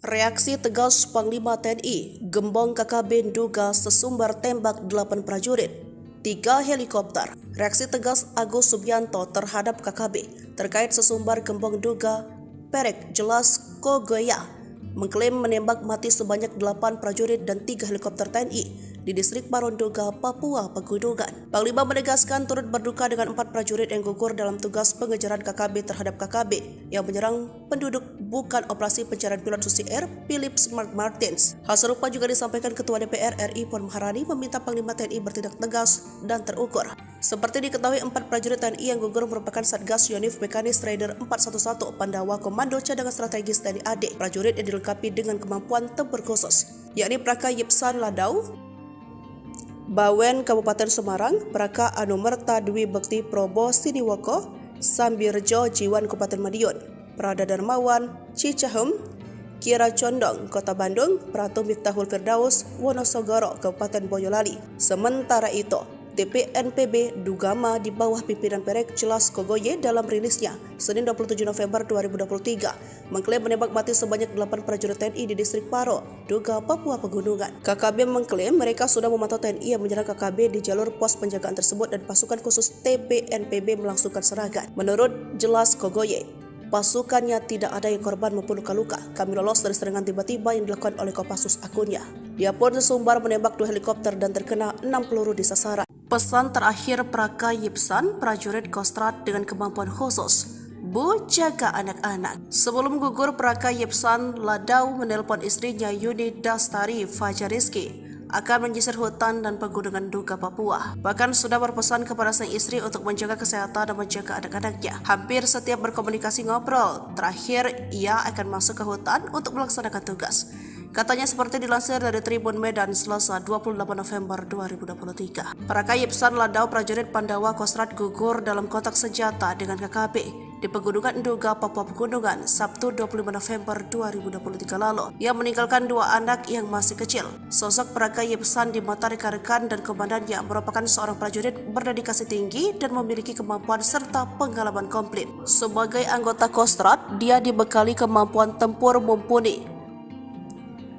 Reaksi tegas Panglima TNI, Gembong KKB duga sesumbar tembak 8 prajurit, 3 helikopter. Reaksi tegas Agus Subianto terhadap KKB terkait sesumbar Gembong duga Perek Jelas Kogoya mengklaim menembak mati sebanyak 8 prajurit dan 3 helikopter TNI di distrik Paronduga, Papua Pegunungan. Panglima menegaskan turut berduka dengan 4 prajurit yang gugur dalam tugas pengejaran KKB terhadap KKB yang menyerang penduduk bukan operasi pencarian pilot Susi Air Philips Mark Martins. Hal serupa juga disampaikan Ketua DPR RI Puan Maharani meminta Panglima TNI bertindak tegas dan terukur. Seperti diketahui 4 prajurit TNI yang gugur merupakan Satgas Yonif Mekanis Raider 411 Pandawa Komando Cadangan Strategis TNI AD. Prajurit yang dilengkapi dengan kemampuan tempur khusus, yakni Praka Yipsan Ladau, Bawen Kabupaten Semarang, Praka Anumerta Dwi Bekti Probo Siniwoko, Sambirjo Jiwan Kabupaten Madiun, Prada Darmawan Cicahem, Kira Condong Kota Bandung, Pratu Miftahul Firdaus Wonosogoro Kabupaten Boyolali. Sementara itu, TPNPB Dugama di bawah pimpinan Perek Jelas Kogoye dalam rilisnya Senin 27 November 2023 mengklaim menembak mati sebanyak 8 prajurit TNI di distrik Paro, Duga, Papua Pegunungan. KKB mengklaim mereka sudah memantau TNI yang menyerang KKB di jalur pos penjagaan tersebut dan pasukan khusus TPNPB melangsungkan serangan. Menurut Jelas Kogoye, pasukannya tidak ada yang korban maupun luka-luka. Kami lolos dari serangan tiba-tiba yang dilakukan oleh Kopassus akunnya. Dia pun sesumbar menembak 2 helikopter dan terkena 6 peluru di sasaran. Pesan terakhir Praka Yipsan, prajurit Kostrad dengan kemampuan khusus, Bu, jaga anak-anak. Sebelum gugur, Praka Yipsan Ladau menelpon istrinya Yuni Dastari Fajariski akan menyisir hutan dan pegunungan Duga Papua. Bahkan sudah berpesan kepada sang istri untuk menjaga kesehatan dan menjaga anak-anaknya. Hampir setiap berkomunikasi ngobrol, terakhir ia akan masuk ke hutan untuk melaksanakan tugas. Katanya seperti dilansir dari Tribun Medan Selasa 28 November 2023. Praka Yipsan Ladau prajurit Pandawa Kostrad gugur dalam kontak senjata dengan KKB di Pegunungan Duga, Papua Pegunungan, Sabtu 25 November 2023 lalu. Ia meninggalkan 2 anak yang masih kecil. Sosok Praka Yipsan di mata rekan-rekan dan komandannya merupakan seorang prajurit berdedikasi tinggi dan memiliki kemampuan serta pengalaman komplit. Sebagai anggota Kostrad, dia dibekali kemampuan tempur mumpuni,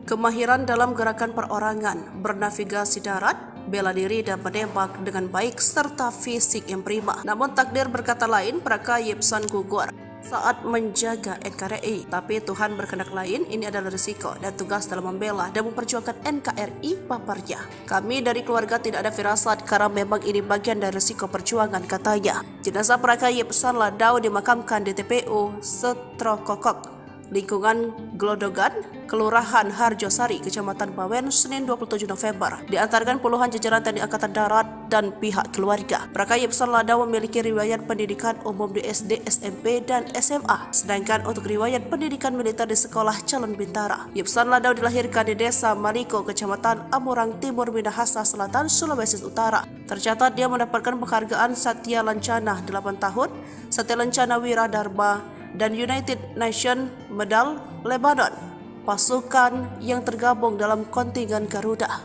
kemahiran dalam gerakan perorangan, bernavigasi darat, bela diri dan menembak dengan baik serta fisik yang prima. Namun takdir berkata lain, Praka Yipsan gugur saat menjaga NKRI. Tapi Tuhan berkehendak lain, ini adalah risiko dan tugas dalam membela dan memperjuangkan NKRI paparnya. Kami dari keluarga tidak ada firasat karena memang ini bagian dari risiko perjuangan, katanya. Jenazah Praka Yipsan Ladau dimakamkan di TPU Setrokokok, lingkungan Glodogan, Kelurahan Harjosari, Kecamatan Bawen, Senin 27 November. Diantarkan puluhan jajaran TNI Angkatan Darat dan pihak keluarga. Praka Yipsan Ladau memiliki riwayat pendidikan umum di SD, SMP, dan SMA. Sedangkan untuk riwayat pendidikan militer di Sekolah Calon Bintara. Yipsan Ladau dilahirkan di Desa Maliko, Kecamatan Amurang Timur, Minahasa Selatan, Sulawesi Utara. Tercatat dia mendapatkan penghargaan Satya Lancana 8 tahun, Satya Lancana Wiradharma, dan United Nations Medal Lebanon, pasukan yang tergabung dalam kontingen Garuda.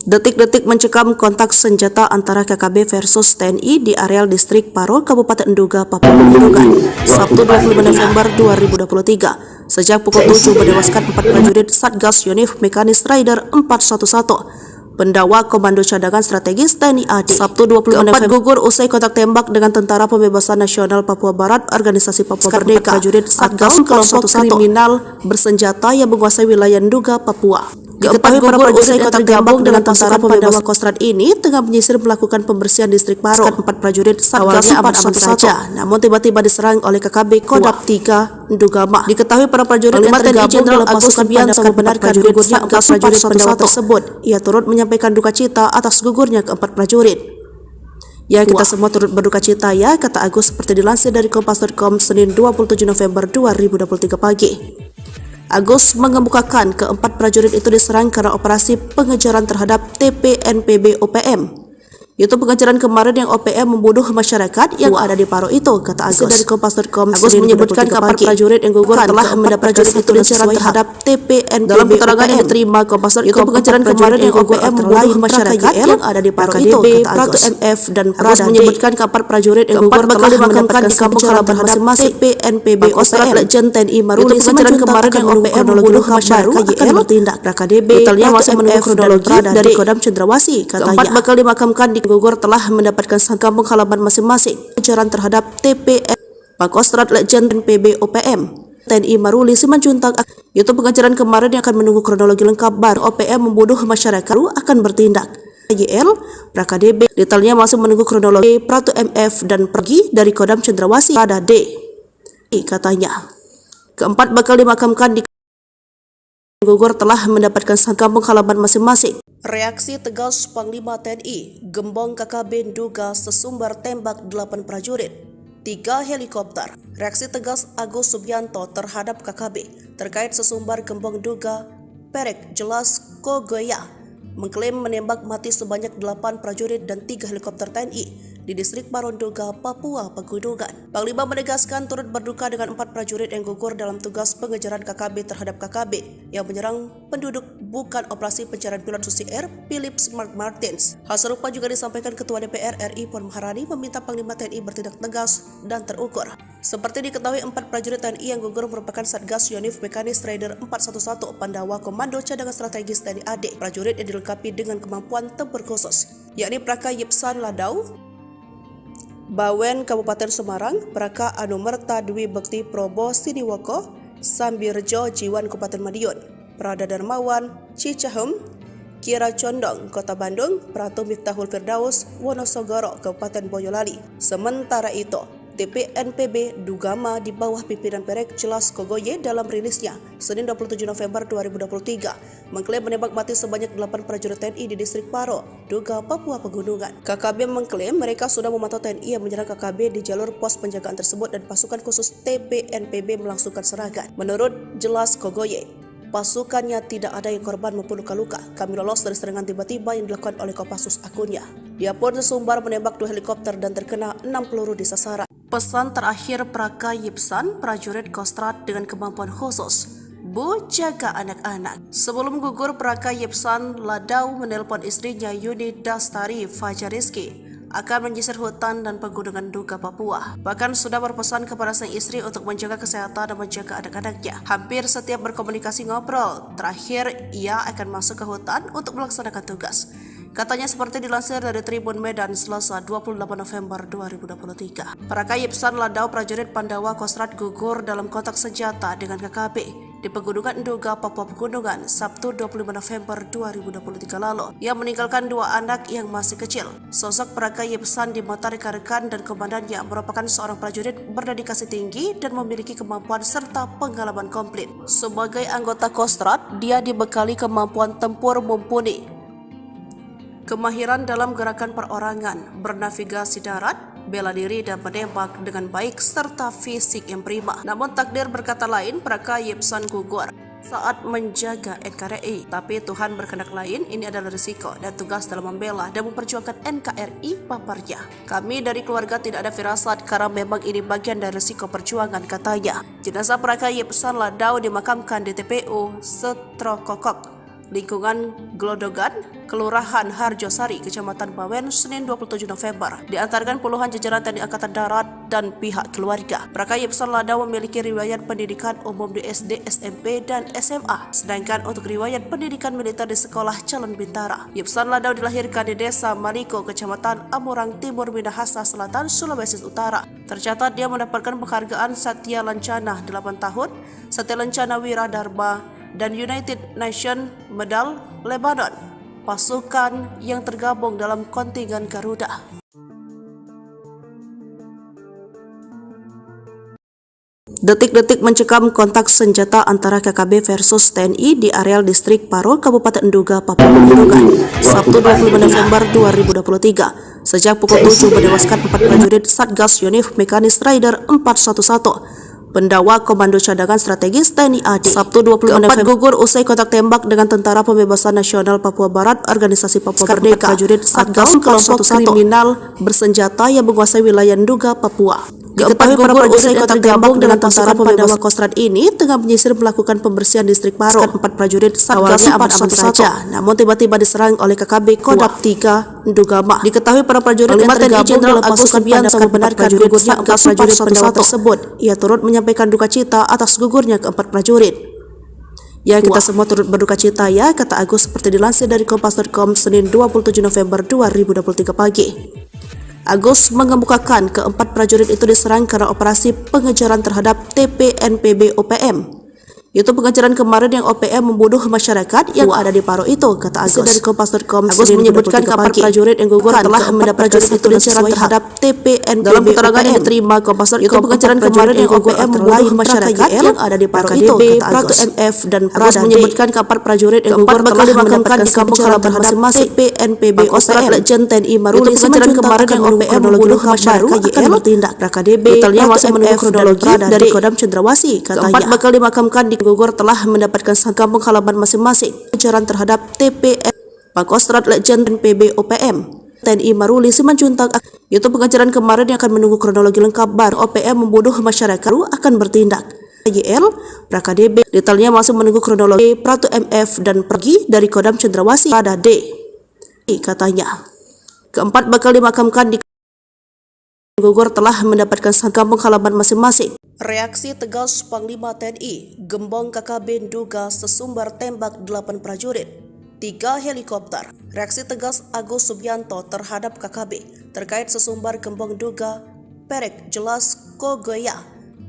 Detik-detik mencekam kontak senjata antara KKB versus TNI di areal distrik Paro, Kabupaten Duga, Papua Pegunungan, Sabtu 25 November 2023. Sejak pukul 7 menewaskan 4 prajurit Satgas Yonif Mekanis Raider 411 Pendawa Komando Cadangan Strategis TNI AD. Sabtu 25 November gugur usai kontak tembak dengan Tentara Pembebasan Nasional Papua Barat, Organisasi Papua Merdeka. Prajurit Satgas kelompok kriminal bersenjata yang menguasai wilayah Duga, Papua. Diketahui para prajurit yang tergabung dengan Tentara Pembebasan Kostrad ini tengah menyisir melakukan pembersihan distrik Paro. 4 prajurit Satgas aman-aman saja, namun tiba-tiba diserang oleh KKB Kodam 3 Dugama. Diketahui para prajurit yang tergabung dalam pasukan Agus membenarkan gugurnya 4 prajurit Pandawa tersebut. Ia turut menyampaikan duka cita atas gugurnya ke-4 prajurit. Ya, kita semua turut berduka cita ya, kata Agus seperti dilansir dari Kompas.com Senin 27 November 2023 pagi. Agus mengemukakan ke-4 prajurit itu diserang karena operasi pengejaran terhadap TPNPB OPM Itu pengejaran kemarin yang OPM membunuh masyarakat yang ada di Paro itu, kata Agus. Dari Kompas.com, Agus menyebutkan kapal prajurit yang gugur telah mendapatkan satu pengejaran terhadap TPNPB. Dalam keterangan yang diterima Kompas.com, itu pengejaran kemarin yang OPM membunuh masyarakat yang ada di Paro itu, kata Agus. MF dan Agus menyebutkan kapal prajurit yang gugur telah dimakamkan di kampung halaman masing-masing TPNPB OPM. Legend TNI Maruli pengejaran kemarin yang OPM membunuh masyarakat akan bertindak. KDB detailnya masih menunggu kronologi dari Kodam Cendrawasih, katanya. Keempat bakal dimakamkan di gugur telah mendapatkan kampung halaman masing-masing. Pengejaran terhadap TPN Pangkostrat Legend PB OPM TNI Maruli Simanjuntak. Itu pengejaran kemarin yang akan menunggu kronologi lengkap baru OPM membunuh masyarakat akan bertindak. YL PraKDB detailnya masih menunggu kronologi. Pratu MF dan pergi dari Kodam Cendrawasih pada D, katanya. Keempat bakal dimakamkan di gugur telah mendapatkan kampung halaman masing-masing. Reaksi tegas Panglima TNI, Gembong KKB duga sesumbar tembak 8 prajurit, 3 helikopter. Reaksi tegas Agus Subianto terhadap KKB terkait sesumbar Gembong duga Perek Jelas Kogoya mengklaim menembak mati sebanyak 8 prajurit dan 3 helikopter TNI di distrik Paronduga, Papua Pegunungan. Panglima menegaskan turut berduka dengan 4 prajurit yang gugur dalam tugas pengejaran KKB terhadap KKB yang menyerang penduduk bukan operasi pencarian pilot Susi Air Philips Mark Martins. Hal serupa juga disampaikan Ketua DPR RI Puan Maharani meminta Panglima TNI bertindak tegas dan terukur. Seperti diketahui, 4 prajurit TNI yang gugur merupakan Satgas Yonif Mekanis Raider 411 Pandawa Komando Cadangan Strategis TNI AD. Prajurit yang dilengkapi dengan kemampuan tempur khusus, yakni Praka Yipsan Ladau, Bawen Kabupaten Semarang, Praka Anumerta Dwi Bekti Probo Siniwoko, Sambirjo Jiwan Kabupaten Madiun, Prada Darmawan Cicahem, Kira Condong Kota Bandung, Pratu Miftahul Firdaus Wonosogoro Kabupaten Boyolali. Sementara itu, TPNPB Dugama di bawah pimpinan Perek Jelas Kogoye dalam rilisnya Senin 27 November 2023 mengklaim menembak mati sebanyak 8 prajurit TNI di distrik Paro, Duga, Papua Pegunungan. KKB mengklaim mereka sudah memantau TNI yang menyerang KKB di jalur pos penjagaan tersebut dan pasukan khusus TPNPB melangsungkan serangan. Menurut Jelas Kogoye, pasukannya tidak ada yang korban maupun luka-luka. Kami lolos dari serangan tiba-tiba yang dilakukan oleh Kopassus akunnya. Dia pun sesumbar menembak 2 helikopter dan terkena 6 peluru di sasaran. Pesan terakhir Praka Yipsan, prajurit Kostrat dengan kemampuan khusus, Bu, jaga anak-anak. Sebelum gugur, Praka Yipsan Ladau menelpon istrinya Yuni Dastari Fajariski akan menyisir hutan dan pegunungan Duga, Papua. Bahkan sudah berpesan kepada sang istri untuk menjaga kesehatan dan menjaga anak-anaknya. Hampir setiap berkomunikasi ngobrol, terakhir ia akan masuk ke hutan untuk melaksanakan tugas. Katanya seperti dilansir dari Tribun Medan Selasa 28 November 2023. Praka Yipsan Ladau prajurit Pandawa Kostrat gugur dalam kontak senjata dengan KKB di Pegunungan Duga, Papua Pegunungan, Sabtu 25 November 2023 lalu. Ia meninggalkan 2 anak yang masih kecil. Sosok Praka Yipsan di mata rekan-rekan dan komandannya merupakan seorang prajurit berdedikasi tinggi dan memiliki kemampuan serta pengalaman komplit. Sebagai anggota Kostrat, dia dibekali kemampuan tempur mumpuni, kemahiran dalam gerakan perorangan, bernavigasi darat, bela diri dan menembak dengan baik serta fisik yang prima. Namun takdir berkata lain, Praka Yipsan gugur saat menjaga NKRI. Tapi Tuhan berkehendak lain, ini adalah risiko dan tugas dalam membela dan memperjuangkan NKRI, paparnya. Kami dari keluarga tidak ada firasat karena memang ini bagian dari risiko perjuangan, katanya. Jenazah Praka Yipsan Ladau dimakamkan di TPU Setrokokok, lingkungan Glodogan, Kelurahan Harjosari, Kecamatan Bawen, Senin 27 November. Diantarkan puluhan jajaran TNI Angkatan Darat dan pihak keluarga. Praka Yipsan Ladau memiliki riwayat pendidikan umum di SD, SMP, dan SMA. Sedangkan untuk riwayat pendidikan militer di Sekolah Calon Bintara. Yipsan Ladau dilahirkan di Desa Maliko, Kecamatan Amurang Timur, Minahasa Selatan, Sulawesi Utara. Tercatat dia mendapatkan penghargaan Satya Lancana 8 tahun, Satya Lancana Wira Dharma, dan United Nations Medal Lebanon, pasukan yang tergabung dalam kontingen Garuda. Detik-detik mencekam kontak senjata antara KKB versus TNI di areal distrik Paro, Kabupaten Duga, Papua Pegunungan, Sabtu 25 November 2023. Sejak pukul 7 menewaskan 4 prajurit Satgas Yonif Mekanis Raider 411 Pendawa Komando Cadangan Strategis TNI AD. Sabtu 25 November gugur usai kontak tembak dengan Tentara Pembebasan Nasional Papua Barat Organisasi Papua Merdeka prajurit Satgas kelompok kriminal bersenjata yang menguasai wilayah Nduga, Papua. Diketahui para prajurit yang tergabung dengan Tentara Pandawa Kostrad ini tengah menyisir melakukan pembersihan distrik Paro. 4 prajurit Satgas aman-aman saja, namun tiba-tiba diserang oleh KKB Kodam 3 Ndugama. Diketahui para prajurit yang tergabung Jenderal Agus Subianto membenarkan gugurnya 4 prajurit Pandawa tersebut. Ia turut menyampaikan duka cita atas gugurnya keempat prajurit. Ya, kita semua turut berduka cita ya, kata Agus seperti dilansir dari Kompas.com Senin 27 November 2023 pagi. Agus mengemukakan keempat prajurit itu diserang karena operasi pengejaran terhadap TPNPB OPM. Itu pengejaran kemarin yang OPM membunuh masyarakat yang ada di Paro itu, kata Agus dari Kompas.com. Agus menyebutkan keempat prajurit yang gugur telah mendapat prajurit itu diserang terhadap TPNPB. Dalam keterangan yang diterima Kompas.com, itu pengejaran kemarin yang OPM membunuh masyarakat yang ada di Paro itu, kata Agus. MF dan Agus menyebutkan keempat prajurit yang gugur telah mendapatkan kampung halaman masing-masing TPNPB OPM. Legend TNI Maruli pengejaran kemarin yang OPM membunuh masyarakat akan bertindak. KDB detailnya masih menunggu kronologi dari Kodam Cendrawasih, katanya. Keempat bakal dimakamkan di gugur telah mendapatkan kampung halaman masing-masing. Pengejaran terhadap TPN Pangkostrat Legend PB OPM TNI Maruli Simanjuntak. Itu pengejaran kemarin yang akan menunggu kronologi lengkap baru OPM membunuh masyarakat akan bertindak. YL PKDB detailnya masih menunggu kronologi Pratu MF dan pergi dari Kodam Cendrawasih pada D, katanya. Keempat bakal dimakamkan di gugur telah mendapatkan kampung halaman masing-masing. Reaksi tegas Panglima TNI, gembong KKB Nduga sesumbar tembak 8 prajurit, 3 helikopter. Reaksi tegas Agus Subianto terhadap KKB terkait sesumbar gembong Nduga Perek Jelas Kogoya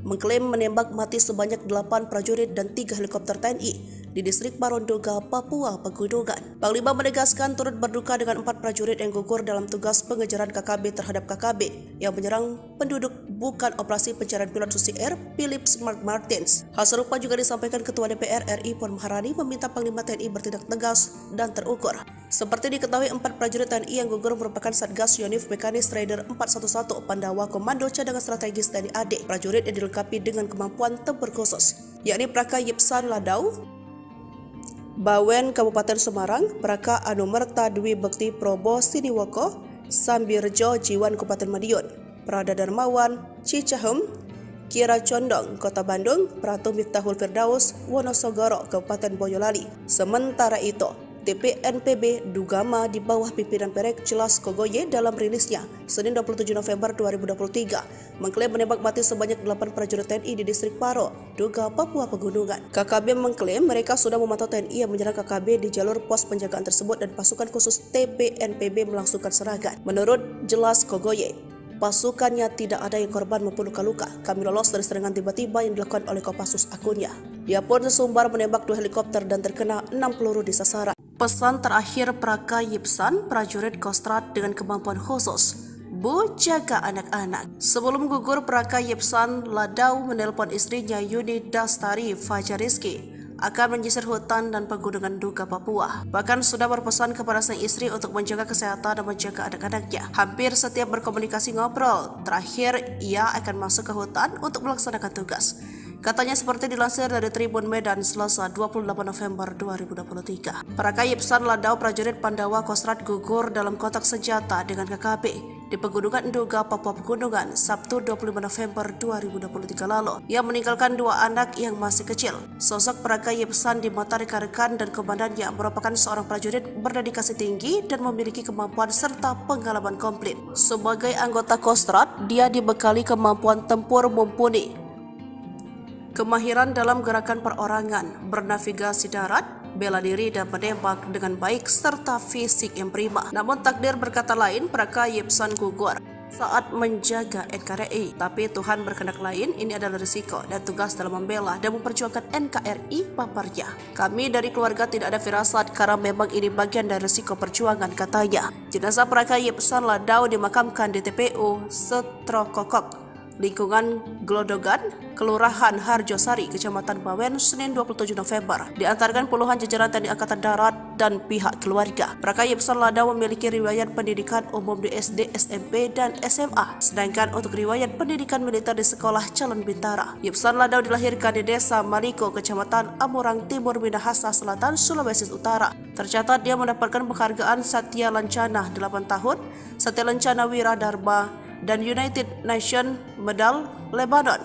mengklaim menembak mati sebanyak 8 prajurit dan 3 helikopter TNI di distrik Paro Nduga, Papua Pegunungan. Panglima menegaskan turut berduka dengan 4 prajurit yang gugur dalam tugas pengejaran KKB terhadap KKB yang menyerang penduduk bukan operasi pencarian pilot Susi Air Philips Mark Martins. Hal serupa juga disampaikan Ketua DPR RI Puan Maharani meminta Panglima TNI bertindak tegas dan terukur. Seperti diketahui 4 prajurit TNI yang gugur merupakan Satgas Yonif Mekanis Raider 411 Pandawa Komando Cadangan Strategis TNI AD. Prajurit yang dilengkapi dengan kemampuan tempur khusus, yakni Praka Yipsan Ladau, Bawen Kabupaten Semarang, Praka Anumerta Dwi Bekti Probo Siniwoko, Sambirjo Jiwan Kabupaten Madiun, Prada Darmawan Cicahem, Kira Condong Kota Bandung, Pratu Miftahul Firdaus Wonosogoro Kabupaten Boyolali. Sementara itu, TPNPB Ndugama di bawah pimpinan Perek Jelas Kogoye dalam rilisnya Senin 27 November 2023 mengklaim menembak mati sebanyak 8 prajurit TNI di distrik Paro, Nduga, Papua Pegunungan. KKB mengklaim mereka sudah memantau TNI yang menyerang KKB di jalur pos penjagaan tersebut dan pasukan khusus TPNPB melangsungkan serangan. Menurut Jelas Kogoye, pasukannya tidak ada yang korban maupun luka-luka. Kami lolos dari serangan tiba-tiba yang dilakukan oleh Kopassus, akunnya. Dia pun sesumbar menembak 2 helikopter dan terkena 6 peluru di sasaran. Pesan terakhir Praka Yipsan, prajurit Kostrad dengan kemampuan khusus, Bu, jaga anak-anak. Sebelum gugur, Praka Yipsan Ladau menelpon istrinya Yuni Dastari Fajariski akan menyisir hutan dan pegunungan Nduga, Papua. Bahkan sudah berpesan kepada sang istri untuk menjaga kesehatan dan menjaga anak-anaknya. Hampir setiap berkomunikasi ngobrol, terakhir ia akan masuk ke hutan untuk melaksanakan tugas. Katanya seperti dilansir dari Tribun Medan Selasa 28 November 2023. Praka Yipsan Ladau prajurit Pandawa Kostrad gugur dalam kontak senjata dengan KKB di Pegunungan Nduga, Papua Pegunungan Sabtu 25 November 2023 lalu. Ia meninggalkan 2 anak yang masih kecil. Sosok Praka Yipsan di mata rekan-rekan dan komandannya merupakan seorang prajurit berdedikasi tinggi dan memiliki kemampuan serta pengalaman komplit. Sebagai anggota Kostrad, dia dibekali kemampuan tempur mumpuni, kemahiran dalam gerakan perorangan, bernavigasi darat, bela diri dan menembak dengan baik serta fisik yang prima. Namun takdir berkata lain, Praka Yipsan gugur saat menjaga NKRI. Tapi Tuhan berkehendak lain, ini adalah risiko dan tugas dalam membela dan memperjuangkan NKRI, paparnya. Kami dari keluarga tidak ada firasat karena memang ini bagian dari risiko perjuangan, katanya. Jenazah Praka Yipsan Ladau dimakamkan di TPU Setrokokok, lingkungan Glodogan, Kelurahan Harjosari, Kecamatan Bawen, Senin 27 November. Diantarkan puluhan jajaran TNI Angkatan Darat dan pihak keluarga. Praka Yipsan Ladau memiliki riwayat pendidikan umum di SD, SMP, dan SMA. Sedangkan untuk riwayat pendidikan militer di Sekolah Calon Bintara. Yipsan Ladau dilahirkan di Desa Maliko, Kecamatan Amurang Timur, Minahasa Selatan, Sulawesi Utara. Tercatat dia mendapatkan penghargaan Satya Lancana 8 tahun, Satya Lancana Wira Dharma, dan United Nations Medal Lebanon,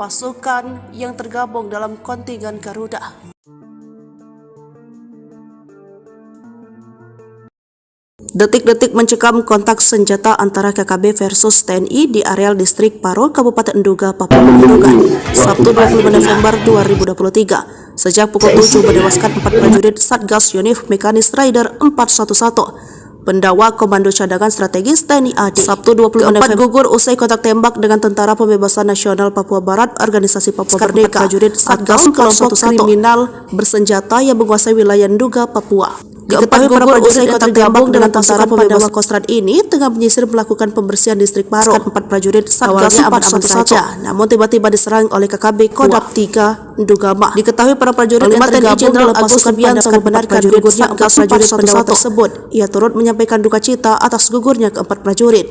pasukan yang tergabung dalam kontingen Garuda. Detik-detik mencekam kontak senjata antara KKB versus TNI di areal distrik Paro, Kabupaten Nduga, Papua Pegunungan, Sabtu 25 November 2023. Sejak pukul 7 menewaskan 4 prajurit Satgas Yonif Mekanis Rider 411. Pendawa Komando Cadangan Strategis TNI AD. Sabtu 20 November gugur usai kontak tembak dengan Tentara Pembebasan Nasional Papua Barat Organisasi Papua Merdeka. Prajurit Satgas kelompok kriminal bersenjata yang menguasai wilayah Nduga, Papua. Diketahui para prajurit yang tergabung dengan Tentara Pembebasan Kostrad ini tengah menyisir melakukan pembersihan distrik Paro. 4 prajurit Satgas aman-aman saja, namun tiba-tiba diserang oleh KKB Kodam 3 Ndugama. Diketahui para prajurit yang tergabung dalam pasukan Subianto membenarkan gugurnya 4 prajurit pendawa tersebut. Ia turut menyampaikan duka cita atas gugurnya keempat prajurit.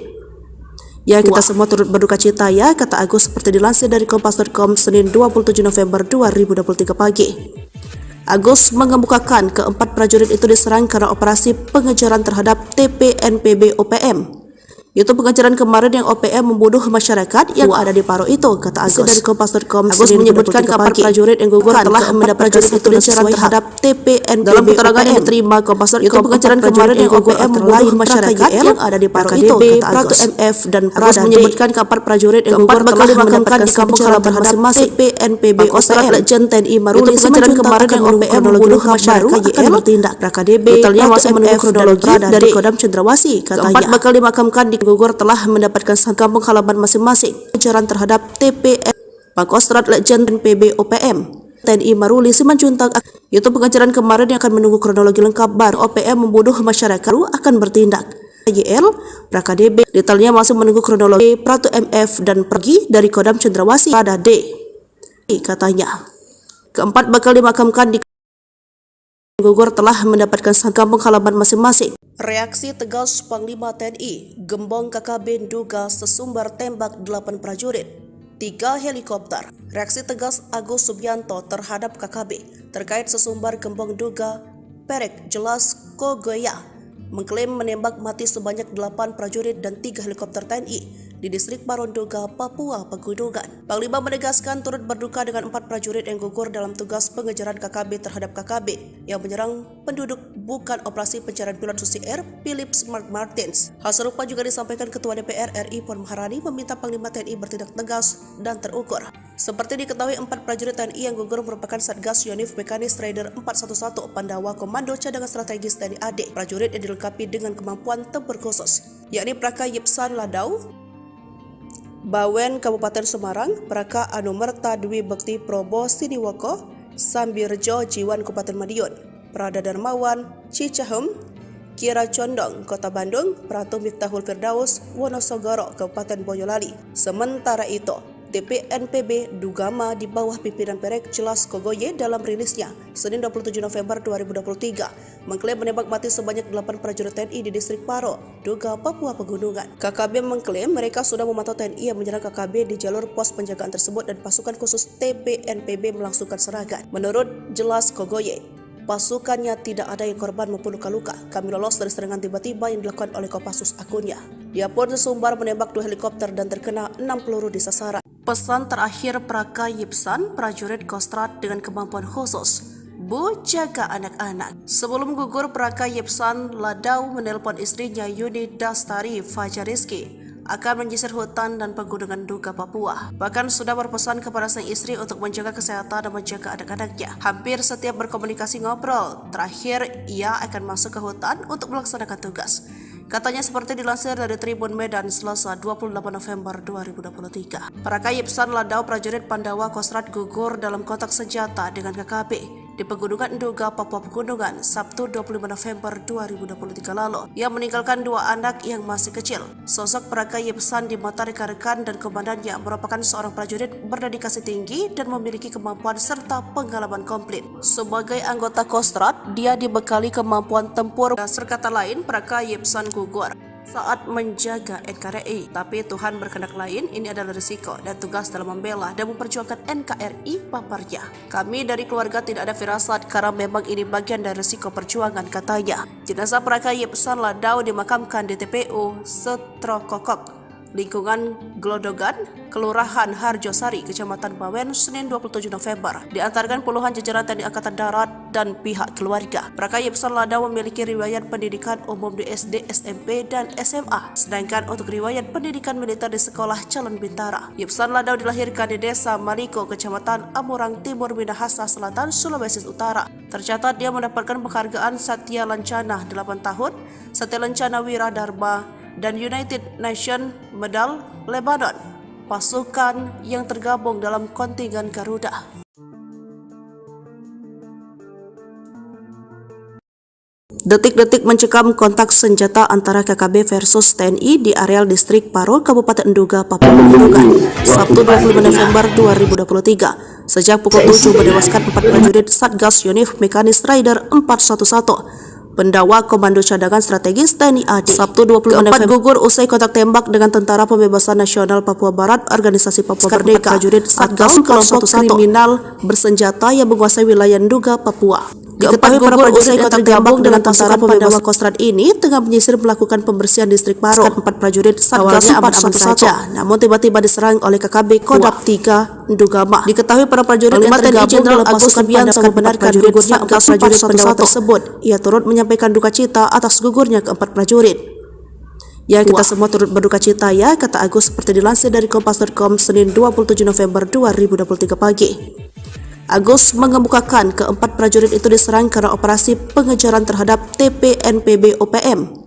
Ya, kita semua turut berduka cita ya, kata Agus seperti dilansir dari Kompas.com Senin 27 November 2023 pagi. Agus mengemukakan keempat prajurit itu diserang karena operasi pengejaran terhadap TPNPB OPM. Itu pengejaran kemarin yang OPM membunuh masyarakat yang ada di Paro itu, kata Agus dari Kompas.com. Agus menyebutkan keempat prajurit yang gugur telah mendapatkan satu pengejaran terhadap TPNPB. Dalam keterangan yang diterima Kompas.com, itu pengejaran kemarin yang OPM membunuh masyarakat yang ada di Paro itu, kata Agus. MF dan Agus menyebutkan keempat prajurit yang gugur telah dimakamkan di kampung halaman masing-masing TPNPB OPM. Legend TNI Maruli pengejaran kemarin yang OPM membunuh masyarakat akan bertindak. KDB detailnya masih menunggu kronologi dari Kodam Cendrawasih, katanya. Keempat bakal dimakamkan di gugur telah mendapatkan kampung halaman masing-masing. Pengejaran terhadap TPN Pangkostrat Legend PB OPM TNI Maruli Simanjuntak. Itu pengejaran kemarin yang akan menunggu kronologi lengkap baru OPM membunuh masyarakat akan bertindak. YL PraKDB detailnya masih menunggu kronologi. Pratu MF dan pergi dari Kodam Cendrawasih pada D, katanya. Keempat bakal dimakamkan di gugur telah mendapatkan kampung halaman masing-masing. Reaksi tegas Panglima TNI, Gembong KKB Nduga sesumbar tembak 8 prajurit, 3 helikopter. Reaksi tegas Agus Subianto terhadap KKB terkait sesumbar Gembong Nduga Perek Jelas Kogoya mengklaim menembak mati sebanyak 8 prajurit dan 3 helikopter TNI di distrik Paro Nduga, Papua Pegunungan. Panglima menegaskan turut berduka dengan 4 prajurit yang gugur dalam tugas pengejaran KKB terhadap KKB yang menyerang penduduk bukan operasi pencarian pilot Susi Air Philip Mark Martins. Hal serupa juga disampaikan Ketua DPR RI Puan Maharani meminta Panglima TNI bertindak tegas dan terukur. Seperti diketahui, 4 prajurit TNI yang gugur merupakan Satgas Yonif Mekanis Rider 411 Pandawa Komando Cadangan Strategis TNI AD. Prajurit yang dilengkapi dengan kemampuan tempur khusus, yakni Praka Yipsan Ladau Bawen Kabupaten Semarang, Praka Anumerta Dwi Bekti Probo Siniwoko, Sambirjo Jiwan Kabupaten Madiun, Prada Darmawan Cicahem, Kira Condong Kota Bandung, Pratu Miftahul Firdaus Wonosogoro Kabupaten Boyolali. Sementara itu, TPNPB Ndugama di bawah pimpinan Perek Jelas Kogoye dalam rilisnya Senin 27 November 2023 mengklaim menembak mati sebanyak 8 prajurit TNI di distrik Paro, Nduga, Papua Pegunungan. KKB mengklaim mereka sudah memantau TNI yang menyerang KKB di jalur pos penjagaan tersebut dan pasukan khusus TPNPB melangsungkan serangan. Menurut Jelas Kogoye, pasukannya tidak ada yang korban maupun luka-luka. Kami lolos dari serangan tiba-tiba yang dilakukan oleh Kopassus akunnya. Dia pun sesumbar menembak 2 helikopter dan terkena 6 peluru di sasaran. Pesan terakhir Praka Yipsan, prajurit Kostrad dengan kemampuan khusus, Bu, jaga anak-anak. Sebelum gugur, Praka Yipsan Ladau menelpon istrinya Yuni Dastari Fajariski akan menyisir hutan dan pegunungan Nduga, Papua. Bahkan sudah berpesan kepada sang istri untuk menjaga kesehatan dan menjaga anak-anaknya. Hampir setiap berkomunikasi ngobrol, terakhir ia akan masuk ke hutan untuk melaksanakan tugas. Katanya seperti dilansir dari Tribun Medan Selasa 28 November 2023. Praka Yipsan Ladau prajurit Pandawa Kostrad gugur dalam kontak senjata dengan KKB di Pegunungan Nduga, Papua Pegunungan, Sabtu 25 November 2023 lalu. Ia meninggalkan 2 anak yang masih kecil. Sosok Praka Yipsan di mata rekan-rekan dan komandannya merupakan seorang prajurit berdedikasi tinggi dan memiliki kemampuan serta pengalaman komplit. Sebagai anggota Kostrad, dia dibekali kemampuan tempur. Dasar kata lain, Praka Yipsan gugur saat menjaga NKRI. Tapi Tuhan berkehendak lain, ini adalah risiko dan tugas dalam membela dan memperjuangkan NKRI, paparnya. Kami dari keluarga tidak ada firasat karena memang ini bagian dari risiko perjuangan, katanya. Jenazah Praka Yipsan Ladau dimakamkan di TPU Setrokokok, lingkungan Glodogan, Kelurahan Harjosari, Kecamatan Bawen, Senin 27 November. Diantarkan puluhan jajaran TNI Angkatan Darat dan pihak keluarga. Praka Yipsan Ladau memiliki riwayat pendidikan umum di SD, SMP, dan SMA. Sedangkan untuk riwayat pendidikan militer di Sekolah Calon Bintara. Yipsan Ladau dilahirkan di Desa Maliko, Kecamatan Amurang Timur, Minahasa Selatan, Sulawesi Utara. Tercatat dia mendapatkan penghargaan Satya Lancana 8 tahun, Satya Lancana Wiradharma, dan United Nations Medal Lebanon, pasukan yang tergabung dalam kontingen Garuda. Detik-detik mencekam kontak senjata antara KKB versus TNI di areal distrik Paro, Kabupaten Nduga, Papua Pegunungan, Sabtu 25 November 2023. Sejak pukul 7 menewaskan 4 prajurit Satgas Yonif Mekanis Rider 411. Pendawa Komando Cadangan Strategis TNI AD. Sabtu 25 November gugur usai kontak tembak dengan Tentara Pembebasan Nasional Papua Barat, Organisasi Papua Merdeka, prajurit Satgas kelompok kriminal bersenjata yang menguasai wilayah Nduga, Papua. Diketahui para prajurit yang tergabung dengan Tentara Pembebasan Kostrad ini tengah menyisir melakukan pembersihan distrik Paro. 4 prajurit Satgas aman-aman saja, namun tiba-tiba diserang oleh KKB Kodam 3 Ndugama. Diketahui para prajurit yang tergabung Jenderal Agus Subianto membenarkan gugurnya 4 prajurit pendawa tersebut. Ia turut menyampaikan duka cita atas gugurnya keempat prajurit. Ya, kita semua turut berduka cita ya, kata Agus seperti dilansir dari Kompas.com Senin 27 November 2023 pagi. Agus mengemukakan keempat prajurit itu diserang karena operasi pengejaran terhadap TPNPB OPM.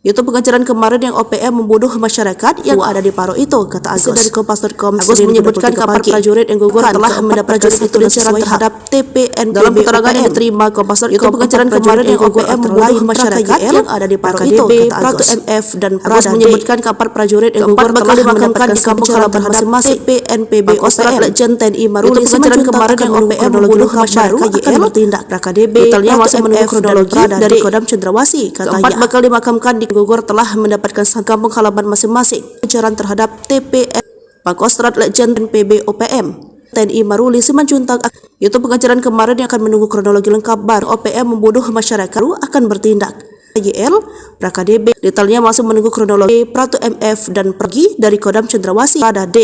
Itu pengejaran kemarin yang OPM membunuh masyarakat yang ada di Paro itu, kata Agus. Dari Kompas.com, Agus menyebutkan kabar prajurit yang gugur telah mendapatkan itu pengejaran terhadap TPNPB. Dalam keterangan yang diterima Kompas.com, itu pengejaran kemarin yang OPM membunuh masyarakat yang ada di Paro itu, kata Agus. MF dan Agus menyebutkan kabar prajurit yang gugur telah mendapatkan di kampung halaman masing-masing TPNPB OPM. Legend TNI Maruli pengejaran kemarin yang OPM membunuh masyarakat akan bertindak. KDB detailnya masih menunggu kronologi dari Kodam Cendrawasih, katanya. Keempat bakal dimakamkan di gugur telah mendapatkan kampung halaman masing-masing. Pengejaran terhadap TPN Pangkostrat Legend PB OPM TNI Maruli Simanjuntak. Itu pengejaran kemarin yang akan menunggu kronologi lengkap baru OPM membunuh masyarakat akan bertindak. YL PraKDB detailnya masih menunggu kronologi Pratu MF dan pergi dari Kodam Cendrawasih pada D,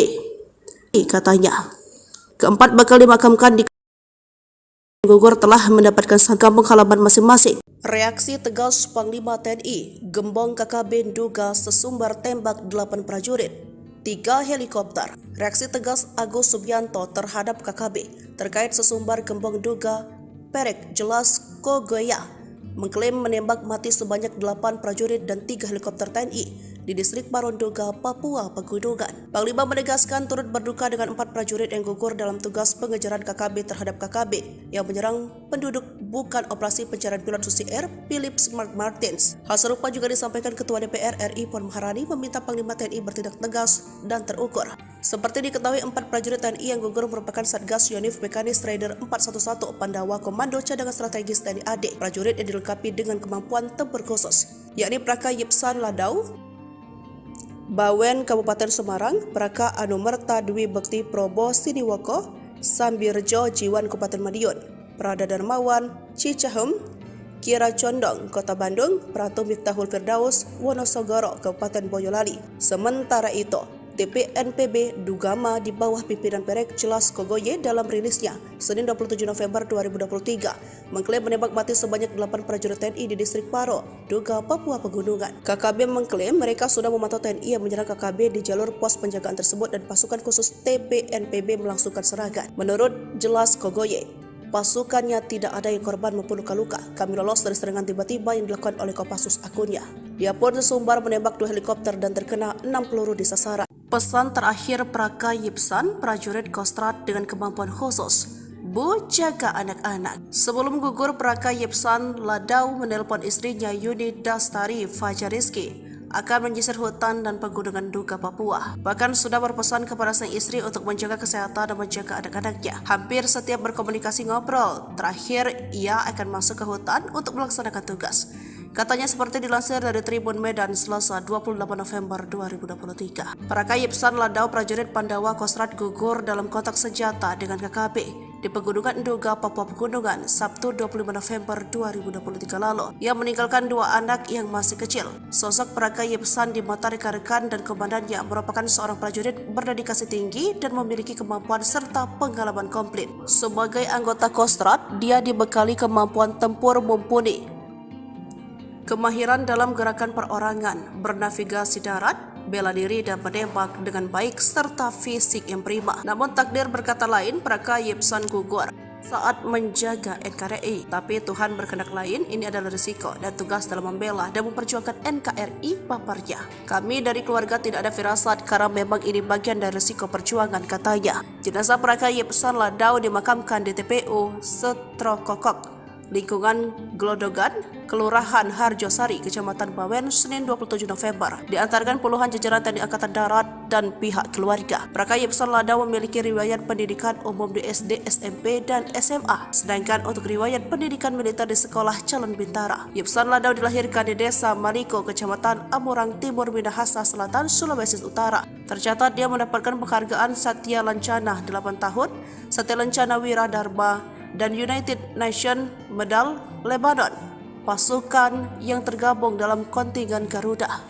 katanya. Keempat bakal dimakamkan di gugur telah mendapatkan kampung halaman masing-masing. Reaksi tegas Panglima TNI, Gembong KKB Nduga sesumbar tembak 8 prajurit, 3 helikopter. Reaksi tegas Agus Subianto terhadap KKB terkait sesumbar Gembong Nduga Perek Jelas Kogoya mengklaim menembak mati sebanyak 8 prajurit dan 3 helikopter TNI di distrik Paro Nduga, Papua Pegunungan. Panglima menegaskan turut berduka dengan 4 prajurit yang gugur dalam tugas pengejaran KKB terhadap KKB yang menyerang penduduk bukan operasi pencarian pilot Susi Air Philip Smart Martins. Hal serupa juga disampaikan Ketua DPR RI Puan Maharani meminta Panglima TNI bertindak tegas dan terukur. Seperti diketahui, 4 prajurit TNI yang gugur merupakan Satgas Yonif Mekanis Rider 411 Pandawa Komando Cadangan Strategis TNI AD. Prajurit yang dilengkapi dengan kemampuan tempur khusus, yakni Praka Yipsan Ladau, Bawen Kabupaten Semarang, Praka Anumerta Dwi Bekti Probo Siniwoko, Sambirjo Jiwan Kabupaten Madiun, Prada Darmawan Cicahem, Kira Condong Kota Bandung, Pratu Miftahul Firdaus Wonosogoro Kabupaten Boyolali. Sementara itu, TPNPB Ndugama di bawah pimpinan Perek Jelas Kogoye dalam rilisnya Senin 27 November 2023 mengklaim menembak mati sebanyak 8 prajurit TNI di distrik Paro, Nduga, Papua Pegunungan. KKB mengklaim mereka sudah memantau TNI yang menyerang KKB di jalur pos penjagaan tersebut dan pasukan khusus TPNPB melangsungkan serangan. Menurut Jelas Kogoye, pasukannya tidak ada yang korban maupun luka-luka. Kami lolos dari serangan tiba-tiba yang dilakukan oleh Kopassus akunnya. Dia pun sesumbar menembak 2 helikopter dan terkena 6 peluru di sasaran. Pesan terakhir Praka Yipsan, prajurit Kostrad dengan kemampuan khusus, Bu, jaga anak-anak. Sebelum gugur, Praka Yipsan Ladau menelpon istrinya Yuni Dastari Fajariski akan menyisir hutan dan pegunungan Nduga, Papua. Bahkan sudah berpesan kepada sang istri untuk menjaga kesehatan dan menjaga anak-anaknya. Hampir setiap berkomunikasi ngobrol, terakhir ia akan masuk ke hutan untuk melaksanakan tugas. Katanya seperti dilansir dari Tribun Medan Selasa 28 November 2023. Praka Yipsan Ladau, prajurit Pandawa Kostrat, gugur dalam kontak senjata dengan KKB di Pegunungan Nduga, Papua Pegunungan, Sabtu 25 November 2023 lalu. Ia meninggalkan 2 anak yang masih kecil. Sosok Praka Yipsan di mata rekan-rekan dan komandannya merupakan seorang prajurit berdedikasi tinggi dan memiliki kemampuan serta pengalaman komplit. Sebagai anggota Kostrat, dia dibekali kemampuan tempur mumpuni, kemahiran dalam gerakan perorangan, bernavigasi darat, bela diri dan menembak dengan baik, serta fisik yang prima. Namun takdir berkata lain, Praka Yipsan gugur saat menjaga NKRI. Tapi Tuhan berkehendak lain, ini adalah risiko dan tugas dalam membela dan memperjuangkan NKRI, paparnya. Kami dari keluarga tidak ada firasat karena memang ini bagian dari risiko perjuangan, katanya. Jenazah Praka Yipsan Ladau dimakamkan di TPU Setrokokok, lingkungan Glodogan, Kelurahan Harjosari, Kecamatan Bawen, Senin 27 November. Diantarkan puluhan jajaran TNI Angkatan Darat dan pihak keluarga. Praka Yipsan Ladau memiliki riwayat pendidikan umum di SD, SMP, dan SMA. Sedangkan untuk riwayat pendidikan militer di Sekolah Calon Bintara. Yipsan Ladau dilahirkan di Desa Maliko, Kecamatan Amurang Timur, Minahasa Selatan, Sulawesi Utara. Tercatat dia mendapatkan penghargaan Satya Lancana 8 tahun, Satya Lancana Wira Dharma, dan United Nations Medal Lebanon, pasukan yang tergabung dalam kontingen Garuda.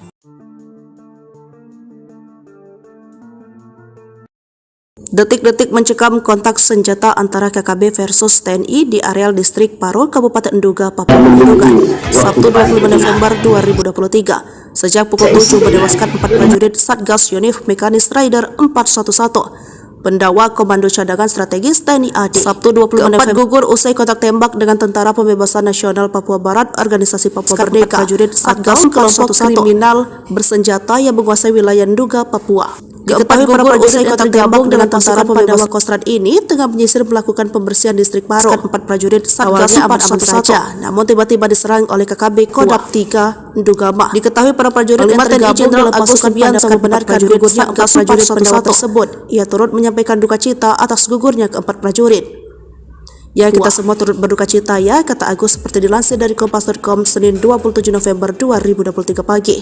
Detik-detik mencekam kontak senjata antara KKB versus TNI di areal distrik Paro, Kabupaten Nduga, Papua Pegunungan, Sabtu 25 November 2023. Sejak pukul 7 menewaskan 4 prajurit Satgas Yonif Mekanis Rider 411. Pendawa Komando Cadangan Strategis TNI AD. Sabtu 25 November gugur usai kontak tembak dengan Tentara Pembebasan Nasional Papua Barat, Organisasi Papua Merdeka. Prajurit Satgas kelompok kriminal bersenjata yang menguasai wilayah Nduga, Papua. Diketahui para prajurit yang tergabung dengan Tentara Pandawa Kostrat ini tengah menyisir melakukan pembersihan distrik Paro. 4 prajurit Satgas aman saja, namun tiba-tiba diserang oleh KKB Kodam 3 Ndugama. Diketahui para prajurit yang tergabung Jenderal Agus Subianto membenarkan gugurnya 4 prajurit Pandawa tersebut. Ia turut menyampaikan duka cita atas gugurnya keempat prajurit. Ya, kita semua turut berduka cita ya, kata Agus seperti dilansir dari Kompas.com Senin 27 November 2023 pagi.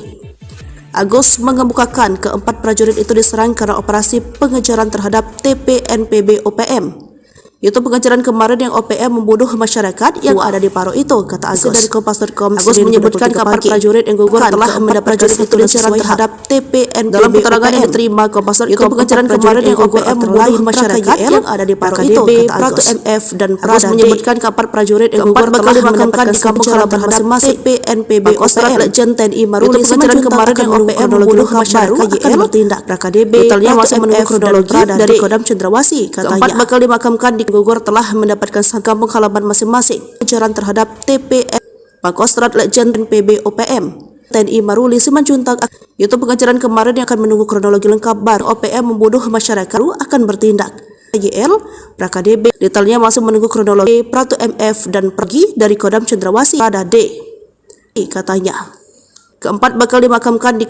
Agus mengemukakan keempat prajurit itu diserang karena operasi pengejaran terhadap TPNPB OPM. Itu pengejaran kemarin yang OPM membunuh masyarakat yang ada di Paro itu, kata Agus. Dari Kompas.com, Agus menyebutkan kabar prajurit yang gugur telah mendapat prajurit itu pengejaran terhadap TPNPB. Dalam keterangan yang diterima Kompas.com, itu pengejaran kemarin yang OPM membunuh masyarakat yang ada di Paro itu, kata Agus. MF dan Agus menyebutkan kabar prajurit yang gugur telah dimakamkan di kampung halaman masing-masing TPNPB OPM. Legend TNI Maruli itu pengejaran kemarin yang OPM membunuh masyarakat akan bertindak. KDB detailnya masih menunggu kronologi dari Kodam Cendrawasih, katanya. Keempat bakal dimakamkan di gugur telah mendapatkan kampung halaman masing-masing. Pengejaran terhadap TPN Pangkostrat Legend PB OPM TNI Maruli Simanjuntak. Itu pengejaran kemarin yang akan menunggu kronologi lengkap baru OPM membunuh masyarakat akan bertindak. YL Praka DB detailnya masih menunggu kronologi Pratu MF dan pergi dari Kodam Cendrawasih pada D, katanya. Keempat bakal dimakamkan di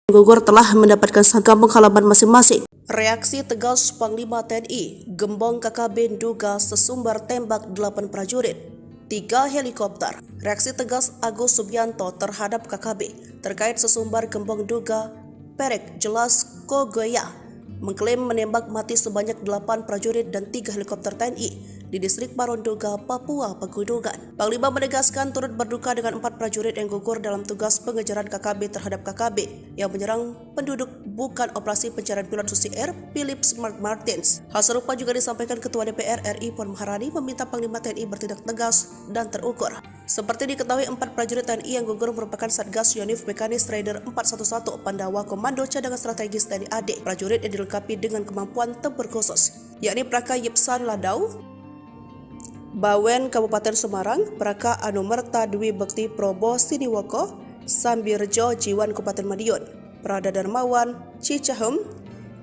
gugur telah mendapatkan kampung halaman masing-masing. Reaksi tegas Panglima TNI, gembong KKB Nduga sesumbar tembak 8 prajurit, 3 helikopter. Reaksi tegas Agus Subianto terhadap KKB terkait sesumbar gembong Nduga Perek Jelas Kogoya mengklaim menembak mati sebanyak 8 prajurit dan 3 helikopter TNI di distrik Paro Nduga, Papua Pegunungan. Panglima menegaskan turut berduka dengan 4 prajurit yang gugur dalam tugas pengejaran KKB terhadap KKB yang menyerang penduduk bukan operasi pencarian pilot Susi Air Philips Mark Martins. Hal serupa juga disampaikan Ketua DPR RI Puan Maharani meminta Panglima TNI bertindak tegas dan terukur. Seperti diketahui 4 prajurit TNI yang gugur merupakan Satgas Yonif Mekanis Rider 411 Pandawa Komando Cadangan Strategis TNI AD. Prajurit yang dilengkapi dengan kemampuan tempur khusus, yakni Praka Yipsan Ladau Bawen Kabupaten Semarang, Praka Anumerta Dwi Bekti Probo Siniwoko, Sambirjo Jiwan Kabupaten Madiun, Prada Darmawan Cicahem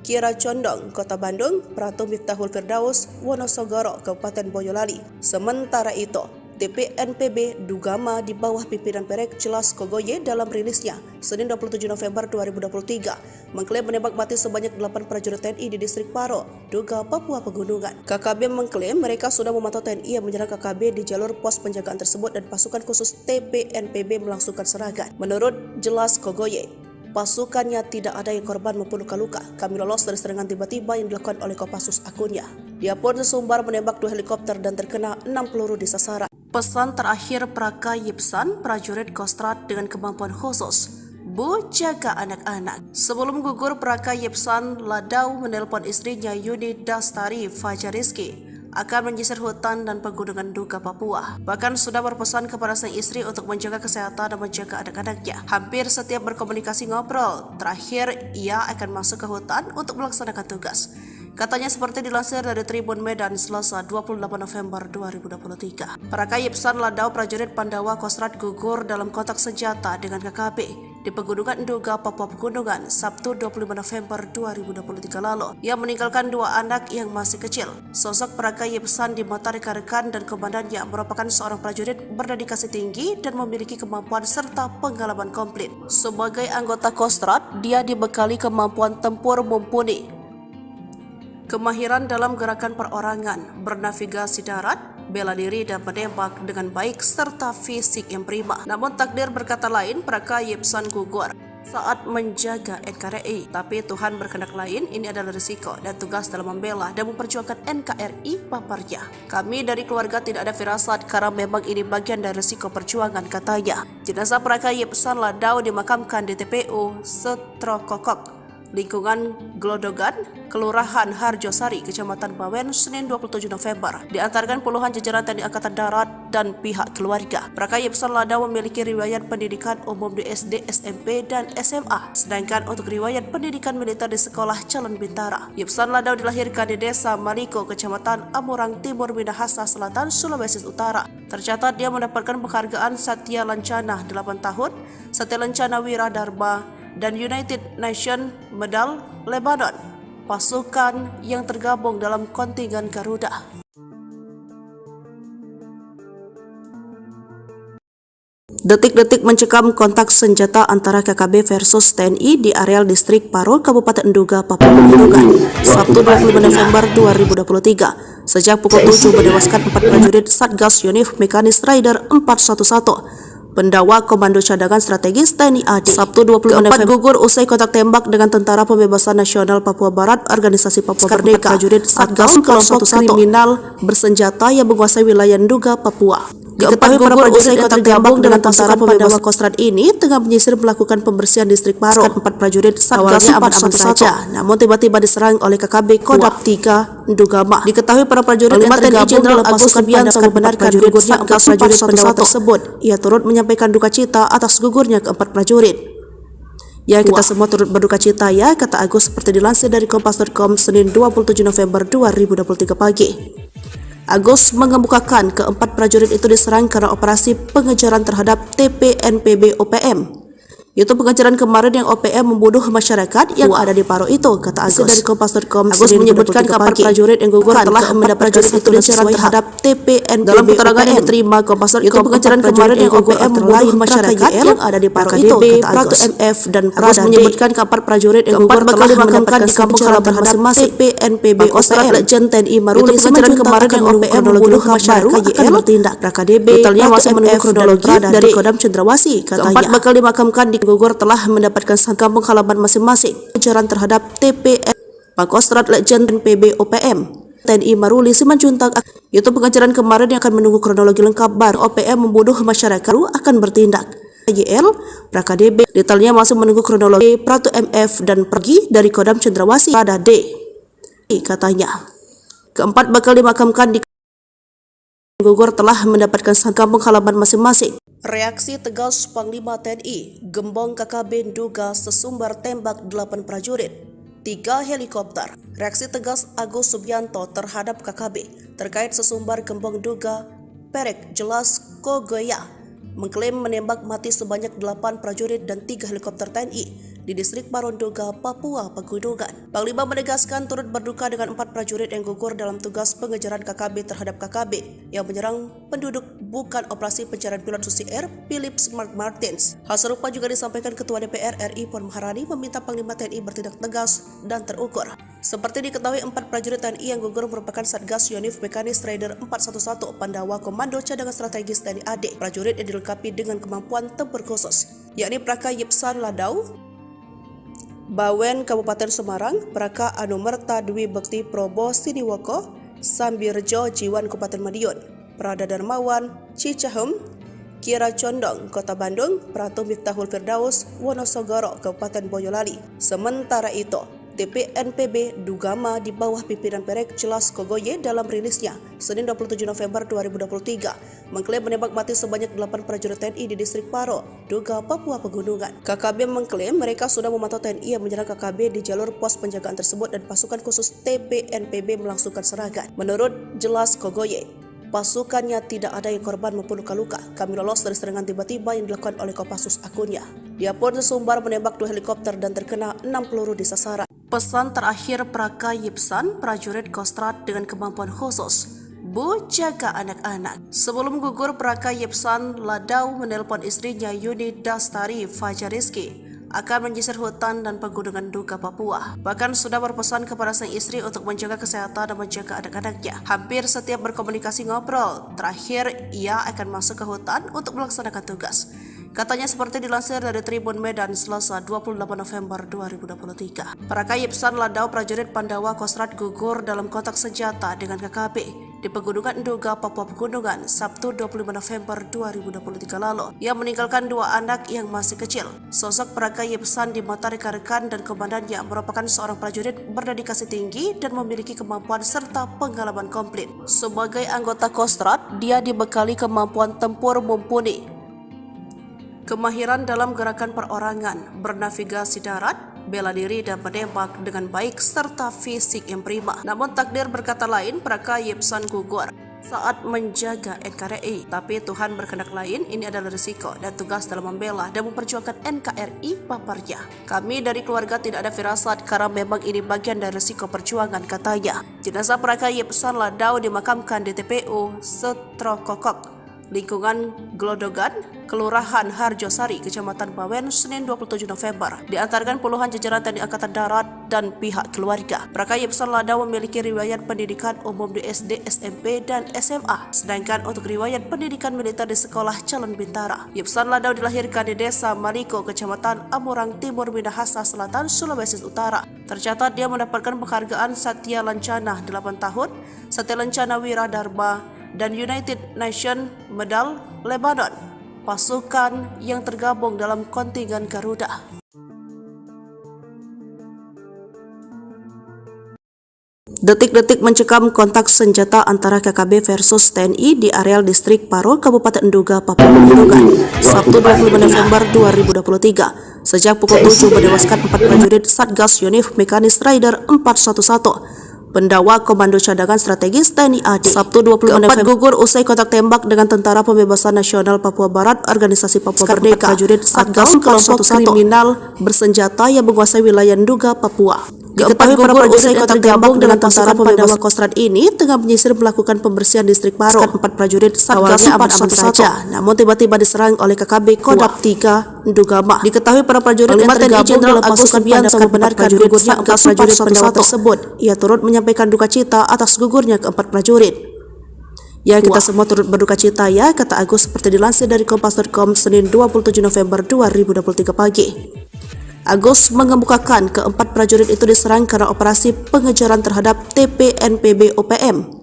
Kira Condong, Kota Bandung, Pratu Miftahul Firdaus, Wonosogoro, Kabupaten Boyolali. Sementara itu, TPNPB Dugama di bawah pimpinan Perek Jelas Kogoye dalam rilisnya Senin 27 November 2023 mengklaim menembak mati sebanyak 8 prajurit TNI di distrik Paro, Duga, Papua Pegunungan. KKB mengklaim mereka sudah memantau TNI yang menyerang KKB di jalur pos penjagaan tersebut dan pasukan khusus TPNPB melangsungkan serangan. Menurut Jelas Kogoye, pasukannya tidak ada yang korban maupun luka-luka. Kami lolos dari serangan tiba-tiba yang dilakukan oleh Kopassus akunnya. Dia pun sesumbar menembak 2 helikopter dan terkena 6 peluru di sasaran. Pesan terakhir Praka Yipsan, prajurit Kostrad dengan kemampuan khusus. Bu, jaga anak-anak. Sebelum gugur, Praka Yipsan Ladau menelpon istrinya Yuni Dastari Fajariski akan menyisir hutan dan pegunungan Duga, Papua. Bahkan sudah berpesan kepada sang istri untuk menjaga kesehatan dan menjaga anak-anaknya. Hampir setiap berkomunikasi ngobrol, terakhir ia akan masuk ke hutan untuk melaksanakan tugas. Katanya seperti dilansir dari Tribun Medan Selasa 28 November 2023. Praka Yipsan Ladau prajurit Pandawa Kostrad gugur dalam kontak senjata dengan KKB di Pegunungan Duga, Papua Pegunungan, Sabtu 25 November 2023 lalu. Ia meninggalkan 2 anak yang masih kecil. Sosok Praka Yipsan di mata rekan-rekan dan komandannya merupakan seorang prajurit berdedikasi tinggi dan memiliki kemampuan serta pengalaman komplit. Sebagai anggota Kostrad, dia dibekali kemampuan tempur mumpuni, kemahiran dalam gerakan perorangan, bernavigasi darat, bela diri dan menembak dengan baik serta fisik yang prima. Namun takdir berkata lain, Praka Yipsan gugur saat menjaga NKRI. Tapi Tuhan berkehendak lain, ini adalah risiko dan tugas dalam membela dan memperjuangkan NKRI, paparnya. Kami dari keluarga tidak ada firasat karena memang ini bagian dari risiko perjuangan, katanya. Jenazah Praka Yipsan Ladau dimakamkan di TPU Setrokokok, lingkungan Glodogan, Kelurahan Harjosari, Kecamatan Bawen, Senin 27 November. Diantarkan puluhan jajaran TNI Angkatan Darat dan pihak keluarga. Praka Yipsan Ladau memiliki riwayat pendidikan umum di SD, SMP, dan SMA. Sedangkan untuk riwayat pendidikan militer di Sekolah Calon Bintara. Yipsan Ladau dilahirkan di Desa Maliko, Kecamatan Amurang Timur, Minahasa Selatan, Sulawesi Utara. Tercatat dia mendapatkan penghargaan Satya Lancana 8 tahun, Satya Lancana Wiradharma, dan United Nations Medal Lebanon, pasukan yang tergabung dalam kontingen Garuda. Detik-detik mencekam kontak senjata antara KKB versus TNI di areal distrik Paro, Kabupaten Duga, Papua Pegunungan, Sabtu 25 November 2023. Sejak pukul 7 menewaskan 4 prajurit Satgas Yonif Mekanis Rider 411. Pendawa Komando Cadangan Strategis TNI AD. Sabtu 20 November gugur usai kontak tembak dengan Tentara Pembebasan Nasional Papua Barat, Organisasi Papua Merdeka. Prajurit Satgas kelompok kriminal bersenjata yang menguasai wilayah Duga, Papua. Diketahui para prajurit yang tergabung dengan Tentara Pandawa Kostrad ini tengah menyisir melakukan pembersihan distrik Paro. 4 prajurit Satgas aman-aman saja, namun tiba-tiba diserang oleh KKB Kodam 3 Dugama. Diketahui para prajurit yang tergabung dalam pasukan Pandawa membenarkan gugurnya 4 prajurit Pandawa tersebut. Ia turut menyampaikan duka cita atas gugurnya ke-4 prajurit. Ya, kita semua turut berduka cita ya, kata Agus seperti dilansir dari Kompas.com Senin 27 November 2023 pagi. Agus mengemukakan ke-4 prajurit itu diserang karena operasi pengejaran terhadap TPNPB OPM. Itu pengejaran kemarin yang OPM membunuh masyarakat yang ada di Paro itu, kata Agus dari Kompas.com. Agus menyebutkan kabar prajurit yang gugur telah mendapatkan satu pengejaran terhadap TPNPB. Dalam keterangan yang diterima Kompas.com, itu pengejaran kemarin yang OPM membunuh masyarakat yang ada di Paro itu, kata Agus. MF dan Agus menyebutkan kabar prajurit yang gugur telah dimakamkan di kampung halaman masing-masing TPNPB OPM. Legend TNI Maruli pengejaran kemarin yang OPM membunuh masyarakat akan bertindak. KDB totalnya masih menunggu kronologi dari Kodam Cendrawasih, katanya. Keempat bakal dimakamkan di gugur telah mendapatkan kampung halaman masing-masing. Pengejaran terhadap TPN Pangkostrat Legend PB OPM TNI Maruli Simanjuntak. Itu pengejaran kemarin yang akan menunggu kronologi lengkap baru OPM membunuh masyarakat akan bertindak. YL PraKDB detailnya masih menunggu kronologi. Pratu MF dan pergi dari Kodam Cendrawasih pada D, katanya. Keempat bakal dimakamkan di gugur telah mendapatkan kampung halaman masing-masing. Reaksi tegas Panglima TNI, gembong KKB Duga sesumbar tembak 8 prajurit, 3 helikopter. Reaksi tegas Agus Subianto terhadap KKB terkait sesumbar gembong Duga Perek Jelas Kogoya mengklaim menembak mati sebanyak 8 prajurit dan 3 helikopter TNI di distrik Parondoga, Papua Pegunungan. Panglima menegaskan turut berduka dengan 4 prajurit yang gugur dalam tugas pengejaran KKB terhadap KKB yang menyerang penduduk bukan operasi pencarian pilot Susi Air Philip Mark Martins. Hal serupa juga disampaikan Ketua DPR RI Puan Maharani meminta Panglima TNI bertindak tegas dan terukur. Seperti diketahui, 4 prajurit TNI yang gugur merupakan Satgas Yonif Mekanis Raider 411 Pandawa Komando Cadangan Strategis TNI AD. Prajurit yang dilengkapi dengan kemampuan tempur khusus, yakni Praka Yipsan Ladau, Bawen Kabupaten Semarang, Praka Anumerta Dwi Bekti Probo Siniwoko, Sambirjo Jiwan Kabupaten Madiun, Prada Darmawan Cicahem, Kira Condong Kota Bandung, Pratu Miftahul Firdaus Wonosogoro Kabupaten Boyolali. Sementara itu, TPNPB Dugama di bawah pimpinan Perek Jelas Kogoye dalam rilisnya Senin 27 November 2023 mengklaim menembak mati sebanyak 8 prajurit TNI di distrik Paro, Duga, Papua Pegunungan. KKB mengklaim mereka sudah memantau TNI yang menyerang KKB di jalur pos penjagaan tersebut dan pasukan khusus TPNPB melangsungkan serangan. Menurut Jelas Kogoye, pasukannya tidak ada yang korban maupun luka-luka. Kami lolos dari serangan tiba-tiba yang dilakukan oleh Kopassus akunnya. Dia pun sesumbar menembak 2 helikopter dan terkena 6 peluru di sasaran. Pesan terakhir Praka Yipsan, prajurit Kostrad dengan kemampuan khusus, Bu, jaga anak-anak. Sebelum gugur, Praka Yipsan Ladau menelpon istrinya Yuni Dastari Fajariski akan menyisir hutan dan pegunungan Duga, Papua. Bahkan sudah berpesan kepada sang istri untuk menjaga kesehatan dan menjaga anak-anaknya. Hampir setiap berkomunikasi ngobrol, terakhir ia akan masuk ke hutan untuk melaksanakan tugas. Katanya seperti dilansir dari Tribun Medan Selasa 28 November 2023. Praka Yipsan Ladau, prajurit Pandawa Kostrad gugur dalam kontak senjata dengan KKB di Pegunungan Duga, Papua Pegunungan, Sabtu 25 November 2023 lalu. Ia meninggalkan 2 anak yang masih kecil. Sosok Praka Yipsan di mata rekan-rekan dan komandannya merupakan seorang prajurit berdedikasi tinggi dan memiliki kemampuan serta pengalaman komplit. Sebagai anggota Kostrad, dia dibekali kemampuan tempur mumpuni, kemahiran dalam gerakan perorangan, bernavigasi darat, bela diri dan menembak dengan baik, serta fisik yang prima. Namun takdir berkata lain, Praka Yipsan gugur saat menjaga NKRI. Tapi Tuhan berkehendak lain, ini adalah risiko dan tugas dalam membela dan memperjuangkan NKRI paparnya. Kami dari keluarga tidak ada firasat karena memang ini bagian dari risiko perjuangan, katanya. Jenazah Praka Yipsan Ladau dimakamkan di TPU Setrokokok, lingkungan Glodogan, Kelurahan Harjosari, Kecamatan Bawen, Senin 27 November. Diantarkan puluhan jajaran TNI Angkatan Darat dan pihak keluarga. Praka Yipsan Ladau memiliki riwayat pendidikan umum di SD, SMP, dan SMA. Sedangkan untuk riwayat pendidikan militer di Sekolah Calon Bintara. Yipsan Ladau dilahirkan di Desa Maliko, Kecamatan Amurang Timur, Minahasa Selatan, Sulawesi Utara. Tercatat dia mendapatkan penghargaan Satya Lancana 8 tahun, Satya Lancana Wira Dharma, dan United Nations Medal Lebanon, pasukan yang tergabung dalam kontingen Garuda. Detik-detik mencekam kontak senjata antara KKB versus TNI di areal distrik Paro, Kabupaten Duga, Papua Pegunungan, Sabtu 25 November 2023. Sejak pukul 7 menewaskan 4 prajurit Satgas Yonif Mekanis Raider 411 Pendawa Komando Cadangan Strategis TNI AD. Sabtu 25 November gugur usai kontak tembak dengan Tentara Pembebasan Nasional Papua Barat, Organisasi Papua Merdeka. Prajurit Satgas kelompok kriminal bersenjata yang menguasai wilayah Duga, Papua. Diketahui para prajurit yang tergabung dengan Tentara Pandawa Kostrad ini tengah menyisir melakukan pembersihan distrik Paro. 4 prajurit Satgas 411 saja, namun tiba-tiba diserang oleh KKB Kodam 3 Dugama. Diketahui para prajurit yang tergabung dalam pasukan Pandawa membenarkan gugurnya 4 prajurit Pandawa tersebut. Ia turut menyampaikan duka cita atas gugurnya keempat prajurit. Ya, kita semua turut berduka cita ya, kata Agus seperti dilansir dari Kompas.com Senin 27 November 2023 pagi. Agus mengemukakan keempat prajurit itu diserang karena operasi pengejaran terhadap TPNPB OPM.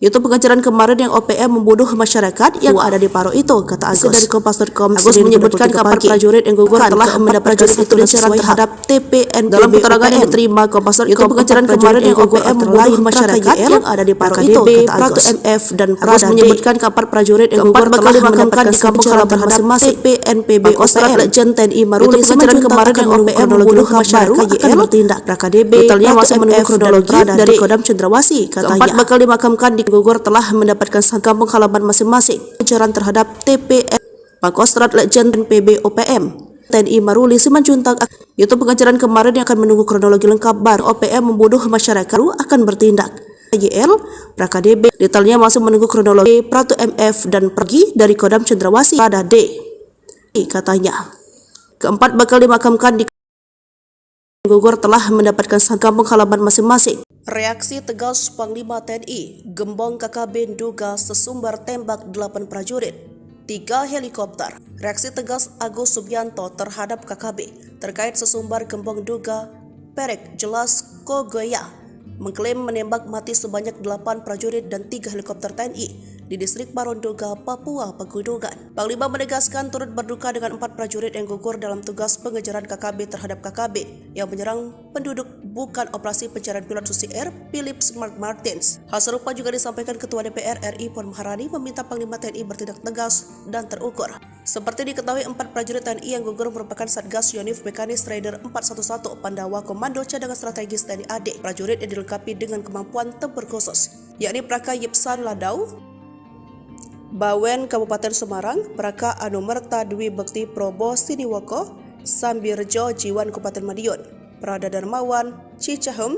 Itu pengejaran kemarin yang OPM membunuh masyarakat yang ada di Paro itu, kata Agus. Dari Kompas.com, Agus menyebutkan keempat prajurit yang gugur telah mendapat prajurit itu diserang terhadap TPNPB. Dalam keterangan yang diterima Kompas.com, itu pengejaran kemarin yang OPM membunuh masyarakat yang ada di Paro itu, kata Agus. MF dan Agus menyebutkan keempat prajurit yang gugur telah dimakamkan di kampung halaman masing-masing TPNPB OPM. Legend TNI Maruli pengejaran kemarin yang OPM membunuh masyarakat akan bertindak. KDB detailnya masih menunggu kronologi dari Kodam Cendrawasih, katanya. Keempat bakal dimakamkan di gugur telah mendapatkan kampung halaman masing-masing. Pengejaran terhadap TPN Pangkostrat Legend PB OPM TNI Maruli Simanjuntak, yaitu pengajaran kemarin yang akan menunggu kronologi lengkap baru OPM membunuh masyarakat akan bertindak. YL, Prakadb, detailnya masih menunggu kronologi Pratu MF dan pergi dari Kodam Cendrawasih pada D. Katanya, keempat bakal dimakamkan di gugur telah mendapatkan kampung halaman masing-masing. Reaksi tegas Panglima TNI, Gembong KKB duga sesumbar tembak 8 prajurit, 3 helikopter. Reaksi tegas Agus Subianto terhadap KKB terkait sesumbar Gembong duga Perek Jelas Kogoya mengklaim menembak mati sebanyak 8 prajurit dan 3 helikopter TNI di distrik Paronduga, Papua Pegunungan. Panglima menegaskan turut berduka dengan 4 prajurit yang gugur dalam tugas pengejaran KKB terhadap KKB yang menyerang penduduk bukan operasi pencarian pilot Susi Air Philip Mark Martins. Hal serupa juga disampaikan Ketua DPR RI Puan Maharani meminta Panglima TNI bertindak tegas dan terukur. Seperti diketahui, 4 prajurit TNI yang gugur merupakan Satgas Yonif Mekanis Raider 411 Pandawa Komando Cadangan Strategis TNI AD. Prajurit yang dilengkapi dengan kemampuan tempur khusus, yakni Praka Yipsan Ladau, Bawen Kabupaten Semarang, Praka Anumerta Dwi Bekti Probo Siniwoko, Sambirjo Jiwan Kabupaten Madiun, Prada Darmawan Cicahem,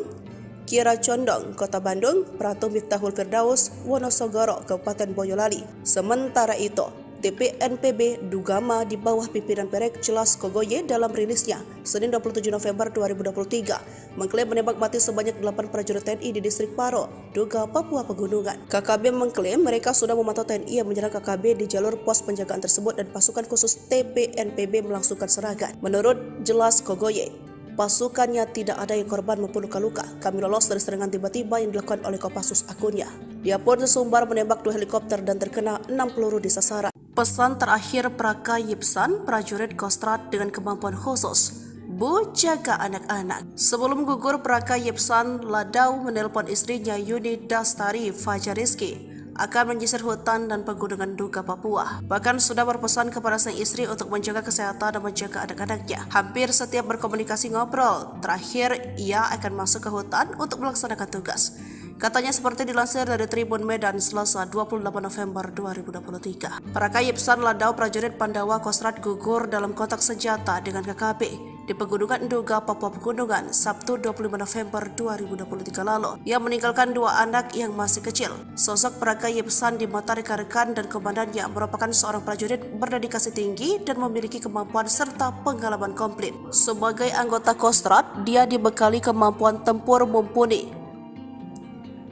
Kira Condong Kota Bandung, Pratu Miftahul Firdaus Wonosogoro Kabupaten Boyolali. Sementara itu, TPNPB Dugama di bawah pimpinan Perek Jelas Kogoye dalam rilisnya Senin 27 November 2023 mengklaim menembak mati sebanyak 8 prajurit TNI di distrik Paro, Duga, Papua Pegunungan. KKB mengklaim mereka sudah memantau TNI yang menyerang KKB di jalur pos penjagaan tersebut dan pasukan khusus TPNPB melangsungkan serangan. Menurut Jelas Kogoye, pasukannya tidak ada yang korban maupun luka-luka. Kami lolos dari serangan tiba-tiba yang dilakukan oleh Kopassus akunnya. Dia pun sesumbar menembak 2 helikopter dan terkena 6 peluru di sasaran. Pesan terakhir Praka Yipsan, prajurit Kostrat dengan kemampuan khusus, Bu, jaga anak-anak. Sebelum gugur, Praka Yipsan Ladau menelpon istrinya Yuni Dastari Fajariski akan menyisir hutan dan pegunungan Duga, Papua. Bahkan sudah berpesan kepada sang istri untuk menjaga kesehatan dan menjaga anak-anaknya. Hampir setiap berkomunikasi ngobrol, terakhir ia akan masuk ke hutan untuk melaksanakan tugas. Katanya seperti dilansir dari Tribun Medan Selasa 28 November 2023. Praka Yipsan Ladau, prajurit Pandawa Kostrat gugur dalam kontak senjata dengan KKB di Pegunungan Duga, Papua Pegunungan, Sabtu 25 November 2023 lalu. Ia meninggalkan 2 anak yang masih kecil. Sosok Praka Yipsan di mata rekan-rekan dan komandannya merupakan seorang prajurit berdedikasi tinggi dan memiliki kemampuan serta pengalaman komplit. Sebagai anggota Kostrat, dia dibekali kemampuan tempur mumpuni,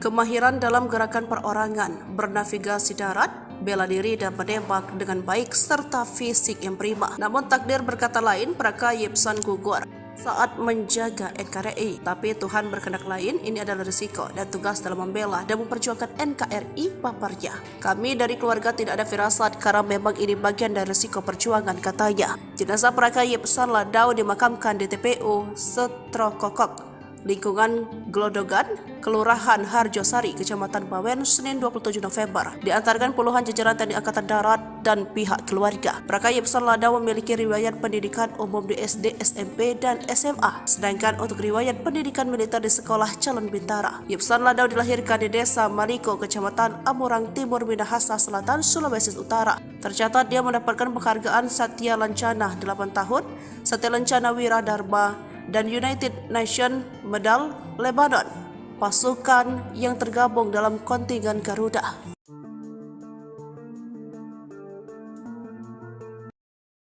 kemahiran dalam gerakan perorangan, bernavigasi darat, bela diri dan menembak dengan baik serta fisik yang prima. Namun takdir berkata lain, Praka Yipsan gugur saat menjaga NKRI. Tapi Tuhan berkehendak lain, ini adalah risiko dan tugas dalam membela dan memperjuangkan NKRI, paparnya. Kami dari keluarga tidak ada firasat karena memang ini bagian dari risiko perjuangan, katanya. Jenazah Praka Yipsan Ladau dimakamkan di TPU Setrokokok, lingkungan Glodogan, Kelurahan Harjosari, Kecamatan Bawen, Senin 27 November. Diantarkan puluhan jajaran TNI Angkatan Darat dan pihak keluarga. Praka Yipsan Ladau memiliki riwayat pendidikan umum di SD, SMP, dan SMA. Sedangkan untuk riwayat pendidikan militer di Sekolah Calon Bintara. Yipsan Ladau dilahirkan di Desa Maliko, Kecamatan Amurang Timur, Minahasa Selatan, Sulawesi Utara. Tercatat dia mendapatkan penghargaan Satya Lancana 8 tahun, Satya Lancana Wira Dharma, dan United Nations Medal Lebanon, pasukan yang tergabung dalam kontingen Garuda.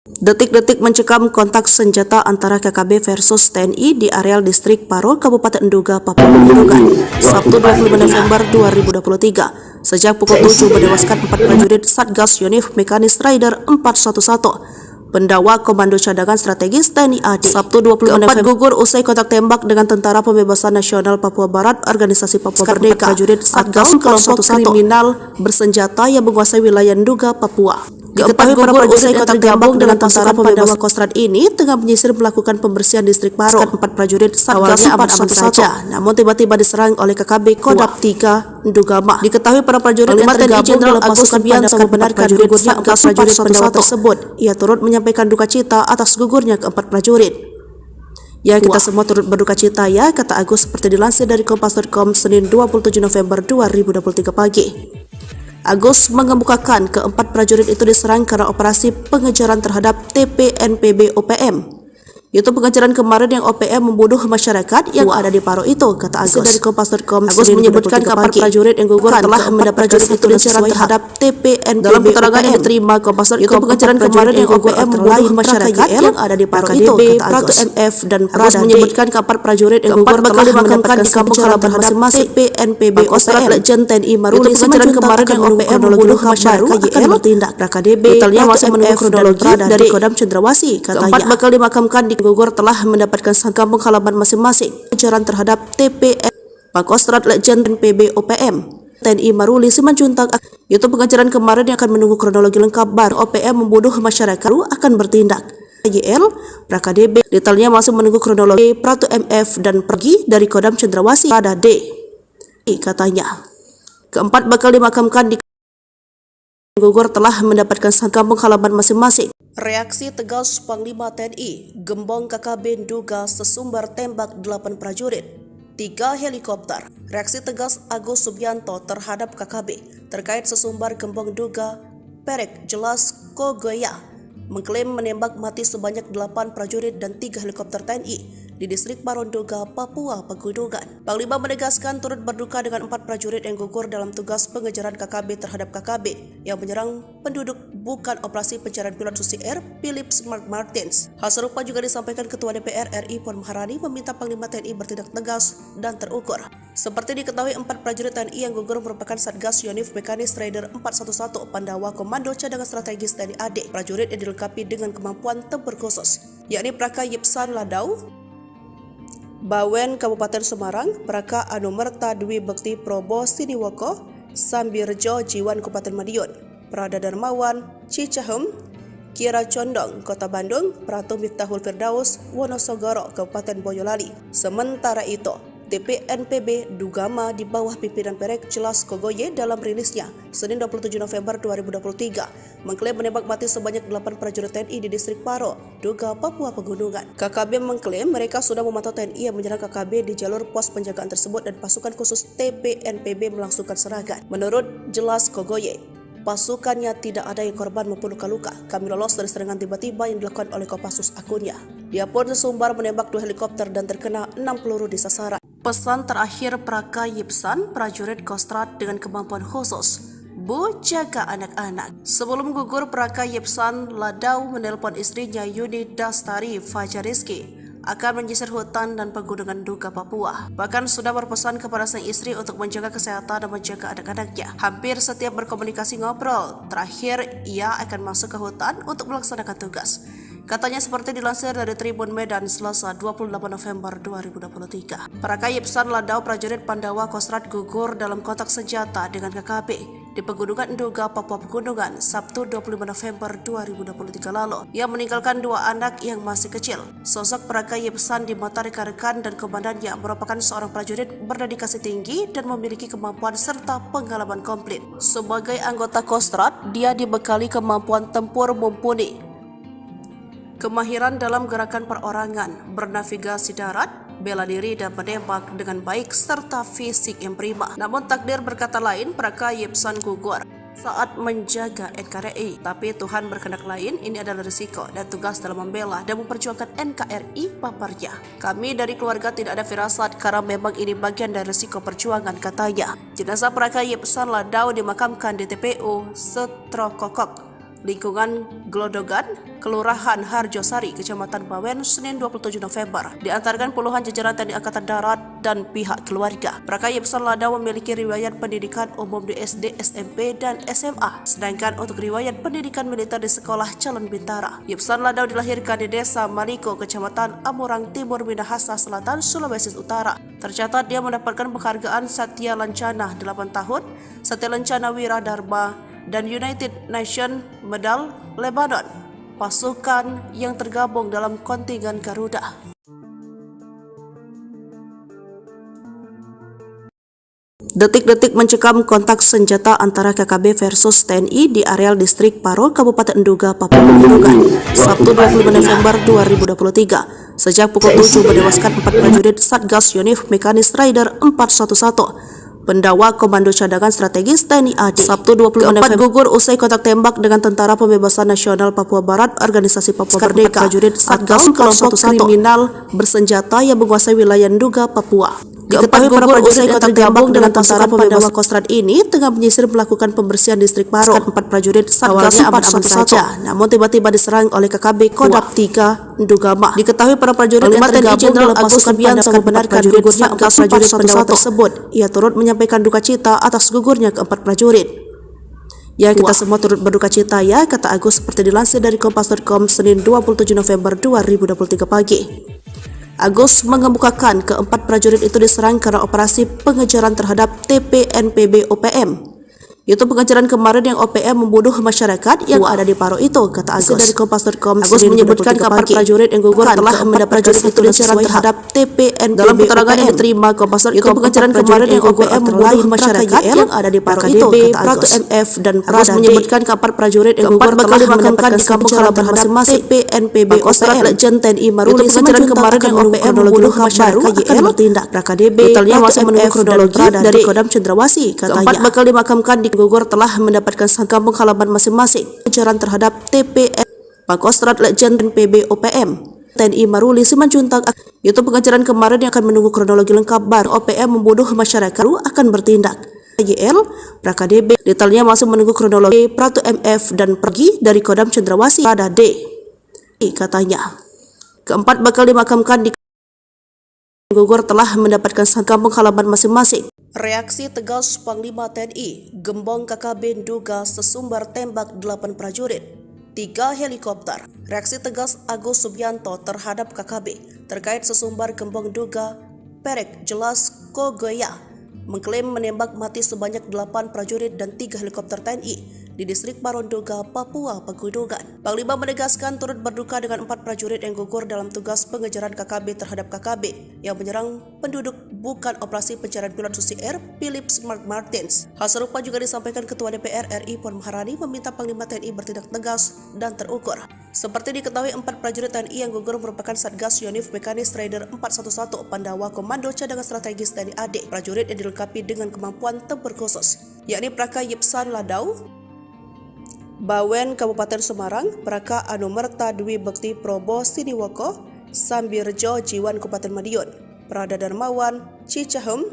Detik-detik mencekam kontak senjata antara KKB versus TNI di areal distrik Paro, Kabupaten Duga, Papua Pegunungan, Sabtu 25 November 2023. Sejak pukul 7 menewaskan 4 prajurit Satgas Yonif Mekanis Raider 411 Pendawa Komando Cadangan Strategis TNI AD. Sabtu 25 November gugur usai kontak tembak dengan Tentara Pembebasan Nasional Papua Barat, Organisasi Papua Merdeka. Prajurit Satgas kelompok kriminal bersenjata yang menguasai wilayah Duga, Papua. Diketahui para prajurit yang tergabung dengan Tentara Pembebasan Kostrat ini tengah menyisir melakukan pembersihan distrik Paro. 4 prajurit Satgas aman-aman saja, namun tiba-tiba diserang oleh KKB Kodam 3 Dugama. Diketahui para prajurit yang tergabung dalam pasukan Subianto membenarkan gugurnya 4 prajurit Pandawa tersebut. Ia turut menyampaikan duka cita atas gugurnya keempat prajurit. Ya, kita semua turut berduka cita ya, kata Agus seperti dilansir dari Kompas.com Senin 27 November 2023 pagi. Agus mengemukakan keempat prajurit itu diserang karena operasi pengejaran terhadap TPNPB OPM. Itu pengejaran kemarin yang OPM membunuh masyarakat yang ada di Paro itu, kata Agus. Dari Kompas.com, Agus menyebutkan kapal prajurit yang gugur telah mendapat prajurit itu diserang terhadap TPNPB. Dalam keterangan yang diterima Kompas.com, itu pengejaran kemarin yang OPM membunuh masyarakat yang ada di Paro itu, kata Agus. MF dan Agus menyebutkan kapal prajurit yang gugur telah dimakamkan di kampung halaman masing-masing TPNPB OPM. Legend TNI Maruli pengejaran kemarin yang OPM membunuh masyarakat akan bertindak. RKDB detailnya masih menunggu kronologi dari Kodam Cendrawasih, katanya. Keempat bakal dimakamkan di gugur telah mendapatkan kampung halaman masing-masing. Pengejaran terhadap TPN Pangkostrat Legend PB OPM TNI Maruli Simanjuntak. Itu pengejaran kemarin yang akan menunggu kronologi lengkap baru OPM membunuh masyarakat akan bertindak. YL RKDB detailnya masih menunggu kronologi Pratu MF dan pergi dari Kodam Cendrawasih pada D, katanya. Keempat bakal dimakamkan di gugur telah mendapatkan kampung halaman masing-masing. Reaksi tegas Panglima TNI, Gembong KKB duga sesumbar tembak 8 prajurit, 3 helikopter. Reaksi tegas Agus Subianto terhadap KKB terkait sesumbar Gembong duga Perek Jelas Kogoya mengklaim menembak mati sebanyak 8 prajurit dan 3 helikopter TNI di distrik Parondoga, Papua Pegunungan. Panglima menegaskan turut berduka dengan 4 prajurit yang gugur dalam tugas pengejaran KKB terhadap KKB yang menyerang penduduk bukan operasi pencarian pilot Susi Air Philips Mark Martins. Hal serupa juga disampaikan Ketua DPR RI Puan Maharani meminta Panglima TNI bertindak tegas dan terukur. Seperti diketahui, 4 prajurit TNI yang gugur merupakan Satgas Yonif Mekanis Raider 411 Pandawa Komando Cadangan Strategis TNI AD. Prajurit yang dilengkapi dengan kemampuan tempur khusus, yakni Praka Yipsan Ladau, Bawen Kabupaten Semarang, Praka Anumerta Dwi Bekti Probo Siniwoko, Sambirjo Jiwan Kabupaten Madiun, Prada Darmawan Cicahem, Kira Condong Kota Bandung, Pratu Miftahul Firdaus Wonosogoro Kabupaten Boyolali. Sementara itu, TPNPB Dugama di bawah pimpinan Perek Jelas Kogoye dalam rilisnya Senin 27 November 2023 mengklaim menembak mati sebanyak 8 prajurit TNI di distrik Paro, Duga, Papua Pegunungan. KKB mengklaim mereka sudah memantau TNI yang menyerang KKB di jalur pos penjagaan tersebut dan pasukan khusus TPNPB melangsungkan serangan. Menurut Jelas Kogoye, pasukannya tidak ada yang korban maupun luka-luka. Kami lolos dari serangan tiba-tiba yang dilakukan oleh Kopassus, akunnya. Dia pun sesumbar menembak 2 helikopter dan terkena 6 peluru di sasaran. Pesan terakhir Praka Yipsan, prajurit Kostrat dengan kemampuan khusus, Bu, jaga anak-anak. Sebelum gugur, Praka Yipsan Ladau menelpon istrinya Yuni Dastari Fajariski akan menyisir hutan dan pegunungan Duga Papua. Bahkan sudah berpesan kepada sang istri untuk menjaga kesehatan dan menjaga anak-anaknya. Hampir setiap berkomunikasi ngobrol, terakhir ia akan masuk ke hutan untuk melaksanakan tugas. Katanya seperti dilansir dari Tribun Medan Selasa 28 November 2023. Praka Yipsan Ladau, prajurit Pandawa Kostrat gugur dalam kontak senjata dengan KKB di Pegunungan Duga, Papua Pegunungan, Sabtu 25 November 2023 lalu. Ia meninggalkan 2 anak yang masih kecil. Sosok Praka Yipsan di mata rekan-rekan dan komandannya merupakan seorang prajurit berdedikasi tinggi dan memiliki kemampuan serta pengalaman komplit. Sebagai anggota Kostrat, dia dibekali kemampuan tempur mumpuni, kemahiran dalam gerakan perorangan, bernavigasi darat, bela diri dan menembak dengan baik, serta fisik yang prima. Namun takdir berkata lain, Praka Yipsan gugur saat menjaga NKRI. Tapi Tuhan berkehendak lain, ini adalah risiko dan tugas dalam membela dan memperjuangkan NKRI paparnya. Kami dari keluarga tidak ada firasat karena memang ini bagian dari risiko perjuangan, katanya. Jenazah Praka Yipsan Ladau dimakamkan di TPU Setrokokok, lingkungan Glodogan, Kelurahan Harjosari, Kecamatan Bawen, Senin 27 November. Diantarkan puluhan jajaran TNI Angkatan Darat dan pihak keluarga. Praka Yipsan Ladau memiliki riwayat pendidikan umum di SD, SMP, dan SMA. Sedangkan untuk riwayat pendidikan militer di Sekolah Calon Bintara. Yipsan Ladau dilahirkan di Desa Maliko, Kecamatan Amurang Timur, Minahasa Selatan, Sulawesi Utara. Tercatat dia mendapatkan penghargaan Satya Lancana 8 tahun, Satya Lancana Wira Dharma, dan United Nations Medal Lebanon, pasukan yang tergabung dalam kontingen Garuda. Detik-detik mencekam kontak senjata antara KKB versus TNI di areal distrik Paro, Kabupaten Duga, Papua Pegunungan, Sabtu 25 November 2023. Sejak pukul 7 menewaskan 4 prajurit Satgas Yonif Mekanis Raider 411 Pendawa Komando Cadangan Strategis TNI AD Sabtu 25 November gugur usai kontak tembak dengan Tentara Pembebasan Nasional Papua Barat Organisasi Papua Merdeka prajurit Satgas kelompok kriminal bersenjata yang menguasai wilayah Nduga, Papua. Diketahui para prajurit yang tergabung dengan Tentara Pembebasan Kostrad ini tengah menyisir melakukan pembersihan distrik Paro. 4 prajurit Satgas aman-aman saja, namun tiba-tiba diserang oleh KKB Kodam 3 Ndugama. Diketahui para prajurit yang tergabung dalam pasukan Subianto membenarkan gugurnya 4 prajurit pendawa tersebut. Ia turut menyampaikan duka cita atas gugurnya keempat prajurit. Ya, kita semua turut berduka cita ya, kata Agus seperti dilansir dari Kompas.com Senin 27 November 2023 pagi. Agus mengemukakan keempat prajurit itu diserang karena operasi pengejaran terhadap TPNPB OPM. Itu pengejaran kemarin yang OPM membunuh masyarakat yang ada di Paro itu, kata Agus dari Kompas.com. Agus menyebutkan keempat prajurit yang gugur telah mendapat itu pengejaran terhadap TPNPB dalam keterangan yang diterima Kompas.com. Itu pengejaran kemarin yang OPM membunuh masyarakat yang ada di Paro itu, kata Agus. MF dan Agus menyebutkan keempat prajurit yang gugur telah dimakamkan di kampung halaman masing-masing TPNPB OPM. Legend TNI Maruli pengejaran kemarin yang OPM membunuh masyarakat akan bertindak. KDB detailnya masih menunggu kronologi dari Kodam Cendrawasih, katanya. Keempat bakal dimakamkan di gugur telah mendapatkan kampung halaman masing-masing. Pengejaran terhadap TPN Pangkostrat Legend PB OPM TNI Maruli Simanjuntak. Itu pengejaran kemarin yang akan menunggu kronologi lengkap baru OPM membunuh masyarakat akan bertindak. YL PraKDB detailnya masih menunggu kronologi. Pratu MF dan pergi dari Kodam Cendrawasih pada D, katanya. Keempat bakal dimakamkan di gugur telah mendapatkan kampung halaman masing-masing. Reaksi tegas Panglima TNI, Gembong KKB Nduga sesumbar tembak 8 prajurit, 3 helikopter. Reaksi tegas Agus Subianto terhadap KKB terkait sesumbar Gembong Nduga Perek Jelas Kogoya mengklaim menembak mati sebanyak 8 prajurit dan 3 helikopter TNI di distrik Paro Nduga, Papua Pegunungan. Panglima menegaskan turut berduka dengan 4 prajurit yang gugur dalam tugas pengejaran KKB terhadap KKB yang menyerang penduduk bukan operasi pencarian pilot Susi Air Philip Mark Martins. Hal serupa juga disampaikan Ketua DPR RI Puan Maharani meminta Panglima TNI bertindak tegas dan terukur. Seperti diketahui, 4 prajurit TNI yang gugur merupakan Satgas Yonif Mekanis Raider 411 Pandawa Komando Cadangan Strategis TNI AD. Prajurit yang dilengkapi dengan kemampuan tempur khusus, yakni Praka Yipsan Ladau, Bawen Kabupaten Semarang, Praka Anumerta Dwi Bekti Probo Siniwoko, Sambirjo Jiwan Kabupaten Madiun, Prada Darmawan Cicahem,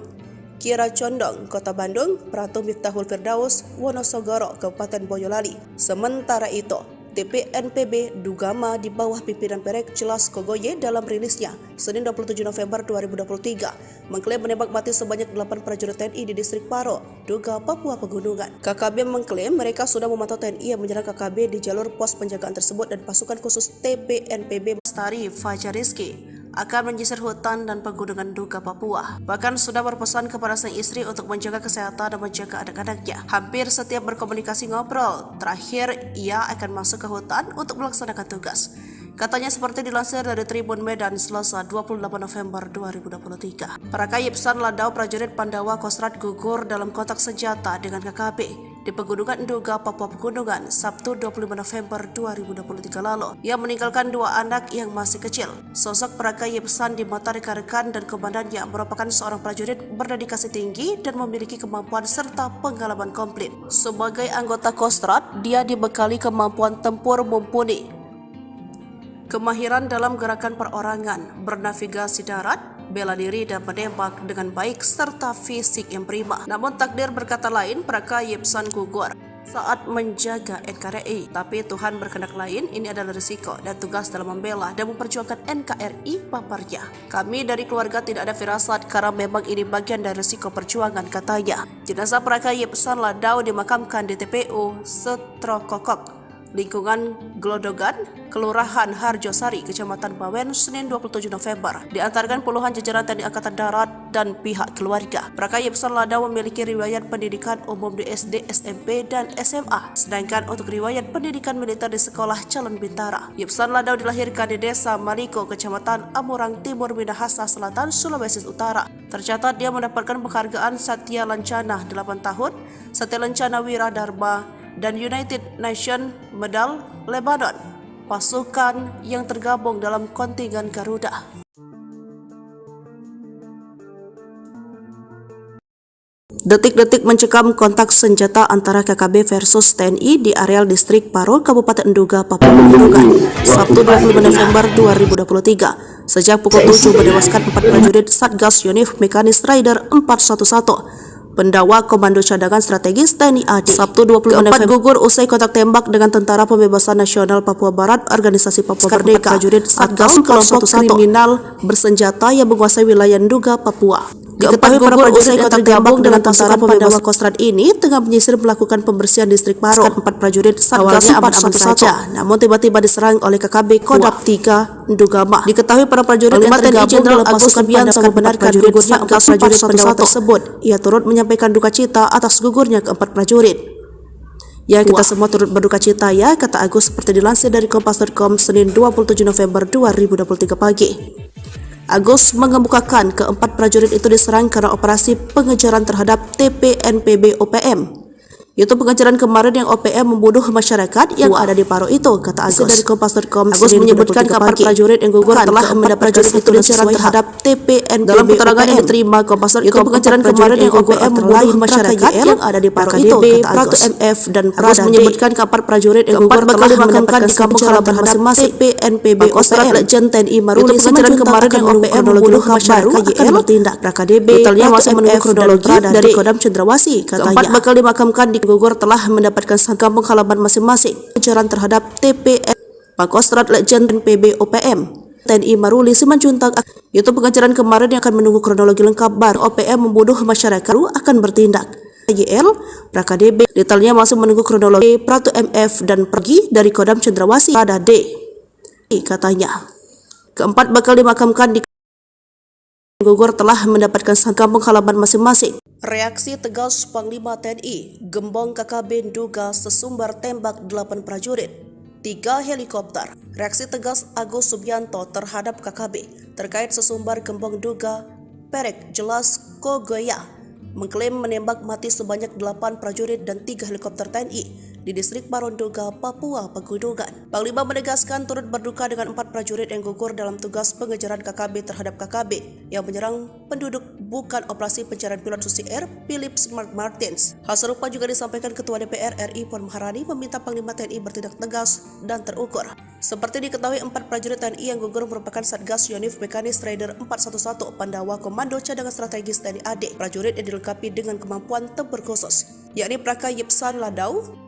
Kira Condong Kota Bandung, Pratu Miftahul Firdaus Wonosogoro Kabupaten Boyolali. Sementara itu, TPNPB Ndugama di bawah pimpinan Perek Jelas Kogoye dalam rilisnya Senin 27 November 2023 mengklaim menembak mati sebanyak 8 prajurit TNI di distrik Paro, Nduga, Papua Pegunungan. KKB mengklaim mereka sudah memantau TNI yang menyerang KKB di jalur pos penjagaan tersebut dan pasukan khusus TPNPB Bestari Fajar Rizki akan menyisir hutan dan pegunungan Nduga, Papua. Bahkan sudah berpesan kepada sang istri untuk menjaga kesehatan dan menjaga anak-anaknya. Hampir setiap berkomunikasi ngobrol, terakhir ia akan masuk ke hutan untuk melaksanakan tugas. Katanya seperti dilansir dari Tribun Medan Selasa 28 November 2023. Para Kayipsan Ladau prajurit Pandawa Kostrad gugur dalam kontak senjata dengan KKB di Pegunungan Nduga, Papua Pegunungan, Sabtu 25 November 2023 lalu. Ia meninggalkan 2 anak yang masih kecil. Sosok Praka Yipsan di mata rekan-rekan dan komandannya merupakan seorang prajurit berdedikasi tinggi dan memiliki kemampuan serta pengalaman komplit. Sebagai anggota Kostrad, dia dibekali kemampuan tempur mumpuni, kemahiran dalam gerakan perorangan, bernavigasi darat, bela diri dan menembak dengan baik serta fisik yang prima. Namun takdir berkata lain, Praka Yipsan gugur saat menjaga NKRI. Tapi Tuhan berkehendak lain, ini adalah risiko dan tugas dalam membela dan memperjuangkan NKRI, paparnya. Kami dari keluarga tidak ada firasat karena memang ini bagian dari risiko perjuangan, katanya. Jenazah Praka Yipsan Ladau dimakamkan di TPU Setrokokok, lingkungan Glodogan, Kelurahan Harjosari, Kecamatan Bawen, Senin 27 November. Diantarkan puluhan jajaran TNI Angkatan Darat dan pihak keluarga. Praka Yipsan Ladau memiliki riwayat pendidikan umum di SD, SMP, dan SMA. Sedangkan untuk riwayat pendidikan militer di Sekolah Calon Bintara. Yipsan Ladau dilahirkan di Desa Maliko, Kecamatan Amurang Timur, Minahasa Selatan, Sulawesi Utara. Tercatat dia mendapatkan penghargaan Satya Lancana 8 tahun, Satya Lancana Wiradharma, dan United Nations Medal Lebanon, pasukan yang tergabung dalam kontingen Garuda. Detik-detik mencekam kontak senjata antara KKB versus TNI di areal distrik Paro, Kabupaten Nduga, Papua Pegunungan, Sabtu 25 November 2023. Sejak pukul 7 menewaskan 4 prajurit Satgas Yonif Mekanis Rider 411, pendakwa Komando Cadangan Strategis TNI AD. Sabtu 25 November gugur usai kontak tembak dengan Tentara Pembebasan Nasional Papua Barat Organisasi Papua Merdeka. Prajurit Satgas kelompok kriminal bersenjata yang menguasai wilayah Nduga, Papua. Diketahui para prajurit yang tergabung dengan Tentara Pembebasan Kostrad ini tengah menyisir melakukan pembersihan distrik Paro. 4 prajurit Satgas aman-aman saja, namun tiba-tiba diserang oleh KKB Kodam 3 Ndugama. Diketahui para prajurit yang tergabung dalam pasukan Subianto membenarkan gugurnya 4 prajurit pendawa tersebut. Ia turut menyampaikan duka cita atas gugurnya keempat prajurit. Ya, kita semua turut berduka cita ya, kata Agus seperti dilansir dari Kompas.com Senin 27 November 2023 pagi. Agus mengemukakan keempat prajurit itu diserang karena operasi pengejaran terhadap TPNPB OPM. Itu pengejaran kemarin yang OPM membunuh masyarakat yang ada di Paro itu, kata Agus dari Kompas.com. Agus menyebutkan keempat prajurit yang gugur telah mendapat prajurit itu pengejaran terhadap TPNPB. Dalam keterangan yang diterima Kompas.com, itu pengejaran kemarin yang OPM membunuh masyarakat yang ada di Paro itu, kata Agus. MF dan Agus menyebutkan keempat prajurit yang gugur telah dimakamkan di kampung halaman masing-masing TPNPB OPM. Legend TNI Maruli pengejaran kemarin yang OPM membunuh masyarakat akan bertindak. KDB detailnya masih menunggu kronologi dari Kodam Cendrawasih, katanya. Keempat bakal dimakamkan di gugur telah mendapatkan kampung halaman masing-masing. Pengejaran terhadap TPN Pakostrat Legend PB OPM TNI Maruli Simanjuntak. Itu pengejaran kemarin yang akan menunggu kronologi lengkap baru OPM membunuh masyarakat akan bertindak. YL PraKDB detailnya masih menunggu kronologi Pratu MF dan pergi dari Kodam Cendrawasih pada D, katanya. Keempat bakal dimakamkan di gugur telah mendapatkan kampung halaman masing-masing. Reaksi tegas Panglima TNI, gembong KKB Nduga sesumbar tembak 8 prajurit, 3 helikopter. Reaksi tegas Agus Subianto terhadap KKB terkait sesumbar gembong Nduga Perek Jelas Kogoya mengklaim menembak mati sebanyak 8 prajurit dan 3 helikopter TNI di distrik Paro Nduga, Papua Pegunungan. Panglima menegaskan turut berduka dengan 4 prajurit yang gugur dalam tugas pengejaran KKB terhadap KKB yang menyerang penduduk bukan operasi pencarian pilot Susi Air Philip Smart Martins. Hal serupa juga disampaikan Ketua DPR RI Puan Maharani meminta Panglima TNI bertindak tegas dan terukur. Seperti diketahui, 4 prajurit TNI yang gugur merupakan Satgas Yonif Mekanis Rider 411, pendakwa Komando Cadangan Strategis TNI AD. Prajurit yang dilengkapi dengan kemampuan tempur khusus, yakni Praka Yipsan Ladau,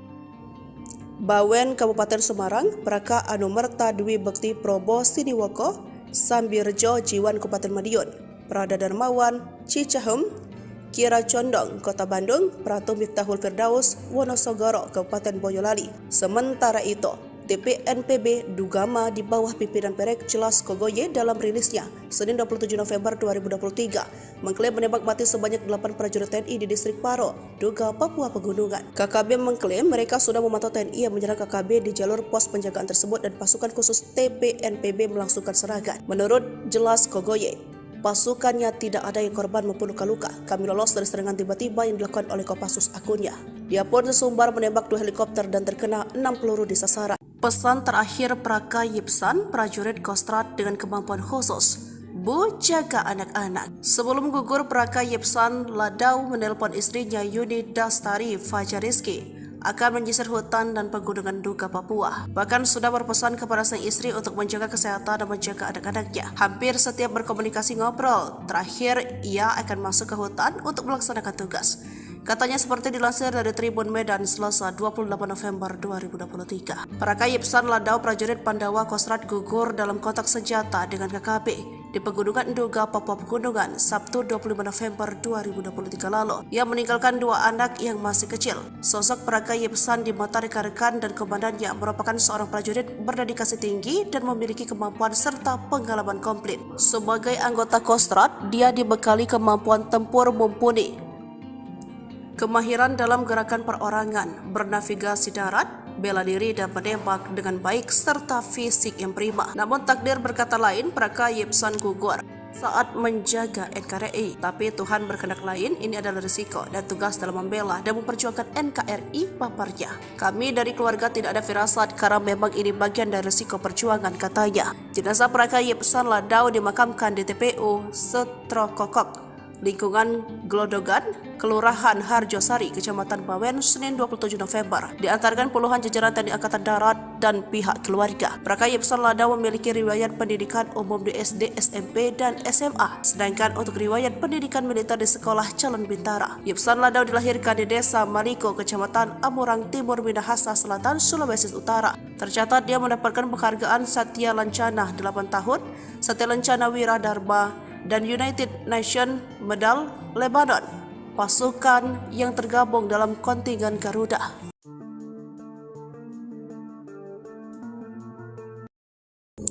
Bawen Kabupaten Semarang, Praka Anumerta Dwi Bekti Probo Siniwoko, Sambirjo Jiwan Kabupaten Madiun, Prada Darmawan Cicahem, Kira Condong Kota Bandung, Pratu Miftahul Firdaus Wonosogoro Kabupaten Boyolali. Sementara itu, TPNPB Ndugama di bawah pimpinan Perek Jelas Kogoye dalam rilisnya Senin 27 November 2023 mengklaim menembak mati sebanyak 8 prajurit TNI di distrik Paro, Nduga, Papua Pegunungan. KKB mengklaim mereka sudah memantau TNI yang menyerang KKB di jalur pos penjagaan tersebut dan pasukan khusus TPNPB melangsungkan serangan. Menurut Jelas Kogoye, pasukannya tidak ada yang korban maupun luka-luka. Kami lolos dari serangan tiba-tiba yang dilakukan oleh Kopassus akunnya. Dia pun sesumbar menembak 2 helikopter dan terkena 6 peluru di sasaran. Pesan terakhir Praka Yipsan, prajurit Kostrad dengan kemampuan khusus, Bu, jaga anak-anak. Sebelum gugur, Praka Yipsan Ladau menelpon istrinya Yuni Dastari Fajariski akan menyisir hutan dan pegunungan Nduga, Papua. Bahkan sudah berpesan kepada sang istri untuk menjaga kesehatan dan menjaga anak-anaknya. Hampir setiap berkomunikasi ngobrol. Terakhir, ia akan masuk ke hutan untuk melaksanakan tugas. Katanya seperti dilansir dari Tribun Medan Selasa 28 November 2023. Praka Yipsan Ladau, prajurit Pandawa Kostrad, gugur dalam kontak senjata dengan KKB di Pegunungan Nduga, Papua Pegunungan, Sabtu 25 November 2023 lalu. Ia meninggalkan 2 anak yang masih kecil. Sosok Praka Yipsan di mata rekan-rekan dan komandannya merupakan seorang prajurit berdedikasi tinggi dan memiliki kemampuan serta pengalaman komplit. Sebagai anggota Kostrad, dia dibekali kemampuan tempur mumpuni, kemahiran dalam gerakan perorangan, bernavigasi darat, bela diri dan menembak dengan baik serta fisik yang prima. Namun takdir berkata lain, Praka Yipsan gugur saat menjaga NKRI. Tapi Tuhan berkehendak lain, ini adalah risiko dan tugas dalam membela dan memperjuangkan NKRI, paparnya. Kami dari keluarga tidak ada firasat karena memang ini bagian dari risiko perjuangan, katanya. Jenazah Praka Yipsan Ladau dimakamkan di TPU Setrokokok, lingkungan Glodogan, Kelurahan Harjosari, Kecamatan Bawen, Senin 27 November. Diantarkan puluhan jajaran TNI Angkatan Darat dan pihak keluarga. Praka Yipsan Ladau memiliki riwayat pendidikan umum di SD, SMP, dan SMA. Sedangkan untuk riwayat pendidikan militer di Sekolah Calon Bintara. Yipsan Ladau dilahirkan di Desa Maliko, Kecamatan Amurang Timur, Minahasa Selatan, Sulawesi Utara. Tercatat dia mendapatkan penghargaan Satya Lancana 8 tahun, Satya Lancana Wira Dharma, dan United Nations Medal Lebanon, pasukan yang tergabung dalam kontingen Garuda.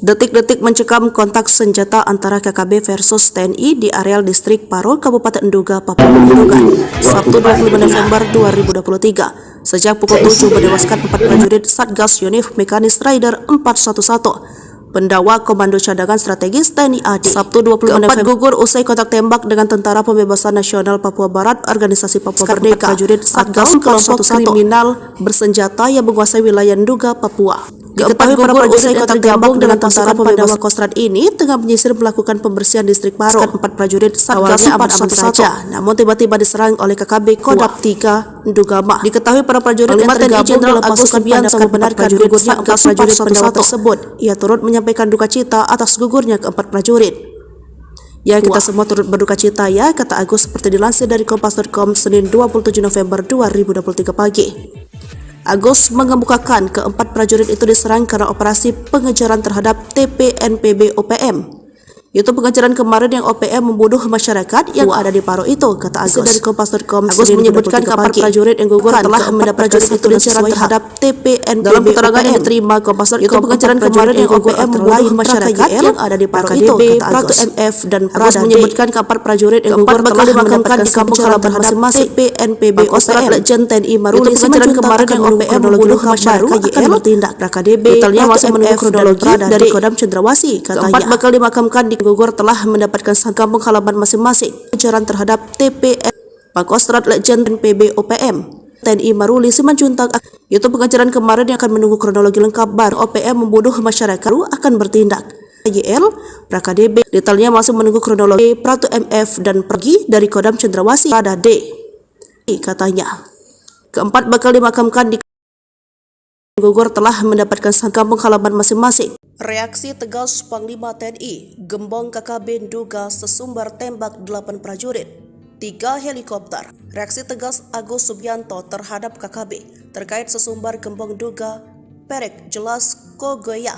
Detik-detik mencekam kontak senjata antara KKB versus TNI di areal distrik Paro, Kabupaten Nduga, Papua Pegunungan, Sabtu 25 November 2023. Sejak pukul 7 menewaskan 4 prajurit Satgas Yonif Mekanis Rider 411. Pendawa Komando Cadangan Strategis TNI AD. Sabtu 25 November gugur usai kontak tembak dengan Tentara Pembebasan Nasional Papua Barat, Organisasi Papua Merdeka. Prajurit Satgas kelompok kriminal bersenjata yang menguasai wilayah Nduga, Papua. Diketahui para prajurit yang tergabung dengan Tentara Pembebasan Kostrad ini tengah menyisir melakukan pembersihan distrik Paro. 4 prajurit Satgas 411, namun tiba-tiba diserang oleh KKB Kodap 3 Ndugama. Diketahui para prajurit yang tergabung dalam pasukan Subianto membenarkan gugurnya 4 prajurit pendawa tersebut. Ia turut menyampaikan duka cita atas gugurnya keempat prajurit. Ya, kita semua turut berduka cita ya, kata Agus seperti dilansir dari Kompas.com Senin 27 November 2023 pagi. Agus mengemukakan keempat prajurit itu diserang karena operasi pengejaran terhadap TPNPB OPM. Itu pengejaran kemarin yang OPM membunuh masyarakat yang ada di Paro itu, kata Agus. Dari Kompas.com, Agus menyebutkan keempat prajurit yang gugur telah mendapat itu pengejaran terhadap TPNPB. Dalam keterangan yang diterima Kompas.com, itu pengejaran kemarin yang OPM membunuh masyarakat yang ada di Paro itu, kata Agus. MF dan Agus menyebutkan keempat prajurit yang gugur telah dimakamkan di kampung halaman masing-masing TPNPB OPM. Legend TNI Maruli pengejaran kemarin yang OPM membunuh masyarakat akan bertindak. KDB detailnya masih menunggu kronologi dari Kodam Cendrawasih, katanya. Keempat bakal dimakamkan di gugur telah mendapatkan kampung halaman masing-masing. Pengejaran terhadap TPN Pangkostrat Legend PB OPM TNI Maruli Simanjuntak. Itu pengejaran kemarin yang akan menunggu kronologi lengkap baru OPM membunuh masyarakat akan bertindak. YL PraKDB detailnya masih menunggu kronologi. Pratu MF dan pergi dari Kodam Cendrawasih pada D, katanya. Keempat bakal dimakamkan di gugur telah mendapatkan kampung halaman masing-masing. Reaksi tegas Panglima TNI, Gembong KKB Nduga sesumbar tembak 8 prajurit, 3 helikopter. Reaksi tegas Agus Subianto terhadap KKB terkait sesumbar Gembong Nduga Perek Jelas Kogoya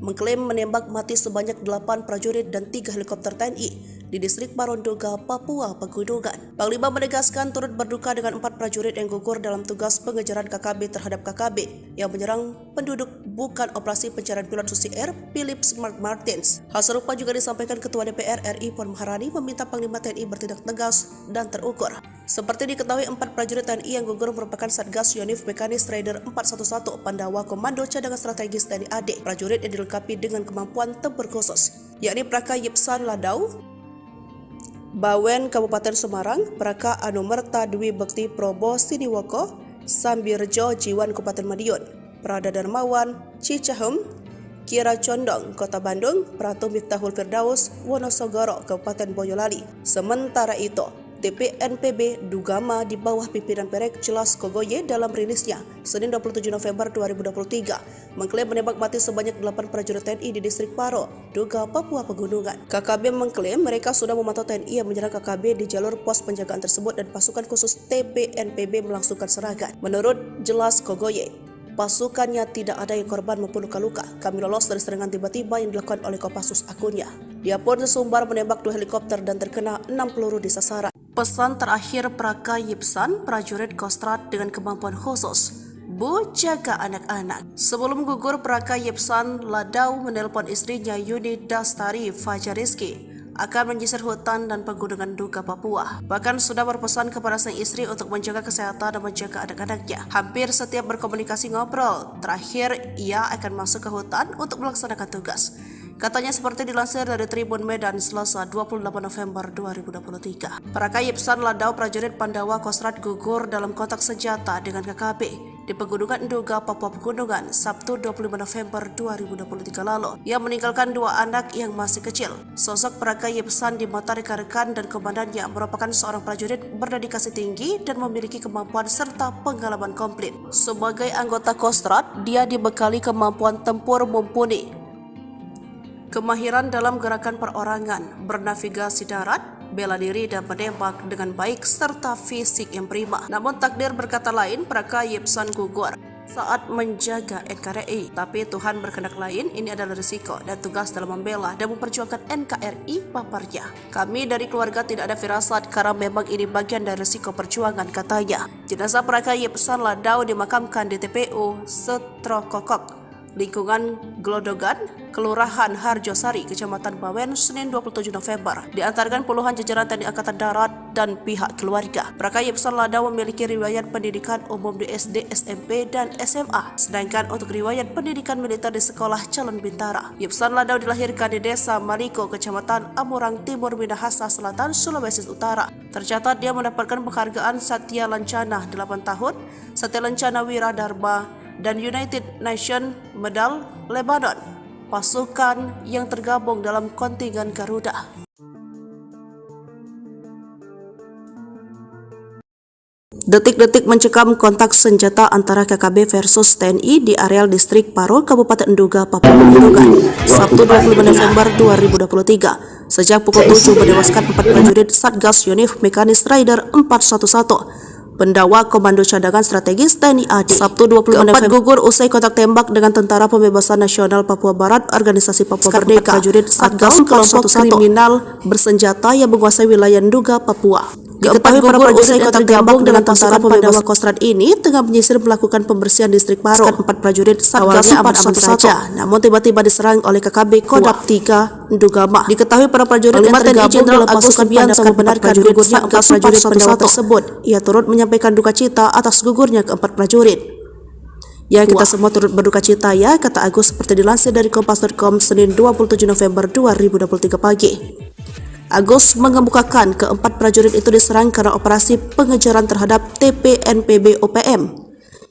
mengklaim menembak mati sebanyak 8 prajurit dan 3 helikopter TNI di distrik Paro Nduga, Papua Pegunungan. Panglima menegaskan turut berduka dengan 4 prajurit yang gugur dalam tugas pengejaran KKB terhadap KKB yang menyerang penduduk bukan operasi pencarian pilot Susi Air Philip Mark Martins. Hal serupa juga disampaikan Ketua DPR RI Puan Maharani meminta Panglima TNI bertindak tegas dan terukur. Seperti diketahui, 4 prajurit TNI yang gugur merupakan Satgas Yonif Mekanis Rider 411, Pandawa Komando Cadangan Strategis TNI AD. Prajurit yang dilengkapi dengan kemampuan tempur khusus, yakni Praka Yipsan Ladau Bawen Kabupaten Semarang, Praka Anumerta Dwi Bekti Probo Siniwoko, Sambirjo Jiwan Kabupaten Madiun, Prada Darmawan Cicahem, Kira Condong Kota Bandung, Pratu Miftahul Firdaus Wonosogoro Kabupaten Boyolali. Sementara itu, TPNPB Ndugama di bawah pimpinan Perek Jelas Kogoye dalam rilisnya Senin 27 November 2023 mengklaim menembak mati sebanyak 8 prajurit TNI di distrik Paro, Nduga, Papua Pegunungan. KKB mengklaim mereka sudah memantau TNI yang menyerang KKB di jalur pos penjagaan tersebut dan pasukan khusus TPNPB melangsungkan serangan. Menurut Jelas Kogoye, pasukannya tidak ada yang korban maupun luka-luka. Kami lolos dari serangan tiba-tiba yang dilakukan oleh Kopassus akunnya. Dia pun sesumbar menembak 2 helikopter dan terkena 6 peluru di sasaran. Pesan terakhir Praka Yipsan, prajurit Kostrad dengan kemampuan khusus, Bu, jaga anak-anak. Sebelum gugur, Praka Yipsan Ladau menelpon istrinya Yuni Dastari Fajariski akan menyisir hutan dan pegunungan Nduga, Papua. Bahkan sudah berpesan kepada sang istri untuk menjaga kesehatan dan menjaga anak-anaknya. Hampir setiap berkomunikasi ngobrol, terakhir ia akan masuk ke hutan untuk melaksanakan tugas. Katanya seperti dilansir dari Tribun Medan Selasa 28 November 2023. Praka Yipsan Ladau prajurit Pandawa Kostrad gugur dalam kontak senjata dengan KKB di Pegunungan Nduga, Papua Pegunungan, Sabtu 25 November 2023 lalu. Ia meninggalkan 2 anak yang masih kecil. Sosok Praka Yipsan di mata rekan-rekan dan komandannya merupakan seorang prajurit berdedikasi tinggi dan memiliki kemampuan serta pengalaman komplit. Sebagai anggota Kostrad, dia dibekali kemampuan tempur mumpuni, kemahiran dalam gerakan perorangan, bernavigasi darat, bela diri dan menembak dengan baik serta fisik yang prima. Namun takdir berkata lain, Praka Yipsan gugur saat menjaga NKRI. Tapi Tuhan berkehendak lain, ini adalah risiko dan tugas dalam membela dan memperjuangkan NKRI, paparnya. Kami dari keluarga tidak ada firasat karena memang ini bagian dari risiko perjuangan, katanya. Jenazah Praka Yipsan Ladau dimakamkan di TPU Setrokokok, lingkungan Glodogan, Kelurahan Harjosari, Kecamatan Bawen, Senin 27 November. Diantarkan puluhan jajaran TNI Angkatan Darat dan pihak keluarga. Praka Yipsan Ladau memiliki riwayat pendidikan umum di SD, SMP, dan SMA. Sedangkan untuk riwayat pendidikan militer di Sekolah Calon Bintara. Yipsan Ladau dilahirkan di Desa Maliko, Kecamatan Amurang Timur, Minahasa Selatan, Sulawesi Utara. Tercatat dia mendapatkan penghargaan Satya Lancana 8 tahun, Satya Lancana Wira Dharma, dan United Nations Medal Lebanon, pasukan yang tergabung dalam kontingen Garuda. Detik-detik mencekam kontak senjata antara KKB versus TNI di areal distrik Paro, Kabupaten Nduga, Papua Pegunungan, Sabtu 25 November 2023. Sejak pukul 7 menewaskan 4 prajurit Satgas Yonif Mekanis Rider 411. Pendawa Komando Cadangan Strategis TNI AD. Sabtu 25 November gugur usai kontak tembak dengan Tentara Pembebasan Nasional Papua Barat, Organisasi Papua Merdeka, prajurit Satgas kelompok kriminal bersenjata yang menguasai wilayah Nduga, Papua. Diketahui para prajurit yang tergabung dengan pasukan Pandawa Kostrad ini tengah menyisir melakukan pembersihan distrik Paro. 4 prajurit Satgas aman-aman saja, namun tiba-tiba diserang oleh KKB Kodam 3 Ndugama. Diketahui para prajurit yang tergabung dalam pasukan Pandawa membenarkan gugurnya 4 prajurit Pandawa tersebut. Ia turut menyampaikan duka cita atas gugurnya ke-4 prajurit. Ya, kita semua turut berduka cita ya, kata Agus seperti dilansir dari Kompas.com Senin 27 November 2023 pagi. Agus mengemukakan ke-4 prajurit itu diserang karena operasi pengejaran terhadap TPNPB OPM.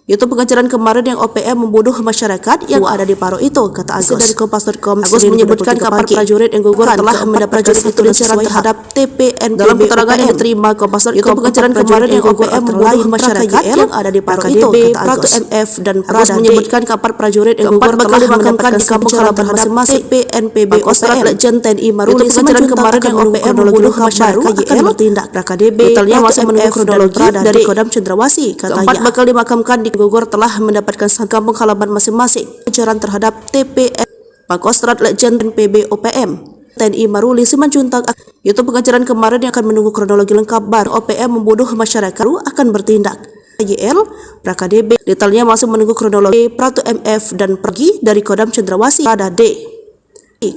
Itu pengejaran kemarin yang OPM membunuh masyarakat yang ada di Paro itu, kata Agus dari Kompas.com. Agus menyebutkan ke-4 prajurit yang gugur telah mendapat prajurit itu diserang terhadap TPNPB. Dalam keterangan yang diterima Kompas.com, itu pengejaran kemarin yang OPM membunuh masyarakat yang ada di Paro itu, kata Agus. MF dan Agus menyebutkan ke-4 prajurit yang gugur telah dimakamkan di kampung halaman masing-masing TPNPB OPM. Legend TNI Maruli pengejaran kemarin yang OPM membunuh masyarakat akan bertindak. KDB detailnya masih menunggu kronologi dari Kodam Cendrawasih, katanya. 4 bakal dimakamkan di gugur telah mendapatkan kampung halaman masing-masing. Pengejaran terhadap TPN Pangkostrat Legend PB OPM TNI Maruli Simanjuntak. Itu pengejaran kemarin yang akan menunggu kronologi lengkap baru OPM membunuh masyarakat akan bertindak. YL PraKDB detailnya masih menunggu kronologi Pratu MF dan pergi dari Kodam Cendrawasih pada D,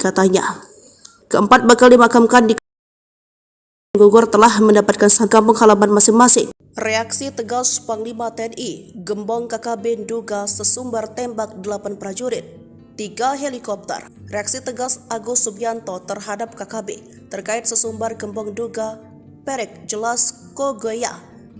katanya. Ke-4 bakal dimakamkan di gugur telah mendapatkan kampung halaman masing-masing. Reaksi tegas Panglima TNI, gembong KKB Nduga sesumbar tembak 8 prajurit, 3 helikopter. Reaksi tegas Agus Subianto terhadap KKB terkait sesumbar gembong Nduga Perek Jelas Kogoya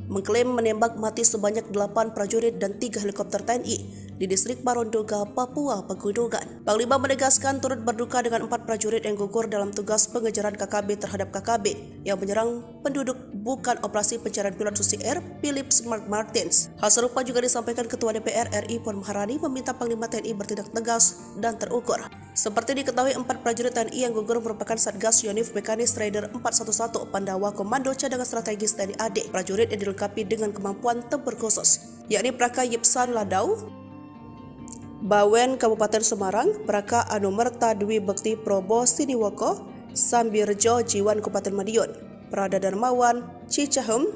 mengklaim menembak mati sebanyak 8 prajurit dan 3 helikopter TNI di distrik Paro Nduga, Papua Pegunungan. Panglima menegaskan turut berduka dengan 4 prajurit yang gugur dalam tugas pengejaran KKB terhadap KKB yang menyerang penduduk bukan operasi pencarian pilot Susi Air Philips Mark Martins. Hal serupa juga disampaikan Ketua DPR RI Puan Maharani meminta Panglima TNI bertindak tegas dan terukur. Seperti diketahui 4 prajurit TNI yang gugur merupakan Satgas Yonif Mekanis Rider 411 Pandawa Komando Cadangan Strategis TNI AD. Prajurit yang dilengkapi dengan kemampuan tempur khusus, yakni Praka Yipsan Ladau Bawen Kabupaten Semarang, Praka Anumerta Dwi Bekti Probo Siniwoko, Sambirjo Jiwan Kabupaten Madiun, Prada Darmawan Cicahem,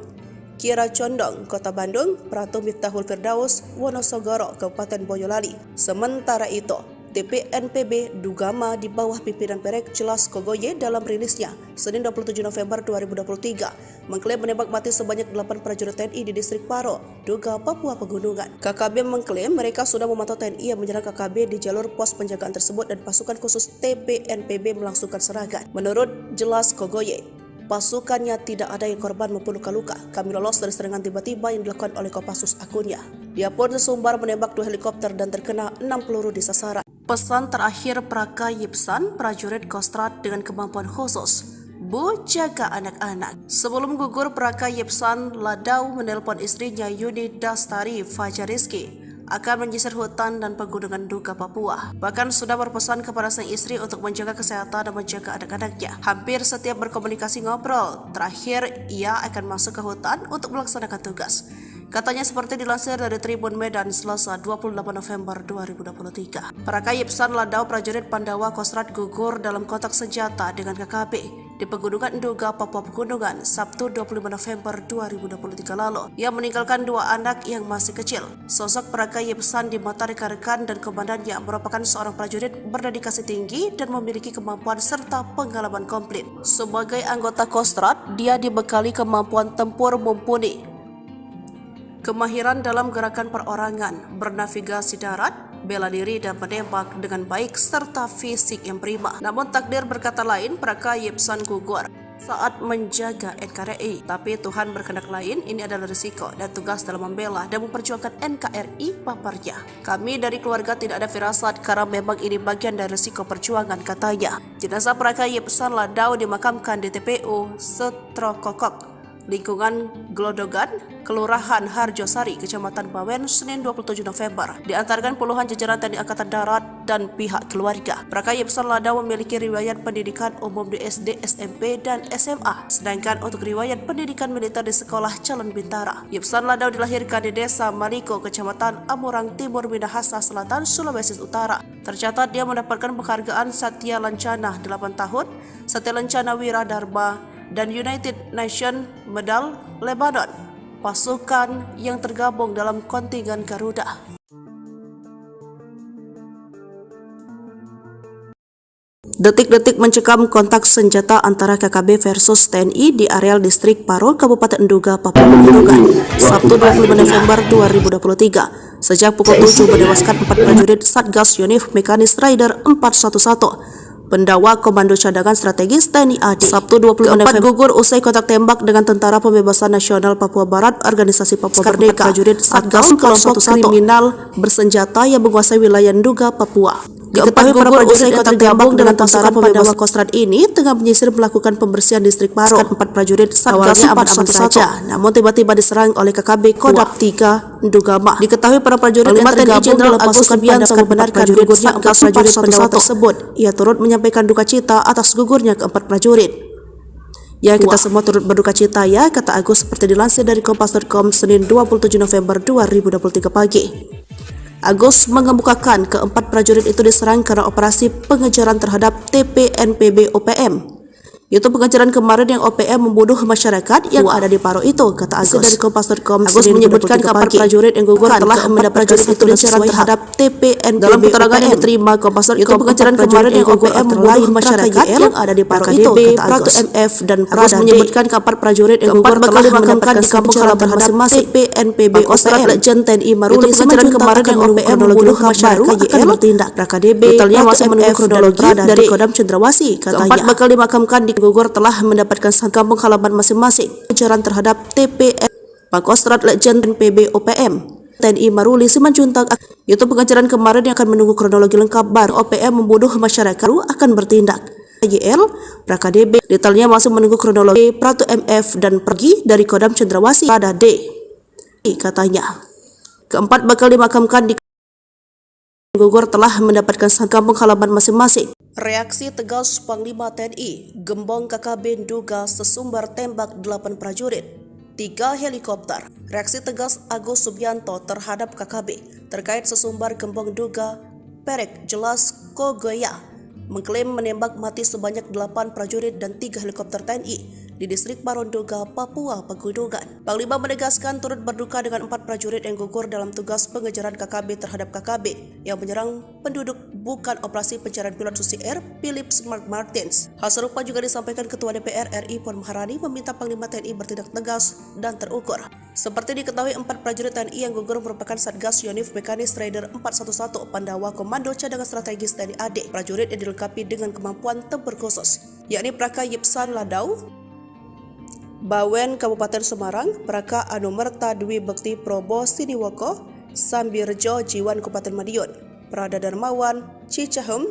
Kira Condong Kota Bandung, Pratu Miftahul Firdaus Wonosogoro Kabupaten Boyolali. Sementara itu, TPNPB Dugama di bawah pimpinan Perek Jelas Kogoye dalam rilisnya Senin 27 November 2023 mengklaim menembak mati sebanyak 8 prajurit TNI di distrik Paro, Nduga, Papua Pegunungan. KKB mengklaim mereka sudah memantau TNI yang menyerang KKB di jalur pos penjagaan tersebut dan pasukan khusus TPNPB melangsungkan serangan. Menurut Jelas Kogoye, pasukannya tidak ada yang korban maupun luka-luka. Kami lolos dari serangan tiba-tiba yang dilakukan oleh Kopassus akunnya. Dia pun sesumbar menembak 2 helikopter dan terkena 6 peluru di sasaran. Pesan terakhir Praka Yipsan, prajurit Kostrad dengan kemampuan khusus. Bu, jaga anak-anak. Sebelum gugur, Praka Yipsan Ladau menelpon istrinya Yuni Dastari Fajariski akan menyisir hutan dan pegunungan Duga Papua. Bahkan sudah berpesan kepada sang istri untuk menjaga kesehatan dan menjaga anak-anaknya. Hampir setiap berkomunikasi ngobrol, terakhir ia akan masuk ke hutan untuk melaksanakan tugas. Katanya seperti dilansir dari Tribun Medan Selasa 28 November 2023. Praka Yipsan Ladau, prajurit Pandawa Kostrad gugur dalam kontak senjata dengan KKB di Pegunungan Nduga, Papua Pegunungan, Sabtu 25 November 2023 lalu. Ia meninggalkan 2 anak yang masih kecil. Sosok Praka Yipsan di mata rekan-rekan dan komandannya merupakan seorang prajurit berdedikasi tinggi dan memiliki kemampuan serta pengalaman komplit. Sebagai anggota Kostrad, dia dibekali kemampuan tempur mumpuni, kemahiran dalam gerakan perorangan, bernavigasi darat, bela diri dan menembak dengan baik, serta fisik yang prima. Namun takdir berkata lain, Praka Yipsan gugur saat menjaga NKRI. Tapi Tuhan berkehendak lain, ini adalah risiko dan tugas dalam membela dan memperjuangkan NKRI paparnya. Kami dari keluarga tidak ada firasat karena memang ini bagian dari risiko perjuangan, katanya. Jenazah Praka Yipsan Ladau dimakamkan di TPU Setrokokok, lingkungan Glodogan, Kelurahan Harjosari, Kecamatan Bawen, Senin 27 November. Diantarkan puluhan jajaran TNI Angkatan Darat dan pihak keluarga. Praka Yipsan Ladau memiliki riwayat pendidikan umum di SD, SMP, dan SMA. Sedangkan untuk riwayat pendidikan militer di Sekolah Calon Bintara. Yipsan Ladau dilahirkan di Desa Maliko, Kecamatan Amurang Timur, Minahasa Selatan, Sulawesi Utara. Tercatat dia mendapatkan penghargaan Satya Lancana 8 tahun, Satya Lancana Wiradharma, dan United Nations Medal Lebanon, pasukan yang tergabung dalam kontingen Garuda. Detik-detik mencekam kontak senjata antara KKB versus TNI di areal distrik Paro, Kabupaten Nduga, Papua Pegunungan, Sabtu 25 November 2023. Sejak pukul 7 menewaskan 4 prajurit Satgas Yonif Mekanis Rider 411. Pendawa Komando Cadangan Strategis TNI AD. Sabtu 20 November gugur usai kontak tembak dengan Tentara Pembebasan Nasional Papua Barat, Organisasi Papua Merdeka. Prajurit Satgas kelompok kriminal bersenjata yang menguasai wilayah Nduga, Papua. Diketahui para prajurit yang tergabung dengan Tentara Pembebasan Kostrad ini tengah menyisir melakukan pembersihan distrik Paro. 4 prajurit Satgas aman-aman saja, namun tiba-tiba diserang oleh KKB Kodam 3 Ndugama. Diketahui para prajurit yang tergabung dalam pasukan Pandawa membenarkan gugurnya 4 prajurit Pandawa tersebut. Ia turut menyampaikan duka cita atas gugurnya ke-4 prajurit. Ya, kita semua turut berduka cita ya, kata Agus seperti dilansir dari Kompas.com Senin 27 November 2023 pagi. Agus mengemukakan ke-4 prajurit itu diserang karena operasi pengejaran terhadap TPNPB OPM. Itu pengejaran kemarin yang OPM membunuh masyarakat yang ada di Paro itu, kata Agus dari Kompas.com. Agus menyebutkan kapal prajurit yang gugur telah mendapat prajurit itu diserang terhadap TPNPB. Dalam keterangan yang diterima Kompas.com, itu pengejaran kemarin yang OPM membunuh masyarakat yang ada di Paro itu, kata Agus. MF dan Agus menyebutkan kapal prajurit yang gugur telah dimakamkan di kampung halaman masing-masing TPNPB OPM. Legend TNI Maruli pengejaran kemarin yang OPM membunuh masyarakat akan bertindak. KDB detailnya masih menunggu kronologi dari Kodam Cendrawasih, katanya. Keempat bakal dimakamkan di gugur telah mendapatkan kampung halaman masing-masing. Pengejaran terhadap TPN Pangkostrat Legend PB OPM TNI Maruli Simanjuntak. Itu pengejaran kemarin yang akan menunggu kronologi lengkap baru OPM membunuh masyarakat akan bertindak. YL PraKDB detailnya masih menunggu kronologi. Pratu MF dan pergi dari Kodam Cendrawasih pada D, katanya. Keempat bakal dimakamkan di gugur telah mendapatkan kampung halaman masing-masing. Reaksi tegas Panglima TNI, Gembong KKB Nduga sesumbar tembak 8 prajurit, 3 helikopter. Reaksi tegas Agus Subianto terhadap KKB terkait sesumbar Gembong Nduga Perek jelas Kogoya mengklaim menembak mati sebanyak 8 prajurit dan 3 helikopter TNI di distrik Paro Nduga, Papua Pegunungan. Panglima menegaskan turut berduka dengan 4 prajurit yang gugur dalam tugas pengejaran KKB terhadap KKB yang menyerang penduduk bukan operasi pencarian pilot Susi Air Philip Mark Martins. Hal serupa juga disampaikan Ketua DPR RI Puan Maharani meminta Panglima TNI bertindak tegas dan terukur. Seperti diketahui, 4 prajurit TNI yang gugur merupakan Satgas Yonif Mekanis Rider 411 Pandawa Komando Cadangan Strategis TNI AD. Prajurit yang dilengkapi dengan kemampuan tempur khusus, yakni Praka Yipsan Ladau, Bawen Kabupaten Semarang, Praka Anumerta Dwi Bekti Probo Siniwoko, Sambirjo, Jiwan, Kabupaten Madiun, Prada Darmawan, Cicahem,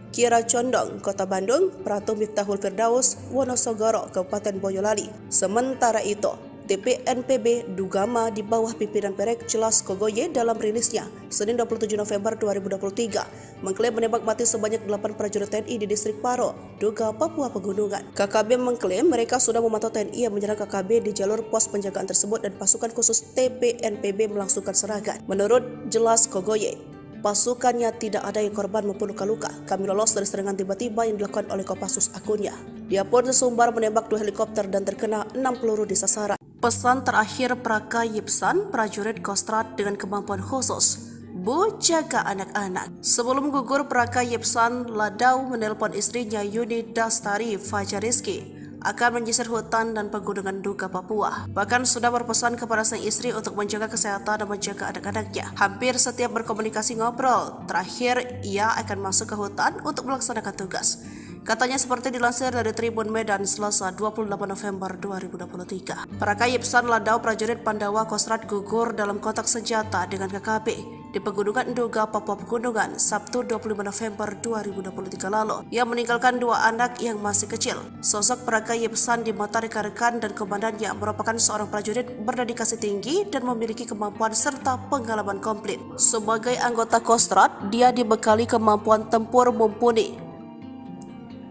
Kira Condong, Kota Bandung, Pratu Miftahul Firdaus, Wonosogoro, Kabupaten Boyolali. Sementara itu, TPNPB Dugama di bawah pimpinan Perek Jelas Kogoye dalam rilisnya Senin 27 November 2023 mengklaim menembak mati sebanyak 8 prajurit TNI di distrik Paro, Duga, Papua Pegunungan. KKB mengklaim mereka sudah memantau TNI yang menyerang KKB di jalur pos penjagaan tersebut dan pasukan khusus TPNPB melangsungkan serangan. Menurut Jelas Kogoye, pasukannya tidak ada yang korban maupun luka-luka. Kami lolos dari serangan tiba-tiba yang dilakukan oleh Kopassus akunnya. Dia pun sesumbar menembak 2 helikopter dan terkena 6 peluru di sasaran. Pesan terakhir Praka Yipsan, prajurit Kostrad dengan kemampuan khusus, Bu, jaga anak-anak. Sebelum gugur, Praka Yipsan Ladau menelpon istrinya Yuni Dastari Fajariski akan menyisir hutan dan pegunungan Duga, Papua. Bahkan sudah berpesan kepada sang istri untuk menjaga kesehatan dan menjaga anak-anaknya. Hampir setiap berkomunikasi ngobrol, terakhir ia akan masuk ke hutan untuk melaksanakan tugas. Katanya seperti dilansir dari Tribun Medan Selasa 28 November 2023. Praka Yipsan Ladau, prajurit Pandawa Kostrad gugur dalam kontak senjata dengan KKB di Pegunungan Duga, Papua Pegunungan, Sabtu 25 November 2023 lalu. Ia meninggalkan 2 anak yang masih kecil. Sosok Praka Yipsan di mata rekan-rekan dan komandannya merupakan seorang prajurit berdedikasi tinggi dan memiliki kemampuan serta pengalaman komplit. Sebagai anggota Kostrad, dia dibekali kemampuan tempur mumpuni,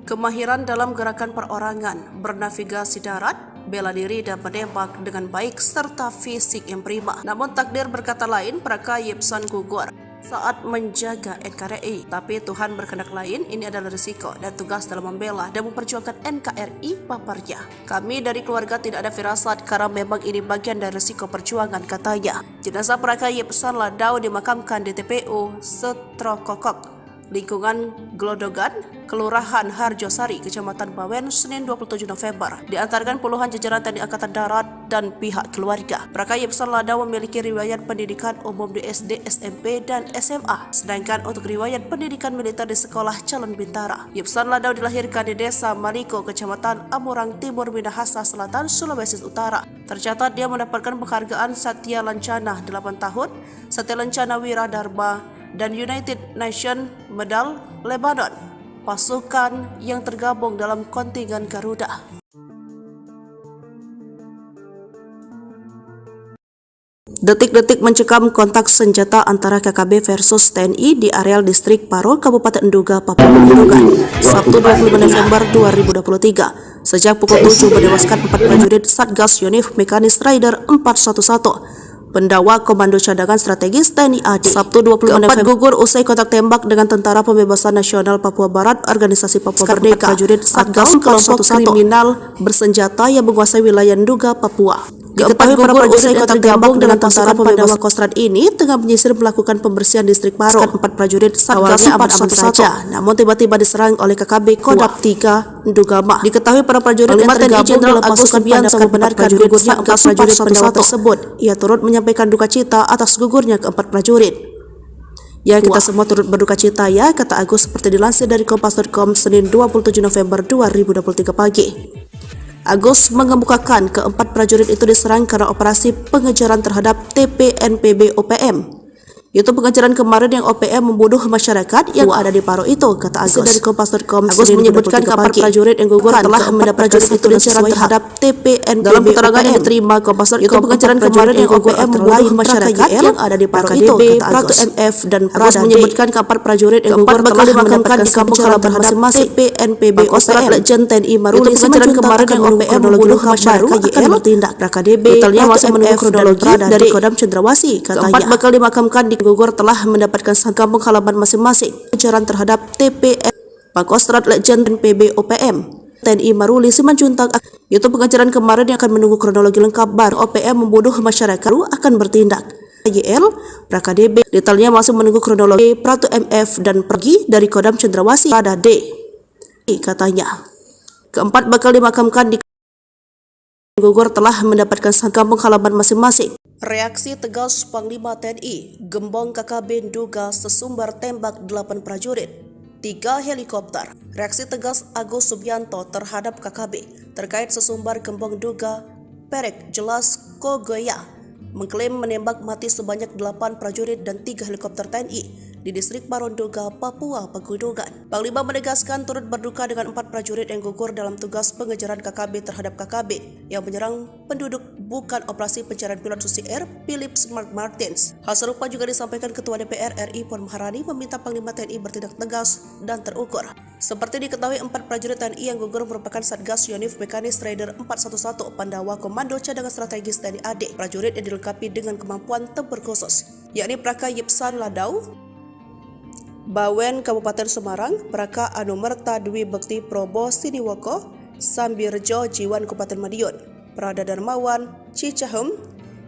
kemahiran dalam gerakan perorangan, bernavigasi darat, bela diri dan menembak dengan baik serta fisik yang prima. Namun takdir berkata lain, Praka Yipsan gugur saat menjaga NKRI. Tapi Tuhan berkehendak lain, ini adalah risiko dan tugas dalam membela dan memperjuangkan NKRI, paparnya. Kami dari keluarga tidak ada firasat karena memang ini bagian dari risiko perjuangan, katanya. Jenazah Praka Yipsan Ladau dimakamkan di TPU Setrokokok, lingkungan Glodogan, Kelurahan Harjosari, Kecamatan Bawen, Senin 27 November. Diantarkan puluhan jajaran TNI Angkatan Darat dan pihak keluarga. Praka Yipsan Ladau memiliki riwayat pendidikan umum di SD, SMP, dan SMA. Sedangkan untuk riwayat pendidikan militer di Sekolah Calon Bintara. Yipsan Ladau dilahirkan di Desa Maliko, Kecamatan Amurang Timur, Minahasa Selatan, Sulawesi Utara. Tercatat dia mendapatkan penghargaan Satya Lancana 8 tahun, Satya Lancana Wira Dharma, dan United Nations Medal Lebanon, pasukan yang tergabung dalam kontingen Garuda. Detik-detik mencekam kontak senjata antara KKB versus TNI di areal distrik Paro, Kabupaten Duga, Papua Pegunungan, Sabtu 25 November 2023. Sejak pukul 7 menewaskan 4 prajurit Satgas Yonif Mekanis Rider 411. Pendawa Komando Cadangan Strategis TNI AD. Sabtu 25 November gugur usai kontak tembak dengan Tentara Pembebasan Nasional Papua Barat, Organisasi Papua Merdeka. Prajurit Satgas kelompok kriminal bersenjata yang menguasai wilayah Duga, Papua. Diketahui para prajurit yang tergabung dengan Tentara Pandawa Kostrad ini tengah menyisir melakukan pembersihan distrik Paro. 4 prajurit Satgas aman saja, namun tiba-tiba diserang oleh KKB Kodam 3 Dugama. Diketahui para prajurit yang tergabung Jenderal Agus Subianto membenarkan gugurnya 4 prajurit Pandawa tersebut. Ia turut menyampaikan duka cita atas gugurnya ke-4 prajurit. Ya, kita semua turut berduka cita ya, kata Agus seperti dilansir dari Kompas.com Senin 27 November 2023 pagi. Agus mengemukakan ke-4 prajurit itu diserang karena operasi pengejaran terhadap TPNPB OPM. Itu pengejaran kemarin yang OPM membunuh masyarakat yang ada di Paro itu, kata Agus dari Kompas.com. Agus menyebutkan kabar prajurit yang gugur telah mendapat prajurit itu diserang terhadap TPNPB. Dalam keterangan yang diterima Kompas.com, itu pengejaran kemarin yang OPM membunuh masyarakat yang ada di Paro itu, kata Agus. MF dan Agus menyebutkan kabar prajurit yang gugur telah dimakamkan di kampung halaman masing-masing TPNPB OPM. Legend TNI Maruli pengejaran kemarin yang OPM membunuh masyarakat akan bertindak. RKDB detailnya masih menunggu kronologi dari Kodam Cendrawasih, katanya. 4 bakal dimakamkan di gugur telah mendapatkan kampung halaman masing-masing. Pengejaran terhadap TPN Pangkostrat Legend PB OPM TNI Maruli Simanjuntak. Itu pengejaran kemarin yang akan menunggu kronologi lengkap bar OPM membunuh masyarakat akan bertindak. YL PKDB detailnya masih menunggu kronologi Pratu MF dan pergi dari Kodam Cendrawasih pada D, katanya. Keempat bakal dimakamkan di gugur telah mendapatkan kampung halaman masing-masing. Reaksi tegas Panglima TNI, Gembong KKB Duga sesumbar tembak 8 prajurit, 3 helikopter. Reaksi tegas Agus Subianto terhadap KKB terkait sesumbar Gembong Duga Perek Jelas Kogoya mengklaim menembak mati sebanyak 8 prajurit dan 3 helikopter TNI di distrik Barondoga, Papua Pegunungan. Panglima menegaskan turut berduka dengan 4 prajurit yang gugur dalam tugas pengejaran KKB terhadap KKB yang menyerang penduduk bukan operasi pencarian pilot Susi Air Philip Mark Martins. Hal serupa juga disampaikan Ketua DPR RI Puan Maharani meminta Panglima TNI bertindak tegas dan terukur. Seperti diketahui, 4 prajurit TNI yang gugur merupakan Satgas Yonif Mekanis Raider 411 Pandawa Komando Cadangan Strategis TNI AD. Prajurit yang dilengkapi dengan kemampuan tempur khusus, yakni Praka Yipsan Ladau, Bawen Kabupaten Semarang, Praka Anumerta Dwi Bekti Probo Siniwoko, Sambirjo Jiwan Kabupaten Madiun, Prada Darmawan Cicahem,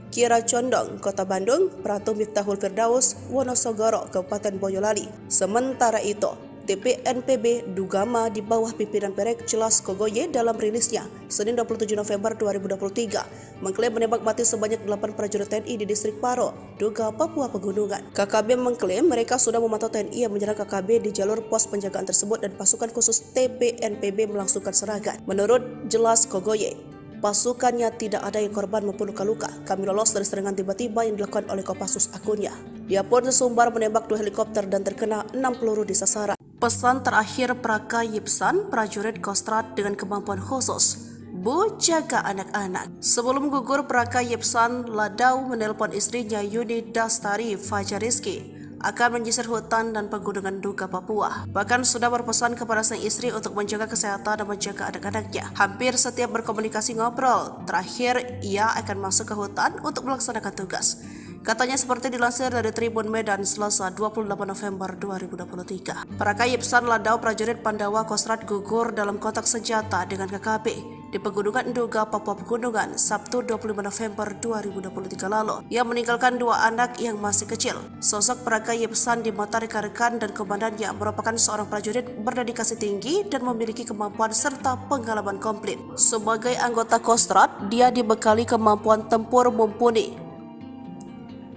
Kira Condong Kota Bandung, Pratu Miftahul Firdaus Wonosogoro Kabupaten Boyolali. Sementara itu, TPNPB Dugama di bawah pimpinan Perek Jelas Kogoye dalam rilisnya Senin 27 November 2023 mengklaim menembak mati sebanyak 8 prajurit TNI di distrik Paro, Duga, Papua Pegunungan. KKB mengklaim mereka sudah memantau TNI yang menyerang KKB di jalur pos penjagaan tersebut dan pasukan khusus TPNPB melangsungkan serangan. Menurut Jelas Kogoye, pasukannya tidak ada yang korban maupun luka-luka. Kami lolos dari serangan tiba-tiba yang dilakukan oleh Kopassus akunnya. Dia pun sesumbar menembak 2 helikopter dan terkena 6 peluru di sasaran. Pesan terakhir Praka Yipsan, prajurit Kostrad dengan kemampuan khusus, Bu, jaga anak-anak. Sebelum gugur, Praka Yipsan Ladau menelpon istrinya Yuni Dastari Fajariski akan menyisir hutan dan pegunungan Duga, Papua. Bahkan sudah berpesan kepada sang istri untuk menjaga kesehatan dan menjaga anak-anaknya. Hampir setiap berkomunikasi ngobrol, terakhir ia akan masuk ke hutan untuk melaksanakan tugas. Katanya seperti dilansir dari Tribun Medan Selasa 28 November 2023. Praka Yipsan Ladau, prajurit Pandawa Kostrad gugur dalam kontak senjata dengan KKB di Pegunungan Duga, Papua Pegunungan, Sabtu 25 November 2023 lalu. Ia meninggalkan 2 anak yang masih kecil. Sosok Praka Yipsan di mata rekan-rekan dan komandannya merupakan seorang prajurit berdedikasi tinggi dan memiliki kemampuan serta pengalaman komplit. Sebagai anggota Kostrad, dia dibekali kemampuan tempur mumpuni,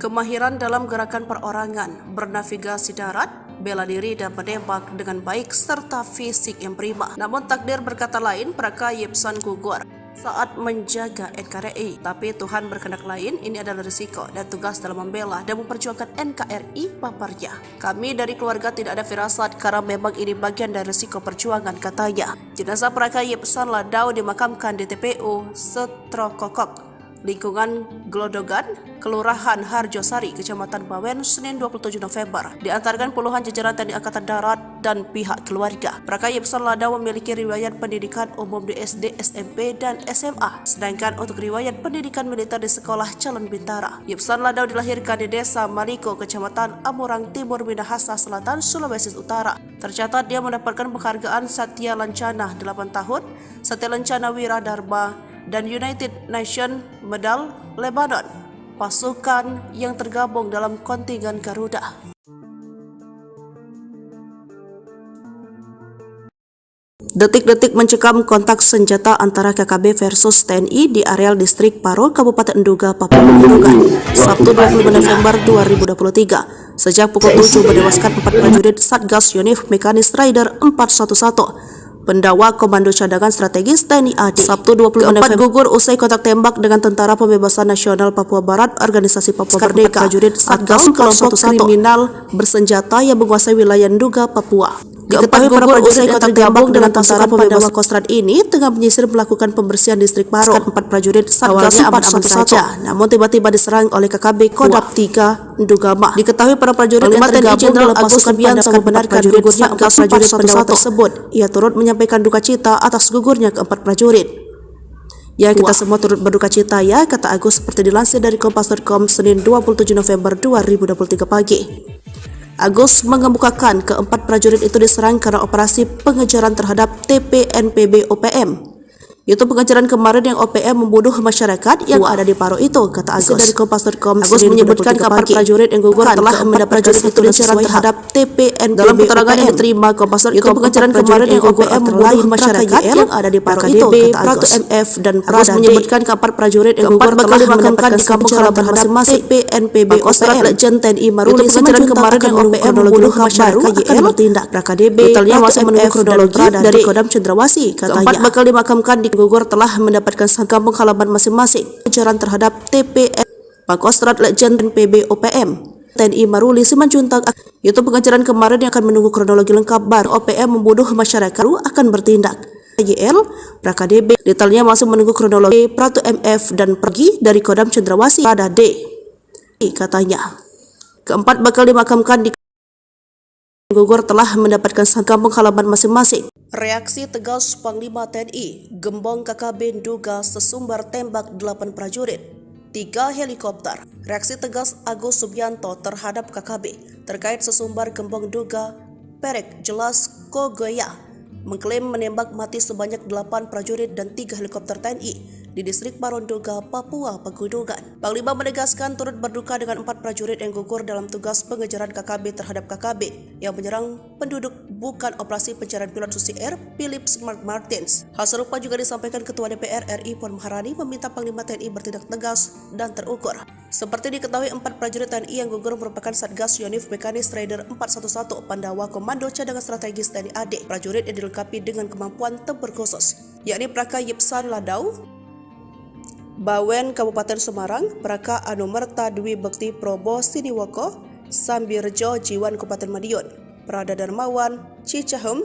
kemahiran dalam gerakan perorangan, bernavigasi darat, bela diri dan menembak dengan baik serta fisik yang prima. Namun takdir berkata lain, Praka Yipsan gugur saat menjaga NKRI. Tapi Tuhan berkehendak lain, ini adalah risiko dan tugas dalam membela dan memperjuangkan NKRI, paparnya. Kami dari keluarga tidak ada firasat karena memang ini bagian dari risiko perjuangan, katanya. Jenazah Praka Yipsan Ladau dimakamkan di TPU Setrokokok, lingkungan Glodogan, Kelurahan Harjosari, Kecamatan Bawen, Senin 27 November. Diantarkan puluhan jajaran TNI Angkatan Darat dan pihak keluarga. Praka Yipsan Ladau memiliki riwayat pendidikan umum di SD, SMP, dan SMA. Sedangkan untuk riwayat pendidikan militer di Sekolah Calon Bintara. Yipsan Ladau dilahirkan di Desa Maliko, Kecamatan Amurang Timur, Minahasa Selatan, Sulawesi Utara. Tercatat dia mendapatkan penghargaan Satya Lancana 8 tahun, Satya Lancana Wira Dharma, dan United Nations Medal Lebanon, pasukan yang tergabung dalam kontingen Garuda. Detik-detik mencekam kontak senjata antara KKB versus TNI di areal distrik Paro, Kabupaten Duga, Papua Pegunungan, Sabtu 25 November 2023. Sejak pukul 7 menewaskan 4 prajurit Satgas Yonif Mekanis Raider 411 Pandawa Komando Cadangan Strategis TNI AD. Sabtu 25 November gugur usai kontak tembak dengan Tentara Pembebasan Nasional Papua Barat, Organisasi Papua Merdeka, prajurit Satgas kelompok kriminal bersenjata yang menguasai wilayah Duga, Papua. Diketahui para prajurit yang tergabung dengan Tentara Pandawa Kostrad ini tengah menyisir melakukan pembersihan distrik Paro. 4 prajurit Satgas aman-aman saja, namun tiba-tiba diserang oleh KKB Kodam 3 Dugama. Diketahui para prajurit yang tergabung dalam Agus Subianto membenarkan gugurnya 4 prajurit Pandawa tersebut. Ia turut menyampaikan duka cita atas gugurnya ke-4 prajurit. Ya, kita semua turut berduka cita ya, kata Agus seperti dilansir dari Kompas.com Senin 27 November 2023 pagi. Agus mengemukakan ke-4 prajurit itu diserang karena operasi pengejaran terhadap TPNPB OPM. Itu pengejaran kemarin yang OPM membunuh masyarakat yang ada di Paro itu, kata Agus dari Kompas.com. Agus menyebutkan kapal prajurit yang gugur telah mendapat prajurit itu diserang terhadap TPNPB. Dalam keterangan yang diterima Kompas.com, itu pengejaran kemarin yang OPM membunuh masyarakat yang ada di Paro itu, kata Agus. MF dan Agus menyebutkan kapal prajurit yang gugur telah mendapatkan di kampung halaman masing-masing TPNPB OPM. Legend TNI Maruli pengejaran kemarin yang OPM membunuh masyarakat akan bertindak. PKDB detailnya masih menunggu kronologi dari Kodam Cendrawasih, katanya. Keempat bakal dimakamkan di gugur telah mendapatkan kampung halaman masing-masing. Pengejaran terhadap TPN Pangkostrat Legend PB OPM TNI Maruli Simanjuntak, yaitu pengajaran kemarin yang akan menunggu kronologi lengkap baru OPM membunuh masyarakat akan bertindak. YL, PKDB, detailnya masih menunggu kronologi Pratu MF dan pergi dari Kodam Cendrawasih pada D. Katanya, keempat bakal dimakamkan di gugur telah mendapatkan kampung halaman masing-masing. Reaksi tegas Panglima TNI, gembong KKB duga sesumbar tembak 8 prajurit, 3 helikopter. Reaksi tegas Agus Subianto terhadap KKB terkait sesumbar gembong duga Perek Jelas Kogoya mengklaim menembak mati sebanyak 8 prajurit dan 3 helikopter TNI di distrik Paronduga, Papua Pegunungan. Panglima menegaskan turut berduka dengan 4 prajurit yang gugur dalam tugas pengejaran KKB terhadap KKB yang menyerang penduduk bukan operasi pencarian pilot Susi Air Philips Mark Martins. Hal serupa juga disampaikan Ketua DPR RI Puan Maharani meminta Panglima TNI bertindak tegas dan terukur. Seperti diketahui, 4 prajurit TNI yang gugur merupakan Satgas Yonif Mekanis Raider 411 Pandawa Komando Cadangan Strategis TNI AD. Prajurit yang dilengkapi dengan kemampuan tempur khusus, yakni Praka Yipsan Ladau, Bawen Kabupaten Semarang, Praka Anumerta Dwi Bekti Probo Siniwoko, Sambirjo Jiwan Kabupaten Madiun, Prada Darmawan Cicahem,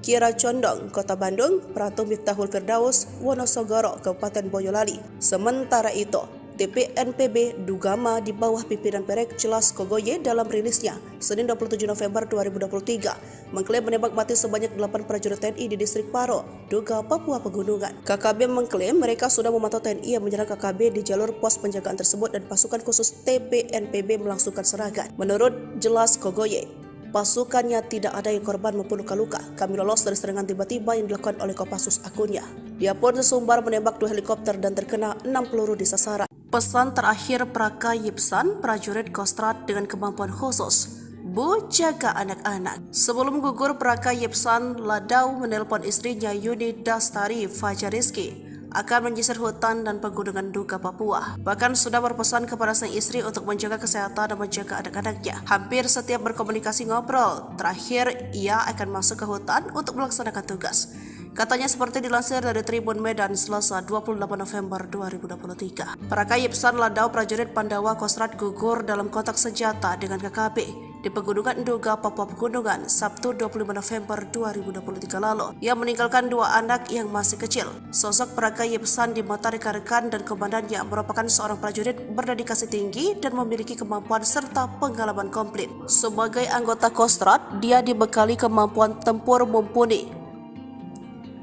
Kira Condong Kota Bandung, Pratu Miftahul Firdaus Wonosogoro Kabupaten Boyolali. Sementara itu, TPNPB Dugama di bawah pimpinan Perek Jelas Kogoye dalam rilisnya Senin 27 November 2023 mengklaim menembak mati sebanyak 8 prajurit TNI di distrik Paro, Duga, Papua Pegunungan. KKB mengklaim mereka sudah memantau TNI yang menyerang KKB di jalur pos penjagaan tersebut dan pasukan khusus TPNPB melangsungkan serangan. Menurut Jelas Kogoye, pasukannya tidak ada yang korban maupun luka-luka. Kami lolos dari serangan tiba-tiba yang dilakukan oleh Kopassus akunnya. Dia pun sesumbar menembak 2 helikopter dan terkena 6 peluru di sasaran. Pesan terakhir Praka Yipsan, prajurit Kostrat dengan kemampuan khusus, Bu, jaga anak-anak. Sebelum gugur, Praka Yipsan Ladau menelpon istrinya Yuni Dastari Fajariski akan menyisir hutan dan pegunungan Duga Papua. Bahkan sudah berpesan kepada sang istri untuk menjaga kesehatan dan menjaga anak-anaknya. Hampir setiap berkomunikasi ngobrol, terakhir ia akan masuk ke hutan untuk melaksanakan tugas. Katanya seperti dilansir dari Tribun Medan Selasa 28 November 2023. Praka Yipsan Ladau, prajurit Pandawa Kostrat gugur dalam kontak senjata dengan KKB di Pegunungan Duga, Papua Pegunungan, Sabtu 25 November 2023 lalu. Ia meninggalkan 2 anak yang masih kecil. Sosok Praka Yipsan di mata rekan-rekan dan komandannya merupakan seorang prajurit berdedikasi tinggi dan memiliki kemampuan serta pengalaman komplit. Sebagai anggota Kostrat, dia dibekali kemampuan tempur mumpuni,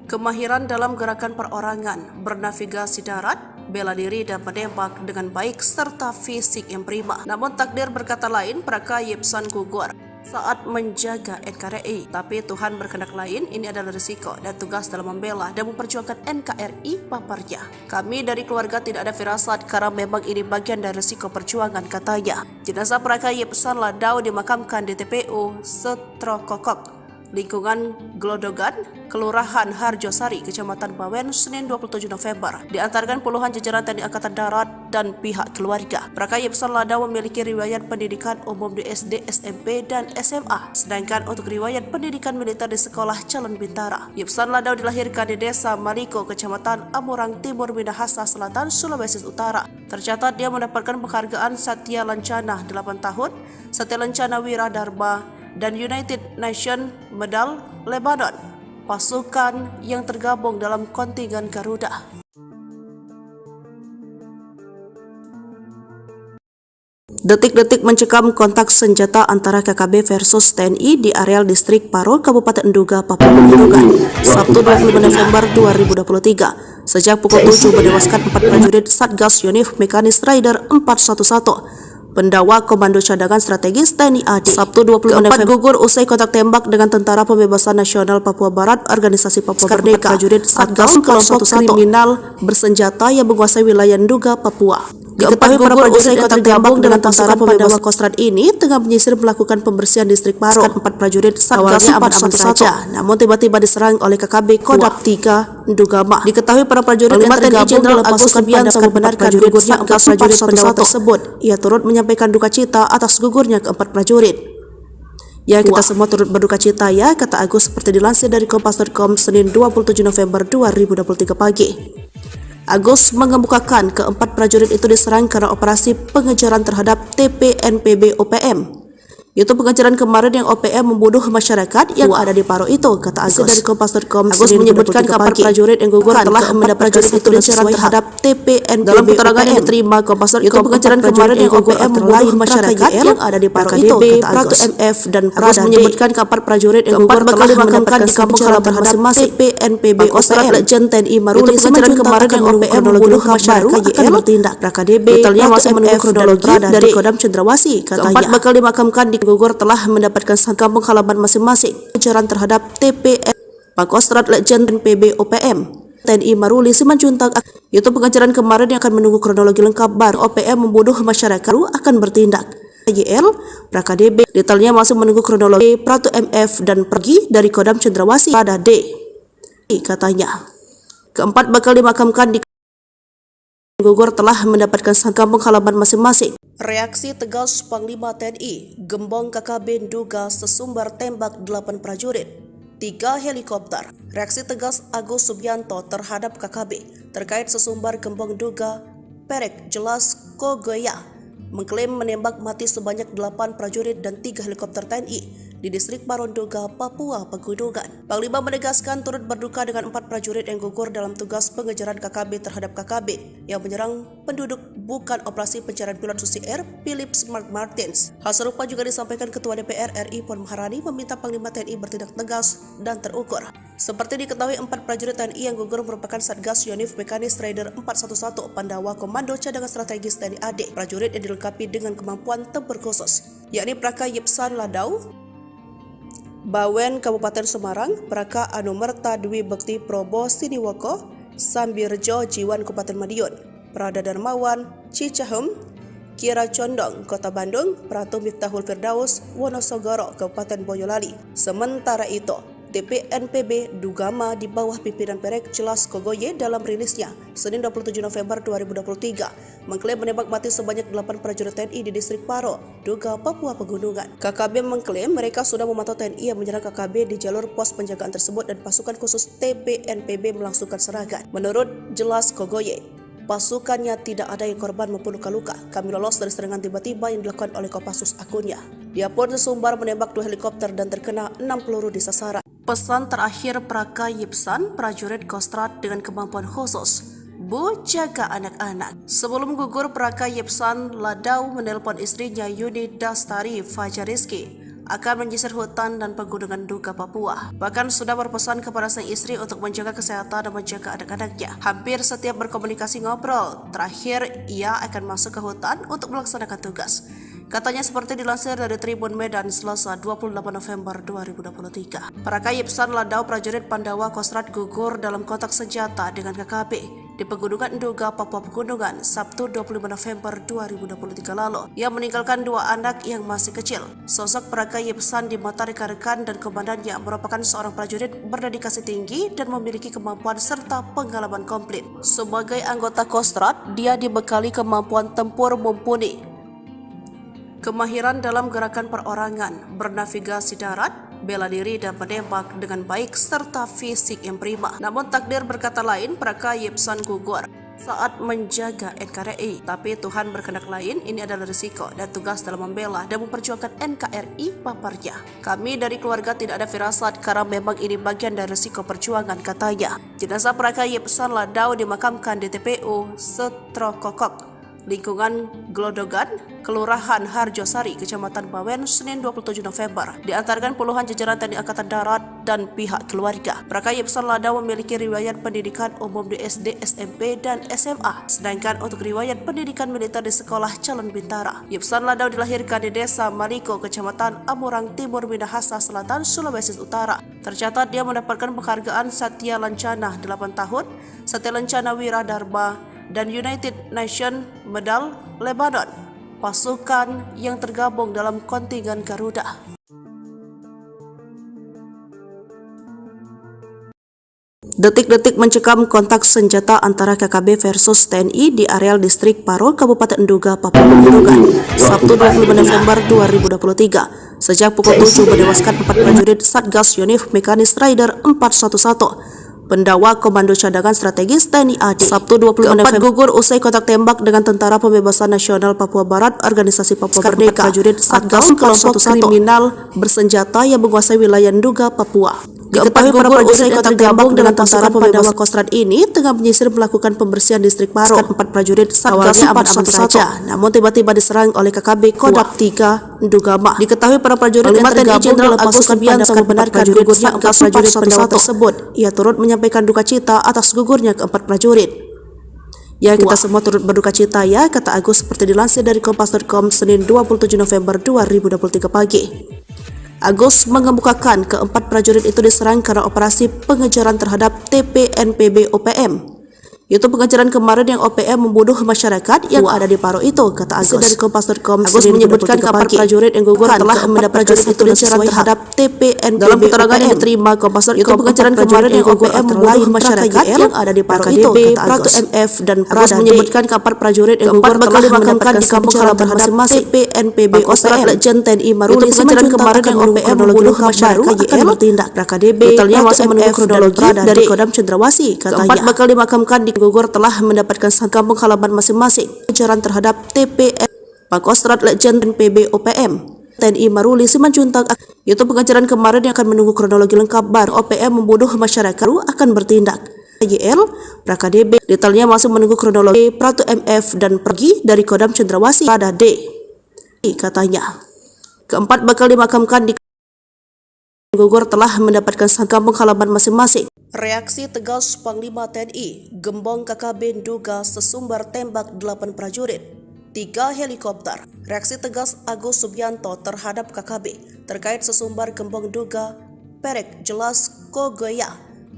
kemahiran dalam gerakan perorangan, bernavigasi darat, bela diri dan menembak dengan baik serta fisik yang prima. Namun takdir berkata lain, Praka Yipsan gugur saat menjaga NKRI. Tapi Tuhan berkehendak lain, ini adalah risiko dan tugas dalam membela dan memperjuangkan NKRI, paparnya. Kami dari keluarga tidak ada firasat karena memang ini bagian dari risiko perjuangan, katanya. Jenazah Praka Yipsan Ladau dimakamkan di TPU Setrokokok, lingkungan Glodogan, Kelurahan Harjosari, Kecamatan Bawen, Senin 27 November. Diantarkan puluhan jajaran TNI Angkatan Darat dan pihak keluarga. Praka Yipsan Ladau memiliki riwayat pendidikan umum di SD, SMP, dan SMA. Sedangkan untuk riwayat pendidikan militer di Sekolah Calon Bintara. Yipsan Ladau dilahirkan di Desa Maliko, Kecamatan Amurang Timur, Minahasa Selatan, Sulawesi Utara. Tercatat dia mendapatkan penghargaan Satya Lancana 8 tahun, Satya Lancana Wira Dharma, dan United Nations Medal Lebanon, pasukan yang tergabung dalam kontingen Garuda. Detik-detik mencekam kontak senjata antara KKB versus TNI di areal distrik Paro, Kabupaten Duga, Papua Pegunungan, Sabtu 25 November 2023. Sejak pukul 7 menewaskan 4 prajurit Satgas Yonif Mekanis Raider 411 Pendawa Komando Cadangan Strategis TNI AD. Sabtu 25 November gugur usai kontak tembak dengan Tentara Pembebasan Nasional Papua Barat, Organisasi Papua Merdeka, prajurit Satgas kelompok kriminal bersenjata yang menguasai wilayah Duga, Papua. Diketahui para prajurit yang tergabung dengan pasukan Pandawa Kostrat ini tengah menyisir melakukan pembersihan distrik Paro. 4 prajurit Satgas aman-aman saja, namun tiba-tiba diserang oleh KKB Kodam 3 Dugama. Diketahui para prajurit yang tergabung dalam pasukan Pandawa membenarkan gugurnya 4 prajurit Pandawa tersebut. Ia turut menyampaikan duka cita atas gugurnya keempat prajurit. Ya, kita semua turut berduka cita ya, kata Agus seperti dilansir dari Kompas.com Senin 27 November 2023 pagi. Agus mengemukakan keempat prajurit itu diserang karena operasi pengejaran terhadap TPNPB OPM. Itu pengejaran kemarin yang OPM membunuh masyarakat yang ada di Paro itu, kata Agus. Dari Kompas.com, Agus menyebutkan kapal prajurit yang gugur telah mendapatkan satu pengejaran terhadap TPNPB. Dalam keterangan yang diterima Kompas.com, itu pengejaran kemarin yang OPM membunuh masyarakat yang ada di Paro itu, kata Agus. MF dan Agus menyebutkan kapal prajurit yang gugur telah dimakamkan di kampung halaman masing-masing TPNPB OPM. Legend TNI Maruli pengejaran kemarin yang OPM membunuh masyarakat akan bertindak. KDB detailnya masih menunggu kronologi dari Kodam Cendrawasih, katanya. Keempat bakal dimakamkan di gugur telah mendapatkan kampung halaman masing-masing. Pengejaran terhadap TPN Pangkostrat Legend PB OPM TNI Maruli Simanjuntak. Itu pengejaran kemarin yang akan menunggu kronologi lengkap baru OPM membunuh masyarakat akan bertindak. YL KDB detailnya masih menunggu kronologi Pratu MF dan pergi dari Kodam Cendrawasih pada D, katanya. Keempat bakal dimakamkan di gugur telah mendapatkan kampung halaman masing-masing. Reaksi tegas Panglima TNI, Gembong KKB duga sesumbar tembak 8 prajurit, 3 helikopter. Reaksi tegas Agus Subianto terhadap KKB terkait sesumbar Gembong duga Perek Jelas Kogoya mengklaim menembak mati sebanyak 8 prajurit dan 3 helikopter TNI di distrik Paronduga, Papua Pegunungan. Panglima menegaskan turut berduka dengan 4 prajurit yang gugur dalam tugas pengejaran KKB terhadap KKB yang menyerang penduduk bukan operasi pencarian pilot Susi Air Philip Smart Martins. Hal serupa juga disampaikan Ketua DPR RI Puan Maharani meminta Panglima TNI bertindak tegas dan terukur. Seperti diketahui, 4 prajurit TNI yang gugur merupakan Satgas Yonif Mekanis Raider 411 Pandawa Komando Cadangan Strategis TNI AD. Prajurit yang dilengkapi dengan kemampuan tempur khusus, yakni Praka Yipsan Ladau, Bawen Kabupaten Semarang, Praka Anumerta Dwi Bekti Probo Siniwoko, Sambirjo Jiwan Kabupaten Madiun, Prada Darmawan Cicahem, Kira Condong Kota Bandung, Pratu Miftahul Firdaus Wonosogoro Kabupaten Boyolali. Sementara itu, TPNPB Dugama di bawah pimpinan Perek Jelas Kogoye dalam rilisnya Senin 27 November 2023 mengklaim menembak mati sebanyak 8 prajurit TNI di distrik Paro, Duga, Papua Pegunungan. KKB mengklaim mereka sudah memantau TNI yang menyerang KKB di jalur pos penjagaan tersebut dan pasukan khusus TPNPB melangsungkan serangan. Menurut Jelas Kogoye, pasukannya tidak ada yang korban maupun luka-luka. Kami lolos dari serangan tiba-tiba yang dilakukan oleh Kopassus akunnya. Dia pun sesumbar menembak 2 helikopter dan terkena 6 peluru di sasaran. Pesan terakhir Praka Yipsan, prajurit Kostrat dengan kemampuan khusus, Bu, jaga anak-anak. Sebelum gugur, Praka Yipsan Ladau menelpon istrinya Yuni Dastari Fajariski akan menyisir hutan dan pegunungan Duga Papua. Bahkan sudah berpesan kepada sang istri untuk menjaga kesehatan dan menjaga anak-anaknya. Hampir setiap berkomunikasi ngobrol, terakhir ia akan masuk ke hutan untuk melaksanakan tugas. Katanya seperti dilansir dari Tribun Medan Selasa 28 November 2023. Praka Yipsan Ladau prajurit Pandawa Kostrat gugur dalam kontak senjata dengan KKB di Pegunungan Duga, Papua Pegunungan, Sabtu 25 November 2023 lalu. Ia meninggalkan 2 anak yang masih kecil. Sosok Praka Yipsan di mata rekan-rekan dan komandannya merupakan seorang prajurit berdedikasi tinggi dan memiliki kemampuan serta pengalaman komplit. Sebagai anggota Kostrat, dia dibekali kemampuan tempur mumpuni, kemahiran dalam gerakan perorangan, bernavigasi darat, bela diri dan menembak dengan baik serta fisik yang prima. Namun takdir berkata lain, Praka Yipsan gugur saat menjaga NKRI. Tapi Tuhan berkehendak lain, ini adalah risiko dan tugas dalam membela dan memperjuangkan NKRI paparnya. Kami dari keluarga tidak ada firasat karena memang ini bagian dari risiko perjuangan, katanya. Jenazah Praka Yipsan Ladau dimakamkan di TPU Setrokokok, lingkungan Glodogan, Kelurahan Harjosari, Kecamatan Bawen, Senin 27 November. Diantarkan puluhan jajaran TNI Angkatan Darat dan pihak keluarga. Praka Yipsan Ladau memiliki riwayat pendidikan umum di SD, SMP, dan SMA. Sedangkan untuk riwayat pendidikan militer di Sekolah Calon Bintara. Yipsan Ladau dilahirkan di Desa Maliko, Kecamatan Amurang Timur, Minahasa Selatan, Sulawesi Utara. Tercatat dia mendapatkan penghargaan Satya Lancana 8 tahun, Satya Lancana Wira Dharma, dan United Nations Medal Lebanon, pasukan yang tergabung dalam kontingen Garuda. Detik-detik mencekam kontak senjata antara KKB versus TNI di areal distrik Paro, Kabupaten Duga, Papua Pegunungan, Sabtu 25 November 2023. Sejak pukul 7 menewaskan 4 prajurit Satgas Yonif Mekanis Raider 411 Pendawa Komando Cadangan Strategis TNI AD. Sabtu 25 November gugur usai kontak tembak dengan Tentara Pembebasan Nasional Papua Barat Organisasi Papua Merdeka prajurit Satgas kelompok kriminal bersenjata yang menguasai wilayah Nduga, Papua. Diketahui para prajurit yang tergabung dengan Tentara Pandawa Kostrad ini tengah menyisir melakukan pembersihan distrik Paro. 4 prajurit Satgas aman-aman saja, namun tiba-tiba diserang oleh KKB Kodam 3 Ndugama. Diketahui para prajurit yang tergabung Jenderal Agus Subianto membenarkan gugurnya 4 prajurit Pandawa tersebut. Ia turut menyampaikan duka cita atas gugurnya ke-4 prajurit. Ya, kita semua turut berduka cita ya, kata Agus seperti dilansir dari Kompas.com Senin 27 November 2023 pagi. Agus mengemukakan ke-4 prajurit itu diserang karena operasi pengejaran terhadap TPNPB OPM. Itu pengejaran kemarin yang OPM membunuh masyarakat yang ada di Paro itu, kata Agus. Dari Kompas.com, Agus menyebutkan ke-4 prajurit yang gugur telah mendapat prajurit itu pengejaran terhadap TPNPB. Dalam keterangan yang diterima Kompas.com, itu pengejaran kemarin yang OPM membunuh masyarakat yang ada di Paro itu, kata Agus. MF dan Agus menyebutkan ke-4 prajurit yang gugur telah dimakamkan di kampung halaman masing-masing TPNPB OPM. Legend TNI Maruli pengejaran kemarin yang OPM membunuh masyarakat akan bertindak. KDB detailnya masih menunggu kronologi dari Kodam Cendrawasih, katanya. 4 bakal dimakamkan di gugur telah mendapatkan kampung halaman masing-masing. Pengejaran terhadap TPN Pangkostrat Legend PB OPM TNI Maruli Simanjuntak. Itu pengejaran kemarin yang akan menunggu kronologi lengkap baru OPM membunuh masyarakat akan bertindak. YL PraKDB detailnya masih menunggu kronologi. Pratu MF dan pergi dari Kodam Cendrawasih pada D, katanya. Ke-4 bakal dimakamkan di gugur telah mendapatkan kampung halaman masing-masing. Reaksi tegas Panglima TNI, Gembong KKB Nduga sesumbar tembak 8 prajurit, 3 helikopter. Reaksi tegas Agus Subianto terhadap KKB terkait sesumbar Gembong Nduga Perek Jelas Kogoya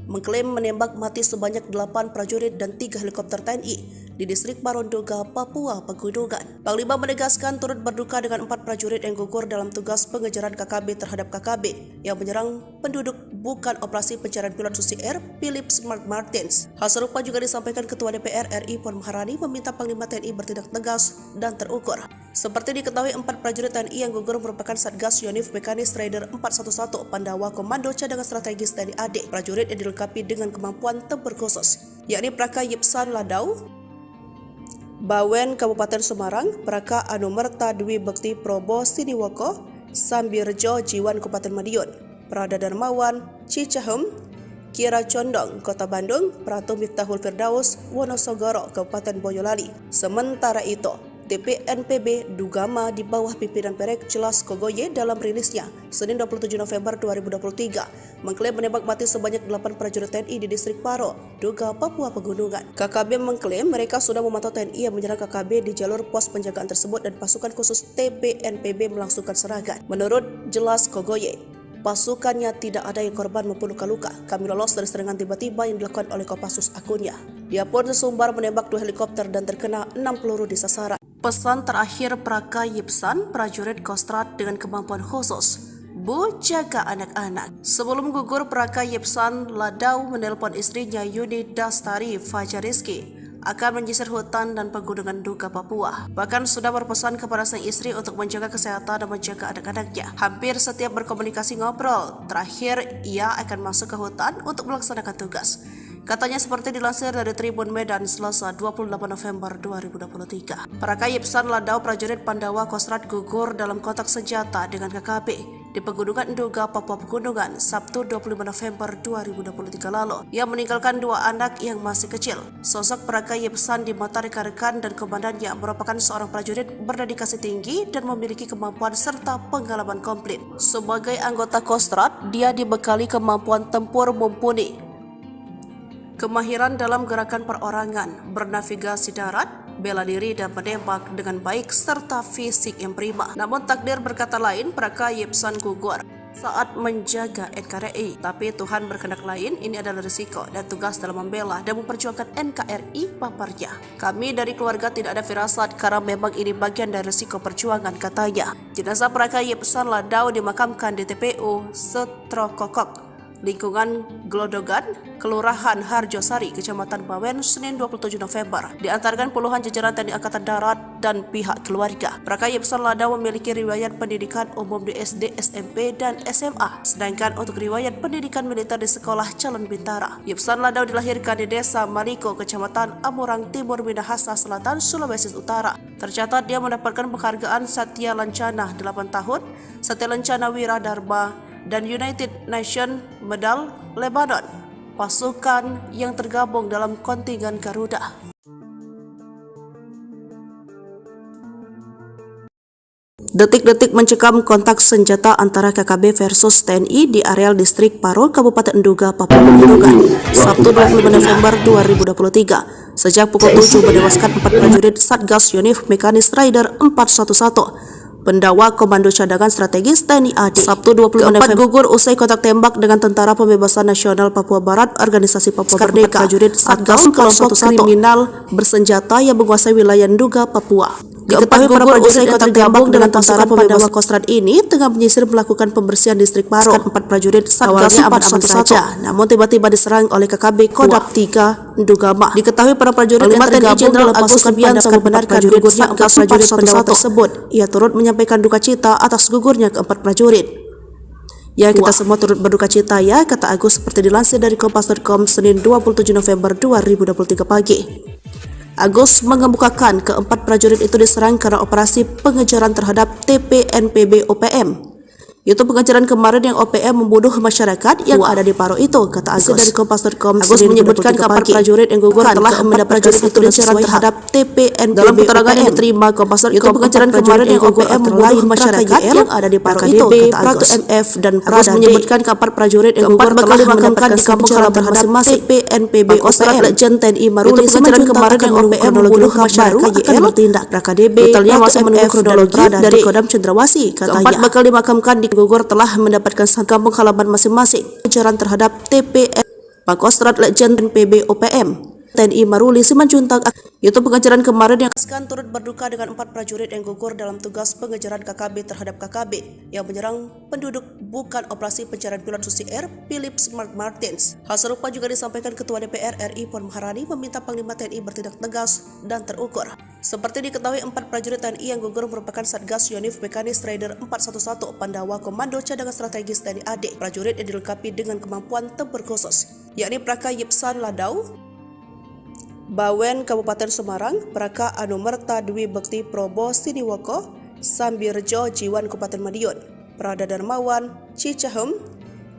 mengklaim menembak mati sebanyak 8 prajurit dan 3 helikopter TNI di distrik Paro Nduga, Papua Pegunungan. Panglima menegaskan turut berduka dengan 4 prajurit yang gugur dalam tugas pengejaran KKB terhadap KKB yang menyerang penduduk bukan operasi pencarian pilot Susi Air Philip Mark Martins. Hal serupa juga disampaikan Ketua DPR RI Puan Maharani meminta Panglima TNI bertindak tegas dan terukur. Seperti diketahui 4 prajurit TNI yang gugur merupakan Satgas Yonif Mekanis Raider 411 Pandawa Komando Cadangan Strategis TNI AD. Prajurit yang dilengkapi dengan kemampuan tempur khusus, yakni Praka Yipsan Ladau, Bawen Kabupaten Semarang, Praka Anumerta Dwi Bekti Probo Siniwoko, Sambirjo Jiwan Kabupaten Madiun, Prada Darmawan Cicahem, Kira Condong Kota Bandung, Pratu Miftahul Firdaus Wonosogoro Kabupaten Boyolali. Sementara itu, TPNPB Ndugama di bawah pimpinan Perek Jelas Kogoye dalam rilisnya Senin 27 November 2023 mengklaim menembak mati sebanyak 8 prajurit TNI di distrik Paro, Nduga, Papua Pegunungan. KKB mengklaim mereka sudah memantau TNI yang menyerang KKB di jalur pos penjagaan tersebut dan pasukan khusus TPNPB melangsungkan serangan. Menurut Jelas Kogoye, pasukannya tidak ada yang korban maupun luka-luka. Kami lolos dari serangan tiba-tiba yang dilakukan oleh Kopassus akunnya. Dia pun sesumbar menembak 2 helikopter dan terkena 6 peluru di sasaran. Pesan terakhir Praka Yipsan, prajurit Kostrad dengan kemampuan khusus, Bu, jaga anak-anak. Sebelum gugur, Praka Yipsan Ladau menelpon istrinya Yuni Dastari Fajariski akan menyisir hutan dan pegunungan Nduga, Papua. Bahkan sudah berpesan kepada sang istri untuk menjaga kesehatan dan menjaga anak-anaknya. Hampir setiap berkomunikasi ngobrol, terakhir ia akan masuk ke hutan untuk melaksanakan tugas. Katanya seperti dilansir dari Tribun Medan Selasa 28 November 2023. Praka Yipsan Ladau prajurit Pandawa Kostrad gugur dalam kontak senjata dengan KKB di Pegunungan Nduga, Papua Pegunungan, Sabtu 25 November 2023 lalu. Ia meninggalkan 2 anak yang masih kecil. Sosok Praka Yipsan di mata rekan-rekan dan komandannya merupakan seorang prajurit berdedikasi tinggi dan memiliki kemampuan serta pengalaman komplit. Sebagai anggota Kostrad, dia dibekali kemampuan tempur mumpuni, kemahiran dalam gerakan perorangan, bernavigasi darat, bela diri dan menembak dengan baik serta fisik yang prima. Namun takdir berkata lain, Praka Yipsan gugur saat menjaga NKRI. Tapi Tuhan berkehendak lain, ini adalah risiko dan tugas dalam membela dan memperjuangkan NKRI paparnya. Kami dari keluarga tidak ada firasat karena memang ini bagian dari risiko perjuangan, katanya. Jenazah Praka Yipsan Ladau dimakamkan di TPU Setrokokok, lingkungan Glodogan, Kelurahan Harjosari, Kecamatan Bawen, Senin 27 November. Diantarkan puluhan jajaran TNI Angkatan Darat dan pihak keluarga. Praka Yipsan Ladau memiliki riwayat pendidikan umum di SD, SMP, dan SMA. Sedangkan untuk riwayat pendidikan militer di Sekolah Calon Bintara. Yipsan Ladau dilahirkan di Desa Maliko, Kecamatan Amurang Timur, Minahasa Selatan, Sulawesi Utara. Tercatat dia mendapatkan penghargaan Satya Lancana 8 tahun, Satya Lancana Wira Dharma, dan United Nations Medal Lebanon, pasukan yang tergabung dalam kontingen Garuda. Detik-detik mencekam kontak senjata antara KKB versus TNI di areal distrik Paro, Kabupaten Nduga, Papua Pegunungan, Sabtu 25 November 2023. Sejak pukul 7 menewaskan 4 prajurit Satgas Yonif Mekanis Rider 411. Pendawa Komando Cadangan Strategis TNI AD. Sabtu 20 November gugur usai kontak tembak dengan Tentara Pembebasan Nasional Papua Barat Organisasi Papua Merdeka. Prajurit Satgas kelompok kriminal bersenjata yang menguasai wilayah Nduga, Papua. Diketahui para prajurit yang tergabung dengan Tentara Pembebasan Kostrad ini tengah menyisir melakukan pembersihan distrik Paro. 4 prajurit Satgas aman-aman saja, namun tiba-tiba diserang oleh KKB Kodam 3 Ndugama. Diketahui para prajurit yang tergabung dalam pasukan Subianto membenarkan gugurnya 4 prajurit pendawa tersebut. Ia turut menyampaikan duka cita atas gugurnya keempat prajurit. Ya, kita semua turut berduka cita ya, kata Agus seperti dilansir dari Kompas.com Senin 27 November 2023 pagi. Agus mengemukakan keempat prajurit itu diserang karena operasi pengejaran terhadap TPNPB OPM. Itu pengejaran kemarin yang OPM membunuh masyarakat yang ada di Paro itu, kata Agus dari Kompas.com. Agus menyebutkan keempat prajurit yang gugur telah mendapat prajurit itu diserang terhadap TPNPB. Dalam keterangan yang diterima Kompas.com, itu pengejaran kemarin yang OPM membunuh masyarakat yang ada di Paro itu, kata Agus. MF dan Agus menyebutkan keempat prajurit yang gugur telah dimakamkan di kampung halaman masing-masing TPNPB OPM. Legend TNI Maruli pengejaran kemarin yang OPM membunuh masyarakat akan bertindak. KDB detailnya masih menunggu kronologi dari Kodam Cendrawasih, katanya. Keempat bakal dimakamkan di gugur telah mendapatkan kampung halaman masing-masing. Pengejaran terhadap TPN Pangkostrat Legend PB OPM TNI Maruli Simanjuntak. Itu pengejaran kemarin yang turut berduka dengan 4 prajurit yang gugur dalam tugas pengejaran KKB terhadap KKB yang menyerang penduduk bukan operasi pencarian pilot Susi Air Philip Mark Martins. Hal serupa juga disampaikan Ketua DPR RI Puan Maharani meminta Panglima TNI bertindak tegas dan terukur. Seperti diketahui, 4 prajurit TNI yang gugur merupakan Satgas Yonif Mekanis Rider 411, Pandawa Komando Cadangan Strategis TNI AD. Prajurit yang dilengkapi dengan kemampuan tempur khusus, yakni Praka Yipsan Ladau Bawen Kabupaten Semarang, Praka Anumerta Dwi Bekti Probo Siniwoko, Sambirjo Jiwan Kabupaten Madiun, Prada Darmawan Cicahem,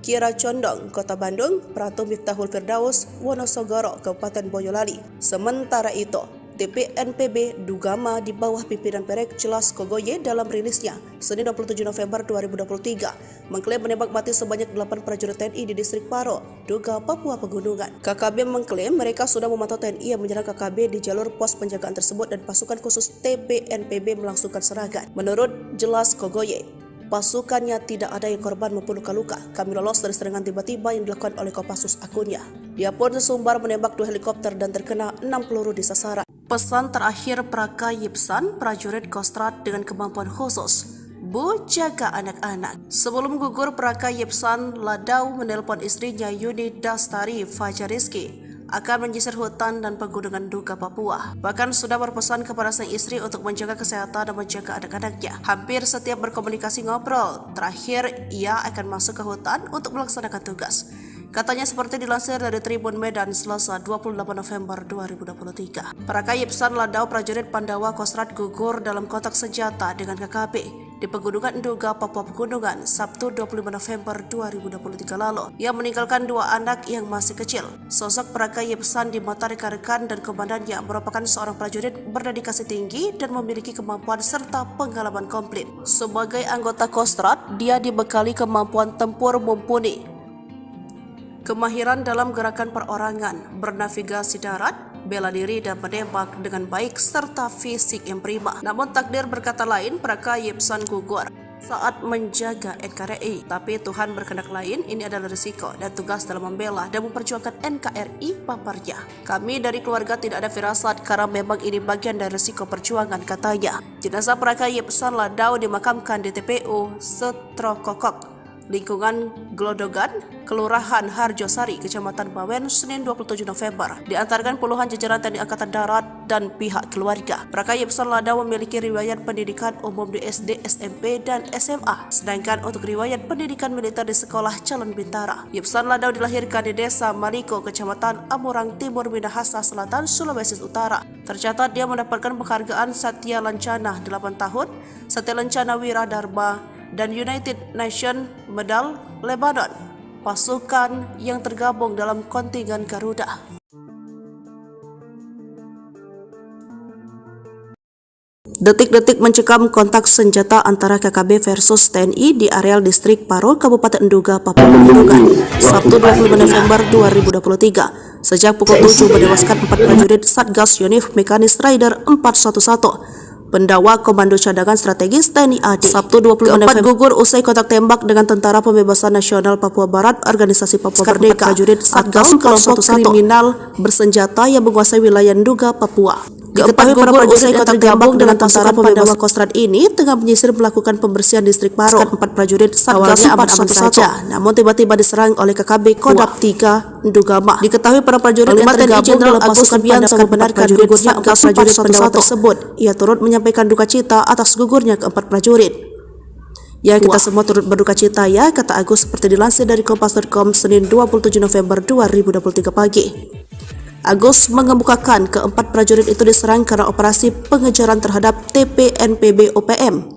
Kira Condong Kota Bandung, Pratu Miftahul Firdaus Wonosogoro Kabupaten Boyolali. Sementara itu, TPNPB Dugama di bawah pimpinan Perek Jelas Kogoye dalam rilisnya Senin 27 November 2023 mengklaim menembak mati sebanyak 8 prajurit TNI di distrik Paro, Duga, Papua Pegunungan. KKB mengklaim mereka sudah memantau TNI yang menyerang KKB di jalur pos penjagaan tersebut dan pasukan khusus TPNPB melangsungkan serangan. Menurut Jelas Kogoye, pasukannya tidak ada yang korban maupun luka-luka. Kami lolos dari serangan tiba-tiba yang dilakukan oleh Kopassus akunnya. Dia pun sesumbar menembak 2 helikopter dan terkena 6 peluru di sasaran. Pesan terakhir Praka Yipsan, prajurit Kostrad dengan kemampuan khusus, Bu, jaga anak-anak. Sebelum gugur, Praka Yipsan Ladau menelpon istrinya Yuni Dastari Fajariski akan menyisir hutan dan pegunungan Duga, Papua. Bahkan sudah berpesan kepada sang istri untuk menjaga kesehatan dan menjaga anak-anaknya. Hampir setiap berkomunikasi ngobrol. Terakhir, ia akan masuk ke hutan untuk melaksanakan tugas. Katanya seperti dilansir dari Tribun Medan Selasa 28 November 2023. Praka Yipsan Ladau prajurit Pandawa Kostrad gugur dalam kontak senjata dengan KKB di Pegunungan Nduga, Papua Pegunungan, Sabtu 25 November 2023 lalu. Ia meninggalkan 2 anak yang masih kecil. Sosok Praka Yipsan di mata rekan-rekan dan komandannya merupakan seorang prajurit berdedikasi tinggi dan memiliki kemampuan serta pengalaman komplit. Sebagai anggota Kostrad, dia dibekali kemampuan tempur mumpuni, kemahiran dalam gerakan perorangan, bernavigasi darat, bela diri dan menembak dengan baik serta fisik yang prima. Namun takdir berkata lain, Praka Yipsan gugur saat menjaga NKRI. Tapi Tuhan berkehendak lain, ini adalah risiko dan tugas dalam membela dan memperjuangkan NKRI, paparnya. Kami dari keluarga tidak ada firasat karena memang ini bagian dari risiko perjuangan, katanya. Jenazah Praka Yipsan Ladau dimakamkan di TPU Setrokokok, lingkungan Glodogan, Kelurahan Harjosari, Kecamatan Bawen, Senin 27 November. Diantarkan puluhan jajaran TNI Angkatan Darat dan pihak keluarga. Praka Yipsan Ladau memiliki riwayat pendidikan umum di SD, SMP, dan SMA. Sedangkan untuk riwayat pendidikan militer di Sekolah Calon Bintara. Yipsan Ladau dilahirkan di Desa Maliko, Kecamatan Amurang Timur, Minahasa Selatan, Sulawesi Utara. Tercatat dia mendapatkan penghargaan Satya Lancana 8 tahun, Satya Lancana Wira Dharma, dan United Nations Medal Lebanon, pasukan yang tergabung dalam kontingen Garuda. Detik-detik mencekam kontak senjata antara KKB versus TNI di areal distrik Paro, Kabupaten Nduga, Papua Pegunungan, Sabtu 25 November 2023. Sejak pukul 7 menewaskan 4 prajurit Satgas Yonif Mekanis Rider 411. Pendawa Komando Cadangan Strategis TNI AD. Sabtu 25 November gugur usai kontak tembak dengan Tentara Pembebasan Nasional Papua Barat, Organisasi Papua Merdeka. Prajurit Satgas kelompok kriminal bersenjata yang menguasai wilayah Nduga, Papua. Diketahui para prajurit yang tergabung dengan Tentara Pembebasan Kostrad ini tengah menyisir melakukan pembersihan distrik Paro. 4 prajurit Satgas aman-aman saja, namun tiba-tiba diserang oleh KKB Kodam 3 Ndugama. Diketahui para prajurit yang tergabung Jenderal Agus Subianto membenarkan gugurnya 4 prajurit pendawa tersebut. Ia turut menyampaikan duka cita atas gugurnya keempat prajurit. Ya, kita semua turut berduka cita ya, kata Agus seperti dilansir dari Kompas.com Senin 27 November 2023 pagi. Agus mengemukakan keempat prajurit itu diserang karena operasi pengejaran terhadap TPNPB OPM.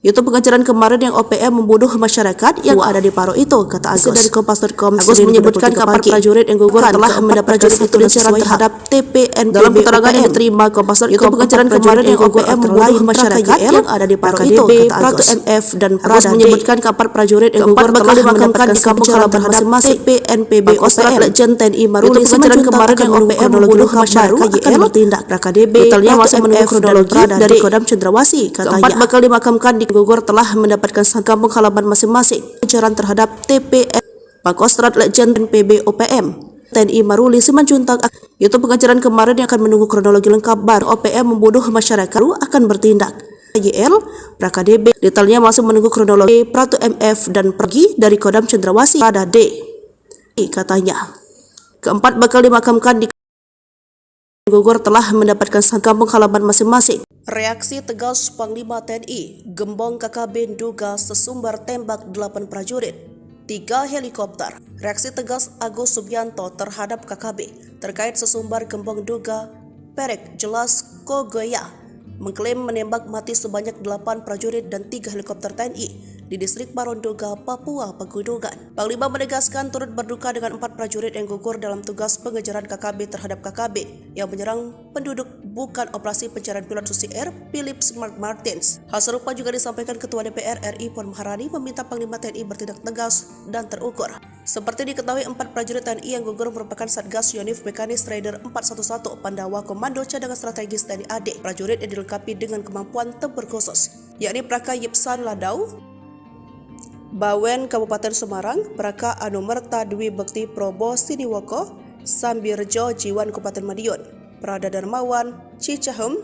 Itu pengejaran kemarin yang OPM membunuh masyarakat yang ada di Paro itu, kata Agus dari Kompas.com. Agus menyebutkan keempat prajurit yang gugur telah mendapat prajurit itu pengejaran terhadap TPNPB. Dalam keterangan yang diterima Kompas.com, itu pengejaran kemarin yang OPM membunuh masyarakat yang ada di Paro itu, kata Agus. MF dan Agus menyebutkan keempat prajurit yang gugur telah dimakamkan di kampung halaman masing-masing. TPNPB OPM Legend TNI Maruli pengejaran kemarin yang OPM membunuh masyarakat akan bertindak. KDB detailnya masih menunggu kronologi dari Kodam Cendrawasih, katanya. Keempat bakal dimakamkan di gugur telah mendapatkan kampung halaman masing-masing. Pengejaran terhadap TPN Pangkostrat Legend PB OPM TNI Maruli Simanjuntak. Itu pengejaran kemarin yang akan menunggu kronologi lengkap baru OPM membunuh masyarakat akan bertindak. YL PraKDB detailnya masih menunggu kronologi Pratu MF dan pergi dari Kodam Cendrawasih pada D, katanya. Keempat bakal dimakamkan di gugur telah mendapatkan kampung halaman masing-masing. Reaksi tegas Panglima TNI, Gembong KKB Nduga sesumbar tembak 8 prajurit, 3 helikopter. Reaksi tegas Agus Subianto terhadap KKB terkait sesumbar Gembong Nduga Perek Jelas Kogoya mengklaim menembak mati sebanyak 8 prajurit dan 3 helikopter TNI di distrik Paro Nduga, Papua Pegunungan. Panglima menegaskan turut berduka dengan 4 prajurit yang gugur dalam tugas pengejaran KKB terhadap KKB yang menyerang penduduk bukan operasi pencarian pilot Susi Air Philip Mark Martins. Hal serupa juga disampaikan Ketua DPR RI Puan Maharani meminta Panglima TNI bertindak tegas dan terukur. Seperti diketahui 4 prajurit TNI yang gugur merupakan Satgas Yonif Mekanis Rider 411 Pandawa Komando Cadangan Strategis TNI AD. Prajurit yang dilengkapi dengan kemampuan tempur khusus, yakni Praka Yipsan Ladau Bawen Kabupaten Semarang, Praka Anumerta Dwi Bekti Probo Siniwoko, Sambirjo Jiwan Kabupaten Madiun, Prada Darmawan Cicahem,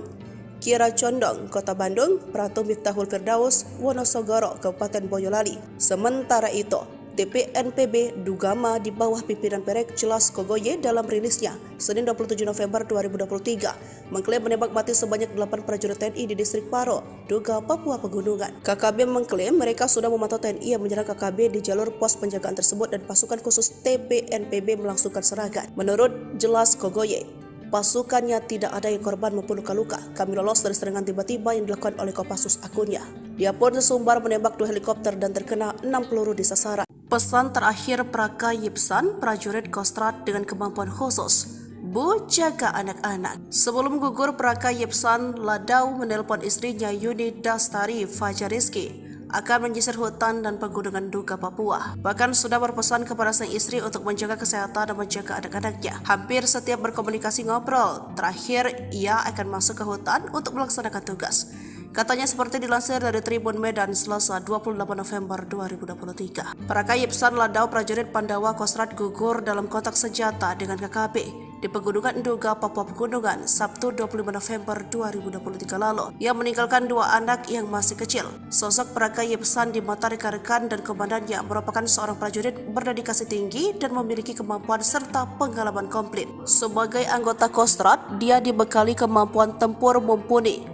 Kira Condong Kota Bandung, Pratu Miftahul Firdaus Wonosogoro Kabupaten Boyolali. Sementara itu, TPNPB Ndugama di bawah pimpinan Perek Jelas Kogoye dalam rilisnya Senin 27 November 2023 mengklaim menembak mati sebanyak 8 prajurit TNI di distrik Paro, Nduga, Papua Pegunungan. KKB mengklaim mereka sudah memantau TNI yang menyerang KKB di jalur pos penjagaan tersebut dan pasukan khusus TPNPB melangsungkan serangan. Menurut Jelas Kogoye, pasukannya tidak ada yang korban maupun luka-luka. Kami lolos dari serangan tiba-tiba yang dilakukan oleh Kopassus akunnya. Dia pun sesumbar menembak 2 helikopter dan terkena 6 peluru di sasaran. Pesan terakhir Praka Yipsan, prajurit Kostrad dengan kemampuan khusus, Bu, jaga anak-anak. Sebelum gugur, Praka Yipsan Ladau menelpon istrinya Yuni Dastari Fajariski akan menyisir hutan dan pegunungan Nduga, Papua. Bahkan sudah berpesan kepada sang istri untuk menjaga kesehatan dan menjaga anak-anaknya. Hampir setiap berkomunikasi ngobrol, terakhir ia akan masuk ke hutan untuk melaksanakan tugas. Katanya seperti dilansir dari Tribun Medan Selasa 28 November 2023. Para Yipsan Ladau prajurit Pandawa Kostrad gugur dalam kontak senjata dengan KKB di Pegunungan Nduga, Papua Pegunungan, Sabtu 25 November 2023 lalu, yang meninggalkan 2 anak yang masih kecil. Sosok Praka Yipsan di mata rekan-rekan dan komandannya merupakan seorang prajurit berdedikasi tinggi dan memiliki kemampuan serta pengalaman komplit. Sebagai anggota Kostrad, dia dibekali kemampuan tempur mumpuni,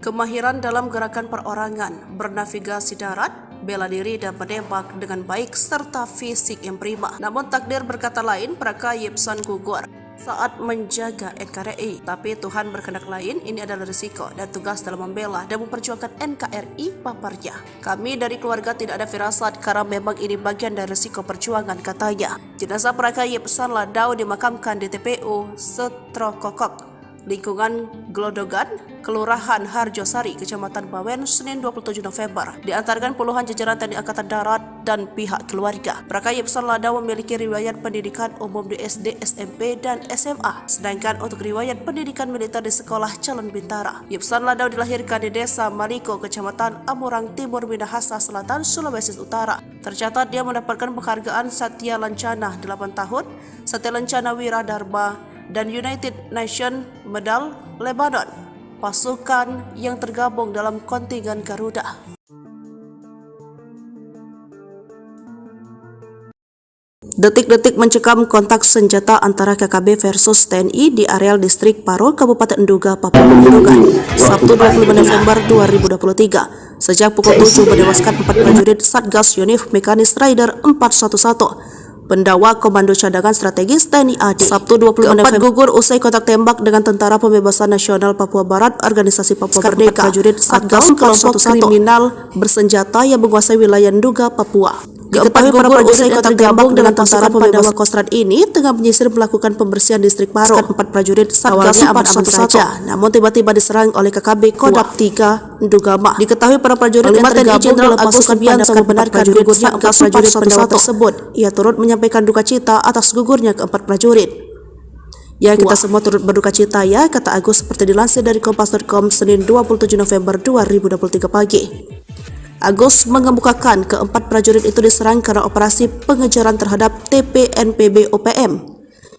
kemahiran dalam gerakan perorangan, bernavigasi darat, bela diri dan menembak dengan baik serta fisik yang prima. Namun takdir berkata lain, Praka Yipsan gugur saat menjaga NKRI. Tapi Tuhan berkehendak lain, ini adalah risiko dan tugas dalam membela dan memperjuangkan NKRI paparnya. Kami dari keluarga tidak ada firasat karena memang ini bagian dari risiko perjuangan, katanya. Jenazah Praka Yipsan Ladau dimakamkan di TPU Setrokokok, lingkungan Glodogan, Kelurahan Harjosari, Kecamatan Bawen, Senin 27 November. Diantarkan puluhan jajaran TNI Angkatan Darat dan pihak keluarga. Praka Yipsan Ladau memiliki riwayat pendidikan umum di SD, SMP, dan SMA. Sedangkan untuk riwayat pendidikan militer di Sekolah Calon Bintara. Yipsan Ladau dilahirkan di Desa Maliko, Kecamatan Amurang Timur, Minahasa Selatan, Sulawesi Utara. Tercatat dia mendapatkan penghargaan Satya Lancana 8 tahun, Satya Lancana Wiradharma, dan United Nations Medal Lebanon, pasukan yang tergabung dalam kontingen Garuda. Detik-detik mencekam kontak senjata antara KKB versus TNI di areal distrik Paro, Kabupaten Nduga, Papua Pegunungan, Sabtu 25 November 2023. Sejak pukul 7 menewaskan 4 prajurit Satgas Yonif Mekanis Rider 411. Pendawa Komando Cadangan Strategis TNI AD. Sabtu 20 November gugur usai kontak tembak dengan Tentara Pembebasan Nasional Papua Barat, Organisasi Papua Merdeka, prajurit Satgas kelompok kriminal bersenjata yang menguasai wilayah Nduga, Papua. Diketahui para prajurit yang tergabung dengan Tentara Pembebasan Kostrad ini tengah menyisir melakukan pembersihan distrik Paro. 4 prajurit Satgas aman-aman saja, namun tiba-tiba diserang oleh KKB Kodam 3 Ndugama. Diketahui para prajurit yang tergabung dalam pasukan Pandawa membenarkan gugurnya 4 prajurit Pandawa tersebut. Ia turut menyampaikan duka cita atas gugurnya keempat prajurit. Ya, kita semua turut berduka cita ya, kata Agus seperti dilansir dari Kompas.com Senin 27 November 2023 pagi. Agus mengemukakan keempat prajurit itu diserang karena operasi pengejaran terhadap TPNPB OPM.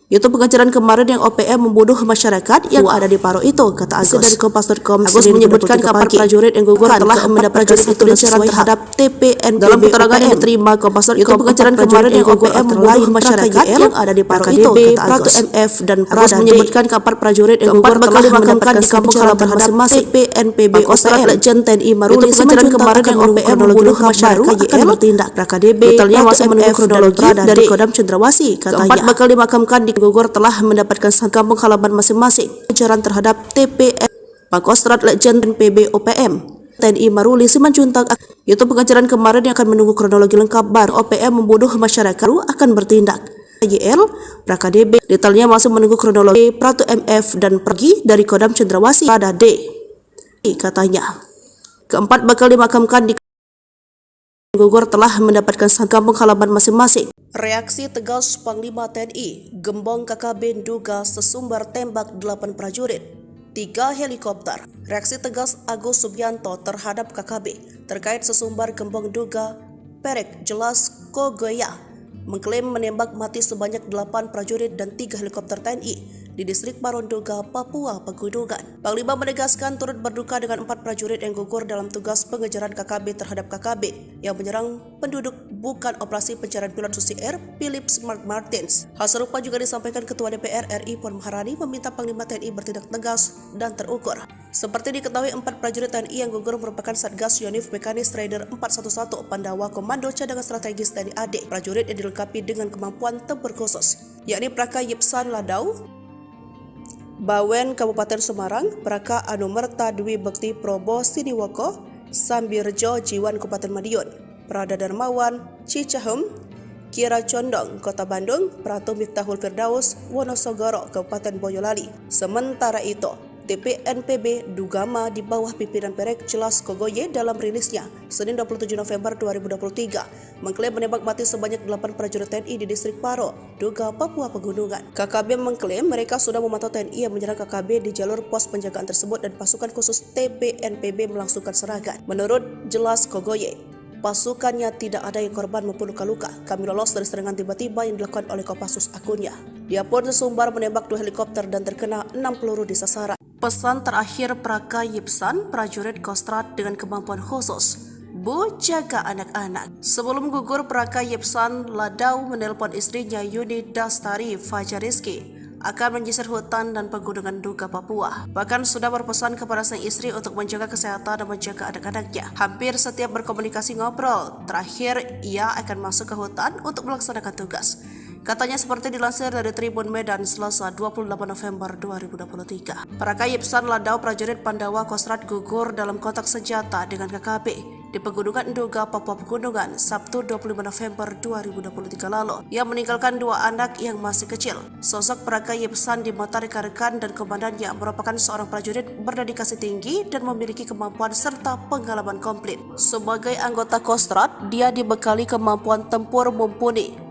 Itu pengejaran kemarin yang OPM membunuh masyarakat yang ada di Paro itu, kata Agus dari Kompas.com. Agus menyebutkan keempat prajurit yang gugur telah mendapat prajurit itu pengejaran terhadap TPNPB. Dalam keterangan yang diterima Kompas.com, itu pengejaran kemarin yang OPM membunuh masyarakat yang ada di Paro itu, kata Agus. MF dan Agus menyebutkan keempat prajurit yang gugur telah dimakamkan di kampung halaman masing-masing TPNPB OPM. Legend TNI Maruli pengejaran kemarin yang OPM membunuh masyarakat akan bertindak. KDB detailnya masih menunggu kronologi dari Kodam Cendrawasih, katanya. Keempat bakal dimakamkan di gugur telah mendapatkan kampung halaman masing-masing. Pengejaran terhadap TPN Pakostrat Legend PB OPM TNI Maruli Simanjuntak. Itu pengejaran kemarin yang akan menunggu kronologi lengkap baru OPM membunuh masyarakat akan bertindak. YL PraKDB detailnya masih menunggu kronologi Pratu MF dan pergi dari Kodam Cendrawasih pada D, katanya. Keempat bakal dimakamkan di gugur telah mendapatkan kampung halaman masing-masing. Reaksi tegas Panglima TNI, Gembong KKB Nduga sesumbar tembak 8 prajurit, 3 helikopter. Reaksi tegas Agus Subianto terhadap KKB terkait sesumbar Gembong Nduga Perek jelas Kogoya mengklaim menembak mati sebanyak 8 prajurit dan 3 helikopter TNI di distrik Paro Nduga, Papua Pegunungan. Panglima menegaskan turut berduka dengan 4 prajurit yang gugur dalam tugas pengejaran KKB terhadap KKB yang menyerang penduduk bukan operasi pencarian pilot Susi Air Philip Mark Martins. Hal serupa juga disampaikan Ketua DPR RI Puan Maharani meminta Panglima TNI bertindak tegas dan terukur. Seperti diketahui, 4 prajurit TNI yang gugur merupakan Satgas Yonif Mekanis Rider 411 Pandawa Komando Cadangan Strategis TNI AD. Prajurit yang dilengkapi dengan kemampuan tempur khusus, yakni Praka Yipsan Ladau Bawen Kabupaten Semarang, Praka Anumerta Dwi Bekti Probo Siniwoko, Sambirjo Jiwan Kabupaten Madiun, Prada Darmawan Cicahem, Kira Condong Kota Bandung, Pratu Miftahul Firdaus Wonosogoro Kabupaten Boyolali. Sementara itu, TPNPB Dugama di bawah pimpinan Perek Jelas Kogoye dalam rilisnya Senin 27 November 2023 mengklaim menembak mati sebanyak 8 prajurit TNI di distrik Paro, Duga, Papua Pegunungan. KKB mengklaim mereka sudah memantau TNI yang menyerang KKB di jalur pos penjagaan tersebut dan pasukan khusus TPNPB melangsungkan serangan. Menurut Jelas Kogoye, pasukannya tidak ada yang korban maupun luka-luka. Kami lolos dari serangan tiba-tiba yang dilakukan oleh Kopassus akunnya. Dia pun sesumbar menembak 2 helikopter dan terkena 6 peluru di sasaran. Pesan terakhir Praka Yipsan, prajurit Kostrad dengan kemampuan khusus. Bu, jaga anak-anak. Sebelum gugur, Praka Yipsan Ladau menelpon istrinya Yuni Dastari Fajariski akan menyisir hutan dan pegunungan Duga, Papua. Bahkan sudah berpesan kepada sang istri untuk menjaga kesehatan dan menjaga anak-anaknya. Hampir setiap berkomunikasi ngobrol, terakhir ia akan masuk ke hutan untuk melaksanakan tugas. Katanya seperti dilansir dari Tribun Medan Selasa 28 November 2023. Praka Yipsan Ladau, prajurit Pandawa Kostrad gugur dalam kontak senjata dengan KKB di Pegunungan Duga, Papua Pegunungan, Sabtu 25 November 2023 lalu. Ia meninggalkan 2 anak yang masih kecil. Sosok Praka Yipsan di mata rekan-rekan dan komandannya merupakan seorang prajurit berdedikasi tinggi dan memiliki kemampuan serta pengalaman komplit. Sebagai anggota Kostrad, dia dibekali kemampuan tempur mumpuni,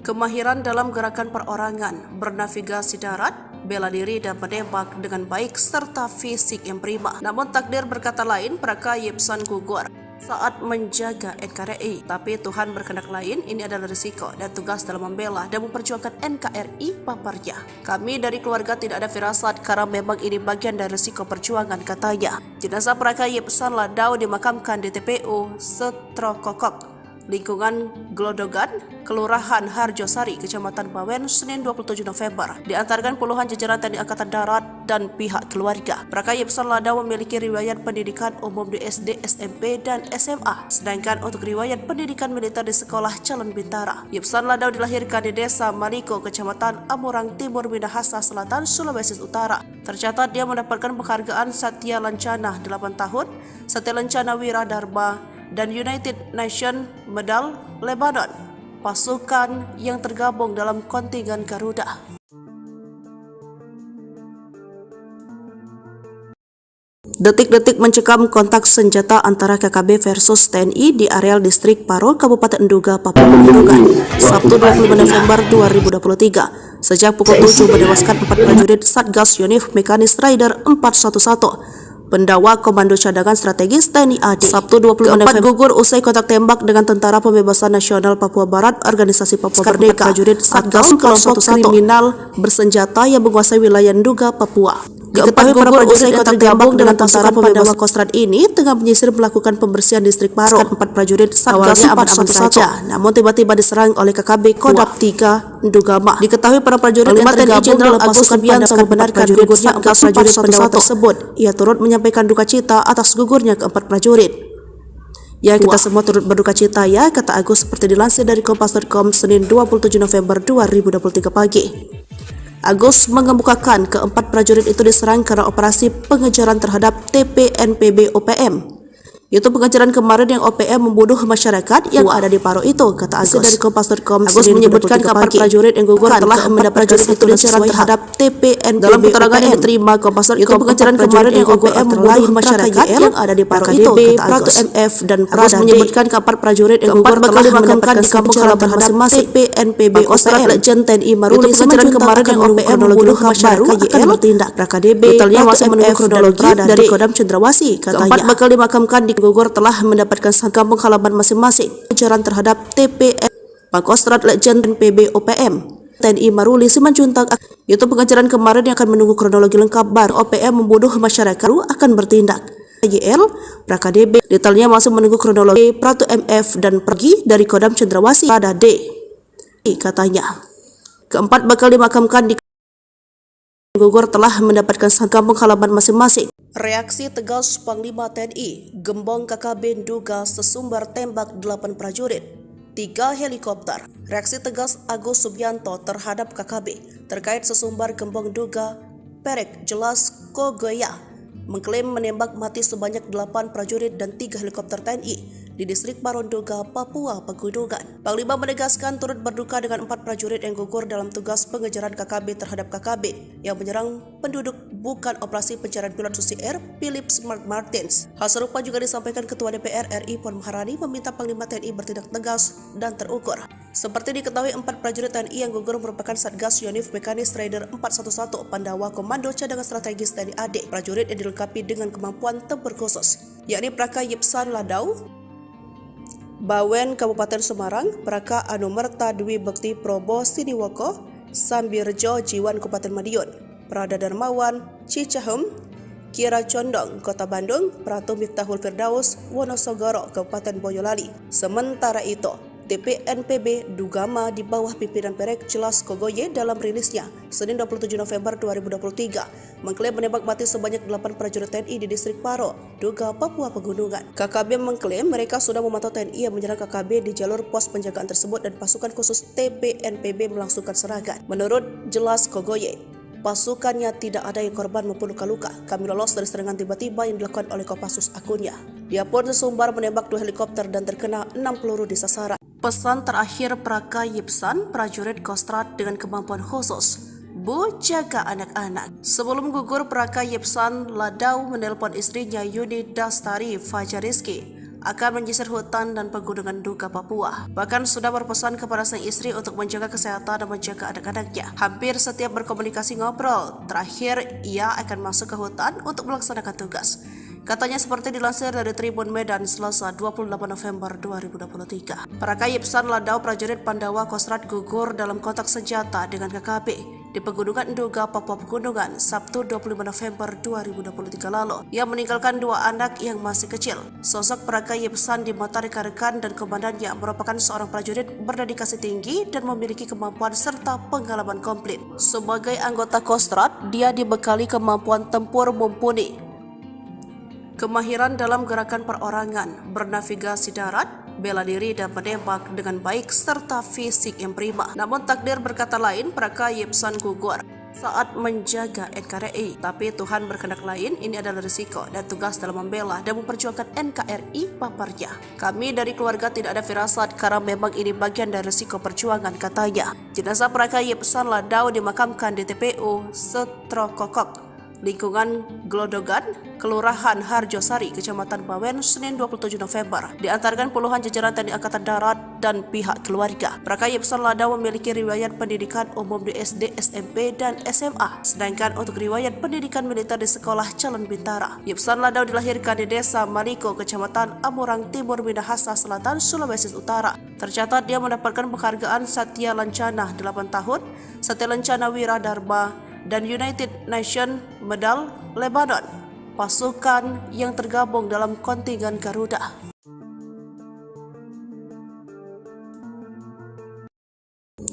kemahiran dalam gerakan perorangan, bernavigasi darat, bela diri dan menembak dengan baik serta fisik yang prima. Namun takdir berkata lain, Praka Yipsan gugur saat menjaga NKRI. Tapi Tuhan berkehendak lain, ini adalah risiko dan tugas dalam membela dan memperjuangkan NKRI, paparnya. Kami dari keluarga tidak ada firasat karena memang ini bagian dari risiko perjuangan, katanya. Jenazah Praka Yipsan Ladau dimakamkan di TPU Setrokokok, lingkungan Glodogan, Kelurahan Harjosari, Kecamatan Bawen, Senin 27 November. Diantarkan puluhan jajaran TNI Angkatan Darat dan pihak keluarga. Praka Yipsan Ladau memiliki riwayat pendidikan umum di SD, SMP, dan SMA. Sedangkan untuk riwayat pendidikan militer di Sekolah Calon Bintara. Yipsan Ladau dilahirkan di Desa Maliko, Kecamatan Amurang Timur, Minahasa Selatan, Sulawesi Utara. Tercatat dia mendapatkan penghargaan Satya Lancana 8 tahun, Satya Lancana Wira Dharma, dan United Nations Medal Lebanon, pasukan yang tergabung dalam kontingen Garuda. Detik-detik mencekam kontak senjata antara KKB versus TNI di areal distrik Paro, Kabupaten Duga, Papua Pegunungan, Sabtu 25 November 2023. Sejak pukul 7 menewaskan 4 prajurit Satgas Yonif Mekanis Rider 411. Pendawa Komando Cadangan Strategis TNI AD. Sabtu 25 November gugur usai kontak tembak dengan Tentara Pembebasan Nasional Papua Barat, Organisasi Papua Merdeka, prajurit Satgas kelompok kriminal bersenjata yang menguasai wilayah Duga, Papua. Diketahui para prajurit yang tergabung dengan Tentara Pandawa Kostrad ini tengah menyisir melakukan pembersihan distrik Paro. 4 prajurit Satgas aman-aman saja, namun tiba-tiba diserang oleh KKB Kodam 3 Dugama. Diketahui para prajurit yang tergabung dalam pasukan Pandawa membenarkan gugurnya 4 prajurit Pandawa tersebut. Ia turut menyampaikan duka cita atas gugurnya ke-4 prajurit. Ya, kita semua turut berduka cita ya, kata Agus seperti dilansir dari Kompas.com Senin 27 November 2023 pagi. Agus mengemukakan ke-4 prajurit itu diserang karena operasi pengejaran terhadap TPNPB OPM. Itu pengejaran kemarin yang OPM membunuh masyarakat yang ada di Paro itu, kata Agus dari Kompas.com. Agus menyebutkan ke-4 prajurit yang gugur telah mendapat prajurit itu diserang terhadap TPNPB. Dalam keterangan yang diterima Kompas.com, itu pengejaran kemarin yang OPM membunuh masyarakat yang ada di Paro itu, kata Agus. MF dan Agus menyebutkan ke-4 prajurit yang gugur telah dimakamkan di kampung halaman masing-masing TPNPB OPM. Legend TNI Maruli pengejaran kemarin yang OPM membunuh masyarakat akan bertindak. KDB detailnya masih menunggu kronologi dari Kodam Cendrawasih, katanya. Ke-4 bakal dimakamkan di gugur telah mendapatkan kampung halaman masing-masing. Pengejaran terhadap TPN Pangkostrat Legend PB OPM TNI Maruli Simanjuntak. Itu pengejaran kemarin yang akan menunggu kronologi lengkap bar OPM membunuh masyarakat akan bertindak. YL PKDB detailnya masih menunggu kronologi Pratu MF dan pergi dari Kodam Cendrawasih pada D, katanya. Ke-4 bakal dimakamkan di gugur telah mendapatkan kampung halaman masing-masing. Reaksi tegas Panglima TNI, gembong KKB Duga sesumbar tembak 8 prajurit, 3 helikopter. Reaksi tegas Agus Subianto terhadap KKB terkait sesumbar gembong Duga Perek Jelas Kogoye mengklaim menembak mati sebanyak 8 prajurit dan 3 helikopter TNI di distrik Parondoga, Papua Pegunungan. Panglima menegaskan turut berduka dengan 4 prajurit yang gugur dalam tugas pengejaran KKB terhadap KKB yang menyerang penduduk bukan operasi pencarian pilot Susi Air Philip Mark Martins. Hal serupa juga disampaikan Ketua DPR RI Puan Maharani meminta Panglima TNI bertindak tegas dan terukur. Seperti diketahui, 4 prajurit TNI yang gugur merupakan Satgas Yonif Mekanis Raider 411 Pandawa Komando Cadangan Strategis TNI AD. Prajurit yang dilengkapi dengan kemampuan tempur khusus, yakni Praka Yipsan Ladau, Bawen Kabupaten Semarang, Praka Anumerta Dwi Bekti Probo Siniwoko, Sambirjo Jiwan Kabupaten Madiun, Prada Darmawan Cicahem, Kira Condong Kota Bandung, Pratu Miftahul Firdaus Wonosogoro Kabupaten Boyolali. Sementara itu, TPNPB Dugama di bawah pimpinan Perek Jelas Kogoye dalam rilisnya Senin 27 November 2023 mengklaim menembak mati sebanyak 8 prajurit TNI di distrik Paro, Duga, Papua Pegunungan. KKB mengklaim mereka sudah memantau TNI yang menyerang KKB di jalur pos penjagaan tersebut dan pasukan khusus TPNPB melangsungkan serangan. Menurut Jelas Kogoye, pasukannya tidak ada yang korban maupun luka-luka. Kami lolos dari serangan tiba-tiba yang dilakukan oleh Kopassus akunnya. Dia pun sesumbar menembak 2 helikopter dan terkena 6 peluru di sasaran. Pesan terakhir Praka Yipsan, prajurit Kostrad dengan kemampuan khusus, Bu, jaga anak-anak. Sebelum gugur, Praka Yipsan Ladau menelpon istrinya Yuni Dastari Fajariski akan menyisir hutan dan pegunungan Duga Papua. Bahkan sudah berpesan kepada sang istri untuk menjaga kesehatan dan menjaga anak-anaknya. Hampir setiap berkomunikasi ngobrol, terakhir ia akan masuk ke hutan untuk melaksanakan tugas. Katanya seperti dilansir dari Tribun Medan Selasa 28 November 2023. Praka Yipsan Ladau, prajurit Pandawa Kostrad, gugur dalam kontak senjata dengan KKB di Pegunungan Duga, Papua Pegunungan, Sabtu 25 November 2023 lalu. Ia meninggalkan 2 anak yang masih kecil. Sosok Praka Yipsan di mata rekan-rekan dan komandannya merupakan seorang prajurit berdedikasi tinggi dan memiliki kemampuan serta pengalaman komplit. Sebagai anggota Kostrad, dia dibekali kemampuan tempur mumpuni, kemahiran dalam gerakan perorangan, bernavigasi darat, bela diri dan menembak dengan baik, serta fisik yang prima. Namun takdir berkata lain, Praka Yipsan gugur saat menjaga NKRI. Tapi Tuhan berkehendak lain, ini adalah risiko dan tugas dalam membela dan memperjuangkan NKRI, paparnya. Kami dari keluarga tidak ada firasat karena memang ini bagian dari risiko perjuangan, katanya. Jenazah Praka Yipsan Ladau dimakamkan di TPU Setrokokok, lingkungan Glodogan, Kelurahan Harjosari, Kecamatan Bawen, Senin 27 November. Diantarkan puluhan jajaran TNI Angkatan Darat dan pihak keluarga. Praka Yipsan Ladau memiliki riwayat pendidikan umum di SD, SMP, dan SMA. Sedangkan untuk riwayat pendidikan militer di Sekolah Calon Bintara. Yipsan Ladau dilahirkan di Desa Maliko, Kecamatan Amurang Timur, Minahasa Selatan, Sulawesi Utara. Tercatat dia mendapatkan penghargaan Satya Lancana 8 tahun, Satya Lancana Wiradharma, dan United Nations Medal Lebanon, pasukan yang tergabung dalam kontingen Garuda.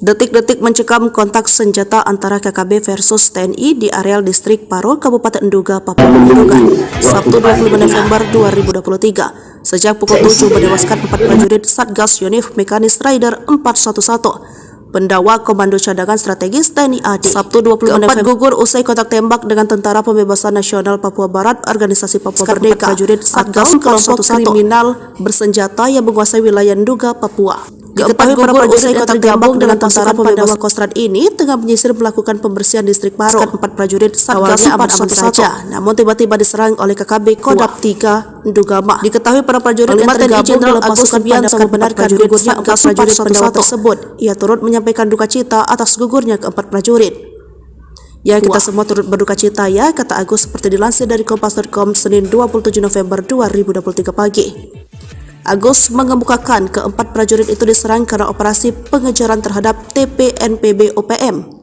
Detik-detik mencekam kontak senjata antara KKB versus TNI di areal distrik Paro, Kabupaten Duga, Papua Pegunungan, Sabtu 25 November 2023. Sejak pukul 7 menewaskan 4 prajurit Satgas Yonif Mekanis Raider 411 Pendawa Komando Cadangan Strategis TNI AD. Sabtu 25 November gugur usai kontak tembak dengan Tentara Pembebasan Nasional Papua Barat, Organisasi Papua Merdeka. Prajurit Satgas kelompok kriminal bersenjata yang menguasai wilayah Duga, Papua. Diketahui para prajurit yang tergabung dengan Tentara Pandawa Kostrad ini tengah menyisir melakukan pembersihan distrik Paro. 4 prajurit Satgas aman-aman saja, namun tiba-tiba diserang oleh KKB Kodam 3 Dugama. Diketahui para prajurit yang tergabung dalam pasukan Pandawa membenarkan gugurnya 4 prajurit Pandawa tersebut. Ia turut menyampaikan duka cita atas gugurnya keempat prajurit. Ya, kita semua turut berduka cita ya, kata Agus seperti dilansir dari Kompas.com Senin 27 November 2023 pagi. Agus mengemukakan keempat prajurit itu diserang karena operasi pengejaran terhadap TPNPB OPM.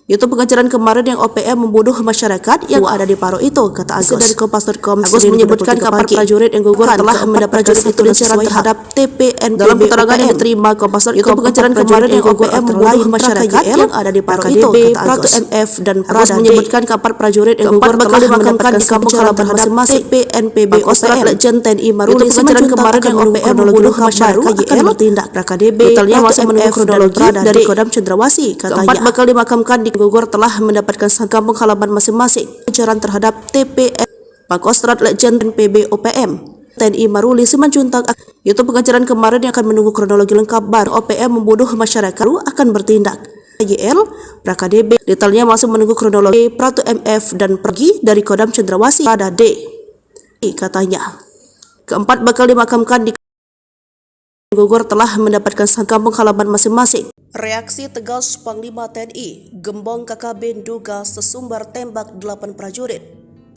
Itu pengejaran kemarin yang OPM membunuh masyarakat yang ada di Paro itu, kata Agus dari Kompas.com. Agus menyebutkan keempat prajurit yang gugur telah mendapat prajurit itu pengejaran terhadap TPNPB. Dalam keterangan yang diterima Kompas.com, itu pengejaran kemarin yang OPM membunuh masyarakat yang ada di Paro itu, kata Agus. MF dan Agus menyebutkan keempat prajurit yang gugur telah dimakamkan di kampung halaman masing-masing TPNPB OPM. Legend TNI Maruli pengejaran kemarin yang OPM membunuh masyarakat akan bertindak. KDB totalnya masih menunggu kronologi dari Kodam Cendrawasih, katanya. Keempat bakal dimakamkan di gugur telah mendapatkan kampung halaman masing-masing. Pengejaran terhadap TPN Pangkostrat Legend PB OPM TNI Maruli Simanjuntak. Itu pengejaran kemarin yang akan menunggu kronologi lengkap baru OPM membunuh masyarakat akan bertindak. YL, PRAKDB. Detailnya masih menunggu kronologi Pratu MF dan pergi dari Kodam Cendrawasih pada D. Katanya, keempat bakal dimakamkan di gugur telah mendapatkan kampung halaman masing-masing. Reaksi tegas Panglima TNI, Gembong KKB duga sesumbar tembak 8 prajurit,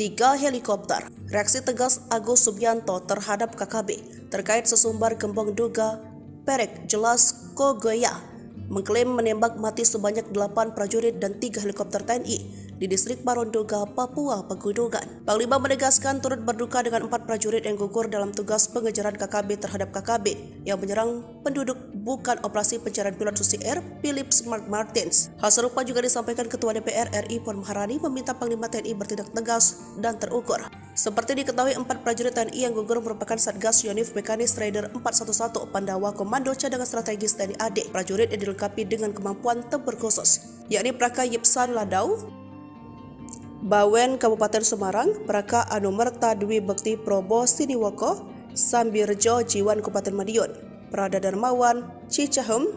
3 helikopter. Reaksi tegas Agus Subianto terhadap KKB terkait sesumbar Gembong duga Perek Jelas Kogoya mengklaim menembak mati sebanyak 8 prajurit dan 3 helikopter TNI di distrik Paronduga, Papua Pegunungan. Panglima menegaskan turut berduka dengan 4 prajurit yang gugur dalam tugas pengejaran KKB terhadap KKB yang menyerang penduduk bukan operasi pencarian pilot Susi Air Philip Mark Martins. Hal serupa juga disampaikan Ketua DPR RI Puan Maharani meminta Panglima TNI bertindak tegas dan terukur. Seperti diketahui, 4 prajurit TNI yang gugur merupakan Satgas Yonif Mekanis Raider 411 Pandawa Komando Cadangan Strategis TNI AD. Prajurit yang dilengkapi dengan kemampuan tempur khusus, yakni Praka Yipsan Ladau, Bawen Kabupaten Semarang, Praka Anumerta Dwi Bekti Probo Siniwoko, Sambirjo Jiwan Kabupaten Madiun, Prada Darmawan Cicahem,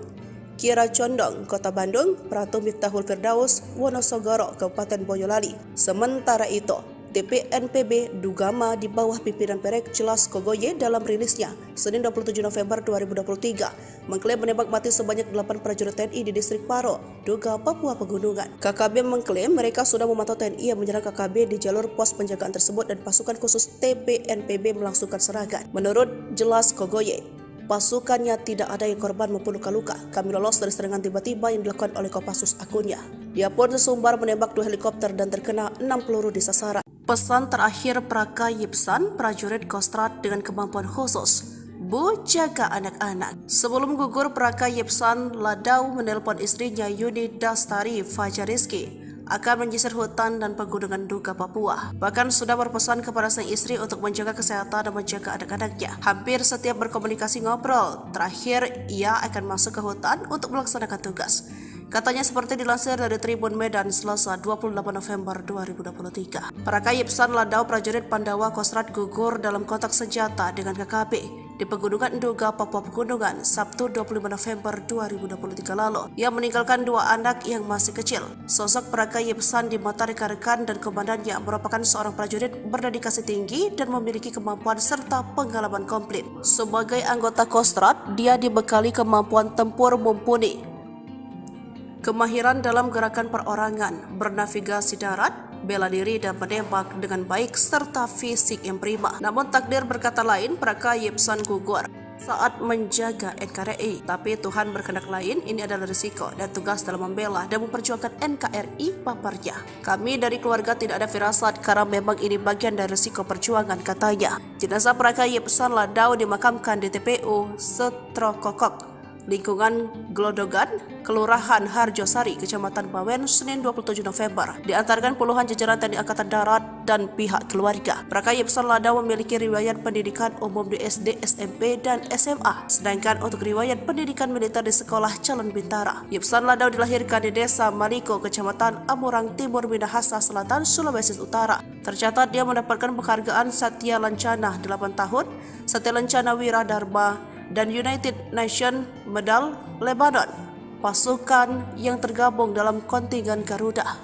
Kira Condong Kota Bandung, Pratu Miftahul Firdaus Wonosogoro Kabupaten Boyolali. Sementara itu, TPNPB Dugama di bawah pimpinan Perek Jelas Kogoye dalam rilisnya Senin 27 November 2023 mengklaim menembak mati sebanyak 8 prajurit TNI di distrik Paro, Duga, Papua Pegunungan. KKB mengklaim mereka sudah memantau TNI yang menyerang KKB di jalur pos penjagaan tersebut dan pasukan khusus TPNPB melangsungkan serangan. Menurut Jelas Kogoye, pasukannya tidak ada yang korban maupun luka-luka. Kami lolos dari serangan tiba-tiba yang dilakukan oleh Kopassus akunnya. Dia pun sesumbar menembak 2 helikopter dan terkena 6 peluru di sasaran. Pesan terakhir Praka Yipsan, prajurit Kostrad dengan kemampuan khusus, Bu, jaga anak-anak. Sebelum gugur, Praka Yipsan Ladau menelpon istrinya Yuni Dastari Fajariski akan menyisir hutan dan pegunungan Duga, Papua. Bahkan sudah berpesan kepada sang istri untuk menjaga kesehatan dan menjaga anak-anaknya. Hampir setiap berkomunikasi ngobrol, terakhir ia akan masuk ke hutan untuk melaksanakan tugas. Katanya seperti dilansir dari Tribun Medan Selasa 28 November 2023. Praka Yipsan Ladau, prajurit Pandawa Kostrad gugur dalam kontak senjata dengan KKB di Pegunungan Duga, Papua Pegunungan, Sabtu 25 November 2023 lalu. Ia meninggalkan 2 anak yang masih kecil. Sosok Praka Yipsan di mata rekan-rekan dan komandannya merupakan seorang prajurit berdedikasi tinggi dan memiliki kemampuan serta pengalaman komplit. Sebagai anggota Kostrad, dia dibekali kemampuan tempur mumpuni, kemahiran dalam gerakan perorangan, bernavigasi darat, bela diri dan menembak dengan baik serta fisik yang prima. Namun takdir berkata lain, Praka Yipsan gugur saat menjaga NKRI. Tapi Tuhan berkehendak lain, ini adalah risiko dan tugas dalam membela dan memperjuangkan NKRI, paparnya. Kami dari keluarga tidak ada firasat karena memang ini bagian dari risiko perjuangan, katanya. Jenazah Praka Yipsan Ladau dimakamkan di TPU Setrokokok, lingkungan Glodogan, Kelurahan Harjosari, Kecamatan Bawen, Senin 27 November. Diantarkan puluhan jajaran TNI Angkatan Darat dan pihak keluarga. Praka Yipsan Ladau memiliki riwayat pendidikan umum di SD, SMP, dan SMA. Sedangkan untuk riwayat pendidikan militer di Sekolah Calon Bintara. Yipsan Ladau dilahirkan di Desa Maliko, Kecamatan Amurang Timur, Minahasa Selatan, Sulawesi Utara. Tercatat dia mendapatkan penghargaan Satya Lancana 8 tahun, Satya Lancana Wira Dharma, dan United Nations Medal Lebanon, pasukan yang tergabung dalam kontingen Garuda.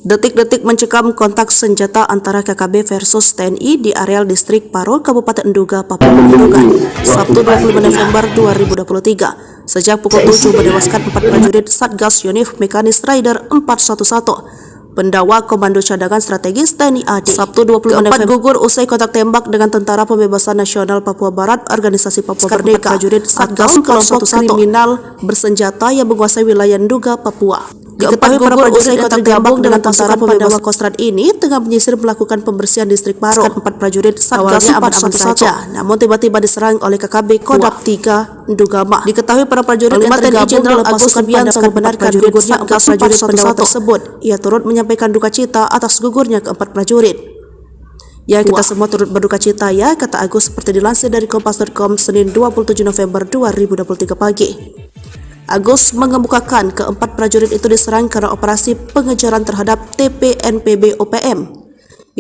Detik-detik mencekam kontak senjata antara KKB versus TNI di areal distrik Paro, Kabupaten Duga, Papua Pegunungan, Sabtu 25 November 2023. Sejak pukul 7 menewaskan 4 prajurit Satgas Yonif Mekanis Raider 411 Pendawa Komando Cadangan Strategis TNI AD. Sabtu 25 November gugur usai kontak tembak dengan Tentara Pembebasan Nasional Papua Barat, Organisasi Papua Merdeka, prajurit Satgas kelompok kriminal bersenjata yang menguasai wilayah Duga, Papua. Diketahui para prajurit yang tergabung dengan Tentara Pandawa Kostrad ini tengah menyisir melakukan pembersihan distrik Paro. 4 prajurit Satgas aman-aman saja, namun tiba-tiba diserang oleh KKB Kodam 3 Dugama. Diketahui para prajurit yang tergabung dalam Agus Subianto membenarkan gugurnya 4 prajurit Pandawa tersebut. Ia turut menyampaikan duka cita atas gugurnya ke-4 prajurit. Ya, kita semua turut berduka cita ya, kata Agus seperti dilansir dari Kompas.com Senin 27 November 2023 pagi. Agus mengemukakan ke-4 prajurit itu diserang karena operasi pengejaran terhadap TPNPB OPM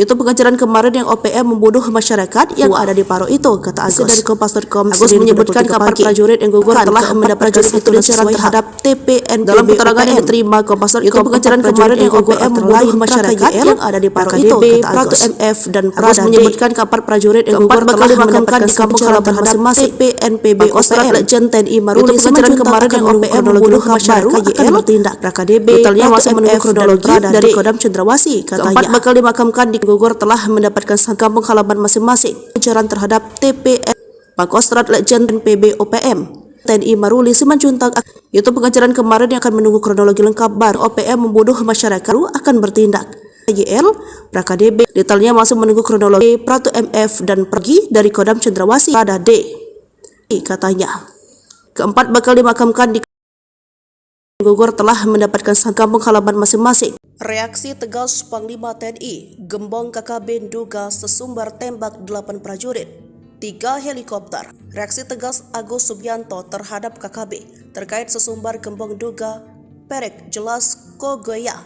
Itu pengajaran kemarin yang OPM membunuh masyarakat yang ada di Paro itu, kata Agus. Dari Kompas.com, Agus menyebutkan kapal prajurit yang gugur telah mendapat prajurit itu diserang terhadap TPNPB. Dalam keterangan yang diterima Kompas.com, itu pengajaran kemarin yang OPM membunuh masyarakat yang ada di Paro itu, kata Agus. MF dan Agus menyebutkan kapal prajurit yang gugur telah mendapatkan kampung halaman masing-masing. TPNPB OPM Legend TNI Maruli pengajaran kemarin yang OPM membunuh masyarakat akan bertindak. RKDB detailnya masih menunggu kronologi dari Kodam Cendrawasih, katanya. Keempat bakal dimakamkan di gugur telah mendapatkan kampung halaman masing-masing. Pengejaran terhadap TPN Pangkostrat Legend PB OPM TNI Maruli Simanjuntak. Itu pengejaran kemarin yang akan menunggu kronologi lengkap baru OPM membunuh masyarakat akan bertindak. YL, PKDB detailnya masih menunggu kronologi. Pratu MF dan pergi dari Kodam Cendrawasih pada D, katanya. Keempat bakal dimakamkan di gugur telah mendapatkan kampung halaman masing-masing. Reaksi tegas Panglima TNI, Gembong KKB duga sesumbar tembak 8 prajurit, 3 helikopter. Reaksi tegas Agus Subianto terhadap KKB terkait sesumbar Gembong duga Perek Jelas Kogoya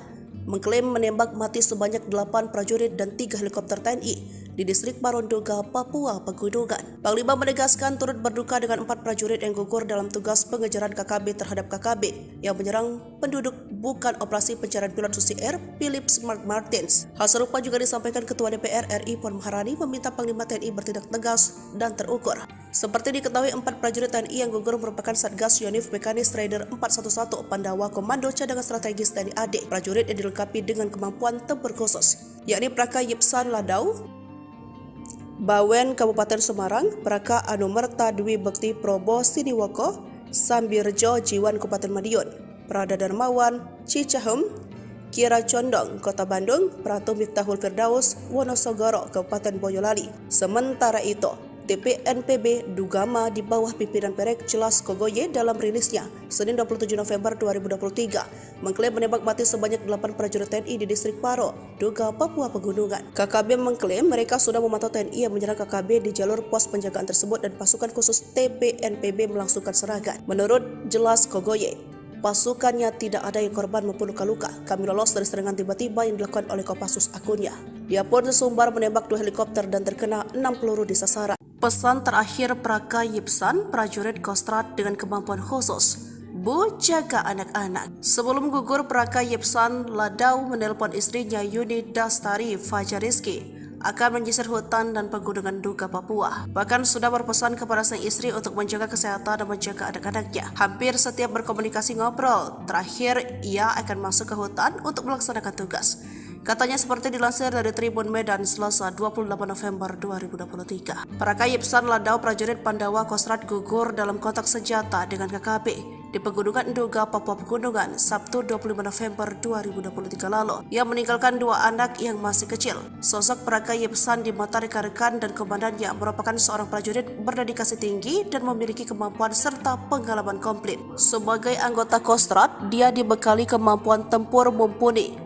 mengklaim menembak mati sebanyak 8 prajurit dan 3 helikopter TNI di distrik Paronduga, Papua Pegunungan. Panglima menegaskan turut berduka dengan 4 prajurit yang gugur dalam tugas pengejaran KKB terhadap KKB yang menyerang penduduk bukan operasi pencarian pilot Susi Air Philips Mark Martins. Hal serupa juga disampaikan Ketua DPR RI Puan Maharani meminta Panglima TNI bertindak tegas dan terukur. Seperti diketahui 4 prajurit TNI yang gugur merupakan Satgas Yonif Mekanis Raider 411 Pandawa Komando Cadangan Strategis TNI AD. Prajurit yang dilengkapi dengan kemampuan tempur khusus, yakni Praka Yipsan Ladau, Bawen Kabupaten Semarang, Praka Anumerta Dwi Bekti Probo Siniwoko, Sambirjo Jiwan Kabupaten Madiun, Prada Darmawan Cicahem, Kira Condong Kota Bandung, Pratu Miftahul Firdaus Wonosogoro Kabupaten Boyolali. Sementara itu, TPNPB Dugama di bawah pimpinan Perek Jelas Kogoye dalam rilisnya Senin 27 November 2023 mengklaim menembak mati sebanyak 8 prajurit TNI di distrik Paro, Duga, Papua Pegunungan. KKB mengklaim mereka sudah memantau TNI yang menyerang KKB di jalur pos penjagaan tersebut dan pasukan khusus TPNPB melangsungkan serangan. Menurut Jelas Kogoye, pasukannya tidak ada yang korban maupun luka-luka. Kami lolos dari serangan tiba-tiba yang dilakukan oleh Kopassus akunnya. Dia pun sesumbar menembak 2 helikopter dan terkena 6 peluru di sasaran. Pesan terakhir Praka Yipsan, prajurit Kostrat dengan kemampuan khusus, Bu, jaga anak-anak. Sebelum gugur, Praka Yipsan Ladau menelpon istrinya Yuni Dastari Fajariski akan menyisir hutan dan pegunungan Duga Papua. Bahkan sudah berpesan kepada sang istri untuk menjaga kesehatan dan menjaga anak-anaknya. Hampir setiap berkomunikasi ngobrol, terakhir ia akan masuk ke hutan untuk melaksanakan tugas. Katanya seperti dilansir dari Tribun Medan Selasa 28 November 2023. Praka Yipsan Ladau prajurit Pandawa Kostrat gugur dalam kontak senjata dengan KKB di Pegunungan Duga, Papua Pegunungan, Sabtu 25 November 2023 lalu. Ia meninggalkan 2 anak yang masih kecil. Sosok Praka Yipsan di mata rekan-rekan dan komandannya merupakan seorang prajurit berdedikasi tinggi dan memiliki kemampuan serta pengalaman komplit. Sebagai anggota Kostrat, dia dibekali kemampuan tempur mumpuni,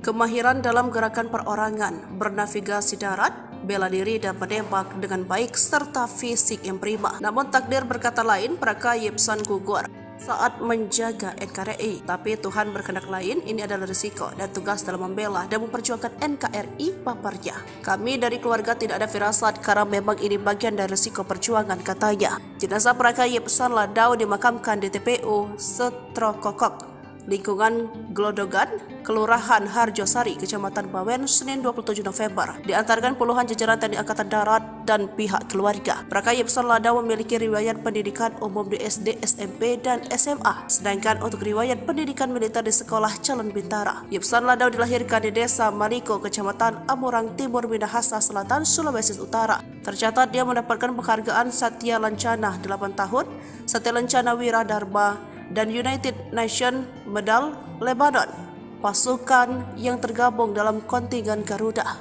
kemahiran dalam gerakan perorangan, bernavigasi darat, bela diri dan menembak dengan baik serta fisik yang prima. Namun takdir berkata lain, Praka Yipsan gugur saat menjaga NKRI. Tapi Tuhan berkehendak lain, ini adalah risiko dan tugas dalam membela dan memperjuangkan NKRI paparnya. Kami dari keluarga tidak ada firasat karena memang ini bagian dari risiko perjuangan, katanya. Jenazah Praka Yipsan Ladau dimakamkan di TPU Setrokokok, lingkungan Glodogan, Kelurahan Harjosari, Kecamatan Bawen, Senin 27 November. Diantarkan puluhan jajaran TNI Angkatan Darat dan pihak keluarga. Praka Yipsan Ladau memiliki riwayat pendidikan umum di SD, SMP, dan SMA. Sedangkan untuk riwayat pendidikan militer di Sekolah Calon Bintara. Yipsan Ladau dilahirkan di Desa Maliko, Kecamatan Amurang Timur, Minahasa Selatan, Sulawesi Utara. Tercatat dia mendapatkan penghargaan Satya Lancana 8 tahun, Satya Lancana Wiradharma, dan United Nations Medal Lebanon, pasukan yang tergabung dalam kontingen Garuda.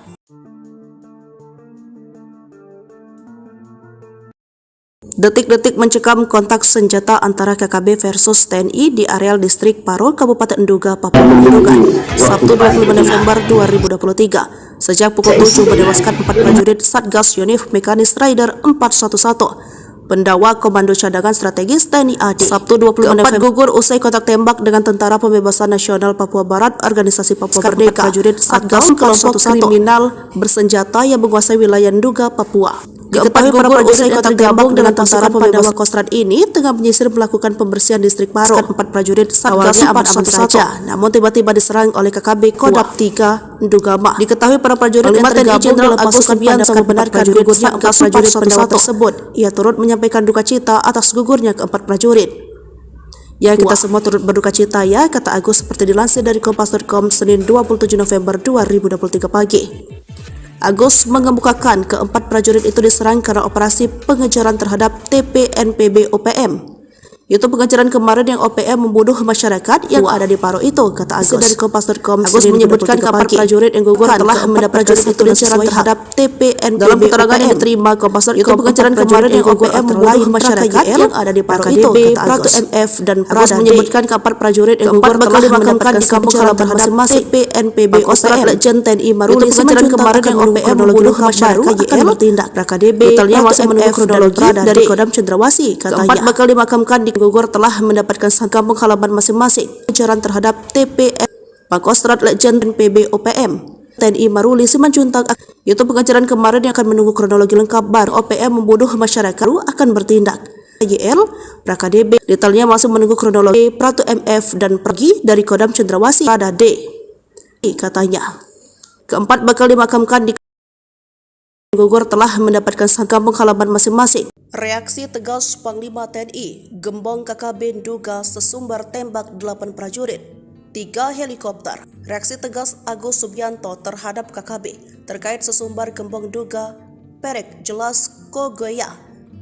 Detik-detik mencekam kontak senjata antara KKB versus TNI di areal distrik Paro, Kabupaten Duga, Papua Pegunungan, Sabtu 25 November 2023. Sejak pukul 7 menewaskan 4 prajurit Satgas Yonif Mekanis Raider 411 Pendakwa Komando Cadangan Strategis TNI AD Sabtu 25 November gugur usai kontak tembak dengan Tentara Pembebasan Nasional Papua Barat Organisasi Papua Merdeka prajurit Satgas kelompok kriminal bersenjata yang menguasai wilayah Nduga, Papua. Diketahui para prajurit yang tergabung dengan Tentara Pembebasan Kostrad ini tengah menyisir melakukan pembersihan distrik Paro. 4 prajurit Satgas aman-aman saja, namun tiba-tiba diserang oleh KKB Kodam 3 Ndugama. Diketahui para prajurit yang tergabung dalam pasukan Pandawa membenarkan gugurnya 4 prajurit Pandawa tersebut. Ia turut menyampaikan duka cita atas gugurnya keempat prajurit. Ya, kita semua turut berduka cita ya, kata Agus seperti dilansir dari Kompas.com Senin 27 November 2023 pagi. Agus mengemukakan keempat prajurit itu diserang karena operasi pengejaran terhadap TPNPB OPM. Itu pengejaran kemarin yang OPM membunuh masyarakat yang ada di Paro itu, kata Agus dari Kompas.com. Agus menyebutkan keempat prajurit yang gugur telah mendapat itu pengejaran terhadap TPNPB. Dalam keterangan yang diterima Kompas.com, itu pengejaran kemarin yang OPM membunuh masyarakat yang ada di Paro itu, kata Agus. MF dan Agus menyebutkan keempat prajurit yang gugur telah dimakamkan di kampung halaman masing-masing TPNPB OPM. Legend TNI Maruli pengejaran kemarin yang OPM membunuh masyarakat akan bertindak. KDB detailnya masih menunggu kronologi dari Kodam Cendrawasih, katanya. Keempat bakal dimakamkan di gugur telah mendapatkan kampung halaman masing-masing. Pengejaran terhadap TPN Pangkostrat Legend PB OPM TNI Maruli Simanjuntak. Itu pengejaran kemarin yang akan menunggu kronologi lengkap baru OPM membunuh masyarakat akan bertindak. YL PraKDB detailnya masih menunggu kronologi. Pratu MF dan pergi dari Kodam Cendrawasih pada D, katanya. Keempat bakal dimakamkan di gugur telah mendapatkan kampung halaman masing-masing. Reaksi tegas Panglima TNI, Gembong KKB Nduga sesumbar tembak 8 prajurit, 3 helikopter. Reaksi tegas Agus Subianto terhadap KKB terkait sesumbar Gembong Nduga Perek Jelas Kogoya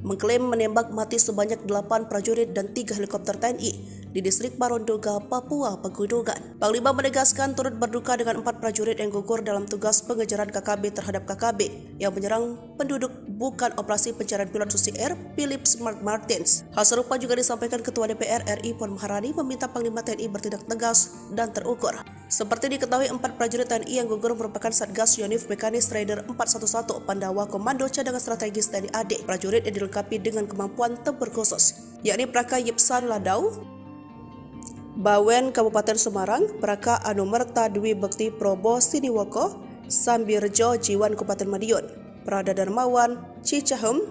mengklaim menembak mati sebanyak 8 prajurit dan 3 helikopter TNI di distrik Paronduga, Papua Pegunungan. Panglima menegaskan turut berduka dengan 4 prajurit yang gugur dalam tugas pengejaran KKB terhadap KKB yang menyerang penduduk bukan operasi pencarian pilot Susi Air Philip Smart Martins. Hal serupa juga disampaikan Ketua DPR RI Puan Maharani meminta Panglima TNI bertindak tegas dan terukur. Seperti diketahui, 4 prajurit TNI yang gugur merupakan Satgas Yonif Mekanis Raider 411 Pandawa Komando Cadangan Strategis TNI AD. Prajurit yang dilengkapi dengan kemampuan tempur khusus, yakni Praka Yipsan Ladau, Bawen Kabupaten Semarang, Praka Anumerta Dwi Bekti Probo Siniwoko, Sambirjo Jiwan Kabupaten Madiun, Prada Darmawan Cicahem,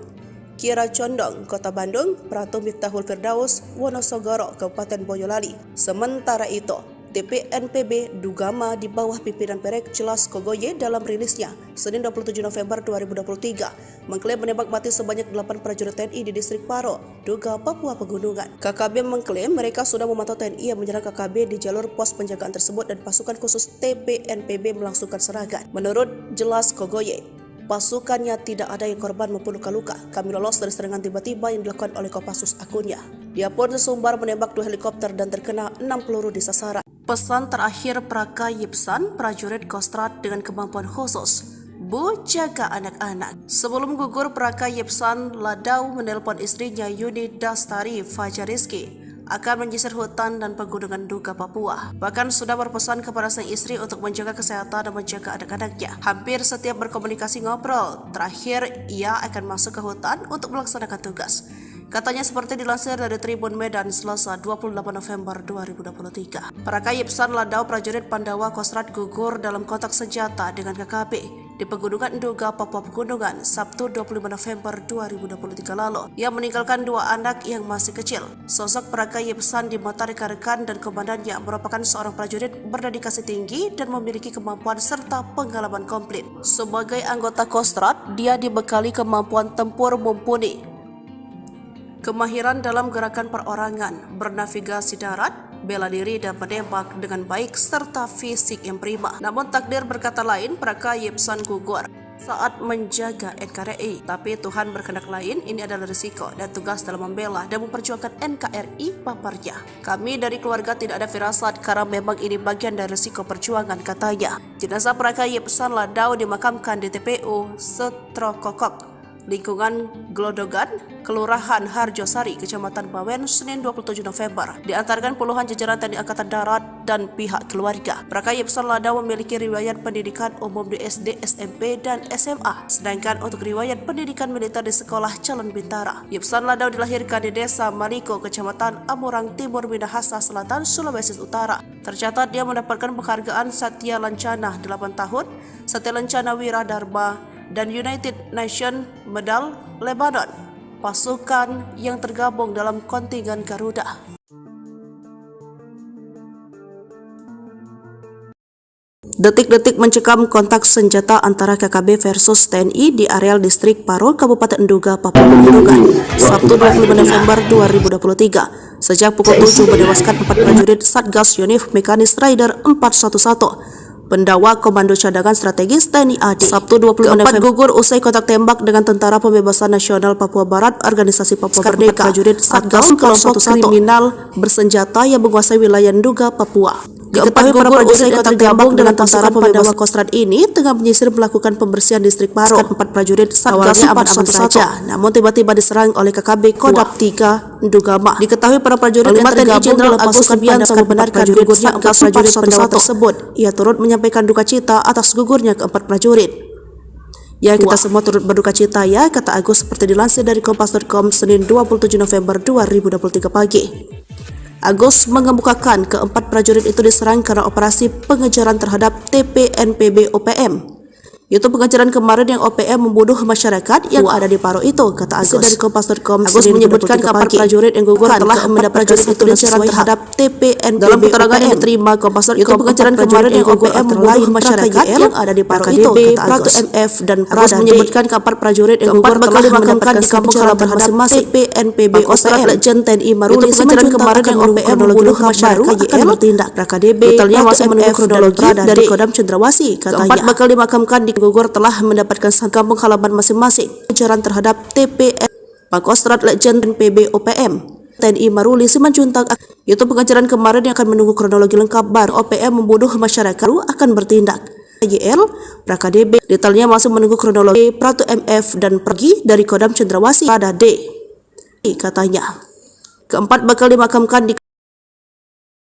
Kira Condong Kota Bandung, Pratu Miftahul Firdaus Wonosogoro Kabupaten Boyolali. Sementara itu, TPNPB Ndugama di bawah pimpinan Perek Jelas Kogoye dalam rilisnya Senin 27 November 2023 mengklaim menembak mati sebanyak 8 prajurit TNI di distrik Paro, Nduga, Papua Pegunungan. KKB mengklaim mereka sudah memantau TNI yang menyerang KKB di jalur pos penjagaan tersebut dan pasukan khusus TPNPB melangsungkan serangan. Menurut Jelas Kogoye, pasukannya tidak ada yang korban maupun luka-luka. Kami lolos dari serangan tiba-tiba yang dilakukan oleh Kopassus akunnya. Dia pun sesumbar menembak 2 helikopter dan terkena 6 peluru di sasaran. Pesan terakhir Praka Yipsan, prajurit Kostrad dengan kemampuan khusus, Bu, jaga anak-anak. Sebelum gugur, Praka Yipsan Ladau menelpon istrinya Yuni Dastari Fajariski akan menyisir hutan dan pegunungan Nduga, Papua. Bahkan sudah berpesan kepada sang istri untuk menjaga kesehatan dan menjaga anak-anaknya. Hampir setiap berkomunikasi ngobrol. Terakhir, ia akan masuk ke hutan untuk melaksanakan tugas. Katanya seperti dilansir dari Tribun Medan Selasa 28 November 2023. Praka Yipsan Ladau prajurit Pandawa Kostrad gugur dalam kontak senjata dengan KKB di Pegunungan Nduga, Papua Pegunungan, Sabtu 25 November 2023 lalu. Ia meninggalkan 2 anak yang masih kecil. Sosok Praka Yipsan di mata rekan-rekan dan komandannya merupakan seorang prajurit berdedikasi tinggi dan memiliki kemampuan serta pengalaman komplit. Sebagai anggota Kostrad, dia dibekali kemampuan tempur mumpuni, kemahiran dalam gerakan perorangan, bernavigasi darat, bela diri dan menembak dengan baik serta fisik yang prima. Namun takdir berkata lain, Praka Yipsan gugur saat menjaga NKRI. Tapi Tuhan berkehendak lain, ini adalah risiko dan tugas dalam membela dan memperjuangkan NKRI, paparnya. Kami dari keluarga tidak ada firasat karena memang ini bagian dari risiko perjuangan, katanya. Jenazah Praka Yipsan Ladau dimakamkan di TPU Setrokokok, lingkungan Glodogan, Kelurahan Harjosari, Kecamatan Bawen, Senin 27 November. Diantarkan puluhan jajaran TNI Angkatan Darat dan pihak keluarga. Praka Yipsan Ladau memiliki riwayat pendidikan umum di SD, SMP, dan SMA. Sedangkan untuk riwayat pendidikan militer di Sekolah Calon Bintara. Yipsan Ladau dilahirkan di Desa Maliko, Kecamatan Amurang Timur, Minahasa Selatan, Sulawesi Utara. Tercatat dia mendapatkan penghargaan Satya Lancana 8 tahun, Satya Lancana Wira Dharma, dan United Nations Medal Lebanon, pasukan yang tergabung dalam kontingen Garuda. Detik-detik mencekam kontak senjata antara KKB versus TNI di areal distrik Paro, Kabupaten Nduga, Papua Pegunungan, Sabtu 25 November 2023. Sejak pukul 7 menewaskan 4 prajurit Satgas Yonif Mekanis Rider 411. Pendawa Komando Cadangan Strategis TNI AD. Sabtu 25 November gugur usai kontak tembak dengan Tentara Pembebasan Nasional Papua Barat Organisasi Papua Merdeka. Prajurit Satgas kelompok kriminal bersenjata yang menguasai wilayah Nduga, Papua. Diketahui para prajurit yang tergabung dengan Tentara Pembebasan Kostrad ini tengah menyisir melakukan pembersihan distrik Paro. 4 prajurit Satgas aman-aman saja, namun tiba-tiba diserang oleh KKB Kodam 3 Ndugama. Diketahui para prajurit yang tergabung dalam pasukan Subianto membenarkan gugurnya 4 prajurit pendawa tersebut. Ia turut menyampaikan duka cita atas gugurnya keempat prajurit. Ya, kita semua turut berduka cita ya, kata Agus seperti dilansir dari Kompas.com Senin 27 November 2023 pagi. Agus mengemukakan keempat prajurit itu diserang karena operasi pengejaran terhadap TPNPB OPM. Itu pengejaran kemarin yang OPM membunuh masyarakat yang ada di Paro itu, kata Agus dari Kompas.com. Agus menyebutkan keempat prajurit yang gugur telah mendapatkan satu pengejaran terhadap TPNPB. Dalam keterangan yang diterima Kompas.com, itu pengejaran kemarin yang OPM membunuh masyarakat yang ada di Paro itu, kata Agus. MF dan Agus menyebutkan keempat prajurit yang gugur telah dimakamkan di kampung halaman masing-masing TPNPB OPM. Legend TNI Maruli pengejaran kemarin yang OPM membunuh masyarakat akan bertindak. KDB detailnya masih menunggu kronologi dari Kodam Cendrawasih, katanya. Keempat bakal dimakamkan di gugur telah mendapatkan kampung halaman masing-masing. Pengejaran terhadap TPN Pangkostrat Legend PB OPM TNI Maruli Simanjuntak. Itu pengejaran kemarin yang akan menunggu kronologi lengkap baru OPM membunuh masyarakat akan bertindak. YL PraKDB detailnya masih menunggu kronologi Pratu MF dan pergi dari Kodam Cendrawasih pada D, katanya. Keempat bakal dimakamkan di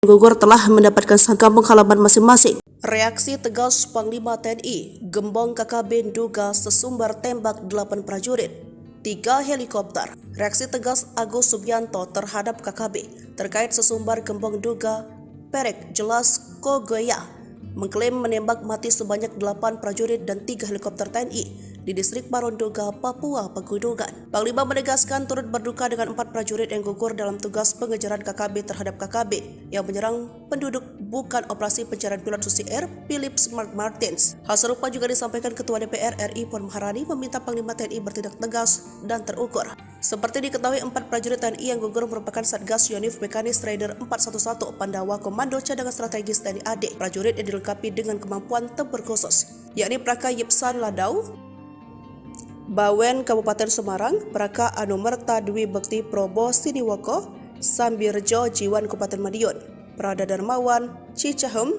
gugur telah mendapatkan kampung halaman masing-masing. Reaksi tegas Panglima TNI, gembong KKB Nduga sesumbar tembak 8 prajurit, 3 helikopter. Reaksi tegas Agus Subianto terhadap KKB terkait sesumbar gembong Nduga Perek Jelas Kogoya mengklaim menembak mati sebanyak 8 prajurit dan 3 helikopter TNI di distrik Paro Nduga, Papua Pegunungan. Panglima menegaskan turut berduka dengan 4 prajurit yang gugur dalam tugas pengejaran KKB terhadap KKB yang menyerang penduduk bukan operasi pencarian pilot Susi Air Philip Smart Martins. Hal serupa juga disampaikan Ketua DPR RI Puan Maharani meminta Panglima TNI bertindak tegas dan terukur. Seperti diketahui, 4 prajurit TNI yang gugur merupakan Satgas Yonif Mekanis Rider 411 Pandawa Komando Cadangan Strategis TNI AD. Prajurit yang dilengkapi dengan kemampuan tempur khusus, yakni Praka Yipsan Ladau Bawen Kabupaten Semarang, Praka Anumerta Dwi Bekti Probo Siniwoko, Sambirjo Jiwan Kabupaten Madiun, Prada Darmawan Cicahem,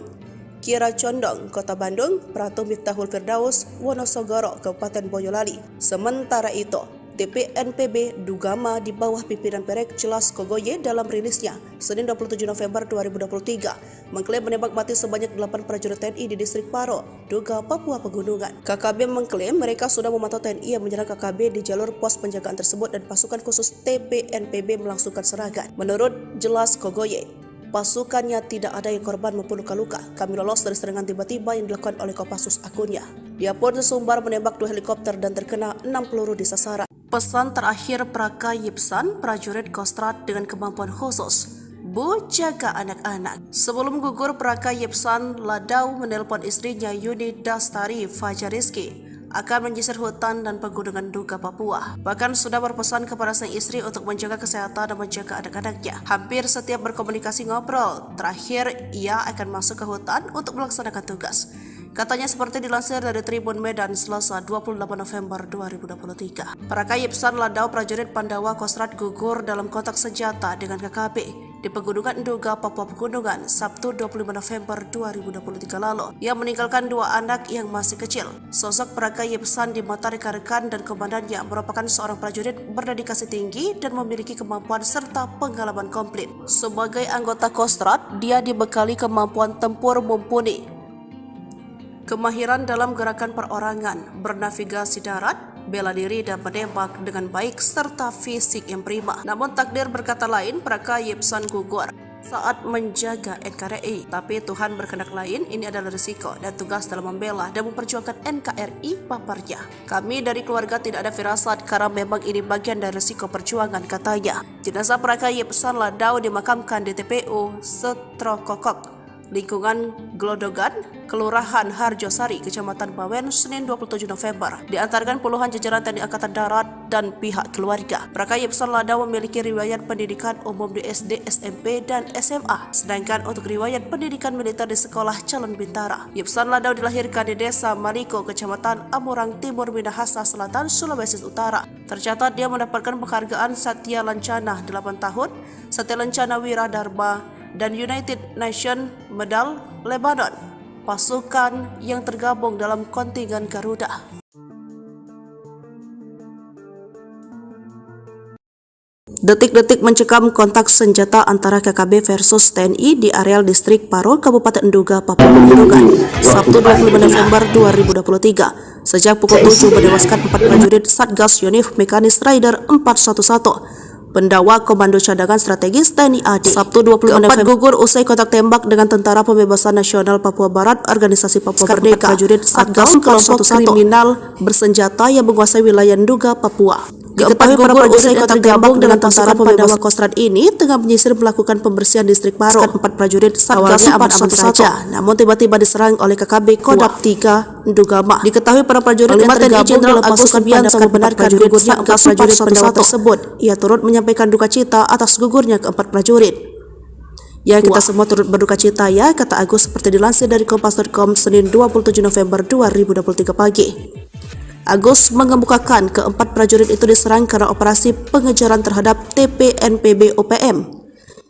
Kira Condong Kota Bandung, Pratu Miftahul Firdaus Wonosogoro Kabupaten Boyolali. Sementara itu, TPNPB Dugama di bawah pimpinan Perek Jelas Kogoye dalam rilisnya Senin 27 November 2023 mengklaim menembak mati sebanyak 8 prajurit TNI di distrik Paro, Nduga, Papua Pegunungan. KKB mengklaim mereka sudah memantau TNI yang menyerang KKB di jalur pos penjagaan tersebut dan pasukan khusus TPNPB melangsungkan serangan. Menurut Jelas Kogoye, pasukannya tidak ada yang korban maupun luka-luka. Kami lolos dari serangan tiba-tiba yang dilakukan oleh Kopassus akunnya. Dia pun sesumbar menembak 2 helikopter dan terkena 6 peluru di sasaran. Pesan terakhir Praka Yipsan, prajurit Kostrad dengan kemampuan khusus, Bu, jaga anak-anak. Sebelum gugur, Praka Yipsan Ladau menelpon istrinya Yuni Dastari Fajariski akan menyisir hutan dan pegunungan Nduga, Papua. Bahkan sudah berpesan kepada sang istri untuk menjaga kesehatan dan menjaga anak-anaknya. Hampir setiap berkomunikasi ngobrol, terakhir ia akan masuk ke hutan untuk melaksanakan tugas. Katanya seperti dilansir dari Tribun Medan Selasa 28 November 2023. Praka Yipsan Ladau prajurit Pandawa Kostrad gugur dalam kontak senjata dengan KKB di Pegunungan Nduga, Papua Pegunungan, Sabtu 25 November 2023 lalu. Ia meninggalkan 2 anak yang masih kecil. Sosok Praka Yipsan di mata rekan-rekan dan komandannya merupakan seorang prajurit berdedikasi tinggi dan memiliki kemampuan serta pengalaman komplit. Sebagai anggota Kostrad, dia dibekali kemampuan tempur mumpuni, kemahiran dalam gerakan perorangan, bernavigasi darat, bela diri dan menembak dengan baik serta fisik yang prima. Namun takdir berkata lain, Praka Yipsan gugur saat menjaga NKRI. Tapi Tuhan berkehendak lain, ini adalah risiko dan tugas dalam membela dan memperjuangkan NKRI paparnya. Kami dari keluarga tidak ada firasat karena memang ini bagian dari risiko perjuangan, katanya. Jenazah Praka Yipsan Ladau dimakamkan di TPU Setrokokok, lingkungan Glodogan, Kelurahan Harjosari, Kecamatan Bawen, Senin 27 November. Diantarkan puluhan jajaran TNI Angkatan Darat dan pihak keluarga. Praka Yipsan Ladau memiliki riwayat pendidikan umum di SD, SMP, dan SMA. Sedangkan untuk riwayat pendidikan militer di Sekolah Calon Bintara. Yipsan Ladau dilahirkan di Desa Maliko, Kecamatan Amurang Timur, Minahasa Selatan, Sulawesi Utara. Tercatat dia mendapatkan penghargaan Satya Lancana 8 tahun, Satya Lancana Wira Dharma, dan United Nations Medal Lebanon, pasukan yang tergabung dalam kontingen Garuda. Detik-detik mencekam kontak senjata antara KKB versus TNI di areal distrik Paro, Kabupaten Nduga, Papua Pegunungan, Sabtu 25 November 2023. Sejak pukul 7 menewaskan 4 prajurit Satgas Yonif Mekanis Rider 411. Pendawa Komando Cadangan Strategis TNI AD. Sabtu 25 November gugur usai kontak tembak dengan Tentara Pembebasan Nasional Papua Barat, Organisasi Papua Merdeka. Prajurit Satgas kelompok kriminal bersenjata yang menguasai wilayah Nduga, Papua. Diketahui para prajurit yang tergabung dengan Tentara Pembebasan Kostrad ini tengah menyisir melakukan pembersihan distrik Paro. 4 prajurit Satgas 411 saja, namun tiba-tiba diserang oleh KKB Kodam 3 Ndugama. Diketahui para prajurit yang tergabung Jenderal Agus Subianto membenarkan gugurnya 4 prajurit pendawa tersebut. Ia turut menyampaikan duka cita atas gugurnya ke-4 prajurit. Ya, kita semua turut berduka cita ya, kata Agus seperti dilansir dari Kompas.com Senin 27 November 2023 pagi. Agus mengemukakan ke-4 prajurit itu diserang karena operasi pengejaran terhadap TPNPB OPM.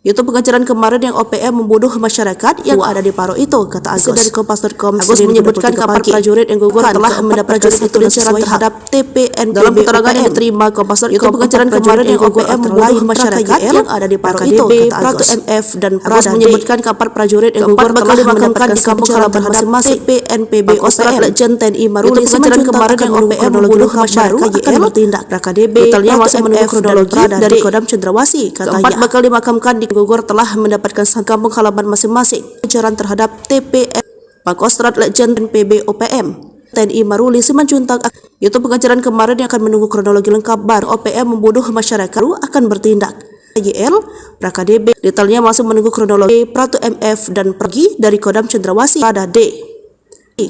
Itu pengejaran kemarin yang OPM membunuh masyarakat yang ada di Paro itu, kata Agus. Dari Kompas.com, Agus menyebutkan ke-4 prajurit yang gugur telah mendapat prajurit itu pengejaran terhadap TPNPB. Dalam keterangan yang diterima Kompas.com, itu pengejaran kemarin yang OPM membunuh masyarakat yang ada di Paro itu, kata Agus. MF dan Agus menyebutkan ke-4 prajurit yang gugur telah dimakamkan di kampung halaman masing-masing. TPNPB OPM Legend TNI Maruli itu pengejaran kemarin yang OPM membunuh masyarakat akan bertindak. RKDB detailnya masih menunggu kronologi dari Kodam Cendrawasih, katanya. 4 bakal dimakamkan di gugur telah mendapatkan kampung halaman masing-masing. Pengejaran terhadap TPN Pangkostrat Legend PB OPM TNI Maruli Simanjuntak. Itu pengejaran kemarin yang akan menunggu kronologi lengkap baru OPM membunuh masyarakat akan bertindak. YL PKDB detailnya masih menunggu kronologi. Pratu MF dan pergi dari Kodam Cendrawasih pada D,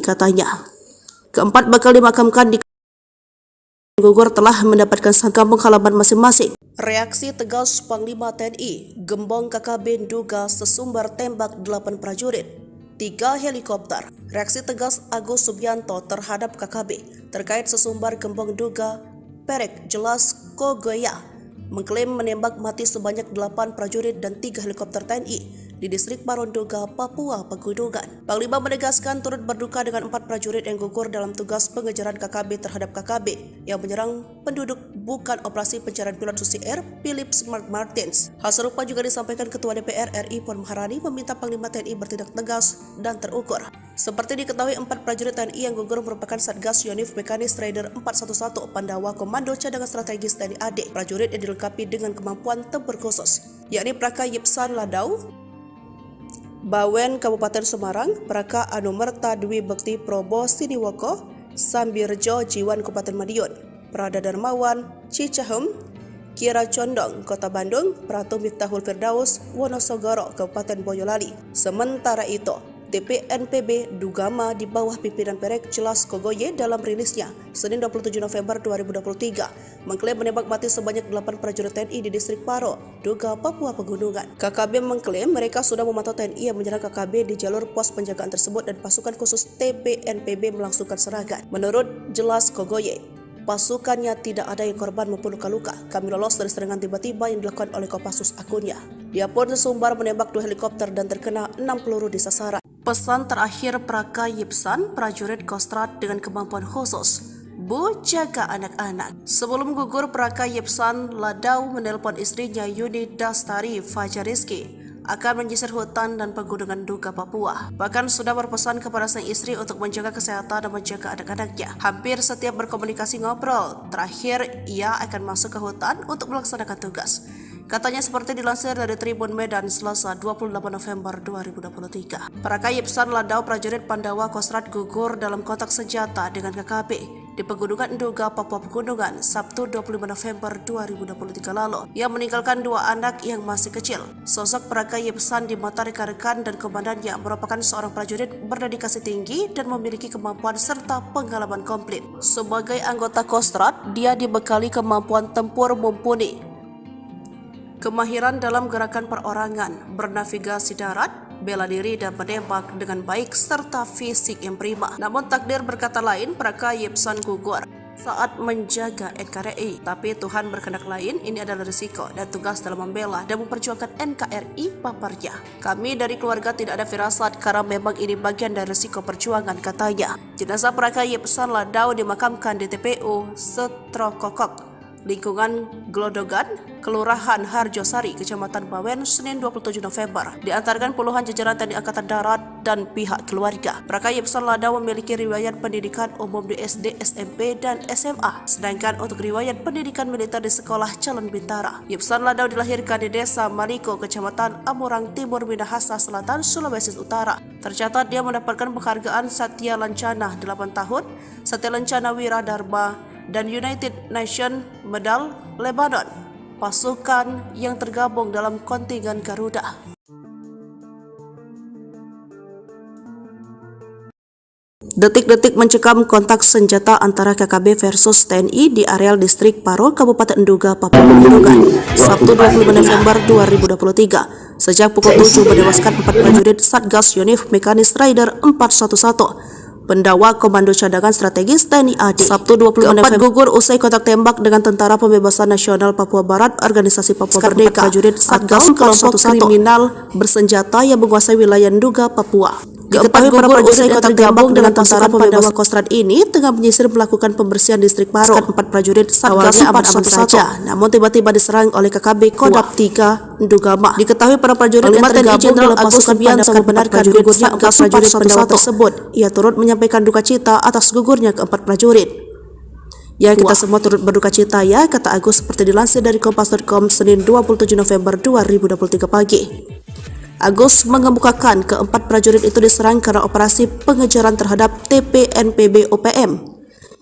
katanya. Ke-4 bakal dimakamkan di gugur telah mendapatkan kampung halaman masing-masing. Reaksi tegas Panglima TNI, Gembong KKB Nduga sesumbar tembak 8 prajurit, 3 helikopter. Reaksi tegas Agus Subianto terhadap KKB terkait sesumbar Gembong Nduga Perek Jelas Kogoya mengklaim menembak mati sebanyak 8 prajurit dan 3 helikopter TNI di distrik Paro Nduga, Papua Pegunungan. Panglima menegaskan turut berduka dengan 4 prajurit yang gugur dalam tugas pengejaran KKB terhadap KKB yang menyerang penduduk bukan operasi pencarian pilot Susi Air Philip Mark Martins. Hal serupa juga disampaikan Ketua DPR RI Puan Maharani meminta Panglima TNI bertindak tegas dan terukur. Seperti diketahui 4 prajurit TNI yang gugur merupakan Satgas Yonif Mekanis Rider 411 Pandawa Komando Cadangan Strategis TNI AD. Prajurit yang dilengkapi dengan kemampuan tempur khusus, yakni Praka Yipsan Ladau Bawen Kabupaten Semarang, Praka Anumerta Dwi Bekti Probo Siniwoko, Sambirjo Jiwan Kabupaten Madiun, Prada Darmawan Cicahem, Kira Condong Kota Bandung, Pratu Miftahul Firdaus Wonosogoro Kabupaten Boyolali. Sementara itu, TPNPB Dugama di bawah pimpinan Perek Jelas Kogoye dalam rilisnya Senin 27 November 2023 mengklaim menembak mati sebanyak 8 prajurit TNI di distrik Paro, Nduga, Papua Pegunungan. KKB mengklaim mereka sudah memantau TNI yang menyerang KKB di jalur pos penjagaan tersebut dan pasukan khusus TPNPB melangsungkan serangan. Menurut Jelas Kogoye, pasukannya tidak ada yang korban maupun luka-luka. Kami lolos dari serangan tiba-tiba yang dilakukan oleh Kopassus akunnya. Dia pun sesumbar menembak 2 helikopter dan terkena 6 peluru di sasaran. Pesan terakhir Praka Yipsan, prajurit Kostrad dengan kemampuan khusus. Bu, jaga anak-anak. Sebelum gugur, Praka Yipsan Ladau menelpon istrinya Yuni Dastari Fajariski akan menyisir hutan dan pegunungan Nduga, Papua. Bahkan sudah berpesan kepada sang istri untuk menjaga kesehatan dan menjaga anak-anaknya. Hampir setiap berkomunikasi ngobrol, terakhir ia akan masuk ke hutan untuk melaksanakan tugas. Katanya seperti dilansir dari Tribun Medan Selasa 28 November 2023. Praka Yipsan Ladau, prajurit Pandawa Kostrad gugur dalam kontak senjata dengan KKB di Pegunungan Nduga, Papua Pegunungan, Sabtu 25 November 2023 lalu. Ia meninggalkan 2 anak yang masih kecil. Sosok Praka Yipsan di mata rekan-rekan dan komandannya merupakan seorang prajurit berdedikasi tinggi dan memiliki kemampuan serta pengalaman komplit. Sebagai anggota Kostrad, dia dibekali kemampuan tempur mumpuni, kemahiran dalam gerakan perorangan, bernavigasi darat, bela diri dan menembak dengan baik serta fisik yang prima. Namun takdir berkata lain, Praka Yipsan gugur saat menjaga NKRI. Tapi Tuhan berkehendak lain, ini adalah risiko dan tugas dalam membela dan memperjuangkan NKRI paparnya. Kami dari keluarga tidak ada firasat karena memang ini bagian dari risiko perjuangan, katanya. Jenazah Praka Yipsan Ladau dimakamkan di TPU Setrokokok, lingkungan Glodogan, Kelurahan Harjosari, Kecamatan Bawen, Senin 27 November. Diantarkan puluhan jajaran TNI Angkatan Darat dan pihak keluarga. Praka Yipsan Ladau memiliki riwayat pendidikan umum di SD, SMP, dan SMA. Sedangkan untuk riwayat pendidikan militer di Sekolah Calon Bintara. Yipsan Ladau dilahirkan di Desa Maliko, Kecamatan Amurang Timur, Minahasa Selatan, Sulawesi Utara. Tercatat dia mendapatkan penghargaan Satya Lancana 8 tahun, Satya Lancana Wira Dharma, dan United Nations Medal Lebanon, pasukan yang tergabung dalam kontingen Garuda. Detik-detik mencekam kontak senjata antara KKB versus TNI di areal distrik Paro, Kabupaten Nduga, Papua Pegunungan, Sabtu 25 November 2023. Sejak pukul 7 menewaskan 4 prajurit Satgas Yonif Mekanis Rider 411. Pendawa Komando Cadangan Strategis TNI AD. Sabtu 25 November gugur usai kontak tembak dengan Tentara Pembebasan Nasional Papua Barat, Organisasi Papua Merdeka, prajurit Satgas kelompok kriminal bersenjata yang menguasai wilayah Nduga, Papua. Diketahui para prajurit yang tergabung dengan Tentara Pembebasan Kostrad ini tengah menyisir melakukan pembersihan distrik Paro. 4 prajurit Satgas aman-aman saja, namun tiba-tiba diserang oleh KKB Kodam 3 Ndugama. Diketahui para prajurit yang tergabung dalam pasukan Pandawa membenarkan gugurnya 4 prajurit Pandawa tersebut. Ia turut menyampaikan duka cita atas gugurnya keempat prajurit. Ya, kita semua turut berduka cita ya, kata Agus seperti dilansir dari Kompas.com Senin 27 November 2023 pagi. Agus mengemukakan keempat prajurit itu diserang karena operasi pengejaran terhadap TPNPB OPM.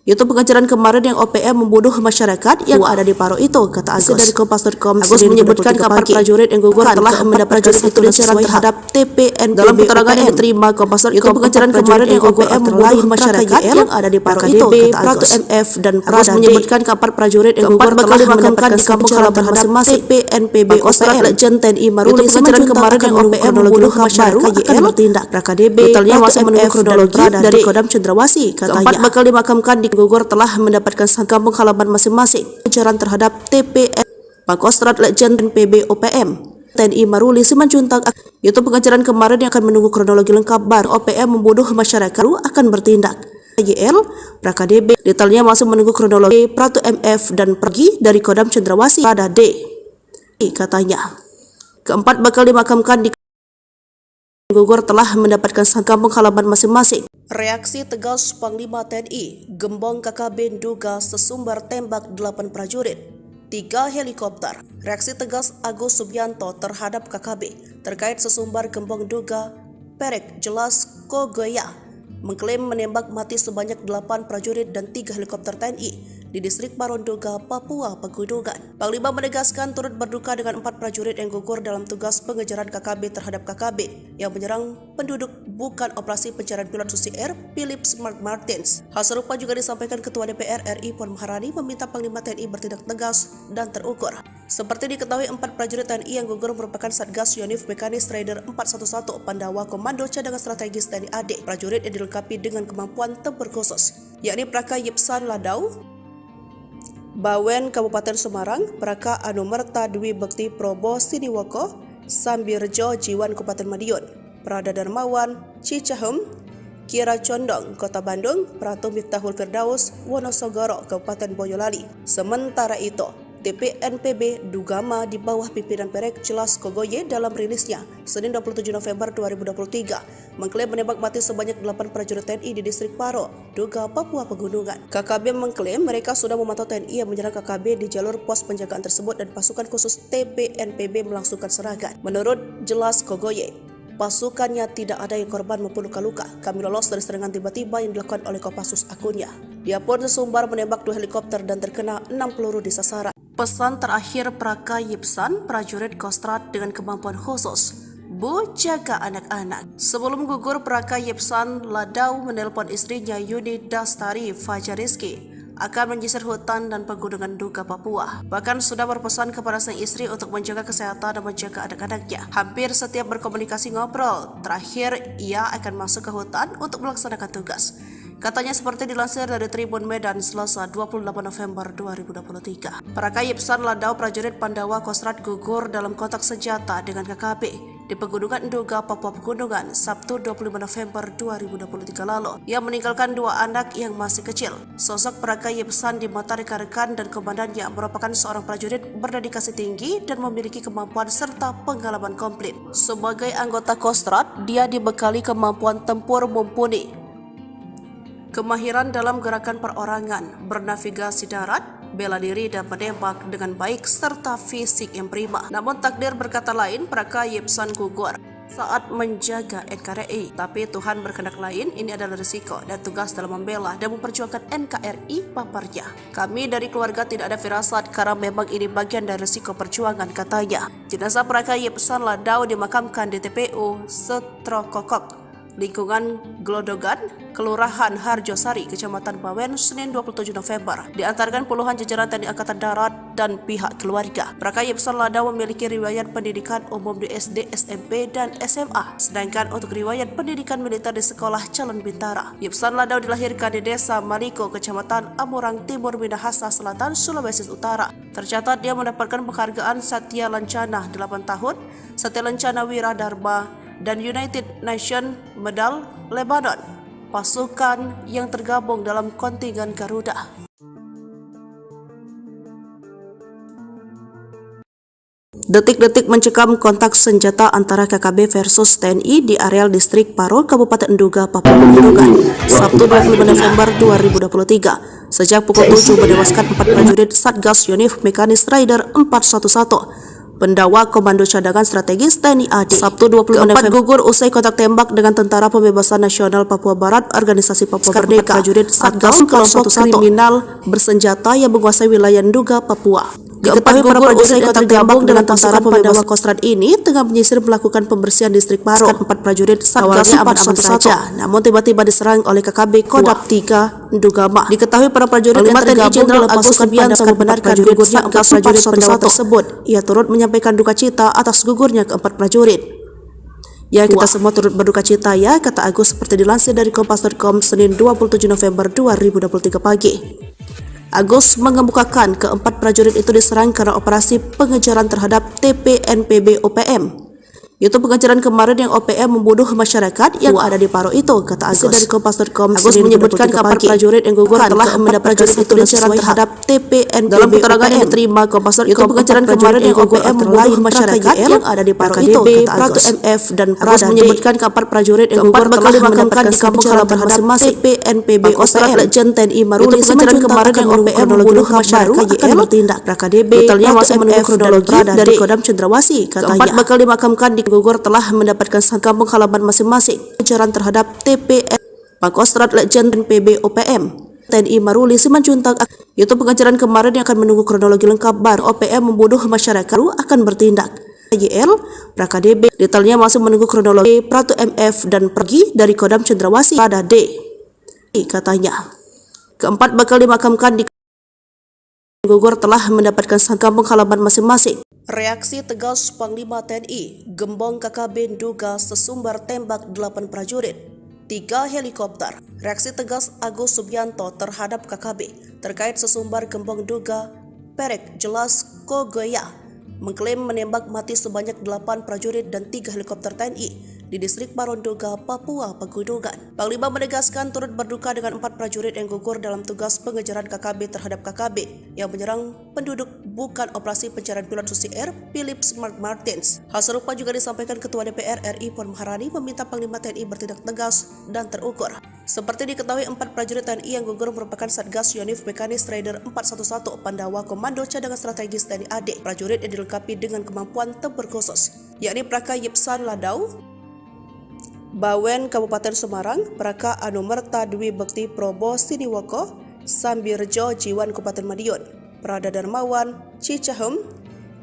Itu pengejaran kemarin yang OPM membunuh masyarakat yang ada di Paro itu, kata Agus dari Kompas.com. Agus menyebutkan keempat prajurit yang gugur telah mendapatkan itu pengejaran terhadap TPNPB. Dalam keterangan yang diterima Kompas.com, itu pengejaran kemarin yang OPM membunuh masyarakat yang ada di Paro itu, kata Agus. MF dan Agus menyebutkan keempat prajurit yang gugur telah dimakamkan di kampung halaman masing-masing TPNPB OPM. Legend TNI Maruli pengejaran kemarin yang OPM membunuh masyarakat akan bertindak. PKDB Totalnya masih menunggu kronologi dari Kodam Cendrawasih, katanya. Keempat bakal dimakamkan di gugur telah mendapatkan kampung halaman masing-masing. Pengejaran terhadap TPN Pangkostrat Legend PB OPM TNI Maruli Simanjuntak. Itu pengejaran kemarin yang akan menunggu kronologi lengkap baru OPM membunuh masyarakat akan bertindak. YL PKDB detailnya masih menunggu kronologi Pratu MF dan pergi dari Kodam Cendrawasih pada D, katanya. Keempat bakal dimakamkan di gugur telah mendapatkan kampung halaman masing-masing. Reaksi tegas Panglima TNI, Gembong KKB Nduga sesumbar tembak 8 prajurit, 3 helikopter. Reaksi tegas Agus Subianto terhadap KKB terkait sesumbar Gembong Nduga Perek jelas Kogoya mengklaim menembak mati sebanyak 8 prajurit dan 3 helikopter TNI di distrik Paro Nduga, Papua Pegunungan. Panglima menegaskan turut berduka dengan 4 prajurit yang gugur dalam tugas pengejaran KKB terhadap KKB yang menyerang penduduk bukan operasi pencarian pilot Susi Air Philip Mark Martins. Hal serupa juga disampaikan Ketua DPR RI Puan Maharani meminta Panglima TNI bertindak tegas dan terukur. Seperti diketahui, 4 prajurit TNI yang gugur merupakan Satgas Yonif Mekanis Rider 411 Pandawa Komando Cadangan Strategis TNI AD. Prajurit yang dilengkapi dengan kemampuan tempur khusus, yakni Praka Yipsan Ladau, Bawen Kabupaten Semarang, Praka Anumerta Dwi Bekti Probo Siniwoko, Sambirjo Jiwan Kabupaten Madiun, Prada Darmawan, Cicahem, Kira Condong, Kota Bandung, Pratu Miftahul Firdaus, Wonosogoro, Kabupaten Boyolali. Sementara itu, TPNPB Dugama di bawah pimpinan Perek Jelas Kogoye dalam rilisnya Senin 27 November 2023 mengklaim menembak mati sebanyak 8 prajurit TNI di distrik Paro, Duga, Papua Pegunungan. KKB mengklaim mereka sudah memantau TNI yang menyerang KKB di jalur pos penjagaan tersebut dan pasukan khusus TPNPB melangsungkan serangan. Menurut Jelas Kogoye, pasukannya tidak ada yang korban maupun luka-luka. Kami lolos dari serangan tiba-tiba yang dilakukan oleh Kopassus akunnya. Dia pun sesumbar menembak 2 helikopter dan terkena 6 peluru di sasaran. Pesan terakhir Praka Yipsan, prajurit Kostrad dengan kemampuan khusus. Bu, jaga anak-anak. Sebelum gugur, Praka Yipsan Ladau menelpon istrinya Yuni Dastari Fajariski akan menyisir hutan dan pegunungan Duga, Papua. Bahkan sudah berpesan kepada sang istri untuk menjaga kesehatan dan menjaga anak-anaknya. Hampir setiap berkomunikasi ngobrol, terakhir ia akan masuk ke hutan untuk melaksanakan tugas. Katanya seperti dilansir dari Tribun Medan Selasa 28 November 2023. Praka Yipsan Ladau prajurit Pandawa Kostrad gugur dalam kontak senjata dengan KKB di Pegunungan Duga, Papua Pegunungan, Sabtu 25 November 2023 lalu. Ia meninggalkan 2 anak yang masih kecil. Sosok Praka Yipsan di mata rekan-rekan dan komandannya merupakan seorang prajurit berdedikasi tinggi dan memiliki kemampuan serta pengalaman komplit. Sebagai anggota Kostrad, dia dibekali kemampuan tempur mumpuni, kemahiran dalam gerakan perorangan, bernavigasi darat, bela diri dan menembak dengan baik serta fisik yang prima. Namun takdir berkata lain, Praka Yipsan gugur saat menjaga NKRI. Tapi Tuhan berkehendak lain, ini adalah risiko dan tugas dalam membela dan memperjuangkan NKRI, paparnya. Kami dari keluarga tidak ada firasat karena memang ini bagian dari risiko perjuangan, katanya. Jenazah Praka Yipsan Ladau dimakamkan di TPU Setrokokok, lingkungan Glodogan, Kelurahan Harjosari, Kecamatan Bawen, Senin 27 November. Diantarkan puluhan jajaran TNI Angkatan Darat dan pihak keluarga. Praka Yipsan Ladau memiliki riwayat pendidikan umum di SD, SMP, dan SMA. Sedangkan untuk riwayat pendidikan militer di Sekolah Calon Bintara. Yipsan Ladau dilahirkan di Desa Maliko, Kecamatan Amurang Timur, Minahasa Selatan, Sulawesi Utara. Tercatat dia mendapatkan penghargaan Satya Lancana 8 tahun, Satya Lancana Wira Dharma, dan United Nations Medal Lebanon, pasukan yang tergabung dalam kontingen Garuda. Detik-detik mencekam kontak senjata antara KKB versus TNI di areal distrik Paro, Kabupaten Duga, Papua Pegunungan, Sabtu 25 November 2023. Sejak pukul 7 menewaskan 4 prajurit Satgas Yonif Mekanis Rider 411. Pendawa Komando Cadangan Strategis TNI AD. Sabtu 25 November gugur usai kontak tembak dengan Tentara Pembebasan Nasional Papua Barat, Organisasi Papua Merdeka, prajurit Satgas kelompok kriminal bersenjata yang menguasai wilayah Duga, Papua. Diketahui para prajurit yang tergabung dengan Tentara Pandawa Kostrad ini tengah menyisir melakukan pembersihan distrik Paro. 4 prajurit Satgas aman-aman saja, namun tiba-tiba diserang oleh KKB Kodam 3 Dugama. Diketahui para prajurit yang tergabung dalam pasukan Pandawa membenarkan gugurnya 4 prajurit Pandawa tersebut. Ia turut menyampaikan duka cita atas gugurnya ke-4 prajurit. Ya, kita semua turut berduka cita ya, kata Agus seperti dilansir dari Kompas.com Senin 27 November 2023 pagi. Agus mengemukakan ke-4 prajurit itu diserang karena operasi pengejaran terhadap TPNPB OPM. Itu pengejaran kemarin yang OPM membunuh masyarakat yang ada di Paro itu, kata Agus dari Kompas.com. Agus menyebutkan ke-4 prajurit yang gugur telah mendapat prajurit itu diserang terhadap TPNPB. Dalam keterangan yang diterima Kompas.com, itu pengejaran kemarin yang OPM membunuh masyarakat yang ada di Paro itu, kata Agus. MF dan Agus menyebutkan ke-4 prajurit yang gugur telah dimakamkan di kampung halaman masing-masing TPNPB OPM. Legend TNI Maruli pengejaran kemarin yang OPM membunuh masyarakat akan bertindak. KDB detailnya masih menunggu kronologi dari Kodam Cendrawasih, katanya. Ke-4 bakal dimakamkan di gugur telah mendapatkan kampung halaman masing-masing. Pengejaran terhadap TPN Pangkostrat Legend PB OPM TNI Maruli Simanjuntak. Itu pengejaran kemarin yang akan menunggu kronologi lengkap bar OPM membunuh masyarakat akan bertindak. YL PKDB detailnya masih menunggu kronologi Pratu MF dan pergi dari Kodam Cendrawasih pada D, katanya. Ke-4 bakal dimakamkan di gugur telah mendapatkan kampung halaman masing-masing. Reaksi tegas Panglima TNI, Gembong KKB Duga sesumbar tembak 8 prajurit. 3 helikopter. Reaksi tegas Agus Subianto terhadap KKB terkait sesumbar gembong duga Perek Jelas Kogoya mengklaim menembak mati sebanyak 8 prajurit dan 3 helikopter TNI di distrik Baronduga, Papua Pegunungan. Panglima menegaskan turut berduka dengan 4 prajurit yang gugur dalam tugas pengejaran KKB terhadap KKB yang menyerang penduduk bukan operasi pencarian pilot Susi Air Philip Mark Martins. Hal serupa juga disampaikan Ketua DPR RI Puan Maharani meminta Panglima TNI bertindak tegas dan terukur. Seperti diketahui, 4 prajurit TNI yang gugur merupakan Satgas Yonif Mekanis Raider 411 Pandawa Komando Cadangan Strategis TNI AD. Prajurit yang dilengkapi dengan kemampuan tempur khusus, yakni Praka Yipsan Ladau, Bawen Kabupaten Semarang, Praka Anumerta Dwi Bekti Probo Siniwoko, Sambirjo Jiwan Kabupaten Madiun, Prada Darmawan Cicahem,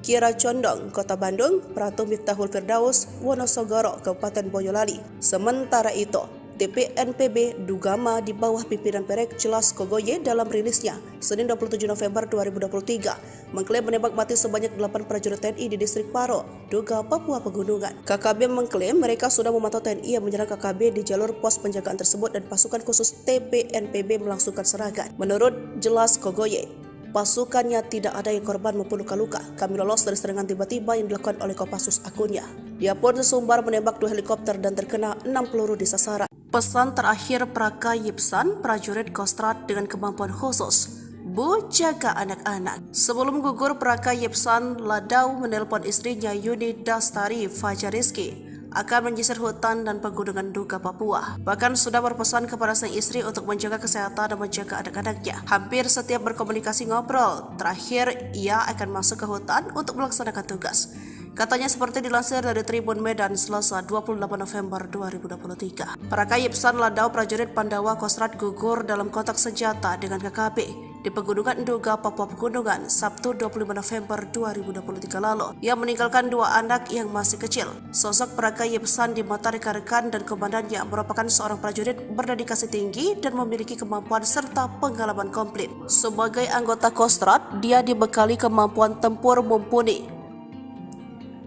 Kira Condong Kota Bandung, Pratu Miftahul Firdaus Wonosogoro Kabupaten Boyolali. Sementara itu, TPNPB Dugama di bawah pimpinan Perek Jelas Kogoye dalam rilisnya Senin 27 November 2023 mengklaim menembak mati sebanyak 8 prajurit TNI di distrik Paro, Duga, Papua Pegunungan. KKB mengklaim mereka sudah memantau TNI yang menyerang KKB di jalur pos penjagaan tersebut dan pasukan khusus TPNPB melangsungkan serangan. Menurut Jelas Kogoye, pasukannya tidak ada yang korban maupun luka-luka. Kami lolos dari serangan tiba-tiba yang dilakukan oleh Kopassus akunnya. Dia pun sesumbar menembak 2 helikopter dan terkena 6 peluru di sasaran. Pesan terakhir Praka Yipsan, prajurit Kostrad dengan kemampuan khusus, Bu, jaga anak-anak. Sebelum gugur, Praka Yipsan Ladau menelpon istrinya Yuni Dastari Fajariski akan menyisir hutan dan pegunungan Duga, Papua. Bahkan sudah berpesan kepada sang istri untuk menjaga kesehatan dan menjaga anak-anaknya. Hampir setiap berkomunikasi ngobrol. Terakhir, ia akan masuk ke hutan untuk melaksanakan tugas. Katanya seperti dilansir dari Tribun Medan Selasa 28 November 2023. Praka Yipsan Ladau, prajurit Pandawa Kostrad gugur dalam kontak senjata dengan KKB di Pegunungan Duga, Papua Pegunungan, Sabtu 25 November 2023 lalu. Ia meninggalkan 2 anak yang masih kecil. Sosok Praka Yipsan di mata rekan-rekan dan komandannya merupakan seorang prajurit berdedikasi tinggi dan memiliki kemampuan serta pengalaman komplit. Sebagai anggota Kostrad, dia dibekali kemampuan tempur mumpuni,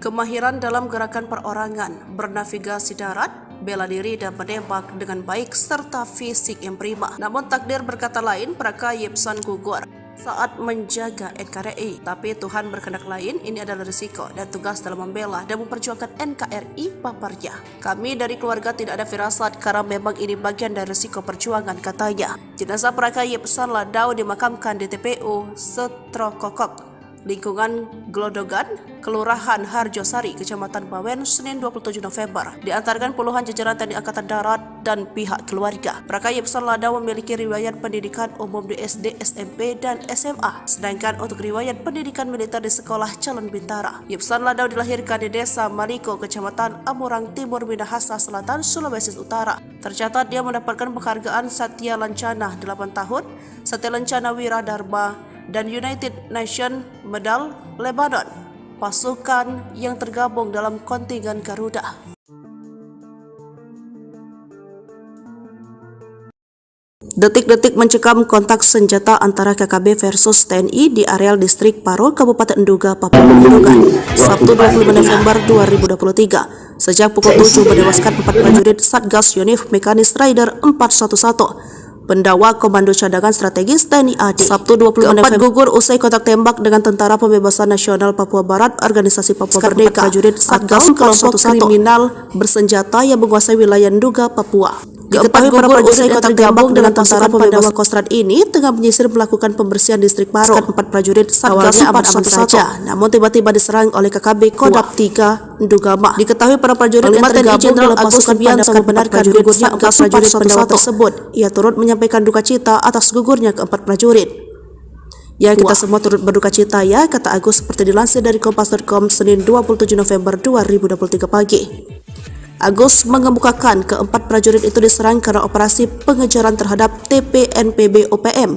kemahiran dalam gerakan perorangan, bernavigasi darat, bela diri dan menembak dengan baik serta fisik yang prima. Namun takdir berkata lain, Praka Yipsan gugur saat menjaga NKRI. Tapi Tuhan berkehendak lain, ini adalah risiko dan tugas dalam membela dan memperjuangkan NKRI, paparnya. Kami dari keluarga tidak ada firasat karena memang ini bagian dari risiko perjuangan, katanya. Jenazah Praka Yipsan Ladau dimakamkan di TPU Setrokokok, lingkungan Glodogan, Kelurahan Harjosari, Kecamatan Bawen, Senin 27 November. Diantarkan puluhan jajaran TNI Angkatan Darat dan pihak keluarga. Praka Yipsan Ladau memiliki riwayat pendidikan umum di SD, SMP, dan SMA. Sedangkan untuk riwayat pendidikan militer di Sekolah Calon Bintara. Yipsan Ladau dilahirkan di Desa Maliko, Kecamatan Amurang Timur, Minahasa Selatan, Sulawesi Utara. Tercatat dia mendapatkan penghargaan Satya Lancana 8 tahun, Satya Lancana Wiradharma, dan United Nations Medal Lebanon, pasukan yang tergabung dalam kontingen Garuda. Detik-detik mencekam kontak senjata antara KKB versus TNI di areal distrik Paro, Kabupaten Duga, Papua Pegunungan, Sabtu 25 November 2023. Sejak pukul 7 menewaskan 4 prajurit Satgas Yonif Mekanis Raider 411 Pendawa Komando Cadangan Strategis TNI AD. Sabtu 25 November gugur usai kontak tembak dengan Tentara Pembebasan Nasional Papua Barat, Organisasi Papua Merdeka, prajurit Satgas kelompok kriminal bersenjata yang menguasai wilayah Duga, Papua. Diketahui para prajurit yang tergabung dengan Tentara Pandawa Kostrad ini tengah menyisir melakukan pembersihan distrik Paro. 4 prajurit Satgas aman-aman saja, namun tiba-tiba diserang oleh KKB Kodam 3 Dugama. Diketahui para prajurit yang tergabung dalam pasukan Pandawa membenarkan gugurnya 4 prajurit Pandawa tersebut. Ia turut menyampaikan duka cita atas gugurnya ke-4 prajurit. Ya, kita semua turut berduka cita ya, kata Agus seperti dilansir dari Kompas.com Senin 27 November 2023 pagi. Agus mengemukakan ke-4 prajurit itu diserang karena operasi pengejaran terhadap TPNPB OPM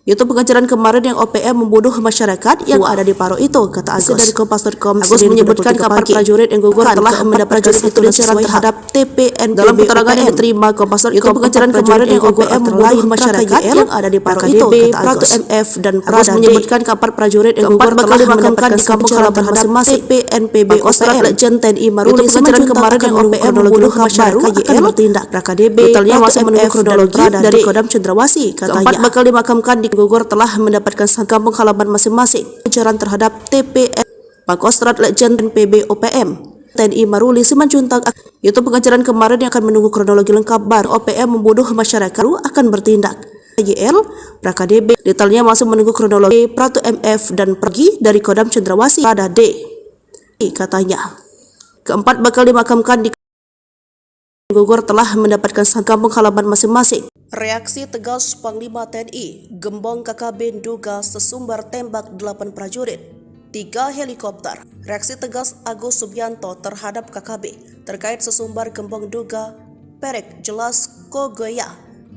Itu pengejaran kemarin yang OPM membunuh masyarakat yang ada di Paro itu, kata Agus. Dari Kompas.com, Agus menyebutkan kapal prajurit yang gugur telah mendapatkan satu surat terhadap TPNPB. Dalam keterangan yang diterima Kompas.com, itu pengejaran kemarin yang OPM membunuh masyarakat yang ada di Paro itu, kata Agus. MF dan Agus menyebutkan kapal prajurit yang gugur telah dimakamkan di kampung halaman masing-masing TPNPB OPM. Legend TNI Maruli pengejaran kemarin yang OPM membunuh masyarakat akan bertindak. KDB detailnya masih menunggu kronologi dari Kodam Cendrawasih, katanya. Keempat bakal dimakamkan di gugur telah mendapatkan kampung halaman masing-masing. Pengejaran terhadap TPN Pangkostrat Legend PB OPM TNI Maruli Simanjuntak. Itu pengejaran kemarin yang akan menunggu kronologi lengkap baru OPM membunuh masyarakat akan bertindak. YL KDB detailnya masih menunggu kronologi Pratu MF dan pergi dari Kodam Cendrawasih pada D, katanya. Keempat bakal dimakamkan di gugur telah mendapatkan kampung halaman masing-masing. Reaksi tegas Panglima TNI, Gembong KKB duga sesumbar tembak 8 prajurit, 3 helikopter. Reaksi tegas Agus Subianto terhadap KKB terkait sesumbar Gembong duga Perek Jelas Kogoya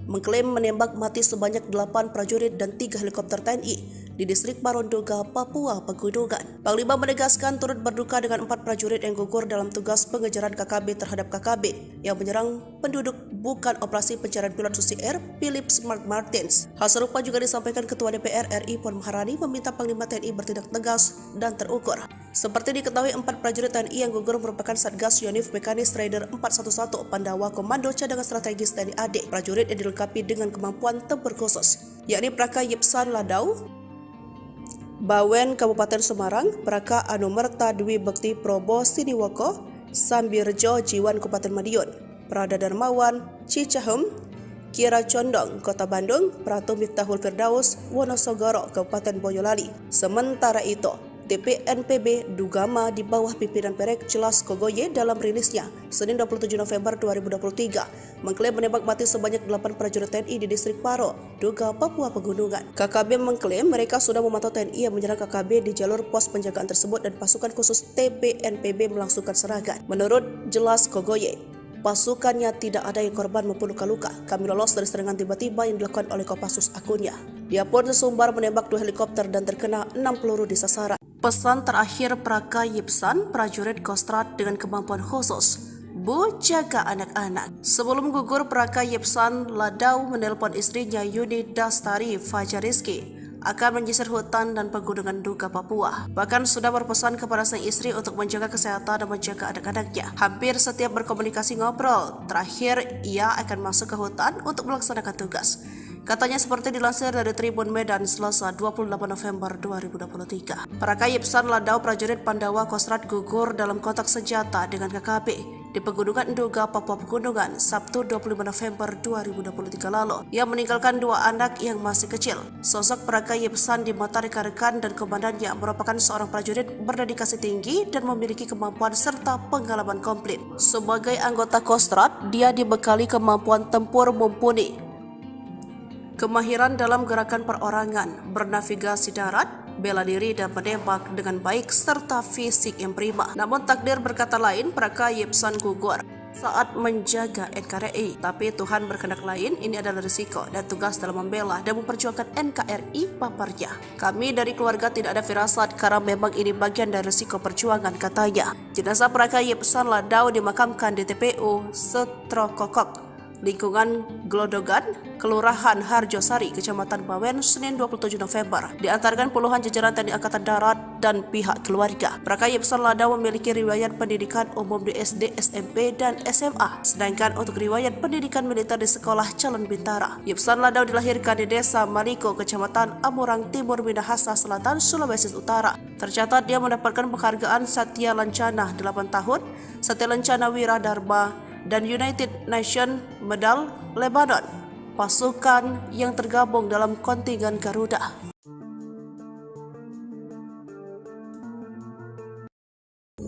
mengklaim menembak mati sebanyak 8 prajurit dan 3 helikopter TNI di distrik Paronduga, Papua Pegunungan. Panglima menegaskan turut berduka dengan 4 prajurit yang gugur dalam tugas pengejaran KKB terhadap KKB yang menyerang penduduk bukan operasi pencarian pilot Susi Air Philips Mark Martins. Hal serupa juga disampaikan Ketua DPR RI Puan Maharani meminta Panglima TNI bertindak tegas dan terukur. Seperti diketahui 4 prajurit TNI yang gugur merupakan Satgas Yonif Mekanis Raider 411 Pandawa Komando Cadangan Strategis TNI AD. Prajurit yang dilengkapi dengan kemampuan tempur khusus, yakni Praka Yipsan Ladau, Bawen Kabupaten Semarang, Praka Anumerta Dwi Bekti Probo Siniwoko, Sambirjo Jiwan Kabupaten Madiun, Prada Darmawan Cicahem, Kira Condong Kota Bandung, Pratu Miftahul Firdaus Wonosogoro Kabupaten Boyolali. Sementara itu, TPNPB Dugama di bawah pimpinan Perek Jelas Kogoye dalam rilisnya Senin 27 November 2023 mengklaim menembak mati sebanyak 8 prajurit TNI di distrik Paro, Duga, Papua Pegunungan. KKB mengklaim mereka sudah memantau TNI yang menyerang KKB di jalur pos penjagaan tersebut dan pasukan khusus TPNPB melangsungkan serangan. Menurut Jelas Kogoye, pasukannya tidak ada yang korban maupun luka-luka. Kami lolos dari serangan tiba-tiba yang dilakukan oleh Kopassus akunnya. Dia pun sesumbar menembak 2 helikopter dan terkena 6 peluru di sasaran. Pesan terakhir Praka Yipsan, prajurit Kostrat dengan kemampuan khusus, Bu, jaga anak-anak. Sebelum gugur, Praka Yipsan Ladau menelpon istrinya Yuni Dastari Fajariski akan menyisir hutan dan pegunungan Duga Papua. Bahkan sudah berpesan kepada sang istri untuk menjaga kesehatan dan menjaga anak-anaknya. Hampir setiap berkomunikasi ngobrol, terakhir ia akan masuk ke hutan untuk melaksanakan tugas. Katanya seperti dilansir dari Tribun Medan Selasa 28 November 2023. Praka Yipsan Ladau prajurit Pandawa Kostrat gugur dalam kontak senjata dengan KKB di Pegunungan Duga, Papua Pegunungan, Sabtu 25 November 2023 lalu. Ia meninggalkan 2 anak yang masih kecil. Sosok Praka Yipsan di mata rekan-rekan dan komandannya merupakan seorang prajurit berdedikasi tinggi dan memiliki kemampuan serta pengalaman komplit. Sebagai anggota Kostrat, dia dibekali kemampuan tempur mumpuni, kemahiran dalam gerakan perorangan, bernavigasi darat, bela diri dan menembak dengan baik serta fisik yang prima. Namun takdir berkata lain, Praka Yipsan gugur saat menjaga NKRI. Tapi Tuhan berkehendak lain, ini adalah risiko dan tugas dalam membela dan memperjuangkan NKRI paparnya. Kami dari keluarga tidak ada firasat karena memang ini bagian dari risiko perjuangan, katanya. Jenazah Praka Yipsan Ladau dimakamkan di TPU Setrokokok, lingkungan Glodogan, Kelurahan Harjosari, Kecamatan Bawen, Senin 27 November. Diantarkan puluhan jajaran TNI Angkatan Darat dan pihak keluarga. Praka Yipsan Ladau memiliki riwayat pendidikan umum di SD, SMP, dan SMA. Sedangkan untuk riwayat pendidikan militer di Sekolah Calon Bintara. Yipsan Ladau dilahirkan di Desa Maliko, Kecamatan Amurang Timur, Minahasa Selatan, Sulawesi Utara. Tercatat dia mendapatkan penghargaan Satya Lancana 8 tahun, Satya Lancana Wira Dharma, dan United Nations Medal Lebanon, pasukan yang tergabung dalam kontingen Garuda.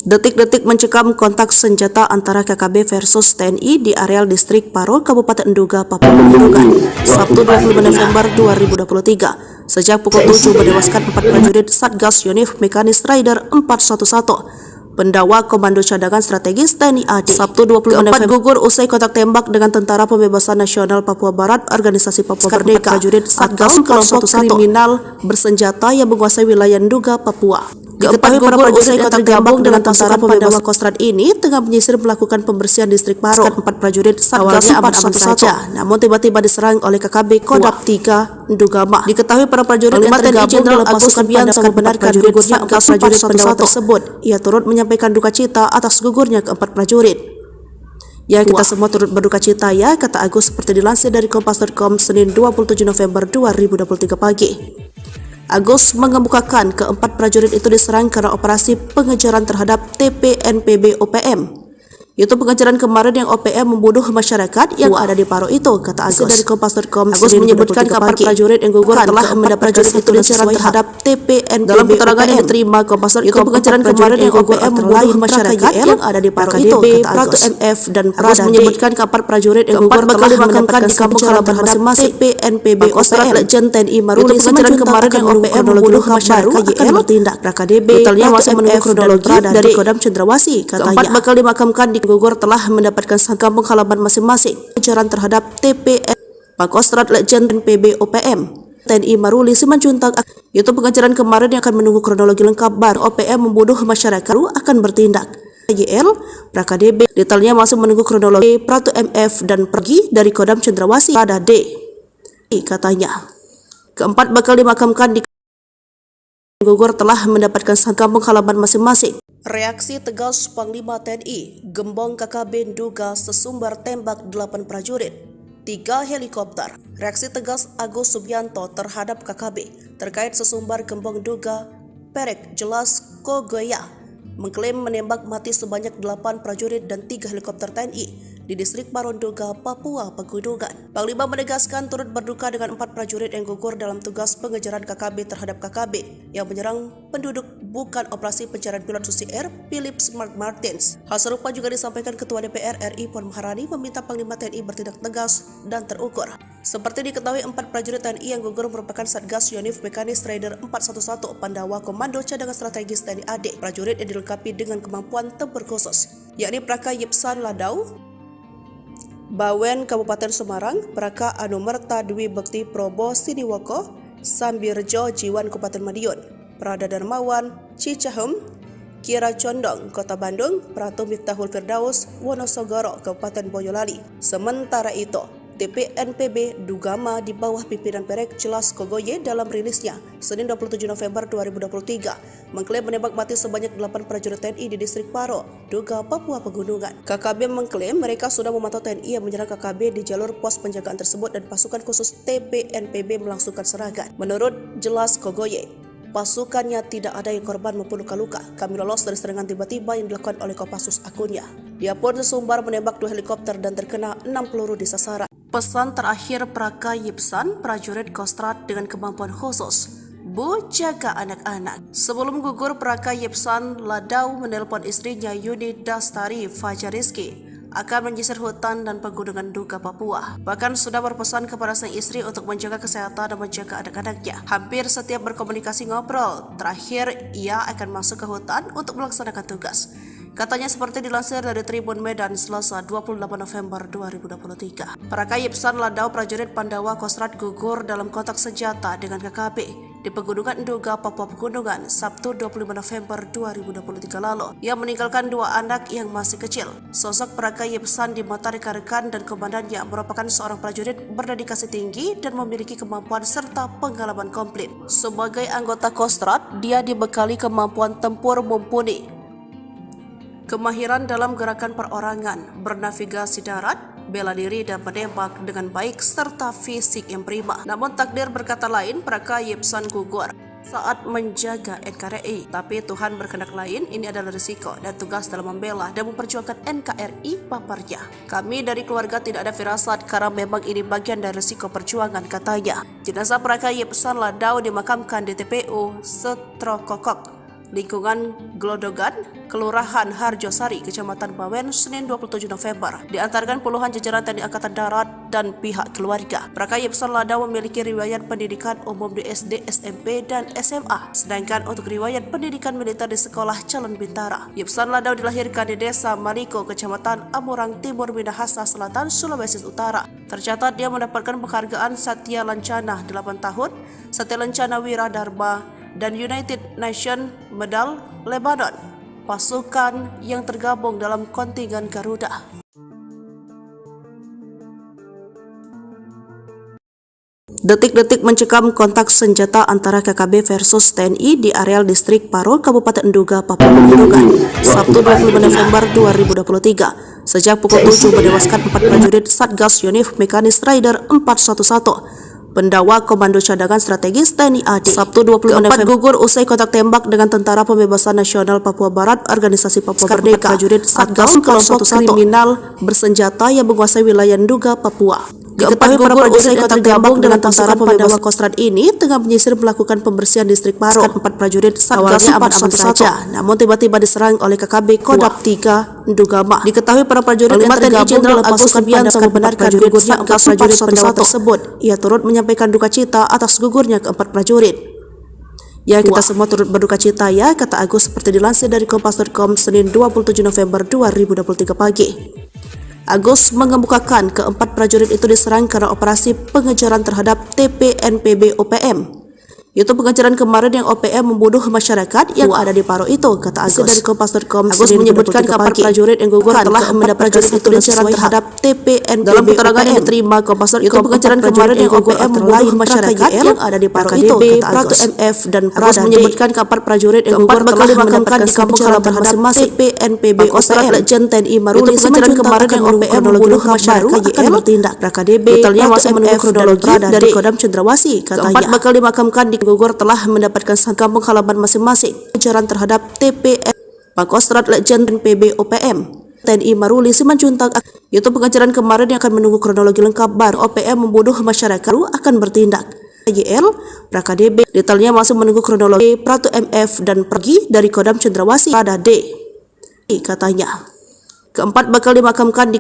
Detik-detik mencekam kontak senjata antara KKB versus TNI di areal distrik Paro, Kabupaten Duga, Papua Pegunungan, Sabtu 25 November 2023. Sejak pukul 7 menewaskan 4 prajurit Satgas Yonif Mekanis Raider 411 Pendakwa Komando Cadangan Strategis TNI AD Sabtu 25 November gugur usai kontak tembak dengan Tentara Pembebasan Nasional Papua Barat Organisasi Papua Merdeka prajurit Satgas kelompok kriminal bersenjata yang menguasai wilayah Nduga, Papua. Diketahui para prajurit yang tergabung dengan Tentara Pembebasan Kostrad ini tengah menyisir melakukan pembersihan distrik Paro. 4 prajurit Satgas aman-aman saja, namun tiba-tiba diserang oleh KKB Kodam 3 Ndugama. Diketahui para prajurit yang tergabung dalam pasukan Agus membenarkan gugurnya 4 prajurit pendakwa tersebut. Ia turut menyampaikan duka cita atas gugurnya keempat prajurit. Ya, kita semua turut berduka cita ya, kata Agus seperti dilansir dari Kompas.com Senin 27 November 2023 pagi. Agus mengemukakan keempat prajurit itu diserang karena operasi pengejaran terhadap TPNPB OPM. Itu pengejaran kemarin yang OPM membunuh masyarakat yang ada di Paro itu, kata Agus dari Kompas.com. Agus menyebutkan keempat prajurit yang gugur telah mendapat itu pengejaran terhadap TPNPB dalam keterangan yang diterima Kompas.com. Itu pengejaran kemarin yang OPM membunuh masyarakat yang ada di Paro itu, kata Agus. MF dan Agus menyebutkan keempat prajurit yang gugur telah dimakamkan di kampung halaman masing-masing TPNPB OPM. Legend TNI Maruli pengejaran kemarin yang OPM membunuh masyarakat akan bertindak. KDB detailnya masih menunggu kronologi dari Kodam Cendrawasih, katanya. Keempat bakal dimakamkan di gugur telah mendapatkan kampung halaman masing-masing. Pengejaran terhadap TPN Pangkostrat Legend PB OPM TNI Maruli Simanjuntak. Itu pengejaran kemarin yang akan menunggu kronologi lengkap baru OPM membunuh masyarakat akan bertindak. YL PraKDB detailnya masih menunggu kronologi. Pratu MF dan pergi dari Kodam Cendrawasih pada D, katanya. Keempat bakal dimakamkan di gugur telah mendapatkan kampung halaman masing-masing. Reaksi tegas Panglima TNI, Gembong KKB Nduga sesumbar tembak 8 prajurit, 3 helikopter. Reaksi tegas Agus Subianto terhadap KKB terkait sesumbar Gembong Nduga Perek Jelas Kogoya mengklaim menembak mati sebanyak 8 prajurit dan 3 helikopter TNI di distrik Paro Nduga, Papua Pegunungan. Panglima menegaskan turut berduka dengan 4 prajurit yang gugur dalam tugas pengejaran KKB terhadap KKB yang menyerang penduduk bukan operasi pencarian pilot Susi Air Philip Smart Martins. Hal serupa juga disampaikan Ketua DPR RI Puan Maharani meminta Panglima TNI bertindak tegas dan terukur. Seperti diketahui 4 prajurit TNI yang gugur merupakan Satgas Yonif Mekanis Raider 411 Pandawa Komando Cadangan Strategis TNI AD. Prajurit yang dilengkapi dengan kemampuan tempur khusus, yakni Praka Yipsan Ladau, Bawen Kabupaten Semarang, Praka Anumerta Dwi Bekti Probo Siniwoko, Sambirjo Jiwan Kabupaten Madiun, Prada Darmawan Cicahem, Kira Condong Kota Bandung, Pratu Miftahul Firdaus Wonosogoro Kabupaten Boyolali. Sementara itu, TPNPB Dugama di bawah pimpinan Perek Jelas Kogoye dalam rilisnya Senin 27 November 2023 mengklaim menembak mati sebanyak 8 prajurit TNI di distrik Paro, Nduga, Papua Pegunungan. KKB mengklaim mereka sudah memantau TNI yang menyerang KKB di jalur pos penjagaan tersebut dan pasukan khusus TPNPB melangsungkan serangan. Menurut Jelas Kogoye, pasukannya tidak ada yang korban maupun luka-luka. Kami lolos dari serangan tiba-tiba yang dilakukan oleh Kopassus akunnya. Dia pun sesumbar menembak 2 helikopter dan terkena 6 peluru di sasaran. Pesan terakhir Praka Yipsan, prajurit Kostrad dengan kemampuan khusus, Bu, jaga anak-anak. Sebelum gugur, Praka Yipsan Ladau menelpon istrinya Yuni Dastari Fajariski akan menyisir hutan dan pegunungan Nduga, Papua. Bahkan sudah berpesan kepada sang istri untuk menjaga kesehatan dan menjaga anak-anaknya. Hampir setiap berkomunikasi ngobrol, terakhir ia akan masuk ke hutan untuk melaksanakan tugas. Katanya seperti dilansir dari Tribun Medan Selasa 28 November 2023. Praka Yipsan Ladau prajurit Pandawa Kostrad gugur dalam kontak senjata dengan KKB di Pegunungan Nduga, Papua Pegunungan Sabtu 25 November 2023 lalu. Ia meninggalkan 2 anak yang masih kecil. Sosok Praka Yipsan di mata rekan-rekan dan komandannya merupakan seorang prajurit berdedikasi tinggi dan memiliki kemampuan serta pengalaman komplit. Sebagai anggota Kostrad, dia dibekali kemampuan tempur mumpuni, kemahiran dalam gerakan perorangan, bernavigasi darat, bela diri dan menembak dengan baik serta fisik yang prima. Namun takdir berkata lain, Praka Yipsan gugur saat menjaga NKRI. Tapi Tuhan berkehendak lain, ini adalah risiko dan tugas dalam membela dan memperjuangkan NKRI paparnya. Kami dari keluarga tidak ada firasat karena memang ini bagian dari risiko perjuangan, katanya. Jenazah Praka Yipsan Ladau dimakamkan di TPU Setrokokok, lingkungan Glodogan, Kelurahan Harjosari, Kecamatan Bawen, Senin 27 November. Diantarkan puluhan jajaran TNI Angkatan Darat dan pihak keluarga. Praka Yipsan Ladau memiliki riwayat pendidikan umum di SD, SMP, dan SMA. Sedangkan untuk riwayat pendidikan militer di Sekolah Calon Bintara. Yipsan Ladau dilahirkan di Desa Maliko, Kecamatan Amurang Timur, Minahasa Selatan, Sulawesi Utara. Tercatat dia mendapatkan penghargaan Satya Lancana 8 tahun, Satya Lancana Wira Dharma, dan United Nations Medal Lebanon, pasukan yang tergabung dalam kontingen Garuda. Detik-detik mencekam kontak senjata antara KKB versus TNI di areal distrik Paro, Kabupaten Nduga, Papua Pegunungan, Sabtu 25 November 2023. Sejak pukul 7 menewaskan 4 prajurit Satgas Yonif Mekanis Rider 411. Pendawa Komando Cadangan Strategis TNI AD. Sabtu 25 November gugur usai kontak tembak dengan Tentara Pembebasan Nasional Papua Barat, Organisasi Papua Merdeka. Prajurit Satgas kelompok kriminal bersenjata yang menguasai wilayah Nduga, Papua. Diketahui para prajurit yang tergabung dengan Tentara Pandawa Kostrad ini tengah menyisir melakukan pembersihan distrik Paro. 4 prajurit Satgas aman-aman saja, namun tiba-tiba diserang oleh KKB Kodam 3 Ndugama. Diketahui para prajurit yang tergabung Jenderal Agus Subianto membenarkan gugurnya 4 prajurit Pandawa tersebut. Ia turut menyampaikan duka cita atas gugurnya keempat prajurit. Ya, kita semua turut berduka cita ya, kata Agus seperti dilansir dari Kompas.com Senin 27 November 2023 pagi. Agus mengemukakan keempat prajurit itu diserang karena operasi pengejaran terhadap TPNPB OPM. Itu pengejaran kemarin yang OPM membunuh masyarakat yang ada di Paro itu, kata Agus. Dari Kompas.com, Agus menyebutkan keempat prajurit yang gugur telah mendapat prajurit itu pengejaran terhadap TPNPB. Dalam keterangan yang diterima Kompas.com, itu pengejaran kemarin yang OPM membunuh masyarakat yang ada di Paro itu, kata Agus. MF dan Agus menyebutkan keempat prajurit yang gugur telah dimakamkan di kampung halaman masing-masing. TPNPB OPM Legend TNI Maruli pengejaran kemarin yang OPM membunuh masyarakat akan bertindak. KDB detailnya masih menunggu kronologi dari Kodam Cendrawasih, katanya. Keempat bakal dimakamkan di gugur telah mendapatkan kampung halaman masing-masing. Pengejaran terhadap TPN Pangkostrat Legend PB OPM TNI Maruli Simanjuntak. Itu pengejaran kemarin yang akan menunggu kronologi lengkap baru OPM membunuh masyarakat akan bertindak. YL PraKDB detailnya masih menunggu kronologi Pratu MF dan pergi dari Kodam Cendrawasih pada D, katanya. Keempat bakal dimakamkan di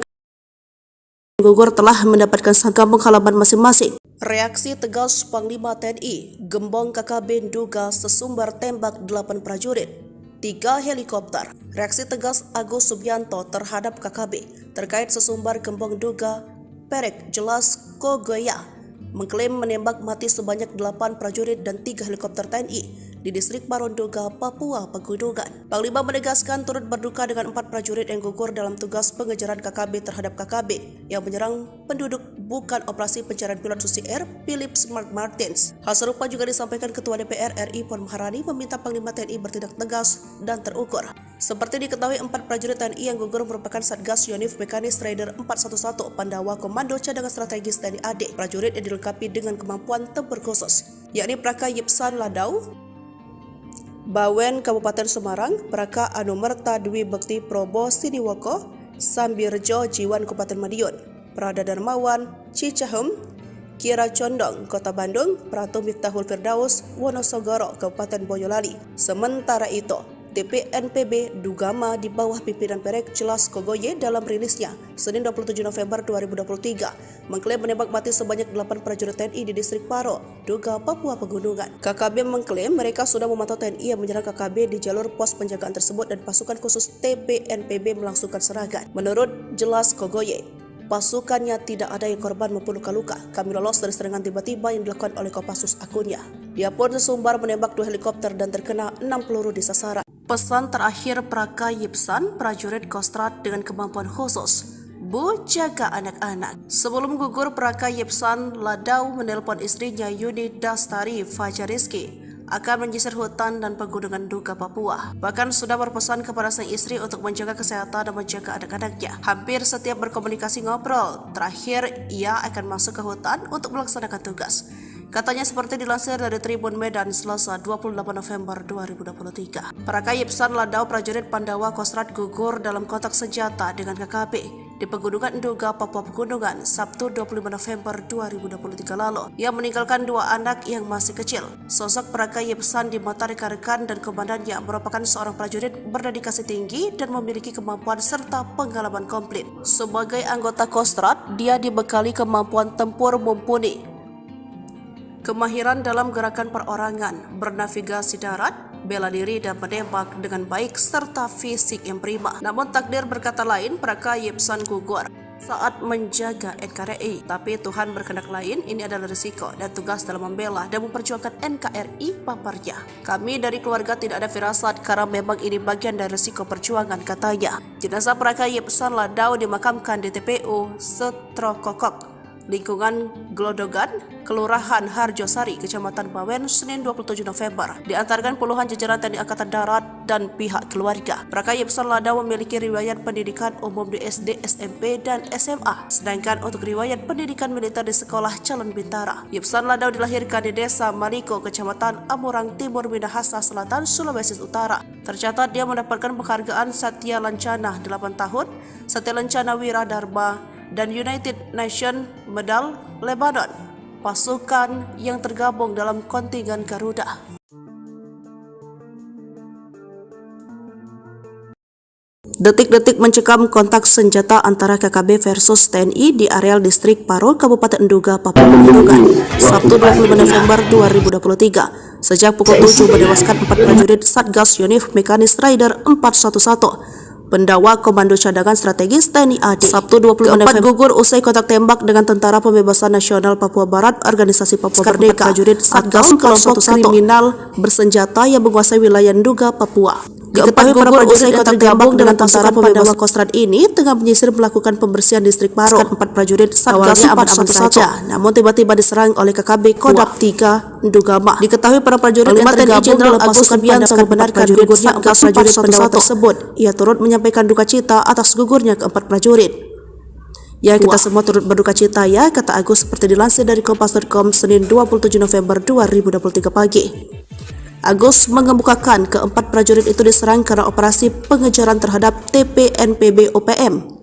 gugur telah mendapatkan kampung halaman masing-masing. Reaksi tegas Panglima TNI, Gembong KKB Nduga sesumbar tembak 8 prajurit, 3 helikopter. Reaksi tegas Agus Subianto terhadap KKB terkait sesumbar Gembong Nduga Perek Jelas Kogoya mengklaim menembak mati sebanyak 8 prajurit dan 3 helikopter TNI di distrik Paro Nduga, Papua Pegunungan. Panglima menegaskan turut berduka dengan 4 prajurit yang gugur dalam tugas pengejaran KKB terhadap KKB yang menyerang penduduk bukan operasi pencarian pilot Susi Air Philip Mark Martins. Hal serupa juga disampaikan Ketua DPR RI Puan Maharani meminta Panglima TNI bertindak tegas dan terukur. Seperti diketahui 4 prajurit TNI yang gugur merupakan Satgas Yonif Mekanis Rider 411 Pandawa Komando Cadangan Strategis TNI AD. Prajurit yang dilengkapi dengan kemampuan tempur khusus, yakni Praka Yipsan Ladau Bawen Kabupaten Semarang, Praka Anumerta Dwi Bekti Probo Siniwoko, Sambirjo Jiwan Kabupaten Madiun, Prada Darmawan Cicahem, Kira Condong Kota Bandung, Pratu Miftahul Firdaus Wonosogoro Kabupaten Boyolali. Sementara itu, TPNPB Ndugama di bawah pimpinan Perek Jelas Kogoye dalam rilisnya Senin 27 November 2023 mengklaim menembak mati sebanyak 8 prajurit TNI di distrik Paro, Nduga, Papua Pegunungan. KKB mengklaim mereka sudah memantau TNI yang menyerang KKB di jalur pos penjagaan tersebut dan pasukan khusus TPNPB melangsungkan serangan. Menurut Jelas Kogoye, pasukannya tidak ada yang korban maupun luka-luka. Kami lolos dari serangan tiba-tiba yang dilakukan oleh Kopassus akunnya. Dia pun sesumbar menembak 2 helikopter dan terkena 6 peluru di sasaran. Pesan terakhir Praka Yipsan, prajurit Kostrad dengan kemampuan khusus, Bu, jaga anak-anak. Sebelum gugur, Praka Yipsan Ladau menelpon istrinya Yuni Dastari Fajariski akan menyisir hutan dan pegunungan Nduga, Papua. Bahkan sudah berpesan kepada sang istri untuk menjaga kesehatan dan menjaga anak-anaknya. Hampir setiap berkomunikasi ngobrol. Terakhir, ia akan masuk ke hutan untuk melaksanakan tugas. Katanya seperti dilansir dari Tribun Medan Selasa 28 November 2023. Praka Yipsan Ladau prajurit Pandawa Kostrad gugur dalam kontak senjata dengan KKB di Pegunungan Nduga, Papua Pegunungan, Sabtu 25 November 2023 lalu. Ia meninggalkan 2 anak yang masih kecil. Sosok Praka Yipsan di mata rekan-rekan dan komandannya merupakan seorang prajurit berdedikasi tinggi dan memiliki kemampuan serta pengalaman komplit. Sebagai anggota Kostrad, dia dibekali kemampuan tempur mumpuni, kemahiran dalam gerakan perorangan, bernavigasi darat, bela diri dan menembak dengan baik serta fisik yang prima. Namun takdir berkata lain, Praka Yipsan gugur saat menjaga NKRI. Tapi Tuhan berkehendak lain, ini adalah risiko dan tugas dalam membela dan memperjuangkan NKRI, paparnya. Kami dari keluarga tidak ada firasat karena memang ini bagian dari risiko perjuangan, katanya. Jenazah Praka Yipsan Ladau dimakamkan di TPU Setrokokok, lingkungan Glodogan, Kelurahan Harjosari, Kecamatan Bawen, Senin 27 November. Diantarkan puluhan jajaran TNI Angkatan Darat dan pihak keluarga. Praka Yipsan Ladau memiliki riwayat pendidikan umum di SD, SMP, dan SMA. Sedangkan untuk riwayat pendidikan militer di Sekolah Calon Bintara. Yipsan Ladau dilahirkan di Desa Maliko, Kecamatan Amurang Timur, Minahasa Selatan, Sulawesi Utara. Tercatat dia mendapatkan penghargaan Satya Lancana 8 tahun, Satya Lancana Wira Dharma, dan United Nations Medal Lebanon, pasukan yang tergabung dalam kontingen Garuda. Detik-detik mencekam kontak senjata antara KKB versus TNI di areal distrik Paro, Kabupaten Nduga, Papua Pegunungan, Sabtu 25 November 2023. Sejak pukul 7 menewaskan 4 prajurit Satgas Yonif Mekanis Rider 411. Pendawa Komando Cadangan Strategis TNI AD. Sabtu 25 November gugur usai kontak tembak dengan Tentara Pembebasan Nasional Papua Barat, Organisasi Papua Merdeka, prajurit Satgas kelompok kriminal bersenjata yang menguasai wilayah Nduga, Papua. Diketahui para prajurit yang tergabung dengan Tentara Pembebasan Kostrad ini tengah menyisir melakukan pembersihan distrik Paro. 4 prajurit Satgas aman-aman saja, namun tiba-tiba diserang oleh KKB Kodam 3 Ndugama. Diketahui para prajurit yang tergabung dalam pasukan Subianto membenarkan gugurnya 4 prajurit pendawa tersebut. Ia turut menyampaikan duka cita atas gugurnya keempat prajurit. Ya, kita semua turut berduka cita ya, kata Agus seperti dilansir dari Kompas.com Senin 27 November 2023 pagi. Agus mengemukakan keempat prajurit itu diserang karena operasi pengejaran terhadap TPNPB OPM.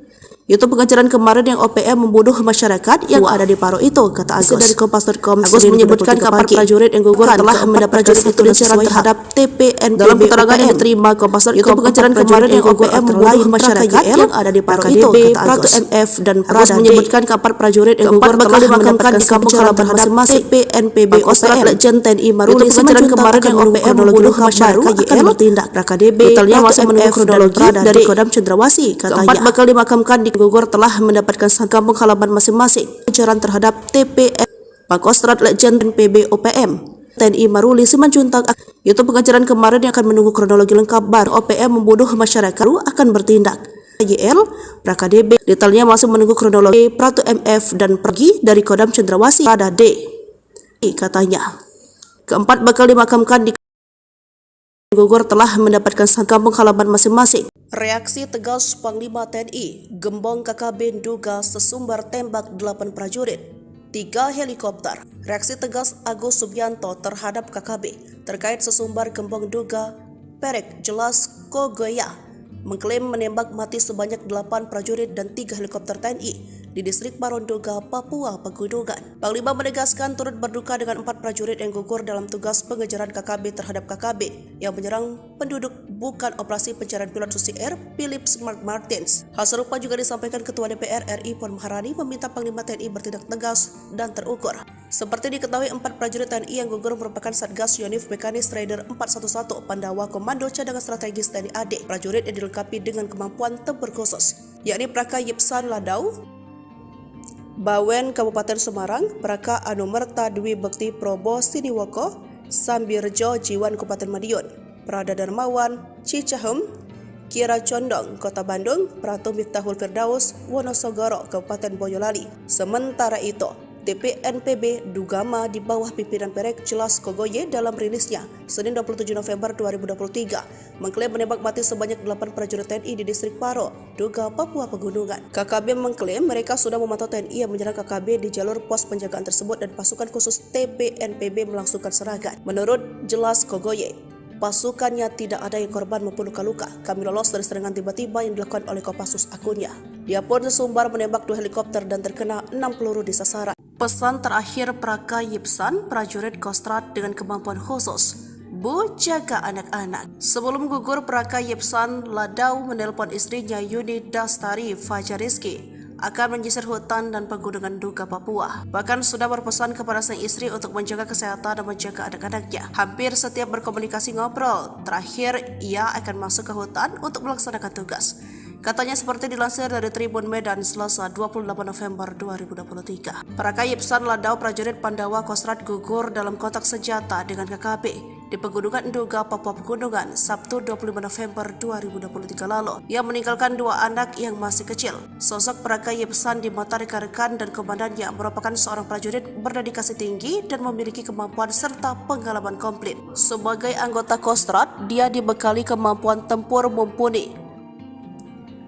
Itu pengejaran kemarin yang OPM membunuh masyarakat yang ada di Paro itu, kata Agus dari Kompas.com. Agus menyebutkan keempat prajurit yang gugur telah mendapatkan itu pengejaran terhadap TPNPB. Dalam keterangan yang diterima Kompas.com, itu pengejaran kemarin yang OPM membunuh masyarakat yang ada di Paro itu, kata Agus. MF dan Agus menyebutkan keempat prajurit yang gugur telah dimakamkan di kampung halaman masing-masing TPNPB OPM. Legend TNI Maruli pengejaran kemarin yang OPM membunuh masyarakat akan bertindak. KDB detailnya masih menunggu kronologi dari Kodam Cendrawasih, katanya. Keempat bakal dimakamkan di gugur telah mendapatkan kampung halaman masing-masing. Pengejaran terhadap TPN Pangkostrat Legend PB OPM TNI Maruli Simanjuntak. Itu pengejaran kemarin yang akan menunggu kronologi lengkap baru OPM membunuh masyarakat akan bertindak. YL PraKDB detailnya masih menunggu kronologi Pratu MF dan pergi dari Kodam Cendrawasih pada D, katanya. Keempat bakal dimakamkan di gugur telah mendapatkan kampung halaman masing-masing. Reaksi tegas Panglima TNI, Gembong KKB Nduga sesumbar tembak 8 prajurit, 3 helikopter. Reaksi tegas Agus Subianto terhadap KKB terkait sesumbar Gembong Nduga Perek Jelas Kogoya mengklaim menembak mati sebanyak 8 prajurit dan 3 helikopter TNI di distrik Paro Nduga, Papua Pegunungan. Panglima menegaskan turut berduka dengan 4 prajurit yang gugur dalam tugas pengejaran KKB terhadap KKB yang menyerang penduduk bukan operasi pencarian pilot Susi Air Philip Smart Martins. Hal serupa juga disampaikan Ketua DPR RI Puan Maharani meminta Panglima TNI bertindak tegas dan terukur. Seperti diketahui, 4 prajurit TNI yang gugur merupakan Satgas Yonif Mekanis Rider 411 Pandawa Komando Cadangan Strategis TNI AD. Prajurit yang dilengkapi dengan kemampuan tempur khusus, yakni Praka Yipsan Ladau, Bawen Kabupaten Semarang, Praka Anumerta Dwi Bekti Probo Siniwoko, Sambirjo Jiwan Kabupaten Madiun, Prada Darmawan Cicahem, Kira Condong Kota Bandung, Pratu Miftahul Firdaus Wonosogoro Kabupaten Boyolali. Sementara itu, TPNPB Dugama di bawah pimpinan Perek Jelas Kogoye dalam rilisnya Senin 27 November 2023 mengklaim menembak mati sebanyak 8 prajurit TNI di distrik Paro, Nduga, Papua Pegunungan. KKB mengklaim mereka sudah memantau TNI yang menyerang KKB di jalur pos penjagaan tersebut dan pasukan khusus TPNPB melangsungkan serangan. Menurut Jelas Kogoye, pasukannya tidak ada yang korban maupun luka-luka. Kami lolos dari serangan tiba-tiba yang dilakukan oleh Kopassus akunnya. Dia pun sesumbar menembak 2 helikopter dan terkena 6 peluru di sasaran. Pesan terakhir Praka Yipsan, prajurit Kostrad dengan kemampuan khusus. Bu, jaga anak-anak. Sebelum gugur, Praka Yipsan Ladau menelpon istrinya Yuni Dastari Fajariski akan menyisir hutan dan pegunungan Nduga, Papua. Bahkan sudah berpesan kepada sang istri untuk menjaga kesehatan dan menjaga anak-anaknya. Hampir setiap berkomunikasi ngobrol, terakhir ia akan masuk ke hutan untuk melaksanakan tugas. Katanya seperti dilansir dari Tribun Medan Selasa 28 November 2023. Praka Yipsan Ladau, prajurit Pandawa Kostrad, gugur dalam kontak senjata dengan KKB di Pegunungan Nduga, Papua Pegunungan, Sabtu 25 November 2023 lalu. Ia meninggalkan 2 anak yang masih kecil. Sosok Praka Yipsan di mata rekan-rekan dan komandannya merupakan seorang prajurit berdedikasi tinggi dan memiliki kemampuan serta pengalaman komplit. Sebagai anggota Kostrad, dia dibekali kemampuan tempur mumpuni,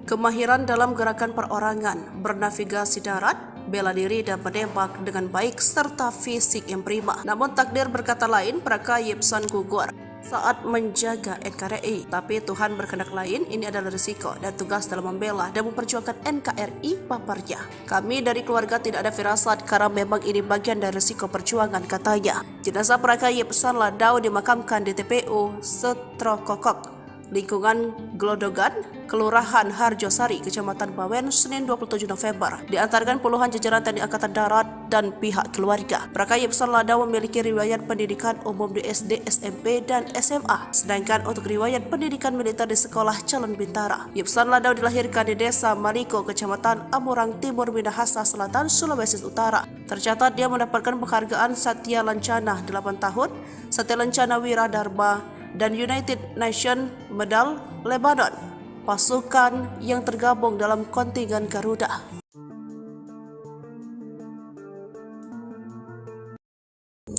kemahiran dalam gerakan perorangan, bernavigasi darat, bela diri dan menembak dengan baik, serta fisik yang prima. Namun takdir berkata lain, Praka Yipsan gugur saat menjaga NKRI. Tapi Tuhan berkehendak lain, ini adalah risiko dan tugas dalam membela dan memperjuangkan NKRI paparnya. Kami dari keluarga tidak ada firasat karena memang ini bagian dari risiko perjuangan, katanya. Jenazah Praka Yipsan Ladau dimakamkan di TPU Setrokokok, lingkungan Glodogan, Kelurahan Harjosari, Kecamatan Bawen, Senin 27 November. Diantarkan puluhan jajaran TNI Angkatan Darat dan pihak keluarga. Praka Yipsan Ladau memiliki riwayat pendidikan umum di SD, SMP, dan SMA. Sedangkan untuk riwayat pendidikan militer di Sekolah Calon Bintara. Yipsan Ladau dilahirkan di Desa Maliko, Kecamatan Amurang Timur, Minahasa Selatan, Sulawesi Utara. Tercatat dia mendapatkan penghargaan Satya Lancana 8 tahun, Satya Lancana Wira Dharma, dan United Nations Medal Lebanon, pasukan yang tergabung dalam kontingen Garuda.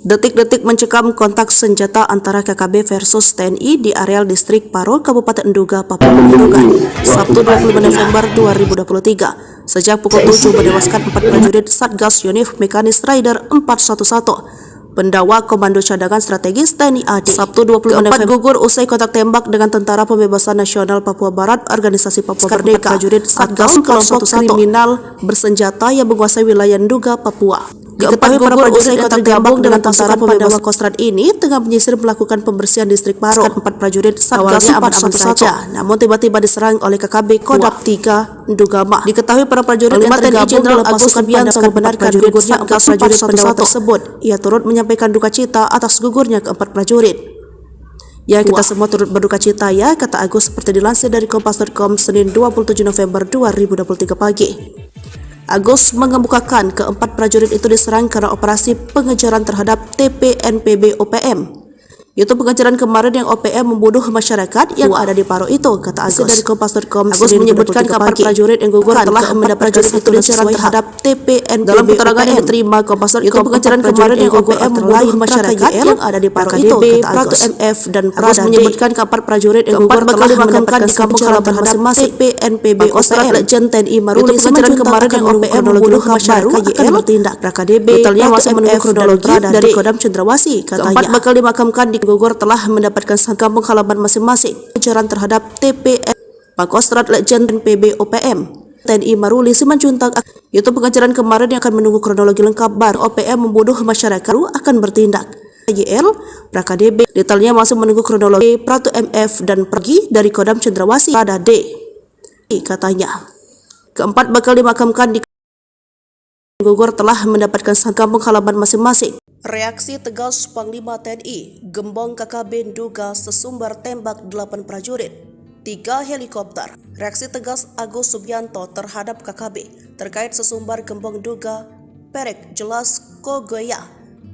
Detik-detik mencekam kontak senjata antara KKB versus TNI di areal distrik Paro, Kabupaten Nduga, Papua Pegunungan, Sabtu 25 November 2023. Sejak pukul 7 menewaskan 4 prajurit Satgas Yonif Mekanis Rider 411. Pendawa Komando Cadangan Strategis TNI AD. Sabtu 25 November gugur usai kontak tembak dengan Tentara Pembebasan Nasional Papua Barat, Organisasi Papua Merdeka, prajurit Satgas kelompok kriminal bersenjata yang menguasai wilayah Nduga, Papua. Diketahui para prajurit yang tergabung dengan Tentara Pandawa Kostrad ini tengah menyisir melakukan pembersihan distrik Paro. 4 prajurit Satgas aman-aman saja, namun tiba-tiba diserang oleh KKB Kodam 3 Ndugama. Diketahui para prajurit yang tergabung Jenderal Agus Subianto membenarkan gugurnya 4 prajurit Pandawa tersebut. Ia turut menyampaikan duka cita atas gugurnya ke-4 prajurit. Ya, kita semua turut berduka cita ya, kata Agus seperti dilansir dari Kompas.com Senin 27 November 2023 pagi. Agus mengemukakan ke-4 prajurit itu diserang karena operasi pengejaran terhadap TPNPB OPM. Itu pengejaran kemarin yang OPM membunuh masyarakat yang ada di Paro itu, kata Agus. Dari Kompas.com, Agus menyebutkan ke-4 prajurit yang gugur telah mendapat prajurit itu pengejaran terhadap TPNPB. Dalam keterangan yang diterima Kompas.com, itu pengejaran kemarin yang OPM membunuh masyarakat yang ada di Paro itu, kata Agus. MF dan Agus menyebutkan ke-4 prajurit yang gugur telah dimakamkan di kampung halaman masing-masing TPNPB OPM. Legend TNI Maruli itu pengejaran kemarin yang OPM membunuh masyarakat akan bertindak. PKDB detailnya masih menunggu kronologi dari Kodam Cendrawasih, katanya. 4 bakal dimakamkan di gugur telah mendapatkan kampung halaman masing-masing. Pengejaran terhadap TPN Pangkostrat Legend PB OPM TNI Maruli Simanjuntak. Itu pengejaran kemarin yang akan menunggu kronologi lengkap baru OPM membunuh masyarakat akan bertindak. YL PKDB detailnya masih menunggu kronologi Pratu MF dan pergi dari Kodam Cendrawasih pada D, katanya. Ke-4 bakal dimakamkan di gugur telah mendapatkan kampung halaman masing-masing. Reaksi tegas Panglima TNI, Gembong KKB Nduga sesumbar tembak 8 prajurit, 3 helikopter. Reaksi tegas Agus Subianto terhadap KKB terkait sesumbar Gembong Nduga Perek jelas Kogoya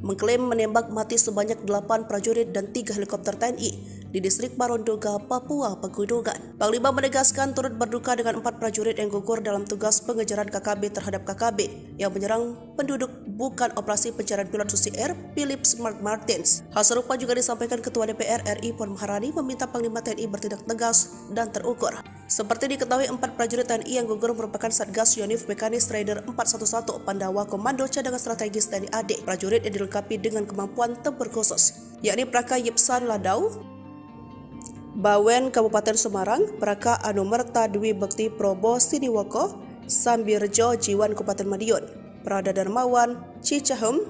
mengklaim menembak mati sebanyak 8 prajurit dan 3 helikopter TNI di distrik Paro Nduga, Papua Pegunungan. Panglima menegaskan turut berduka dengan 4 prajurit yang gugur dalam tugas pengejaran KKB terhadap KKB yang menyerang penduduk bukan operasi pencarian pilot Susi Air Philip Mark Martins. Hal serupa juga disampaikan Ketua DPR RI Puan Maharani meminta Panglima TNI bertindak tegas dan terukur. Seperti diketahui 4 prajurit TNI yang gugur merupakan Satgas Yonif Mekanis Rider 411 Pandawa Komando Cadangan Strategis TNI AD. Prajurit yang dilengkapi dengan kemampuan tempur khusus, yakni Praka Yipsan Ladau Bawen Kabupaten Semarang, Praka Anumerta Dwi Bekti Probo Siniwoko, Sambirjo, Jiwan, Kabupaten Madiun, Prada Darmawan, Cicahem,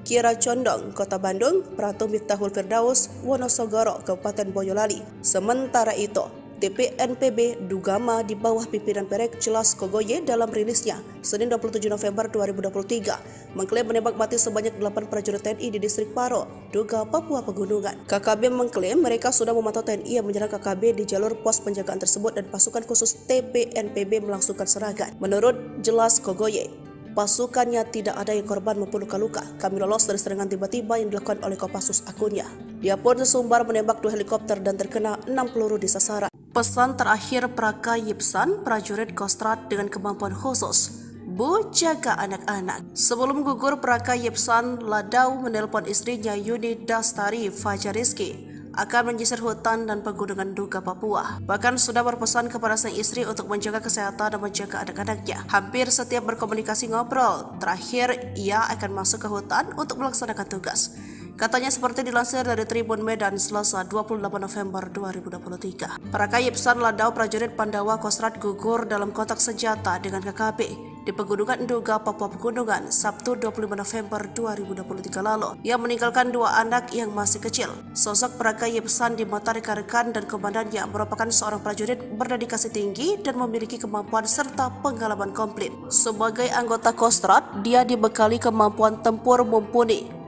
Kira Condong, Kota Bandung, Pratu Miftahul Firdaus, Wonosogoro, Kabupaten Boyolali. Sementara itu, TPNPB Dugama di bawah pimpinan Perek Jelas Kogoye dalam rilisnya Senin 27 November 2023 mengklaim menembak mati sebanyak 8 prajurit TNI di distrik Paro, Duga, Papua Pegunungan. KKB mengklaim mereka sudah memantau TNI yang menyerang KKB di jalur pos penjagaan tersebut dan pasukan khusus TPNPB melangsungkan serangan. Menurut Jelas Kogoye, pasukannya tidak ada yang korban maupun luka-luka. Kami lolos dari serangan tiba-tiba yang dilakukan oleh Kopassus akunnya. Dia pun sesumbar menembak 2 helikopter dan terkena 6 peluru di sasaran. Pesan terakhir Praka Yipsan, prajurit Kostrad dengan kemampuan khusus. Bu, jaga anak-anak. Sebelum gugur, Praka Yipsan Ladau menelpon istrinya Yuni Dastari Fajariski akan menyisir hutan dan pegunungan Duga, Papua. Bahkan sudah berpesan kepada sang istri untuk menjaga kesehatan dan menjaga anak-anaknya. Hampir setiap berkomunikasi ngobrol, terakhir ia akan masuk ke hutan untuk melaksanakan tugas. Katanya seperti dilansir dari Tribun Medan Selasa 28 November 2023. Praka Yipsan Ladau, prajurit Pandawa Kostrad gugur dalam kontak senjata dengan KKB di Pegunungan Duga, Papua Pegunungan, Sabtu 25 November 2023 lalu. Ia meninggalkan 2 anak yang masih kecil. Sosok Praka Yipsan di mata rekan-rekan dan komandannya merupakan seorang prajurit berdedikasi tinggi dan memiliki kemampuan serta pengalaman komplit. Sebagai anggota Kostrad, dia dibekali kemampuan tempur mumpuni,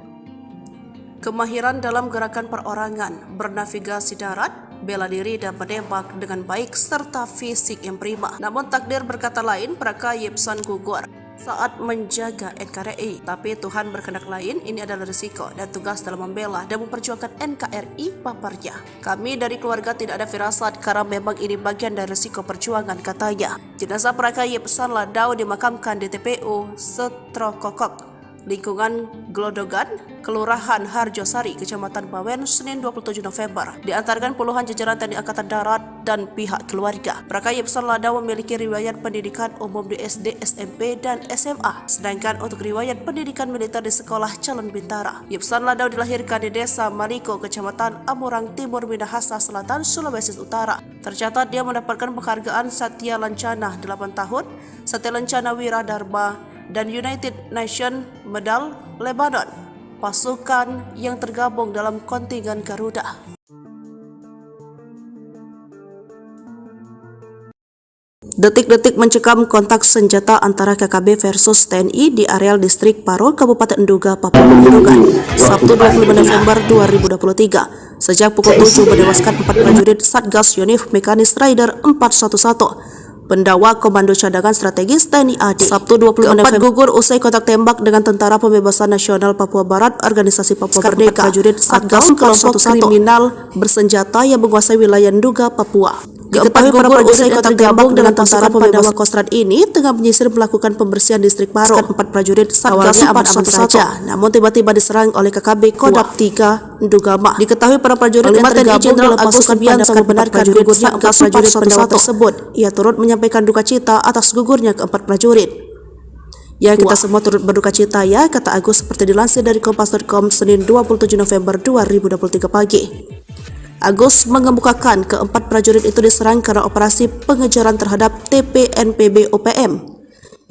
kemahiran dalam gerakan perorangan, bernavigasi darat, bela diri dan menembak dengan baik serta fisik yang prima. Namun takdir berkata lain, Praka Yipsan gugur saat menjaga NKRI. Tapi Tuhan berkehendak lain, ini adalah risiko dan tugas dalam membela dan memperjuangkan NKRI, paparnya. Kami dari keluarga tidak ada firasat karena memang ini bagian dari risiko perjuangan, katanya. Jenazah Praka Yipsan Ladau dimakamkan di TPU Setrokokok, lingkungan Glodogan, Kelurahan Harjosari, Kecamatan Bawen, Senin 27 November. Diantarkan puluhan jajaran TNI Angkatan Darat dan pihak keluarga. Praka Yipsan Ladau memiliki riwayat pendidikan umum di SD, SMP, dan SMA. Sedangkan untuk riwayat pendidikan militer di Sekolah Calon Bintara. Yipsan Ladau dilahirkan di Desa Maliko, Kecamatan Amurang Timur, Minahasa Selatan, Sulawesi Utara. Tercatat dia mendapatkan penghargaan Satya Lancana 8 tahun, Satya Lancana Wira Dharma, dan United Nations Medal Lebanon, pasukan yang tergabung dalam kontingen Garuda. Detik-detik mencekam kontak senjata antara KKB versus TNI di areal distrik Paro, Kabupaten Duga, Papua Pegunungan, Sabtu 25 November 2023. Sejak pukul 7 menewaskan 4 prajurit Satgas Yonif Mekanis Rider 411. Pendawa Komando Cadangan Strategis TNI AD. Sabtu 25 November gugur usai kontak tembak dengan Tentara Pembebasan Nasional Papua Barat, Organisasi Papua Merdeka, prajurit Satgas kelompok kriminal bersenjata yang menguasai wilayah Duga, Papua. Diketahui para prajurit yang tergabung dengan Tentara Pembebasan Kostrad ini tengah menyisir melakukan pembersihan distrik Paro. 4 prajurit Satgas aman-aman saja, namun tiba-tiba diserang oleh KKB Kodam 3 Dugama. Diketahui para prajurit yang tergabung Jenderal Agus Subianto membenarkan gugurnya 4 prajurit Pandawa tersebut. Ia turut menyampaikan duka cita atas gugurnya keempat prajurit. Ya, kita semua turut berduka cita ya, kata Agus seperti dilansir dari Kompas.com Senin 27 November 2023 pagi. Agus mengemukakan keempat prajurit itu diserang karena operasi pengejaran terhadap TPNPB OPM.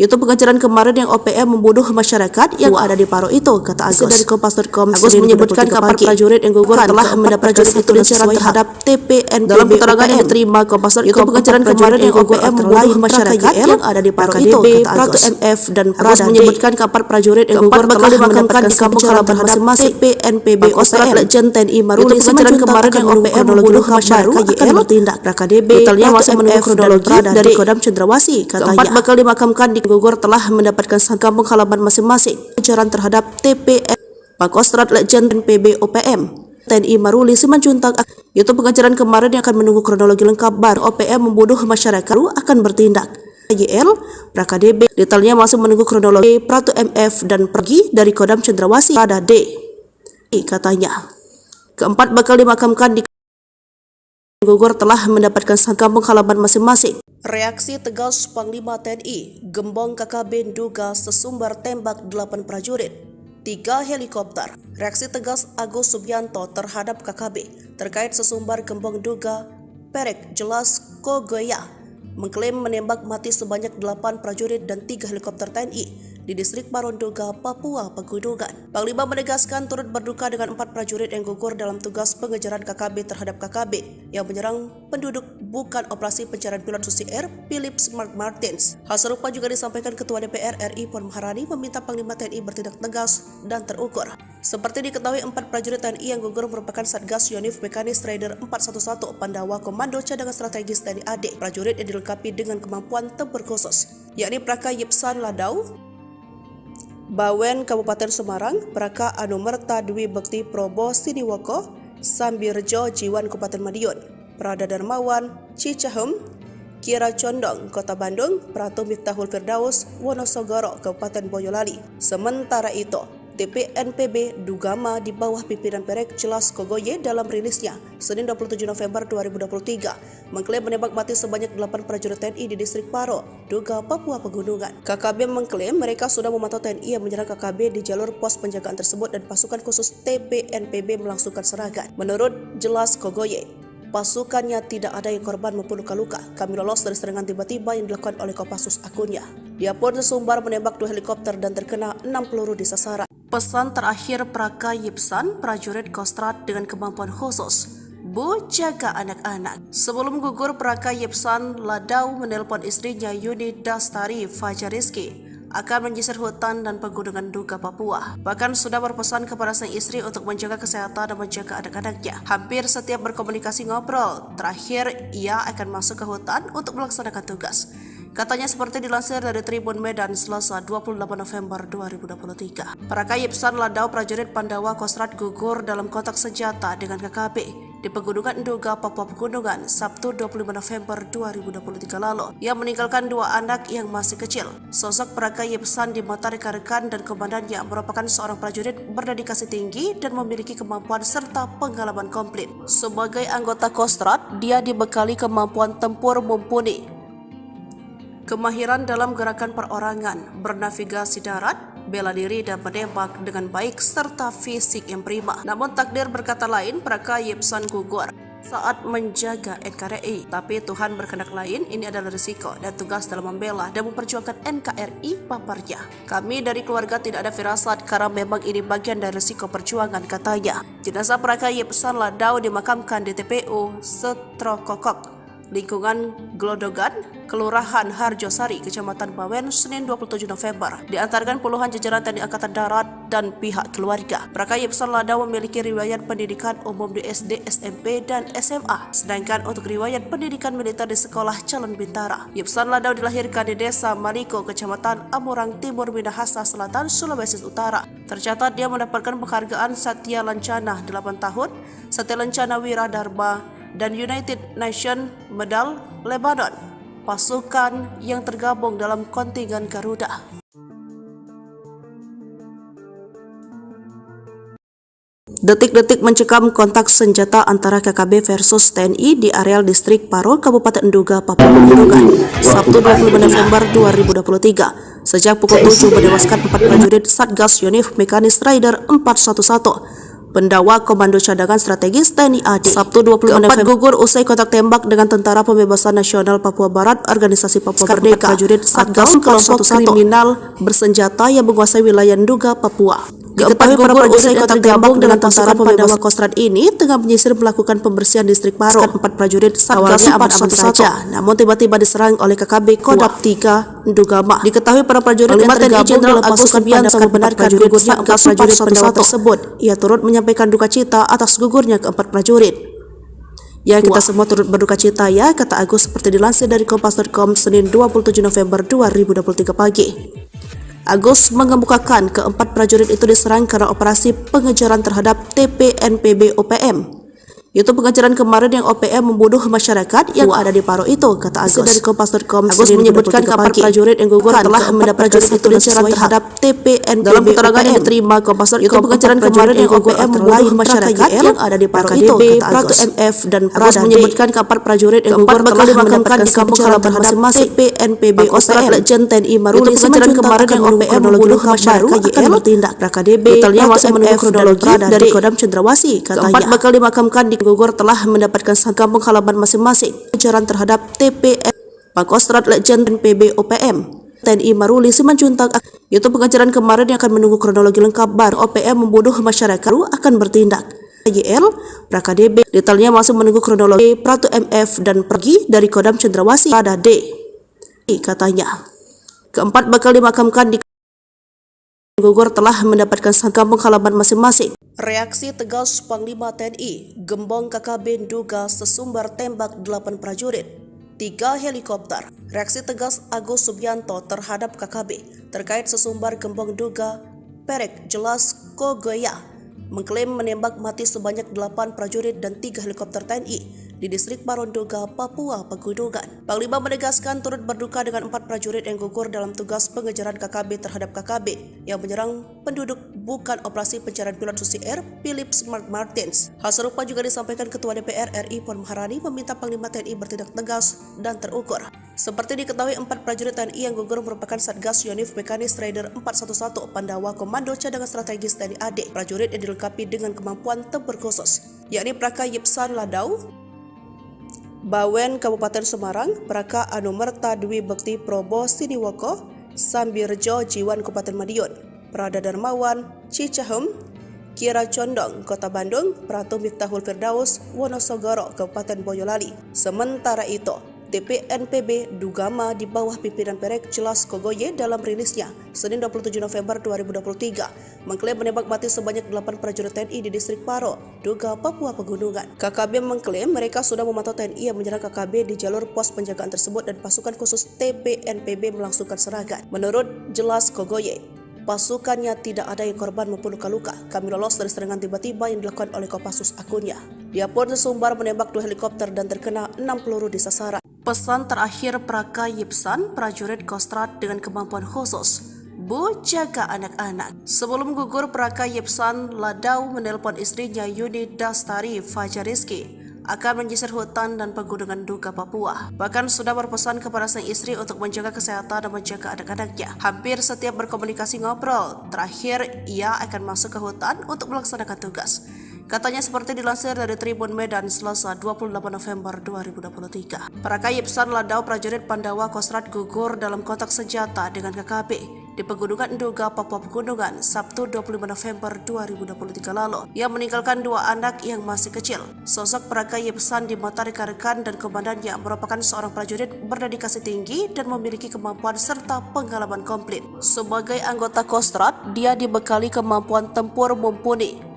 Itu pengejaran kemarin yang OPM membunuh masyarakat yang ada di Paro itu, kata Agus dari Kompas.com. Agus menyebutkan keempat prajurit yang gugur telah mendapat prajurit itu diserang terhadap TPNPB. Dalam keterangan yang diterima Kompas.com, itu pengejaran kemarin yang OPM membunuh masyarakat yang ada di Paro itu, kata Agus. Pratu MF dan Prada menyebutkan keempat prajurit yang gugur telah dimakamkan di kampung halaman masing-masing TPNPB OPM. Legend TNI Maruli pengejaran kemarin yang OPM membunuh masyarakat akan bertindak. KDB detailnya masih menunggu kronologi dari Kodam Cendrawasih, katanya. Keempat bakal dimakamkan di gugur telah mendapatkan kampung halaman masing-masing. Pengejaran terhadap TPN Pangkostrat Legend PB OPM TNI Maruli Simanjuntak. Itu pengejaran kemarin yang akan menunggu kronologi lengkap baru OPM membunuh masyarakat akan bertindak. YL PKDB detailnya masih menunggu kronologi. Pratu MF dan pergi dari Kodam Cendrawasih pada D, katanya. Keempat bakal dimakamkan di gugur telah mendapatkan kampung halaman masing-masing. Reaksi tegas Panglima TNI, Gembong KKB Duga sesumbar tembak 8 prajurit, 3 helikopter. Reaksi tegas Agus Subianto terhadap KKB terkait sesumbar Gembong Duga Perek Jelas Kogoya mengklaim menembak mati sebanyak 8 prajurit dan 3 helikopter TNI di distrik Paro Nduga, Papua Pegunungan. Panglima menegaskan turut berduka dengan 4 prajurit yang gugur dalam tugas pengejaran KKB terhadap KKB yang menyerang penduduk bukan operasi pencarian pilot Susi Air Philips Mark Martins. Hal serupa juga disampaikan Ketua DPR RI Puan Maharani meminta Panglima TNI bertindak tegas dan terukur. Seperti diketahui, 4 prajurit TNI yang gugur merupakan Satgas Yonif Mekanis Raider 411 Pandawa Komando Cadangan Strategis TNI AD. Prajurit yang dilengkapi dengan kemampuan tempur khusus, yakni Praka Yipsan Ladau, Bawen Kabupaten Semarang, Praka Anumerta Dwi Bekti Probo Siniwoko, Sambirjo Jiwan Kabupaten Madiun, Prada Darmawan Cicahem, Kira Condong Kota Bandung, Pratu Miftahul Firdaus Wonosogoro Kabupaten Boyolali. Sementara itu, TPNPB Dugama di bawah pimpinan Perek Jelas Kogoye dalam rilisnya Senin 27 November 2023 mengklaim menembak mati sebanyak 8 prajurit TNI di distrik Paro, Duga, Papua Pegunungan. KKB mengklaim mereka sudah memantau TNI yang menyerang KKB di jalur pos penjagaan tersebut dan pasukan khusus TPNPB melangsungkan serangan. Menurut Jelas Kogoye, pasukannya tidak ada yang korban maupun luka-luka. Kami lolos dari serangan tiba-tiba yang dilakukan oleh Kopassus akunnya. Dia pun sesumbar menembak 2 helikopter dan terkena 6 peluru di sasaran. Pesan terakhir Praka Yipsan, prajurit Kostrad dengan kemampuan khusus, Bu, jaga anak-anak. Sebelum gugur, Praka Yipsan Ladau menelpon istrinya Yuni Dastari Fajariski akan menyisir hutan dan pegunungan Duga, Papua. Bahkan sudah berpesan kepada sang istri untuk menjaga kesehatan dan menjaga anak-anaknya. Hampir setiap berkomunikasi ngobrol, terakhir ia akan masuk ke hutan untuk melaksanakan tugas. Katanya seperti dilansir dari Tribun Medan Selasa 28 November 2023. Praka Yipsan Ladau, prajurit Pandawa Kostrad gugur dalam kontak senjata dengan KKB di Pegunungan Nduga, Papua Pegunungan, Sabtu 25 November 2023 lalu. Ia meninggalkan 2 anak yang masih kecil. Sosok Praka Yipsan di mata rekan-rekan dan komandannya merupakan seorang prajurit berdedikasi tinggi dan memiliki kemampuan serta pengalaman komplit. Sebagai anggota Kostrad, dia dibekali kemampuan tempur mumpuni, kemahiran dalam gerakan perorangan, bernavigasi darat, bela diri dan menembak dengan baik serta fisik yang prima. Namun takdir berkata lain, Praka Yipsan gugur saat menjaga NKRI. Tapi Tuhan berkehendak lain, ini adalah risiko dan tugas dalam membela dan memperjuangkan NKRI, paparnya. Kami dari keluarga tidak ada firasat karena memang ini bagian dari risiko perjuangan, katanya. Jenazah Praka Yipsan Ladau dimakamkan di TPU Setrokokok, lingkungan Glodogan, Kelurahan Harjosari, Kecamatan Bawen, Senin 27 November. Diantarkan puluhan jajaran TNI Angkatan Darat dan pihak keluarga. Praka Yipsan Ladau memiliki riwayat pendidikan umum di SD, SMP, dan SMA. Sedangkan untuk riwayat pendidikan militer di Sekolah Calon Bintara. Yipsan Ladau dilahirkan di Desa Maliko, Kecamatan Amurang Timur, Minahasa Selatan, Sulawesi Utara. Tercatat dia mendapatkan penghargaan Satya Lancana 8 tahun, Satya Lancana Wira Dharma, dan United Nations Medal Lebanon, pasukan yang tergabung dalam kontingen Garuda. Detik-detik mencekam kontak senjata antara KKB versus TNI di areal distrik Paro, Kabupaten Nduga, Papua Pegunungan, Sabtu 25 November 2023. Sejak pukul 7 menewaskan 4 prajurit Satgas Yonif Mekanis Raider 411 Pendawa Komando Cadangan Strategis TNI AD. Sabtu 25 November gugur usai kontak tembak dengan Tentara Pembebasan Nasional Papua Barat, Organisasi Papua Merdeka. Prajurit Satgas kelompok kriminal bersenjata yang menguasai wilayah Nduga, Papua. Diketahui para prajurit yang tergabung dengan Tentara Pandawa Kostrad ini tengah menyisir melakukan pembersihan distrik Paro. 4 prajurit Satgas aman-aman saja, namun tiba-tiba diserang oleh KKB Kodam 3 Ndugama. Diketahui para prajurit yang tergabung dalam pasukan Pandawa membenarkan gugurnya 4 prajurit Pandawa tersebut. Ia turut menyampaikan duka cita atas gugurnya ke-4 prajurit. Ya, kita semua turut berduka cita ya, kata Agus seperti dilansir dari Kompas.com Senin 27 November 2023 pagi. Agus mengemukakan ke-4 prajurit itu diserang karena operasi pengejaran terhadap TPNPB OPM. Itu pengejaran kemarin yang OPM membunuh masyarakat yang ada di Paro itu, kata Agus dari Kompas.com. Agus menyebutkan ke-4 prajurit yang gugur telah mendapat prajurit itu pengejaran terhadap TPNPB. Dalam keterangan yang diterima Kompas.com, itu pengejaran kemarin yang OPM membunuh masyarakat yang ada di Paro itu, kata Agus. MF dan Agus menyebutkan ke-4 prajurit yang gugur telah dimakamkan di kampung halaman masing-masing TPNPB OPM. Legend TNI Maruli pengejaran kemarin yang OPM membunuh masyarakat akan bertindak. PKDB Detailnya masih menunggu kronologi dari Kodam Cendrawasih, katanya. Keempat bakal dimakamkan di gugur telah mendapatkan kampung halaman masing-masing. Pengejaran terhadap TPN Pangkostrat Legend NPB OPM TNI Maruli Simanjuntak, yaitu pengajaran kemarin yang akan menunggu kronologi lengkap baru OPM membunuh masyarakat akan bertindak. YL, PRAKDB, detailnya masih menunggu kronologi Pratu MF dan pergi dari Kodam Cendrawasih pada D. Katanya, keempat bakal dimakamkan di gugur telah mendapatkan kampung halaman masing-masing. Reaksi tegas Panglima TNI, Gembong KKB duga sesumbar tembak 8 prajurit, 3 helikopter. Reaksi tegas Agus Subianto terhadap KKB terkait sesumbar Gembong duga Perek Jelas Kogoya mengklaim menembak mati sebanyak 8 prajurit dan 3 helikopter TNI di distrik Paronduga, Papua Pegunungan. Panglima menegaskan turut berduka dengan 4 prajurit yang gugur dalam tugas pengejaran KKB terhadap KKB yang menyerang penduduk bukan operasi pencarian pilot Susi Air Philip Mark Martins. Hal serupa juga disampaikan Ketua DPR RI Puan Maharani meminta Panglima TNI bertindak tegas dan terukur. Seperti diketahui, 4 prajurit TNI yang gugur merupakan Satgas Yonif Mekanis Rider 411 Pandawa Komando Cadangan Strategis TNI AD. Prajurit yang dilengkapi dengan kemampuan tempur khusus, yakni Praka Yipsan Ladau, Bawen Kabupaten Semarang, Praka Anumerta Dwi Bekti Probo Siniwoko, Sambirjo Jiwan Kabupaten Madiun, Prada Darmawan Cicahem, Kira Condong Kota Bandung, Pratu Miftahul Firdaus Wonosogoro Kabupaten Boyolali. Sementara itu, TPNPB Dugama di bawah pimpinan Perek Jelas Kogoye dalam rilisnya Senin 27 November 2023 mengklaim menembak mati sebanyak 8 prajurit TNI di distrik Paro, Duga, Papua Pegunungan. KKB mengklaim mereka sudah memantau TNI yang menyerang KKB di jalur pos penjagaan tersebut dan pasukan khusus TPNPB melangsungkan serangan. Menurut Jelas Kogoye, pasukannya tidak ada yang korban maupun luka-luka. Kami lolos dari serangan tiba-tiba yang dilakukan oleh Kopassus akunnya. Dia pun sesumbar menembak 2 helikopter dan terkena 6 peluru di sasaran. Pesan terakhir Praka Yipsan, prajurit Kostrat dengan kemampuan khusus, Bu, jaga anak-anak. Sebelum gugur, Praka Yipsan Ladau menelpon istrinya Yuni Dastari Fajariski akan menyisir hutan dan pegunungan Duga Papua. Bahkan sudah berpesan kepada sang istri untuk menjaga kesehatan dan menjaga anak-anaknya. Hampir setiap berkomunikasi ngobrol, terakhir ia akan masuk ke hutan untuk melaksanakan tugas. Katanya seperti dilansir dari Tribun Medan Selasa 28 November 2023. Praka Yipsan Ladau, prajurit Pandawa Kostrat gugur dalam kontak senjata dengan KKB di Pegunungan Duga, Papua Pegunungan, Sabtu 25 November 2023 lalu. Ia meninggalkan 2 anak yang masih kecil. Sosok Praka Yipsan di mata rekan-rekan dan komandannya merupakan seorang prajurit berdedikasi tinggi dan memiliki kemampuan serta pengalaman komplit. Sebagai anggota Kostrat, dia dibekali kemampuan tempur mumpuni,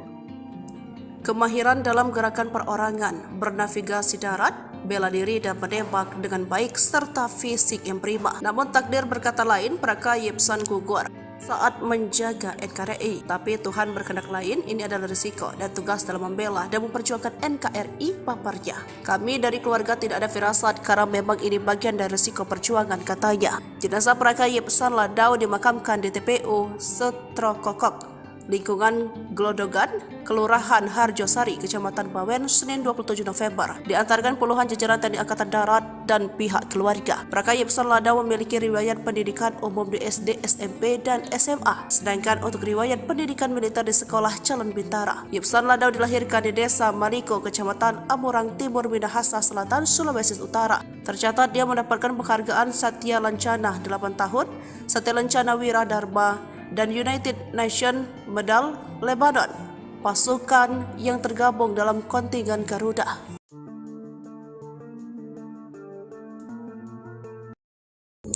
kemahiran dalam gerakan perorangan, bernavigasi darat, bela diri dan menembak dengan baik serta fisik yang prima. Namun takdir berkata lain, Praka Yipsan gugur saat menjaga NKRI. Tapi Tuhan berkehendak lain, ini adalah risiko dan tugas dalam membela dan memperjuangkan NKRI, paparnya. Kami dari keluarga tidak ada firasat karena memang ini bagian dari risiko perjuangan, katanya. Jenazah Praka Yipsan Ladau dimakamkan di TPU Setrokokok, lingkungan Glodogan, Kelurahan Harjosari, Kecamatan Bawen, Senin 27 November. Diantarkan puluhan jajaran TNI Angkatan Darat dan pihak keluarga. Praka Yipsan Ladau memiliki riwayat pendidikan umum di SD, SMP, dan SMA. Sedangkan untuk riwayat pendidikan militer di Sekolah Calon Bintara. Yipsan Ladau dilahirkan di Desa Maliko, Kecamatan Amurang Timur, Minahasa Selatan, Sulawesi Utara. Tercatat dia mendapatkan penghargaan Satya Lancana 8 tahun, Satya Lancana Wira Dharma, dan United Nations Medal Lebanon, pasukan yang tergabung dalam kontingen Garuda.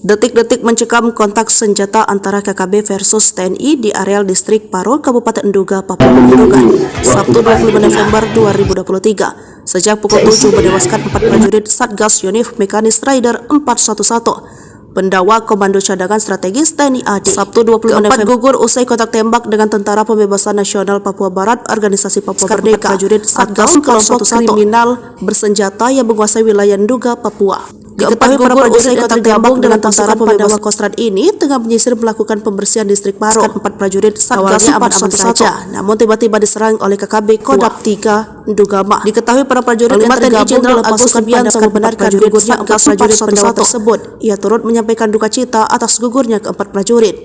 Detik-detik mencekam kontak senjata antara KKB versus TNI di areal distrik Paro, Kabupaten Duga, Papua Pegunungan, Sabtu 25 November 2023. Sejak pukul 7 menewaskan 4 prajurit Satgas Yonif Mekanis Rider 411 Pendawa Komando Cadangan Strategis TNI AD. Sabtu 25 November gugur usai kontak tembak dengan Tentara Pembebasan Nasional Papua Barat, Organisasi Papua Merdeka, prajurit Satgas kelompok kriminal bersenjata yang menguasai wilayah Duga, Papua. Diketahui para prajurit yang tergabung dengan Tentara Pandawa Kostrat ini tengah menyisir melakukan pembersihan distrik Paro. 4 prajurit Satgas aman-aman saja, namun tiba-tiba diserang oleh KKB Kodam 3 Dugama. Diketahui para prajurit yang tergabung dalam Agus Subianto membenarkan gugurnya 4 prajurit Pandawa tersebut. Ia turut menyampaikan duka cita atas gugurnya ke-4 prajurit.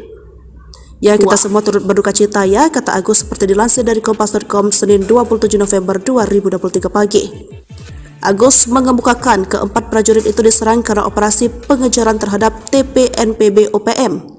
Ya, kita semua turut berduka cita ya, kata Agus seperti dilansir dari Kompas.com Senin 27 November 2023 pagi. Agus mengemukakan keempat prajurit itu diserang karena operasi pengejaran terhadap TPNPB OPM.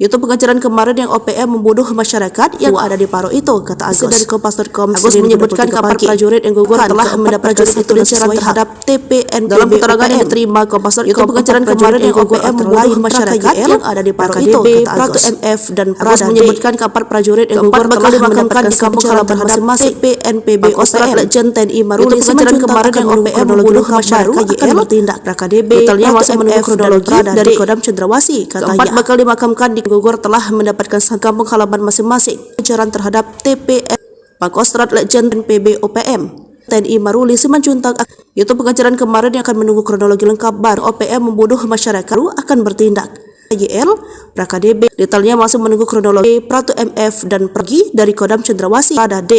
Itu pengejaran kemarin yang OPM membunuh masyarakat yang ada di Paro itu, kata Agus. Dari Kompas.com, Agus menyebutkan kapal prajurit yang gugur telah mendapat prajurit itu diserang terhadap TPNPB. Dalam keterangan yang diterima Kompas.com, itu pengejaran kemarin yang OPM membunuh masyarakat yang ada di Paro itu, kata Agus. MF dan Agus menyebutkan kapal prajurit yang gugur telah dimakamkan di kampung halaman masing-masing TPNPB OPM. Legend TNI Maruli pengejaran kemarin yang OPM membunuh masyarakat akan bertindak. Detailnya masih menunggu kronologi dari Kodam Cendrawasih, katanya. Keempat bakal dimakamkan di gugur telah mendapatkan kampung halaman masing-masing. Pengejaran terhadap TPN Pangkostrat Legend PB OPM TNI Maruli Simanjuntak. Itu pengejaran kemarin yang akan menunggu kronologi lengkap baru OPM membunuh masyarakat akan bertindak. YL PKDB detailnya masih menunggu kronologi Pratu MF dan pergi dari Kodam Cendrawasih pada D,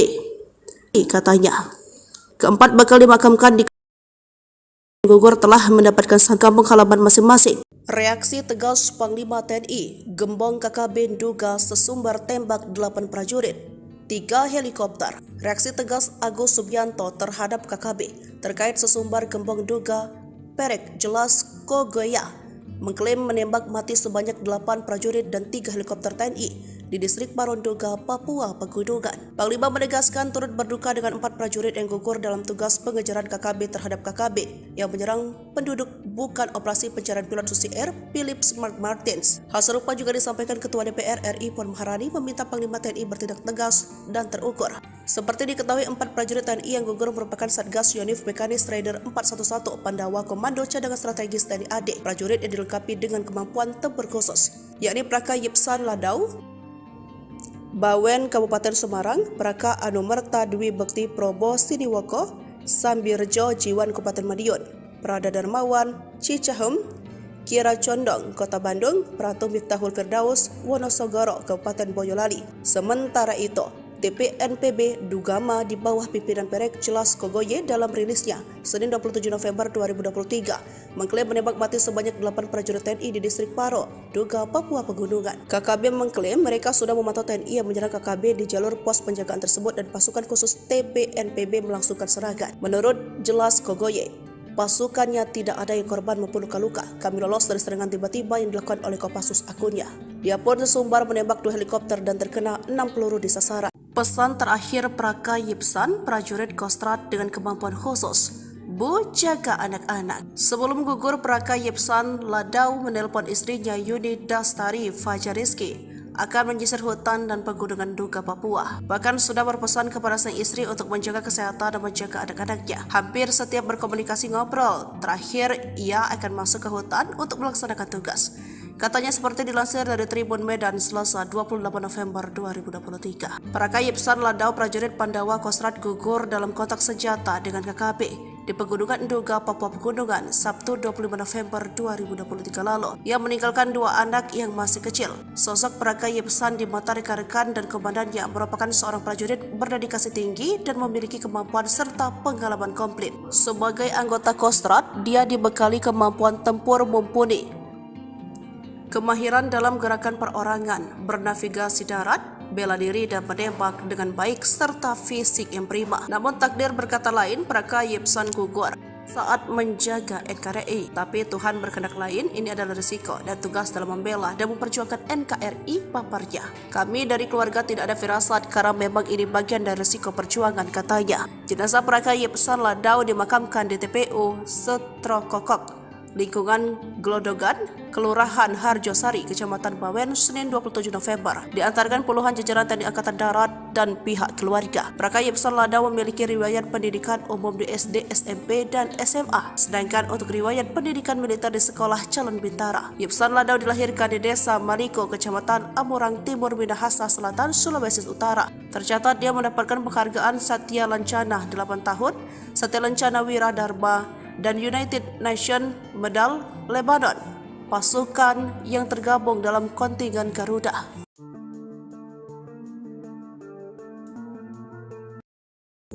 katanya. Keempat bakal dimakamkan di gugur telah mendapatkan kampung halaman masing-masing. Reaksi tegas Panglima TNI, Gembong KKB duga sesumbar tembak 8 prajurit, 3 helikopter. Reaksi tegas Agus Subianto terhadap KKB terkait sesumbar Gembong duga Perek Jelas Kogoya mengklaim menembak mati sebanyak 8 prajurit dan 3 helikopter TNI di distrik Paronduga, Papua Pegunungan. Panglima menegaskan turut berduka dengan 4 prajurit yang gugur dalam tugas pengejaran KKB terhadap KKB yang menyerang penduduk bukan operasi pencarian pilot Susi Air Philip Mark Martins. Hal serupa juga disampaikan Ketua DPR RI Puan Maharani meminta Panglima TNI bertindak tegas dan terukur. Seperti diketahui, 4 prajurit TNI yang gugur merupakan Satgas Yonif Mekanis Raider 411 Pandawa Komando Cadangan Strategis TNI AD. Prajurit yang dilengkapi dengan kemampuan tempur khusus, yakni Praka Yipsan Ladau, Bawen Kabupaten Semarang, Praka Anumerta Dwi Bekti Probo Siniwoko, Sambirjo Jiwan Kabupaten Madiun, Prada Darmawan Cicahem, Kira Condong Kota Bandung, Pratu Miftahul Firdaus Wonosogoro Kabupaten Boyolali. Sementara itu, TPNPB Dugama di bawah pimpinan Perek Jelas Kogoye dalam rilisnya Senin 27 November 2023 mengklaim menembak mati sebanyak 8 prajurit TNI di distrik Paro, Duga, Papua Pegunungan. KKB mengklaim mereka sudah memantau TNI yang menyerang KKB di jalur pos penjagaan tersebut dan pasukan khusus TPNPB melangsungkan serangan. Menurut Jelas Kogoye, pasukannya tidak ada yang korban maupun luka-luka. Kami lolos dari serangan tiba-tiba yang dilakukan oleh Kopassus akunnya. Dia pun sesumbar menembak 2 helikopter dan terkena 6 peluru di sasaran. Pesan terakhir Praka Yipsan, prajurit Kostrat dengan kemampuan khusus, Bu, jaga anak-anak. Sebelum gugur, Praka Yipsan Ladau menelpon istrinya Yuni Dastari Fajariski akan menyisir hutan dan pegunungan Duga Papua. Bahkan sudah berpesan kepada sang istri untuk menjaga kesehatan dan menjaga anak-anaknya. Hampir setiap berkomunikasi ngobrol. Terakhir, ia akan masuk ke hutan untuk melaksanakan tugas. Katanya seperti dilansir dari Tribun Medan Selasa 28 November 2023. Praka Yipsan Ladau prajurit Pandawa Kostrat gugur dalam kontak senjata dengan KKB di Pegunungan Duga, Papua Pegunungan, Sabtu 25 November 2023 lalu. Ia meninggalkan 2 anak yang masih kecil. Sosok Praka Yipsan di mata rekan-rekan dan komandannya merupakan seorang prajurit berdedikasi tinggi dan memiliki kemampuan serta pengalaman komplit. Sebagai anggota Kostrat, dia dibekali kemampuan tempur mumpuni, kemahiran dalam gerakan perorangan, bernavigasi darat, bela diri dan menembak dengan baik serta fisik yang prima. Namun takdir berkata lain, Praka Yipsan gugur saat menjaga NKRI. Tapi Tuhan berkehendak lain, ini adalah risiko dan tugas dalam membela dan memperjuangkan NKRI, paparnya. Kami dari keluarga tidak ada firasat karena memang ini bagian dari risiko perjuangan, katanya. Jenazah Praka Yipsan Ladau dimakamkan di TPU Setrokokok, lingkungan Glodogan, Kelurahan Harjosari, Kecamatan Bawen, Senin 27 November. Diantarkan puluhan jajaran TNI Angkatan Darat dan pihak keluarga. Praka Yipsan Ladau memiliki riwayat pendidikan umum di SD, SMP, dan SMA. Sedangkan untuk riwayat pendidikan militer di Sekolah Calon Bintara. Yipsan Ladau dilahirkan di Desa Maliko, Kecamatan Amurang Timur, Minahasa Selatan, Sulawesi Utara. Tercatat dia mendapatkan penghargaan Satya Lancana 8 tahun, Satya Lancana Wira Dharma, dan United Nations Medal Lebanon, pasukan yang tergabung dalam kontingen Garuda.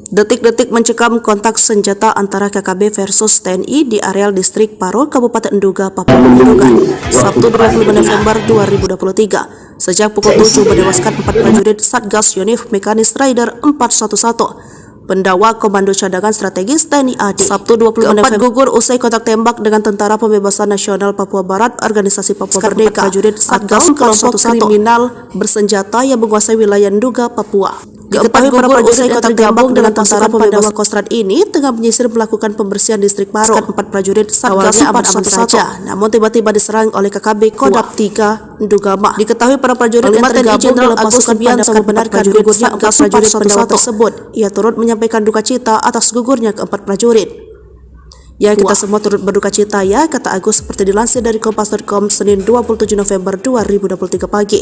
Detik-detik mencekam kontak senjata antara KKB versus TNI di areal distrik Paro, Kabupaten Duga, Papua Pegunungan, Sabtu 25 November 2023. Sejak pukul 7 menewaskan 4 prajurit Satgas Yonif Mekanis Raider 411 Pendawa Komando Cadangan Strategis TNI AD. Sabtu 25 November gugur usai kontak tembak dengan Tentara Pembebasan Nasional Papua Barat Organisasi Papua Merdeka. Prajurit Satgas kelompok kriminal bersenjata yang menguasai wilayah Nduga, Papua. Diketahui para prajurit yang tergabung dengan Tentara Pembebasan Kostrad ini tengah menyisir melakukan pembersihan distrik Paro. 4 prajurit Satgas aman-aman saja, namun tiba-tiba diserang oleh KKB Kodam 3 Ndugama. Diketahui para prajurit yang tergabung dalam pasukan Agus membenarkan gugurnya 4 prajurit pendawa tersebut. Ia turut menyampaikan duka cita atas gugurnya keempat prajurit. Ya, kita semua turut berduka cita ya, kata Agus seperti dilansir dari Kompas.com Senin 27 November 2023 pagi.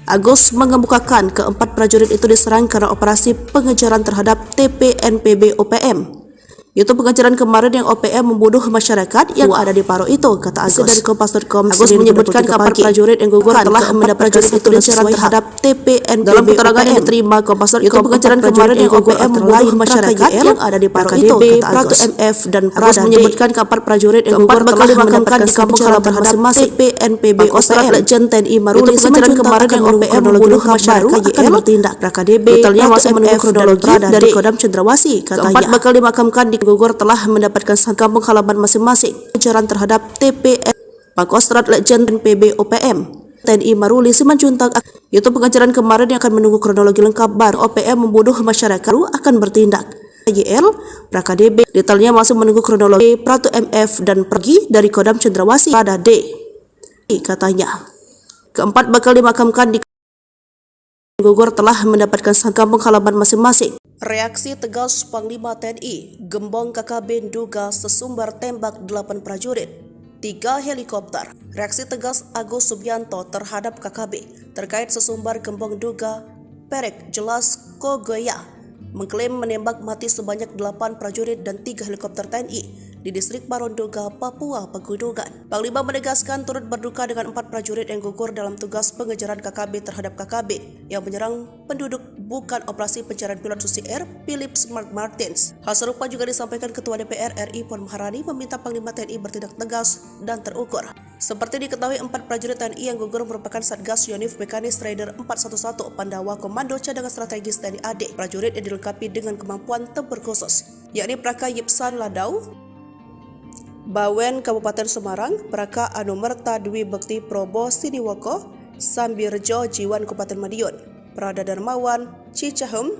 Agus mengemukakan keempat prajurit itu diserang karena operasi pengejaran terhadap TPNPB OPM. Itu pengejaran kemarin yang OPM membunuh masyarakat yang ada di Paro itu, kata Agus dari Kompas.com. Agus menyebutkan keempat prajurit yang gugur telah mendapatkan itu pengejaran terhadap TPNPB. Dalam keterangan yang diterima Kompas.com, itu pengejaran kemarin yang OPM membunuh masyarakat yang ada di Paro itu, kata Agus. MF dan Agus menyebutkan keempat prajurit yang gugur telah mendapatkan di kampung halaman masing-masing TPNPB OPM. Legend TNI Maruli itu pengejaran kemarin yang OPM membunuh masyarakat akan bertindak. KDB brutalnya masih menunggu kronologi dari Kodam Cendrawasih, katanya. Keempat bakal dimakamkan di gugur telah mendapatkan kampung halaman masing-masing. Pengejaran terhadap TPN Pangkostrat Legend PB OPM TNI Maruli Simanjuntak. Itu pengejaran kemarin yang akan menunggu kronologi lengkap baru OPM membunuh masyarakat akan bertindak. YL PraKDB detailnya masih menunggu kronologi. Pratu MF dan pergi dari Kodam Cendrawasih pada D, katanya. Keempat bakal dimakamkan di gugur telah mendapatkan kampung halaman masing-masing. Reaksi tegas Panglima TNI, Gembong KKB Nduga sesumbar tembak 8 prajurit, 3 helikopter. Reaksi tegas Agus Subianto terhadap KKB terkait sesumbar Gembong Nduga Perek Jelas Kogoya mengklaim menembak mati sebanyak 8 prajurit dan 3 helikopter TNI di distrik Paronduga, Papua Pegunungan. Panglima menegaskan turut berduka dengan 4 prajurit yang gugur dalam tugas pengejaran KKB terhadap KKB yang menyerang penduduk bukan operasi pencarian pilot Susi Air Philips Mark Martins. Hal serupa juga disampaikan Ketua DPR RI Puan Maharani meminta Panglima TNI bertindak tegas dan terukur. Seperti diketahui, 4 prajurit TNI yang gugur merupakan Satgas Yonif Mekanis Raider 411 Pandawa Komando Cadangan Strategis TNI AD. Prajurit yang dilengkapi dengan kemampuan tempur khusus, yakni Praka Yipsan Ladau, Bawen Kabupaten Semarang, Praka Anumerta Dwi Bekti Probo Siniwoko, Sambirjo Jiwan Kabupaten Madiun, Prada Darmawan Cicahem,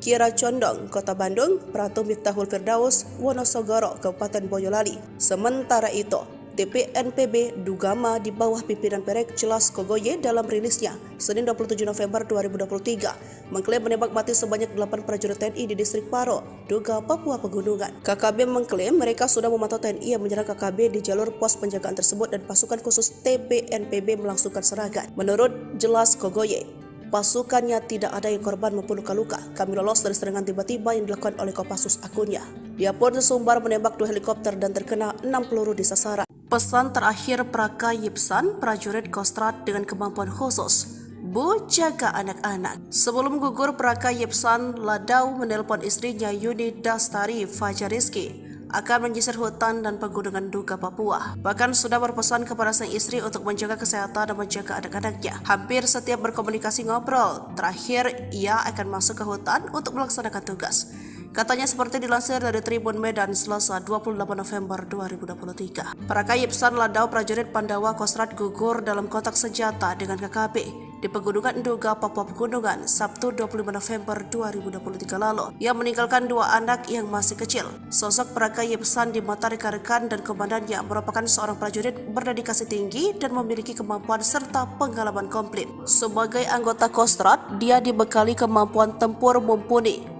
Kira Condong Kota Bandung, Pratu Miftahul Firdaus Wonosogoro Kabupaten Boyolali. Sementara itu, TPNPB Ndugama di bawah pimpinan Perek Jelas Kogoye dalam rilisnya Senin 27 November 2023 mengklaim menembak mati sebanyak 8 prajurit TNI di distrik Paro, Nduga, Papua Pegunungan. KKB mengklaim mereka sudah memantau TNI yang menyerang KKB di jalur pos penjagaan tersebut dan pasukan khusus TPNPB melangsungkan serangan. Menurut Jelas Kogoye, pasukannya tidak ada yang korban maupun luka-luka. Kami lolos dari serangan tiba-tiba yang dilakukan oleh Kopassus akunnya. Dia pun sesumbar menembak 2 helikopter dan terkena 6 peluru di sasaran. Pesan terakhir Praka Yipsan, prajurit Kostrad dengan kemampuan khusus, Bu, jaga anak-anak. Sebelum gugur, Praka Yipsan Ladau menelpon istrinya Yuni Dastari Fajariski akan menyisir hutan dan pegunungan Nduga, Papua. Bahkan sudah berpesan kepada sang istri untuk menjaga kesehatan dan menjaga anak-anaknya. Hampir setiap berkomunikasi ngobrol, terakhir ia akan masuk ke hutan untuk melaksanakan tugas. Katanya seperti dilansir dari Tribun Medan Selasa 28 November 2023. Praka Yipsan Ladau, prajurit Pandawa Kostrad gugur dalam kontak senjata dengan KKB di Pegunungan Nduga, Papua Pegunungan, Sabtu 25 November 2023 lalu. Ia meninggalkan 2 anak yang masih kecil. Sosok Praka Yipsan di mata rekan-rekan dan komandannya merupakan seorang prajurit berdedikasi tinggi dan memiliki kemampuan serta pengalaman komplit. Sebagai anggota Kostrad, dia dibekali kemampuan tempur mumpuni,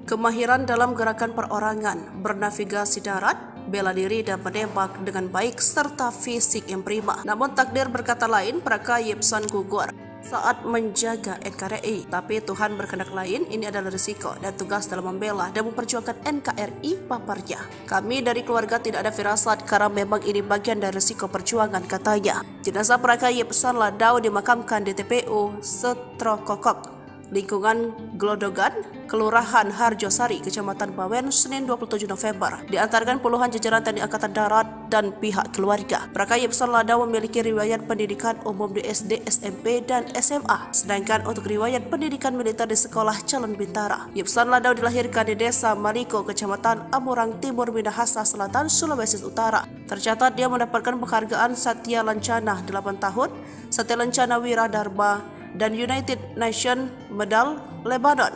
kemahiran dalam gerakan perorangan, bernavigasi darat, bela diri dan menembak dengan baik serta fisik yang prima. Namun takdir berkata lain, Praka Yipsan gugur saat menjaga NKRI. Tapi Tuhan berkehendak lain, ini adalah risiko dan tugas dalam membela dan memperjuangkan NKRI, paparnya. Kami dari keluarga tidak ada firasat karena memang ini bagian dari risiko perjuangan, katanya. Jenazah Praka Yipsan Ladau dimakamkan di TPU Setrokokok, lingkungan Glodogan, Kelurahan Harjosari, Kecamatan Bawen, Senin 27 November. Diantarkan puluhan jajaran TNI Angkatan Darat dan pihak keluarga. Praka Yipsan Ladau memiliki riwayat pendidikan umum di SD, SMP, dan SMA. Sedangkan untuk riwayat pendidikan militer di Sekolah Calon Bintara. Yipsan Ladau dilahirkan di Desa Maliko, Kecamatan Amurang Timur, Minahasa Selatan, Sulawesi Utara. Tercatat dia mendapatkan penghargaan Satya Lancana 8 tahun, Satya Lancana Wira Dharma, dan United Nations Medal Lebanon,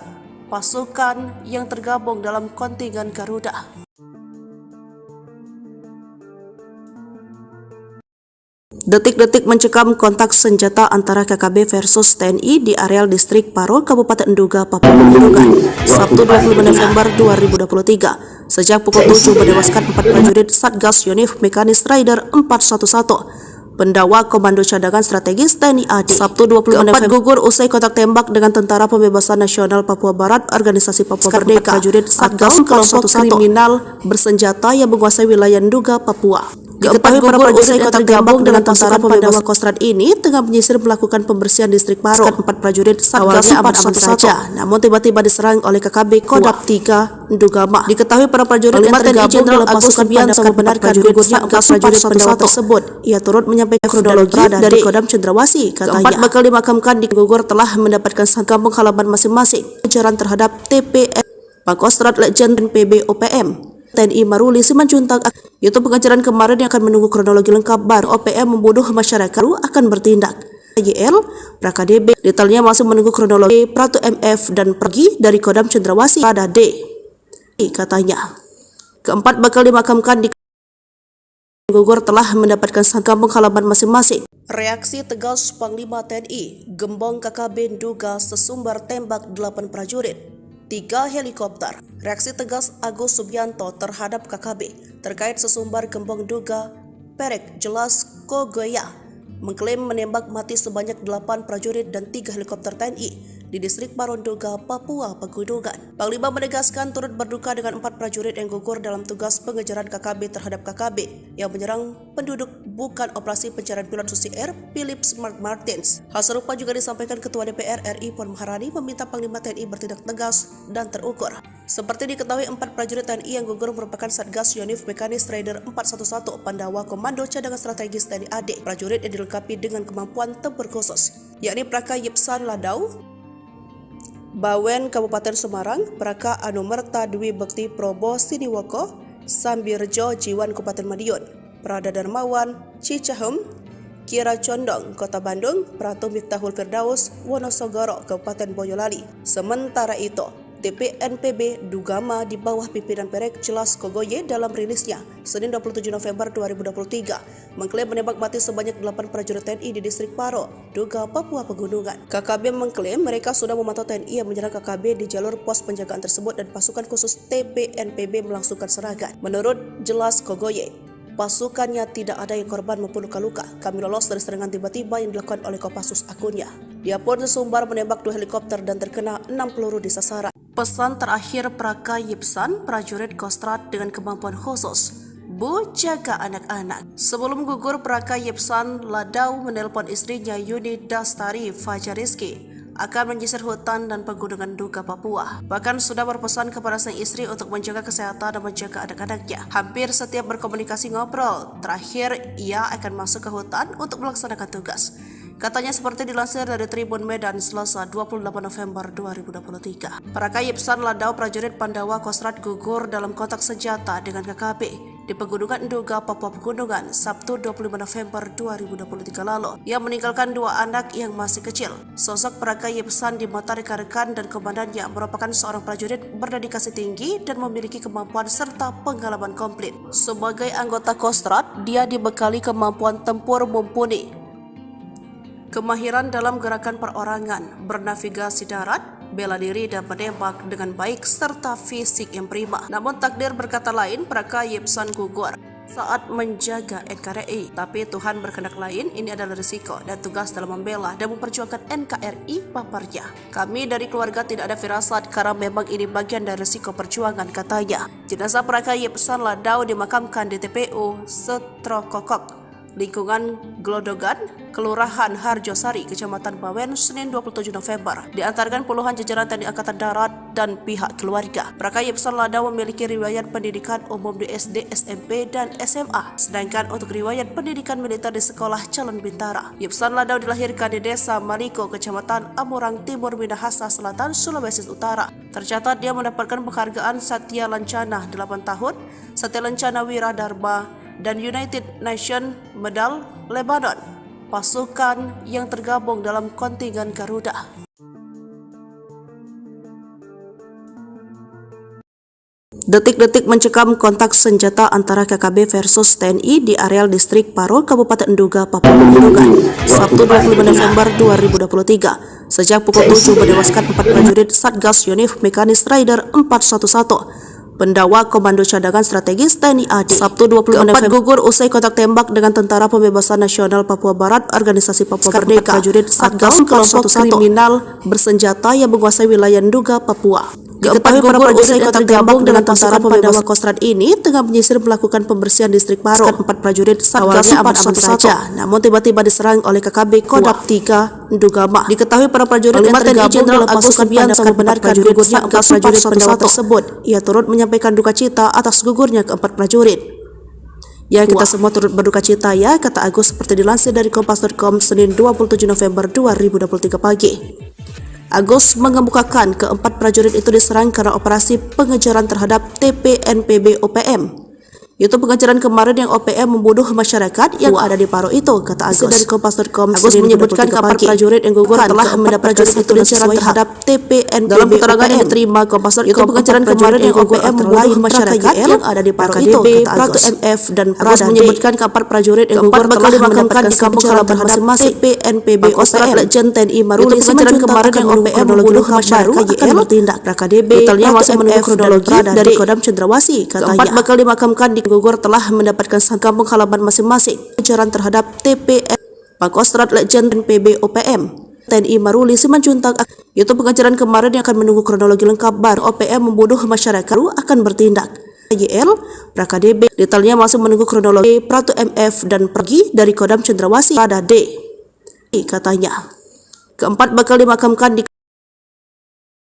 pasukan yang tergabung dalam kontingen Garuda. Detik-detik mencekam kontak senjata antara KKB versus TNI di areal distrik Paro, Kabupaten Nduga, Papua Pegunungan, Sabtu 25 November 2023. Sejak pukul 7 menewaskan 4 prajurit Satgas Yonif Mekanis Rider 411. Pendawa Komando Cadangan Strategis TNI AD. Sabtu 25 November gugur usai kontak tembak dengan Tentara Pembebasan Nasional Papua Barat, Organisasi Papua Merdeka. Prajurit Satgas kelompok kriminal bersenjata yang menguasai wilayah Nduga, Papua. Diketahui para prajurit yang tergabung dengan Tentara Pembebasan Kostrad ini tengah menyisir melakukan pembersihan distrik Paro. 4 prajurit Satgas aman-aman saja, namun tiba-tiba diserang oleh KKB Kodam 3 Ndugama. Diketahui para prajurit yang tergabung dalam Agus Subianto membenarkan gugurnya 4 prajurit pendawa tersebut. Ia turut menyampaikan kronologi dari Kodam Cendrawasih. Katanya, keempat bakal dimakamkan di gugur telah mendapatkan kampung halaman masing-masing. Pengejaran terhadap TPS Pangkostrat Legend dan PB OPM TNI Maruli Simanjuntak, yaitu pengejaran kemarin yang akan menunggu kronologi lengkap baru OPM membunuh masyarakat akan bertindak. YL, Praka DB, detailnya masih menunggu kronologi Pratu MF dan pergi dari Kodam Cendrawasih pada D. Katanya, keempat bakal dimakamkan di gugur telah mendapatkan kampung halaman masing-masing. Reaksi tegas Panglima TNI, Gembong KKB Nduga sesumbar tembak 8 prajurit. 3 helikopter. Reaksi tegas Agus Subianto terhadap KKB terkait sesumbar Gembong Nduga Perek Jelas Kogoya mengklaim menembak mati sebanyak 8 prajurit dan 3 helikopter TNI di distrik Paro Nduga, Papua Pegunungan. Panglima menegaskan turut berduka dengan 4 prajurit yang gugur dalam tugas pengejaran KKB terhadap KKB yang menyerang penduduk bukan operasi pencarian pilot Susi Air Philip Mark Martins. Hal serupa juga disampaikan Ketua DPR RI Puan Maharani meminta Panglima TNI bertindak tegas dan terukur. Seperti diketahui, 4 prajurit TNI yang gugur merupakan Satgas Yonif Mekanis Rider 411 Pandawa Komando Cadangan Strategis TNI AD. Prajurit yang dilengkapi dengan kemampuan tempur khusus, yakni Praka Yipsan Ladau Bawen Kabupaten Semarang, Praka Anumerta Dwi Bekti Probo Siniwoko, Sambirjo Jiwan Kabupaten Madiun, Prada Darmawan Cicahem, Kira Condong Kota Bandung, Pratu Miftahul Firdaus Wonosogoro Kabupaten Boyolali. Sementara itu, TPNPB Dugama di bawah pimpinan Perek Jelas Kogoye dalam rilisnya Senin 27 November 2023 mengklaim menembak mati sebanyak 8 prajurit TNI di distrik Paro, Nduga, Papua Pegunungan. KKB mengklaim mereka sudah memantau TNI yang menyerang KKB di jalur pos penjagaan tersebut dan pasukan khusus TPNPB melangsungkan serangan. Menurut Jelas Kogoye, pasukannya tidak ada yang korban maupun luka-luka. Kami lolos dari serangan tiba-tiba yang dilakukan oleh Kopassus akunnya. Dia pun sesumbar menembak 2 helikopter dan terkena 6 peluru di sasaran. Pesan terakhir Praka Yipsan, prajurit Kostrad dengan kemampuan khusus, Bu, jaga anak-anak. Sebelum gugur, Praka Yipsan Ladau menelpon istrinya Yuni Dastari Fajariski akan menyisir hutan dan pegunungan Nduga, Papua. Bahkan sudah berpesan kepada sang istri untuk menjaga kesehatan dan menjaga anak-anaknya. Hampir setiap berkomunikasi ngobrol, terakhir ia akan masuk ke hutan untuk melaksanakan tugas. Katanya seperti dilansir dari Tribun Medan Selasa 28 November 2023. Praka Yipsan Ladau prajurit Pandawa Kostrad gugur dalam kontak senjata dengan KKB di Pegunungan Nduga, Papua Pegunungan, Sabtu 25 November 2023 lalu. Ia meninggalkan 2 anak yang masih kecil. Sosok Praka Yipsan di mata rekan-rekan dan komandannya merupakan seorang prajurit berdedikasi tinggi dan memiliki kemampuan serta pengalaman komplit. Sebagai anggota Kostrad, dia dibekali kemampuan tempur mumpuni, kemahiran dalam gerakan perorangan, bernavigasi darat, bela diri dan menembak dengan baik serta fisik yang prima. Namun takdir berkata lain, Praka Yipsan gugur saat menjaga NKRI. Tapi Tuhan berkehendak lain, ini adalah risiko dan tugas dalam membela dan memperjuangkan NKRI, paparnya. Kami dari keluarga tidak ada firasat karena memang ini bagian dari risiko perjuangan, katanya. Jenazah Praka Yipsan Ladau dimakamkan di TPU Setrokokok, lingkungan Glodogan, Kelurahan Harjosari, Kecamatan Bawen, Senin 27 November. Diantarkan puluhan jajaran TNI Angkatan Darat dan pihak keluarga. Praka Yipsan Ladau memiliki riwayat pendidikan umum di SD, SMP, dan SMA. Sedangkan untuk riwayat pendidikan militer di Sekolah Calon Bintara. Yipsan Ladau dilahirkan di Desa Maliko, Kecamatan Amurang Timur, Minahasa Selatan, Sulawesi Utara. Tercatat dia mendapatkan penghargaan Satya Lancana 8 tahun, Satya Lancana Wira Dharma, dan United Nations Medal Lebanon, pasukan yang tergabung dalam kontingen Garuda. Detik-detik mencekam kontak senjata antara KKB versus TNI di areal distrik Paro, Kabupaten Nduga, Papua Pegunungan, Sabtu 25 November 2023. Sejak pukul 7 menewaskan 4 prajurit Satgas Yonif Mekanis Rider 411. Pendawa Komando Cadangan Strategis TNI AD. Sabtu 25 November gugur usai kontak tembak dengan Tentara Pembebasan Nasional Papua Barat, Organisasi Papua Merdeka, prajurit Satgas kelompok kriminal bersenjata yang menguasai wilayah Nduga, Papua. Diketahui para prajurit yang tergabung dengan Tentara Pembebasan Kostrad ini tengah menyisir melakukan pembersihan distrik Paro. 4 prajurit Satgas aman-aman saja, namun tiba-tiba diserang oleh KKB Kodam 3 Ndugama. Diketahui para prajurit yang tergabung Jenderal Agus Subianto membenarkan gugurnya 4 prajurit pendawa tersebut. Ia turut menyampaikan duka cita atas gugurnya keempat prajurit. Ya, kita semua turut berduka cita ya, kata Agus seperti dilansir dari Kompas.com Senin 27 November 2023 pagi. Agus mengemukakan keempat prajurit itu diserang karena operasi pengejaran terhadap TPNPB OPM. Itu pengejaran kemarin yang OPM membunuh masyarakat yang ada di Paro itu, kata Agus dari Kompas.com. Agus menyebutkan keempat prajurit yang gugur telah mendapat prajurit itu diserang terhadap TPNPB. Dalam keterangan yang diterima Kompas.com, itu pengejaran kemarin yang OPM membunuh masyarakat yang ada di Paro itu, kata Agus. MF dan Agus menyebutkan keempat prajurit yang gugur telah dimakamkan di kampung halaman masing-masing. TPNPB OPM Legend TNI Maruli pengejaran kemarin yang OPM membunuh masyarakat akan bertindak. KDB detailnya masih menunggu kronologi dari Kodam Cendrawasih, katanya. Keempat bakal dimakamkan di gugur telah mendapatkan kampung halaman masing-masing. Pengejaran terhadap TPN Pangkostrat Legend PB OPM TNI Maruli Simanjuntak. Itu pengejaran kemarin yang akan menunggu kronologi lengkap baru OPM membunuh masyarakat akan bertindak. YL PKDB detailnya masih menunggu kronologi Pratu MF dan pergi dari Kodam Cendrawasih pada D, katanya. Keempat bakal dimakamkan di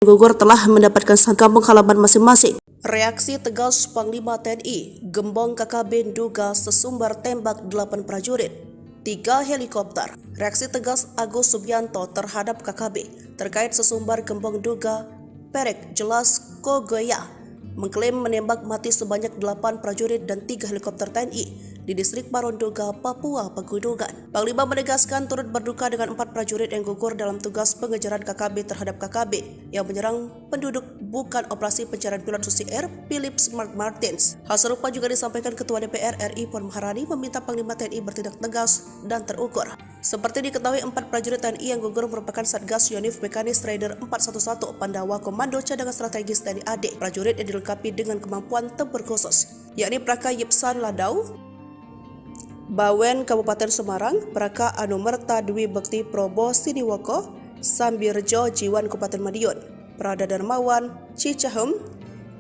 gugur telah mendapatkan kampung halaman masing-masing. Reaksi tegas Panglima TNI, Gembong KKB Nduga sesumbar tembak 8 prajurit, 3 helikopter. Reaksi tegas Agus Subianto terhadap KKB terkait sesumbar Gembong Nduga Perek Jelas Kogoya mengklaim menembak mati sebanyak 8 prajurit dan 3 helikopter TNI di distrik Paro Nduga, Papua Pegunungan. Panglima menegaskan turut berduka dengan 4 prajurit yang gugur dalam tugas pengejaran KKB terhadap KKB yang menyerang penduduk bukan operasi pencarian pilot Susi Air Philips Mark Martins. Hal serupa juga disampaikan Ketua DPR RI Puan Maharani meminta Panglima TNI bertindak tegas dan terukur. Seperti diketahui 4 prajurit TNI yang gugur merupakan Satgas Yonif Mekanis Rider 411 Pandawa Komando Cadangan Strategis TNI AD. Prajurit yang dilengkapi dengan kemampuan tempur khusus, yakni Praka Yipsan Ladau Bawen Kabupaten Semarang, Praka Anumerta Dwi Bekti Probo Siniwoko, Sambirjo Jiwan Kabupaten Madiun, Prada Darmawan Cicahem,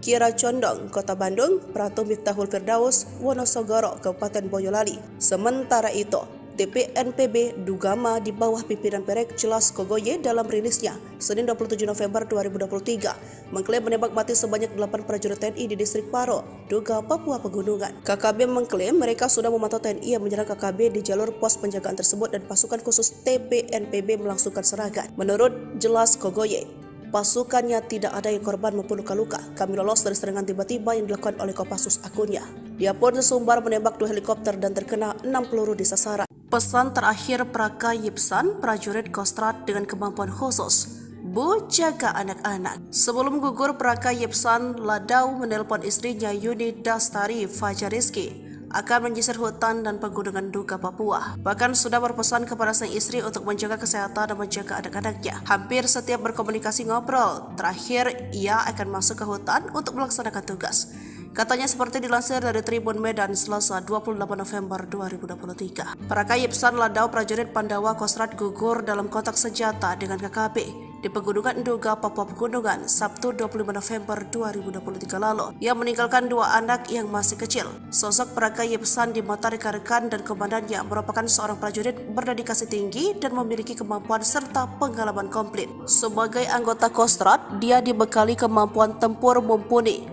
Kira Condong Kota Bandung, Pratu Miftahul Firdaus Wonosogoro Kabupaten Boyolali. Sementara itu, TPNPB Ndugama di bawah pimpinan Perek Jelas Kogoye dalam rilisnya Senin 27 November 2023 mengklaim menembak mati sebanyak 8 prajurit TNI di distrik Paro, Nduga, Papua Pegunungan. KKB mengklaim mereka sudah memantau TNI yang menyerang KKB di jalur pos penjagaan tersebut dan pasukan khusus TPNPB melangsungkan serangan. Menurut Jelas Kogoye, pasukannya tidak ada yang korban maupun luka-luka. Kami lolos dari serangan tiba-tiba yang dilakukan oleh Kopassus akunnya. Dia pun sesumbar menembak 2 helikopter dan terkena 6 peluru di sasaran. Pesan terakhir Praka Yipsan, prajurit Kostrad dengan kemampuan khusus, Bu, jaga anak-anak. Sebelum gugur, Praka Yipsan Ladau menelpon istrinya Yuni Dastari Fajariski akan menyisir hutan dan pegunungan Nduga, Papua. Bahkan sudah berpesan kepada sang istri untuk menjaga kesehatan dan menjaga anak-anaknya. Hampir setiap berkomunikasi ngobrol, terakhir ia akan masuk ke hutan untuk melaksanakan tugas. Katanya seperti dilansir dari Tribun Medan Selasa 28 November 2023. Praka Yipsan Ladau prajurit Pandawa Kostrad gugur dalam kontak senjata dengan KKB di Pegunungan Nduga, Papua Pegunungan, Sabtu 25 November 2023 lalu. Ia meninggalkan 2 anak yang masih kecil. Sosok Praka Yipsan di mata rekan-rekan dan komandannya merupakan seorang prajurit berdedikasi tinggi dan memiliki kemampuan serta pengalaman komplit. Sebagai anggota Kostrad, dia dibekali kemampuan tempur mumpuni,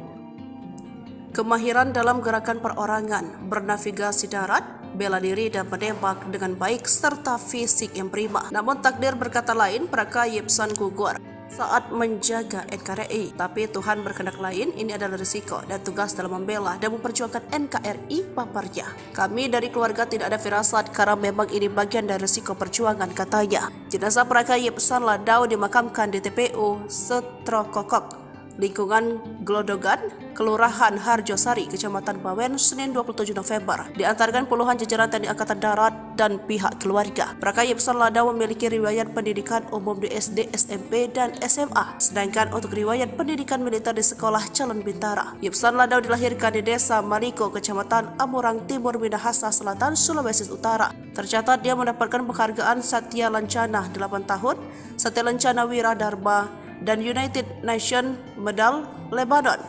kemahiran dalam gerakan perorangan, bernavigasi darat, bela diri dan menembak dengan baik serta fisik yang prima. Namun takdir berkata lain, Praka Yipsan gugur saat menjaga NKRI. Tapi Tuhan berkehendak lain, ini adalah risiko dan tugas dalam membela dan memperjuangkan NKRI paparnya. Kami dari keluarga tidak ada firasat karena memang ini bagian dari risiko perjuangan, katanya. Jenazah Praka Yipsan Ladau dimakamkan di TPU Setrokokok, lingkungan Glodogan, Kelurahan Harjosari, Kecamatan Bawen, Senin 27 November. Diantarkan puluhan jajaran TNI Angkatan Darat dan pihak keluarga. Praka Yipsan Ladau memiliki riwayat pendidikan umum di SD, SMP, dan SMA. Sedangkan untuk riwayat pendidikan militer di Sekolah Calon Bintara. Yipsan Ladau dilahirkan di Desa Maliko, Kecamatan Amurang Timur, Minahasa Selatan, Sulawesi Utara. Tercatat dia mendapatkan penghargaan Satya Lancana 8 tahun, Satya Lancana Wira Dharma, dan United Nations Medal Lebanon,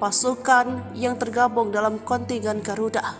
pasukan yang tergabung dalam kontingen Garuda.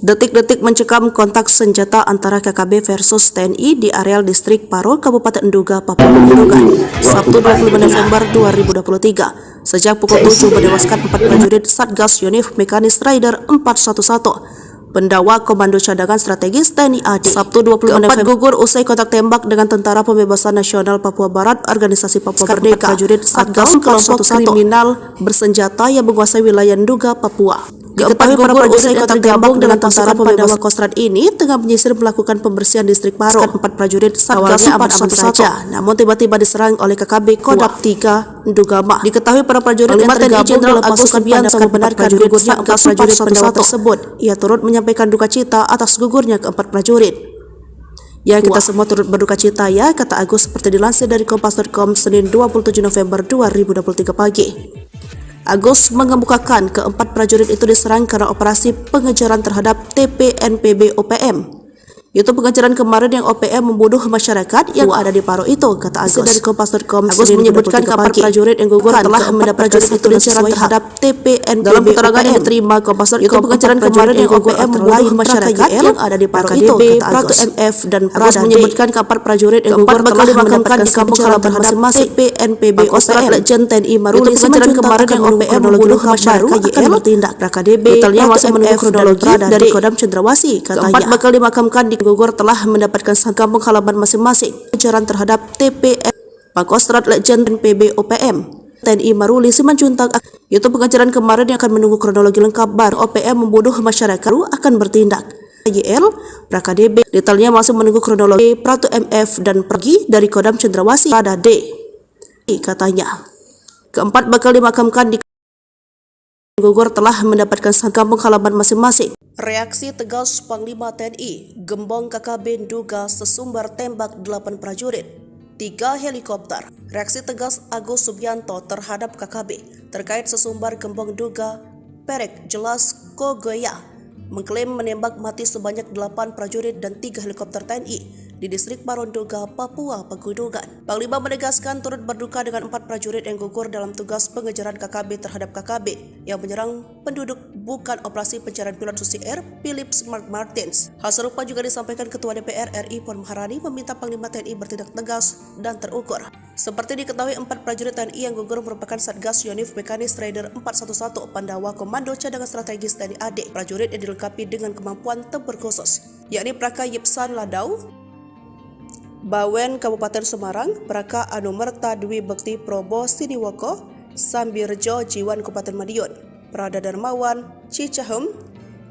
Detik-detik mencekam kontak senjata antara KKB versus TNI di areal distrik Paro, Kabupaten Nduga, Papua Pegunungan, Sabtu 25 November 2023. Sejak pukul 7 menewaskan 4 prajurit Satgas Yonif Mekanis Rider 411. Pendakwa Komando Cadangan Strategis TNI AD. Sabtu 20 November gugur usai kontak tembak dengan Tentara Pembebasan Nasional Papua Barat, Organisasi Papua Merdeka, prajurit Satgas kelompok kriminal bersenjata yang menguasai wilayah Nduga, Papua. Diketahui para prajurit yang tergabung dengan Tentara Pembebasan Kostrad ini tengah menyisir melakukan pembersihan distrik Paro. 4 prajurit Satgas aman-aman saja, namun tiba-tiba diserang oleh KKB Kodam 3 Ndugama. Diketahui para prajurit yang tergabung dalam pasukan Subianto membenarkan gugurnya 4 prajurit pendawa tersebut. Ia turut menyampaikan duka cita atas gugurnya keempat prajurit. Ya, kita semua turut berduka cita ya, kata Agus seperti dilansir dari Kompas.com Senin 27 November 2023 pagi. Agus mengemukakan keempat prajurit itu diserang karena operasi pengejaran terhadap TPNPB OPM. Itu pengejaran kemarin yang OPM membunuh masyarakat yang ada di Paro itu, kata Agus dari Kompas.com. Agus menyebutkan keempat prajurit yang gugur telah mendapat pengejaran terhadap TPNPB. Dalam keterangan yang diterima Kompas.com, itu pengejaran kemarin yang OPM membunuh masyarakat yang ada di Paro itu, kata Agus. MF dan Agus menyebutkan keempat prajurit yang gugur telah dimakamkan di kampung halaman masing-masing TPNPB OPM. Legend TNI Maruli pengejaran kemarin yang OPM membunuh masyarakat akan bertindak. KDB detailnya masih menunggu kronologi dari Kodam Cendrawasih, katanya. Keempat bakal dimakamkan di gugur telah mendapatkan kampung halaman masing-masing. Pengejaran terhadap TPN Pakostrat Legend PB OPM TNI Maruli Simanjuntak. Itu pengejaran kemarin yang akan menunggu kronologi lengkap baru OPM membunuh masyarakat akan bertindak. YL PraKDB detailnya masih menunggu kronologi Pratu MF dan pergi dari Kodam Cendrawasih pada D, katanya. Keempat bakal dimakamkan di gugur telah mendapatkan kampung halaman masing-masing. Reaksi tegas Panglima TNI, Gembong KKB Nduga sesumbar tembak 8 prajurit, 3 helikopter. Reaksi tegas Agus Subianto terhadap KKB terkait sesumbar Gembong Nduga Perek Jelas Kogoya mengklaim menembak mati sebanyak 8 prajurit dan 3 helikopter TNI di distrik Paro Nduga, Papua Pegunungan. Panglima menegaskan turut berduka dengan 4 prajurit yang gugur dalam tugas pengejaran KKB terhadap KKB yang menyerang penduduk bukan operasi pencarian pilot Susi Air Philip Mark Martins. Hal serupa juga disampaikan Ketua DPR RI Puan Maharani meminta Panglima TNI bertindak tegas dan terukur. Seperti diketahui, 4 prajurit TNI yang gugur merupakan Satgas Yonif Mekanis Rider 411 Pandawa Komando Cadangan Strategis TNI AD. Prajurit yang dilengkapi dengan kemampuan tempur khusus, yakni Praka Yipsan Ladau, Bawen Kabupaten Semarang, Praka Anumerta Dwi Bekti Probo Siniwoko, Sambirjo Jiwan Kabupaten Madiun, Prada Darmawan Cicahem,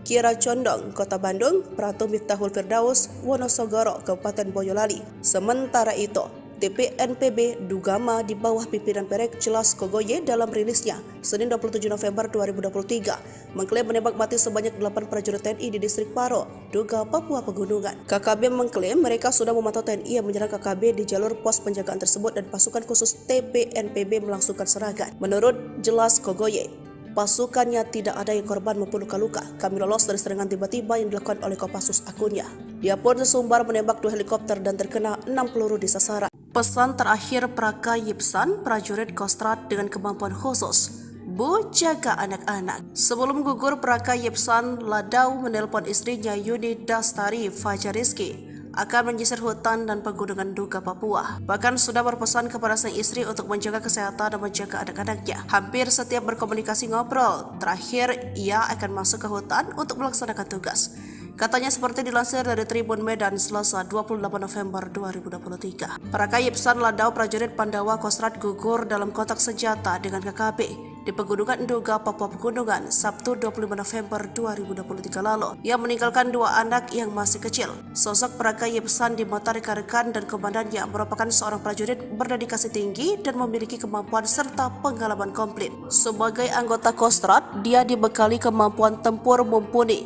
Kira Condong Kota Bandung, Pratu Miftahul Firdaus Wonosogoro Kabupaten Boyolali. Sementara itu, TPNPB Ndugama di bawah pimpinan Perek Jelas Kogoye dalam rilisnya Senin 27 November 2023 mengklaim menembak mati sebanyak 8 prajurit TNI di distrik Paro, Nduga, Papua Pegunungan. KKB mengklaim mereka sudah memantau TNI yang menyerang KKB di jalur pos penjagaan tersebut dan pasukan khusus TPNPB melangsungkan serangan. Menurut Jelas Kogoye, Pasukannya tidak ada yang korban maupun luka-luka. Kami lolos dari serangan tiba-tiba yang dilakukan oleh Kopassus akunnya. Dia pun sesumbar menembak 2 helikopter dan terkena 6 peluru di sasaran. Pesan terakhir Praka Yipsan, prajurit Kostrad dengan kemampuan khusus. Bu, jaga anak-anak. Sebelum gugur, Praka Yipsan Ladau menelpon istrinya Yuni Dastari Fajariski akan menyisir hutan dan pegunungan Nduga, Papua. Bahkan sudah berpesan kepada sang istri untuk menjaga kesehatan dan menjaga anak-anaknya. Hampir setiap berkomunikasi ngobrol. Terakhir, ia akan masuk ke hutan untuk melaksanakan tugas. Katanya seperti dilansir dari Tribun Medan Selasa 28 November 2023. Praka Yipsan Ladau, prajurit Pandawa Kostrad gugur dalam kontak senjata dengan KKB di Pegunungan Nduga, Papua Pegunungan, Sabtu 25 November 2023 lalu. Ia meninggalkan 2 anak yang masih kecil. Sosok Praka Yipsan di mata rekan-rekan dan komandannya merupakan seorang prajurit berdedikasi tinggi dan memiliki kemampuan serta pengalaman komplit. Sebagai anggota Kostrad, dia dibekali kemampuan tempur mumpuni,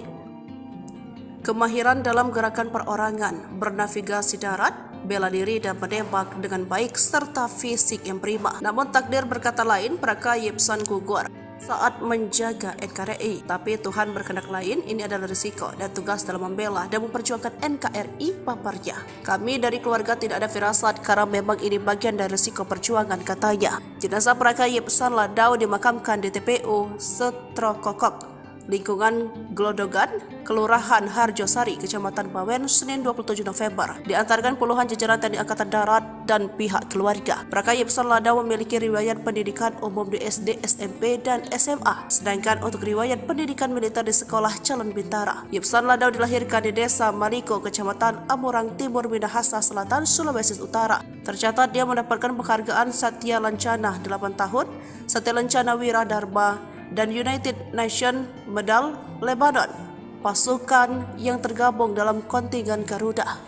kemahiran dalam gerakan perorangan, bernavigasi darat, bela diri dan menembak dengan baik serta fisik yang prima. Namun takdir berkata lain, Praka Yipsan gugur saat menjaga NKRI. Tapi Tuhan berkehendak lain, ini adalah risiko dan tugas dalam membela dan memperjuangkan NKRI, paparnya. Kami dari keluarga tidak ada firasat karena memang ini bagian dari risiko perjuangan, katanya. Jenazah Praka Yipsan Ladau dimakamkan di TPU Setrokokok, lingkungan Glodogan, Kelurahan Harjosari, Kecamatan Bawen, Senin 27 November. Diantarkan puluhan jajaran TNI Angkatan Darat dan pihak keluarga. Praka Yipsan Ladau memiliki riwayat pendidikan umum di SD, SMP, dan SMA. Sedangkan untuk riwayat pendidikan militer di Sekolah Calon Bintara. Yipsan Ladau dilahirkan di Desa Maliko, Kecamatan Amurang Timur, Minahasa Selatan, Sulawesi Utara. Tercatat dia mendapatkan penghargaan Satya Lancana 8 tahun, Satya Lancana Wira Dharma, dan United Nations Medal Lebanon, pasukan yang tergabung dalam kontingen Garuda.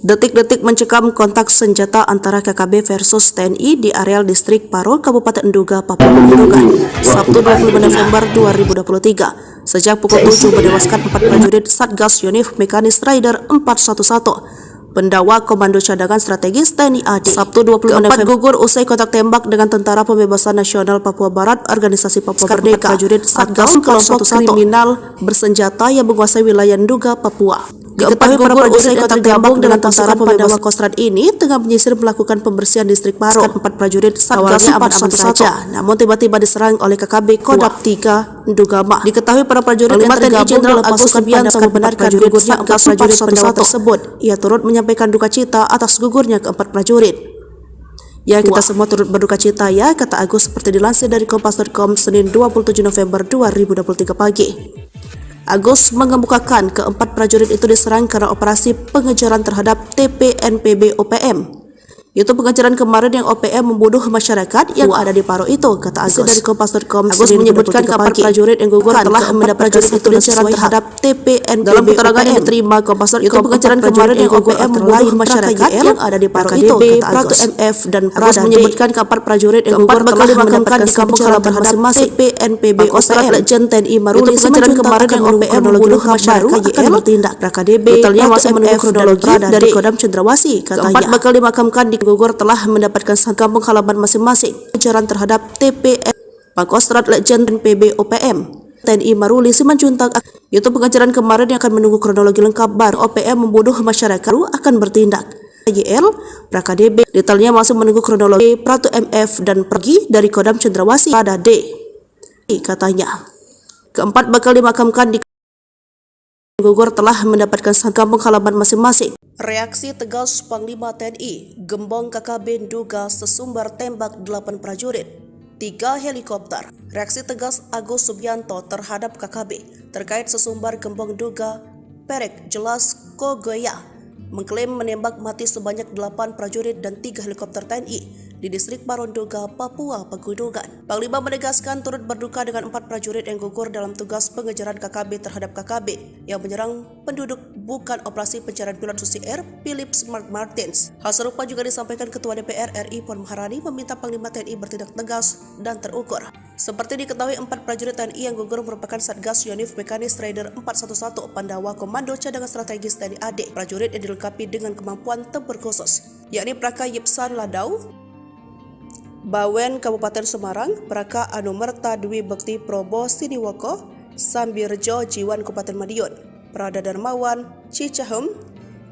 Detik-detik mencekam kontak senjata antara KKB versus TNI di areal distrik Paro, Kabupaten Nduga, Papua Pegunungan, Sabtu 25 November 2023. Sejak pukul 7 menewaskan 4 prajurit Satgas Yonif Mekanis Rider 411. Pendawa Komando Cadangan Strategis TNI AD. Sabtu 25 November gugur usai kontak tembak dengan Tentara Pembebasan Nasional Papua Barat, Organisasi Papua Merdeka. Prajurit Satgas kelompok kriminal bersenjata yang menguasai wilayah Nduga, Papua. Diketahui para prajurit yang tergabung dengan Tentara Pandawa Kostrad ini tengah menyisir melakukan pembersihan distrik Paro. 4 prajurit Satgas aman-aman saja, namun tiba-tiba diserang oleh KKB Kodam 3 Ndugama. Diketahui para prajurit yang tergabung Jenderal Agus Subianto membenarkan gugurnya 4 prajurit Pandawa tersebut. Ia turut menyampaikan duka cita atas gugurnya ke-4 prajurit. Ya, kita semua turut berduka cita ya, kata Agus seperti dilansir dari Kompas.com Senin 27 November 2023 pagi. Agus mengemukakan ke-4 prajurit itu diserang karena operasi pengejaran terhadap TPNPB OPM. Itu pengejaran kemarin yang OPM membunuh masyarakat yang ada di Paro itu, kata Agus dari Kompas.com. Agus menyebutkan ke-4 prajurit yang gugur telah mendapat prajurit itu diserang terhadap TPNPB. Dalam keterangan yang diterima Kompas.com, itu pengejaran kemarin yang OPM membunuh masyarakat yang ada di Paro itu, kata Agus. MF dan Agus menyebutkan ke-4 prajurit yang gugur telah dimakamkan di kampung halaman masing-masing TPNPB OPM. Legend TNI Maruli pengejaran kemarin yang OPM membunuh masyarakat akan bertindak. KDB detailnya masih menunggu kronologi dari Kodam Cendrawasih, katanya. Ke-4 bakal dimakamkan di gugur telah mendapatkan kampung halaman masing-masing. Pengejaran terhadap TPN Pangkostrat Legend PB OPM TNI Maruli Simanjuntak. Itu pengejaran kemarin yang akan menunggu kronologi lengkap baru OPM membunuh masyarakat akan bertindak. YL PKDB detailnya masih menunggu kronologi Pratu MF dan pergi dari Kodam Cendrawasih pada D, katanya. Ke-4 bakal dimakamkan di gugur telah mendapatkan kampung halaman masing-masing. Reaksi tegas Panglima TNI, gembong KKB Nduga sesumbar tembak 8 prajurit, 3 helikopter. Reaksi tegas Agus Subianto terhadap KKB terkait sesumbar gembong Nduga Perek Jelas Kogoya mengklaim menembak mati sebanyak 8 prajurit dan 3 helikopter TNI di distrik Paro Nduga, Papua Pegunungan. Panglima menegaskan turut berduka dengan 4 prajurit yang gugur dalam tugas pengejaran KKB terhadap KKB yang menyerang penduduk bukan operasi pencarian pilot Susi Air Philip Mark Martins. Hal serupa juga disampaikan Ketua DPR RI Puan Maharani meminta Panglima TNI bertindak tegas dan terukur. Seperti diketahui 4 prajurit TNI yang gugur merupakan Satgas Yonif Mekanis Rider 411 Pandawa Komando Cadangan Strategis TNI AD. Prajurit yang dilengkapi dengan kemampuan tempur khusus, yakni Praka Yipsan Ladau, Bawen Kabupaten Semarang, Praka Anumerta Dwi Bekti Probo Siniwoko, Sambirjo Jiwan Kabupaten Madiun, Prada Darmawan, Cicahem,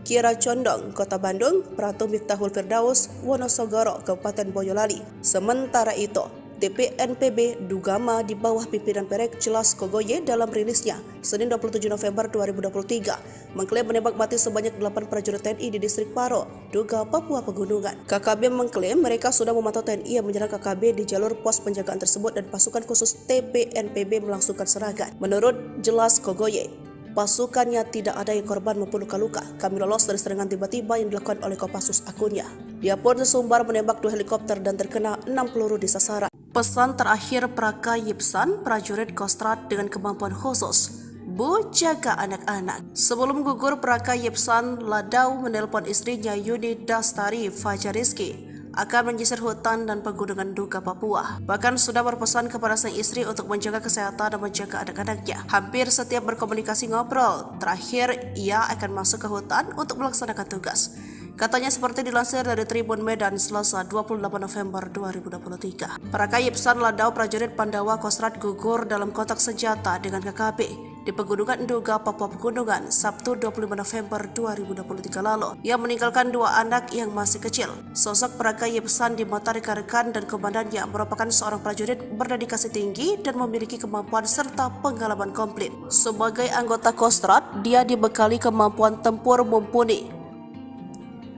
Kira Condong, Kota Bandung, Pratu Miftahul Firdaus, Wonosogoro, Kabupaten Boyolali. Sementara itu, TPNPB Dugama di bawah pimpinan Perek Jelas Kogoye dalam rilisnya Senin 27 November 2023 mengklaim menembak mati sebanyak 8 prajurit TNI di distrik Paro, Duga, Papua Pegunungan. KKB mengklaim mereka sudah memantau TNI yang menyerang KKB di jalur pos penjagaan tersebut dan pasukan khusus TPNPB melangsungkan serangan. Menurut Jelas Kogoye, pasukannya tidak ada yang korban maupun luka-luka. Kami lolos dari serangan tiba-tiba yang dilakukan oleh Kopassus akunnya. Dia pun sesumbar menembak 2 helikopter dan terkena 6 peluru di sasaran. Pesan terakhir Praka Yipsan, prajurit Kostrad dengan kemampuan khusus. Bu, jaga anak-anak. Sebelum gugur, Praka Yipsan Ladau menelpon istrinya Yuni Dastari Fajariski akan menyisir hutan dan pegunungan Duga, Papua. Bahkan sudah berpesan kepada sang istri untuk menjaga kesehatan dan menjaga anak-anaknya. Hampir setiap berkomunikasi ngobrol, terakhir ia akan masuk ke hutan untuk melaksanakan tugas. Katanya seperti dilansir dari Tribun Medan Selasa 28 November 2023. Praka Yipsan Ladau prajurit Pandawa Kostrad gugur dalam kontak senjata dengan KKB di Pegunungan Duga, Papua Pegunungan, Sabtu 25 November 2023 lalu. Ia meninggalkan 2 anak yang masih kecil. Sosok Praka Yipsan di mata rekan-rekan dan komandannya merupakan seorang prajurit berdedikasi tinggi dan memiliki kemampuan serta pengalaman komplit. Sebagai anggota Kostrad, dia dibekali kemampuan tempur mumpuni,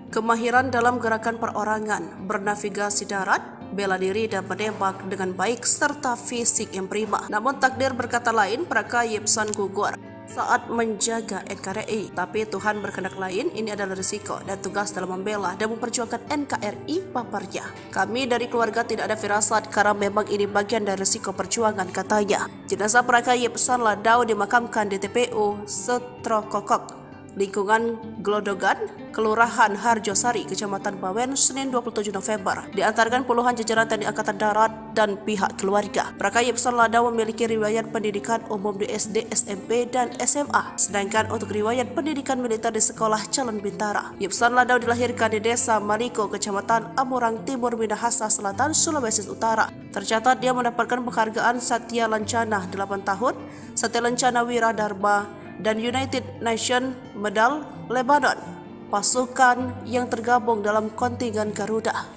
kemahiran dalam gerakan perorangan, bernavigasi darat, bela diri dan menembak dengan baik serta fisik yang prima. Namun takdir berkata lain, Praka Yipsan gugur saat menjaga NKRI. Tapi Tuhan berkehendak lain, ini adalah risiko dan tugas dalam membela dan memperjuangkan NKRI, paparnya. Kami dari keluarga tidak ada firasat karena memang ini bagian dari risiko perjuangan, katanya. Jenazah Praka Yipsan Ladau dimakamkan di TPU Setrokokok, lingkungan Glodogan, Kelurahan Harjosari, Kecamatan Bawen, Senin 27 November. Diantarkan puluhan jajaran TNI Angkatan Darat dan pihak keluarga. Praka Yipsan Ladau memiliki riwayat pendidikan umum di SD, SMP, dan SMA. Sedangkan untuk riwayat pendidikan militer di Sekolah Calon Bintara. Yipsan Ladau dilahirkan di Desa Maliko, Kecamatan Amurang Timur, Minahasa Selatan, Sulawesi Utara. Tercatat dia mendapatkan penghargaan Satya Lancana 8 tahun, Satya Lancana Wiradharma, dan United Nations Medal Lebanon, pasukan yang tergabung dalam kontingen Garuda.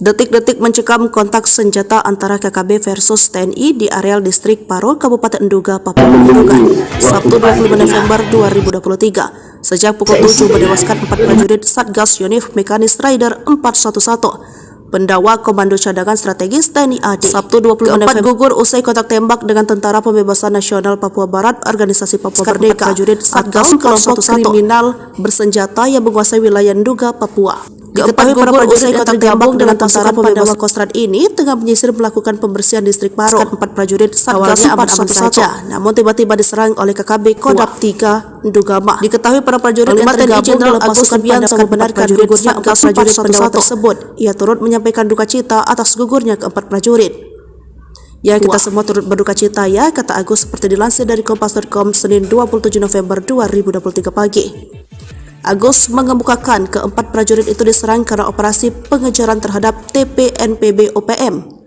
Detik-detik mencekam kontak senjata antara KKB versus TNI di areal distrik Paro, Kabupaten Duga, Papua Pegunungan, Sabtu 25 November 2023. Sejak pukul 7 menewaskan 4 prajurit Satgas Yonif Mekanis Rider 411. Pendawa Komando Cadangan Strategis TNI AD. Sabtu 25 November gugur usai kontak tembak dengan Tentara Pembebasan Nasional Papua Barat, Organisasi Papua Merdeka. Prajurit Satgas kelompok kriminal bersenjata yang menguasai wilayah Duga, Papua. Diketahui para prajurit yang tergabung dengan Tentara Pembebasan Kostrad ini tengah menyisir melakukan pembersihan distrik Paro. 4 prajurit Satgas aman-aman saja, namun tiba-tiba diserang oleh KKB Kodam 3 Dugama. Diketahui para prajurit yang tergabung dalam pasukan Subianto membenarkan gugurnya 4 prajurit Pandawa tersebut. Ia turut menyampaikan duka cita atas gugurnya keempat prajurit. Ya, kita semua turut berduka cita ya, kata Agus seperti dilansir dari Kompas.com Senin 27 November 2023 pagi. Agus mengemukakan keempat prajurit itu diserang karena operasi pengejaran terhadap TPNPB OPM.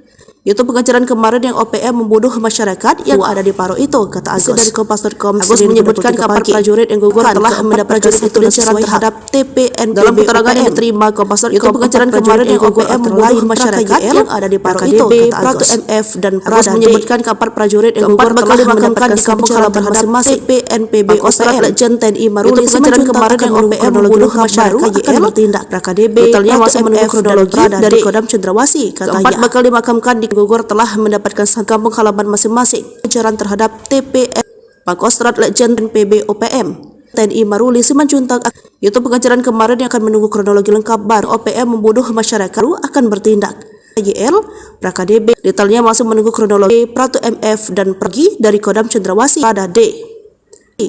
Itu pengejaran kemarin yang OPM membunuh masyarakat yang ada di Paro itu, kata Agus dari Kompas.com. Agus menyebutkan kabar prajurit yang gugur telah mendapat prajurit itu pengejaran terhadap TPNPB. Dalam keterangan yang diterima Kompas.com, itu pengejaran kemarin yang OPM membunuh masyarakat yang ada di Paro itu, kata Agus. MF dan Agus menyebutkan kabar prajurit yang gugur telah dimakamkan di kampung halaman masing-masing TPNPB OPM. Legend TNI Maruli pengejaran kemarin yang OPM membunuh masyarakat akan bertindak. KDB totalnya masih menunggu kronologi dari Kodam Cendrawasih, katanya. 4 bakal dimakamkan di gugur telah mendapatkan kampung halaman masing-masing. Pengejaran terhadap TPN Pangkostrat Legend PB OPM TNI Maruli Simanjuntak. Itu pengejaran kemarin yang akan menunggu kronologi lengkap baru OPM membunuh masyarakat akan bertindak. YL PraKDB detailnya masih menunggu kronologi. Pratu MF dan pergi dari Kodam Cendrawasih pada D,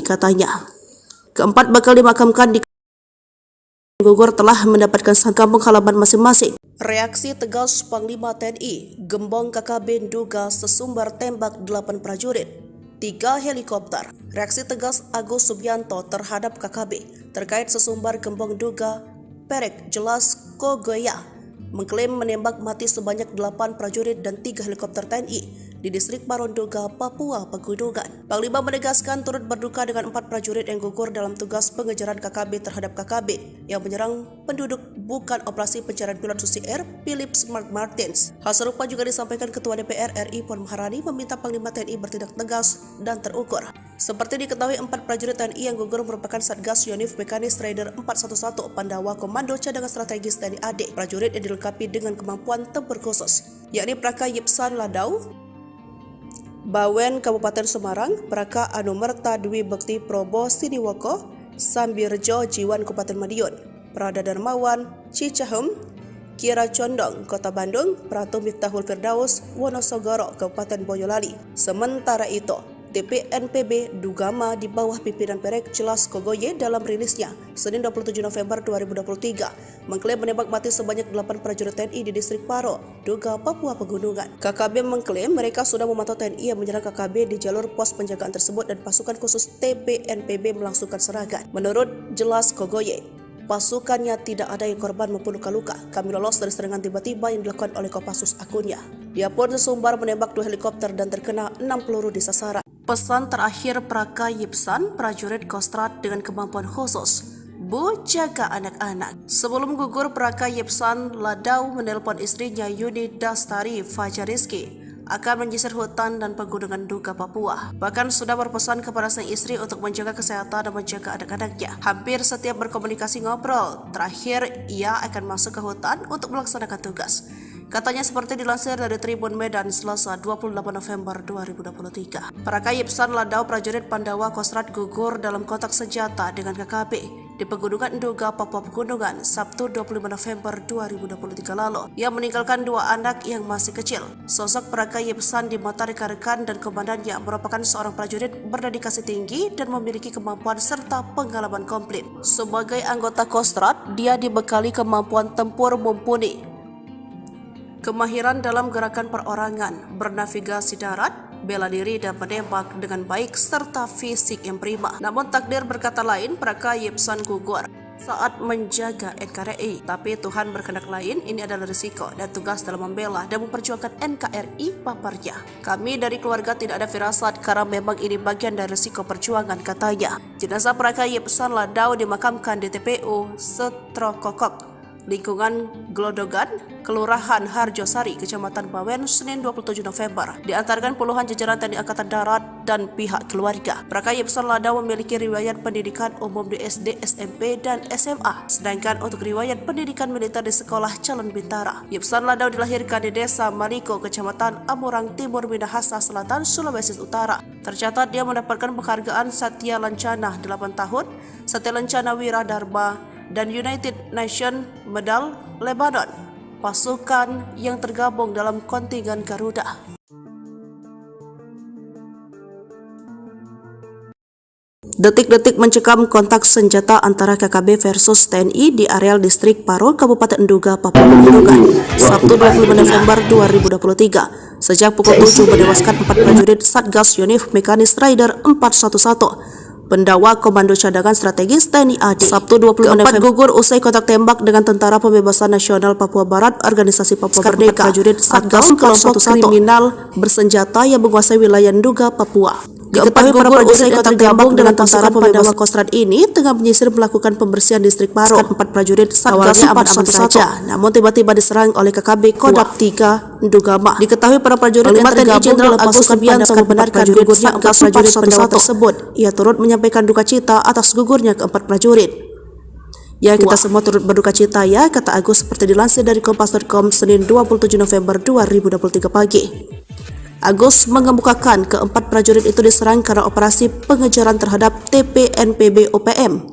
katanya. Keempat bakal dimakamkan di gugur telah mendapatkan kampung halaman masing-masing. Reaksi tegas Panglima TNI, Gembong KKB Duga sesumbar tembak 8 prajurit. 3 helikopter. Reaksi tegas Agus Subianto terhadap KKB terkait sesumbar gembong duga Perek Jelas Kogoya mengklaim menembak mati sebanyak 8 prajurit dan 3 helikopter TNI di distrik Paronduga, Papua Pegunungan. Panglima menegaskan turut berduka dengan 4 prajurit yang gugur dalam tugas pengejaran KKB terhadap KKB yang menyerang penduduk bukan operasi pencarian pilot Susi Air Philips Mark Martins. Hal serupa juga disampaikan Ketua DPR RI Puan Maharani meminta Panglima TNI bertindak tegas dan terukur. Seperti diketahui, 4 prajurit TNI yang gugur merupakan Satgas Yonif Mekanis Raider 411 Pandawa Komando Cadangan Strategis TNI AD. Prajurit yang dilengkapi dengan kemampuan tempur khusus, yakni Praka Yipsan Ladau, Bawen Kabupaten Semarang, Praka Anumerta Dwi Bekti Probo Siniwoko, Sambirjo Jiwan Kabupaten Madiun, Prada Darmawan Cicahem, Kira Condong Kota Bandung, Pratu Miftahul Firdaus Wonosogoro Kabupaten Boyolali. Sementara itu, TPNPB Dugama di bawah pimpinan Perek Jelas Kogoye dalam rilisnya Senin 27 November 2023 mengklaim menembak mati sebanyak 8 prajurit TNI di distrik Paro, Duga, Papua Pegunungan. KKB mengklaim mereka sudah memantau TNI yang menyerang KKB di jalur pos penjagaan tersebut dan pasukan khusus TPNPB melangsungkan serangan. Menurut Jelas Kogoye, pasukannya tidak ada yang korban maupun luka-luka. Kami lolos dari serangan tiba-tiba yang dilakukan oleh Kopassus akunnya. Dia pun sesumbar menembak 2 helikopter dan terkena 6 peluru di sasaran. Pesan terakhir Praka Yipsan, prajurit Kostrad dengan kemampuan khusus, Bu, jaga anak-anak. Sebelum gugur, Praka Yipsan Ladau menelpon istrinya Yuni Dastari Fajariski akan menyisir hutan dan pegunungan Duga Papua. Bahkan sudah berpesan kepada sang istri untuk menjaga kesehatan dan menjaga anak-anaknya. Hampir setiap berkomunikasi ngobrol. Terakhir, ia akan masuk ke hutan untuk melaksanakan tugas. Katanya seperti dilansir dari Tribun Medan Selasa 28 November 2023. Praka Yipsan Ladau prajurit Pandawa Kostrad gugur dalam kontak senjata dengan KKB di Pegunungan Duga, Papua Pegunungan, Sabtu 25 November 2023 lalu. Ia meninggalkan 2 anak yang masih kecil. Sosok Praka Yipsan di mata rekan-rekan dan komandannya merupakan seorang prajurit berdedikasi tinggi dan memiliki kemampuan serta pengalaman komplit. Sebagai anggota Kostrad, dia dibekali kemampuan tempur mumpuni, kemahiran dalam gerakan perorangan, bernavigasi darat, bela diri dan menembak dengan baik serta fisik yang prima. Namun takdir berkata lain, Praka Yipsan gugur saat menjaga NKRI. Tapi Tuhan berkehendak lain, ini adalah risiko dan tugas dalam membela dan memperjuangkan NKRI paparnya. Kami dari keluarga tidak ada firasat karena memang ini bagian dari risiko perjuangan, katanya. Jenazah Praka Yipsan Ladau dimakamkan di TPU Setrokokok, lingkungan Glodogan, Kelurahan Harjosari, Kecamatan Bawen, Senin 27 November. Diantarkan puluhan jajaran TNI Angkatan Darat dan pihak keluarga. Praka Yipsan Ladau memiliki riwayat pendidikan umum di SD, SMP, dan SMA. Sedangkan untuk riwayat pendidikan militer di Sekolah Calon Bintara. Yipsan Ladau dilahirkan di Desa Maliko, Kecamatan Amurang Timur, Minahasa Selatan, Sulawesi Utara. Tercatat dia mendapatkan penghargaan Satya Lancana 8 tahun, Satya Lancana Wira Dharma, dan United Nations Medal Lebanon, pasukan yang tergabung dalam kontingen Garuda. Detik-detik mencekam kontak senjata antara KKB versus TNI di areal distrik Paro, Kabupaten Duga, Papua Pegunungan, Sabtu 25 November 2023. Sejak pukul 7 menewaskan 4 prajurit Satgas Yonif Mekanis Raider 411 Pendawa Komando Cadangan Strategis TNI AD. Sabtu 20 November gugur usai kontak tembak dengan Tentara Pembebasan Nasional Papua Barat, Organisasi Papua Merdeka, prajurit Satgas kelompok kriminal bersenjata yang menguasai wilayah Duga, Papua. Diketahui para prajurit yang tergabung dengan Tentara Pandawa Kostrad ini tengah menyisir melakukan pembersihan distrik Paro. 4 prajurit Satgas aman-aman saja, namun tiba-tiba diserang oleh KKB Kodam 3 Dugama. Diketahui para prajurit yang tergabung dalam pasukan Subianto membenarkan gugurnya 4 prajurit Pandawa tersebut. Ia turut menyampaikan duka cita atas gugurnya ke-4 prajurit. Ya, kita semua turut berduka cita ya, kata Agus seperti dilansir dari Kompas.com Senin 27 November 2023 pagi. Agus mengemukakan ke-4 prajurit itu diserang karena operasi pengejaran terhadap TPNPB OPM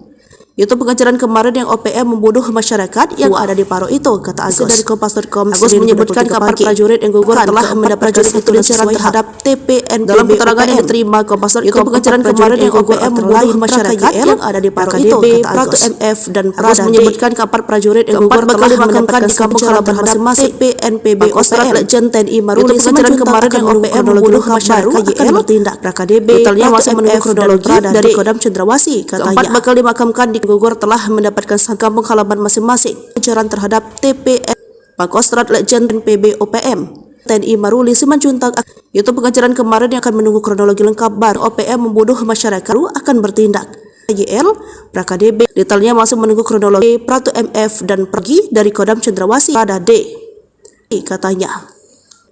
Itu pengejaran kemarin yang OPM membunuh masyarakat yang ada di Paro itu, kata Agus. Dari Kompas.com, Agus menyebutkan kapal prajurit yang gugur telah mendapatkan satu surat terhadap TPNPB. Dalam keterangan yang diterima Kompas.com, itu pengejaran kemarin yang OPM membunuh masyarakat yang ada di Paro itu, kata Agus. MF dan Agus menyebutkan kapal prajurit yang gugur telah dimakamkan di kampung halaman masing-masing TPNPB OPM. Legend TNI Maruli pengejaran kemarin yang OPM membunuh masyarakat akan bertindak. KDB detailnya masih menunggu kronologi dari Kodam Cendrawasih, katanya. Keempat bakal dimakamkan di gugur telah mendapatkan kampung halaman masing-masing. Pengejaran terhadap TPN Pangkostrat Legend PB OPM TNI Maruli Simanjuntak. Itu pengejaran kemarin yang akan menunggu kronologi lengkap baru OPM membunuh masyarakat akan bertindak. YL KDB detailnya masih menunggu kronologi Pratu MF dan pergi dari Kodam Cendrawasih pada D, katanya.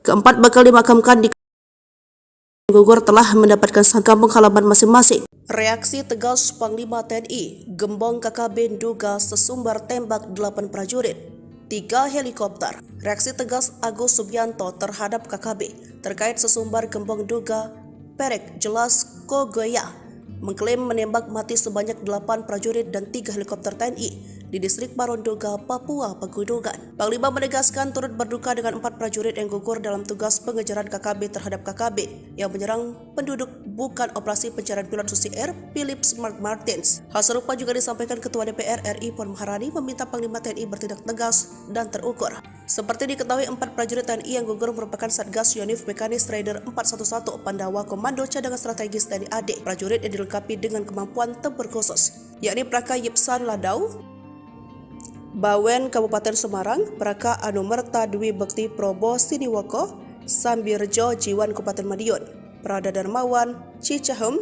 Keempat bakal dimakamkan di gugur telah mendapatkan kampung halaman masing-masing. Reaksi tegas Panglima TNI, Gembong KKB duga sesumbar tembak 8 prajurit, 3 helikopter. Reaksi tegas Agus Subianto terhadap KKB terkait sesumbar Gembong duga Perek Jelas Kogoya mengklaim menembak mati sebanyak 8 prajurit dan 3 helikopter TNI di distrik Parondoga, Papua Pegunungan. Panglima menegaskan turut berduka dengan 4 prajurit yang gugur dalam tugas pengejaran KKB terhadap KKB yang menyerang penduduk bukan operasi pencarian pilot Susi Air Philip Mark Martins. Hal serupa juga disampaikan Ketua DPR RI Puan Maharani meminta Panglima TNI bertindak tegas dan terukur. Seperti diketahui, 4 prajurit TNI yang gugur merupakan Satgas Yonif Mekanis Raider 411 Pandawa Komando Cadangan Strategis TNI AD. Prajurit yang dilengkapi dengan kemampuan tempur khusus, yakni Praka Yipsan Ladau, Bawen Kabupaten Semarang, Praka Anumerta Dwi Bekti Probo Siniwoko, Sambirjo Jiwan Kabupaten Madiun, Prada Darmawan Cicahem,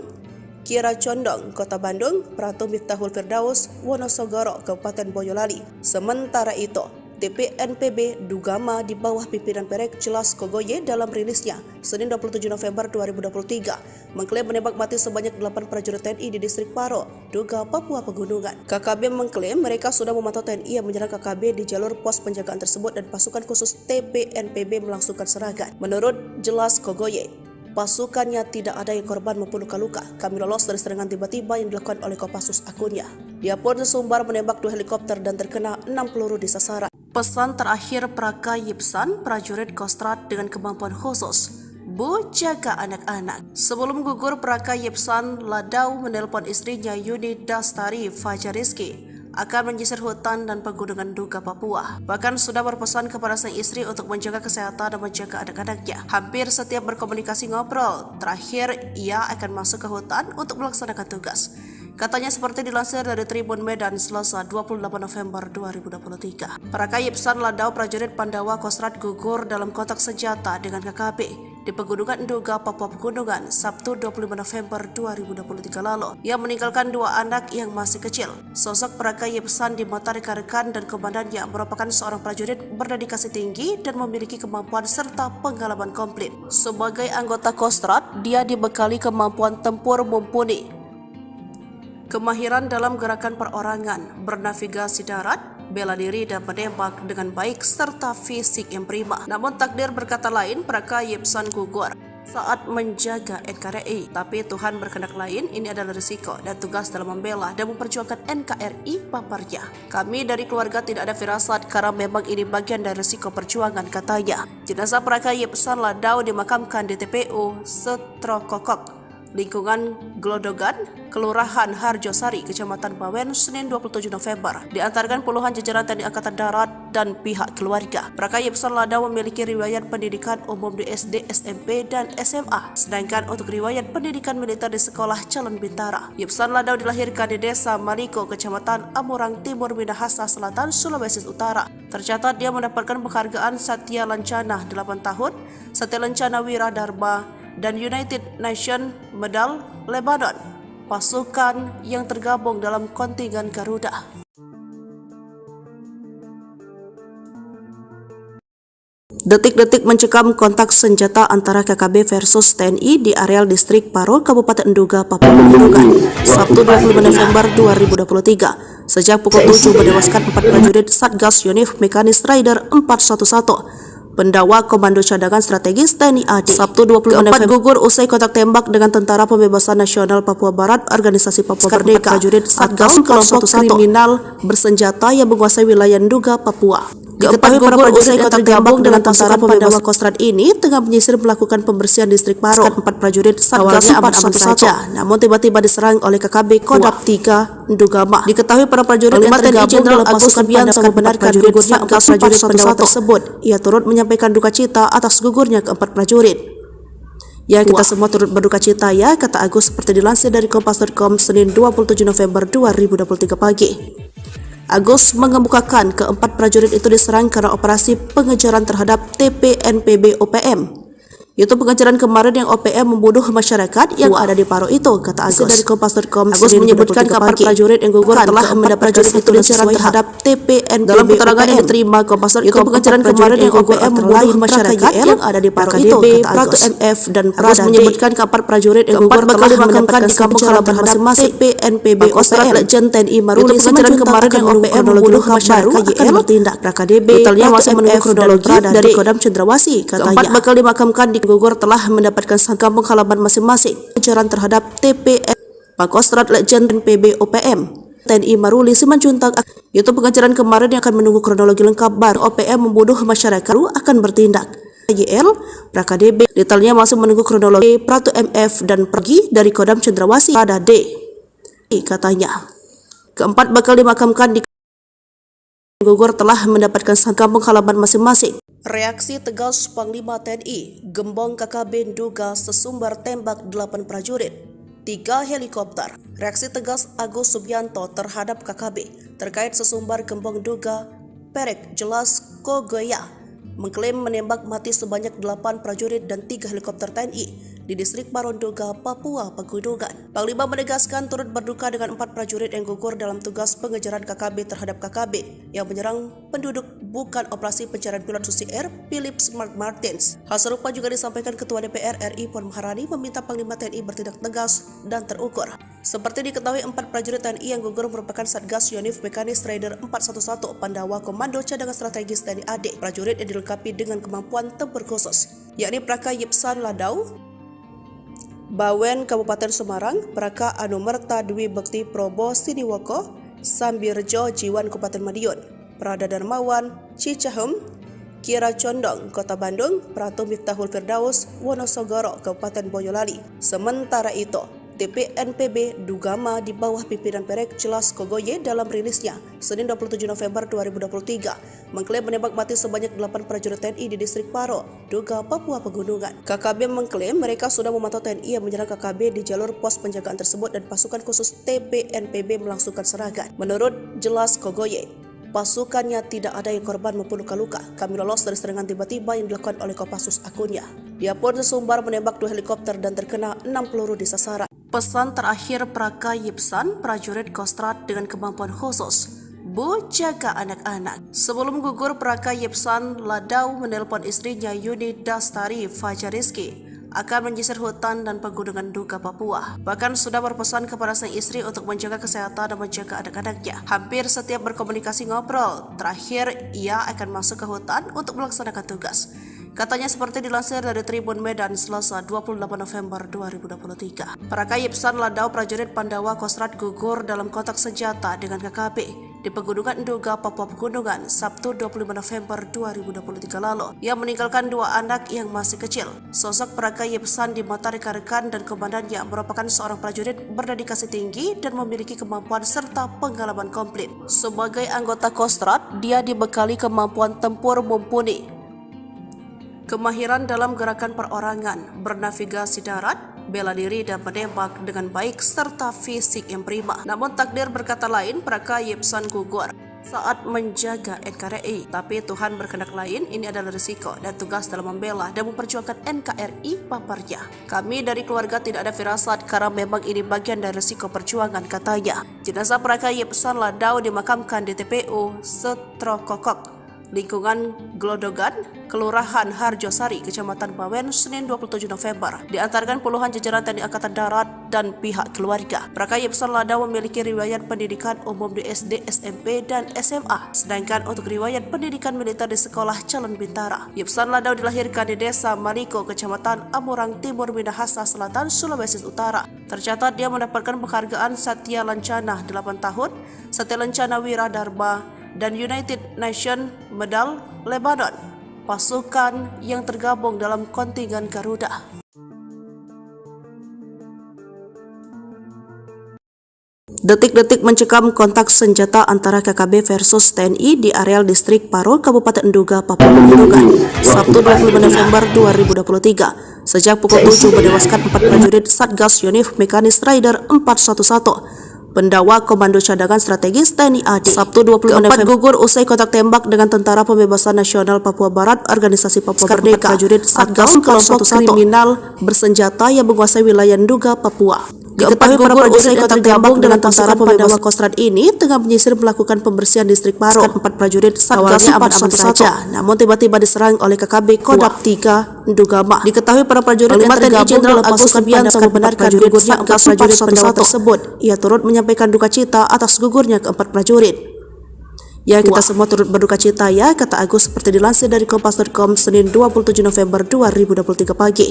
Kira Condong Kota Bandung, Pratu Miftahul Firdaus Wonosogoro Kabupaten Boyolali. Sementara itu, TPNPB Dugama di bawah pimpinan Perek Jelas Kogoye dalam rilisnya Senin 27 November 2023 mengklaim menembak mati sebanyak 8 prajurit TNI di distrik Paro, Duga, Papua Pegunungan. KKB mengklaim mereka sudah memantau TNI yang menyerang KKB di jalur pos penjagaan tersebut dan pasukan khusus TPNPB melangsungkan serangan. Menurut Jelas Kogoye, pasukannya tidak ada yang korban maupun luka-luka. Kami lolos dari serangan tiba-tiba yang dilakukan oleh Kopassus akunnya. Dia pun sesumbar menembak 2 helikopter dan terkena 6 peluru di sasaran. Pesan terakhir Praka Yipsan, prajurit Kostrat dengan kemampuan khusus, Bu, jaga anak-anak. Sebelum gugur, Praka Yipsan Ladau menelpon istrinya Yuni Dastari Fajariski akan menyisir hutan dan pegunungan Duga, Papua. Bahkan sudah berpesan kepada sang istri untuk menjaga kesehatan dan menjaga anak-anaknya. Hampir setiap berkomunikasi ngobrol, terakhir ia akan masuk ke hutan untuk melaksanakan tugas. Katanya seperti dilansir dari Tribun Medan Selasa 28 November 2023. Praka Yipsan Ladau, prajurit Pandawa Kostrat gugur dalam kontak senjata dengan KKB di Pegunungan Duga, Papua Pegunungan, Sabtu 25 November 2023 lalu. Ia meninggalkan 2 anak yang masih kecil. Sosok Praka Yipsan di mata rekan-rekan dan komandannya merupakan seorang prajurit berdedikasi tinggi dan memiliki kemampuan serta pengalaman komplit. Sebagai anggota Kostrat, dia dibekali kemampuan tempur mumpuni, kemahiran dalam gerakan perorangan, bernavigasi darat, bela diri dan menembak dengan baik serta fisik yang prima. Namun takdir berkata lain, Praka Yipsan gugur saat menjaga NKRI. Tapi Tuhan berkehendak lain, ini adalah risiko dan tugas dalam membela dan memperjuangkan NKRI, paparnya. Kami dari keluarga tidak ada firasat karena memang ini bagian dari risiko perjuangan, katanya. Jenazah Praka Yipsan Ladau dimakamkan di TPU Setrokokok, lingkungan Glodogan, Kelurahan Harjosari, Kecamatan Bawen, Senin 27 November. Diantarkan puluhan jajaran TNI Angkatan Darat dan pihak keluarga. Praka Yipsan Ladau memiliki riwayat pendidikan umum di SD, SMP, dan SMA. Sedangkan untuk riwayat pendidikan militer di Sekolah Calon Bintara. Yipsan Ladau dilahirkan di Desa Maliko, Kecamatan Amurang Timur, Minahasa Selatan, Sulawesi Utara. Tercatat dia mendapatkan penghargaan Satya Lancana 8 tahun, Satya Lancana Wira Dharma, dan United Nations Medal Lebanon, pasukan yang tergabung dalam kontingen Garuda. Detik-detik mencekam kontak senjata antara KKB versus TNI di areal distrik Paro, Kabupaten Duga, Papua Pegunungan, Sabtu 25 November 2023. Sejak pukul 7 menewaskan 4 prajurit Satgas Yonif Mekanis Raider 411 Pendawa Komando Cadangan Strategis TNI AD. Sabtu 25 November gugur usai kontak tembak dengan Tentara Pembebasan Nasional Papua Barat, Organisasi Papua Merdeka, prajurit Satgas kelompok kriminal bersenjata yang menguasai wilayah Nduga, Papua. Diketahui para prajurit yang tergabung dengan Tentara Pandawa Kostrad ini tengah menyisir melakukan pembersihan distrik Paro. 4 prajurit Satgas aman saja, namun tiba-tiba diserang oleh KKB Kodam 3 Ndugama. Diketahui para prajurit yang tergabung Jenderal Agus Subianto membenarkan gugurnya 4 prajurit Pandawa tersebut. Ia turut menyampaikan duka cita atas gugurnya keempat prajurit. Ya, kita semua turut berduka cita ya, kata Agus seperti dilansir dari Kompas.com Senin 27 November 2023 pagi. Agus mengemukakan keempat prajurit itu diserang karena operasi pengejaran terhadap TPNPB OPM. Itu pengejaran kemarin yang OPM membunuh masyarakat yang ada di Paro itu, kata Agus. Dari Kompas.com, Agus menyebutkan keempat prajurit yang gugur telah mendapat prajurit itu pengejaran terhadap TPNPB. Dalam keterangan yang diterima Kompas.com, itu pengejaran kemarin yang OPM membunuh masyarakat yang ada di Paro itu, kata Agus. MF dan Agus menyebutkan keempat prajurit yang gugur telah dimakamkan di kampung halaman masing-masing TPNPB OPM. Legend TNI Maruli pengejaran kemarin yang OPM membunuh masyarakat akan bertindak. KDB detailnya masih menunggu kronologi dari Kodam Cendrawasih, katanya. Keempat bakal dimakamkan di gugur telah mendapatkan kampung halaman masing-masing. Pengejaran terhadap TPN Pakostrat Legend PB OPM TNI Maruli Simanjuntak. Itu pengejaran kemarin yang akan menunggu kronologi lengkap baru OPM membunuh masyarakat akan bertindak. YL PraKDB detailnya masih menunggu kronologi. Pratu MF dan pergi dari Kodam Cendrawasih pada D, katanya. Keempat bakal dimakamkan di gugur telah mendapatkan kampung halaman masing-masing. Reaksi tegas Panglima TNI, Gembong KKB Nduga sesumbar tembak 8 prajurit, 3 helikopter. Reaksi tegas Agus Subianto terhadap KKB terkait sesumbar Gembong Nduga Perek Jelas Kogoya mengklaim menembak mati sebanyak 8 prajurit dan 3 helikopter TNI di distrik Paro Nduga, Papua Pegunungan. Panglima menegaskan turut berduka dengan 4 prajurit yang gugur dalam tugas pengejaran KKB terhadap KKB yang menyerang penduduk bukan operasi pencarian pilot Susi Air Philip Mark Martins. Hal serupa juga disampaikan Ketua DPR RI Puan Maharani meminta Panglima TNI bertindak tegas dan terukur. Seperti diketahui, 4 prajurit TNI yang gugur merupakan Satgas Yonif Mekanis Raider 411 Pandawa Komando Cadangan Strategis TNI AD. Prajurit yang dilengkapi dengan kemampuan tempur khusus, yakni Praka Yipsan Ladau, Bawen Kabupaten Semarang, Praka Anumerta Dwi Bekti Probo Siniwoko, Sambirjo Jiwan Kabupaten Madiun, Prada Darmawan Cicahem, Kira Condong Kota Bandung, Pratu Miftahul Firdaus Wonosogoro Kabupaten Boyolali. Sementara itu, TPNPB Ndugama di bawah pimpinan Perek Jelas Kogoye dalam rilisnya Senin 27 November 2023 mengklaim menembak mati sebanyak 8 prajurit TNI di distrik Paro, Nduga, Papua Pegunungan. KKB mengklaim mereka sudah memantau TNI yang menyerang KKB di jalur pos penjagaan tersebut dan pasukan khusus TPNPB melangsungkan serangan. Menurut Jelas Kogoye, pasukannya tidak ada yang korban maupun luka-luka. Kami lolos dari serangan tiba-tiba yang dilakukan oleh Kopassus akunnya. Dia pun sesumbar menembak 2 helikopter dan terkena 6 peluru di sasaran. Pesan terakhir Praka Yipsan, prajurit Kostrad dengan kemampuan khusus, Bu, jaga anak-anak. Sebelum gugur, Praka Yipsan Ladau menelpon istrinya Yuni Dastari Fajariski akan menyisir hutan dan pegunungan Nduga, Papua. Bahkan sudah berpesan kepada sang istri untuk menjaga kesehatan dan menjaga anak-anaknya. Hampir setiap berkomunikasi ngobrol, terakhir ia akan masuk ke hutan untuk melaksanakan tugas. Katanya seperti dilansir dari Tribun Medan Selasa 28 November 2023. Praka Yipsan Ladau prajurit Pandawa Kostrad gugur dalam kontak senjata dengan KKB di Pegunungan Nduga, Papua Pegunungan, Sabtu 25 November 2023 lalu. Ia meninggalkan 2 anak yang masih kecil. Sosok Praka Yipsan di mata rekan-rekan dan komandannya merupakan seorang prajurit berdedikasi tinggi dan memiliki kemampuan serta pengalaman komplit. Sebagai anggota Kostrad, dia dibekali kemampuan tempur mumpuni, kemahiran dalam gerakan perorangan, bernavigasi darat, bela diri dan menembak dengan baik serta fisik yang prima. Namun takdir berkata lain, Praka Yipsan gugur saat menjaga NKRI. Tapi Tuhan berkehendak lain, ini adalah risiko dan tugas dalam membela dan memperjuangkan NKRI, paparnya. Kami dari keluarga tidak ada firasat karena memang ini bagian dari risiko perjuangan, katanya. Jenazah Praka Yipsan Ladau dimakamkan di TPU Setrokokok, lingkungan Glodogan, Kelurahan Harjosari, Kecamatan Bawen, Senin 27 November. Diantarkan puluhan jajaran TNI Angkatan Darat dan pihak keluarga. Praka Yipsan Ladau memiliki riwayat pendidikan umum di SD, SMP, dan SMA. Sedangkan untuk riwayat pendidikan militer di Sekolah Calon Bintara. Yipsan Ladau dilahirkan di Desa Maliko, Kecamatan Amurang Timur, Minahasa Selatan, Sulawesi Utara. Tercatat dia mendapatkan penghargaan Satya Lancana 8 tahun, Satya Lancana Wira Dharma, dan United Nations Medal Lebanon, pasukan yang tergabung dalam kontingen Garuda. Detik-detik mencekam kontak senjata antara KKB versus TNI di areal distrik Paro, Kabupaten Nduga, Papua Pegunungan, Sabtu 25 November 2023. Sejak pukul 7 menewaskan 4 prajurit Satgas Yonif Mekanis Rider 411. Pendawa Komando Cadangan Strategis TNI AD. Sabtu 25 November gugur usai kontak tembak dengan Tentara Pembebasan Nasional Papua Barat, Organisasi Papua Merdeka. Prajurit Satgas kelompok kriminal bersenjata yang menguasai wilayah Nduga, Papua. Diketahui para prajurit yang tergabung dengan Tentara Pembebasan Kostrad ini tengah menyisir melakukan pembersihan distrik Paro. 4 prajurit Satgas aman-aman saja, namun tiba-tiba diserang oleh KKB Kodam 3 Ndugama. Diketahui para prajurit yang tergabung dalam pasukan Subianto membenarkan gugurnya 4 prajurit pendawa tersebut. Ia turut menyampaikan duka cita atas gugurnya keempat prajurit. Ya, kita semua turut berduka cita ya, kata Agus seperti dilansir dari Kompas.com Senin 27 November 2023 pagi.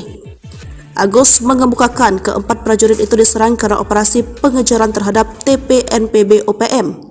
Agus mengemukakan keempat prajurit itu diserang karena operasi pengejaran terhadap TPNPB OPM.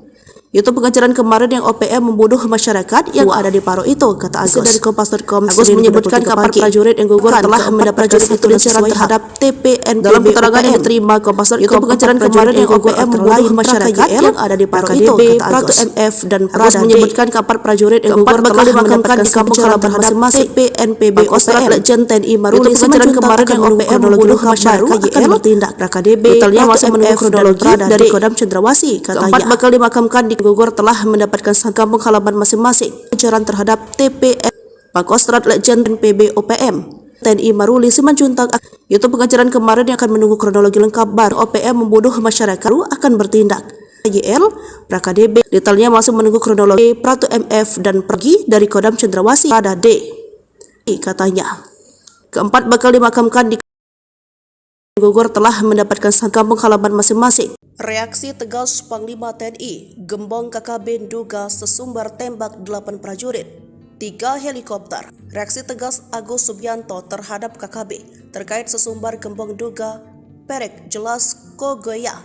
Itu pengejaran kemarin yang OPM membunuh masyarakat yang ada di Paro itu, kata Agus dari Kompas.com. Agus menyebutkan keempat prajurit yang gugur telah mendapat prajurit itu diserang terhadap TPNPB. Dalam keterangan yang diterima Kompas.com, itu pengejaran kemarin yang OPM membunuh masyarakat yang ada di Paro itu, kata Agus. MF dan Agus menyebutkan keempat prajurit yang gugur telah dimakamkan di kampung halaman masing-masing TPNPB OPM. Legend TNI Maruli pengejaran kemarin yang OPM membunuh masyarakat akan bertindak. RKDB detailnya masih menunggu kronologi dari Kodam Cendrawasih, katanya. Keempat bakal dimakamkan di gugur telah mendapatkan kampung halaman masing-masing. Pengejaran terhadap TPN Pangkostrat Legend PB OPM TNI Maruli Simanjuntak. Itu pengejaran kemarin yang akan menunggu kronologi lengkap baru OPM membunuh masyarakat akan bertindak. YL PKDB detailnya masih menunggu kronologi Pratu MF dan pergi dari Kodam Cendrawasih pada D, katanya. Keempat bakal dimakamkan di gugur telah mendapatkan kampung halaman masing-masing. Reaksi tegas Panglima TNI, gembong KKB Nduga sesumbar tembak 8 prajurit, 3 helikopter. Reaksi tegas Agus Subianto terhadap KKB terkait sesumbar gembong Nduga Perek Jelas Kogoya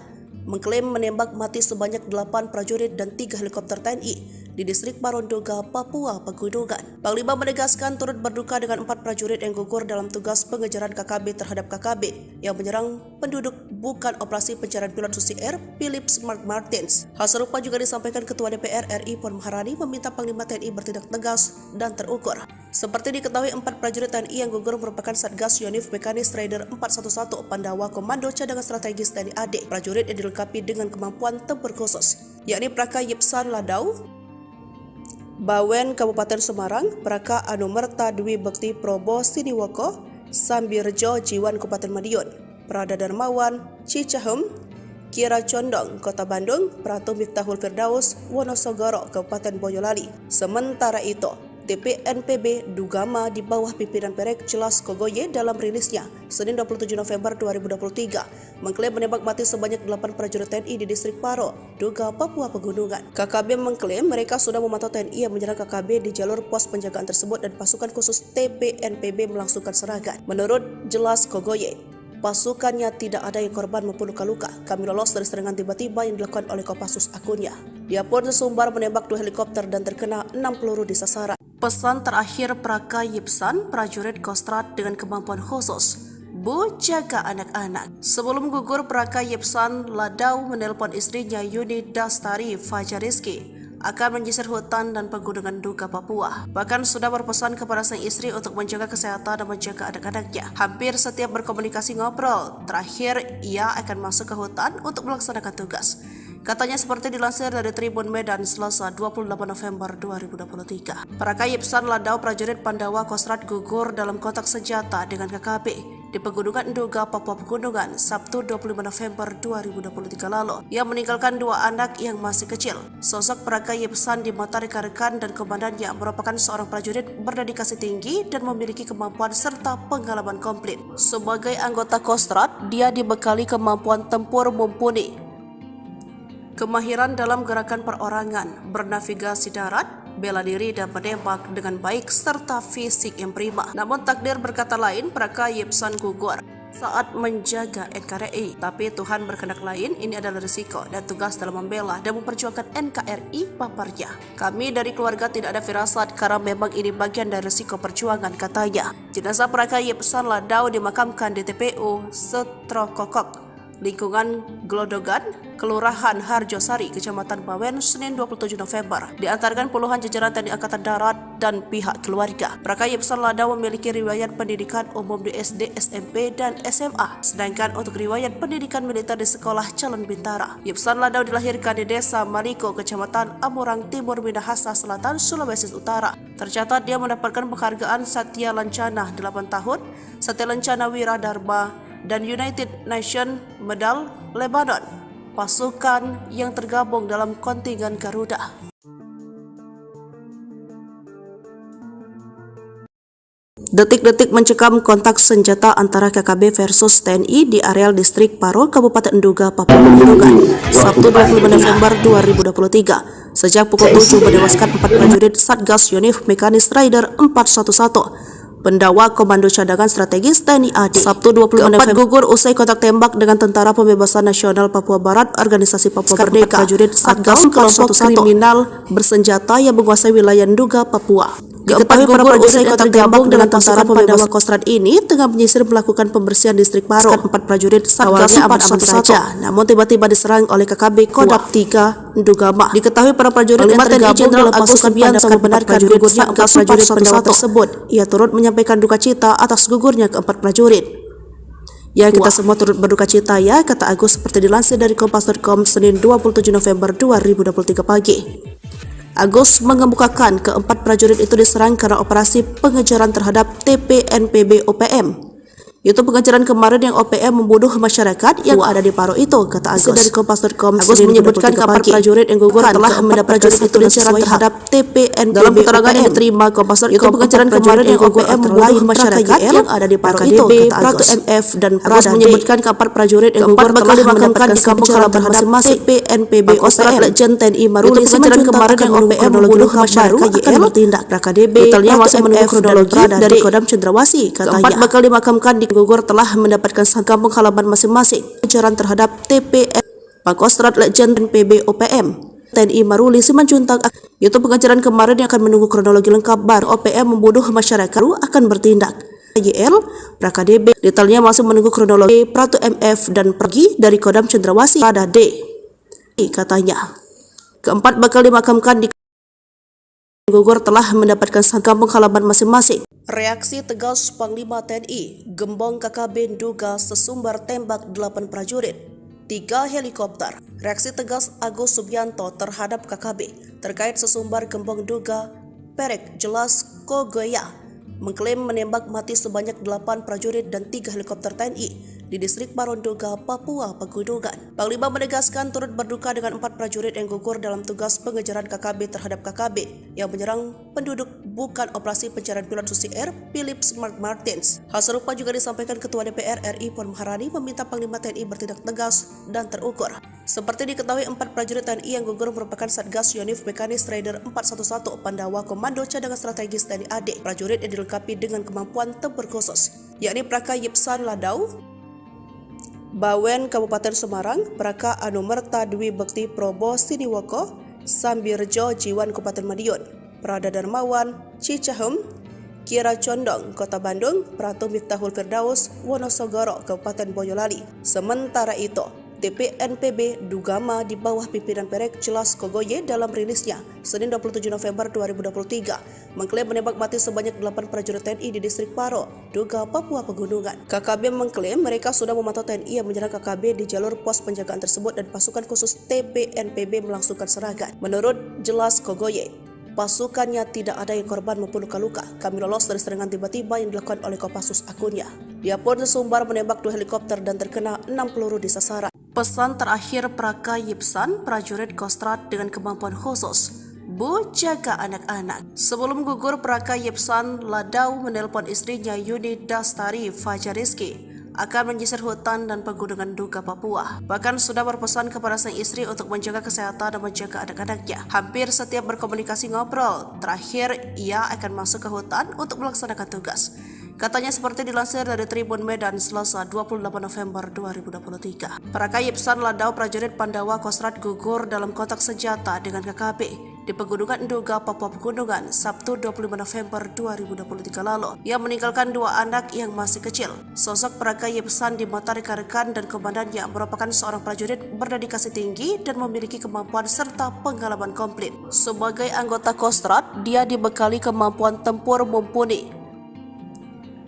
mengklaim menembak mati sebanyak 8 prajurit dan 3 helikopter TNI di distrik Paro Nduga, Papua Pegunungan. Panglima menegaskan turut berduka dengan 4 prajurit yang gugur dalam tugas pengejaran KKB terhadap KKB yang menyerang penduduk bukan operasi pencarian pilot Susi Air Philips Mark Martins. Hal serupa juga disampaikan Ketua DPR RI Puan Maharani meminta Panglima TNI bertindak tegas dan terukur. Seperti diketahui 4 prajurit TNI yang gugur merupakan Satgas Yonif Mekanis Rider 411 Pandawa Komando Cadangan Strategis TNI AD. Prajurit yang dilengkapi dengan kemampuan tempur khusus, yakni Praka Yipsan Ladau Bawen Kabupaten Semarang, Praka Anumerta Dwi Bekti Probo Siniwoko, Sambirjo Jiwan Kabupaten Madiun, Prada Darmawan Cicahem, Kira Condong Kota Bandung, Pratu Miftahul Firdaus Wonosogoro Kabupaten Boyolali. Sementara itu, TPNPB Ndugama di bawah pimpinan Perek Jelas Kogoye dalam rilisnya Senin 27 November 2023 mengklaim menembak mati sebanyak 8 prajurit TNI di distrik Paro, Nduga, Papua Pegunungan. KKB mengklaim mereka sudah memantau TNI yang menyerang KKB di jalur pos penjagaan tersebut dan pasukan khusus TPNPB melangsungkan serangan. Menurut Jelas Kogoye, pasukannya tidak ada yang korban maupun luka-luka. Kami lolos dari serangan tiba-tiba yang dilakukan oleh Kopassus, akunnya. Dia pun sesumbar menembak 2 helikopter dan terkena 6 peluru di sasaran. Pesan terakhir Praka Yipsan, prajurit Kostrad dengan kemampuan khusus. Bu, jaga anak-anak. Sebelum gugur, Praka Yipsan Ladau menelpon istrinya Yuni Dastari Fajariski akan menyisir hutan dan pegunungan Nduga, Papua. Bahkan sudah berpesan kepada sang istri untuk menjaga kesehatan dan menjaga anak-anaknya. Hampir setiap berkomunikasi ngobrol, terakhir ia akan masuk ke hutan untuk melaksanakan tugas. Katanya seperti dilansir dari Tribun Medan Selasa 28 November 2023. Praka Yipsan Ladau prajurit Pandawa Kostrad gugur dalam kontak senjata dengan KKB di Pegunungan Nduga, Papua Pegunungan, Sabtu 25 November 2023 lalu. Ia meninggalkan 2 anak yang masih kecil. Sosok Praka Yipsan di mata rekan-rekan dan komandannya merupakan seorang prajurit berdedikasi tinggi dan memiliki kemampuan serta pengalaman komplit. Sebagai anggota Kostrad, dia dibekali kemampuan tempur mumpuni, kemahiran dalam gerakan perorangan, bernavigasi darat, bela diri dan menembak dengan baik serta fisik yang prima. Namun takdir berkata lain, Praka Yipsan gugur saat menjaga NKRI. Tapi Tuhan berkehendak lain, ini adalah risiko dan tugas dalam membela dan memperjuangkan NKRI paparnya. Kami dari keluarga tidak ada firasat karena memang ini bagian dari risiko perjuangan, katanya. Jenazah Praka Yipsan Ladau dimakamkan di TPU Setrokokok, lingkungan Glodogan, Kelurahan Harjosari, Kecamatan Bawen, Senin 27 November. Diantarkan puluhan jajaran TNI Angkatan Darat dan pihak keluarga. Praka Yipsan Ladau memiliki riwayat pendidikan umum di SD, SMP, dan SMA. Sedangkan untuk riwayat pendidikan militer di Sekolah Calon Bintara. Yipsan Ladau dilahirkan di Desa Maliko, Kecamatan Amurang Timur, Minahasa Selatan, Sulawesi Utara. Tercatat dia mendapatkan penghargaan Satya Lancana 8 tahun, Satya Lancana Wira Dharma, dan United Nations Medal Lebanon, pasukan yang tergabung dalam kontingen Garuda. Detik-detik mencekam kontak senjata antara KKB versus TNI di areal distrik Paro, Kabupaten Nduga, Papua Pegunungan, Sabtu 25 November 2023. Sejak pukul 7 menewaskan 4 prajurit Satgas Yonif Mekanis Rider 411. Pendawa Komando Cadangan Strategis TNI AD. Sabtu 25 November gugur usai kontak tembak dengan Tentara Pembebasan Nasional Papua Barat, Organisasi Papua Merdeka. Prajurit Satgas kelompok kriminal bersenjata yang menguasai wilayah Nduga, Papua. Diketahui para prajurit yang tergabung dengan Tentara Pembebasan Kostrad ini tengah menyisir melakukan pembersihan distrik Paro. 4 prajurit Satgas aman-aman saja, namun tiba-tiba diserang oleh KKB Kodam 3 Ndugama. Diketahui para prajurit yang tergabung dalam pasukan Subianto membenarkan gugurnya 4 prajurit pendawa tersebut. Ia turut menyampaikan duka cita atas gugurnya ke-4 prajurit. Ya, kita semua turut berduka cita ya, kata Agus seperti dilansir dari Kompas.com Senin 27 November 2023 pagi. Agus mengemukakan ke-4 prajurit itu diserang karena operasi pengejaran terhadap TPNPB OPM. Itu pengejaran kemarin yang OPM membunuh masyarakat yang ada di Paro itu, kata Agus dari Kompas.com. Agus menyebutkan ke-4 prajurit yang gugur telah mendapat prajurit itu diserang terhadap TPNPB. Dalam keterangan yang diterima Kompas.com, itu pengejaran kemarin yang OPM membunuh masyarakat yang ada di Paro itu, kata Agus. MF dan Agus menyebutkan ke-4 prajurit yang gugur telah dimakamkan di kampung halaman masing-masing TPNPB OPM. Legend TNI Maruli pengejaran kemarin yang OPM membunuh masyarakat akan bertindak. KDB detailnya masih menunggu kronologi dari Kodam Cendrawasih, katanya. Ke-4 bakal dimakamkan di gugur telah mendapatkan kampung halaman masing-masing. Pengejaran terhadap TPN Pangkostrat Legend PB OPM TNI Maruli Simanjuntak. Itu pengejaran kemarin yang akan menunggu kronologi lengkap baru OPM membunuh masyarakat akan bertindak. YL PraKDB detailnya masih menunggu kronologi Pratu MF dan pergi dari Kodam Cendrawasih pada D, katanya. Ke-4 bakal dimakamkan di gugur telah mendapatkan kampung halaman masing-masing. Reaksi tegas Panglima TNI, Gembong KKB Nduga sesumbar tembak 8 prajurit, 3 helikopter. Reaksi tegas Agus Subianto terhadap KKB terkait sesumbar Gembong Nduga Perek Jelas Kogoya mengklaim menembak mati sebanyak 8 prajurit dan 3 helikopter TNI di distrik Paro Nduga, Papua Pegunungan. Panglima menegaskan turut berduka dengan 4 prajurit yang gugur dalam tugas pengejaran KKB terhadap KKB yang menyerang penduduk bukan operasi pencarian pilot Susi Air Philip Mark Martins. Hal serupa juga disampaikan Ketua DPR RI Puan Maharani meminta Panglima TNI bertindak tegas dan terukur. Seperti diketahui, 4 prajurit TNI yang gugur merupakan Satgas Yonif Mekanis Rider 411 Pandawa Komando Cadangan Strategis TNI AD. Prajurit yang dilengkapi dengan kemampuan tempur khusus, yakni Praka Yipsan Ladau, Bawen Kabupaten Semarang, Praka Anumerta Dwi Bekti Probo Siniwoko, Sambirjo Jiwan Kabupaten Madiun, Prada Darmawan Cicahem, Kira Condong Kota Bandung, Pratu Miftahul Firdaus Wonosogoro Kabupaten Boyolali. Sementara itu, TPNPB Ndugama di bawah pimpinan Perek Jelas Kogoye dalam rilisnya Senin 27 November 2023 mengklaim menembak mati sebanyak 8 prajurit TNI di distrik Paro, Nduga, Papua Pegunungan. KKB mengklaim mereka sudah memantau TNI yang menyerang KKB di jalur pos penjagaan tersebut dan pasukan khusus TPNPB melangsungkan serangan. Menurut Jelas Kogoye, Pasukannya tidak ada yang korban maupun luka-luka. Kami lolos dari serangan tiba-tiba yang dilakukan oleh Kopassus akunnya. Dia pun sesumbar menembak 2 helikopter dan terkena 6 peluru di sasaran. Pesan terakhir Praka Yipsan, prajurit Kostrad dengan kemampuan khusus. Bu, jaga anak-anak. Sebelum gugur, Praka Yipsan Ladau menelpon istrinya Yuni Dastari Fajariski akan menyisir hutan dan pegunungan Duga Papua. Bahkan sudah berpesan kepada sang istri untuk menjaga kesehatan dan menjaga anak-anaknya. Hampir setiap berkomunikasi ngobrol. Terakhir, ia akan masuk ke hutan untuk melaksanakan tugas. Katanya seperti dilansir dari Tribun Medan Selasa 28 November 2023. Praka Yipsan Ladau, prajurit Pandawa Kostrad gugur dalam kontak senjata dengan KKB di Pegunungan Duga, Papua Pegunungan, Sabtu 25 November 2023 lalu. Ia meninggalkan 2 anak yang masih kecil. Sosok Praka Yipsan di mata rekan-rekan dan komandannya merupakan seorang prajurit berdedikasi tinggi dan memiliki kemampuan serta pengalaman komplit. Sebagai anggota Kostrad, dia dibekali kemampuan tempur mumpuni,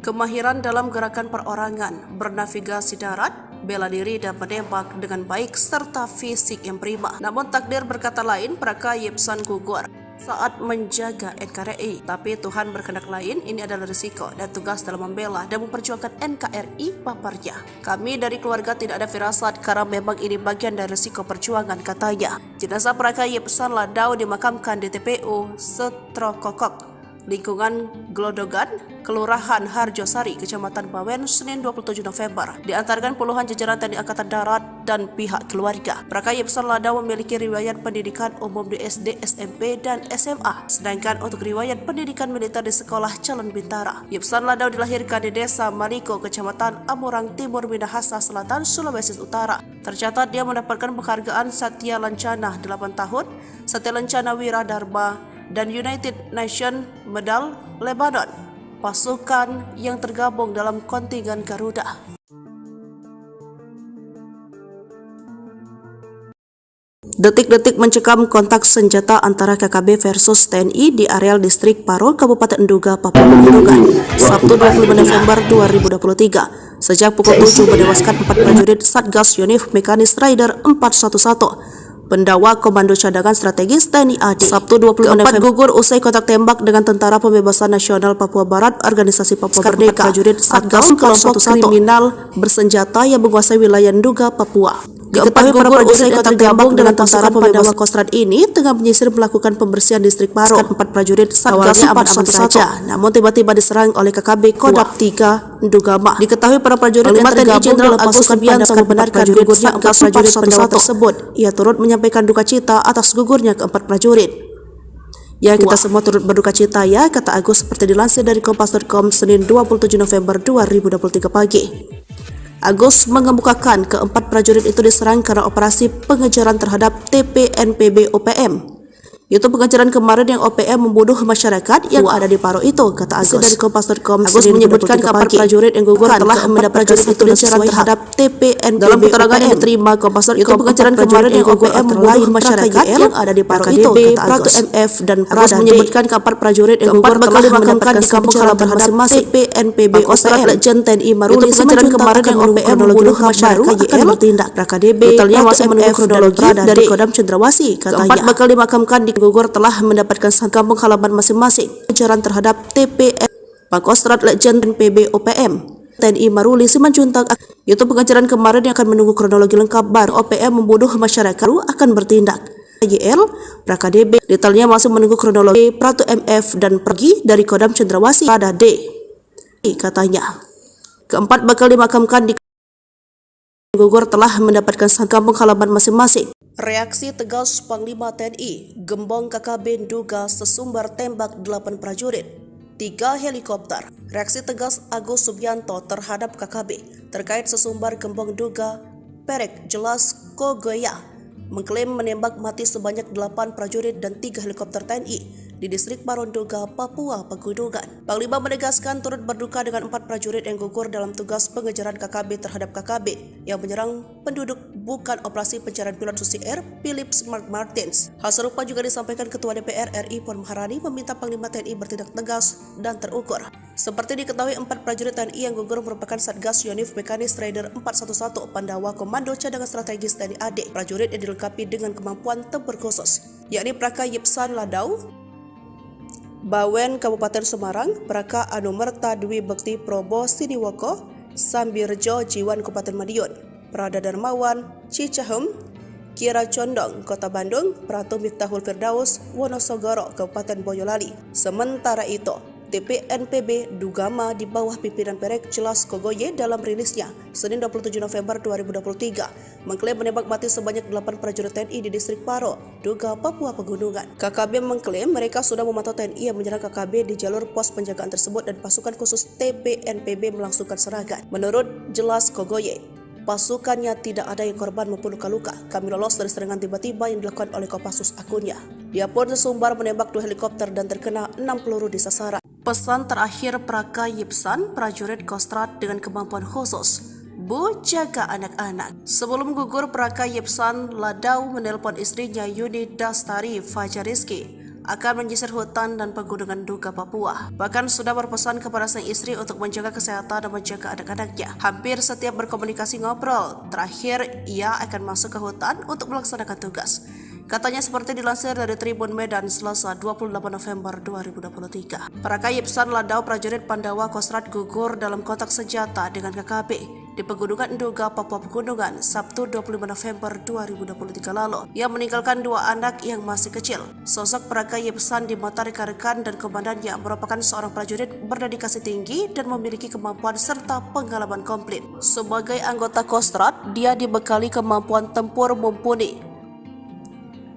kemahiran dalam gerakan perorangan, bernavigasi darat, bela diri dan menembak dengan baik serta fisik yang prima. Namun takdir berkata lain, Praka Yipsan gugur saat menjaga NKRI. Tapi Tuhan berkehendak lain, ini adalah risiko dan tugas dalam membela dan memperjuangkan NKRI, paparnya. Kami dari keluarga tidak ada firasat karena memang ini bagian dari risiko perjuangan, katanya. Jenazah Praka Yipsan Ladau dimakamkan di TPU Setrokokok, lingkungan Glodogan, Kelurahan Harjosari, Kecamatan Bawen, Senin 27 November. Diantarkan puluhan jajaran TNI Angkatan Darat dan pihak keluarga. Praka Yipsan Ladau memiliki riwayat pendidikan umum di SD, SMP, dan SMA. Sedangkan untuk riwayat pendidikan militer di Sekolah Calon Bintara. Yipsan Ladau dilahirkan di Desa Maliko, Kecamatan Amurang Timur, Minahasa Selatan, Sulawesi Utara. Tercatat dia mendapatkan penghargaan Satya Lancana 8 tahun, Satya Lancana Wira Dharma, dan United Nations Medal Lebanon, pasukan yang tergabung dalam kontingen Garuda. Detik-detik mencekam kontak senjata antara KKB versus TNI di areal distrik Paro, Kabupaten Duga, Papua Pegunungan, Sabtu 25 November 2023. Sejak pukul 7 menewaskan 4 prajurit Satgas Yonif Mekanis Rider 411. Pendawa Komando Cadangan Strategis TNI AD. Sabtu 25 November gugur usai kontak tembak dengan Tentara Pembebasan Nasional Papua Barat, Organisasi Papua Merdeka, prajurit Satgas kelompok kriminal bersenjata yang menguasai wilayah Duga, Papua. Diketahui para prajurit yang tergabung dengan Tentara Pembebasan Kostrad ini tengah menyisir melakukan pembersihan distrik Paro. 4 prajurit Satgas aman-aman saja, namun tiba-tiba diserang oleh KKB Kodam 3 Ndugama. Diketahui para prajurit yang tergabung dalam pasukan Pandawa membenarkan gugurnya 4 prajurit Pandawa tersebut. Ia turut menyampaikan duka cita atas gugurnya ke-4 prajurit. Ya, kita semua turut berduka cita ya, kata Agus seperti dilansir dari Kompas.com Senin 27 November 2023 pagi. Agus mengemukakan ke-4 prajurit itu diserang karena operasi pengejaran terhadap TPNPB OPM. Itu pengejaran kemarin yang OPM membunuh masyarakat yang ada di Paro itu, kata Agus dari Kompas.com. Agus menyebutkan ke-4 prajurit yang gugur telah mendapat prajurit itu diserang terhadap TPNPB. Dalam keterangan yang diterima Kompas.com, itu pengejaran kemarin yang OPM membunuh masyarakat yang ada di Paro itu, kata Agus. MF dan Agus menyebutkan ke-4 prajurit yang gugur telah dimakamkan di kampung halaman masing-masing TPNPB OPM. Legend TNI Maruli pengejaran kemarin yang OPM membunuh masyarakat akan bertindak. KDB detailnya masih menunggu kronologi dari Kodam Cendrawasih, katanya. Ke-4 bakal dimakamkan di gugur telah mendapatkan kampung halaman masing-masing. Pengejaran terhadap TPN Pangkostrat Legend PB OPM TNI Maruli Simanjuntak. Itu pengejaran kemarin yang akan menunggu kronologi lengkap baru OPM membunuh masyarakat akan bertindak. YL PKDB detailnya masih menunggu kronologi Pratu MF dan pergi dari Kodam Cendrawasih pada D, katanya. Ke-4 bakal dimakamkan di gugur telah mendapatkan kampung halaman masing-masing. Reaksi tegas Panglima TNI, Gembong KKB Duga sesumbar tembak 8 prajurit, 3 helikopter. Reaksi tegas Agus Subianto terhadap KKB terkait sesumbar Gembong Duga Perek Jelas Kogoya mengklaim menembak mati sebanyak 8 prajurit dan 3 helikopter TNI di distrik Paronduga, Papua Pegunungan. Panglima menegaskan turut berduka dengan 4 prajurit yang gugur dalam tugas pengejaran KKB terhadap KKB yang menyerang penduduk bukan operasi pencarian pilot Susi Air Philips Mark Martins. Hal serupa juga disampaikan Ketua DPR RI Puan Maharani meminta Panglima TNI bertindak tegas dan terukur. Seperti diketahui 4 prajurit TNI yang gugur merupakan Satgas Yonif Mekanis Rider 411 Pandawa Komando Cadangan Strategis TNI AD. Prajurit yang dilengkapi dengan kemampuan tempur khusus, yakni Praka Yipsan Ladau, Bawen Kabupaten Semarang, Praka Anumerta Dwi Bekti Probo Siniwoko, Sambirjo Jiwan Kabupaten Madiun, Prada Darmawan, Cicahem, Kira Condong, Kota Bandung, Pratu Miftahul Firdaus, Wonosogoro, Kabupaten Boyolali. Sementara itu, TPNPB Dugama di bawah pimpinan Perek Jelas Kogoye dalam rilisnya Senin 27 November 2023 mengklaim menembak mati sebanyak 8 prajurit TNI di distrik Paro, Duga, Papua Pegunungan. KKB mengklaim mereka sudah memantau TNI yang menyerang KKB di jalur pos penjagaan tersebut dan pasukan khusus TPNPB melangsungkan serangan. Menurut Jelas Kogoye, pasukannya tidak ada yang korban maupun luka-luka. Kami lolos dari serangan tiba-tiba yang dilakukan oleh Kopassus akunnya. Dia pun sesumbar menembak 2 helikopter dan terkena 6 peluru di sasaran. Pesan terakhir Praka Yipsan, prajurit Kostrad dengan kemampuan khusus. Bu, jaga anak-anak. Sebelum gugur, Praka Yipsan Ladau menelpon istrinya Yuni Dastari Fajariski akan menyisir hutan dan pegunungan Duga, Papua. Bahkan sudah berpesan kepada sang istri untuk menjaga kesehatan dan menjaga anak-anaknya. Hampir setiap berkomunikasi ngobrol. Terakhir, ia akan masuk ke hutan untuk melaksanakan tugas. Katanya seperti dilansir dari Tribun Medan Selasa 28 November 2023. Praka Yipsan Ladau prajurit Pandawa Kostrad gugur dalam kontak senjata dengan KKB di Pegunungan Duga, Papua Pegunungan, Sabtu 25 November 2023 lalu. Ia meninggalkan 2 anak yang masih kecil. Sosok Praka Yipsan di mata rekan-rekan dan komandannya merupakan seorang prajurit berdedikasi tinggi dan memiliki kemampuan serta pengalaman komplit. Sebagai anggota Kostrad, dia dibekali kemampuan tempur mumpuni,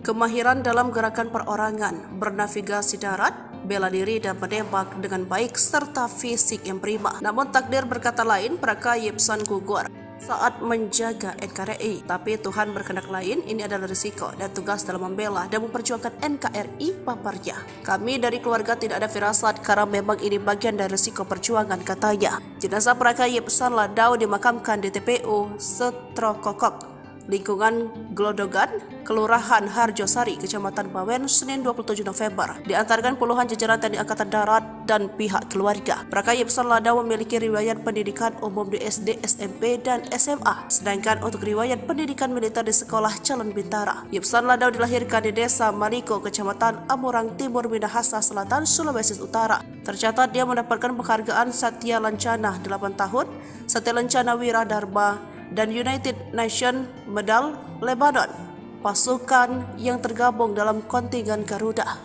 kemahiran dalam gerakan perorangan, bernavigasi darat, bela diri dan menembak dengan baik serta fisik yang prima. Namun takdir berkata lain, Praka Yipsan gugur saat menjaga NKRI. Tapi Tuhan berkehendak lain, ini adalah risiko dan tugas dalam membela dan memperjuangkan NKRI, paparnya. Kami dari keluarga tidak ada firasat karena memang ini bagian dari risiko perjuangan, katanya. Jenazah Praka Yipsan Ladau dimakamkan di TPU Setrokokok, lingkungan Glodogan, Kelurahan Harjosari, Kecamatan Bawen, Senin 27 November. Diantarkan puluhan jajaran TNI Angkatan Darat dan pihak keluarga. Praka Yipsan Ladau memiliki riwayat pendidikan umum di SD, SMP, dan SMA. Sedangkan untuk riwayat pendidikan militer di Sekolah Calon Bintara. Yipsan Ladau dilahirkan di Desa Maliko, Kecamatan Amurang Timur, Minahasa Selatan, Sulawesi Utara. Tercatat dia mendapatkan penghargaan Satya Lancana 8 tahun, Satya Lancana Wira Dharma, dan United Nations Medal Lebanon, pasukan yang tergabung dalam kontingen Garuda.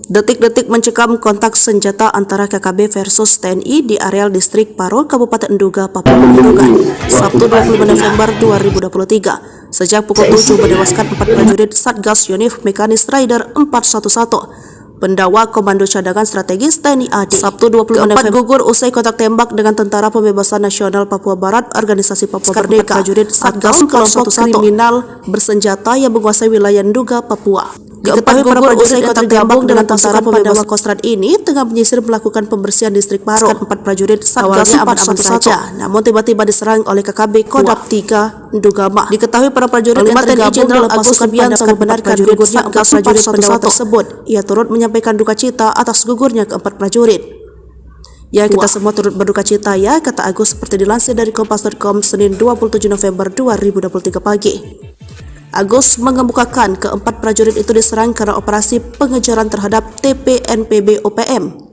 Detik-detik mencekam kontak senjata antara KKB versus TNI di areal distrik Paro, Kabupaten Duga, Papua Pegunungan, Sabtu 25 November 2023. Sejak pukul 7 menewaskan 4 prajurit Satgas Yonif Mekanis Rider 411. Pendawa Komando Cadangan Strategis TNI AD. Sabtu 25 November gugur usai kontak tembak dengan Tentara Pembebasan Nasional Papua Barat, Organisasi Papua Merdeka, prajurit Satgas kelompok kriminal bersenjata yang menguasai wilayah Duga, Papua. Diketahui para prajurit yang tergabung dengan Tentara Pandawa Kostrad ini tengah menyisir melakukan pembersihan distrik Paro. 4 prajurit Satgas aman-aman saja, namun tiba-tiba diserang oleh KKB Kodam 3 Dugama. Diketahui para prajurit yang tergabung Jenderal Agus Subianto membenarkan gugurnya 4 prajurit Pandawa tersebut. Ia turut menyampaikan duka cita atas gugurnya ke-4 prajurit. Ya, kita semua turut berduka cita ya, kata Agus seperti dilansir dari Kompas.com Senin 27 November 2023 pagi. Agus mengemukakan ke-4 prajurit itu diserang karena operasi pengejaran terhadap TPNPB OPM.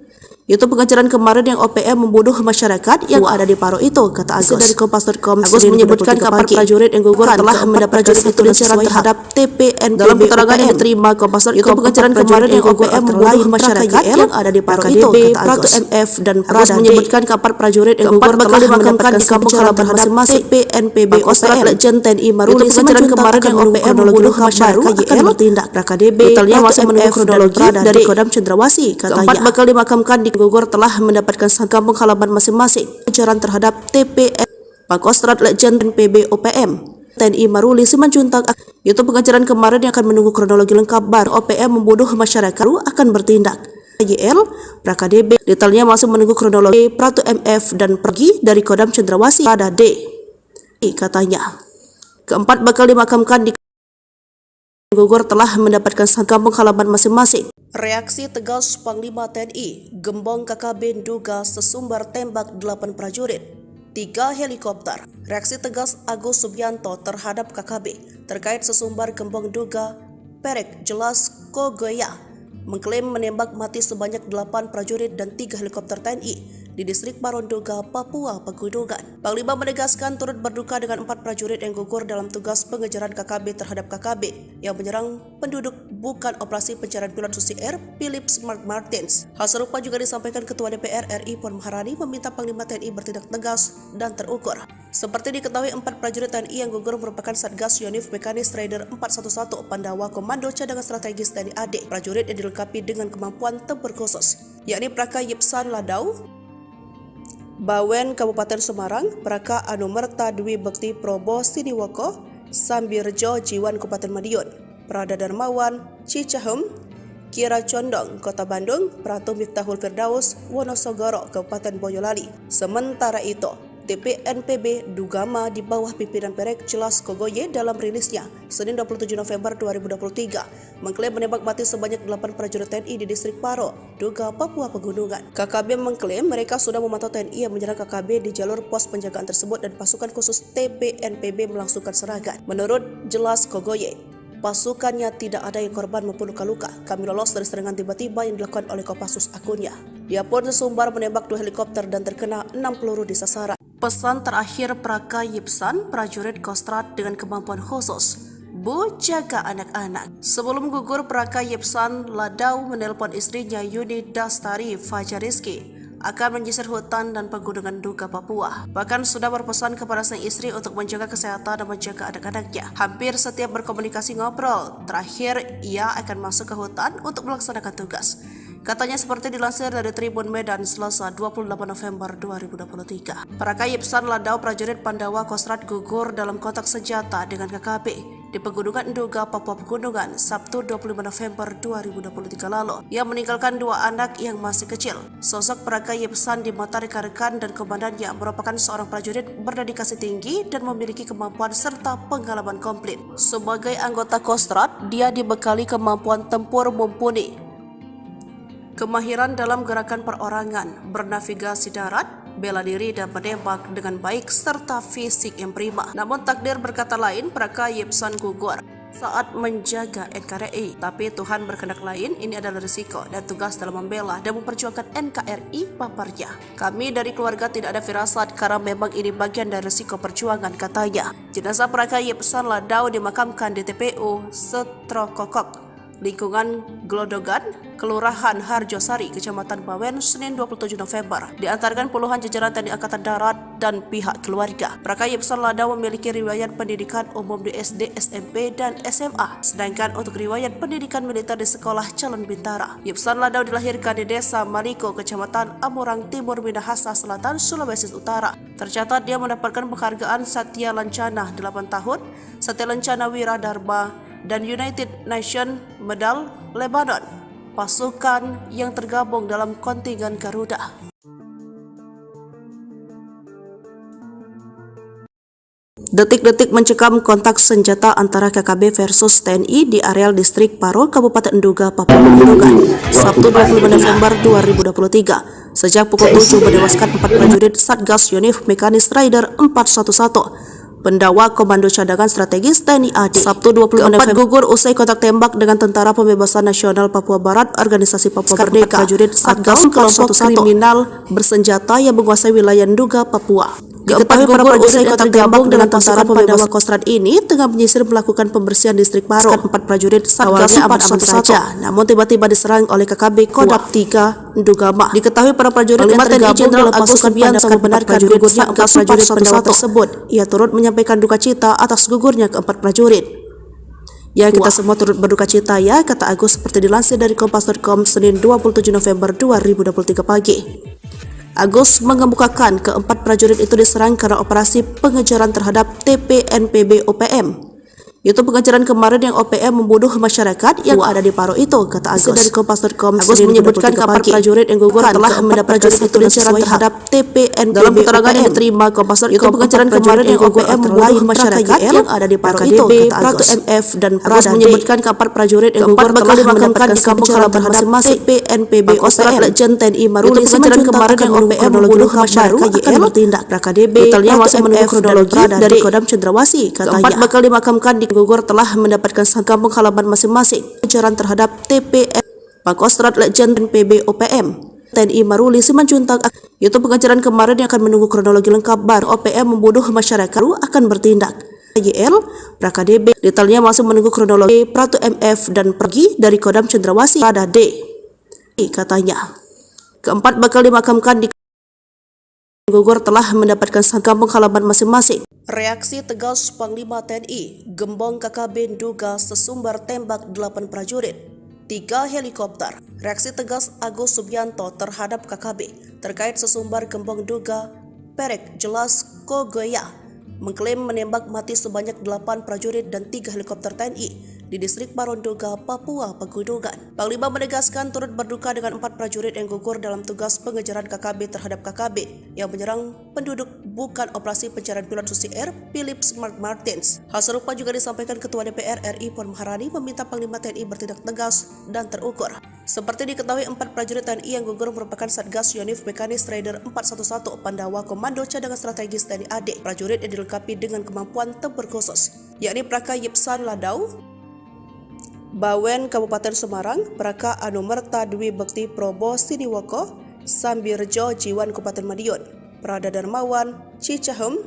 Itu pengejaran kemarin yang OPM membunuh masyarakat yang ada di Paro itu, kata Agus dari Kompas.com. Agus menyebutkan ke-4 prajurit yang gugur telah mendapatkan satu pengejaran terhadap TPNPB. Dalam keterangan yang diterima Kompas.com, itu pengejaran kemarin yang OPM membunuh masyarakat yang ada di Paro itu, kata Agus. MF dan Agus menyebutkan ke-4 prajurit yang gugur telah dimakamkan di kampung halaman masing-masing TPNPB OPM. Legend TNI Maruli pengejaran kemarin yang OPM membunuh masyarakat akan bertindak. KDB detailnya masih menunggu kronologi dari Kodam Cendrawasih, katanya. Ke-4 bakal dimakamkan di gugur telah mendapatkan kampung halaman masing-masing. Pengejaran terhadap TPN Pangkostrat Legend PB OPM TNI Maruli Simanjuntak. Itu pengejaran kemarin yang akan menunggu kronologi lengkap baru OPM membunuh masyarakat akan bertindak. YL PraKDB detailnya masih menunggu kronologi. Pratu MF dan pergi dari Kodam Cendrawasih pada D, katanya. Ke-4 bakal dimakamkan di gugur telah mendapatkan kampung halaman masing-masing. Reaksi tegas Panglima TNI, gembong KKB Duga sesumbar tembak 8 prajurit. 3 helikopter. Reaksi tegas Agus Subianto terhadap KKB terkait sesumbar gembong duga Perek Jelas Kogoya mengklaim menembak mati sebanyak 8 prajurit dan 3 helikopter TNI di distrik Paronduga, Papua Pegunungan. Panglima menegaskan turut berduka dengan 4 prajurit yang gugur dalam tugas pengejaran KKB terhadap KKB yang menyerang penduduk bukan operasi pencarian pilot Susi Air Philips Mark Martins. Hal serupa juga disampaikan Ketua DPR RI Puan Maharani meminta Panglima TNI bertindak tegas dan terukur. Seperti diketahui, 4 prajurit TNI yang gugur merupakan Satgas Yonif Mekanis Raider 411 Pandawa Komando Cadangan Strategis TNI AD. Prajurit yang dilengkapi dengan kemampuan tempur khusus, yakni Praka Yipsan Ladau, Bawen Kabupaten Semarang, Praka Anumerta Dwi Bekti Probo Siniwoko, Sambirjo Jiwan Kabupaten Madiun, Prada Darmawan Cicahem, Kira Condong Kota Bandung, Pratu Miftahul Firdaus Wonosogoro Kabupaten Boyolali. Sementara itu, TPNPB Dugama di bawah pimpinan Perek Jelas Kogoye dalam rilisnya Senin 27 November 2023 mengklaim menembak mati sebanyak 8 prajurit TNI di distrik Paro, Duga, Papua Pegunungan. KKB mengklaim mereka sudah memantau TNI yang menyerang KKB di jalur pos penjagaan tersebut dan pasukan khusus TPNPB melangsungkan serangan. Menurut Jelas Kogoye, pasukannya tidak ada yang korban maupun luka-luka. Kami lolos dari serangan tiba-tiba yang dilakukan oleh Kopassus akunnya. Dia pun sesumbar menembak 2 helikopter dan terkena 6 peluru di sasaran. Pesan terakhir Praka Yipsan, prajurit Kostrad dengan kemampuan khusus, Bu, jaga anak-anak. Sebelum gugur, Praka Yipsan Ladau menelpon istrinya Yuni Dastari Fajariski akan menyisir hutan dan pegunungan Duga Papua. Bahkan sudah berpesan kepada sang istri untuk menjaga kesehatan dan menjaga anak-anaknya. Hampir setiap berkomunikasi ngobrol, terakhir ia akan masuk ke hutan untuk melaksanakan tugas. Katanya seperti dilansir dari Tribun Medan Selasa 28 November 2023. Praka Yipsan Ladau, prajurit Pandawa Kostrad gugur dalam kontak senjata dengan KKB di Pegunungan Duga, Papua Pegunungan, Sabtu 25 November 2023 lalu. Ia meninggalkan 2 anak yang masih kecil. Sosok Praka Yipsan di mata rekan-rekan dan komandannya merupakan seorang prajurit berdedikasi tinggi dan memiliki kemampuan serta pengalaman komplit. Sebagai anggota Kostrad, dia dibekali kemampuan tempur mumpuni, kemahiran dalam gerakan perorangan, bernavigasi darat, bela diri dan menembak dengan baik, serta fisik yang prima. Namun takdir berkata lain, Praka Yipsan gugur saat menjaga NKRI. Tapi Tuhan berkehendak lain, ini adalah risiko dan tugas dalam membela dan memperjuangkan NKRI paparnya. Kami dari keluarga tidak ada firasat karena memang ini bagian dari risiko perjuangan, katanya. Jenazah Praka Yipsan Ladau dimakamkan di TPU Setrokokok, lingkungan Glodogan, Kelurahan Harjosari, Kecamatan Bawen, Senin 27 November. Diantarkan puluhan jajaran TNI Angkatan Darat dan pihak keluarga. Praka Yipsan Ladau memiliki riwayat pendidikan umum di SD, SMP, dan SMA. Sedangkan untuk riwayat pendidikan militer di Sekolah Calon Bintara. Yipsan Ladau dilahirkan di Desa Maliko, Kecamatan Amurang Timur, Minahasa Selatan, Sulawesi Utara. Tercatat dia mendapatkan penghargaan Satya Lancana 8 tahun, Satya Lancana Wiradharma, dan United Nations Medal Lebanon, pasukan yang tergabung dalam kontingen Garuda. Detik-detik mencekam kontak senjata antara KKB versus TNI di areal distrik Paro, Kabupaten Duga, Papua Pegunungan, Sabtu 25 November 2023. Sejak pukul 7 menewaskan 4 prajurit Satgas Yonif Mekanis Raider 411 Pendawa Komando Cadangan Strategis TNI AD. Sabtu 25 November gugur usai kontak tembak dengan Tentara Pembebasan Nasional Papua Barat, Organisasi Papua Merdeka. Prajurit Satgas kelompok kriminal bersenjata yang menguasai wilayah Duga, Papua. Diketahui para prajurit yang tergabung dengan Tentara Pembebasan Kostrad ini tengah menyisir melakukan pembersihan distrik Paro. 4 prajurit Satgas 411 saja, namun tiba-tiba diserang oleh KKB Kodam 3 Dugama. Diketahui para prajurit yang tergabung dalam Agus Subianto membenarkan gugurnya 4 prajurit Pandawa tersebut. Ia turut menyampaikan duka cita atas gugurnya keempat prajurit. Ya, kita semua turut berduka cita ya, kata Agus seperti dilansir dari Kompas.com Senin 27 November 2023 pagi. Agus mengemukakan keempat prajurit itu diserang karena operasi pengejaran terhadap TPNPB OPM Itu pengejaran kemarin yang OPM membunuh masyarakat yang ada di Paro itu, kata Agus. Dari Kompas.com, Agus menyebutkan kapal prajurit yang gugur telah mendapatkan satu pengejaran terhadap TPNPB. Dalam keterangan yang diterima Kompas.com, itu pengejaran kemarin yang OPM membunuh masyarakat yang ada di Paro itu, kata Agus. MF dan Agus menyebutkan kapal prajurit yang gugur telah dimakamkan di kampung halaman masing-masing TPNPB Kostrat Legend TNI Maruli. Itu pengejaran kemarin yang OPM membunuh masyarakat akan bertindak. PKDB detailnya masih menunggu kronologi dari Kodam Cendrawasih, katanya. Keempat bakal dimakamkan di gugur telah mendapatkan kampung halaman masing-masing. Pengejaran terhadap TPN Pangkostrat Legend PB OPM TNI Maruli Simanjuntak. Itu pengejaran kemarin yang akan menunggu kronologi lengkap baru OPM membunuh masyarakat akan bertindak. YL PKDB detailnya masih menunggu kronologi Pratu MF dan pergi dari Kodam Cendrawasih pada D, katanya. Keempat bakal dimakamkan di gugur telah mendapatkan kampung halaman masing-masing. Reaksi tegas Panglima TNI, Gembong KKB duga sesumbar tembak 8 prajurit, 3 helikopter. Reaksi tegas Agus Subianto terhadap KKB terkait sesumbar Gembong duga Perek Jelas Kogoya mengklaim menembak mati sebanyak 8 prajurit dan 3 helikopter TNI di distrik Paronduga, Papua Pegunungan. Panglima menegaskan turut berduka dengan 4 prajurit yang gugur dalam tugas pengejaran KKB terhadap KKB yang menyerang penduduk bukan operasi pencarian pilot Susi Air Philip Mark Martins. Hal serupa juga disampaikan Ketua DPR RI Puan Maharani meminta Panglima TNI bertindak tegas dan terukur. Seperti diketahui, 4 prajurit TNI yang gugur merupakan Satgas Yonif Mekanis Raider 411 Pandawa Komando Cadangan Strategis TNI AD. Prajurit yang dilengkapi dengan kemampuan tempur khusus, yakni Praka Yipsan Ladau, Bawen Kabupaten Semarang, Praka Anumerta Dwi Bekti Probo Siniwoko, Sambirjo Jiwan Kabupaten Madiun, Prada Darmawan Cicahem,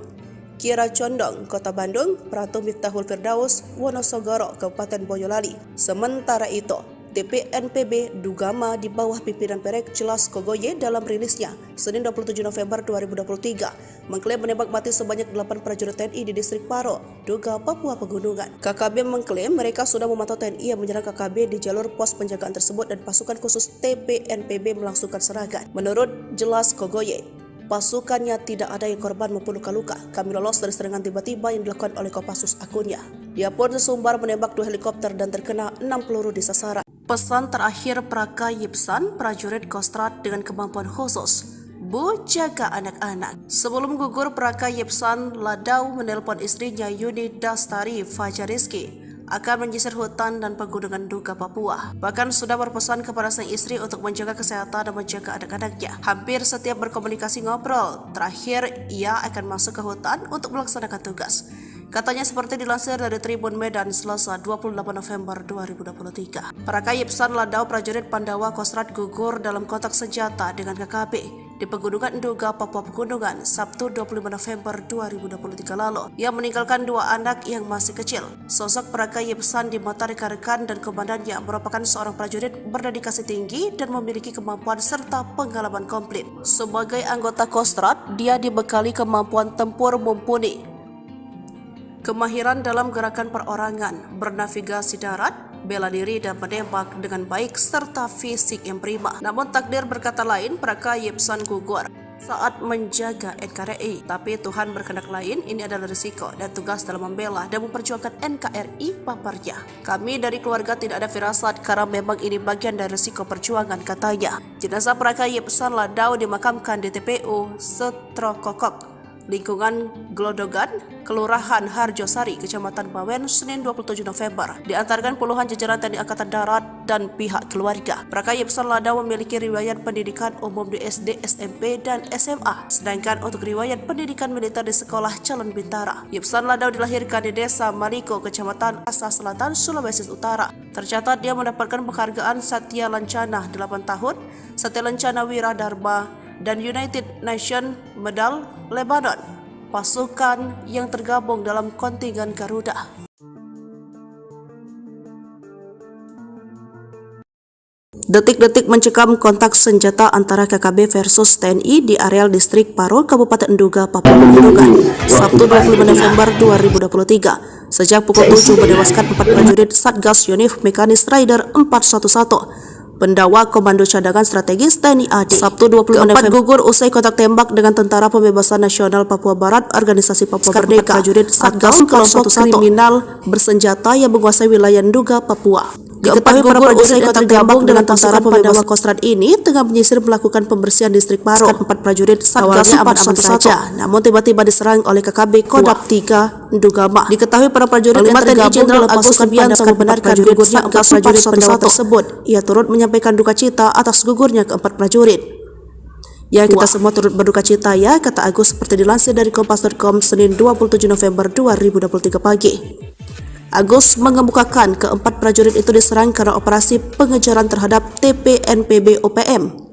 Kira Condong Kota Bandung, Pratu Miftahul Firdaus Wonosogoro Kabupaten Boyolali. Sementara itu, TPNPB Dugama di bawah pimpinan Perek Jelas Kogoye dalam rilisnya Senin 27 November 2023 mengklaim menembak mati sebanyak 8 prajurit TNI di distrik Paro, Duga, Papua Pegunungan. KKB mengklaim mereka sudah memantau TNI yang menyerang KKB di jalur pos penjagaan tersebut dan pasukan khusus TPNPB melangsungkan serangan. Menurut Jelas Kogoye, pasukannya tidak ada yang korban maupun luka-luka. Kami lolos dari serangan tiba-tiba yang dilakukan oleh Kopassus akunnya. Dia pun sesumbar menembak 2 helikopter dan terkena 6 peluru di sasaran. Pesan terakhir Praka Yipsan, prajurit Kostrat dengan kemampuan khusus, Bu, jaga anak-anak. Sebelum gugur, Praka Yipsan Ladau menelpon istrinya Yuni Dastari Fajariski akan menyisir hutan dan pegunungan Duga Papua. Bahkan sudah berpesan kepada sang istri untuk menjaga kesehatan dan menjaga anak-anaknya. Hampir setiap berkomunikasi ngobrol. Terakhir, ia akan masuk ke hutan untuk melaksanakan tugas. Katanya seperti dilansir dari Tribun Medan Selasa 28 November 2023. Praka Yipsan Ladau prajurit Pandawa Kostrat gugur dalam kontak senjata dengan KKB di Pegunungan Duga, Papua Pegunungan, Sabtu 25 November 2023 lalu. Ia meninggalkan 2 anak yang masih kecil. Sosok Praka Yipsan di mata rekan-rekan dan komandannya merupakan seorang prajurit berdedikasi tinggi dan memiliki kemampuan serta pengalaman komplit. Sebagai anggota Kostrat, dia dibekali kemampuan tempur mumpuni, kemahiran dalam gerakan perorangan, bernavigasi darat, bela diri dan menembak dengan baik serta fisik yang prima. Namun takdir berkata lain, Praka Yipsan gugur saat menjaga NKRI. Tapi Tuhan berkehendak lain, ini adalah risiko dan tugas dalam membela dan memperjuangkan NKRI, paparnya. Kami dari keluarga tidak ada firasat karena memang ini bagian dari risiko perjuangan, katanya. Jenazah Praka Yipsan Ladau dimakamkan di TPU Setrokokok, lingkungan Glodogan, Kelurahan Harjosari, Kecamatan Bawen, Senin 27 November. Diantarkan puluhan jajaran TNI Angkatan Darat dan pihak keluarga. Praka Yipsan Ladau memiliki riwayat pendidikan umum di SD, SMP, dan SMA. Sedangkan untuk riwayat pendidikan militer di Sekolah Calon Bintara. Yipsan Ladau dilahirkan di Desa Maliko, Kecamatan Asa Selatan, Sulawesi Utara. Tercatat dia mendapatkan penghargaan Satya Lancana 8 tahun, Satya Lancana Wiradharma, dan United Nations Medal Lebanon, pasukan yang tergabung dalam kontingen Garuda. Detik-detik mencekam kontak senjata antara KKB versus TNI di areal distrik Paro, Kabupaten Duga, Papua Pegunungan, Sabtu 25 November 2023. Sejak pukul 7 menewaskan 4 prajurit Satgas Yonif Mekanis Raider 411 Pendawa Komando Cadangan Strategis TNI AD. Sabtu 26 November gugur usai kontak tembak dengan Tentara Pembebasan Nasional Papua Barat Organisasi Papua Merdeka prajurit Satgas kelompok kriminal bersenjata yang menguasai wilayah Nduga, Papua. Diketahui para prajurit yang tergabung dengan Tentara Pembebasan Kostrad ini tengah menyisir melakukan pembersihan distrik Paro. 4 prajurit Satgas aman-aman saja, namun tiba-tiba diserang oleh KKB Kodam 3 Ndugama. Diketahui para prajurit yang tergabung dalam pasukan Subianto membenarkan gugurnya 4 prajurit pendawa tersebut. Ia turut menyampaikan duka cita atas gugurnya keempat prajurit. Ya, kita semua turut berduka cita ya, kata Agus seperti dilansir dari Kompas.com Senin 27 November 2023 pagi. Agus mengemukakan keempat prajurit itu diserang karena operasi pengejaran terhadap TPNPB OPM.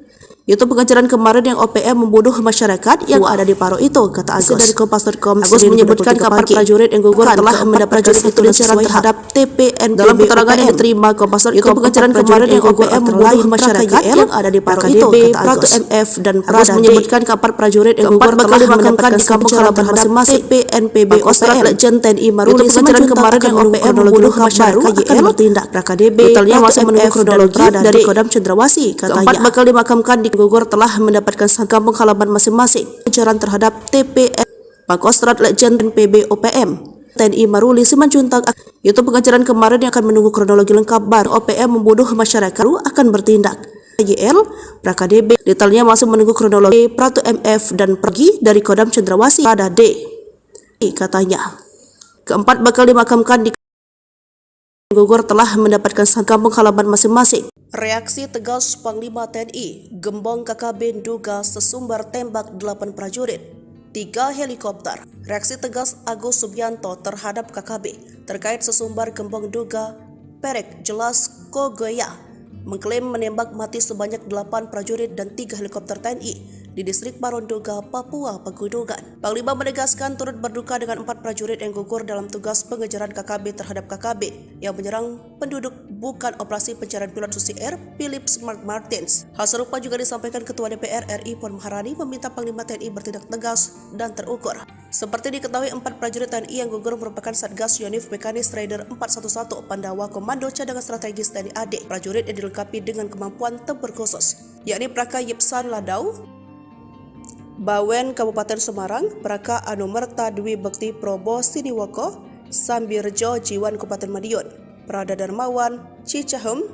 Itu pengejaran kemarin yang OPM membunuh masyarakat yang ada di Paro itu, kata Agus dari Kompas.com. Agus menyebutkan keempat prajurit yang gugur telah mendapat prajurit itu pengejaran terhadap TPNPB. Dalam keterangan yang diterima Kompas.com, itu pengejaran kemarin yang OPM membunuh masyarakat yang ada di Paro itu, kata Agus. MF dan Agus menyebutkan keempat prajurit yang gugur telah dimakamkan di kampung halaman masing-masing TPNPB OPM. Legend TNI Maruli pengejaran kemarin yang OPM membunuh masyarakat akan bertindak. KDB detailnya masih menunggu kronologi dari Kodam Cendrawasih, katanya. Keempat bakal dimakamkan di gugur telah mendapatkan kampung halaman masing-masing. Pengejaran terhadap TPN Pangkostrat Legend PB OPM TNI Maruli Simanjuntak. Itu pengejaran kemarin yang akan menunggu kronologi lengkap baru OPM membunuh masyarakat akan bertindak. YL PraKDB detailnya masih menunggu kronologi Pratu MF dan pergi dari Kodam Cendrawasih pada D, katanya. Keempat bakal dimakamkan di gugur telah mendapatkan kampung halaman masing-masing. Reaksi tegas Panglima TNI, gembong KKB Nduga sesumbar tembak 8 prajurit, 3 helikopter. Reaksi tegas Agus Subianto terhadap KKB terkait sesumbar gembong Nduga Perek Jelas Kogoya mengklaim menembak mati sebanyak 8 prajurit dan 3 helikopter TNI di distrik Paro Nduga, Papua Pegunungan. Panglima menegaskan turut berduka dengan 4 prajurit yang gugur dalam tugas pengejaran KKB terhadap KKB yang menyerang penduduk bukan operasi pencarian pilot Susi Air Philip Mark Martins. Hal serupa juga disampaikan Ketua DPR RI Puan Maharani meminta Panglima TNI bertindak tegas dan terukur. Seperti diketahui 4 prajurit TNI yang gugur merupakan Satgas Yonif Mekanis Raider 411 Pandawa Komando Cadangan Strategis TNI AD. Prajurit yang dilengkapi dengan kemampuan tempur khusus, yakni Praka Yipsan Ladau Bawen Kabupaten Semarang, Praka Anumerta Dwi Bekti Probo Siniwoko, Sambirjo Jiwan Kabupaten Madiun, Prada Darmawan Cicahem,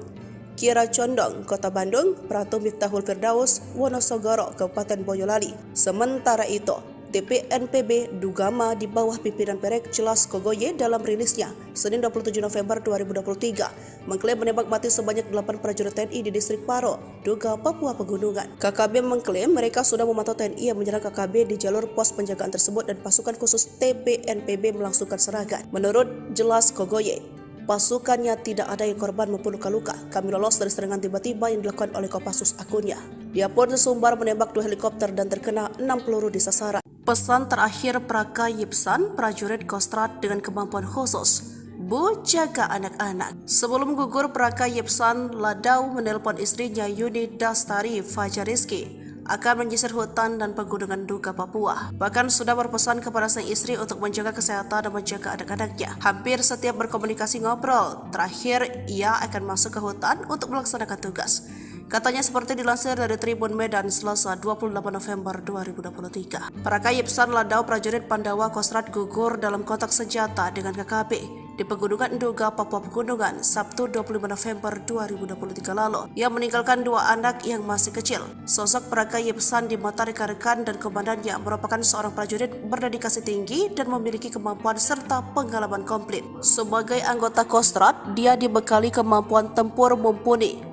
Kira Condong Kota Bandung, Pratu Miftahul Firdaus Wonosogoro Kabupaten Boyolali. Sementara itu, TPNPB Ndugama di bawah pimpinan Perek Jelas Kogoye dalam rilisnya Senin 27 November 2023 mengklaim menembak mati sebanyak 8 prajurit TNI di distrik Paro, Nduga, Papua Pegunungan. KKB mengklaim mereka sudah memantau TNI yang menyerang KKB di jalur pos penjagaan tersebut dan pasukan khusus TPNPB melangsungkan serangan. Menurut Jelas Kogoye, pasukannya tidak ada yang korban maupun luka-luka. Kami lolos dari serangan tiba-tiba yang dilakukan oleh Kopassus, akunnya. Dia pun sesumbar menembak 2 helikopter dan terkena 6 peluru di sasaran. Pesan terakhir Praka Yipsan, prajurit Kostrad dengan kemampuan khusus, Bu, jaga anak-anak. Sebelum gugur, Praka Yipsan Ladau menelpon istrinya Yuni Dastari Fajariski akan menyisir hutan dan pegunungan Nduga, Papua. Bahkan sudah berpesan kepada sang istri untuk menjaga kesehatan dan menjaga anak-anaknya. Hampir setiap berkomunikasi ngobrol. Terakhir, ia akan masuk ke hutan untuk melaksanakan tugas. Katanya seperti dilansir dari Tribun Medan Selasa 28 November 2023. Praka Yipsan Ladau prajurit Pandawa Kostrad gugur dalam kontak senjata dengan KKB di Pegunungan Nduga, Papua Pegunungan, Sabtu 25 November 2023 lalu. Ia meninggalkan 2 anak yang masih kecil. Sosok Praka Yipsan di mata rekan-rekan dan komandannya merupakan seorang prajurit berdedikasi tinggi dan memiliki kemampuan serta pengalaman komplit. Sebagai anggota Kostrad, dia dibekali kemampuan tempur mumpuni,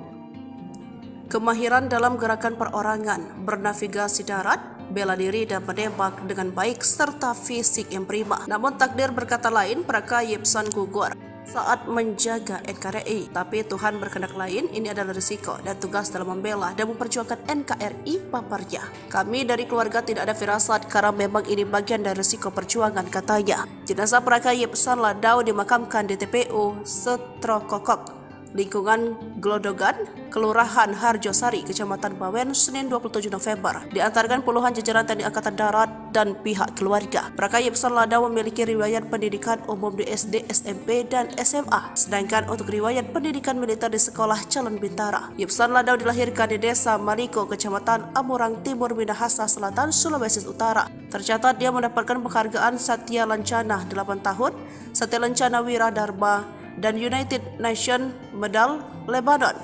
kemahiran dalam gerakan perorangan, bernavigasi darat, bela diri dan menembak dengan baik serta fisik yang prima. Namun takdir berkata lain, Praka Yipsan gugur saat menjaga NKRI. Tapi Tuhan berkehendak lain, ini adalah risiko dan tugas dalam membela dan memperjuangkan NKRI paparnya. Kami dari keluarga tidak ada firasat karena memang ini bagian dari risiko perjuangan, katanya. Jenazah Praka Yipsan Ladau dimakamkan di TPU Setrokokok, lingkungan Glodogan, Kelurahan Harjosari, Kecamatan Bawen, Senin 27 November. Diantarkan puluhan jajaran TNI Angkatan Darat dan pihak keluarga. Praka Yipsan Ladau memiliki riwayat pendidikan umum di SD, SMP, dan SMA. Sedangkan untuk riwayat pendidikan militer di Sekolah Calon Bintara. Yipsan Ladau dilahirkan di Desa Maliko, Kecamatan Amurang Timur, Minahasa Selatan, Sulawesi Utara. Tercatat dia mendapatkan penghargaan Satya Lancana 8 tahun, Satya Lancana Wira Dharma, dan United Nations Medal Lebanon,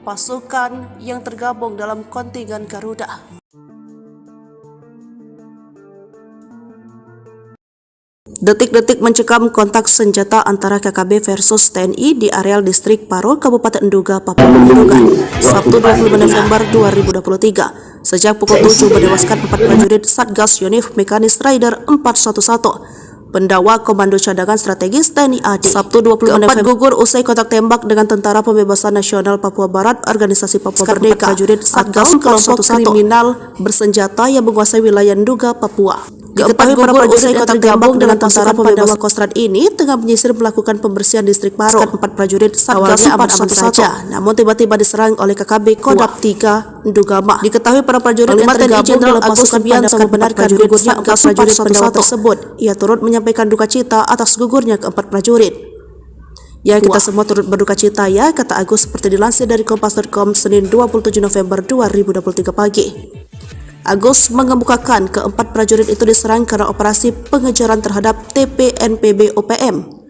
pasukan yang tergabung dalam kontingen Garuda. Detik-detik mencekam kontak senjata antara KKB versus TNI di areal distrik Paro, Kabupaten Nduga, Papua Pegunungan, Sabtu 25 November 2023. Sejak pukul 7 menewaskan 4 prajurit Satgas Yonif Mekanis Rider 411. Pendakwa Komando Cadangan Strategis TNI AD. Sabtu 25 November gugur usai kontak tembak dengan Tentara Pembebasan Nasional Papua Barat, Organisasi Papua Merdeka. Prajurit Satgas kelompok kriminal bersenjata yang menguasai wilayah Nduga, Papua. Diketahui para prajurit yang tergabung dengan Tentara Pembebasan Kostrad ini tengah menyisir melakukan pembersihan distrik Paro. 4 prajurit Satgas 411 saja, namun tiba-tiba diserang oleh KKB Kodam 3 Ndugama. Diketahui para prajurit yang tergabung dalam pasukan Agus membenarkan gugurnya 4 prajurit pendawa tersebut. Ia turut menyampaikan duka cita atas gugurnya keempat prajurit. Ya, kita semua turut berduka cita ya, kata Agus seperti dilansir dari Kompas.com Senin 27 November 2023 pagi. Agus mengemukakan keempat prajurit itu diserang karena operasi pengejaran terhadap TPNPB OPM.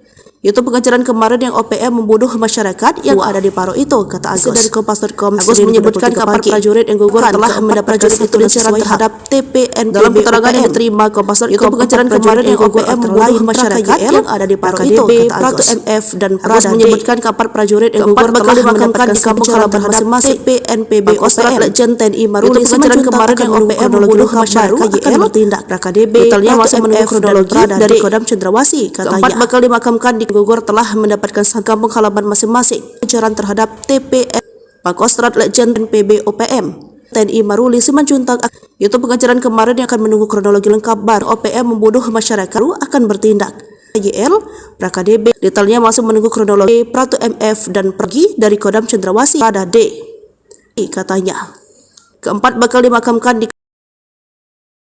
Itu pengejaran kemarin yang OPM membunuh masyarakat yang ada di Paro itu, kata Agus. Dari Kompas.com, Agus menyebutkan keempat prajurit yang gugur telah mendapatkan pengejaran terhadap TPNPB. Dalam keterangan yang diterima Kompas.com, itu pengejaran kemarin yang OPM membunuh masyarakat yang ada di Paro itu, kata Agus. MF dan Agus menyebutkan keempat prajurit yang gugur telah dimakamkan di kampung halaman masing-masing TPNPB OPM. Legend TNI Maruli pengejaran kemarin yang OPM membunuh masyarakat akan bertindak. KDB brutalnya masih menunggu kronologi dari Kodam Cendrawasih, katanya. Keempat bakal dimakamkan di gugur telah mendapatkan kampung halaman masing-masing. Pengejaran terhadap TPN Pangkostrat Legend PB OPM TNI Maruli Simanjuntak. Itu pengejaran kemarin yang akan menunggu kronologi lengkap baru OPM membunuh masyarakat akan bertindak. YL PraKDB detailnya masih menunggu kronologi. Pratu MF dan pergi dari Kodam Cendrawasih pada D, katanya. Keempat bakal dimakamkan di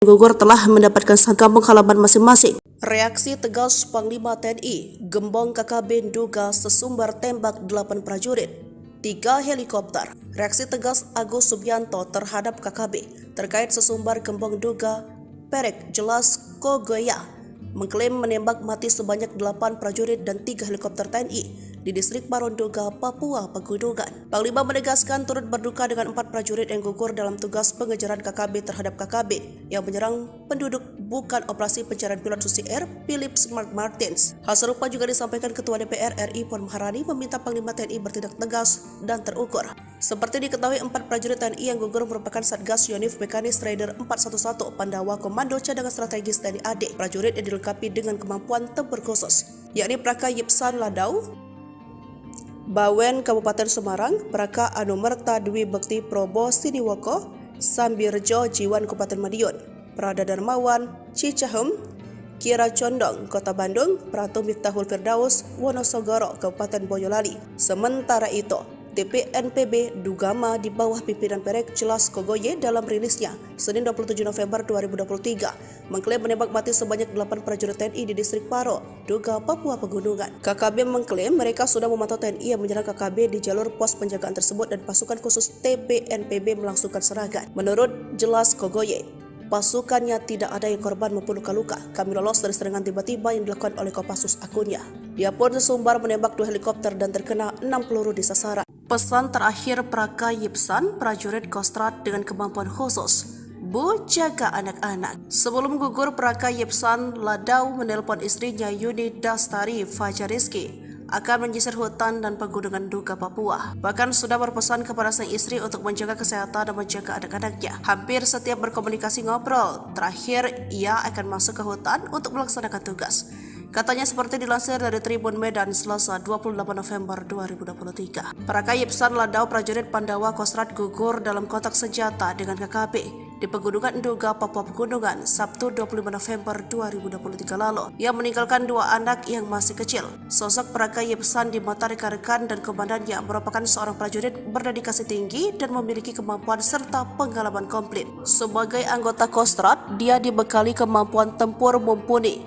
gugur telah mendapatkan kampung halaman masing-masing. Reaksi tegas Panglima TNI, Gembong KKB Nduga sesumbar tembak 8 prajurit, 3 helikopter. Reaksi tegas Agus Subianto terhadap KKB terkait sesumbar Gembong Nduga Perek Jelas Kogoya mengklaim menembak mati sebanyak 8 prajurit dan 3 helikopter TNI di distrik Paro Nduga, Papua Pegunungan. Panglima menegaskan turut berduka dengan 4 prajurit yang gugur dalam tugas pengejaran KKB terhadap KKB yang menyerang penduduk bukan operasi pencarian pilot Susi Air Philip Mark Martins. Hal serupa juga disampaikan Ketua DPR RI Puan Maharani meminta Panglima TNI bertindak tegas dan terukur. Seperti diketahui, 4 prajurit TNI yang gugur merupakan Satgas Yonif Mekanis Rider 411 Pandawa Komando Cadangan Strategis TNI AD. Prajurit yang dilengkapi dengan kemampuan tempur khusus, yakni Praka Yipsan Ladau Bawen Kabupaten Semarang, Praka Anumerta Dwi Bekti Probo Siniwoko, Sambirjo Jiwan Kabupaten Madiun, Prada Darmawan Cicahem, Kira Condong Kota Bandung, Pratu Miftahul Firdaus Wonosogoro Kabupaten Boyolali. Sementara itu, TPNPB Ndugama di bawah pimpinan Perek Jelas Kogoye dalam rilisnya Senin 27 November 2023 mengklaim menembak mati sebanyak 8 prajurit TNI di distrik Paro, Nduga, Papua Pegunungan. KKB mengklaim mereka sudah memantau TNI yang menyerang KKB di jalur pos penjagaan tersebut dan pasukan khusus TPNPB melangsungkan serangan. Menurut Jelas Kogoye, pasukannya tidak ada yang korban maupun luka-luka. Kami lolos dari serangan tiba-tiba yang dilakukan oleh Kopassus, akunnya. Dia pun sesumbar menembak 2 helikopter dan terkena 6 peluru di sasaran. Pesan terakhir Praka Yipsan, prajurit Kostrad dengan kemampuan khusus, Bu, jaga anak-anak. Sebelum gugur, Praka Yipsan Ladau menelpon istrinya Yuni Dastari Fajariski akan menyisir hutan dan pegunungan Nduga, Papua. Bahkan sudah berpesan kepada sang istri untuk menjaga kesehatan dan menjaga anak-anaknya. Hampir setiap berkomunikasi ngobrol, terakhir ia akan masuk ke hutan untuk melaksanakan tugas. Katanya seperti dilansir dari Tribun Medan Selasa 28 November 2023. Praka Yipsan Ladau prajurit Pandawa Kostrad gugur dalam kontak senjata dengan KKB di Pegunungan Nduga, Papua Pegunungan, Sabtu 25 November 2023 lalu. Ia meninggalkan 2 anak yang masih kecil. Sosok Praka Yipsan di mata rekan-rekan dan komandannya merupakan seorang prajurit berdedikasi tinggi dan memiliki kemampuan serta pengalaman komplit. Sebagai anggota Kostrad, dia dibekali kemampuan tempur mumpuni,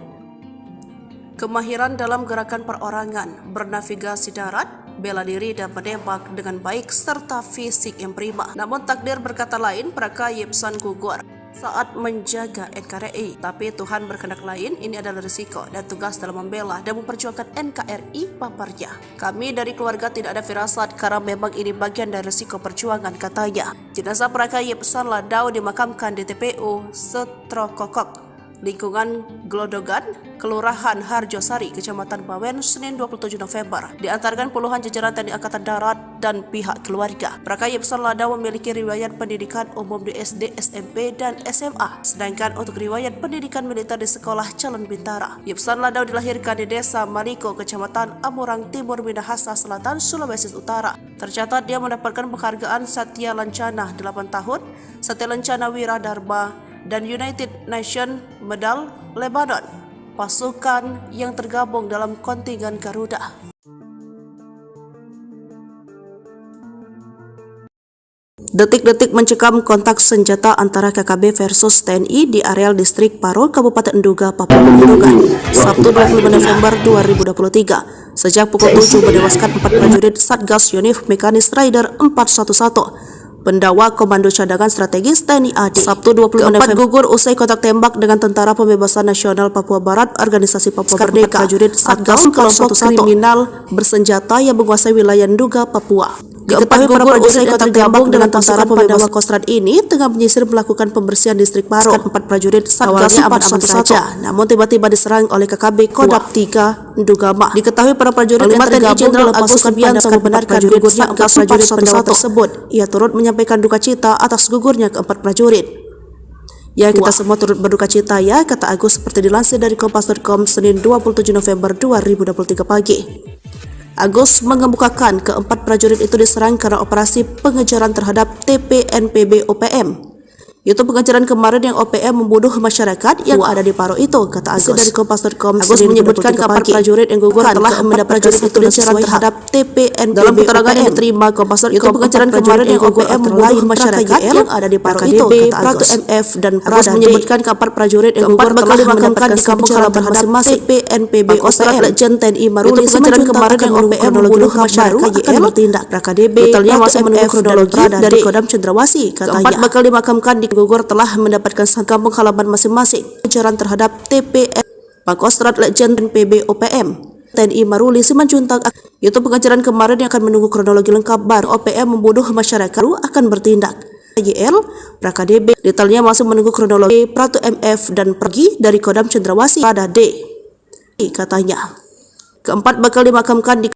kemahiran dalam gerakan perorangan, bernavigasi darat, bela diri dan menembak dengan baik serta fisik yang prima. Namun takdir berkata lain, Praka Yipsan gugur saat menjaga NKRI. Tapi Tuhan berkehendak lain, ini adalah risiko dan tugas dalam membela dan memperjuangkan NKRI paparnya. Kami dari keluarga tidak ada firasat karena memang ini bagian dari risiko perjuangan, katanya. Jenazah Praka Yipsan Ladau dimakamkan di TPU Setrokokok, lingkungan Glodogan, Kelurahan Harjosari, Kecamatan Bawen, Senin 27 November. Diantarkan puluhan jajaran TNI Angkatan Darat dan pihak keluarga. Praka Yipsan Ladau memiliki riwayat pendidikan umum di SD, SMP, dan SMA. Sedangkan untuk riwayat pendidikan militer di Sekolah Calon Bintara. Yipsan Ladau dilahirkan di Desa Maliko, Kecamatan Amurang Timur, Minahasa Selatan, Sulawesi Utara. Tercatat dia mendapatkan penghargaan Satya Lancana 8 tahun, Satya Lancana Wiradharma, dan United Nations Medal Lebanon, pasukan yang tergabung dalam kontingen Garuda. Detik-detik mencekam kontak senjata antara KKB versus TNI di areal distrik Paro, Kabupaten Nduga, Papua Pegunungan, Sabtu 25 November 2023. Sejak pukul 7 menewaskan 4 prajurit Satgas Yonif Mekanis Rider 411. Pendakwa Komando Cadangan Strategis TNI AD. Sabtu 20 November gugur usai kontak tembak dengan Tentara Pembebasan Nasional Papua Barat, Organisasi Papua Merdeka, prajurit Satgas kelompok kriminal bersenjata yang menguasai wilayah Nduga, Papua. Diketahui para prajurit yang tergabung dengan Tentara Pembebasan Kostrad ini tengah menyisir melakukan pembersihan distrik Paro. 4 prajurit Satgas aman-aman saja, namun tiba-tiba diserang oleh KKB Kodam 3 Ndugama. Diketahui para prajurit yang tergabung dalam pasukan Subianto membenarkan gugurnya 4 prajurit pendawa tersebut. Ia turut menyampaikan duka cita atas gugurnya keempat prajurit. Ya, kita semua turut berduka cita ya, kata Agus seperti dilansir dari Kompas.com Senin 27 November 2023 pagi. Agus mengemukakan keempat prajurit itu diserang karena operasi pengejaran terhadap TPNPB OPM. Itu pengejaran kemarin yang OPM membunuh masyarakat yang ada di Paro itu, kata Agus dari Kompas.com. Agus menyebutkan keempat prajurit yang gugur telah mendapat prajurit itu pengejaran terhadap TPNPB. Dalam keterangan yang diterima Kompas.com, itu pengejaran kemarin yang OPM membunuh masyarakat yang ada di Paro itu, kata Agus. MF dan Agus menyebutkan keempat prajurit yang gugur telah dimakamkan di kampung halaman masing-masing TPNPB OPM. Legend TNI Maruli pengejaran kemarin yang OPM membunuh masyarakat akan bertindak. PKDB detailnya masih menunggu kronologi dari Kodam Cendrawasih, katanya. Keempat bakal dimakamkan di gugur telah mendapatkan kampung halaman masing-masing. Pengejaran terhadap TPN Pangkostrat Legend PB OPM TNI Maruli Simanjuntak. Itu pengejaran kemarin yang akan menunggu kronologi lengkap baru OPM membunuh masyarakat akan bertindak. YL PKDB detailnya masih menunggu kronologi Pratu MF dan pergi dari Kodam Cendrawasih pada D, katanya. Keempat bakal dimakamkan di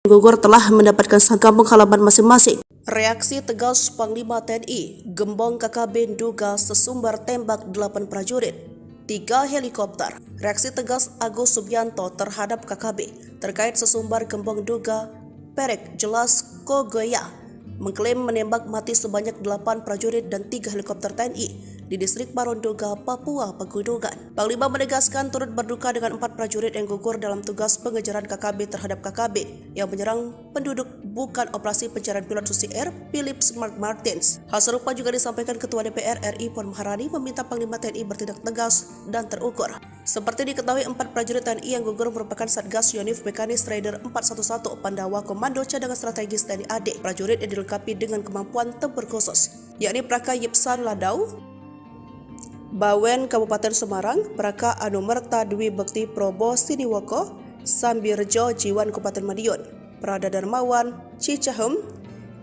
gugur telah mendapatkan kampung halaman masing-masing. Reaksi tegas Panglima TNI, gembong KKB Nduga sesumbar tembak 8 prajurit, 3 helikopter. Reaksi tegas Agus Subianto terhadap KKB terkait sesumbar gembong Nduga Perek Jelas Kogoya mengklaim menembak mati sebanyak 8 prajurit dan 3 helikopter TNI di distrik Paro Nduga, Papua Pegunungan. Panglima menegaskan turut berduka dengan 4 prajurit yang gugur dalam tugas pengejaran KKB terhadap KKB yang menyerang penduduk bukan operasi pencarian pilot Susi Air Philip Smart Martins. Hal serupa juga disampaikan Ketua DPR RI Puan Maharani meminta Panglima TNI bertindak tegas dan terukur. Seperti diketahui, 4 prajurit TNI yang gugur merupakan Satgas Yonif Mekanis Rider 411 Pandawa Komando Cadangan Strategis TNI AD. Prajurit yang dilengkapi dengan kemampuan tempur khusus, yakni Praka Yipsan Ladau, Bawen Kabupaten Semarang, Praka Anumerta Dwi Bekti Probo Siniwoko, Sambirjo Jiwan Kabupaten Madiun, Prada Darmawan Cicahem,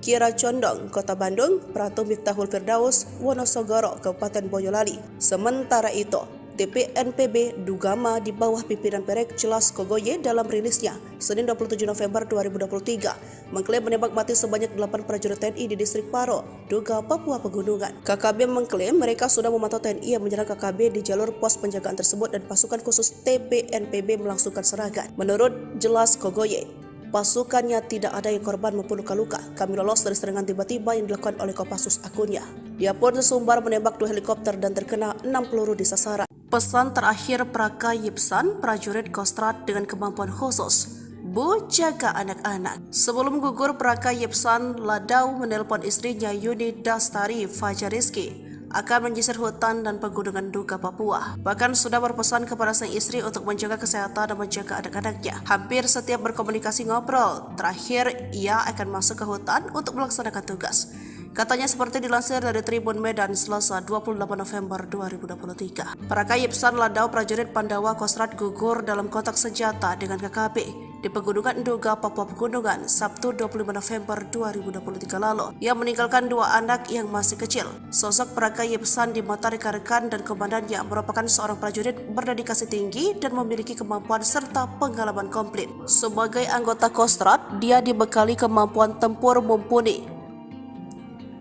Kira Condong Kota Bandung, Pratu Miftahul Firdaus Wonosogoro Kabupaten Boyolali. Sementara itu, TPNPB Ndugama di bawah pimpinan Perek Jelas Kogoye dalam rilisnya Senin 27 November 2023 mengklaim menembak mati sebanyak 8 prajurit TNI di distrik Paro, Nduga, Papua Pegunungan. KKB mengklaim mereka sudah memantau TNI yang menyerang KKB di jalur pos penjagaan tersebut dan pasukan khusus TPNPB melangsungkan serangan. Menurut Jelas Kogoye, pasukannya tidak ada yang korban maupun luka-luka. Kami lolos dari serangan tiba-tiba yang dilakukan oleh Kopassus akunnya. Dia pun sesumbar menembak 2 helikopter dan terkena 6 peluru di sasaran. Pesan terakhir Praka Yipsan, prajurit Kostrad dengan kemampuan khusus. Bu, jaga anak-anak. Sebelum gugur, Praka Yipsan Ladau menelpon istrinya Yuni Dastari Fajariski akan menyisir hutan dan pegunungan Nduga, Papua. Bahkan sudah berpesan kepada sang istri untuk menjaga kesehatan dan menjaga anak-anaknya. Hampir setiap berkomunikasi ngobrol. Terakhir, ia akan masuk ke hutan untuk melaksanakan tugas. Katanya seperti dilansir dari Tribun Medan Selasa 28 November 2023. Praka Yipsan Ladau, prajurit Pandawa Kostrad gugur dalam kontak senjata dengan KKB di Pegunungan Nduga, Papua Pegunungan, Sabtu 25 November 2023 lalu. Ia meninggalkan 2 anak yang masih kecil. Sosok Praka Yipsan di mata rekan-rekan dan komandannya merupakan seorang prajurit berdedikasi tinggi dan memiliki kemampuan serta pengalaman komplit. Sebagai anggota Kostrad, dia dibekali kemampuan tempur mumpuni,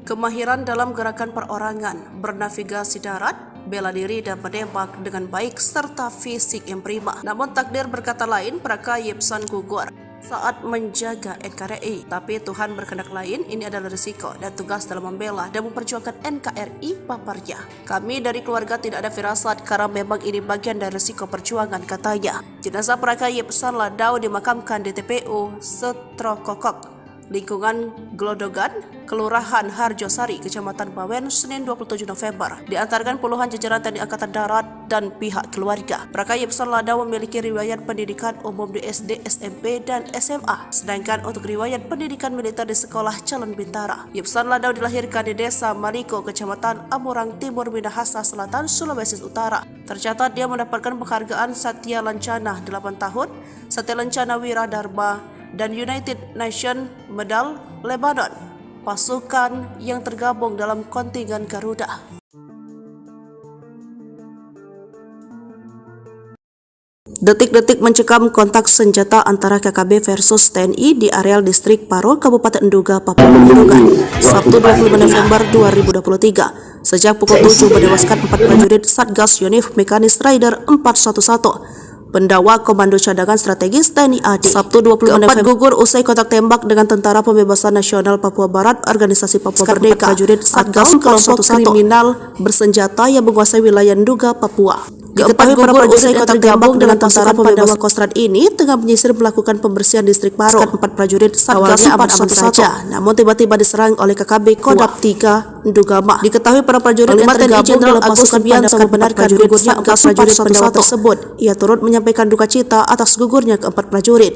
kemahiran dalam gerakan perorangan, bernavigasi darat, bela diri dan menembak dengan baik serta fisik yang prima. Namun takdir berkata lain, Praka Yipsan gugur saat menjaga NKRI. Tapi Tuhan berkehendak lain, ini adalah risiko dan tugas dalam membela dan memperjuangkan NKRI paparnya. Kami dari keluarga tidak ada firasat karena memang ini bagian dari risiko perjuangan, katanya. Jenazah Praka Yipsan Ladau dimakamkan di TPU Setrokokok, lingkungan Glodogan, Kelurahan Harjosari, Kecamatan Bawen, Senin 27 November. Diantarkan puluhan jajaran TNI Angkatan Darat dan pihak keluarga. Praka Yipsan Ladau memiliki riwayat pendidikan umum di SD, SMP, dan SMA. Sedangkan untuk riwayat pendidikan militer di Sekolah Calon Bintara. Yipsan Ladau dilahirkan di Desa Maliko, Kecamatan Amurang Timur, Minahasa Selatan, Sulawesi Utara. Tercatat dia mendapatkan penghargaan Satya Lancana 8 tahun, Satya Lancana Wira Dharma, dan United Nations Medal Lebanon, pasukan yang tergabung dalam kontingen Garuda. Detik-detik mencekam kontak senjata antara KKB versus TNI di areal distrik Paro, Kabupaten Nduga, Papua Pegunungan, Sabtu 25 November 2023. Sejak pukul 7 menewaskan 4 prajurit Satgas Yonif Mekanis Rider 411. Pendawa Komando Cadangan Strategis TNI AD. Sabtu 25 November gugur usai kontak tembak dengan Tentara Pembebasan Nasional Papua Barat, Organisasi Papua Merdeka. Prajurit Satgas kelompok kriminal bersenjata yang menguasai wilayah Nduga, Papua. Diketahui para prajurit yang tergabung dengan Tentara Pandawa Kostrad ini tengah menyisir melakukan pembersihan distrik Paro. 4 prajurit Satgas 411, namun tiba-tiba diserang oleh KKB Kodam 3 Ndugama. Diketahui para prajurit yang tergabung dalam pasukan Pandawa membenarkan gugurnya 4 prajurit Pandawa tersebut. Ia turut menyampaikan duka cita atas gugurnya ke-4 prajurit.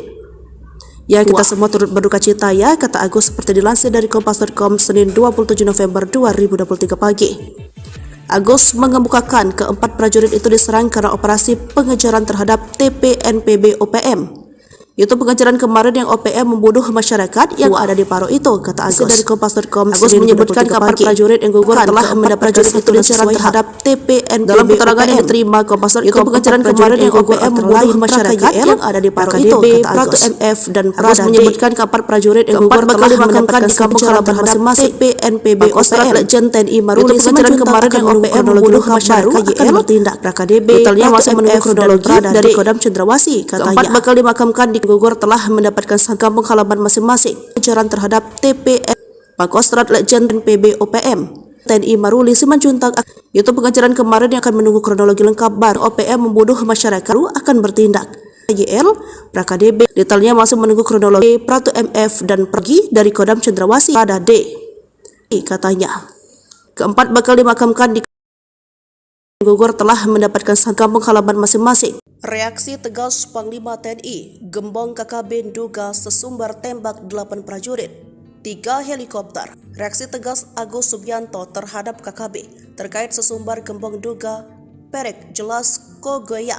Ya, kita semua turut berduka cita ya, kata Agus seperti dilansir dari Kompas.com Senin 27 November 2023 pagi. Agus mengemukakan ke-4 prajurit itu diserang karena operasi pengejaran terhadap TPNPB OPM. Itu pengejaran kemarin yang OPM membunuh masyarakat yang ada di Paro itu, kata Agus dari Kompas.com. Agus menyebutkan ke-4 prajurit yang gugur telah mendapat prajurit itu pengejaran terhadap TPNPB. Dalam keterangan yang diterima Kompas.com, itu pengejaran kemarin yang OPM membunuh masyarakat yang ada di Paro itu, kata Agus. MF dan Agus menyebutkan ke-4 prajurit yang gugur telah dimakamkan di kampung halaman masing-masing TPNPB OPM. Legend TNI Maruli pengejaran kemarin yang OPM membunuh masyarakat akan bertindak. KDB brutalnya masih menunggu kronologi dari Kodam Cendrawasih, katanya. 4 bakal dimakamkan di gugur telah mendapatkan kampung halaman masing-masing. Pengejaran terhadap TPN Pangkostrat Legend PB OPM TNI Maruli Simanjuntak. Itu pengejaran kemarin yang akan menunggu kronologi lengkap baru OPM membunuh masyarakat akan bertindak. YL PraKDB detailnya masih menunggu kronologi. Pratu MF dan pergi dari Kodam Cendrawasih pada D, katanya. Ke-4 bakal dimakamkan di gugur telah mendapatkan kampung halaman masing-masing. Reaksi tegas Panglima TNI, Gembong KKB Nduga sesumbar tembak 8 prajurit, 3 helikopter. Reaksi tegas Agus Subianto terhadap KKB terkait sesumbar Gembong Nduga Perek Jelas Kogoya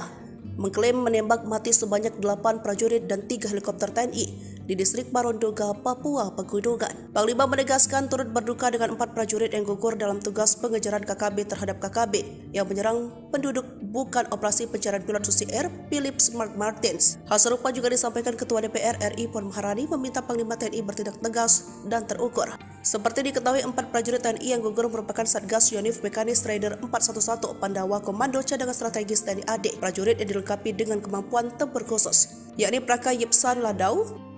mengklaim menembak mati sebanyak 8 prajurit dan 3 helikopter TNI di distrik Paro Nduga, Papua Pegunungan. Panglima menegaskan turut berduka dengan 4 prajurit yang gugur dalam tugas pengejaran KKB terhadap KKB yang menyerang penduduk bukan operasi pencarian pilot Susi Air Philips Mark Martins. Hal serupa juga disampaikan Ketua DPR RI Puan Maharani meminta Panglima TNI bertindak tegas dan terukur. Seperti diketahui, 4 prajurit TNI yang gugur merupakan Satgas Yonif Mekanis Rider 411 Pandawa Komando Cadangan Strategis TNI AD. Prajurit yang dilengkapi dengan kemampuan tempur khusus, yakni Praka Yipsan Ladau,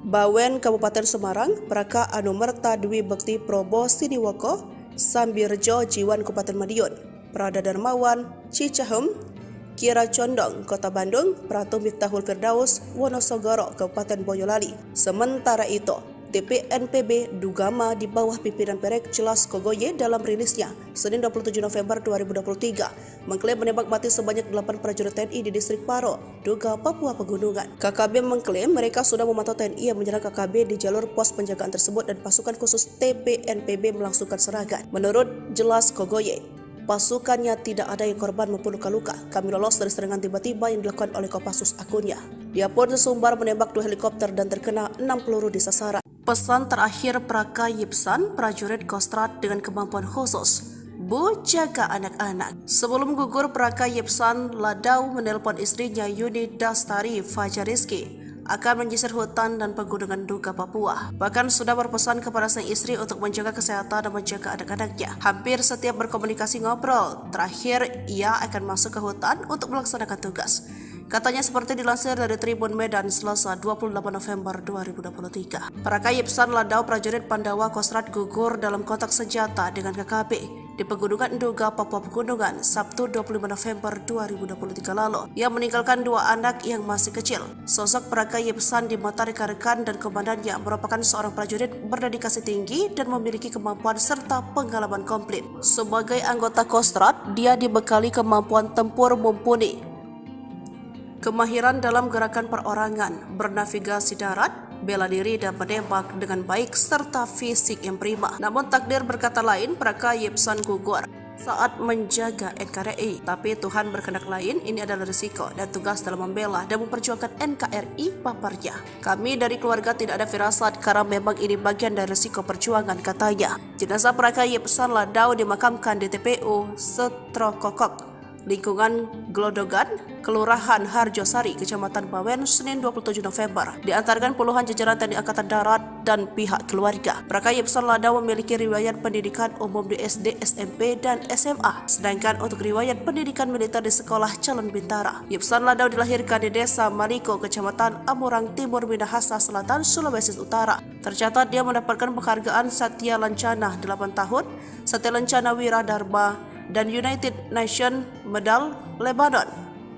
Bawen Kabupaten Semarang, Praka Anumerta Dwi Bekti Probo Siniwoko, Sambirjo Jiwan Kabupaten Madiun, Prada Darmawan, Cicahem, Kira Condong, Kota Bandung, Pratu Miftahul Firdaus, Wonosogoro, Kabupaten Boyolali. Sementara itu, TPNPB Dugama di bawah pimpinan Perek Jelas Kogoye dalam rilisnya Senin 27 November 2023 mengklaim menembak mati sebanyak 8 prajurit TNI di distrik Paro, Duga, Papua Pegunungan. KKB mengklaim mereka sudah memantau TNI yang menyerang KKB di jalur pos penjagaan tersebut dan pasukan khusus TPNPB melangsungkan serangan. Menurut Jelas Kogoye, pasukannya tidak ada yang korban maupun luka-luka. Kami lolos dari serangan tiba-tiba yang dilakukan oleh Kopassus akunnya. Dia pun sesumbar menembak 2 helikopter dan terkena 6 peluru di sasaran. Pesan terakhir Praka Yipsan, prajurit Kostrad dengan kemampuan khusus. Bu, jaga anak-anak. Sebelum gugur, Praka Yipsan Ladau menelpon istrinya Yuni Dastari Fajariski akan menyisir hutan dan pegunungan Duga, Papua. Bahkan sudah berpesan kepada sang istri untuk menjaga kesehatan dan menjaga anak-anaknya. Hampir setiap berkomunikasi ngobrol. Terakhir, ia akan masuk ke hutan untuk melaksanakan tugas. Katanya seperti dilansir dari Tribun Medan Selasa 28 November 2023. Praka Yipsan Ladau prajurit Pandawa Kostrad gugur dalam kontak senjata dengan KKB di Pegunungan Duga, Papua Pegunungan, Sabtu 25 November 2023 lalu. Ia meninggalkan 2 anak yang masih kecil. Sosok Praka Yipsan di mata rekan-rekan dan komandannya merupakan seorang prajurit berdedikasi tinggi dan memiliki kemampuan serta pengalaman komplit. Sebagai anggota Kostrad, dia dibekali kemampuan tempur mumpuni, kemahiran dalam gerakan perorangan, bernavigasi darat, bela diri dan menembak dengan baik serta fisik yang prima. Namun takdir berkata lain, Praka Yipsan gugur saat menjaga NKRI. Tapi Tuhan berkehendak lain, ini adalah risiko dan tugas dalam membela dan memperjuangkan NKRI, paparnya. Kami dari keluarga tidak ada firasat karena memang ini bagian dari risiko perjuangan, katanya. Jenazah Praka Yipsan Ladau dimakamkan di TPU Setrokokok, lingkungan Glodogan, Kelurahan Harjosari, Kecamatan Bawen, Senin 27 November. Diantarkan puluhan jajaran TNI Angkatan Darat dan pihak keluarga. Praka Yipsan Ladau memiliki riwayat pendidikan umum di SD, SMP, dan SMA. Sedangkan untuk riwayat pendidikan militer di Sekolah Calon Bintara. Yipsan Ladau dilahirkan di Desa Mariko, Kecamatan Amurang Timur, Minahasa Selatan, Sulawesi Utara. Tercatat dia mendapatkan penghargaan Satya Lancana 8 tahun, Satya Lancana Wira Dharma, dan United Nations Medal Lebanon,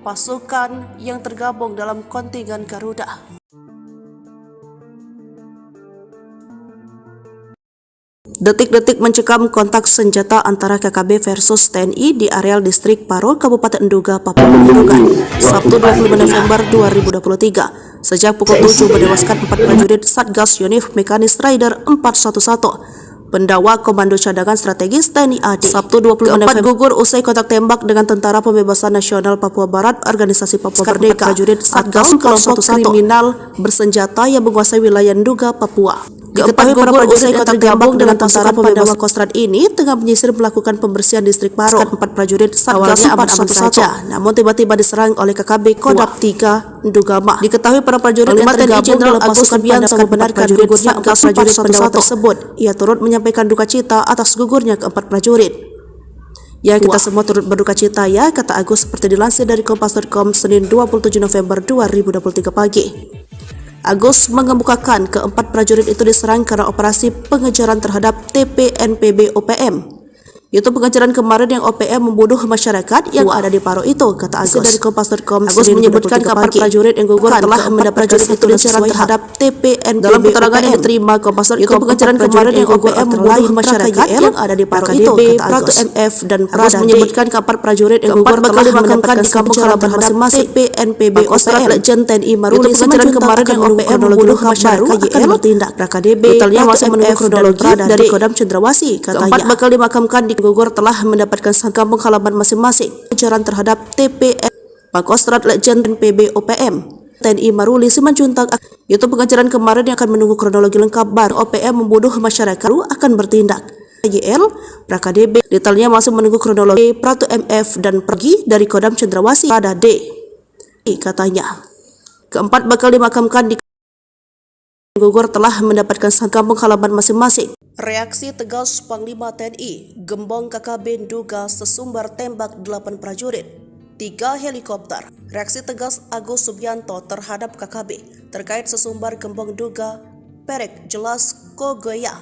pasukan yang tergabung dalam kontingen Garuda. Detik-detik mencekam kontak senjata antara KKB versus TNI di areal distrik Paro, Kabupaten Duga, Papua Pegunungan, Sabtu 25 November 2023. Sejak pukul 7 menewaskan 4 prajurit Satgas Yonif Mekanis Rider 411. Pendawa Komando Cadangan Strategis TNI AD. Sabtu 25 November gugur usai kontak tembak dengan Tentara Pembebasan Nasional Papua Barat, Organisasi Papua Merdeka, prajurit Satgas kelompok kriminal bersenjata yang menguasai wilayah Duga, Papua. Diketahui para prajurit yang tergabung dengan Tentara Pandawa Kostrad ini tengah menyisir melakukan pembersihan distrik Paro. 4 prajurit Satgas aman-aman saja, namun tiba-tiba diserang oleh KKB Kodam 3 Dugama. Diketahui para prajurit yang tergabung Jenderal Agus Subianto membenarkan gugurnya 4 prajurit Pandawa tersebut. Ia turut menyampaikan duka cita atas gugurnya ke-4 prajurit. Ya, kita semua turut berduka cita ya, kata Agus seperti dilansir dari Kompas.com Senin 27 November 2023 pagi. Agus mengemukakan ke-4 prajurit itu diserang karena operasi pengejaran terhadap TPNPB OPM. Itu pengejaran kemarin yang OPM membunuh masyarakat yang ada di Paro itu, kata Agus. Dari Kompas.com, Agus menyebutkan ke-4 prajurit yang gugur telah mendapat prajurit itu diserang terhadap TPNPB. Dalam keterangan yang diterima Kompas.com, itu pengejaran kemarin yang OPM membunuh masyarakat yang ada di Paro itu, kata Agus. Pratu MF dan Agus menyebutkan ke-4 prajurit yang gugur telah dimakamkan di kampung halaman masing-masing TPNPB OPM. Legend TNI Maruli pengejaran kemarin yang OPM membunuh masyarakat akan bertindak. KDB detailnya masih menunggu kronologi dari Kodam Cendrawasih, katanya. 4 bakal dimakamkan di gugur telah mendapatkan kampung halaman masing-masing. Pengejaran terhadap TPN Pangkostrat Legend PB OPM TNI Maruli Simanjuntak. Itu pengejaran kemarin yang akan menunggu kronologi lengkap baru OPM membunuh masyarakat akan bertindak. YL PKDB detailnya masih menunggu kronologi. Pratu MF dan pergi dari Kodam Cendrawasih pada D, katanya. Ke-4 bakal dimakamkan di gugur telah mendapatkan kampung halaman masing-masing. Reaksi tegas Panglima TNI, gembong KKB Duga sesumbar tembak 8 prajurit. 3 helikopter. Reaksi tegas Agus Subianto terhadap KKB terkait sesumbar gembong duga Perek Jelas Kogoya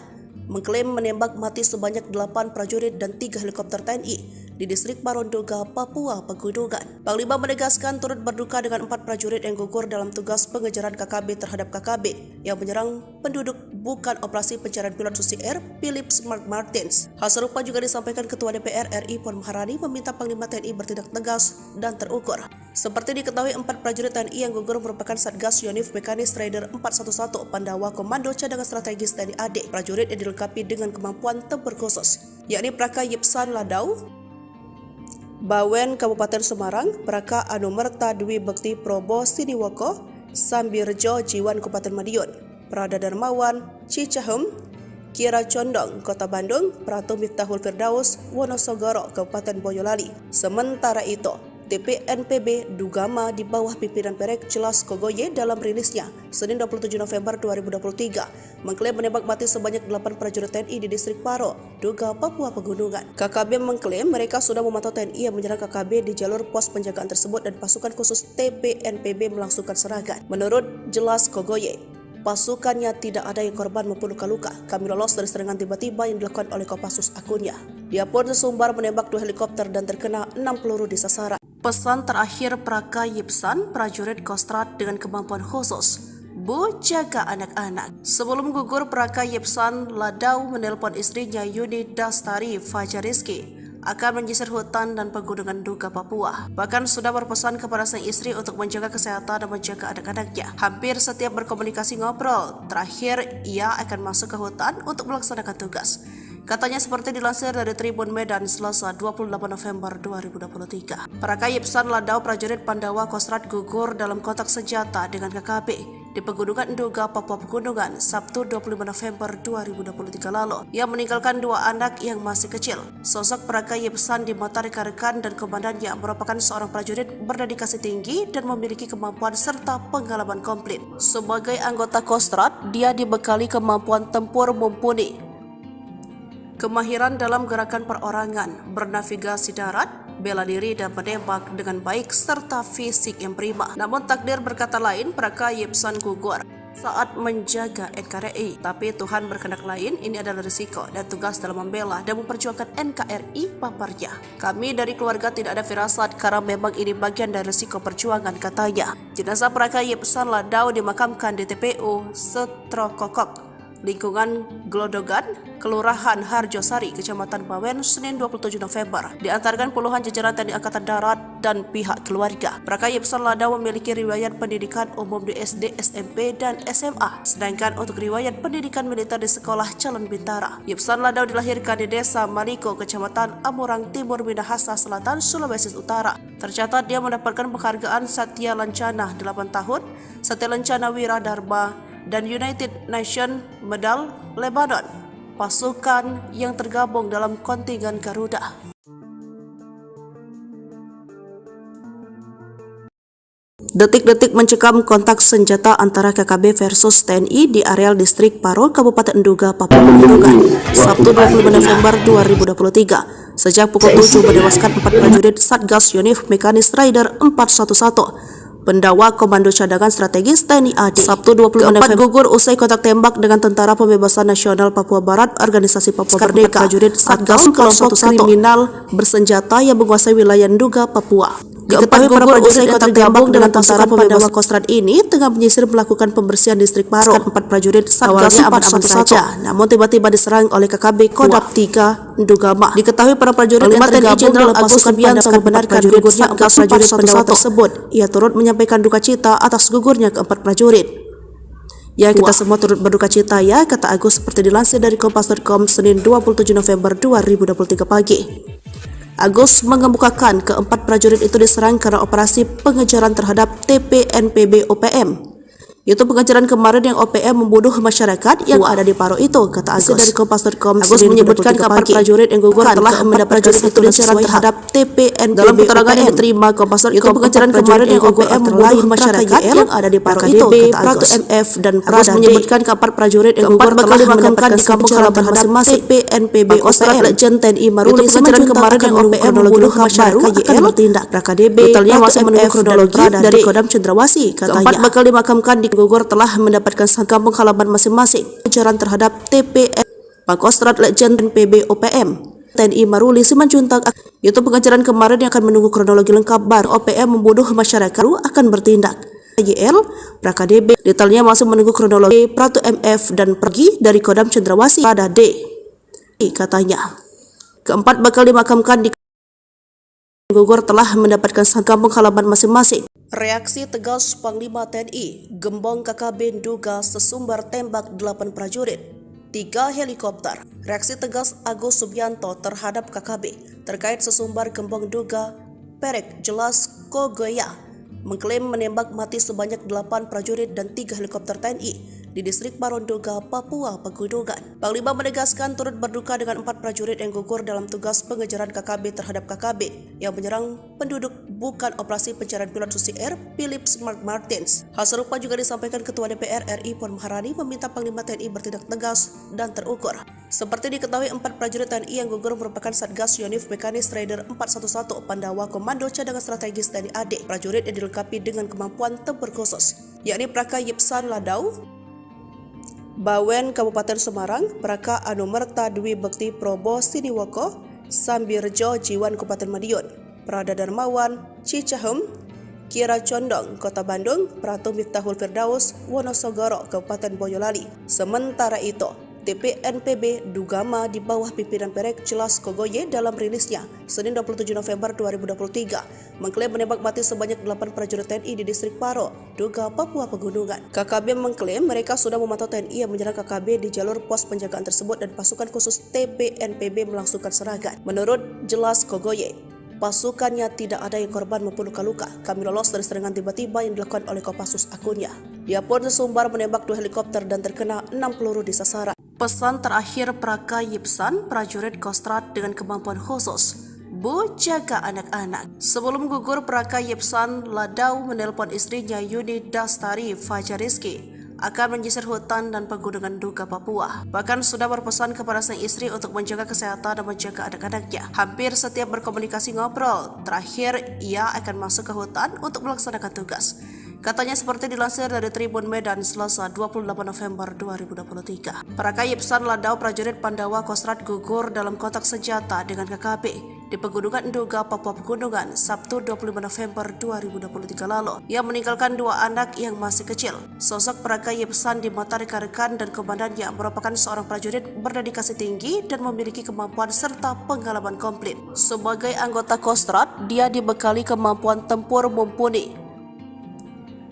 mengklaim menembak mati sebanyak 8 prajurit dan 3 helikopter TNI di distrik Paronduga, Papua Pegunungan. Panglima menegaskan turut berduka dengan 4 prajurit yang gugur dalam tugas pengejaran KKB terhadap KKB yang menyerang penduduk bukan operasi pencarian pilot Susi Air Philips Mark Martins. Hal serupa juga disampaikan Ketua DPR RI Puan Maharani meminta Panglima TNI bertindak tegas dan terukur. Seperti diketahui, 4 prajurit TNI yang gugur merupakan Satgas Yonif Mekanis Rider 411 Pandawa Komando Cadangan Strategis TNI AD. Prajurit yang dilengkapi dengan kemampuan tempur khusus, yakni Praka Yipsan Ladau, Bawen Kabupaten Semarang, Praka Anumerta Dwi Bekti Probo Siniwoko, Sambirjo Jiwan Kabupaten Madiun, Prada Darmawan Cicahem, Kira Condong Kota Bandung, Pratu Miftahul Firdaus Wonosogoro Kabupaten Boyolali. Sementara itu, TPNPB Dugama di bawah pimpinan Perek Jelas Kogoye dalam rilisnya Senin 27 November 2023 mengklaim menembak mati sebanyak 8 prajurit TNI di distrik Paro, Duga, Papua Pegunungan. KKB mengklaim mereka sudah memantau TNI yang menyerang KKB di jalur pos penjagaan tersebut dan pasukan khusus TPNPB melangsungkan serangan. Menurut Jelas Kogoye, pasukannya tidak ada yang korban maupun luka-luka. Kami lolos dari serangan tiba-tiba yang dilakukan oleh Kopassus akunnya. Dia pun sesumbar menembak 2 helikopter dan terkena 6 peluru di sasaran. Pesan terakhir Praka Yipsan, prajurit Kostrad dengan kemampuan khusus, Bu, jaga anak-anak. Sebelum gugur, Praka Yipsan Ladau menelpon istrinya Yuni Dastari Fajariski akan menyisir hutan dan pegunungan Duga, Papua. Bahkan sudah berpesan kepada sang istri untuk menjaga kesehatan dan menjaga anak-anaknya. Hampir setiap berkomunikasi ngobrol, terakhir ia akan masuk ke hutan untuk melaksanakan tugas. Katanya seperti dilansir dari Tribun Medan Selasa 28 November 2023. Praka Yipsan Ladau, prajurit Pandawa Kostrad gugur dalam kontak senjata dengan KKB di Pegunungan Duga, Papua Pegunungan, Sabtu 25 November 2023 lalu. Ia meninggalkan 2 anak yang masih kecil. Sosok Praka Yipsan di mata rekan-rekan dan komandannya merupakan seorang prajurit berdedikasi tinggi dan memiliki kemampuan serta pengalaman komplit. Sebagai anggota Kostrad, dia dibekali kemampuan tempur mumpuni, kemahiran dalam gerakan perorangan, bernavigasi darat, bela diri dan menembak dengan baik, serta fisik yang prima. Namun takdir berkata lain, Praka Yipsan gugur saat menjaga NKRI. Tapi Tuhan berkehendak lain, ini adalah risiko dan tugas dalam membela dan memperjuangkan NKRI paparnya. Kami dari keluarga tidak ada firasat karena memang ini bagian dari risiko perjuangan, katanya. Jenazah Praka Yipsan Ladau dimakamkan di TPU Setrokokok, lingkungan Glodogan, Kelurahan Harjosari, Kecamatan Bawen, Senin 27 November. Diantarkan puluhan jajaran TNI Angkatan Darat dan pihak keluarga. Praka Yipsan Ladau memiliki riwayat pendidikan umum di SD, SMP, dan SMA. Sedangkan untuk riwayat pendidikan militer di Sekolah Calon Bintara. Yipsan Ladau dilahirkan di Desa Maliko, Kecamatan Amurang Timur, Minahasa Selatan, Sulawesi Utara. Tercatat dia mendapatkan penghargaan Satya Lancana 8 tahun, Satya Lancana Wiradharma, dan United Nations Medal Lebanon, pasukan yang tergabung dalam kontingen Garuda. Detik-detik mencekam kontak senjata antara KKB versus TNI di areal distrik Paro, Kabupaten Duga, Papua Pegunungan, Sabtu 25 November 2023. Sejak pukul 7 menewaskan 4 prajurit Satgas Yonif Mekanis Rider 411 Pendawa Komando Cadangan Strategis TNI AD. Sabtu 25 November gugur usai kontak tembak dengan Tentara Pembebasan Nasional Papua Barat, Organisasi Papua Merdeka. Prajurit Satgas kelompok kriminal bersenjata yang menguasai wilayah Duga, Papua. Diketahui para prajurit yang tergabung dengan Tentara Pembebasan Kostrad ini tengah menyisir melakukan pembersihan distrik Paro. 4 prajurit Satgas aman-aman saja, namun tiba-tiba diserang oleh KKB Kodam 3 Dugama. Diketahui para prajurit yang tergabung dalam pasukan Subianto membenarkan gugurnya 4 prajurit Pandawa tersebut. Ia turut menyampaikan duka cita atas gugurnya ke-4 prajurit. Ya, kita semua turut berduka cita ya, kata Agus seperti dilansir dari Kompas.com Senin 27 November 2023 pagi. Agus mengemukakan ke-4 prajurit itu diserang karena operasi pengejaran terhadap TPNPB OPM Itu pengajaran kemarin yang OPM membunuh masyarakat yang ada di Paro itu, kata Agus. Dari Kompas.com, Agus menyebutkan kapal prajurit yang gugur telah mendapatkan satu lancaran terhadap TPNPB. Dalam keterangan yang diterima Kompas.com, itu pengajaran kemarin yang OPM membunuh masyarakat yang ada di Paro itu, kata Agus. MF dan Agus menyebutkan kapal prajurit yang gugur telah dimakamkan di kampung halaman masing-masing TPNPB OPM. Legend TNI Maruli pengajaran kemarin yang OPM membunuh masyarakat akan bertindak. KDB totalnya masih menunggu kronologi dari Kodam Cendrawasih, katanya. Keempat bakal dimakamkan di gugur telah mendapatkan kampung halaman masing-masing. Pengejaran terhadap TPN Pangkostrat Legend PB OPM TNI Maruli Simanjuntak. Itu pengejaran kemarin yang akan menunggu kronologi lengkap baru OPM membunuh masyarakat akan bertindak. YL KDB detailnya masih menunggu kronologi. Pratu MF dan pergi dari Kodam Cendrawasih pada D, katanya. Keempat bakal dimakamkan di gugur telah mendapatkan kampung halaman masing-masing. Reaksi tegas Panglima TNI, Gembong KKB duga sesumbar tembak 8 prajurit, 3 helikopter. Reaksi tegas Agus Subianto terhadap KKB terkait sesumbar Gembong duga Perek Jelas Kogoya mengklaim menembak mati sebanyak 8 prajurit dan 3 helikopter TNI di distrik Paronduga, Papua Pegunungan. Panglima menegaskan turut berduka dengan 4 prajurit yang gugur dalam tugas pengejaran KKB terhadap KKB yang menyerang penduduk bukan operasi pencarian pilot Susi Air Philip Mark Martins. Hal serupa juga disampaikan Ketua DPR RI Puan Maharani meminta Panglima TNI bertindak tegas dan terukur. Seperti diketahui, 4 prajurit TNI yang gugur merupakan Satgas Yonif Mekanis Raider 411 Pandawa Komando Cadangan Strategis TNI AD. Prajurit yang dilengkapi dengan kemampuan tempur khusus, yakni Praka Yipsan Ladau, Bawen Kabupaten Semarang, Praka Anumerta Dwi Bekti Probo Siniwoko, Sambirjo Jiwan Kabupaten Madiun, Prada Darmawan Cicahem, Kira Condong Kota Bandung, Pratu Miftahul Firdaus Wonosogoro Kabupaten Boyolali. Sementara itu, TPNPB Dugama di bawah pimpinan Perek Jelas Kogoye dalam rilisnya Senin 27 November 2023 mengklaim menembak mati sebanyak 8 prajurit TNI di distrik Paro, Duga, Papua Pegunungan. KKB mengklaim mereka sudah memantau TNI yang menyerang KKB di jalur pos penjagaan tersebut dan pasukan khusus TPNPB melangsungkan serangan. Menurut Jelas Kogoye, pasukannya tidak ada yang korban maupun luka-luka. Kami lolos dari serangan tiba-tiba yang dilakukan oleh Kopassus akunnya. Dia pun sesumbar menembak 2 helikopter dan terkena 6 peluru di sasaran. Pesan terakhir Praka Yipsan, prajurit Kostrat dengan kemampuan khusus, Bu, jaga anak-anak. Sebelum gugur, Praka Yipsan Ladau menelpon istrinya Yuni Dastari Fajariski akan menyisir hutan dan pegunungan Duga Papua. Bahkan sudah berpesan kepada sang istri untuk menjaga kesehatan dan menjaga anak-anaknya. Hampir setiap berkomunikasi ngobrol, terakhir ia akan masuk ke hutan untuk melaksanakan tugas. Katanya seperti dilansir dari Tribun Medan Selasa 28 November 2023. Praka Yipsan Ladau prajurit Pandawa Kostrat gugur dalam kontak senjata dengan KKB di Pegunungan Duga, Papua Pegunungan, Sabtu 25 November 2023 lalu. Ia meninggalkan 2 anak yang masih kecil. Sosok Praka Yipsan di mata rekan-rekan dan komandannya merupakan seorang prajurit berdedikasi tinggi dan memiliki kemampuan serta pengalaman komplit. Sebagai anggota Kostrat, dia dibekali kemampuan tempur mumpuni,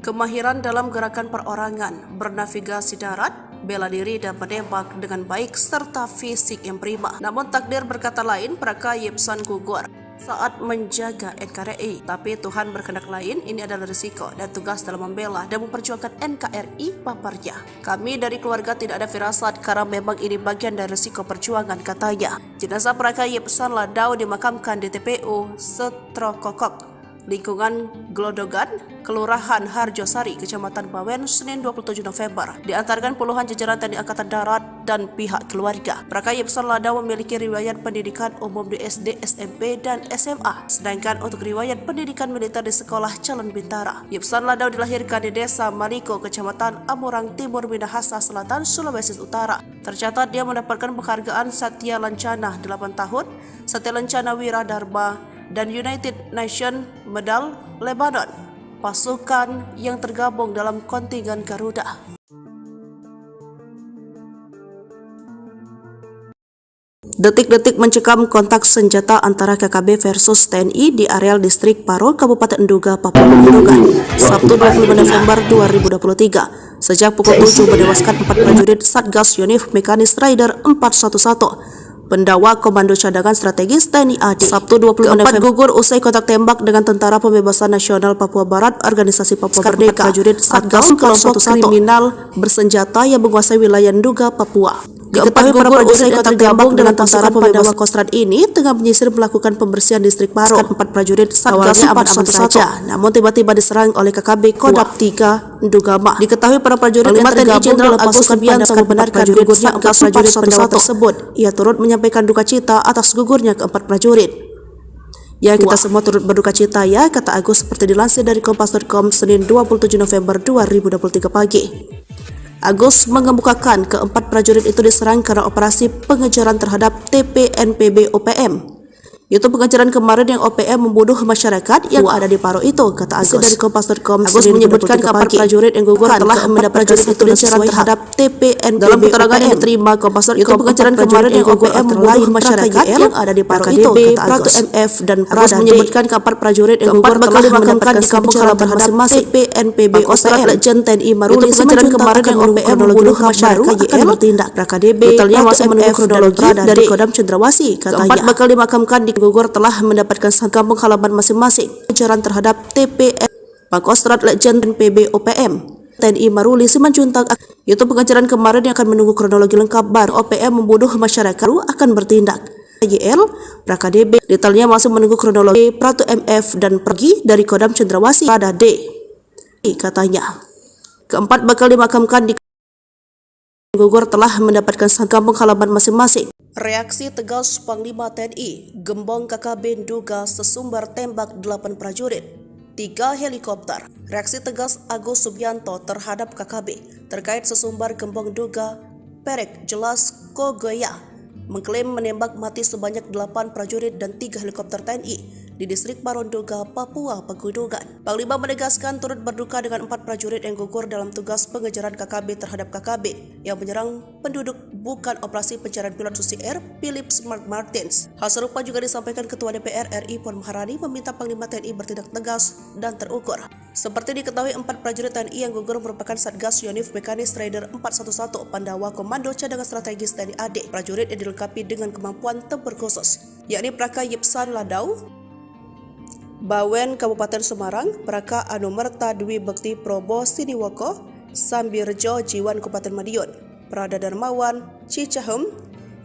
kemahiran dalam gerakan perorangan, bernavigasi darat, bela diri dan menembak dengan baik serta fisik yang prima. Namun takdir berkata lain, Praka Yipsan gugur saat menjaga NKRI. Tapi Tuhan berkehendak lain, ini adalah risiko dan tugas dalam membela dan memperjuangkan NKRI, paparnya. Kami dari keluarga tidak ada firasat karena memang ini bagian dari risiko perjuangan, katanya. Jenazah Praka Yipsan Ladau dimakamkan di TPU Setrokokok, lingkungan Glodogan, Kelurahan Harjosari, Kecamatan Bawen, Senin 27 November. Diantarkan puluhan jajaran TNI Angkatan Darat dan pihak keluarga. Praka Yipsan Ladau memiliki riwayat pendidikan umum di SD, SMP, dan SMA. Sedangkan untuk riwayat pendidikan militer di Sekolah Calon Bintara. Yipsan Ladau dilahirkan di Desa Maliko, Kecamatan Amurang Timur, Minahasa Selatan, Sulawesi Utara. Tercatat dia mendapatkan penghargaan Satya Lancana 8 tahun, Satya Lancana Wira Dharma, dan United Nations Medal Lebanon, pasukan yang tergabung dalam kontingen Garuda. Detik-detik mencekam kontak senjata antara KKB versus TNI di areal distrik Paro, Kabupaten Duga, Papua Pegunungan, Sabtu 25 November 2023. Sejak pukul 7 menewaskan 4 prajurit Satgas Yonif Mekanis Raider 411 Pendawa Komando Cadangan Strategis TNI AD. Sabtu 25 November gugur usai kontak tembak dengan Tentara Pembebasan Nasional Papua Barat Organisasi Papua Merdeka prajurit Satgas kelompok kriminal bersenjata yang menguasai wilayah Nduga, Papua. Diketahui para prajurit yang tergabung dengan Tentara Pembebasan Kostrad ini tengah menyisir melakukan pembersihan distrik Paro. 4 prajurit Satgas aman saja, namun tiba-tiba diserang oleh KKB Kodam 3 Ndugama. Diketahui para prajurit yang tergabung Jenderal Agus Subianto membenarkan gugurnya 4 prajurit Pendawa tersebut. Ia turut menyampaikan duka cita atas gugurnya keempat prajurit. Ya, kita semua turut berduka cita ya, kata Agus seperti dilansir dari Kompas.com Senin 27 November 2023 pagi. Agus mengemukakan keempat prajurit itu diserang karena operasi pengejaran terhadap TPNPB OPM. Itu pengejaran kemarin yang OPM membunuh masyarakat yang ada di Paro itu, kata Agus. Dari Kompas.com, Agus menyebutkan keempat prajurit yang gugur telah mendapat prajurit itu pengejaran terhadap TPNPB. Dalam keterangan yang diterima Kompas.com, itu pengejaran kemarin yang OPM membunuh masyarakat yang ada di Paro itu, kata Agus. MF dan Agus menyebutkan keempat prajurit yang gugur telah dimakamkan di kampung halaman masing-masing TPNPB OPM. Legend TNI Maruli pengejaran kemarin yang OPM membunuh masyarakat akan bertindak. KDB detailnya masih menunggu kronologi dari Kodam Cendrawasih, katanya. Keempat bakal dimakamkan di gugur telah mendapatkan kampung halaman masing-masing. Pengejaran terhadap TPN Pangkostrat Legend PB OPM TNI Maruli Simanjuntak. Itu pengejaran kemarin yang akan menunggu kronologi lengkap baru OPM membunuh masyarakat akan bertindak. YL PraKDB detailnya masih menunggu kronologi Pratu MF dan pergi dari Kodam Cendrawasih pada D, katanya. Keempat bakal dimakamkan di gugur telah mendapatkan kampung halaman masing-masing. Reaksi tegas Panglima TNI, Gembong KKB Nduga sesumbar tembak 8 prajurit, 3 helikopter. Reaksi tegas Agus Subianto terhadap KKB terkait sesumbar Gembong Nduga Perek Jelas Kogoya mengklaim menembak mati sebanyak 8 prajurit dan 3 helikopter TNI di distrik Paro Nduga, Papua Pegunungan. Panglima menegaskan turut berduka dengan 4 prajurit yang gugur dalam tugas pengejaran KKB terhadap KKB yang menyerang penduduk bukan operasi pencarian pilot Susi Air Philips Mark Martins. Hal serupa juga disampaikan Ketua DPR RI Puan Maharani meminta Panglima TNI bertindak tegas dan terukur. Seperti diketahui 4 prajurit TNI yang gugur merupakan Satgas Yonif Mekanis Raider 411 Pandawa Komando Cadangan Strategis TNI AD. Prajurit yang dilengkapi dengan kemampuan tempur khusus, yakni Praka Yipsan Ladau, Bawen Kabupaten Semarang, Praka Anumerta Dwi Bekti Probo Siniwoko, Sambirjo Jiwan Kabupaten Madiun, Prada Darmawan Cicahem,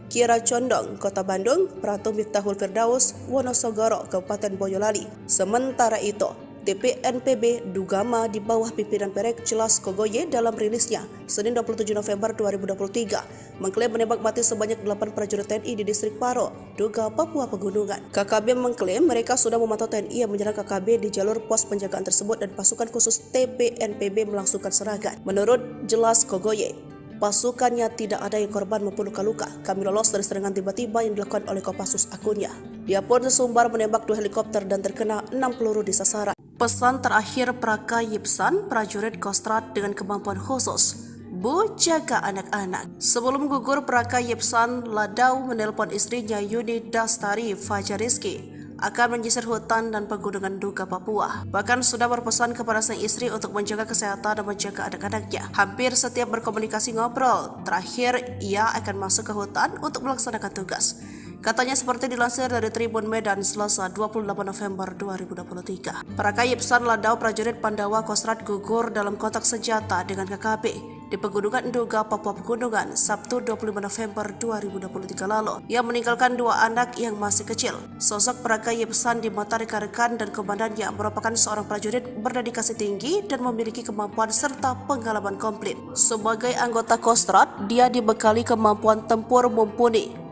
Kira Condong Kota Bandung, Pratu Miftahul Firdaus Wonosogoro Kabupaten Boyolali. Sementara itu, TPNPB Ndugama di bawah pimpinan Perek Jelas Kogoye dalam rilisnya Senin 27 November 2023 mengklaim menembak mati sebanyak 8 prajurit TNI di distrik Paro, Nduga, Papua Pegunungan. KKB mengklaim mereka sudah memantau TNI yang menyerang KKB di jalur pos penjagaan tersebut dan pasukan khusus TPNPB melangsungkan serangan. Menurut Jelas Kogoye, pasukannya tidak ada yang korban maupun luka-luka. Kami lolos dari serangan tiba-tiba yang dilakukan oleh Kopassus akunnya. Dia pun sesumbar menembak 2 helikopter dan terkena 6 peluru di sasaran. Pesan terakhir Praka Yipsan, prajurit Kostrad dengan kemampuan khusus, Bu, jaga anak-anak. Sebelum gugur, Praka Yipsan Ladau menelpon istrinya Yuni Dastari Fajariski akan menyisir hutan dan pegunungan Nduga, Papua. Bahkan sudah berpesan kepada sang istri untuk menjaga kesehatan dan menjaga anak-anaknya. Hampir setiap berkomunikasi ngobrol, terakhir ia akan masuk ke hutan untuk melaksanakan tugas. Katanya seperti dilansir dari Tribun Medan Selasa 28 November 2023. Praka Yipsan Ladau prajurit Pandawa Kostrad gugur dalam kontak senjata dengan KKB di Pegunungan Nduga, Papua Pegunungan, Sabtu 25 November 2023 lalu. Ia meninggalkan 2 anak yang masih kecil. Sosok Praka Yipsan di mata rekan-rekan dan komandannya merupakan seorang prajurit berdedikasi tinggi dan memiliki kemampuan serta pengalaman komplit. Sebagai anggota Kostrad, dia dibekali kemampuan tempur mumpuni,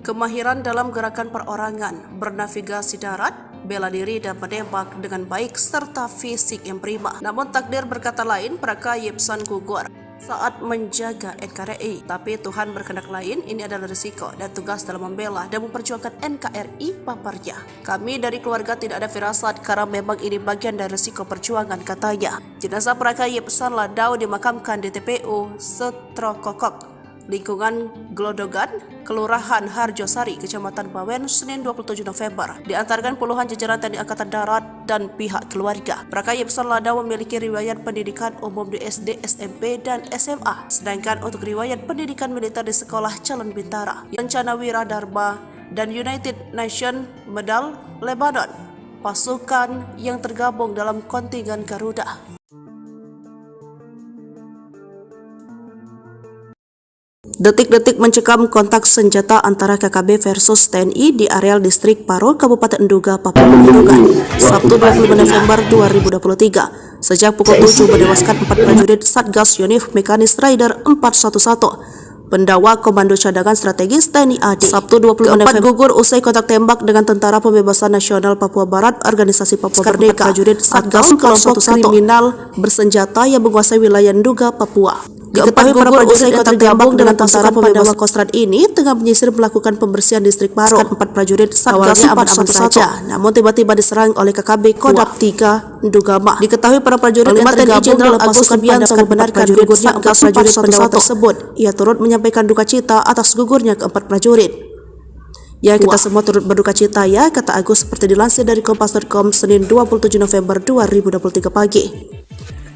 kemahiran dalam gerakan perorangan, bernavigasi darat, bela diri dan menembak dengan baik serta fisik yang prima. Namun takdir berkata lain, Praka Yipsan gugur saat menjaga NKRI. Tapi Tuhan berkehendak lain, ini adalah risiko dan tugas dalam membela dan memperjuangkan NKRI, paparnya. Kami dari keluarga tidak ada firasat karena memang ini bagian dari risiko perjuangan, katanya. Jenazah Praka Yipsan Ladau dimakamkan di TPU Setrokokok, lingkungan Glodogan, Kelurahan Harjosari, Kecamatan Bawen, Senin 27 November. Diantarkan puluhan jajaran TNI Angkatan Darat dan pihak keluarga. Praka Yipsan Ladau memiliki riwayat pendidikan umum di SD, SMP, dan SMA. Sedangkan untuk riwayat pendidikan militer di Sekolah Calon Bintara, Kencana Wira Dharma, dan United Nations Medal Lebanon, pasukan yang tergabung dalam kontingen Garuda. Detik-detik mencekam kontak senjata antara KKB versus TNI di areal distrik Paro, Kabupaten Nduga, Papua Pegunungan, Sabtu 25 November 2023. Sejak pukul 7 menewaskan 4 prajurit Satgas Yonif Mekanis Rider 411, pendawa Komando Cadangan Strategis TNI AD. Sabtu 20 November gugur usai kontak tembak dengan Tentara Pembebasan Nasional Papua Barat, Organisasi Papua Merdeka. Prajurit Satgas kelompok kriminal bersenjata yang menguasai wilayah Nduga, Papua. Diketahui para prajurit yang tergabung dengan Tentara Pembebasan Kostrad ini tengah menyisir melakukan pembersihan distrik Paro. 4 prajurit Satgas aman-aman saja, namun tiba-tiba diserang oleh KKB Kodam 3 Ndugama. Diketahui para prajurit yang tergabung dalam pasukan Subianto membenarkan gugurnya 4 prajurit pendawa tersebut. Ia turut menyampaikan duka cita atas gugurnya keempat prajurit. Ya, kita semua turut berduka cita ya, kata Agus seperti dilansir dari Kompas.com Senin 27 November 2023 pagi.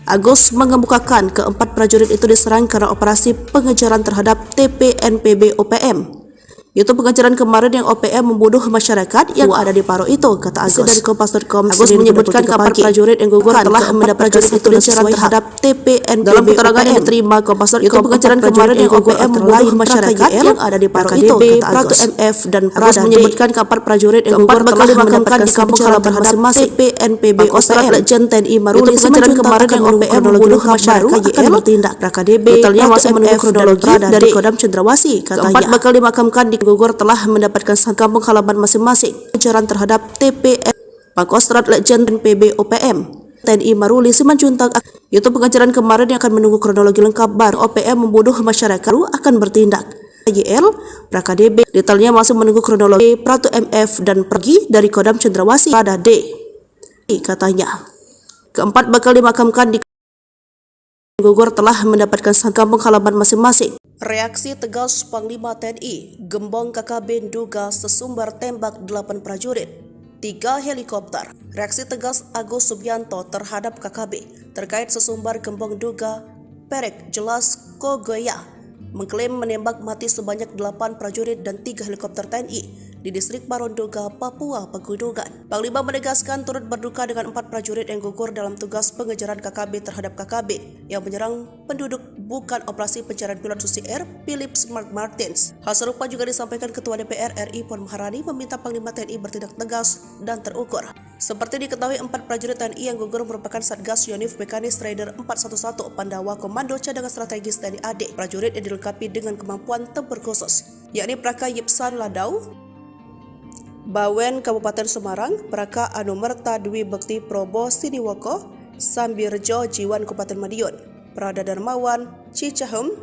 Agus mengemukakan keempat prajurit itu diserang karena operasi pengejaran terhadap TPNPB OPM. Itu pengejaran kemarin yang OPM membunuh masyarakat yang ada di Paro itu, kata Agus dari Kompas.com. Agus menyebutkan keempat prajurit yang gugur telah mendapat prajurit itu pengejaran terhadap TPNPB. Dalam keterangan yang diterima Kompas.com, itu pengejaran kemarin yang OPM membunuh masyarakat yang ada di Paro itu, kata Agus. MF dan Agus menyebutkan keempat prajurit yang gugur telah dimakamkan di kampung halaman masing-masing TPNPB OPM. Legend TNI Maruli pengejaran kemarin yang OPM membunuh masyarakat akan bertindak. KDB detailnya masih menunggu kronologi dari Kodam Cendrawasih, katanya. Keempat bakal dimakamkan di gugur telah mendapatkan kampung halaman masing-masing. Pengejaran terhadap TPN Pangkostrat Legend PB OPM TNI Maruli Simanjuntak. Itu pengejaran kemarin yang akan menunggu kronologi lengkap baru OPM membunuh masyarakat akan bertindak. YL PraKDB detailnya masih menunggu kronologi Pratu MF dan pergi dari Kodam Cendrawasih pada D, katanya. Keempat bakal dimakamkan di gugur telah mendapatkan kampung halaman masing-masing. Reaksi tegas Panglima TNI, Gembong KKB Nduga sesumbar tembak 8 prajurit, 3 helikopter. Reaksi tegas Agus Subianto terhadap KKB terkait sesumbar Gembong Nduga Perek Jelas Kogoya mengklaim menembak mati sebanyak 8 prajurit dan 3 helikopter TNI di distrik Paro Nduga, Papua Pegunungan. Panglima menegaskan turut berduka dengan 4 prajurit yang gugur dalam tugas pengejaran KKB terhadap KKB yang menyerang penduduk bukan operasi pencarian pilot Susi Air Philip Mark Martins. Hal serupa juga disampaikan Ketua DPR RI Puan Maharani meminta Panglima TNI bertindak tegas dan terukur. Seperti diketahui, 4 prajurit TNI yang gugur merupakan Satgas Yonif Mekanis Rider 411, pendawa Komando Cadangan Strategis TNI AD. Prajurit yang dilengkapi dengan kemampuan tempur khusus, yakni Praka Yipsan Ladau Bawen Kabupaten Semarang, Praka Anumerta Dwi Bekti Probo Siniwoko, Sambirjo Jiwan Kabupaten Madiun, Prada Darmawan Cicahem,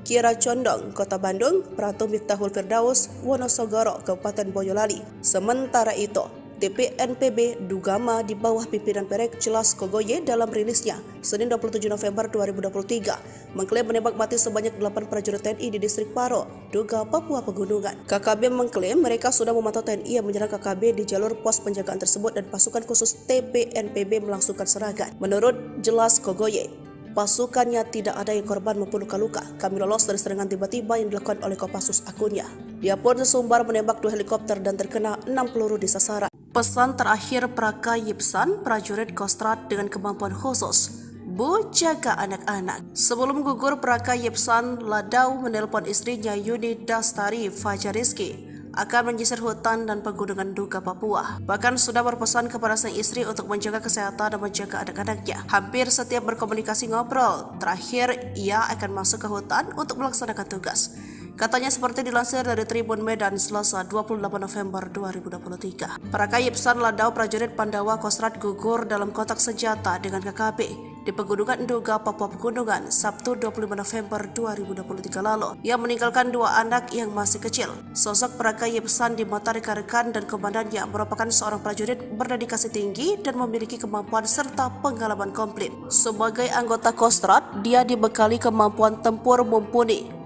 Kira Condong Kota Bandung, Pratu Miftahul Firdaus Wonosogoro Kabupaten Boyolali. Sementara itu, TPNPB Ndugama di bawah pimpinan Perek Jelas Kogoye dalam rilisnya Senin 27 November 2023 mengklaim menembak mati sebanyak 8 prajurit TNI di distrik Paro, Nduga, Papua Pegunungan. KKB mengklaim mereka sudah memantau TNI yang menyerang KKB di jalur pos penjagaan tersebut dan pasukan khusus TPNPB melangsungkan serangan. Menurut Jelas Kogoye, pasukannya tidak ada yang korban maupun luka-luka. Kami lolos dari serangan tiba-tiba yang dilakukan oleh Kopassus akunnya. Dia pun sesumbar menembak 2 helikopter dan terkena 6 peluru di sasaran. Pesan terakhir Praka Yipsan, prajurit Kostrad dengan kemampuan khusus, Bu, jaga anak-anak. Sebelum gugur, Praka Yipsan Ladau menelpon istrinya Yuni Dastari Fajariski akan menyisir hutan dan pegunungan Nduga, Papua. Bahkan sudah berpesan kepada sang istri untuk menjaga kesehatan dan menjaga anak-anaknya. Hampir setiap berkomunikasi ngobrol, terakhir ia akan masuk ke hutan untuk melaksanakan tugas. Katanya seperti dilansir dari Tribun Medan Selasa 28 November 2023. Praka Yipsan Ladau, prajurit Pandawa Kostrad gugur dalam kontak senjata dengan KKB di Pegunungan Nduga, Papua Pegunungan, Sabtu 25 November 2023 lalu. Ia meninggalkan 2 anak yang masih kecil. Sosok Praka Yipsan di mata rekan-rekan dan komandannya merupakan seorang prajurit berdedikasi tinggi dan memiliki kemampuan serta pengalaman komplit. Sebagai anggota Kostrad, dia dibekali kemampuan tempur mumpuni.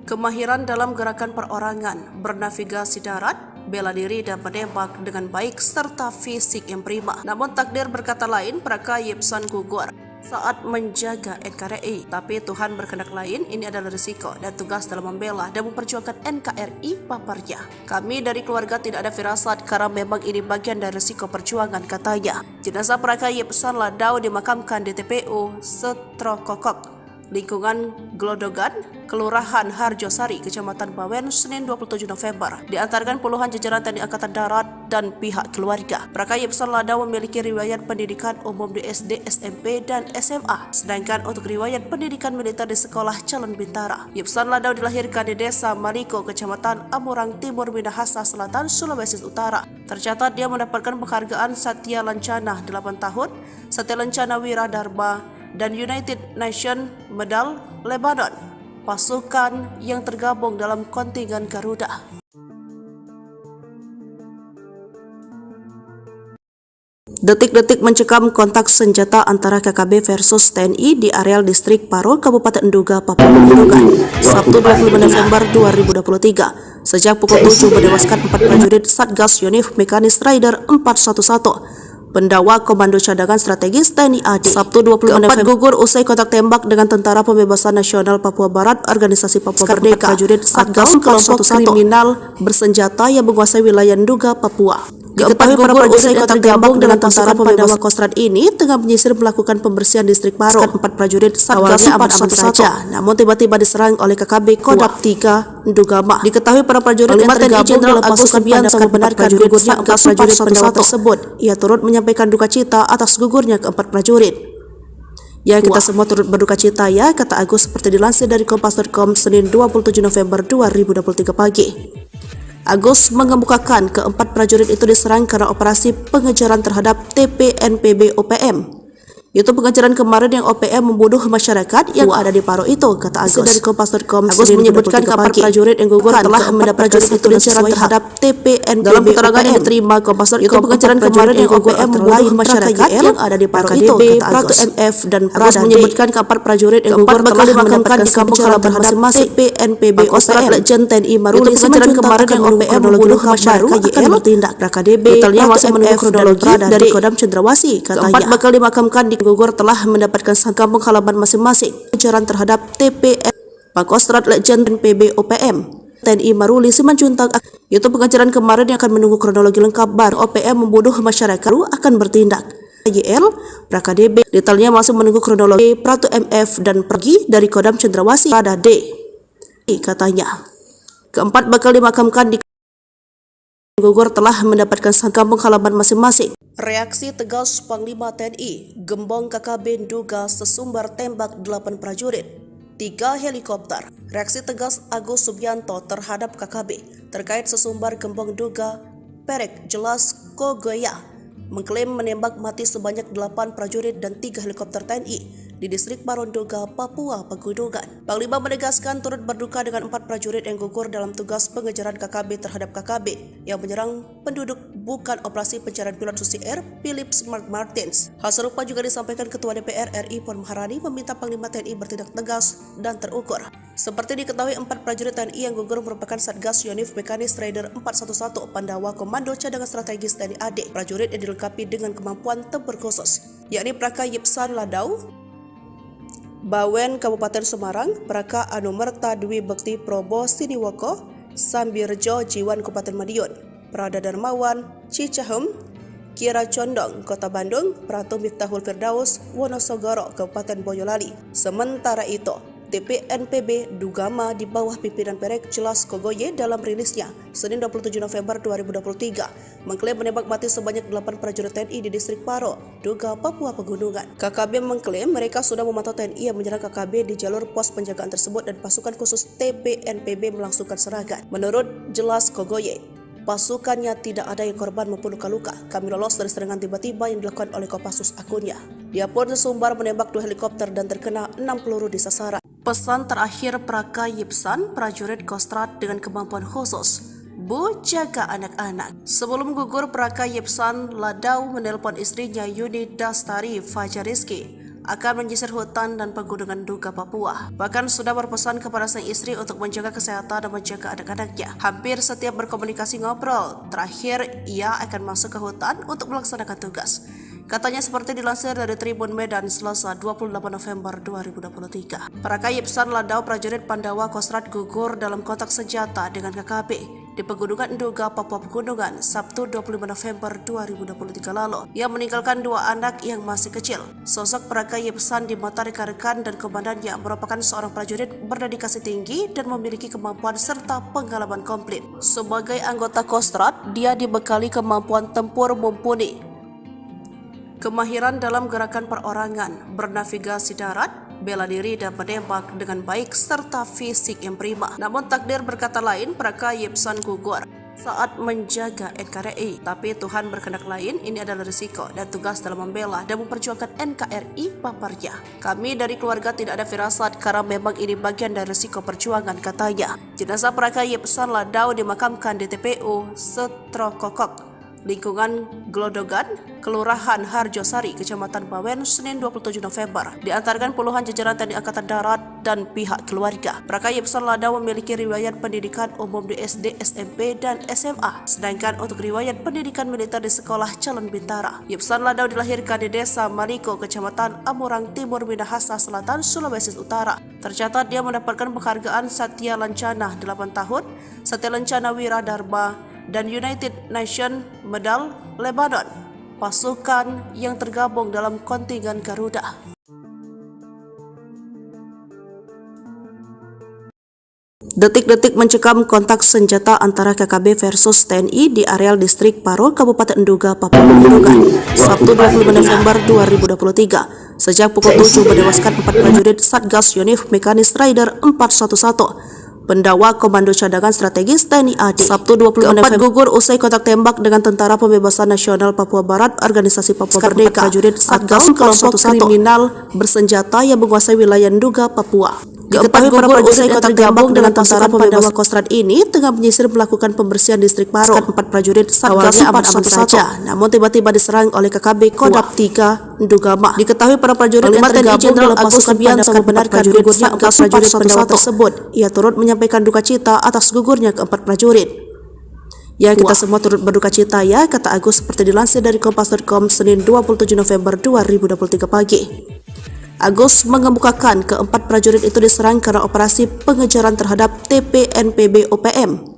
Kemahiran dalam gerakan perorangan, bernavigasi darat, bela diri dan menembak dengan baik serta fisik yang prima. Namun takdir berkata lain, Praka Yipsan gugur saat menjaga NKRI. Tapi Tuhan berkehendak lain, ini adalah risiko dan tugas dalam membela dan memperjuangkan NKRI paparnya. Kami dari keluarga tidak ada firasat karena memang ini bagian dari risiko perjuangan, katanya. Jenazah Praka Yipsan Ladau dimakamkan di TPU Setrokokok, lingkungan Glodogan, Kelurahan Harjosari, Kecamatan Bawen, Senin 27 November. Diantarkan puluhan jajaran TNI Angkatan Darat dan pihak keluarga. Praka Yipsan Ladau memiliki riwayat pendidikan umum di SD, SMP, dan SMA. Sedangkan untuk riwayat pendidikan militer di Sekolah Calon Bintara. Yipsan Ladau dilahirkan di Desa Maliko, Kecamatan Amurang Timur, Minahasa Selatan, Sulawesi Utara. Tercatat dia mendapatkan penghargaan Satya Lancana 8 tahun, Satya Lancana Wira Dharma, dan United Nations Medal Lebanon, pasukan yang tergabung dalam kontingen Garuda. Detik-detik mencekam kontak senjata antara KKB versus TNI di areal distrik Paro, Kabupaten Nduga, Papua Pegunungan, Sabtu 25 November 2023. Sejak pukul 7 menewaskan 4 prajurit Satgas Yonif Mekanis Rider 411. Pendawa Komando Cadangan Strategis TNI AD. Sabtu 25 November gugur usai kontak tembak dengan Tentara Pembebasan Nasional Papua Barat, Organisasi Papua Merdeka. Prajurit Satgas kelompok kriminal bersenjata yang menguasai wilayah Nduga, Papua. Diketahui para prajurit yang tergabung dengan Tentara Pembebasan Kostrad ini tengah menyisir melakukan pembersihan distrik Paro. 4 prajurit Satgas 411 saja, namun tiba-tiba diserang oleh KKB Kodam 3 Ndugama. Diketahui para prajurit yang tergabung dalam pasukan Subianto membenarkan gugurnya 4 prajurit pendawa tersebut. Ia turut menyampaikan duka cita atas gugurnya keempat prajurit. Ya, kita semua turut berduka cita ya, kata Agus seperti dilansir dari Kompas.com Senin 27 November 2023 pagi. Agus mengemukakan keempat prajurit itu diserang karena operasi pengejaran terhadap TPNPB OPM. Itu pengejaran kemarin yang OPM membunuh masyarakat yang ada di Paro itu, kata Agus. Dari Kompas.com, Agus menyebutkan keempat prajurit yang gugur telah mendapatkan pengejaran terhadap TPNPB. Dalam keterangan yang diterima Kompas.com, itu pengejaran kemarin yang OPM membunuh masyarakat yang ada di Paro itu, kata Agus. MF dan Agus menyebutkan keempat prajurit yang gugur telah dimakamkan di kampung halaman masing-masing TPNPB OPM. Legend TNI Maruli pengejaran kemarin yang OPM membunuh masyarakat akan bertindak. KDB detailnya masih menunggu kronologi dari Kodam Cendrawasih, katanya. Keempat bakal dimakamkan di gugur telah mendapatkan kampung halaman masing-masing. Pengejaran terhadap TPN Pangkostrat Legend PB OPM TNI Maruli Simanjuntak. Itu pengejaran kemarin yang akan menunggu kronologi lengkap baru OPM membunuh masyarakat akan bertindak. YL PraKDB detailnya masih menunggu kronologi Pratu MF dan pergi dari Kodam Cendrawasih pada D, katanya. Keempat bakal dimakamkan di gugur telah mendapatkan kampung halaman masing-masing. Reaksi tegas Panglima TNI, Gembong KKB Nduga sesumbar tembak 8 prajurit, 3 helikopter. Reaksi tegas Agus Subianto terhadap KKB terkait sesumbar Gembong Nduga Perek Jelas Kogoya mengklaim menembak mati sebanyak 8 prajurit dan 3 helikopter TNI di distrik Paro Nduga, Papua Pegunungan. Panglima menegaskan turut berduka dengan 4 prajurit yang gugur dalam tugas pengejaran KKB terhadap KKB yang menyerang penduduk bukan operasi pencarian pilot Susi Air Philips Mark Martins. Hal serupa juga disampaikan Ketua DPR RI Puan Maharani meminta Panglima TNI bertindak tegas dan terukur. Seperti diketahui, 4 prajurit TNI yang gugur merupakan Satgas Yonif Mekanis Rider 411 Pandawa Komando Cadangan Strategis TNI AD. Prajurit yang dilengkapi dengan kemampuan tempur khusus, yakni Praka Yipsan Ladau Bawen Kabupaten Semarang, Praka Anumerta Dwi Bekti Probo Siniwoko, Sambirjo Jiwan Kabupaten Madiun, Prada Darmawan Cicahem, Kira Condong Kota Bandung, Pratu Miftahul Firdaus Wonosogoro Kabupaten Boyolali. Sementara itu, TPNPB Dugama di bawah pimpinan Perek Jelas Kogoye dalam rilisnya Senin 27 November 2023 mengklaim menembak mati sebanyak 8 prajurit TNI di distrik Paro, Nduga, Papua Pegunungan. KKB mengklaim mereka sudah memantau TNI yang menyerang KKB di jalur pos penjagaan tersebut dan pasukan khusus TPNPB melangsungkan serangan. Menurut Jelas Kogoye, pasukannya tidak ada yang korban maupun luka-luka. Kami lolos dari serangan tiba-tiba yang dilakukan oleh Kopassus, akunnya. Dia pun sesumbar menembak 2 helikopter dan terkena 6 peluru di sasaran. Pesan terakhir Praka Yipsan, prajurit Kostrad dengan kemampuan khusus, Bu, jaga anak-anak. Sebelum gugur, Praka Yipsan Ladau menelpon istrinya Yuni Dastari Fajar Rizki akan menyisir hutan dan pegunungan Nduga, Papua. Bahkan sudah berpesan kepada sang istri untuk menjaga kesehatan dan menjaga anak-anaknya. Hampir setiap berkomunikasi ngobrol, terakhir ia akan masuk ke hutan untuk melaksanakan tugas. Katanya seperti dilansir dari Tribun Medan Selasa 28 November 2023. Para Kayipsan Ladau prajurit Pandawa Kostrad gugur dalam kontak senjata dengan KKB di Pegunungan Nduga, Papua Pegunungan, Sabtu 25 November 2023 lalu. Ia meninggalkan 2 anak yang masih kecil. Sosok para Kayipsan di mata rekan-rekan dan komandannya merupakan seorang prajurit berdedikasi tinggi dan memiliki kemampuan serta pengalaman komplit. Sebagai anggota Kostrad, dia dibekali kemampuan tempur mumpuni, kemahiran dalam gerakan perorangan, bernavigasi darat, bela diri dan menembak dengan baik serta fisik yang prima. Namun takdir berkata lain, para Kayipsan gugur saat menjaga NKRI. Tapi Tuhan berkehendak lain, ini adalah risiko dan tugas dalam membela dan memperjuangkan NKRI, paparnya. Kami dari keluarga tidak ada firasat karena memang ini bagian dari risiko perjuangan, katanya. Jenazah para Kayipsan Ladau dimakamkan di TPU Setrokokok, lingkungan Glodogan, Kelurahan Harjosari, Kecamatan Bawen, Senin 27 November. Diantarkan puluhan jajaran TNI Angkatan Darat dan pihak keluarga. Para Kayipsan Ladau memiliki riwayat pendidikan umum di SD, SMP, dan SMA. Sedangkan untuk riwayat pendidikan militer di Sekolah Calon Bintara. Yipsan Ladau dilahirkan di Desa Maliko, Kecamatan Amurang Timur, Minahasa Selatan, Sulawesi Utara. Tercatat dia mendapatkan penghargaan Satya Lancana 8 tahun, Satya Lancana Wira Dharma, dan United Nations Medal Lebanon, pasukan yang tergabung dalam kontingen Garuda. Detik-detik mencekam kontak senjata antara KKB versus TNI di areal distrik Paro, Kabupaten Nduga, Papua Pegunungan, Sabtu 25 November 2023. Sejak pukul 7 menewaskan 4 prajurit Satgas Yonif Mekanis Rider 411. Pendawa Komando Cadangan Strategis TNI AD. Sabtu 25 November gugur usai kontak tembak dengan Tentara Pembebasan Nasional Papua Barat, Organisasi Papua Merdeka, prajurit Satgas kelompok kriminal bersenjata yang menguasai wilayah Nduga, Papua. Diketahui para prajurit yang tergabung dengan Tentara Pandawa Kostrad ini tengah menyisir melakukan pembersihan distrik Paro. 4 prajurit Satgas aman-aman saja, namun tiba-tiba diserang oleh KKB Kodam 3 Ndugama. Diketahui para prajurit yang tergabung dalam pasukan Pandawa membenarkan gugurnya 4 prajurit Pandawa tersebut. Ia turut menyampaikan duka cita atas gugurnya ke-4 prajurit. Ya, kita semua turut berduka cita ya, kata Agus seperti dilansir dari Kompas.com Senin 27 November 2023 pagi. Agus mengemukakan ke-4 prajurit itu diserang karena operasi pengejaran terhadap TPNPB OPM.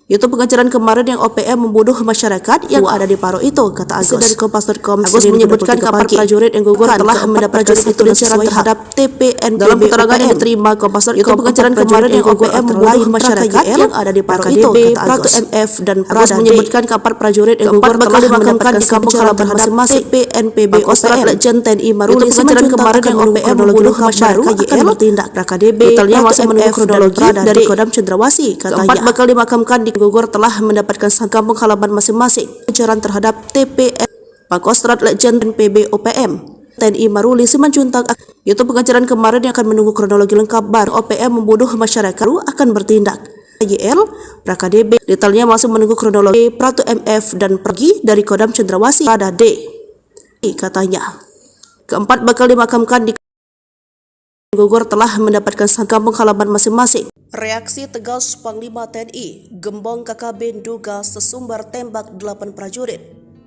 Itu pengejaran kemarin yang OPM membunuh masyarakat yang ada di Paro itu, kata Agus dari Kompas.com. Agus menyebutkan ke-4 prajurit yang gugur telah mendapat prajurit itu diserang terhadap TPNPB. Dalam keterangan yang diterima Kompas.com, itu pengejaran kemarin yang OPM membunuh masyarakat yang ada di Paro itu, kata Agus. MF dan Agus menyebutkan ke-4 prajurit yang gugur telah dimakamkan di kampung halaman masing-masing TPNPB OPM. Legend TNI Maruli pengejaran kemarin yang OPM membunuh masyarakat akan bertindak. KDB detailnya masih menunggu kronologi dari Kodam Cendrawasih, katanya. Ke-4 bakal dimakamkan di gugur telah mendapatkan kampung halaman masing-masing. Pengejaran terhadap TPN Pakostrat Legend PB OPM TNI Maruli Simanjuntak. Itu pengejaran kemarin yang akan menunggu kronologi lengkap baru OPM membunuh masyarakat akan bertindak. YL PraKDB detailnya masih menunggu kronologi Pratu MF dan pergi dari Kodam Cendrawasih pada D, katanya. Ke-4 bakal dimakamkan di gugur telah mendapatkan kampung halaman masing-masing. Reaksi tegas Panglima TNI, Gembong KKB Nduga sesumbar tembak 8 prajurit,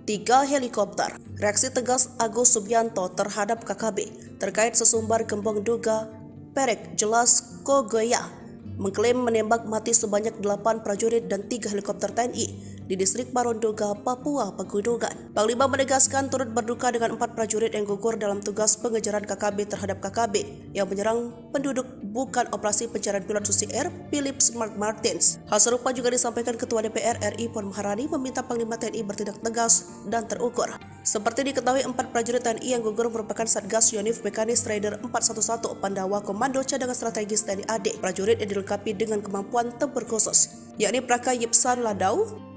3 helikopter. Reaksi tegas Agus Subianto terhadap KKB terkait sesumbar Gembong Nduga, Perek jelas Kogoya, mengklaim menembak mati sebanyak 8 prajurit dan 3 helikopter TNI di distrik Paro Nduga, Papua Pegunungan. Panglima menegaskan turut berduka dengan 4 prajurit yang gugur dalam tugas pengejaran KKB terhadap KKB yang menyerang penduduk bukan operasi pencarian pilot Susi Air Philip Mark Martins. Hal serupa juga disampaikan Ketua DPR RI Puan Maharani meminta Panglima TNI bertindak tegas dan terukur. Seperti diketahui, 4 prajurit TNI yang gugur merupakan Satgas Yonif Mekanis Rider 411 Pandawa Komando Cadangan Strategis TNI AD. Prajurit yang dilengkapi dengan kemampuan tempur khusus, yakni Praka Yipsan Ladau,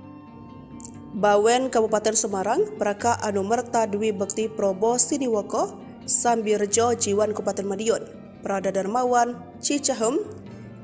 Bawen Kabupaten Semarang, Praka Anumerta Dwi Bekti Probo Siniwoko, Sambirjo Jiwan Kabupaten Madiun, Prada Darmawan Cicahem,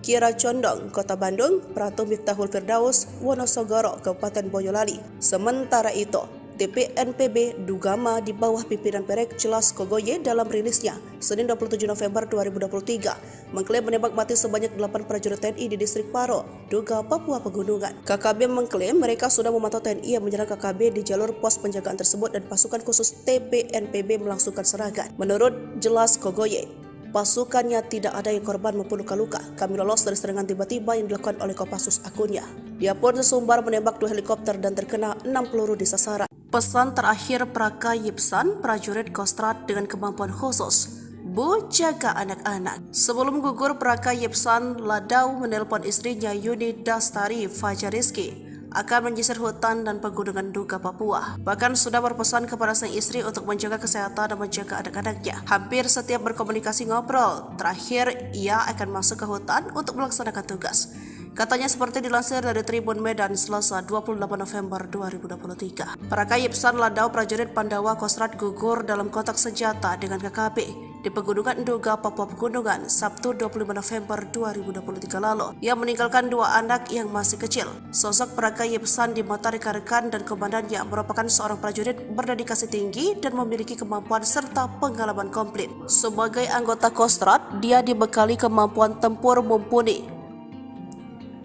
Kira Condong Kota Bandung, Pratu Miftahul Firdaus Wonosogoro Kabupaten Boyolali. Sementara itu, TPNPB Dugama di bawah pimpinan Perek Jelas Kogoye dalam rilisnya Senin 27 November 2023 mengklaim menembak mati sebanyak 8 prajurit TNI di distrik Paro, Duga, Papua Pegunungan. KKB mengklaim mereka sudah memantau TNI yang menyerang KKB di jalur pos penjagaan tersebut dan pasukan khusus TPNPB melangsungkan serangan. Menurut Jelas Kogoye, pasukannya tidak ada yang korban maupun luka-luka. Kami lolos dari serangan tiba-tiba yang dilakukan oleh Kopassus akunnya. Dia pun sesumbar menembak 2 helikopter dan terkena 6 peluru di sasaran. Pesan terakhir Praka Yipsan, prajurit Kostrad dengan kemampuan khusus. Bu, jaga anak-anak. Sebelum gugur, Praka Yipsan Ladau menelpon istrinya Yuni Dastari Fajariski akan menyisir hutan dan pegunungan Duga, Papua. Bahkan sudah berpesan kepada sang istri untuk menjaga kesehatan dan menjaga anak-anaknya. Hampir setiap berkomunikasi ngobrol, terakhir ia akan masuk ke hutan untuk melaksanakan tugas. Katanya seperti dilansir dari Tribun Medan Selasa 28 November 2023. Praka Yipsan Ladau, prajurit Pandawa Kostrad gugur dalam kontak senjata dengan KKB di Pegunungan Duga, Papua Pegunungan, Sabtu 25 November 2023 lalu. Ia meninggalkan 2 anak yang masih kecil. Sosok Praka Yipsan di mata rekan-rekan dan komandannya merupakan seorang prajurit berdedikasi tinggi dan memiliki kemampuan serta pengalaman komplit. Sebagai anggota Kostrad, dia dibekali kemampuan tempur mumpuni,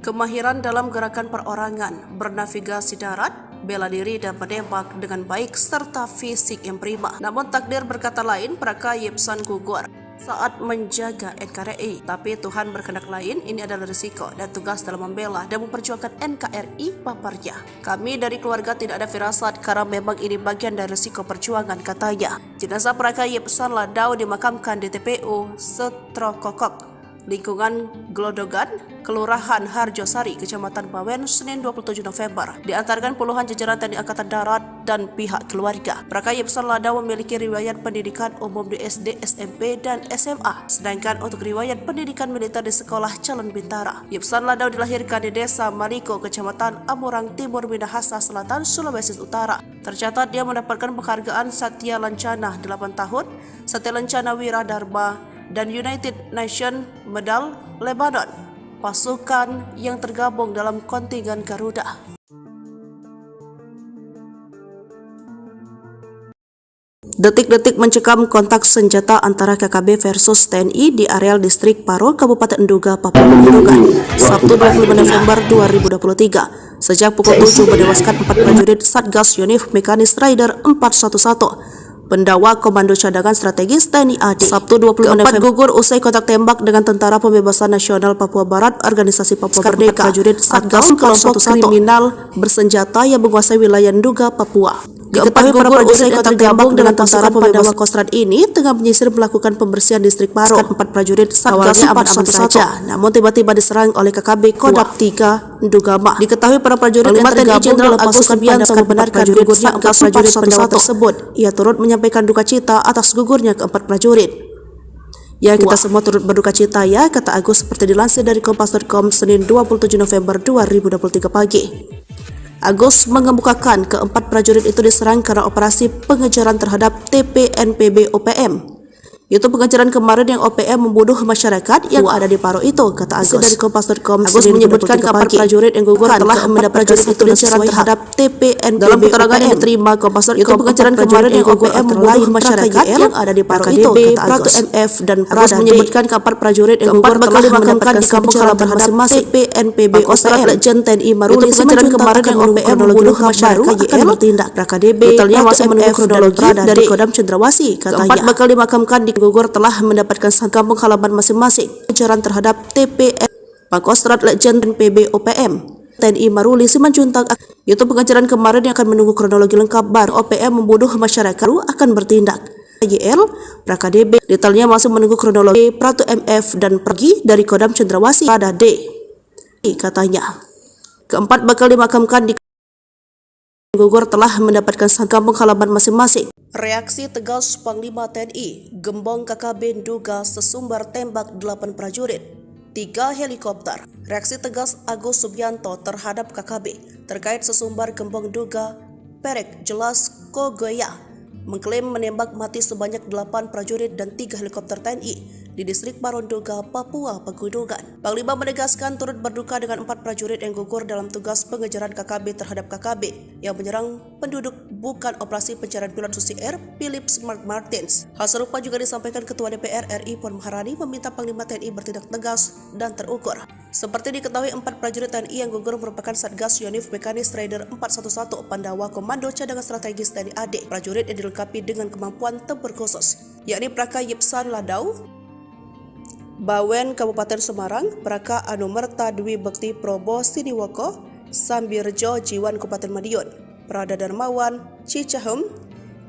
kemahiran dalam gerakan perorangan, bernavigasi darat, bela diri dan menembak dengan baik serta fisik yang prima. Namun takdir berkata lain, Praka Yipsan gugur saat menjaga NKRI. Tapi Tuhan berkehendak lain, ini adalah risiko dan tugas dalam membela dan memperjuangkan NKRI, paparnya. Kami dari keluarga tidak ada firasat karena memang ini bagian dari risiko perjuangan, katanya. Jenazah Praka Yipsan Ladau dimakamkan di TPU Setrokokok, lingkungan Glodogan, Kelurahan Harjosari, Kecamatan Bawen, Senin 27 November. Diantarkan puluhan jajaran TNI Angkatan Darat dan pihak keluarga. Praka Yipsan Ladau memiliki riwayat pendidikan umum di SD, SMP, dan SMA. Sedangkan untuk riwayat pendidikan militer di Sekolah Calon Bintara. Yipsan Ladau dilahirkan di Desa Maliko, Kecamatan Amurang Timur, Minahasa Selatan, Sulawesi Utara. Tercatat dia mendapatkan penghargaan Satya Lancana 8 tahun, Satya Lancana Wira Dharma, dan United Nations Medal Lebanon, pasukan yang tergabung dalam kontingen Garuda. Detik-detik mencekam kontak senjata antara KKB versus TNI di areal distrik Paro, Kabupaten Duga, Papua Pegunungan, Sabtu 25 November 2023. Sejak pukul 7 menewaskan 4 prajurit Satgas Yonif Mekanis Rider 411. Pendawa Komando Cadangan Strategis TNI AD. Sabtu 25 November gugur usai kontak tembak dengan Tentara Pembebasan Nasional Papua Barat, Organisasi Papua Merdeka, prajurit Satgas kelompok kriminal bersenjata yang menguasai wilayah Duga, Papua. Diketahui para prajurit yang tergabung dengan Tentara Pandawa Kostrad ini tengah menyisir melakukan pembersihan distrik Paro. 4 prajurit Satgas aman-aman saja, namun tiba-tiba diserang oleh KKB Kodam 3 Dugama. Diketahui para prajurit yang tergabung Jenderal Agus Subianto membenarkan gugurnya 4 prajurit Pandawa tersebut. Ia turut menyampaikan duka cita atas gugurnya ke-4 prajurit. Ya, kita semua turut berduka cita ya, kata Agus seperti dilansir dari Kompas.com Senin 27 November 2023 pagi. Agus mengemukakan ke-4 prajurit itu diserang karena operasi pengejaran terhadap TPNPB OPM. Itu pengejaran kemarin yang OPM membunuh masyarakat yang ada di Paro itu, kata Agus. Dari Kompas.com, Agus menyebutkan ke-4 prajurit yang gugur telah mendapat prajurit itu diserang terhadap TPNPB. Dalam keterangan yang diterima Kompas.com, itu pengejaran kemarin yang OPM membunuh masyarakat yang ada di Paro itu, kata Agus. MF dan Agus menyebutkan ke-4 prajurit yang gugur telah dimakamkan di kampung halaman masing-masing TPNPB OPM. Legend TNI Maruli pengejaran kemarin yang OPM membunuh masyarakat akan bertindak. KDB detailnya masih menunggu kronologi dari Kodam Cendrawasih, katanya. Ke-4 bakal dimakamkan di gugur telah mendapatkan kampung halaman masing-masing. Pengejaran terhadap TPN Pangkostrat Legend PB OPM TNI Maruli Simanjuntak. Itu pengejaran kemarin yang akan menunggu kronologi lengkap baru OPM membunuh masyarakat akan bertindak. YL PraKDB detailnya masih menunggu kronologi Pratu MF dan pergi dari Kodam Cendrawasih pada D, katanya. Ke-4 bakal dimakamkan di gugur telah mendapatkan kampung halaman masing-masing. Reaksi tegas Panglima TNI, gembong KKB Duga sesumbar tembak 8 prajurit, 3 helikopter. Reaksi tegas Agus Subianto terhadap KKB terkait sesumbar gembong Duga, Perek Jelas Kogoye mengklaim menembak mati sebanyak 8 prajurit dan 3 helikopter TNI di distrik Parondoga, Papua Pegunungan. Panglima menegaskan turut berduka dengan 4 prajurit yang gugur dalam tugas pengejaran KKB terhadap KKB yang menyerang penduduk bukan operasi pencarian pilot Susi Air Philip Mark Martins. Hal serupa juga disampaikan Ketua DPR RI Puan Maharani meminta Panglima TNI bertindak tegas dan terukur. Seperti diketahui, 4 prajurit TNI yang gugur merupakan Satgas Yonif Mekanis Rider 411 Pandawa Komando Cadangan Strategis TNI AD. Prajurit yang dilengkapi dengan kemampuan tempur khusus, yakni Praka Yipsan Ladau, Bawen Kabupaten Semarang, Praka Anumerta Dwi Bekti Probo Siniwoko, Sambirjo Jiwan Kabupaten Madiun, Prada Darmawan Cicahem,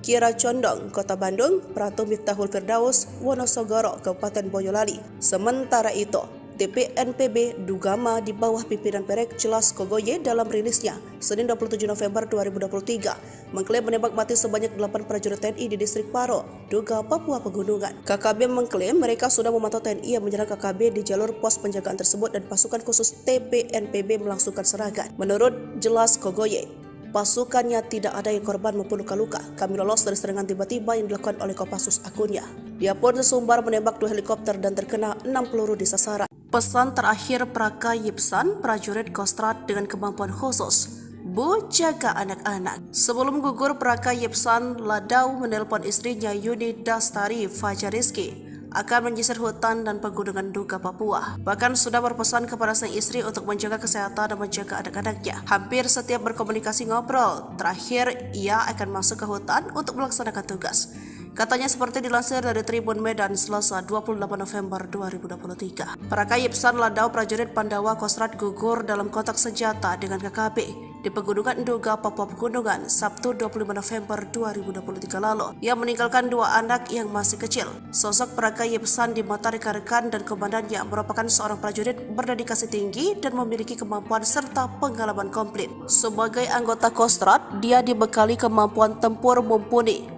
Kira Condong Kota Bandung, Pratu Miftahul Firdaus Wonosogoro Kabupaten Boyolali. Sementara itu, TPNPB Dugama di bawah pimpinan Perek Jelas Kogoye dalam rilisnya Senin 27 November 2023 mengklaim menembak mati sebanyak 8 prajurit TNI di distrik Paro, Duga, Papua Pegunungan. KKB mengklaim mereka sudah memantau TNI yang menyerang KKB di jalur pos penjagaan tersebut dan pasukan khusus TPNPB melangsungkan serangan. Menurut Jelas Kogoye, pasukannya tidak ada yang korban maupun luka-luka. Kami lolos dari serangan tiba-tiba yang dilakukan oleh Kopassus akunnya. Dia pun sesumbar menembak 2 helikopter dan terkena 6 peluru di sasaran. Pesan terakhir Praka Yipsan, prajurit Kostrad dengan kemampuan khusus, Bu, jaga anak-anak. Sebelum gugur, Praka Yipsan Ladau menelpon istrinya Yuni Dastari Fajariski akan menyisir hutan dan pegunungan Duga, Papua. Bahkan sudah berpesan kepada sang istri untuk menjaga kesehatan dan menjaga anak-anaknya. Hampir setiap berkomunikasi ngobrol, terakhir ia akan masuk ke hutan untuk melaksanakan tugas. Katanya seperti dilansir dari Tribun Medan Selasa 28 November 2023. Praka Yipsan Ladau, prajurit Pandawa Kostrad gugur dalam kontak senjata dengan KKB di Pegunungan Duga, Papua Pegunungan, Sabtu 25 November 2023 lalu. Ia meninggalkan 2 anak yang masih kecil. Sosok Praka Yipsan di mata rekan-rekan dan komandannya merupakan seorang prajurit berdedikasi tinggi dan memiliki kemampuan serta pengalaman komplit. Sebagai anggota Kostrad, dia dibekali kemampuan tempur mumpuni,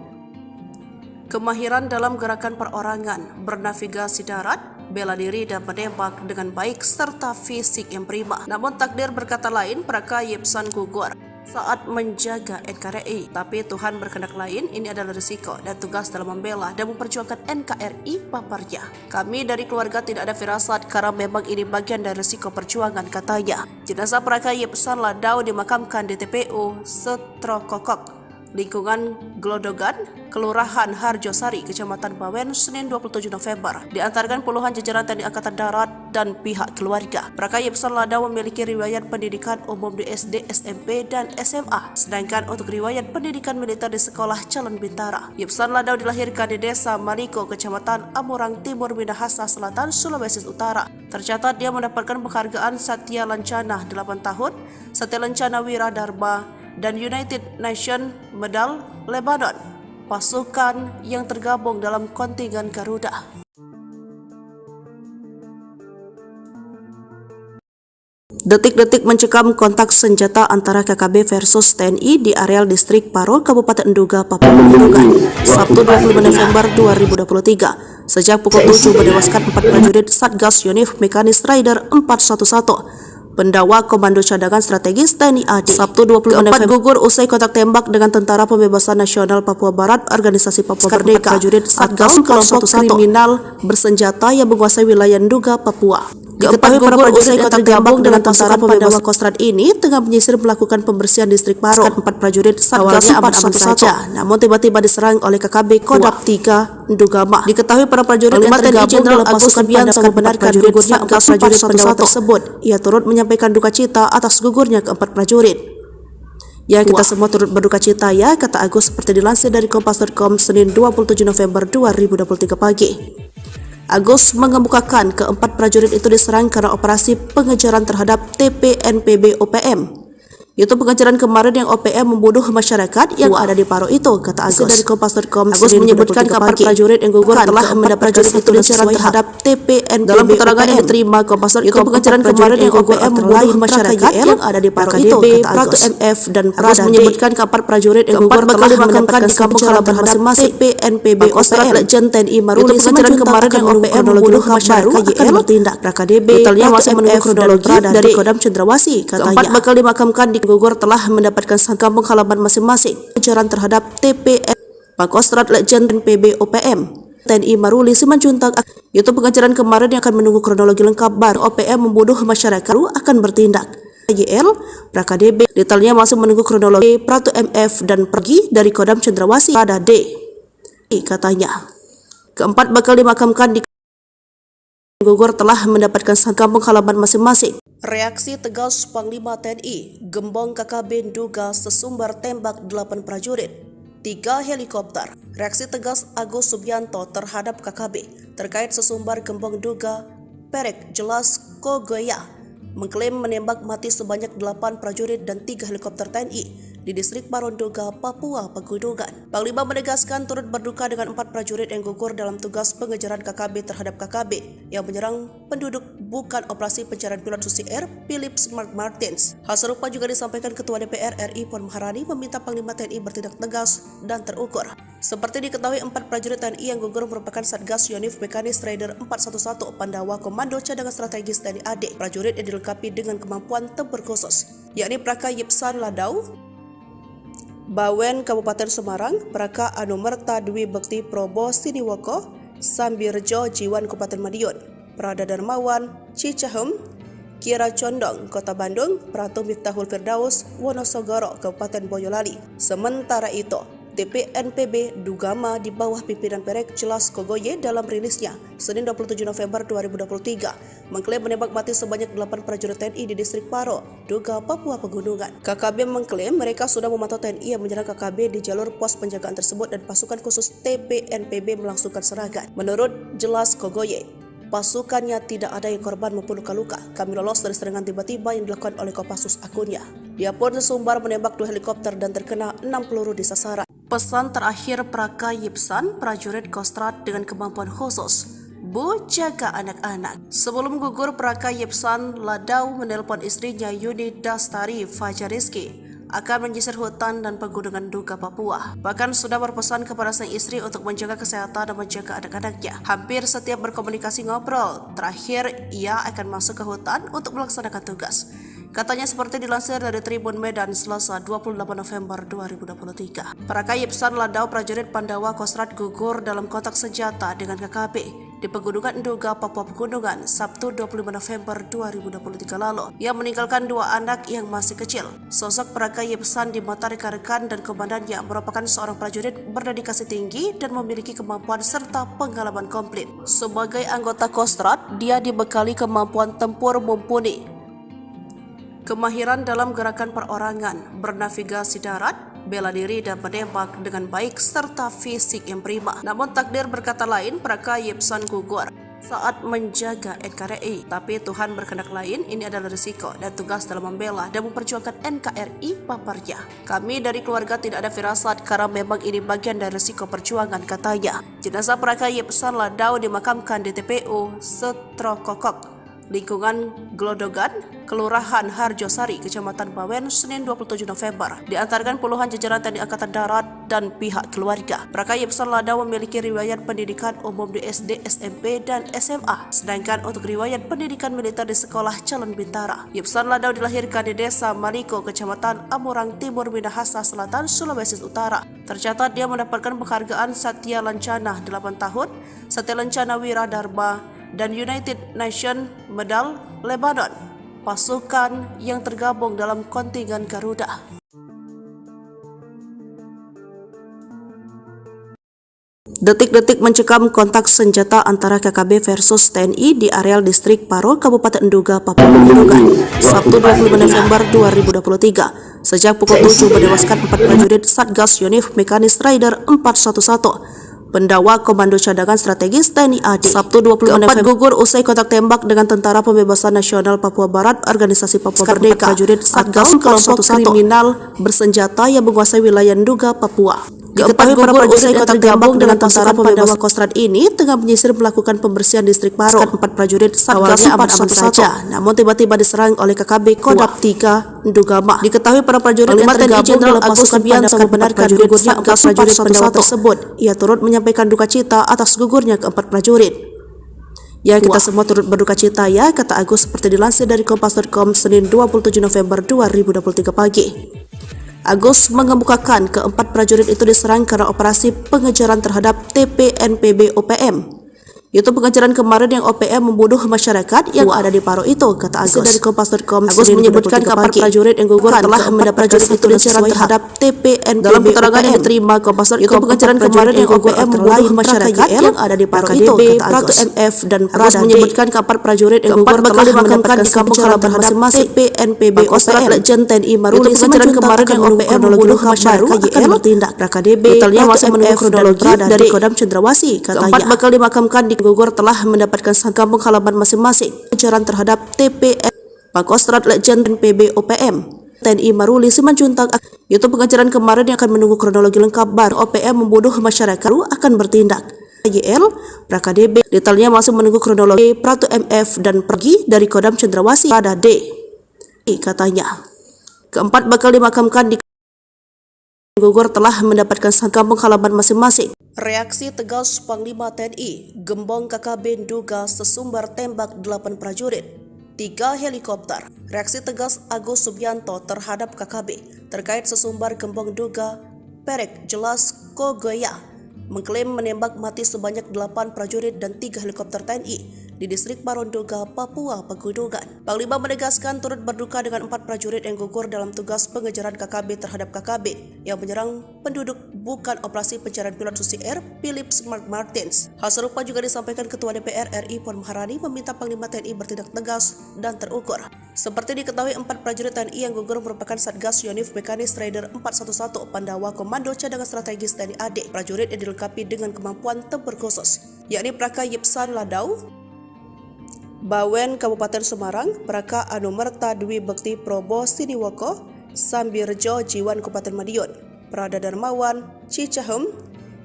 kemahiran dalam gerakan perorangan, bernavigasi darat, bela diri dan menembak dengan baik, serta fisik yang prima. Namun takdir berkata lain, Praka Yipsan gugur saat menjaga NKRI. Tapi Tuhan berkehendak lain, ini adalah risiko dan tugas dalam membela dan memperjuangkan NKRI paparnya. Kami dari keluarga tidak ada firasat karena memang ini bagian dari risiko perjuangan, katanya. Jenazah Praka Yipsan Ladau dimakamkan di TPU Setrokokok, lingkungan Glodogan, Kelurahan Harjosari, Kecamatan Bawen, Senin 27 November. Diantarkan puluhan jajaran TNI Angkatan Darat dan pihak keluarga. Praka Yipsan Ladau memiliki riwayat pendidikan umum di SD, SMP, dan SMA. Sedangkan untuk riwayat pendidikan militer di Sekolah Calon Bintara. Yipsan Ladau dilahirkan di Desa Maliko, Kecamatan Amurang Timur, Minahasa Selatan, Sulawesi Utara. Tercatat dia mendapatkan penghargaan Satya Lancana 8 tahun, Satya Lancana Wiradharma, dan United Nations Medal Lebanon, pasukan yang tergabung dalam kontingen Garuda. Detik-detik mencekam kontak senjata antara KKB versus TNI di areal distrik Paro, Kabupaten Duga, Papua Pegunungan, Sabtu 25 November 2023. Sejak pukul 7 menewaskan 4 prajurit Satgas Yonif Mekanis Rider 411 Pendawa Komando Cadangan Strategis TNI AD. Sabtu 20 November gugur usai kontak tembak dengan Tentara Pembebasan Nasional Papua Barat, Organisasi Papua Merdeka, prajurit Satgas kelompok kriminal bersenjata yang menguasai wilayah Duga, Papua. Diketahui para prajurit yang tergabung dengan Tentara Pembebasan Kostrad ini tengah menyisir melakukan pembersihan distrik Paro. 4 prajurit Satgas aman-aman saja, namun tiba-tiba diserang oleh KKB Kodam 3 Dugama. Diketahui para prajurit yang tergabung dalam pasukan Subianto membenarkan gugurnya 4 prajurit Pandawa tersebut. Ia turut menyampaikan duka cita atas gugurnya ke-4 prajurit. Ya, kita semua turut berduka cita ya, kata Agus seperti dilansir dari Kompas.com Senin 27 November 2023 pagi. Agus mengemukakan ke-4 prajurit itu diserang karena operasi pengejaran terhadap TPNPB OPM. Itu pengejaran kemarin yang OPM membunuh masyarakat yang ada di Paro itu, kata Agus dari Kompas.com. Agus menyebutkan kabar prajurit yang gugur telah mendapatkan satu pengejaran terhadap TPNPB. Dalam keterangan yang diterima Kompas.com, itu pengejaran kemarin yang OPM membunuh masyarakat yang ada di Paro itu, kata Agus. MF dan Agus menyebutkan kabar prajurit yang gugur telah dimakamkan di kampung halaman masing-masing TPNPB OPM. Legend TNI Maruli pengejaran kemarin yang OPM membunuh masyarakat akan bertindak. KDB totalnya masih menunggu kronologi dari Kodam Cendrawasih, katanya. Keempat bakal dimakamkan di gugur telah mendapatkan kampung halaman masing-masing. Pengejaran terhadap TPN Pangkostrat Legend PB OPM. TNI Maruli Simanjuntak. Itu pengajaran kemarin yang akan menunggu kronologi lengkap baru OPM membunuh masyarakat akan bertindak. YL, PKDB, detailnya masih menunggu kronologi Pratu MF dan pergi dari Kodam Cendrawasih pada D. Katanya, keempat bakal dimakamkan di Gugur telah mendapatkan kampung halaman masing-masing. Reaksi tegas Panglima TNI, Gembong KKB duga sesumbar tembak 8 prajurit, 3 helikopter. Reaksi tegas Agus Subianto terhadap KKB terkait sesumbar Gembong duga Perek jelas Kogoya mengklaim menembak mati sebanyak 8 prajurit dan 3 helikopter TNI di distrik Paronduga, Papua Pegunungan. Panglima menegaskan turut berduka dengan 4 prajurit yang gugur dalam tugas pengejaran KKB terhadap KKB yang menyerang penduduk bukan operasi pencarian pilot Susi Air Philip Mark Martins. Hal serupa juga disampaikan Ketua DPR RI Puan Maharani meminta Panglima TNI bertindak tegas dan terukur. Seperti diketahui, 4 prajurit TNI yang gugur merupakan Satgas Yonif Mekanis Raider 411 Pandawa Komando Cadangan Strategis TNI AD. Prajurit yang dilengkapi dengan kemampuan tempur khusus, yakni Praka Yipsan Ladau, Bawen Kabupaten Semarang, Praka Anumerta Dwi Bekti Probo Siniwoko, Sambirjo Jiwan Kabupaten Madiun, Prada Darmawan Cicahem, Kira Condong Kota Bandung, Pratu Miftahul Firdaus Wonosogoro Kabupaten Boyolali. Sementara itu, DPNPB Dugama di bawah pimpinan Perek Jelas Kogoye dalam rilisnya Senin 27 November 2023 mengklaim menembak mati sebanyak 8 prajurit TNI di distrik Paro, Duga, Papua Pegunungan. KKB mengklaim mereka sudah memantau TNI yang menyerang KKB di jalur pos penjagaan tersebut dan pasukan khusus TPNPB melangsungkan serangan. Menurut Jelas Kogoye, pasukannya tidak ada yang korban maupun luka-luka. Kami lolos dari serangan tiba-tiba yang dilakukan oleh Kopassus akunnya. Dia pun sesumbar menembak 2 helikopter dan terkena 6 peluru di sasaran. Pesan terakhir Praka Yipsan, prajurit Kostrad dengan kemampuan khusus, Bu, jaga anak-anak. Sebelum gugur, Praka Yipsan Ladau menelpon istrinya Yuni Dastari Fajariski akan menyisir hutan dan pegunungan Duga, Papua. Bahkan sudah berpesan kepada sang istri untuk menjaga kesehatan dan menjaga anak-anaknya. Hampir setiap berkomunikasi ngobrol, terakhir ia akan masuk ke hutan untuk melaksanakan tugas. Katanya seperti dilansir dari Tribun Medan Selasa 28 November 2023. Praka Yipsan Ladau, prajurit Pandawa Kostrad gugur dalam kontak senjata dengan KKB di Pegunungan Duga, Papua Pegunungan, Sabtu 25 November 2023 lalu. Ia meninggalkan 2 anak yang masih kecil. Sosok Praka Yipsan di mata rekan-rekan dan komandannya merupakan seorang prajurit berdedikasi tinggi dan memiliki kemampuan serta pengalaman komplit. Sebagai anggota Kostrad, dia dibekali kemampuan tempur mumpuni, kemahiran dalam gerakan perorangan, bernavigasi darat, bela diri dan menembak dengan baik serta fisik yang prima. Namun takdir berkata lain, Praka Yipsan gugur saat menjaga NKRI. Tapi Tuhan berkehendak lain, ini adalah risiko dan tugas dalam membela dan memperjuangkan NKRI, paparnya. Kami dari keluarga tidak ada firasat karena memang ini bagian dari risiko perjuangan, katanya. Jenazah Praka Yipsan Ladau dimakamkan di TPU Setrokokok, lingkungan Glodogan, Kelurahan Harjosari, Kecamatan Bawen, Senin 27 November. Diantarkan puluhan jajaran TNI Angkatan Darat dan pihak keluarga. Praka Yipsan Ladau memiliki riwayat pendidikan umum di SD, SMP, dan SMA. Sedangkan untuk riwayat pendidikan militer di Sekolah Calon Bintara. Yipsan Ladau dilahirkan di Desa Maliko, Kecamatan Amurang Timur, Minahasa Selatan, Sulawesi Utara. Tercatat dia mendapatkan penghargaan Satya Lancana 8 tahun, Satya Lancana Wira Dharma, dan United Nations Medal Lebanon, pasukan yang tergabung dalam kontingen Garuda. Detik-detik mencekam kontak senjata antara KKB versus TNI di areal distrik Paro, Kabupaten Duga, Papua Pegunungan, Sabtu 25 November 2023. Sejak pukul 7 menewaskan 4 prajurit Satgas Yonif Mekanis Raider 411 Pendawa Komando Cadangan Strategis TNI AD. Sabtu 25 November gugur usai kontak tembak dengan Tentara Pembebasan Nasional Papua Barat, Organisasi Papua Merdeka. Prajurit Satgas kelompok kriminal bersenjata yang menguasai wilayah Duga, Papua. Diketahui para prajurit yang tergabung dengan Tentara Pandawa Kostrad ini tengah menyisir melakukan pembersihan distrik Paro. 4 prajurit Satgas aman-aman saja, namun tiba-tiba diserang oleh KKB Kodam 3 Dugama. Diketahui para prajurit yang tergabung Jenderal Agus Subianto membenarkan gugurnya 4 prajurit Pandawa tersebut. Ia turut menyampaikan duka cita atas gugurnya keempat prajurit. Ya, kita semua turut berduka cita ya, kata Agus seperti dilansir dari Kompas.com Senin 27 November 2023 pagi. Agus mengemukakan keempat prajurit itu diserang karena operasi pengejaran terhadap TPNPB OPM. Itu pengejaran kemarin yang OPM membunuh masyarakat yang ada di Paro itu, kata Agus. Dari Kompas.com, Agus menyebutkan keempat prajurit yang gugur telah mendapat prajurit itu diserang terhadap TPNPB. Dalam keterangan yang diterima Kompas.com, itu pengejaran kemarin yang OPM membunuh masyarakat yang ada di Paro itu, kata Agus. MF dan Agus menyebutkan keempat prajurit yang gugur telah dimakamkan di kampung halaman masing-masing TPNPB OPM. Legend TNI Maruli pengejaran kemarin yang OPM membunuh masyarakat akan bertindak. Detailnya masih menunggu kronologi dari Kodam Cendrawasih, katanya. Keempat bakal dimakamkan di gugur telah mendapatkan kampung halaman masing-masing. Pengejaran terhadap TPN Pangkostrat Legend PB OPM TNI Maruli Simanjuntak. Itu pengejaran kemarin yang akan menunggu kronologi lengkap baru OPM membunuh masyarakat akan bertindak. YL PKDB detailnya masih menunggu kronologi Pratu MF dan pergi dari Kodam Cendrawasih pada D, katanya. Keempat bakal dimakamkan di gugur telah mendapatkan kampung halaman masing-masing. Reaksi tegas Panglima TNI, Gembong KKB duga sesumbar tembak 8 prajurit, 3 helikopter. Reaksi tegas Agus Subianto terhadap KKB terkait sesumbar Gembong duga Perek Jelas Kogoya mengklaim menembak mati sebanyak 8 prajurit dan 3 helikopter TNI di distrik Paronduga, Papua Pegunungan. Panglima menegaskan turut berduka dengan 4 prajurit yang gugur dalam tugas pengejaran KKB terhadap KKB yang menyerang penduduk bukan operasi pencarian pilot Susi Air Philips Mark Martins. Hal serupa juga disampaikan Ketua DPR RI Puan Maharani meminta Panglima TNI bertindak tegas dan terukur. Seperti diketahui, 4 prajurit TNI yang gugur merupakan Satgas Yonif Mekanis Rider 411 Pandawa Komando Cadangan Strategis TNI AD. Prajurit yang dilengkapi dengan kemampuan tempur khusus, yakni Praka Yipsan Ladau, Bawen Kabupaten Semarang, Praka Anumerta Dwi Bekti Probo Siniwoko, Sambirjo Jiwan Kabupaten Madiun, Prada Darmawan Cicahem,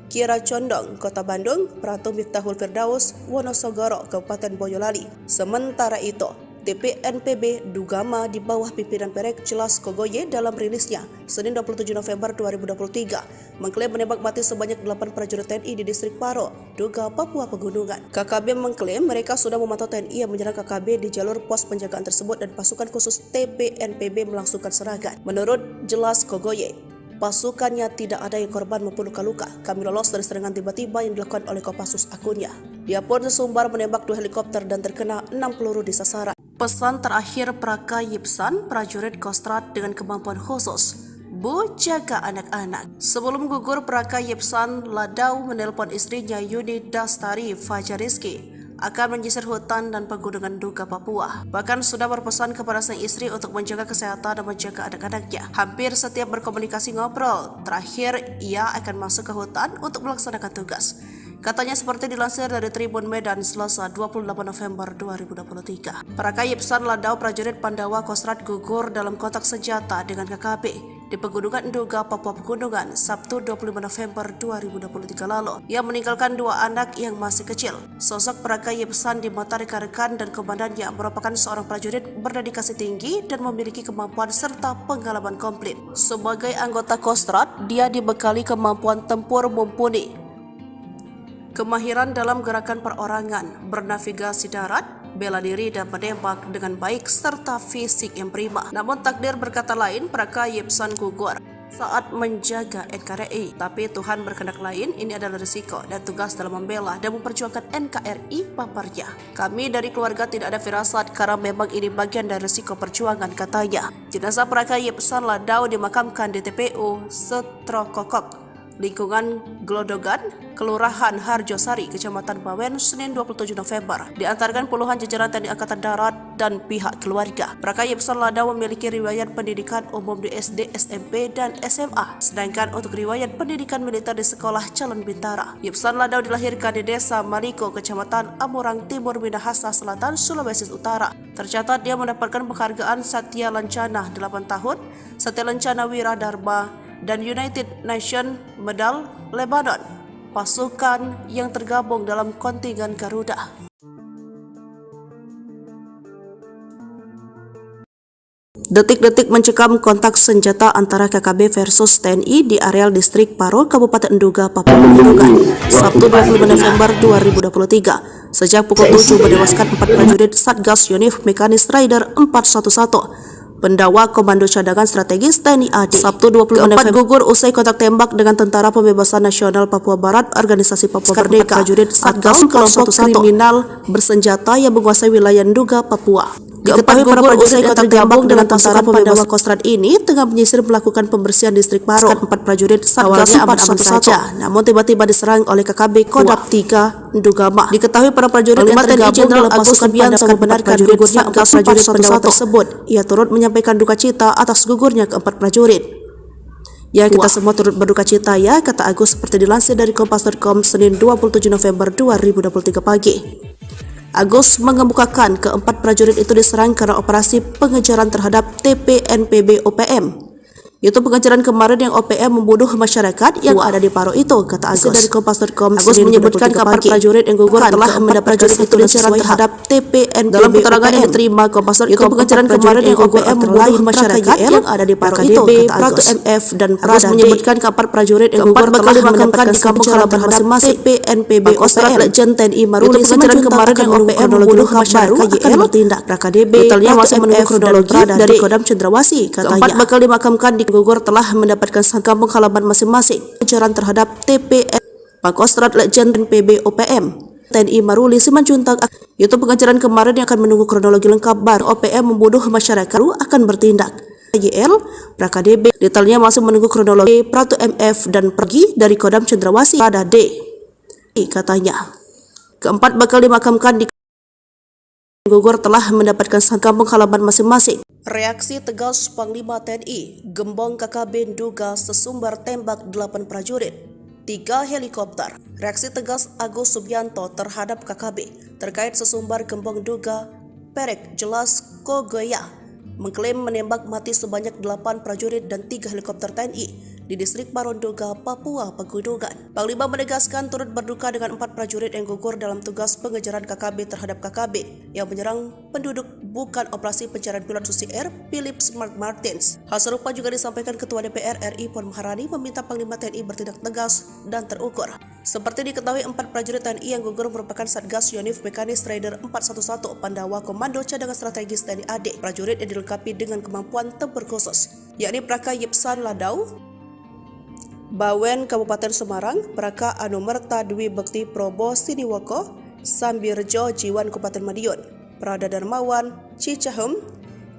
Kira Condong Kota Bandung, Pratu Miftahul Firdaus Wonosogoro Kabupaten Boyolali. Sementara itu, TPNPB Dugama di bawah pimpinan Perek Jelas Kogoye dalam rilisnya Senin 27 November 2023 mengklaim menembak mati sebanyak 8 prajurit TNI di distrik Paro, Duga, Papua Pegunungan. KKB mengklaim mereka sudah memantau TNI yang menyerang KKB di jalur pos penjagaan tersebut dan pasukan khusus TPNPB melangsungkan serangan. Menurut Jelas Kogoye, pasukannya tidak ada yang korban maupun luka-luka. Kami lolos dari serangan tiba-tiba yang dilakukan oleh Kopassus, akunnya. Dia pun sesumbar menembak 2 helikopter dan terkena 6 peluru di sasaran. Pesan terakhir Praka Yipsan, prajurit Kostrat dengan kemampuan khusus, Bu, jaga anak-anak. Sebelum gugur, Praka Yipsan Ladau menelpon istrinya Yuni Dastari Fajariski akan menyisir hutan dan pegunungan Duga, Papua. Bahkan sudah berpesan kepada sang istri untuk menjaga kesehatan dan menjaga anak-anaknya. Hampir setiap berkomunikasi ngobrol, terakhir ia akan masuk ke hutan untuk melaksanakan tugas. Katanya seperti dilansir dari Tribun Medan Selasa 28 November 2023. Praka Yipsan Ladau, prajurit Pandawa Kostrat gugur dalam kontak senjata dengan KKB di Pegunungan Duga, Papua Pegunungan, Sabtu 25 November 2023 lalu. Ia meninggalkan 2 anak yang masih kecil. Sosok Praka Yipsan di mata rekan-rekan dan komandannya merupakan seorang prajurit berdedikasi tinggi dan memiliki kemampuan serta pengalaman komplit. Sebagai anggota Kostrat, dia dibekali kemampuan tempur mumpuni, kemahiran dalam gerakan perorangan, bernavigasi darat, bela diri dan menembak dengan baik, serta fisik yang prima. Namun takdir berkata lain, Praka Yipsan gugur saat menjaga NKRI. Tapi Tuhan berkehendak lain, ini adalah risiko dan tugas dalam membela dan memperjuangkan NKRI, paparnya. Kami dari keluarga tidak ada firasat karena memang ini bagian dari risiko perjuangan, katanya. Jenazah Praka Yipsan Ladau dimakamkan di TPU Setrokokok, lingkungan Glodogan, Kelurahan Harjosari, Kecamatan Bawen, Senin 27 November. Diantarkan puluhan jajaran TNI Angkatan Darat dan pihak keluarga. Praka Yipsan Ladau memiliki riwayat pendidikan umum di SD, SMP, dan SMA. Sedangkan untuk riwayat pendidikan militer di Sekolah Calon Bintara. Yipsan Ladau dilahirkan di Desa Maliko, Kecamatan Amurang Timur, Minahasa Selatan, Sulawesi Utara. Tercatat dia mendapatkan penghargaan Satya Lancana 8 tahun, Satya Lancana Wiradharma, dan United Nations Medal Lebanon, pasukan yang tergabung dalam kontingen Garuda. Detik-detik mencekam kontak senjata antara KKB versus TNI di areal distrik Paro, Kabupaten Duga, Papua Pegunungan, Sabtu 25 November 2023. Sejak pukul 7 menewaskan 4 prajurit Satgas Yonif Mekanis Rider 411 Pendakwa Komando Cadangan Strategis TNI AD Sabtu 26 November gugur usai kontak tembak dengan Tentara Pembebasan Nasional Papua Barat Organisasi Papua Merdeka prajurit Satgas kelompok kriminal bersenjata yang menguasai wilayah Nduga, Papua. Diketahui para prajurit yang tergabung dengan Tentara Pembebasan Kostrad ini tengah menyisir melakukan pembersihan distrik Paro. 4 prajurit Satgas aman-aman saja, namun tiba-tiba diserang oleh KKB Kodam 3 Ndugama. Diketahui para prajurit yang tergabung dalam pasukan Subianto membenarkan gugurnya 4 prajurit pendawa tersebut. Ia turut menyampaikan duka cita atas gugurnya keempat prajurit. Ya, kita semua turut berduka cita ya, kata Agus seperti dilansir dari Kompas.com Senin 27 November 2023 pagi. Agus mengemukakan keempat prajurit itu diserang karena operasi pengejaran terhadap TPNPB OPM. Itu pengejaran kemarin yang OPM membunuh masyarakat yang ada di Paro itu, kata Agus dari Kompas.com. Agus menyebutkan kabar prajurit yang gugur telah mendapat itu pengejaran terhadap TPNPB. Dalam keterangan yang diterima Kompas.com, itu pengejaran kemarin yang OPM membunuh masyarakat yang ada di Paro itu, kata Agus. MF dan Agus menyebutkan kabar prajurit yang gugur telah dimakamkan di kampung halaman masing-masing TPNPB OPM. Legend TNI Maruli pengejaran kemarin yang OPM membunuh masyarakat akan bertindak. KDB detailnya masih menunggu kronologi dari Kodam Cendrawasih, katanya. Keempat bakal dimakamkan di gugur telah mendapatkan kampung halaman masing-masing. Pengejaran terhadap TPN Pangkostrat Legend PB OPM TNI Maruli Simanjuntak. Itu pengejaran kemarin yang akan menunggu kronologi lengkap baru OPM membunuh masyarakat akan bertindak. YL PraKDB detailnya masih menunggu kronologi Pratu MF dan pergi dari Kodam Cendrawasih pada D, katanya. Keempat bakal dimakamkan di gugur telah mendapatkan kampung halaman masing-masing. Reaksi tegas Panglima TNI, Gembong KKB Nduga sesumbar tembak 8 prajurit, 3 helikopter. Reaksi tegas Agus Subianto terhadap KKB terkait sesumbar Gembong Nduga Perek Jelas Kogoya mengklaim menembak mati sebanyak 8 prajurit dan 3 helikopter TNI di distrik Paro Nduga, Papua Pegunungan. Panglima menegaskan turut berduka dengan 4 prajurit yang gugur dalam tugas pengejaran KKB terhadap KKB yang menyerang penduduk bukan operasi pencarian pilot Susi Air Philip Mark Martins. Hal serupa juga disampaikan Ketua DPR RI Puan Maharani meminta Panglima TNI bertindak tegas dan terukur. Seperti diketahui 4 prajurit TNI yang gugur merupakan Satgas Yonif Mekanis Raider 411 Pandawa Komando Cadangan Strategis TNI AD. Prajurit yang dilengkapi dengan kemampuan tempur khusus, yakni Praka Yipsan Ladau, Bawen Kabupaten Semarang, Praka Anumerta Dwi Bekti Probo Siniwoko, Sambirjo Jiwan Kabupaten Madiun, Prada Darmawan Cicahem,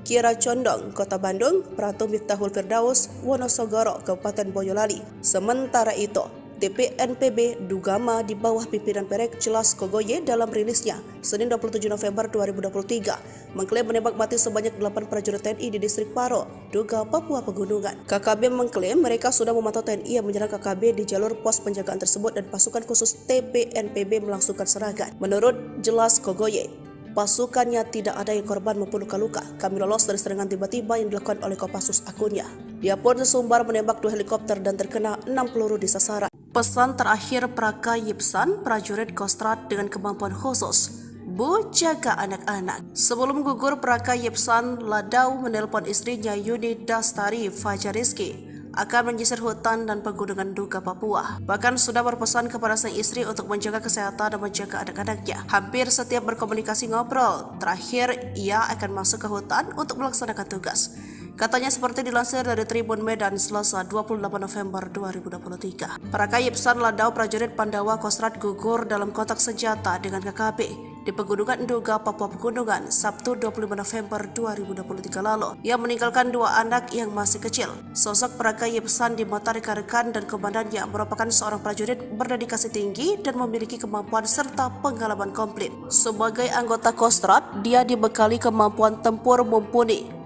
Kira Condong Kota Bandung, Pratu Miftahul Firdaus Wonosogoro Kabupaten Boyolali. Sementara itu, TPNPB Ndugama di bawah pimpinan Perek Jelas Kogoye dalam rilisnya Senin 27 November 2023 mengklaim menembak mati sebanyak 8 prajurit TNI di distrik Paro, Nduga, Papua Pegunungan. KKB mengklaim mereka sudah memantau TNI yang menyerang KKB di jalur pos penjagaan tersebut dan pasukan khusus TPNPB melangsungkan serangan. Menurut Jelas Kogoye, pasukannya tidak ada yang korban maupun luka-luka. Kami lolos dari serangan tiba-tiba yang dilakukan oleh Kopassus akunnya. Dia pun sesumbar menembak 2 helikopter dan terkena 6 peluru di sasaran. Pesan terakhir Praka Yipsan, prajurit Kostrad dengan kemampuan khusus, Bu, jaga anak-anak. Sebelum gugur, Praka Yipsan Ladau menelpon istrinya Yuni Dastari Fajariski akan menyisir hutan dan pegunungan Nduga, Papua. Bahkan sudah berpesan kepada sang istri untuk menjaga kesehatan dan menjaga anak-anaknya. Hampir setiap berkomunikasi ngobrol, terakhir ia akan masuk ke hutan untuk melaksanakan tugas. Katanya seperti dilansir dari Tribun Medan Selasa 28 November 2023. Praka Yipsan Ladau prajurit Pandawa Kostrad gugur dalam kontak senjata dengan KKB di Pegunungan Nduga, Papua Pegunungan, Sabtu 25 November 2023 lalu. Ia meninggalkan 2 anak yang masih kecil. Sosok Praka Yipsan di mata rekan-rekan dan komandannya merupakan seorang prajurit berdedikasi tinggi dan memiliki kemampuan serta pengalaman komplit. Sebagai anggota Kostrad, dia dibekali kemampuan tempur mumpuni,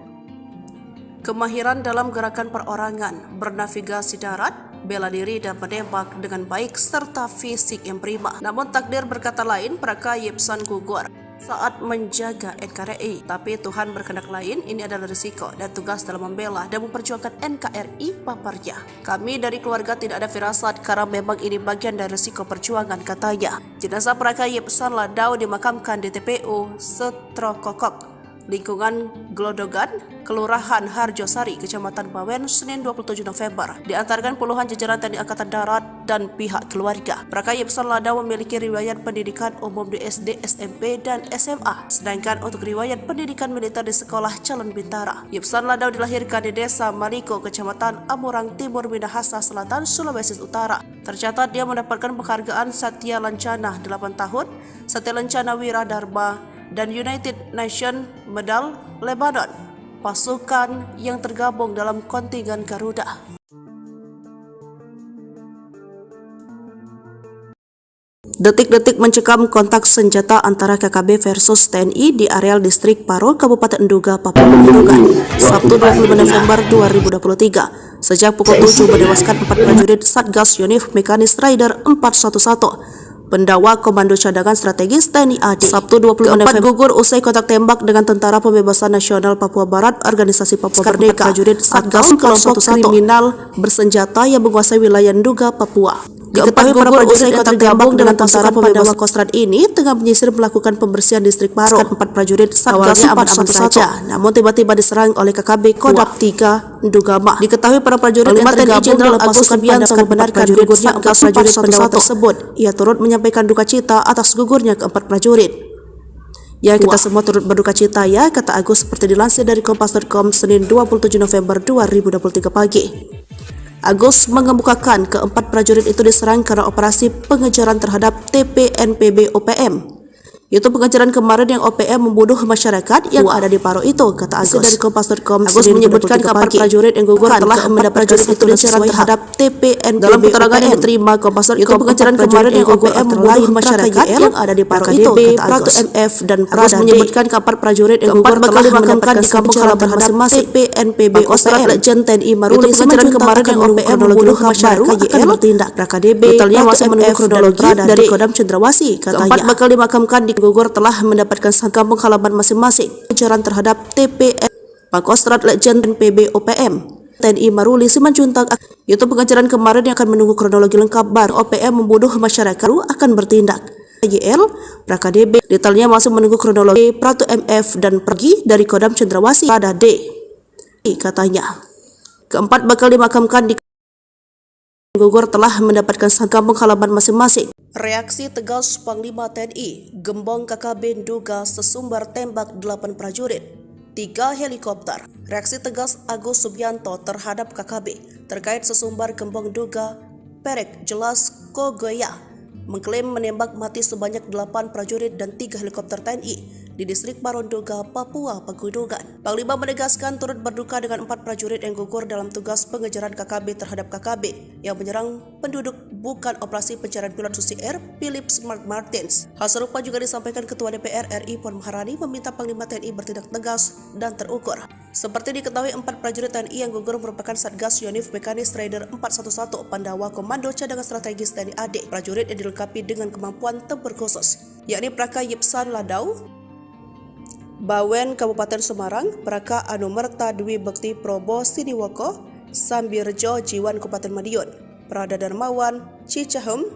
kemahiran dalam gerakan perorangan, bernavigasi darat, bela diri dan menembak dengan baik serta fisik yang prima. Namun takdir berkata lain, Praka Yipsan gugur saat menjaga NKRI. Tapi Tuhan berkehendak lain, ini adalah risiko dan tugas dalam membela dan memperjuangkan NKRI, paparnya. Kami dari keluarga tidak ada firasat karena memang ini bagian dari risiko perjuangan, katanya. Jenazah Praka Yipsan Ladau dimakamkan di TPU Setrokokok, lingkungan Glodogan, Kelurahan Harjosari, Kecamatan Bawen, Senin 27 November. Diantarkan puluhan jajaran TNI Angkatan Darat dan pihak keluarga. Praka Yipsan Ladau memiliki riwayat pendidikan umum di SD, SMP, dan SMA. Sedangkan untuk riwayat pendidikan militer di Sekolah Calon Bintara. Yipsan Ladau dilahirkan di Desa Maliko, Kecamatan Amurang Timur, Minahasa Selatan, Sulawesi Utara. Tercatat dia mendapatkan penghargaan Satya Lancana 8 tahun, Satya Lancana Wira Dharma, dan United Nations Medal Lebanon, pasukan yang tergabung dalam kontingen Garuda. Detik-detik mencekam kontak senjata antara KKB versus TNI di areal distrik Paro, Kabupaten Nduga, Papua Pegunungan, Sabtu 25 November 2023. Sejak pukul 7 menewaskan 4 prajurit Satgas Yonif Mekanis Rider 411. Pendawa Komando Cadangan Strategis TNI AD. Sabtu 25 November gugur usai kontak tembak dengan Tentara Pembebasan Nasional Papua Barat Organisasi Papua Merdeka. Prajurit Satgas kelompok kriminal bersenjata yang menguasai wilayah Nduga, Papua. Diketahui para prajurit yang tergabung dengan Tentara Pembebasan Kostrad ini tengah menyisir melakukan pembersihan distrik Paro. 4 prajurit Satgas aman-aman saja, namun tiba-tiba diserang oleh KKB Kodam 3 Ndugama. Diketahui para prajurit yang tergabung Jenderal Agus Subianto membenarkan gugurnya 4 prajurit pendawa tersebut. Ia turut menyampaikan duka cita atas gugurnya keempat prajurit. Ya, kita semua turut berduka cita ya, kata Agus seperti dilansir dari Kompas.com Senin 27 November 2023 pagi. Agus mengemukakan keempat prajurit itu diserang karena operasi pengejaran terhadap TPNPB OPM. Itu pengejaran kemarin yang OPM membunuh masyarakat yang ada di Paro itu, kata Agus dari Kompas.com. Agus menyebutkan keempat prajurit yang gugur telah mendapat prajurit itu diserang terhadap TPNPB. Dalam keterangan yang diterima Kompas.com, itu pengejaran kemarin yang OPM membunuh masyarakat yang ada di Paro itu, kata Agus. MF dan Agus menyebutkan keempat prajurit yang gugur telah mendapatkan di kampung halaman masing-masing TPNPB OPM. Legend TNI Maruli pengejaran kemarin yang OPM membunuh masyarakat akan bertindak. KDB detailnya masih menunggu kronologi dari Kodam Cendrawasih, katanya. Keempat bakal dimakamkan di gugur telah mendapatkan kampung halaman masing-masing. Pengejaran terhadap TPN Pangkostrat Legend PB OPM TNI Maruli Simanjuntak. Itu pengejaran kemarin yang akan menunggu kronologi lengkap baru OPM membunuh masyarakat akan bertindak. YL PKDB detailnya masih menunggu kronologi Pratu MF dan pergi dari Kodam Cendrawasih pada D, katanya. Keempat bakal dimakamkan di gugur telah mendapatkan kampung halaman masing-masing. Reaksi tegas Panglima TNI, gembong KKB Nduga sesumbar tembak 8 prajurit, 3 helikopter. Reaksi tegas Agus Subianto terhadap KKB terkait sesumbar gembong Nduga Perek Jelas Kogoya mengklaim menembak mati sebanyak 8 prajurit dan 3 helikopter TNI di distrik Paro Nduga, Papua Pegunungan. Panglima menegaskan turut berduka dengan 4 prajurit yang gugur dalam tugas pengejaran KKB terhadap KKB yang menyerang penduduk bukan operasi pencarian pilot Susi Air Philip Smart Martins. Hal serupa juga disampaikan Ketua DPR RI Puan Maharani meminta Panglima TNI bertindak tegas dan terukur. Seperti diketahui 4 prajurit TNI yang gugur merupakan Satgas Yonif Mekanis Rider 411 Pandawa Komando Cadangan Strategis TNI AD. Prajurit yang dilengkapi dengan kemampuan tempur khusus, yakni Praka Yipsan Ladau Bawen Kabupaten Semarang, Praka Anumerta Dwi Bekti Probo Siniwoko, Sambirjo Jiwan Kabupaten Madiun, Prada Darmawan Cicahem,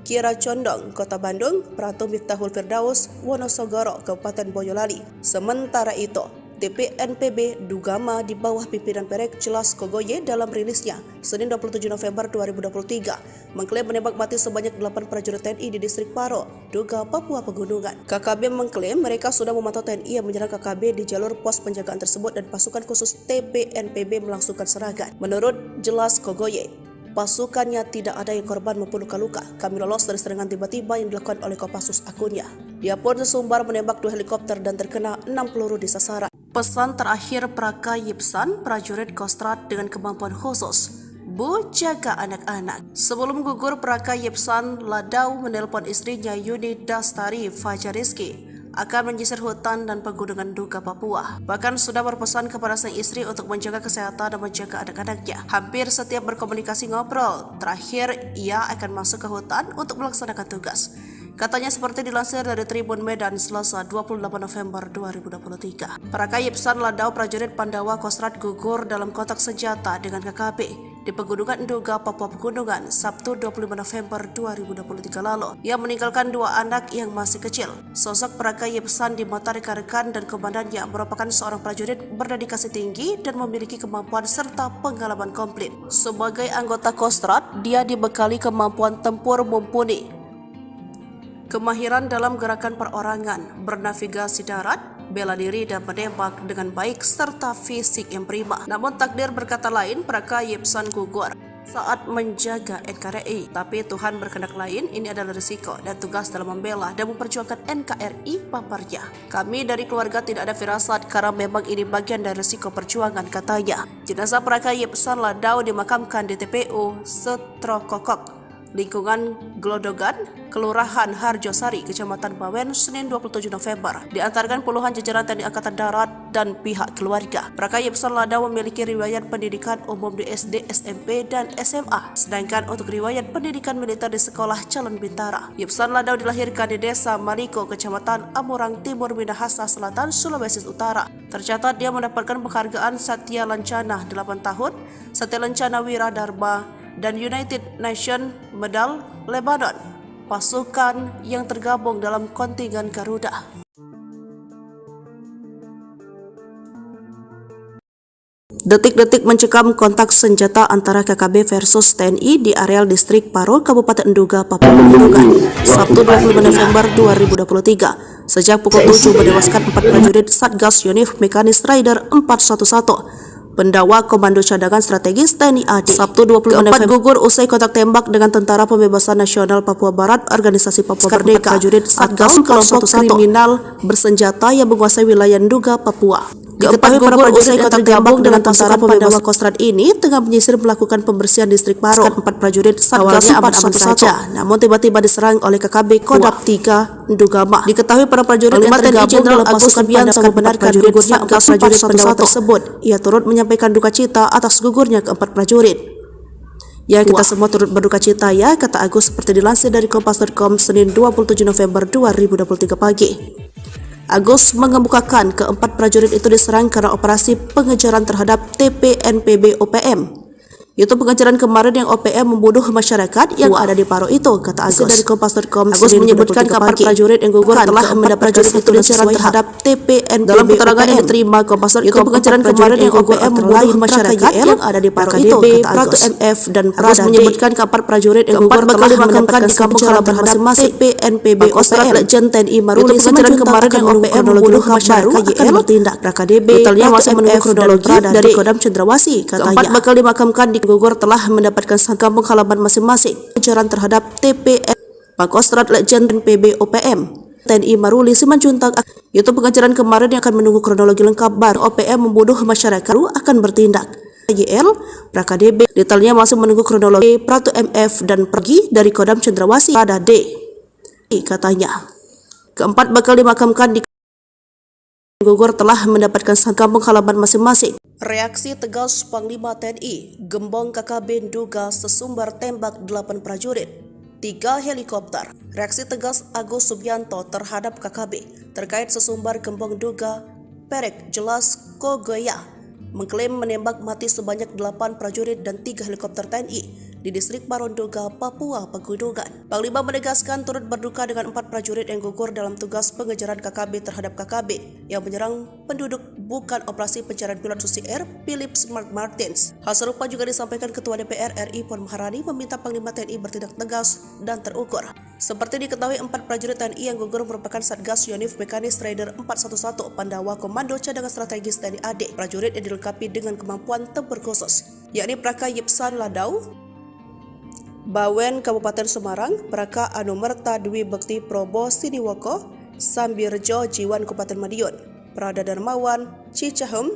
Kira Condong Kota Bandung, Pratu Miftahul Firdaus Wonosogoro Kabupaten Boyolali. Sementara itu, TPNPB Dugama di bawah pimpinan Perek Jelas Kogoye dalam rilisnya Senin 27 November 2023 mengklaim menembak mati sebanyak 8 prajurit TNI di distrik Paro, Nduga, Papua Pegunungan. KKB mengklaim mereka sudah memantau TNI yang menyerang KKB di jalur pos penjagaan tersebut dan pasukan khusus TPNPB melangsungkan serangan. Menurut Jelas Kogoye, pasukannya tidak ada yang korban maupun luka-luka. Kami lolos dari serangan tiba-tiba yang dilakukan oleh Kopassus akunnya. Dia pun sesumbar menembak 2 helikopter dan terkena 6 peluru di sasaran. Pesan terakhir Praka Yipsan, prajurit Kostrad dengan kemampuan khusus, Bu, jaga anak-anak. Sebelum gugur, Praka Yipsan Ladau menelpon istrinya Yuni Dastari Fajariski akan menyisir hutan dan pegunungan Nduga, Papua. Bahkan sudah berpesan kepada sang istri untuk menjaga kesehatan dan menjaga anak-anaknya. Hampir setiap berkomunikasi ngobrol, terakhir ia akan masuk ke hutan untuk melaksanakan tugas. Katanya seperti dilansir dari Tribun Medan Selasa 28 November 2023. Praka Yipsan Ladau prajurit Pandawa Kostrad gugur dalam kontak senjata dengan KKB di Pegunungan Nduga, Papua Pegunungan, Sabtu 25 November 2023 lalu. Ia meninggalkan 2 anak yang masih kecil. Sosok Praka Yepsan di mata rekan-rekan dan komandannya merupakan seorang prajurit berdedikasi tinggi dan memiliki kemampuan serta pengalaman komplit. Sebagai anggota Kostrad, dia dibekali kemampuan tempur mumpuni, kemahiran dalam gerakan perorangan, bernavigasi darat, bela diri dan menembak dengan baik serta fisik yang prima. Namun takdir berkata lain, Praka Yepsan gugur saat menjaga NKRI. Tapi Tuhan berkehendak lain, ini adalah risiko dan tugas dalam membela dan memperjuangkan NKRI paparnya. Kami dari keluarga tidak ada firasat karena memang ini bagian dari risiko perjuangan, katanya. Jenazah Praka Yepsan Ladau dimakamkan di TPU Setrokokok, lingkungan Glodogan, Kelurahan Harjosari, Kecamatan Bawen, Senin 27 November. Diantarkan puluhan jajaran TNI Angkatan Darat dan pihak keluarga. Praka Yepsan Ladau memiliki riwayat pendidikan umum di SD, SMP, dan SMA. Sedangkan untuk riwayat pendidikan militer di Sekolah Calon Bintara. Yepsan Ladau dilahirkan di Desa Maliko, Kecamatan Amurang Timur, Minahasa Selatan, Sulawesi Utara. Tercatat dia mendapatkan penghargaan Satya Lancana 8 tahun, Satya Lancana Wira Dharma, dan United Nations Medal Lebanon, pasukan yang tergabung dalam kontingen Garuda. Detik-detik mencekam kontak senjata antara KKB versus TNI di areal distrik Paro, Kabupaten Nduga, Papua Pegunungan, Sabtu 25 November 2023. Sejak pukul 7 menewaskan 4 prajurit Satgas Yonif Mekanis Rider 411. Pendawa Komando Cadangan Strategis TNI AD. Sabtu 25 November gugur usai kontak tembak dengan Tentara Pembebasan Nasional Papua Barat, Organisasi Papua Merdeka. Prajurit Satgas kelompok kriminal bersenjata yang menguasai wilayah Nduga, Papua. Diketahui para prajurit yang tergabung dengan Tentara Pembebasan Kostrad ini tengah menyisir melakukan pembersihan distrik Paro. 4 prajurit Satgas 411 saja, namun tiba-tiba diserang oleh KKB Kodam 3 Ndugama. Diketahui para prajurit yang tergabung dalam pasukan Agus membenarkan gugurnya 4 prajurit pendawa tersebut. Ia turut menyampaikan duka cita atas gugurnya ke-4 prajurit. Ya, kita semua turut berduka cita ya, kata Agus seperti dilansir dari Kompas.com Senin 27 November 2023 pagi. Agus mengemukakan ke-4 prajurit itu diserang karena operasi pengejaran terhadap TPNPB OPM. Itu pengejaran kemarin yang OPM membunuh masyarakat yang ada di Paro itu, kata Agus dari Kompas.com. Agus menyebutkan ke-4 prajurit yang gugur telah mendapat prajurit itu pengejaran terhadap TPNPB. Dalam keterangan yang diterima Kompas.com, itu pengejaran kemarin yang OPM membunuh masyarakat yang ada di Paro itu, kata Agus. MF dan Agus menyebutkan ke-4 prajurit yang gugur telah dimakamkan di kampung halaman masing-masing TPNPB OPM. Legend TNI Maruli pengejaran kemarin yang OPM membunuh masyarakat akan bertindak. KDB detailnya masih menunggu kronologi dari Kodam Cendrawasih, katanya. 4 bakal dimakamkan di gugur telah mendapatkan kampung halaman masing-masing. Pengejaran terhadap TPN Pangkostrat Legend PB OPM TNI Maruli Simanjuntak. Itu pengejaran kemarin yang akan menunggu kronologi lengkap baru OPM membunuh masyarakat akan bertindak. YL PraKDB detailnya masih menunggu kronologi Pratu MF dan pergi dari Kodam Cendrawasih pada D, katanya. Ke-4 bakal dimakamkan di gugur telah mendapatkan kampung halaman masing-masing. Reaksi tegas Panglima TNI, Gembong KKB Nduga sesumbar tembak 8 prajurit, 3 helikopter. Reaksi tegas Agus Subianto terhadap KKB terkait sesumbar Gembong Nduga Perek Jelas Kogoya mengklaim menembak mati sebanyak 8 prajurit dan 3 helikopter TNI di distrik Paro Nduga, Papua Pegunungan. Panglima menegaskan turut berduka dengan 4 prajurit yang gugur dalam tugas pengejaran KKB terhadap KKB yang menyerang penduduk bukan operasi pencarian pilot Susi Air Philips Mark Martins. Hal serupa juga disampaikan Ketua DPR RI Puan Maharani meminta Panglima TNI bertindak tegas dan terukur. Seperti diketahui, 4 prajurit TNI yang gugur merupakan Satgas Yonif Mekanis Rider 411 Pandawa Komando Cadangan Strategis TNI AD. Prajurit yang dilengkapi dengan kemampuan tempur khusus, yakni Praka Yepsan Ladau, Bawen Kabupaten Semarang, Praka Anumerta Dwi Bekti Probo Siniwoko, Sambirjo Jiwan Kabupaten Madiun, Prada Darmawan Cicahem,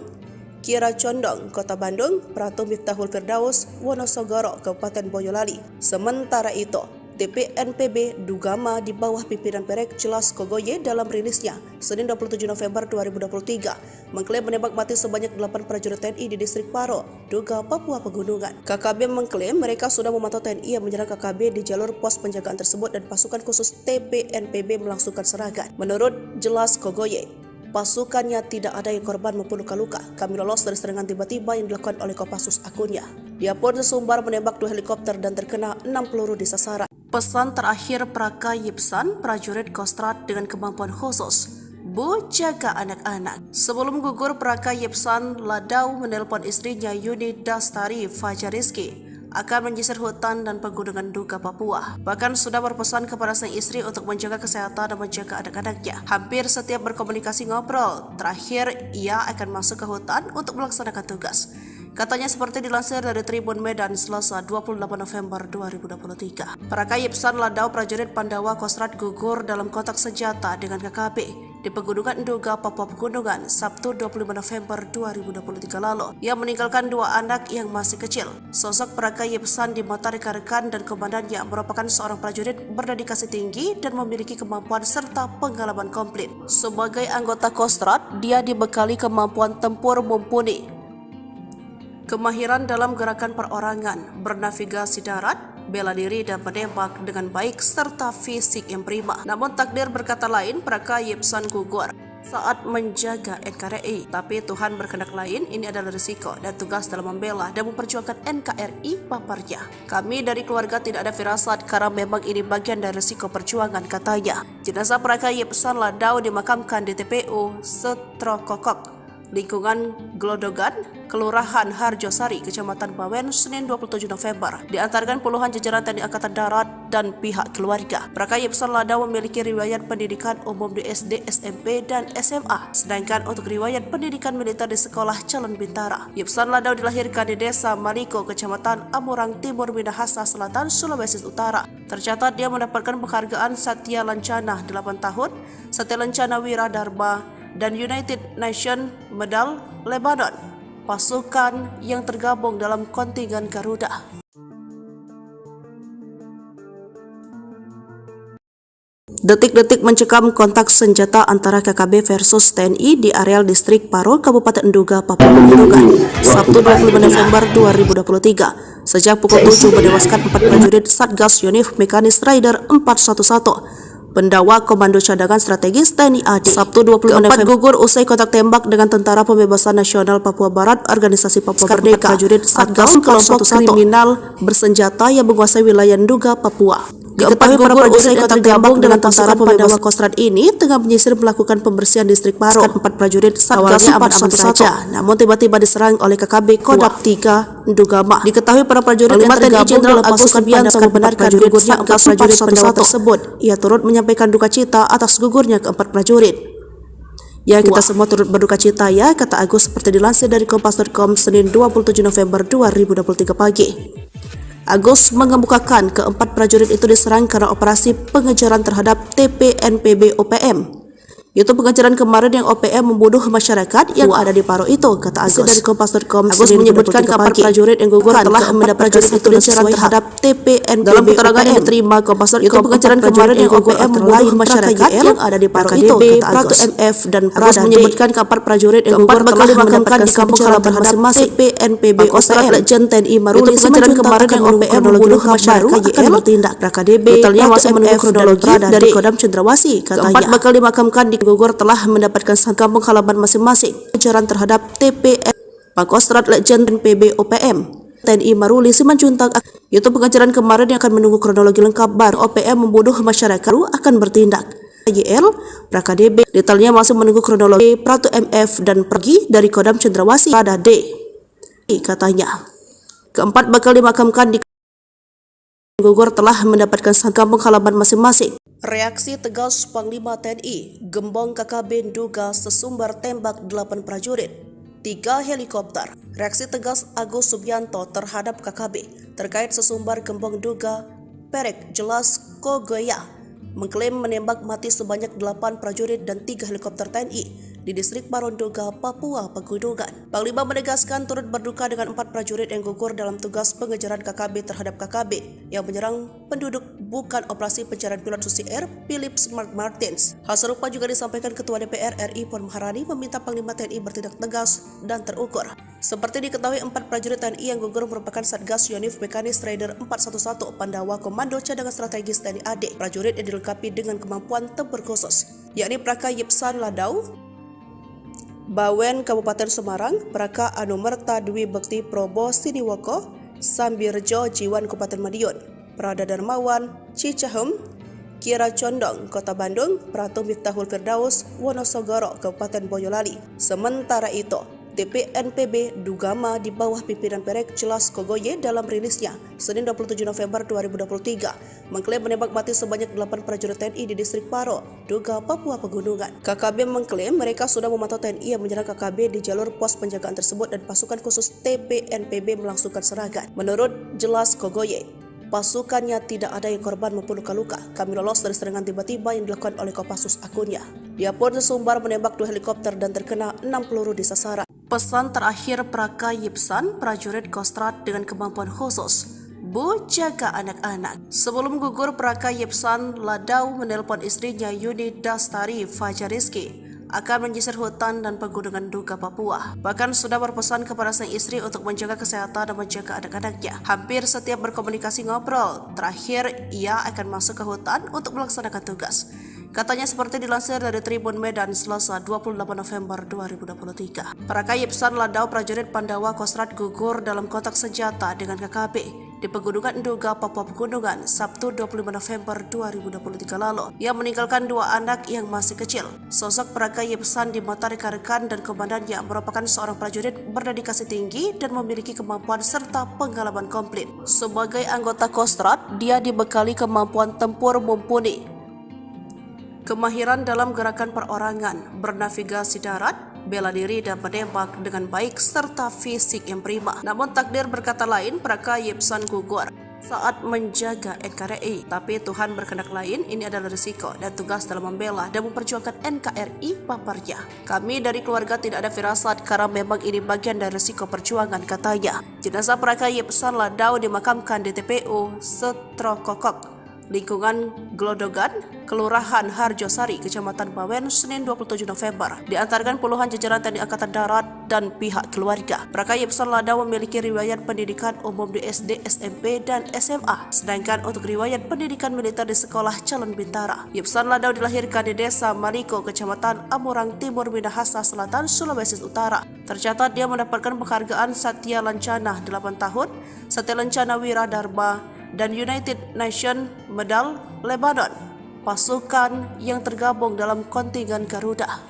Kira Condong Kota Bandung, Pratu Miftahul Firdaus Wonosogoro Kabupaten Boyolali. Sementara itu, TPNPB Dugama di bawah pimpinan Perek Jelas Kogoye dalam rilisnya Senin 27 November 2023 mengklaim menembak mati sebanyak 8 prajurit TNI di distrik Paro, Nduga, Papua Pegunungan. KKB mengklaim mereka sudah memantau TNI yang menyerang KKB di jalur pos penjagaan tersebut dan pasukan khusus TPNPB melangsungkan serangan. Menurut Jelas Kogoye, Pasukannya tidak ada yang korban maupun luka-luka. Kami lolos dari serangan tiba-tiba yang dilakukan oleh Kopassus akunnya. Dia pun sesumbar menembak 2 helikopter dan terkena 6 peluru di sasaran. Pesan terakhir Praka Yipsan, prajurit Kostrad dengan kemampuan khusus. Bu, jaga anak-anak. Sebelum gugur, Praka Yipsan Ladau menelpon istrinya Yuni Dastari Fajariski akan menyisir hutan dan pegunungan Nduga, Papua. Bahkan sudah berpesan kepada sang istri untuk menjaga kesehatan dan menjaga anak-anaknya. Hampir setiap berkomunikasi ngobrol. Terakhir, ia akan masuk ke hutan untuk melaksanakan tugas. Katanya seperti dilansir dari Tribun Medan Selasa 28 November 2023. Praka Yipsan Ladau, prajurit Pandawa Kostrad gugur dalam kontak senjata dengan KKB di Pegunungan Nduga, Papua Pegunungan, Sabtu 25 November 2023 lalu. Ia meninggalkan 2 anak yang masih kecil. Sosok Praka Yipsan di mata rekan-rekan dan komandannya merupakan seorang prajurit berdedikasi tinggi dan memiliki kemampuan serta pengalaman komplit. Sebagai anggota Kostrad, dia dibekali kemampuan tempur mumpuni, kemahiran dalam gerakan perorangan, bernavigasi darat, bela diri dan menembak dengan baik serta fisik yang prima. Namun takdir berkata lain, Praka Yipsan gugur saat menjaga NKRI. Tapi Tuhan berkehendak lain, ini adalah risiko dan tugas dalam membela dan memperjuangkan NKRI paparnya. Kami dari keluarga tidak ada firasat karena memang ini bagian dari risiko perjuangan, katanya. Jenazah Praka Yipsan Ladau dimakamkan di TPU Setrokokok, lingkungan Glodogan, Kelurahan Harjosari, Kecamatan Bawen, Senin 27 November. Diantarkan puluhan jajaran TNI Angkatan Darat dan pihak keluarga. Praka Yipsan Ladau memiliki riwayat pendidikan umum di SD, SMP, dan SMA. Sedangkan untuk riwayat pendidikan militer di Sekolah Calon Bintara. Yipsan Ladau dilahirkan di Desa Maliko, Kecamatan Amurang Timur, Minahasa Selatan, Sulawesi Utara. Tercatat dia mendapatkan penghargaan Satya Lancana 8 tahun, Satya Lancana Wira Dharma, dan United Nations Medal Lebanon, pasukan yang tergabung dalam kontingen Garuda. Detik-detik mencekam kontak senjata antara KKB versus TNI di areal distrik Paro, Kabupaten Nduga, Papua Pegunungan, Sabtu 25 November 2023. Sejak pukul 7 menewaskan 4 prajurit Satgas Yonif Mekanis Rider 411. Pendawa Komando Cadangan Strategis TNI AD. Sabtu 20 November gugur usai kontak tembak dengan Tentara Pembebasan Nasional Papua Barat, Organisasi Papua Merdeka, prajurit Satgas kelompok kriminal bersenjata yang menguasai wilayah Nduga, Papua. Diketahui para prajurit yang tergabung dengan Tentara Pandawa Kostrad ini tengah menyisir melakukan pembersihan distrik Paro. 4 prajurit Satgas aman-aman saja, namun tiba-tiba diserang oleh KKB Kodam 3 Ndugama. Diketahui para prajurit yang tergabung dalam pasukan Pandawa membenarkan gugurnya 4 prajurit Pandawa tersebut. Ia turut menyampaikan duka cita atas gugurnya ke-4 prajurit. Ya, kita semua turut berduka cita ya, kata Agus seperti dilansir dari Kompas.com Senin 27 November 2023 pagi. Agus mengemukakan ke-4 prajurit itu diserang karena operasi pengejaran terhadap TPNPB OPM. Itu pengejaran kemarin yang OPM membunuh masyarakat yang ada di Paro itu, kata Agus dari Kompas.com. Agus menyebutkan ke-4 prajurit yang gugur telah mendapatkan satu pengejaran terhadap TPNPB. Dalam keterangan yang diterima Kompas.com, itu pengejaran kemarin yang OPM membunuh masyarakat yang ada di Paro itu, kata Agus. MF dan Agus menyebutkan ke-4 prajurit yang gugur telah mendapatkan satu pengejaran masing-masing TPNPB OPM. Legend TNI Maruli pengejaran kemarin yang OPM membunuh masyarakat akan bertindak. PKDB detailnya masih menunggu kronologi dari Kodam Cendrawasih, katanya. Ke-4 bakal dimakamkan di gugur telah mendapatkan kampung halaman masing-masing. Pengejaran terhadap TPN Pangkostrat Legend PB OPM TNI Maruli Simanjuntak. Itu pengejaran kemarin yang akan menunggu kronologi lengkap baru OPM membunuh masyarakat akan bertindak. YL PKDB detailnya masih menunggu kronologi Pratu MF dan pergi dari Kodam Cendrawasih pada D, katanya. Ke-4 bakal dimakamkan di gugur telah mendapatkan kampung halaman masing-masing. Reaksi tegas Panglima TNI, gembong KKB Nduga sesumbar tembak 8 prajurit, 3 helikopter. Reaksi tegas Agus Subianto terhadap KKB terkait sesumbar gembong Nduga Perek Jelas Kogoya mengklaim menembak mati sebanyak 8 prajurit dan 3 helikopter TNI di distrik Paro Nduga, Papua Pegunungan. Panglima menegaskan turut berduka dengan 4 prajurit yang gugur dalam tugas pengejaran KKB terhadap KKB yang menyerang penduduk bukan operasi pencarian pilot Susi Air Philips Mark Martins. Hal serupa juga disampaikan Ketua DPR RI Puan Maharani meminta Panglima TNI bertindak tegas dan terukur. Seperti diketahui, 4 prajurit TNI yang gugur merupakan Satgas Yonif Mekanis Rider 411 Pandawa Komando Cadangan Strategis TNI AD. Prajurit yang dilengkapi dengan kemampuan tempur khusus, yakni Praka Yipsan Ladau, Bawen Kabupaten Semarang, Praka Anumerta Dwi Bekti Probo Siniwoko, Sambirjo Jiwan Kabupaten Madiun, Prada Darmawan, Cicahem, Kira Condong, Kota Bandung, Pratu Miftahul Firdaus, Wonosogoro, Kabupaten Boyolali. Sementara itu, TPNPB Dugama di bawah pimpinan Perek Jelas Kogoye dalam rilisnya Senin 27 November 2023 mengklaim menembak mati sebanyak 8 prajurit TNI di distrik Paro, Duga, Papua Pegunungan. KKB mengklaim mereka sudah memantau TNI yang menyerang KKB di jalur pos penjagaan tersebut dan pasukan khusus TPNPB melangsungkan serangan. Menurut Jelas Kogoye, pasukannya tidak ada yang korban maupun luka-luka. Kami lolos dari serangan tiba-tiba yang dilakukan oleh Kopassus akunnya. Dia pun sesumbar menembak 2 helikopter dan terkena 6 peluru di sasaran. Pesan terakhir Praka Yipsan, prajurit Kostrad dengan kemampuan khusus. Bu, jaga anak-anak. Sebelum gugur, Praka Yipsan Ladau menelpon istrinya Yuni Dastari Fajariski akan menyisir hutan dan pegunungan Duga, Papua. Bahkan sudah berpesan kepada sang istri untuk menjaga kesehatan dan menjaga anak-anaknya. Hampir setiap berkomunikasi ngobrol, terakhir ia akan masuk ke hutan untuk melaksanakan tugas. Katanya seperti dilansir dari Tribun Medan Selasa 28 November 2023. Praka Yipsan Ladau prajurit Pandawa Kostrad gugur dalam kontak senjata dengan KKB di Pegunungan Duga, Papua Pegunungan, Sabtu 25 November 2023 lalu. Ia meninggalkan 2 anak yang masih kecil. Sosok Praka Yipsan di mata rekan-rekan dan komandannya merupakan seorang prajurit berdedikasi tinggi dan memiliki kemampuan serta pengalaman komplit. Sebagai anggota Kostrad, dia dibekali kemampuan tempur mumpuni, kemahiran dalam gerakan perorangan, bernavigasi darat, bela diri dan menembak dengan baik serta fisik yang prima. Namun takdir berkata lain, Praka Yipsan gugur saat menjaga NKRI. Tapi Tuhan berkehendak lain, ini adalah risiko dan tugas dalam membela dan memperjuangkan NKRI paparnya. Kami dari keluarga tidak ada firasat karena memang ini bagian dari risiko perjuangan, katanya. Jenazah Praka Yipsan Ladau dimakamkan di TPU Setrokokok, lingkungan Glodogan, Kelurahan Harjosari, Kecamatan Bawen, Senin 27 November. Diantarkan puluhan jajaran TNI Angkatan Darat dan pihak keluarga. Praka Yipsan Ladau memiliki riwayat pendidikan umum di SD, SMP, dan SMA. Sedangkan untuk riwayat pendidikan militer di Sekolah Calon Bintara. Yipsan Ladau dilahirkan di Desa Maliko, Kecamatan Amurang Timur, Minahasa Selatan, Sulawesi Utara. Tercatat dia mendapatkan penghargaan Satya Lancana 8 tahun, Satya Lancana Wiradharma, dan United Nations Medal Lebanon, pasukan yang tergabung dalam kontingen Garuda.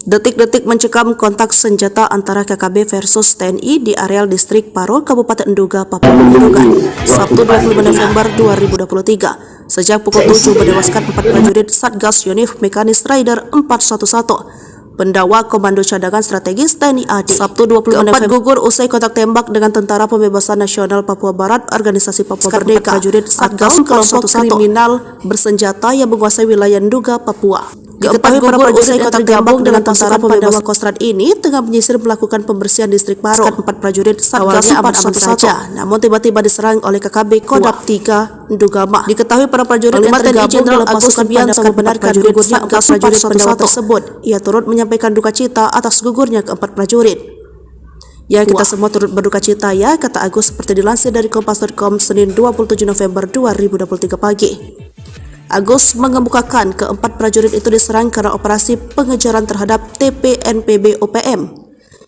Detik-detik mencekam kontak senjata antara KKB versus TNI di areal distrik Paro, Kabupaten Duga, Papua Pegunungan, Sabtu 25 November 2023. Sejak pukul 7 menewaskan 4 prajurit Satgas Yonif Mekanis Rider 411. Pendawa Komando Cadangan Strategis TNI AD. Sabtu 25 November gugur usai kontak tembak dengan Tentara Pembebasan Nasional Papua Barat, Organisasi Papua Merdeka, prajurit Satgas kelompok kriminal bersenjata yang menguasai wilayah Duga, Papua. Diketahui para prajurit yang tergabung dengan Tentara Pembebasan Kostrad ini tengah menyisir melakukan pembersihan distrik Paro. 4 prajurit Satgas aman-aman saja, namun tiba-tiba diserang oleh KKB Kodam 3 Dugama. Diketahui para prajurit yang tergabung dalam pasukan Pandawa membenarkan gugurnya 4 prajurit Pandawa tersebut. Ia turut menyampaikan duka cita atas gugurnya ke-4 prajurit. Ya, kita semua turut berduka cita ya, kata Agus seperti dilansir dari Kompas.com Senin 27 November 2023 pagi. Agus mengemukakan ke-4 prajurit itu diserang karena operasi pengejaran terhadap TPNPB OPM.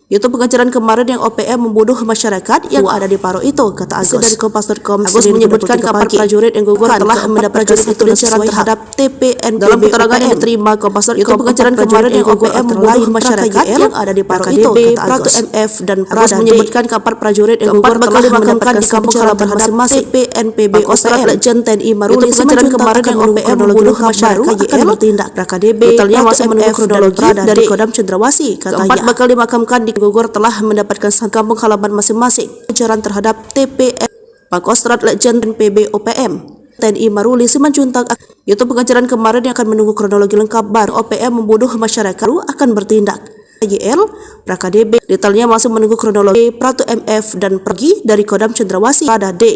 Itu pengejaran kemarin yang OPM membunuh masyarakat yang ada di Paro itu, kata Agus dari Kompas.com. Agus menyebutkan kabar prajurit yang gugur telah mendapatkan satu pengejaran terhadap TPNPB. Dalam keterangan yang diterima Kompas.com, itu pengejaran kemarin yang OPM membunuh masyarakat yang ada di Paro itu, kata Agus. MF dan Agus menyebutkan kabar prajurit yang gugur telah dimakamkan di kampung halaman masing-masing TPNPB OPM. Legend TNI Maruli pengejaran kemarin yang OPM membunuh masyarakat akan bertindak. KDB detailnya masih menunggu kronologi dari Kodam Cendrawasih, katanya. Keempat bakal dimakamkan di gugur telah mendapatkan kampung halaman masing-masing. Pengejaran terhadap TPN Pangkostrat Legend PB OPM TNI Maruli Simanjuntak. Itu pengejaran kemarin yang akan menunggu kronologi lengkap baru OPM membunuh masyarakat akan bertindak. YL PraKDB detailnya masih menunggu kronologi. Pratu MF dan pergi dari Kodam Cendrawasih pada D,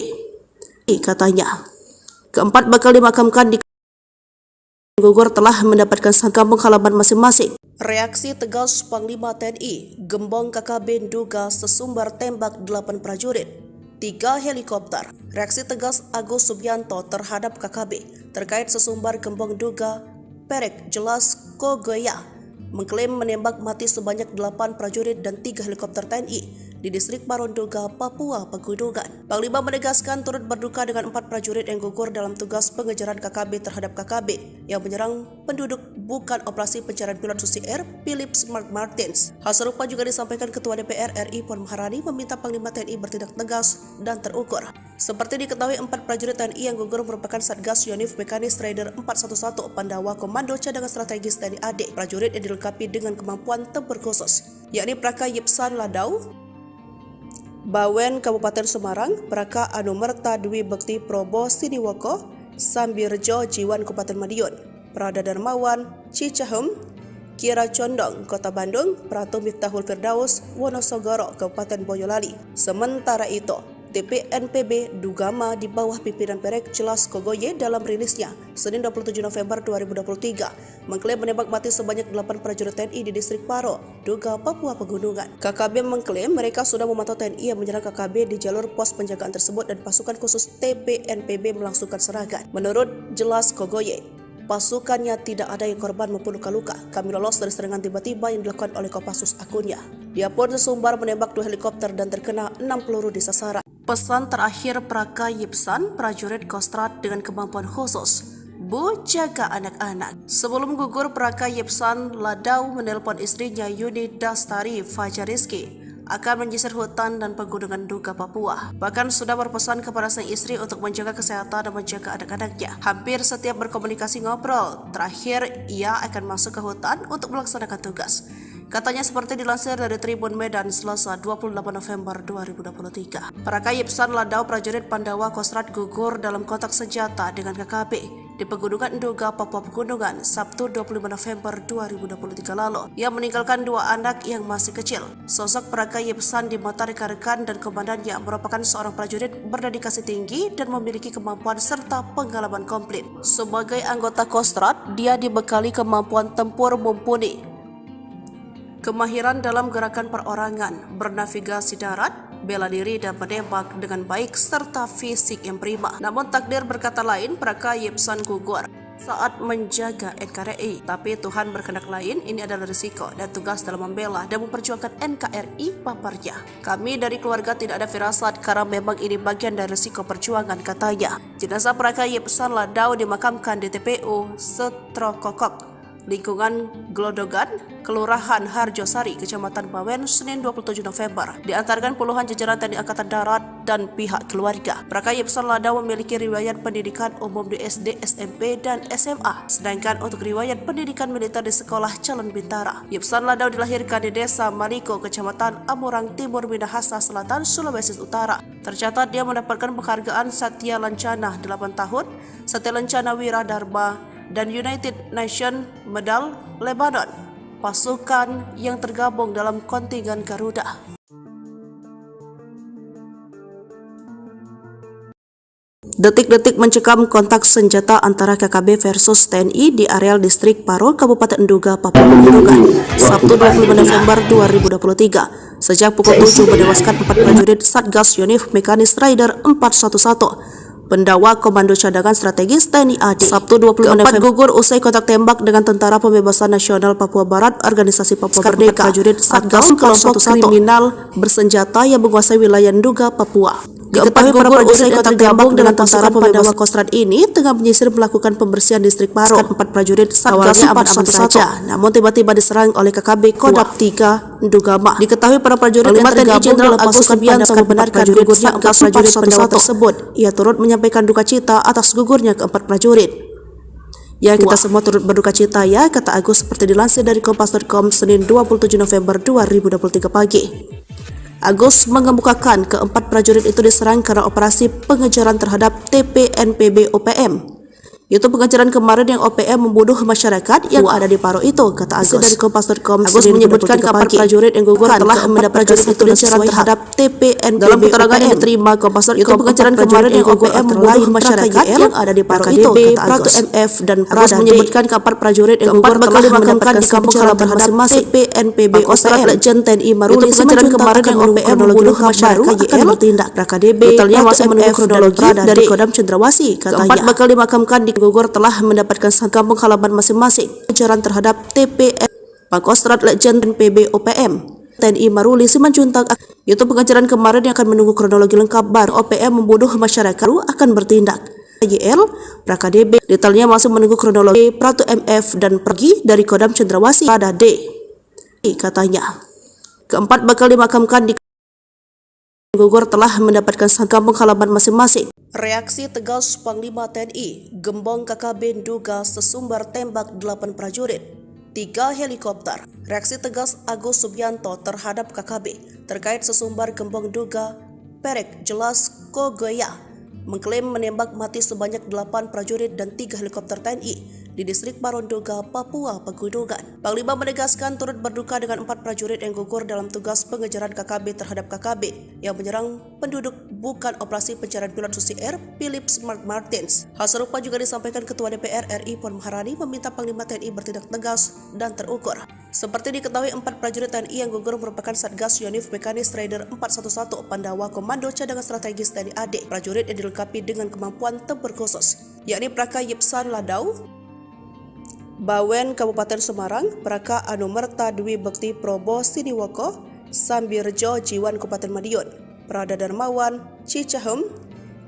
katanya. Keempat bakal dimakamkan di gugur telah mendapatkan kampung halaman masing-masing. Reaksi tegas Panglima TNI, Gembong KKB Duga sesumbar tembak 8 prajurit. 3 helikopter. Reaksi tegas Agus Subianto terhadap KKB terkait sesumbar gembong duga Perek Jelas Kogoya mengklaim menembak mati sebanyak 8 prajurit dan 3 helikopter TNI di distrik Paronduga, Papua Pegunungan. Panglima menegaskan turut berduka dengan 4 prajurit yang gugur dalam tugas pengejaran KKB terhadap KKB yang menyerang penduduk bukan operasi pencarian pilot Susi Air Philip Mark Martins. Hal serupa juga disampaikan Ketua DPR RI Puan Maharani meminta Panglima TNI bertindak tegas dan terukur. Seperti diketahui, 4 prajurit TNI yang gugur merupakan Satgas Yonif Mekanis Raider 411 Pandawa Komando Cadangan Strategis TNI AD. Prajurit yang dilengkapi dengan kemampuan tempur khusus, yakni Praka Yipsan Ladau, Bawen Kabupaten Semarang, Praka Anumerta Dwi Bekti Probo Siniwoko, Sambirjo Jiwan Kabupaten Madiun, Prada Darmawan Cicahem, Kira Condong Kota Bandung, Pratu Miftahul Firdaus Wonosogoro Kabupaten Boyolali. Sementara itu, TPNPB Dugama di bawah pimpinan Perek Jelas Kogoye dalam rilisnya Senin 27 November 2023 mengklaim menembak mati sebanyak 8 prajurit TNI di distrik Paro, Duga, Papua Pegunungan. KKB mengklaim mereka sudah memantau TNI yang menyerang KKB di jalur pos penjagaan tersebut dan pasukan khusus TPNPB melangsungkan serangan. Menurut Jelas Kogoye, pasukannya tidak ada yang korban maupun luka-luka. Kami lolos dari serangan tiba-tiba yang dilakukan oleh Kopassus akunnya. Dia pun sesumbar menembak 2 helikopter dan terkena 6 peluru di sasaran. Pesan terakhir Praka Yipsan, prajurit Kostrad dengan kemampuan khusus, Bu, jaga anak-anak. Sebelum gugur, Praka Yipsan Ladau menelpon istrinya Yuni Dastari Fajariski akan menyisir hutan dan pegunungan Duga, Papua. Bahkan sudah berpesan kepada sang istri untuk menjaga kesehatan dan menjaga anak-anaknya. Hampir setiap berkomunikasi ngobrol, terakhir ia akan masuk ke hutan untuk melaksanakan tugas. Katanya seperti dilansir dari Tribun Medan Selasa 28 November 2023. Praka Yipsan Ladau, prajurit Pandawa Kostrad, gugur dalam kontak senjata dengan KKB di Pegunungan Duga, Papua Pegunungan, Sabtu 25 November 2023 lalu. Ia meninggalkan 2 anak yang masih kecil. Sosok Praka Yipsan di mata rekan-rekan dan komandannya merupakan seorang prajurit berdedikasi tinggi dan memiliki kemampuan serta pengalaman komplit. Sebagai anggota Kostrad, dia dibekali kemampuan tempur mumpuni, kemahiran dalam gerakan perorangan, bernavigasi darat, bela diri dan menembak dengan baik serta fisik yang prima. Namun takdir berkata lain, Praka Yipsan gugur saat menjaga NKRI. Tapi Tuhan berkehendak lain, ini adalah risiko dan tugas dalam membela dan memperjuangkan NKRI, paparnya. Kami dari keluarga tidak ada firasat karena memang ini bagian dari risiko perjuangan, katanya. Jenazah Praka Yipsan Ladau dimakamkan di TPU Setrokokok, lingkungan Glodogan, Kelurahan Harjosari, Kecamatan Bawen, Senin 27 November. Diantarkan puluhan jajaran TNI Angkatan Darat dan pihak keluarga. Praka Yipsan Ladau memiliki riwayat pendidikan umum di SD, SMP, dan SMA. Sedangkan untuk riwayat pendidikan militer di Sekolah Calon Bintara. Yipsan Ladau dilahirkan di Desa Maliko, Kecamatan Amurang Timur, Minahasa Selatan, Sulawesi Utara. Tercatat dia mendapatkan penghargaan Satya Lancana 8 tahun, Satya Lancana Wira Dharma, dan United Nations Medal Lebanon, pasukan yang tergabung dalam kontingen Garuda. Detik-detik mencekam kontak senjata antara KKB versus TNI di areal distrik Paro, Kabupaten Duga, Papua Pegunungan, Sabtu 25 November 2023. Sejak pukul 7 menewaskan 4 prajurit Satgas Yonif Mekanis Raider 411 Pendawa Komando Cadangan Strategis TNI AD. Sabtu 25 November gugur usai kontak tembak dengan Tentara Pembebasan Nasional Papua Barat, Organisasi Papua Merdeka. Prajurit Satgas kelompok kriminal bersenjata yang menguasai wilayah Duga, Papua. Diketahui para prajurit yang tergabung dengan Tentara Pandawa Kostrad ini tengah menyisir melakukan pembersihan distrik Paro. 4 prajurit Satgas aman saja, namun tiba-tiba diserang oleh KKB Kodam 3 Dugama. Diketahui para prajurit yang tergabung dalam Agus Subianto membenarkan gugurnya 4 prajurit Pandawa tersebut. Ia turut menyampaikan duka cita atas gugurnya ke-4 prajurit. Ya, kita semua turut berduka cita ya, kata Agus seperti dilansir dari Kompas.com Senin 27 November 2023 pagi. Agus mengemukakan ke-4 prajurit itu diserang karena operasi pengejaran terhadap TPNPB OPM Itu pengejaran kemarin yang OPM membunuh masyarakat yang ada di Paro itu, kata Agus. Dari Kompas.com, Agus menyebutkan kapal prajurit yang gugur telah mendapat prajurit itu diserang terhadap TPNPB. Dalam keterangan yang diterima Kompas.com, itu pengejaran kemarin yang OPM membunuh masyarakat yang ada di Paro itu, kata Agus. MF dan Agus menyebutkan kapal prajurit yang gugur telah dimakamkan di kampung halaman masing-masing TPNPB OPM. Legend TNI Maruli pengejaran kemarin yang OPM membunuh masyarakat akan bertindak. Detailnya masih menunggu kronologi dari Kodam Cendrawasih, katanya. Keempat bakal dimakamkan di gugur telah mendapatkan kampung halaman masing-masing. Pengejaran terhadap TPN Pangkostrat Legend PB OPM TNI Maruli Simanjuntak. Itu pengejaran kemarin yang akan menunggu kronologi lengkap baru OPM membunuh masyarakat akan bertindak. YL PKDB detailnya masih menunggu kronologi Pratu MF dan pergi dari Kodam Cendrawasih pada D, katanya. Keempat bakal dimakamkan di gugur telah mendapatkan kampung halaman masing-masing. Reaksi tegas Panglima TNI, Gembong KKB duga sesumbar tembak 8 prajurit, 3 helikopter. Reaksi tegas Agus Subianto terhadap KKB terkait sesumbar Gembong duga Perek Jelas Kogoya mengklaim menembak mati sebanyak 8 prajurit dan 3 helikopter TNI di distrik Paronduga, Papua Pegunungan. Panglima menegaskan turut berduka dengan 4 prajurit yang gugur dalam tugas pengejaran KKB terhadap KKB yang menyerang penduduk bukan operasi pencarian pilot Susi Air Philips Mark Martins. Hal serupa juga disampaikan Ketua DPR RI Puan Maharani meminta Panglima TNI bertindak tegas dan terukur. Seperti diketahui, 4 prajurit TNI yang gugur merupakan Satgas Yonif Mekanis Raider 411 Pandawa Komando Cadangan Strategis TNI AD. Prajurit yang dilengkapi dengan kemampuan tempur khusus, yakni Praka Yipsan Ladau, Bawen Kabupaten Semarang, Praka Anumerta Dwi Bekti Probo Siniwoko, Sambirjo Jiwan Kabupaten Madiun, Prada Darmawan Cicahem,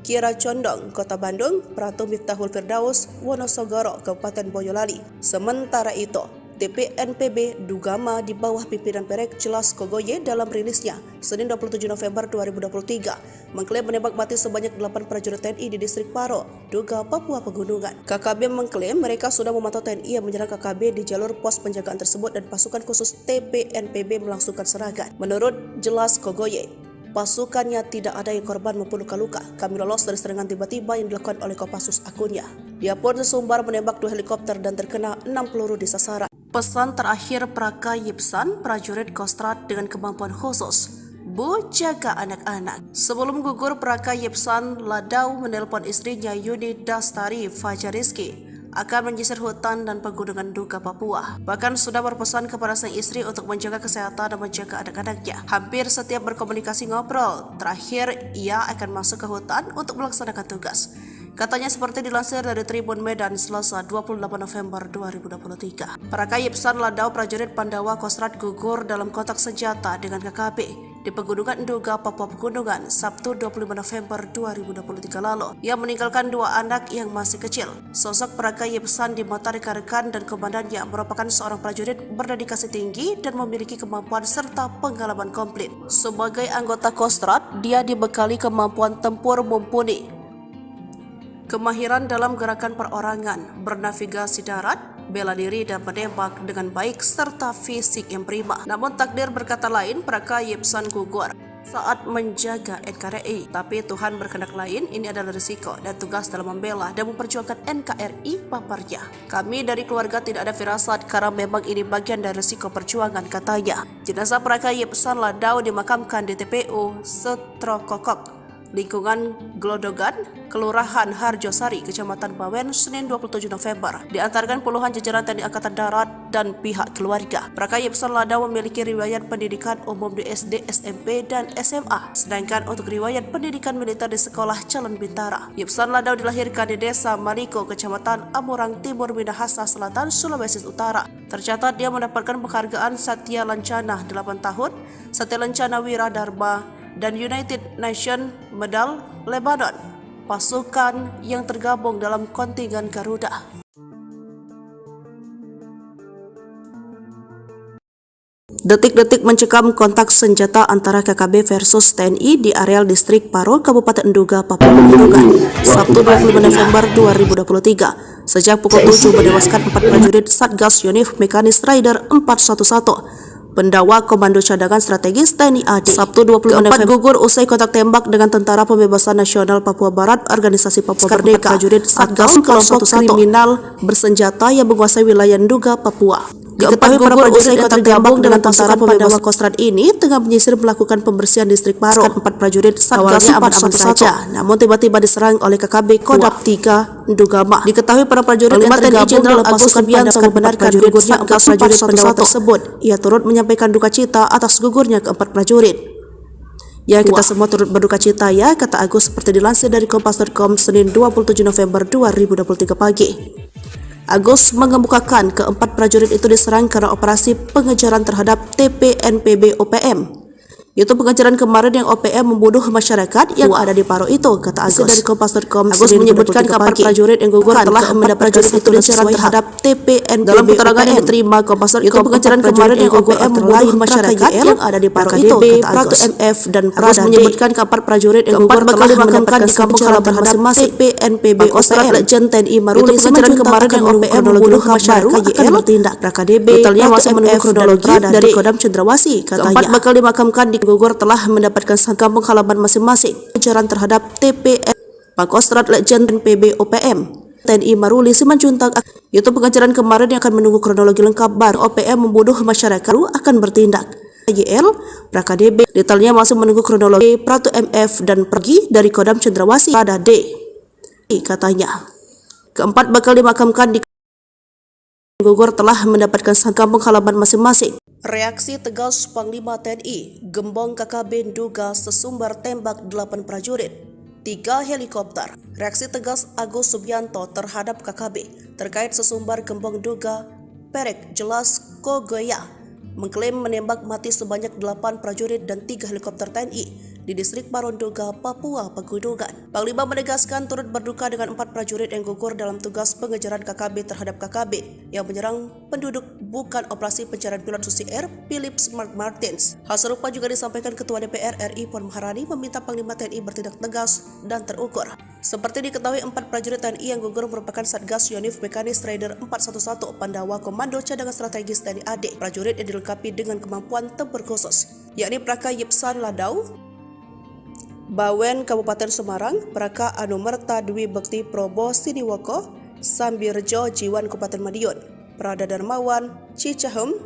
Kira Condong Kota Bandung, Pratu Miftahul Firdaus Wonosogoro Kabupaten Boyolali. Sementara itu, TPNPB Dugama di bawah pimpinan Perek Jelas Kogoye dalam rilisnya Senin 27 November 2023 mengklaim menembak mati sebanyak 8 prajurit TNI di distrik Paro, Duga, Papua Pegunungan. KKB mengklaim mereka sudah memantau TNI yang menyerang KKB di jalur pos penjagaan tersebut dan pasukan khusus TPNPB melangsungkan serangan. Menurut Jelas Kogoye, pasukannya tidak ada yang korban maupun luka-luka. Kami lolos dari serangan tiba-tiba yang dilakukan oleh Kopassus akunnya. Dia pun sesumbar menembak 2 helikopter dan terkena 6 peluru di sasaran. Pesan terakhir Praka Yipsan, prajurit Kostrat dengan kemampuan khusus, Bu, jaga anak-anak. Sebelum gugur, Praka Yipsan Ladau menelpon istrinya Yuni Dastari Fajariski akan menyisir hutan dan pegunungan Duga Papua. Bahkan sudah berpesan kepada sang istri untuk menjaga kesehatan dan menjaga anak-anaknya. Hampir setiap berkomunikasi ngobrol, terakhir ia akan masuk ke hutan untuk melaksanakan tugas. Katanya seperti dilansir dari Tribun Medan Selasa 28 November 2023. Praka Yipsan Ladau prajurit Pandawa Kostrat gugur dalam kontak senjata dengan KKB di Pegunungan Duga, Papua Pegunungan, Sabtu 25 November 2023 lalu. Ia meninggalkan 2 anak yang masih kecil. Sosok Praka Yipsan di mata rekan-rekan dan komandannya merupakan seorang prajurit berdedikasi tinggi dan memiliki kemampuan serta pengalaman komplit. Sebagai anggota Kostrat, dia dibekali kemampuan tempur mumpuni, kemahiran dalam gerakan perorangan, bernavigasi darat, bela diri dan menembak dengan baik serta fisik yang prima. Namun takdir berkata lain, Praka Yipsan gugur saat menjaga NKRI. Tapi Tuhan berkehendak lain, ini adalah risiko dan tugas dalam membela dan memperjuangkan NKRI paparnya. Kami dari keluarga tidak ada firasat karena memang ini bagian dari risiko perjuangan, katanya. Jenazah Praka Yipsan Ladau dimakamkan di TPU Setrokokok, lingkungan Glodogan, Kelurahan Harjosari, Kecamatan Bawen, Senin 27 November. Diantarkan puluhan jajaran TNI Angkatan Darat dan pihak keluarga. Praka Yipsan Ladau memiliki riwayat pendidikan umum di SD, SMP, dan SMA. Sedangkan untuk riwayat pendidikan militer di Sekolah Calon Bintara. Yipsan Ladau dilahirkan di Desa Maliko, Kecamatan Amurang Timur, Minahasa Selatan, Sulawesi Utara. Tercatat dia mendapatkan penghargaan Satya Lancana 8 tahun, Satya Lancana Wiradharma, dan United Nations Medal Lebanon, pasukan yang tergabung dalam kontingen Garuda. Detik-detik mencekam kontak senjata antara KKB versus TNI di areal distrik Paro, Kabupaten Duga, Papua Pegunungan, Sabtu 25 November 2023. Sejak pukul 7 menewaskan 4 prajurit Satgas Yonif Mekanis Raider 411 Pendakwa Komando Cadangan Strategis TNI AD Sabtu 26 November gugur usai kontak tembak dengan Tentara Pembebasan Nasional Papua Barat Organisasi Papua Merdeka prajurit Satgas kelompok kriminal bersenjata yang menguasai wilayah Nduga, Papua. Diketahui para prajurit yang tergabung dengan Tentara Pembebasan Kostrad ini tengah menyisir melakukan pembersihan distrik Paro. 4 prajurit Satgas aman-aman saja, namun tiba-tiba diserang oleh KKB Kodam 3 Ndugama. Diketahui para prajurit yang tergabung dalam pasukan Subianto membenarkan gugurnya 4 prajurit pendawa tersebut. Ia turut menyampaikan duka cita atas gugurnya keempat prajurit. Ya, kita semua turut berduka cita ya, kata Agus seperti dilansir dari Kompas.com Senin 27 November 2023 pagi. Agus mengemukakan keempat prajurit itu diserang karena operasi pengejaran terhadap TPNPB OPM. Itu pengejaran kemarin yang OPM membunuh masyarakat yang ada di Paro itu, kata Agus dari Kompas.com. Agus menyebutkan keempat prajurit yang gugur telah mendapat prajurit itu pengejaran terhadap TPNPB. Dalam keterangan yang diterima Kompas.com, itu pengejaran kemarin yang OPM membunuh masyarakat yang ada di Paro itu, kata Agus. MF dan Agus menyebutkan keempat prajurit yang gugur telah dimakamkan di kampung halaman masing-masing TPNPB OPM. Legend TNI Maruli pengejaran kemarin yang OPM membunuh masyarakat akan bertindak. KDB detailnya masih menunggu kronologi dari Kodam Cendrawasih, katanya. Keempat bakal dimakamkan di gugur telah mendapatkan kampung halaman masing-masing. Pengejaran terhadap TPN Pangkostrat Legend PB OPM TNI Maruli Simanjuntak. Itu pengejaran kemarin yang akan menunggu kronologi lengkap baru OPM membunuh masyarakat akan bertindak. YL PraKDB detailnya masih menunggu kronologi. Pratu MF dan pergi dari Kodam Cendrawasih pada D, katanya. Keempat bakal dimakamkan di gugur telah mendapatkan kampung halaman masing-masing. Reaksi tegas Panglima TNI, gembong KKB Nduga sesumbar tembak 8 prajurit, 3 helikopter. Reaksi tegas Agus Subianto terhadap KKB terkait sesumbar gembong Nduga Perek Jelas Kogoya mengklaim menembak mati sebanyak 8 prajurit dan 3 helikopter TNI di distrik Paro Nduga, Papua Pegunungan. Panglima menegaskan turut berduka dengan 4 prajurit yang gugur dalam tugas pengejaran KKB terhadap KKB yang menyerang penduduk bukan operasi pencarian pilot Susi Air Philip Mark Martins. Hal serupa juga disampaikan Ketua DPR RI Puan Maharani meminta Panglima TNI bertindak tegas dan terukur. Seperti diketahui 4 prajurit TNI yang gugur merupakan Satgas Yonif Mekanis Raider 411 Pandawa Komando Cadangan Strategis TNI AD. Prajurit yang dilengkapi dengan kemampuan tempur khusus, yakni Praka Yipsan Ladau, Bawen Kabupaten Semarang, Praka Anumerta Dwi Bekti Probo Siniwoko, Sambirjo Jiwan Kabupaten Madiun, Prada Darmawan Cicahem,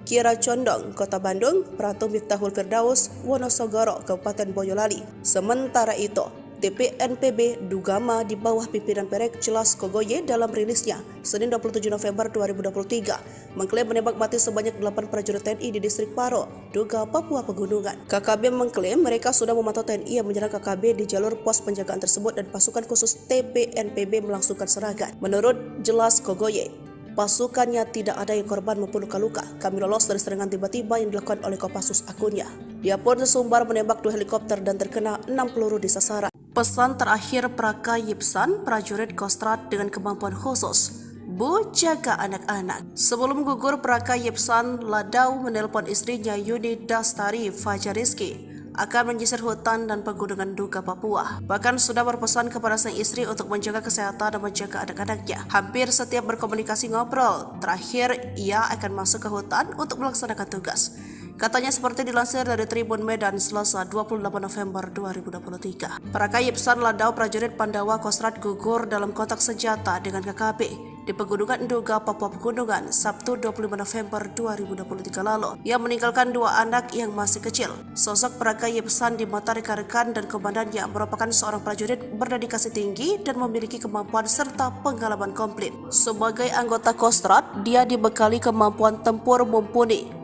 Kira Condong Kota Bandung, Pratu Miftahul Firdaus Wonosogoro Kabupaten Boyolali. Sementara itu, TPNPB Ndugama di bawah pimpinan Perek Jelas Kogoye dalam rilisnya Senin 27 November 2023 mengklaim menembak mati sebanyak 8 prajurit TNI di distrik Paro, Nduga, Papua Pegunungan. KKB mengklaim mereka sudah memantau TNI yang menyerang KKB di jalur pos penjagaan tersebut dan pasukan khusus TPNPB melangsungkan serangan. Menurut Jelas Kogoye, pasukannya tidak ada yang korban maupun luka-luka. Kami lolos dari serangan tiba-tiba yang dilakukan oleh Kopassus akunnya. Dia pun sesumbar menembak 2 helikopter dan terkena 6 peluru di sasaran. Pesan terakhir Praka Yipsan, prajurit Kostrad dengan kemampuan khusus, Bu, jaga anak-anak. Sebelum gugur, Praka Yipsan Ladau menelpon istrinya Yuni Dastari Fajariski akan menyisir hutan dan pegunungan Nduga, Papua. Bahkan sudah berpesan kepada sang istri untuk menjaga kesehatan dan menjaga anak-anaknya. Hampir setiap berkomunikasi ngobrol, terakhir ia akan masuk ke hutan untuk melaksanakan tugas. Katanya seperti dilansir dari Tribun Medan Selasa 28 November 2023. Praka Yipsan Ladau prajurit Pandawa Kostrad gugur dalam kontak senjata dengan KKB di Pegunungan Nduga, Papua Pegunungan Sabtu 25 November 2023 lalu. Ia meninggalkan 2 anak yang masih kecil. Sosok Praka Yipsan di mata rekan-rekan dan komandannya merupakan seorang prajurit berdedikasi tinggi dan memiliki kemampuan serta pengalaman komplit. Sebagai anggota Kostrad, dia dibekali kemampuan tempur mumpuni,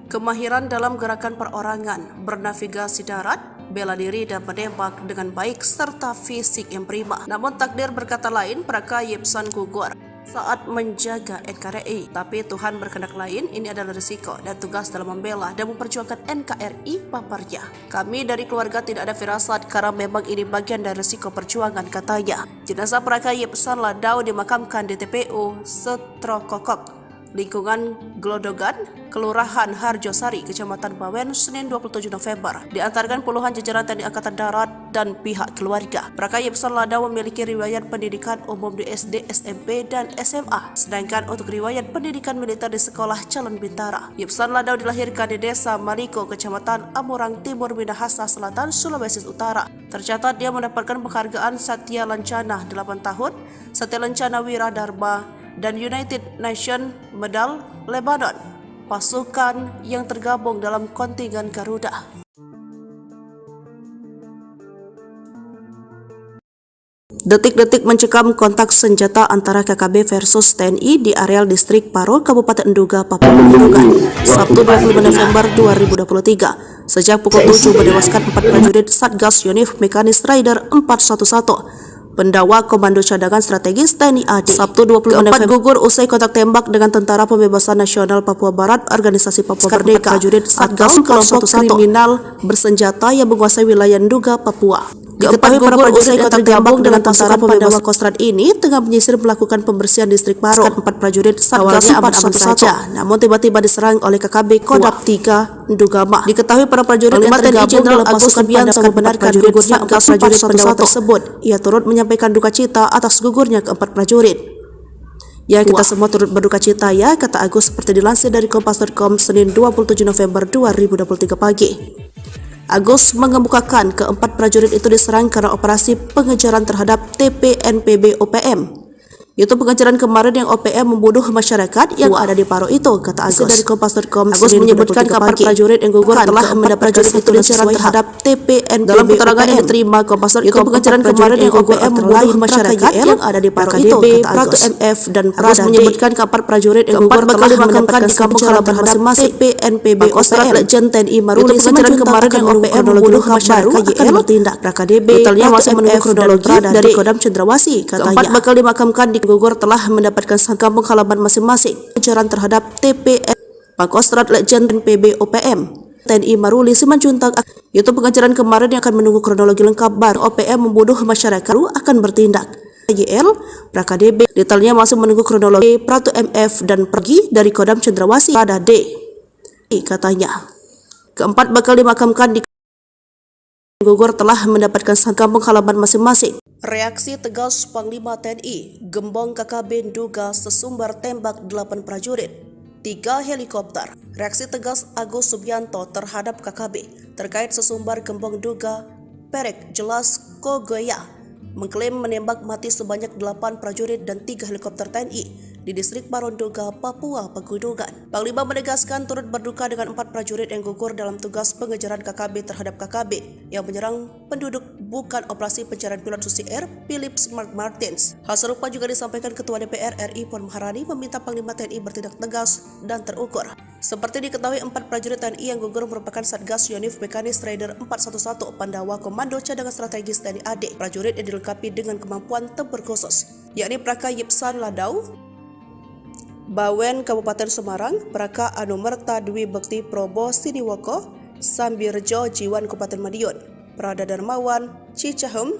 kemahiran dalam gerakan perorangan, bernavigasi darat, bela diri dan menembak dengan baik serta fisik yang prima. Namun takdir berkata lain, Praka Yipsan gugur saat menjaga NKRI. Tapi Tuhan berkehendak lain, ini adalah risiko dan tugas dalam membela dan memperjuangkan NKRI, paparnya. Kami dari keluarga tidak ada firasat karena memang ini bagian dari risiko perjuangan, katanya. Jenazah Praka Yipsan Ladau dimakamkan di TPU Setrokokok, lingkungan Glodogan, Kelurahan Harjosari, Kecamatan Bawen, Senin 27 November. Diantarkan puluhan jajaran TNI Angkatan Darat dan pihak keluarga. Praka Yipsan Ladau memiliki riwayat pendidikan umum di SD, SMP, dan SMA. Sedangkan untuk riwayat pendidikan militer di Sekolah Calon Bintara. Yipsan Ladau dilahirkan di Desa Maliko, Kecamatan Amurang Timur, Minahasa Selatan, Sulawesi Utara. Tercatat dia mendapatkan penghargaan Satya Lancana 8 tahun, Satya Lancana Wira Dharma, dan United Nations Medal Lebanon, pasukan yang tergabung dalam kontingen Garuda. Detik-detik mencekam kontak senjata antara KKB versus TNI di areal distrik Paro, Kabupaten Nduga, Papua Pegunungan, Sabtu 25 November 2023. Sejak pukul 7 menewaskan 4 prajurit Satgas Yonif Mekanis Rider 411. Pendawa Komando Cadangan Strategis TNI AD. Sabtu 25 November gugur usai kontak tembak dengan Tentara Pembebasan Nasional Papua Barat Organisasi Papua Merdeka. Prajurit Satgas kelompok kriminal bersenjata yang menguasai wilayah Nduga, Papua. Diketahui para prajurit yang tergabung dengan Tentara Pandawa Kostrad ini tengah menyisir melakukan pembersihan distrik Paro. 4 prajurit Satgas 411 saja, namun tiba-tiba diserang oleh KKB Kodam 3 Ndugama. Diketahui para prajurit yang tergabung dalam pasukan Pandawa membenarkan gugurnya 4 prajurit Pandawa tersebut. Ia turut menyampaikan duka cita atas gugurnya keempat prajurit. Ya, kita semua turut berduka cita ya, kata Agus seperti dilansir dari Kompas.com Senin 27 November 2023 pagi. Agus mengemukakan keempat prajurit itu diserang karena operasi pengejaran terhadap TPNPB OPM. Itu pengejaran kemarin yang OPM membunuh masyarakat yang ada di Paro itu, kata Agus dari Kompas.com. Agus menyebutkan keempat prajurit yang gugur telah mendapatkan satu pengejaran terhadap TPNPB. Dalam keterangan yang diterima Kompas.com, itu pengejaran kemarin yang OPM membunuh masyarakat yang ada di Paro itu, kata Agus. MF dan Agus menyebutkan keempat prajurit yang gugur telah dimakamkan di kampung halaman masing-masing TPNPB OPM. Legend TNI Maruli pengejaran kemarin yang OPM membunuh masyarakat akan bertindak. KDB totalnya masih menunggu kronologi dari Kodam Cendrawasih, katanya. Keempat bakal dimakamkan di gugur telah mendapatkan kampung halaman masing-masing. Pengejaran terhadap TPN Pangkostrat Legend PB OPM TNI Maruli Simanjuntak. Itu pengejaran kemarin yang akan menunggu kronologi lengkap baru OPM membunuh masyarakat akan bertindak. YL PraKDB detailnya masih menunggu kronologi. Pratu MF dan pergi dari Kodam Cendrawasih pada D, katanya. Keempat bakal dimakamkan di gugur telah mendapatkan kampung halaman masing-masing. Reaksi tegas Panglima TNI, Gembong KKB Nduga sesumbar tembak 8 prajurit, 3 helikopter. Reaksi tegas Agus Subianto terhadap KKB terkait sesumbar Gembong Nduga Perek Jelas Kogoya mengklaim menembak mati sebanyak 8 prajurit dan 3 helikopter TNI di distrik Paro Nduga, Papua Pegunungan. Panglima menegaskan turut berduka dengan 4 prajurit yang gugur dalam tugas pengejaran KKB terhadap KKB yang menyerang penduduk bukan operasi pencarian pilot Susi Air Philips Mark Martins. Hal serupa juga disampaikan Ketua DPR RI Puan Maharani meminta Panglima TNI bertindak tegas dan terukur. Seperti diketahui, 4 prajurit TNI yang gugur merupakan Satgas Yonif Mekanis Rider 411 Pandawa Komando Cadangan Strategis TNI AD. Prajurit yang dilengkapi dengan kemampuan tempur khusus, yakni Praka Yipsan Ladau Bawen Kabupaten Semarang, Praka Anumerta Dwi Bekti Probo Siniwoko, Sambirjo Jiwan Kabupaten Madiun, Prada Darmawan Cicahem,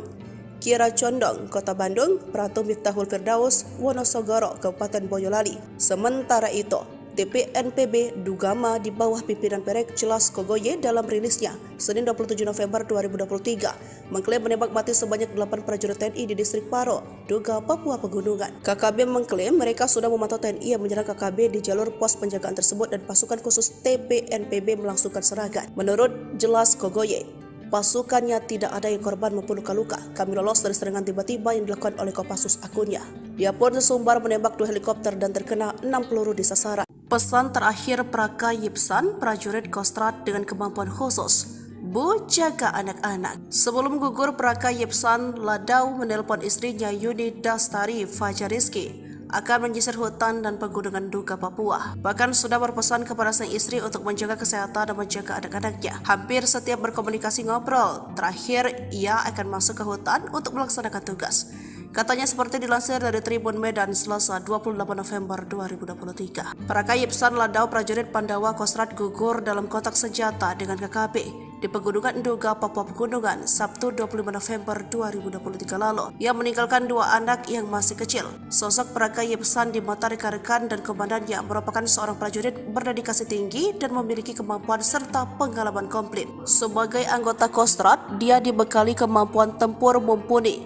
Kira Condong Kota Bandung, Pratu Miftahul Firdaus Wonosogoro Kabupaten Boyolali. Sementara itu, TPNPB Ndugama di bawah pimpinan Perek Jelas Kogoye dalam rilisnya Senin 27 November 2023 mengklaim menembak mati sebanyak 8 prajurit TNI di distrik Paro, Nduga, Papua Pegunungan. KKB mengklaim mereka sudah memantau TNI yang menyerang KKB di jalur pos penjagaan tersebut dan pasukan khusus TPNPB melangsungkan serangan. Menurut Jelas Kogoye, pasukannya tidak ada yang korban maupun luka-luka. Kami lolos dari serangan tiba-tiba yang dilakukan oleh Kopassus akunnya. Dia pun sesumbar menembak 2 helikopter dan terkena 6 peluru di sasaran. Pesan terakhir Praka Yipsan, prajurit Kostrad dengan kemampuan khusus, Bu, jaga anak-anak. Sebelum gugur, Praka Yipsan Ladau menelpon istrinya Yuni Dastari Fajariski akan menyisir hutan dan pegunungan Nduga, Papua. Bahkan sudah berpesan kepada sang istri untuk menjaga kesehatan dan menjaga anak-anaknya. Hampir setiap berkomunikasi ngobrol, terakhir ia akan masuk ke hutan untuk melaksanakan tugas. Katanya seperti dilansir dari Tribun Medan Selasa 28 November 2023. Praka Yipsan Ladau prajurit Pandawa Kostrad gugur dalam kontak senjata dengan KKB di Pegunungan Nduga, Papua Pegunungan, Sabtu 25 November 2023 lalu. Ia meninggalkan 2 anak yang masih kecil. Sosok Praka Yipsan di mata rekan-rekan dan komandannya merupakan seorang prajurit berdedikasi tinggi dan memiliki kemampuan serta pengalaman komplit. Sebagai anggota Kostrad, dia dibekali kemampuan tempur mumpuni,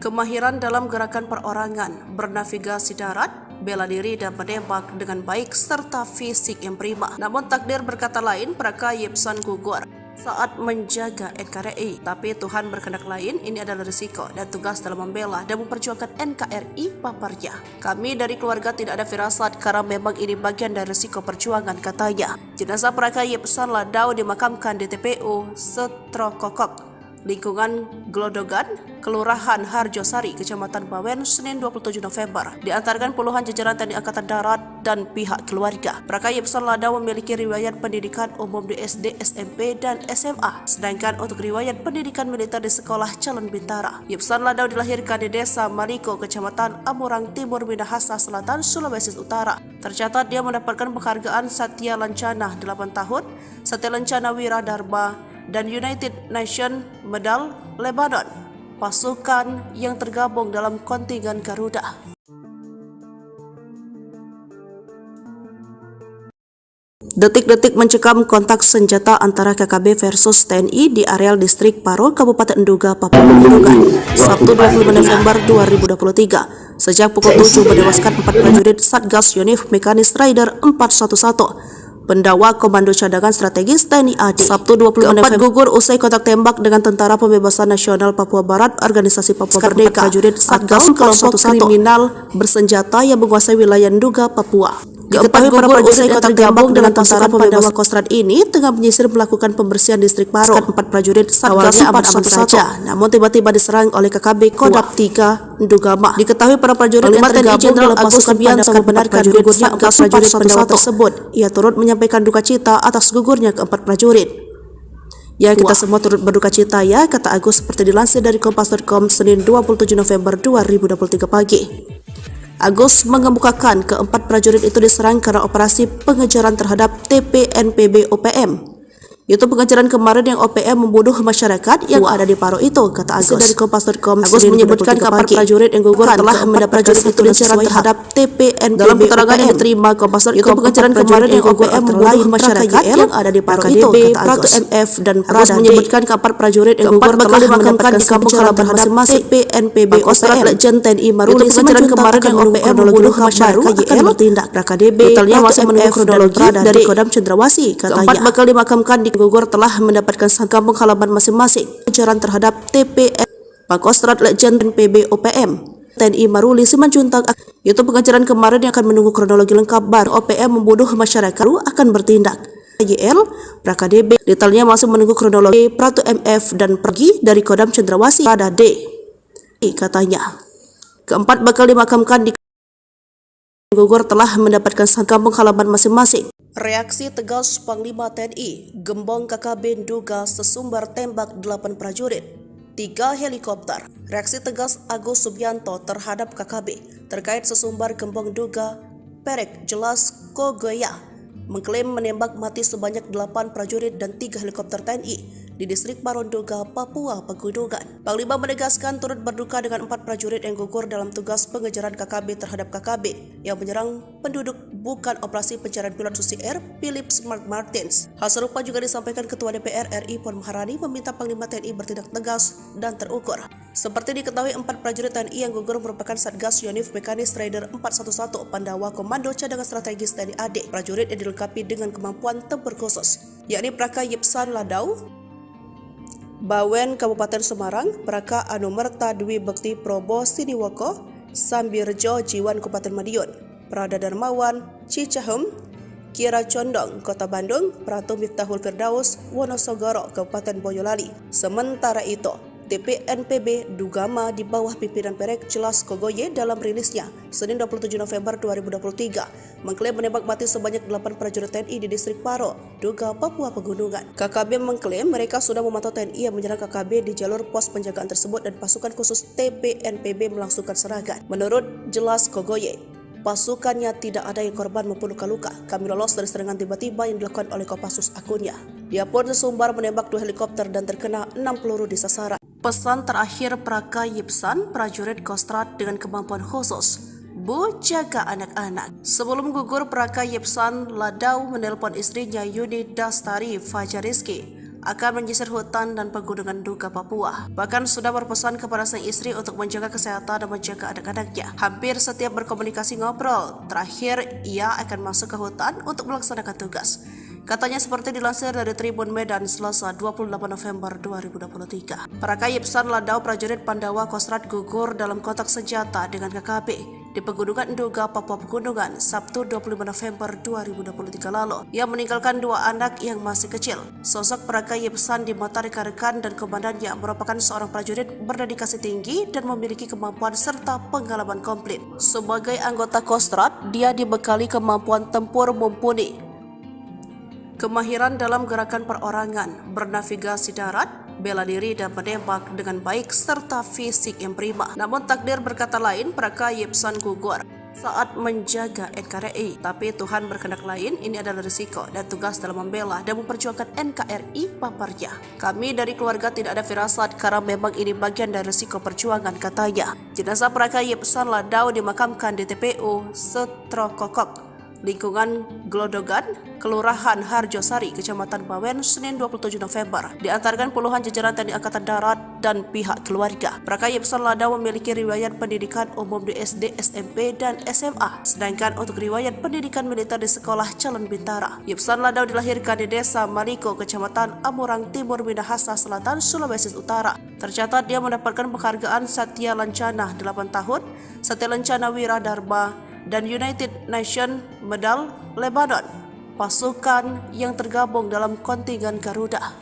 kemahiran dalam gerakan perorangan, bernavigasi darat, bela diri dan menembak dengan baik serta fisik yang prima. Namun takdir berkata lain, Praka Yipsan gugur saat menjaga NKRI. Tapi Tuhan berkehendak lain, ini adalah risiko dan tugas dalam membela dan memperjuangkan NKRI paparnya. Kami dari keluarga tidak ada firasat karena memang ini bagian dari risiko perjuangan, katanya. Jenazah Praka Yipsan Ladau dimakamkan di TPU Setrokokok, lingkungan Glodogan, Kelurahan Harjosari, Kecamatan Bawen, Senin 27 November. Diantarkan puluhan jajaran TNI Angkatan Darat dan pihak keluarga. Praka Yipsan Ladau memiliki riwayat pendidikan umum di SD, SMP, dan SMA. Sedangkan untuk riwayat pendidikan militer di Sekolah Calon Bintara. Yipsan Ladau dilahirkan di Desa Mariko, Kecamatan Amurang Timur, Minahasa Selatan, Sulawesi Utara. Tercatat dia mendapatkan penghargaan Satya Lancana 8 tahun, Satya Lancana Wira Dharma, dan United Nations Medal Lebanon, pasukan yang tergabung dalam kontingen Garuda. Detik-detik mencekam kontak senjata antara KKB versus TNI di areal distrik Paro, Kabupaten Nduga, Papua Pegunungan, Sabtu 25 November 2023. Sejak pukul 7 menewaskan 4 prajurit Satgas Yonif Mekanis Rider 411. Pendawa Komando Cadangan Strategis TNI AD. Sabtu 25 November gugur usai kontak tembak dengan Tentara Pembebasan Nasional Papua Barat, Organisasi Papua Merdeka, prajurit Satgas kelompok kriminal bersenjata yang menguasai wilayah Nduga, Papua. Diketahui para prajurit yang tergabung dengan Tentara Pembebasan Kostrad ini tengah menyisir melakukan pembersihan distrik Paro. 4 prajurit Satgas aman-aman saja, namun tiba-tiba diserang oleh KKB Kodam 3 Ndugama. Diketahui para prajurit yang tergabung Jenderal Agus Subianto membenarkan gugurnya 4 prajurit pendawa tersebut. Ia turut menyampaikan duka cita atas gugurnya ke-4 prajurit. Ya, kita semua turut berduka cita ya, kata Agus seperti dilansir dari Kompas.com Senin 27 November 2023 pagi. Agus mengemukakan ke-4 prajurit itu diserang karena operasi pengejaran terhadap TPNPB OPM. Itu pengejaran kemarin yang OPM membunuh masyarakat yang ada di Paro itu, kata Agus dari Kompas.com. Agus menyebutkan ke-4 prajurit yang gugur telah mendapat prajurit itu diserang terhadap TPNPB. Dalam keterangan yang diterima Kompas.com, itu pengejaran kemarin yang OPM membunuh masyarakat yang ada di Paro itu, kata Agus. MF dan Agus menyebutkan ke-4 prajurit yang gugur telah mendapatkan kampung halaman masing-masing TPNPB OPM. Legend TNI Maruli pengejaran kemarin yang OPM membunuh masyarakat akan bertindak. KDB detailnya masih menunggu kronologi dari Kodam Cendrawasih, katanya. 4 bakal dimakamkan di gugur telah mendapatkan kampung halaman masing-masing. Pengejaran terhadap TPN Pangkostrat Legend PB OPM TNI Maruli Simanjuntak. Itu pengejaran kemarin yang akan menunggu kronologi lengkap baru OPM membunuh masyarakat akan bertindak. YL PraKDB detailnya masih menunggu kronologi Pratu MF dan pergi dari Kodam Cendrawasih pada D, katanya. Ke-4 bakal dimakamkan di gugur telah mendapatkan kampung halaman masing-masing. Reaksi tegas Panglima TNI, Gembong KKB Nduga sesumbar tembak 8 prajurit, 3 helikopter. Reaksi tegas Agus Subianto terhadap KKB terkait sesumbar Gembong Nduga Perek Jelas Kogoya mengklaim menembak mati sebanyak 8 prajurit dan 3 helikopter TNI di distrik Paro Nduga, Papua Pegunungan. Panglima menegaskan turut berduka dengan 4 prajurit yang gugur dalam tugas pengejaran KKB terhadap KKB yang menyerang penduduk bukan operasi pencarian pilot Susi Air Philips Mark Martins. Hal serupa juga disampaikan Ketua DPR RI Puan Maharani meminta Panglima TNI bertindak tegas dan terukur. Seperti diketahui 4 prajurit TNI yang gugur merupakan Satgas Yonif Mekanis Rider 411 Pandawa Komando Cadangan Strategis TNI AD. Prajurit yang dilengkapi dengan kemampuan tempur khusus, yakni Praka Yipsan Ladau, Bawen Kabupaten Semarang, Praka Anumerta Dwi Bekti Probo Siniwoko, Sambirjo Jiwan Kabupaten Madiun, Prada Darmawan Cicahem, Kira Condong Kota Bandung, Pratu Miftahul Firdaus Wonosogoro Kabupaten Boyolali. Sementara itu, TPNPB Ndugama di bawah pimpinan Perek Jelas Kogoye dalam rilisnya Senin 27 November 2023 mengklaim menembak mati sebanyak 8 prajurit TNI di distrik Paro, Nduga, Papua Pegunungan. KKB mengklaim mereka sudah memantau TNI yang menyerang KKB di jalur pos penjagaan tersebut dan pasukan khusus TPNPB melangsungkan serangan. Menurut Jelas Kogoye, Pasukannya tidak ada yang korban maupun luka-luka. Kami lolos dari serangan tiba-tiba yang dilakukan oleh Kopassus akunnya. Dia pun sesumbar menembak 2 helikopter dan terkena 6 peluru di sasaran. Pesan terakhir Praka Yipsan, prajurit Kostrad dengan kemampuan khusus. Bu, jaga anak-anak. Sebelum gugur, Praka Yipsan Ladau menelpon istrinya Yuni Dastari Fajariski akan menyisir hutan dan pegunungan Nduga, Papua. Bahkan sudah berpesan kepada sang istri untuk menjaga kesehatan dan menjaga anak-anaknya. Hampir setiap berkomunikasi ngobrol. Terakhir, ia akan masuk ke hutan untuk melaksanakan tugas. Katanya seperti dilansir dari Tribun Medan Selasa 28 November 2023. Praka Yipsan Ladau, prajurit Pandawa Kostrad gugur dalam kontak senjata dengan KKB di Pegunungan Nduga, Papua Pegunungan, Sabtu 25 November 2023 lalu. Ia meninggalkan 2 anak yang masih kecil. Sosok Praka Yipsan di mata rekan-rekan dan komandannya merupakan seorang prajurit berdedikasi tinggi dan memiliki kemampuan serta pengalaman komplit. Sebagai anggota Kostrad, dia dibekali kemampuan tempur mumpuni, kemahiran dalam gerakan perorangan, bernavigasi darat, bela diri dan menembak dengan baik serta fisik yang prima. Namun takdir berkata lain, Praka Yipsan gugur saat menjaga NKRI. Tapi Tuhan berkehendak lain, ini adalah risiko dan tugas dalam membela dan memperjuangkan NKRI paparnya. Kami dari keluarga tidak ada firasat karena memang ini bagian dari risiko perjuangan, katanya. Jenazah Praka Yipsan Ladau dimakamkan di TPU Setrokokok, lingkungan Glodogan, Kelurahan Harjosari, Kecamatan Bawen, Senin 27 November. Diantarkan puluhan jajaran TNI Angkatan Darat dan pihak keluarga. Praka Yipsan Ladau memiliki riwayat pendidikan umum di SD, SMP, dan SMA. Sedangkan untuk riwayat pendidikan militer di Sekolah Calon Bintara. Yipsan Ladau dilahirkan di Desa Maliko, Kecamatan Amurang Timur, Minahasa Selatan, Sulawesi Utara. Tercatat dia mendapatkan penghargaan Satya Lancana 8 tahun, Satya Lancana Wira Dharma, dan United Nations Medal Lebanon, pasukan yang tergabung dalam kontingen Garuda.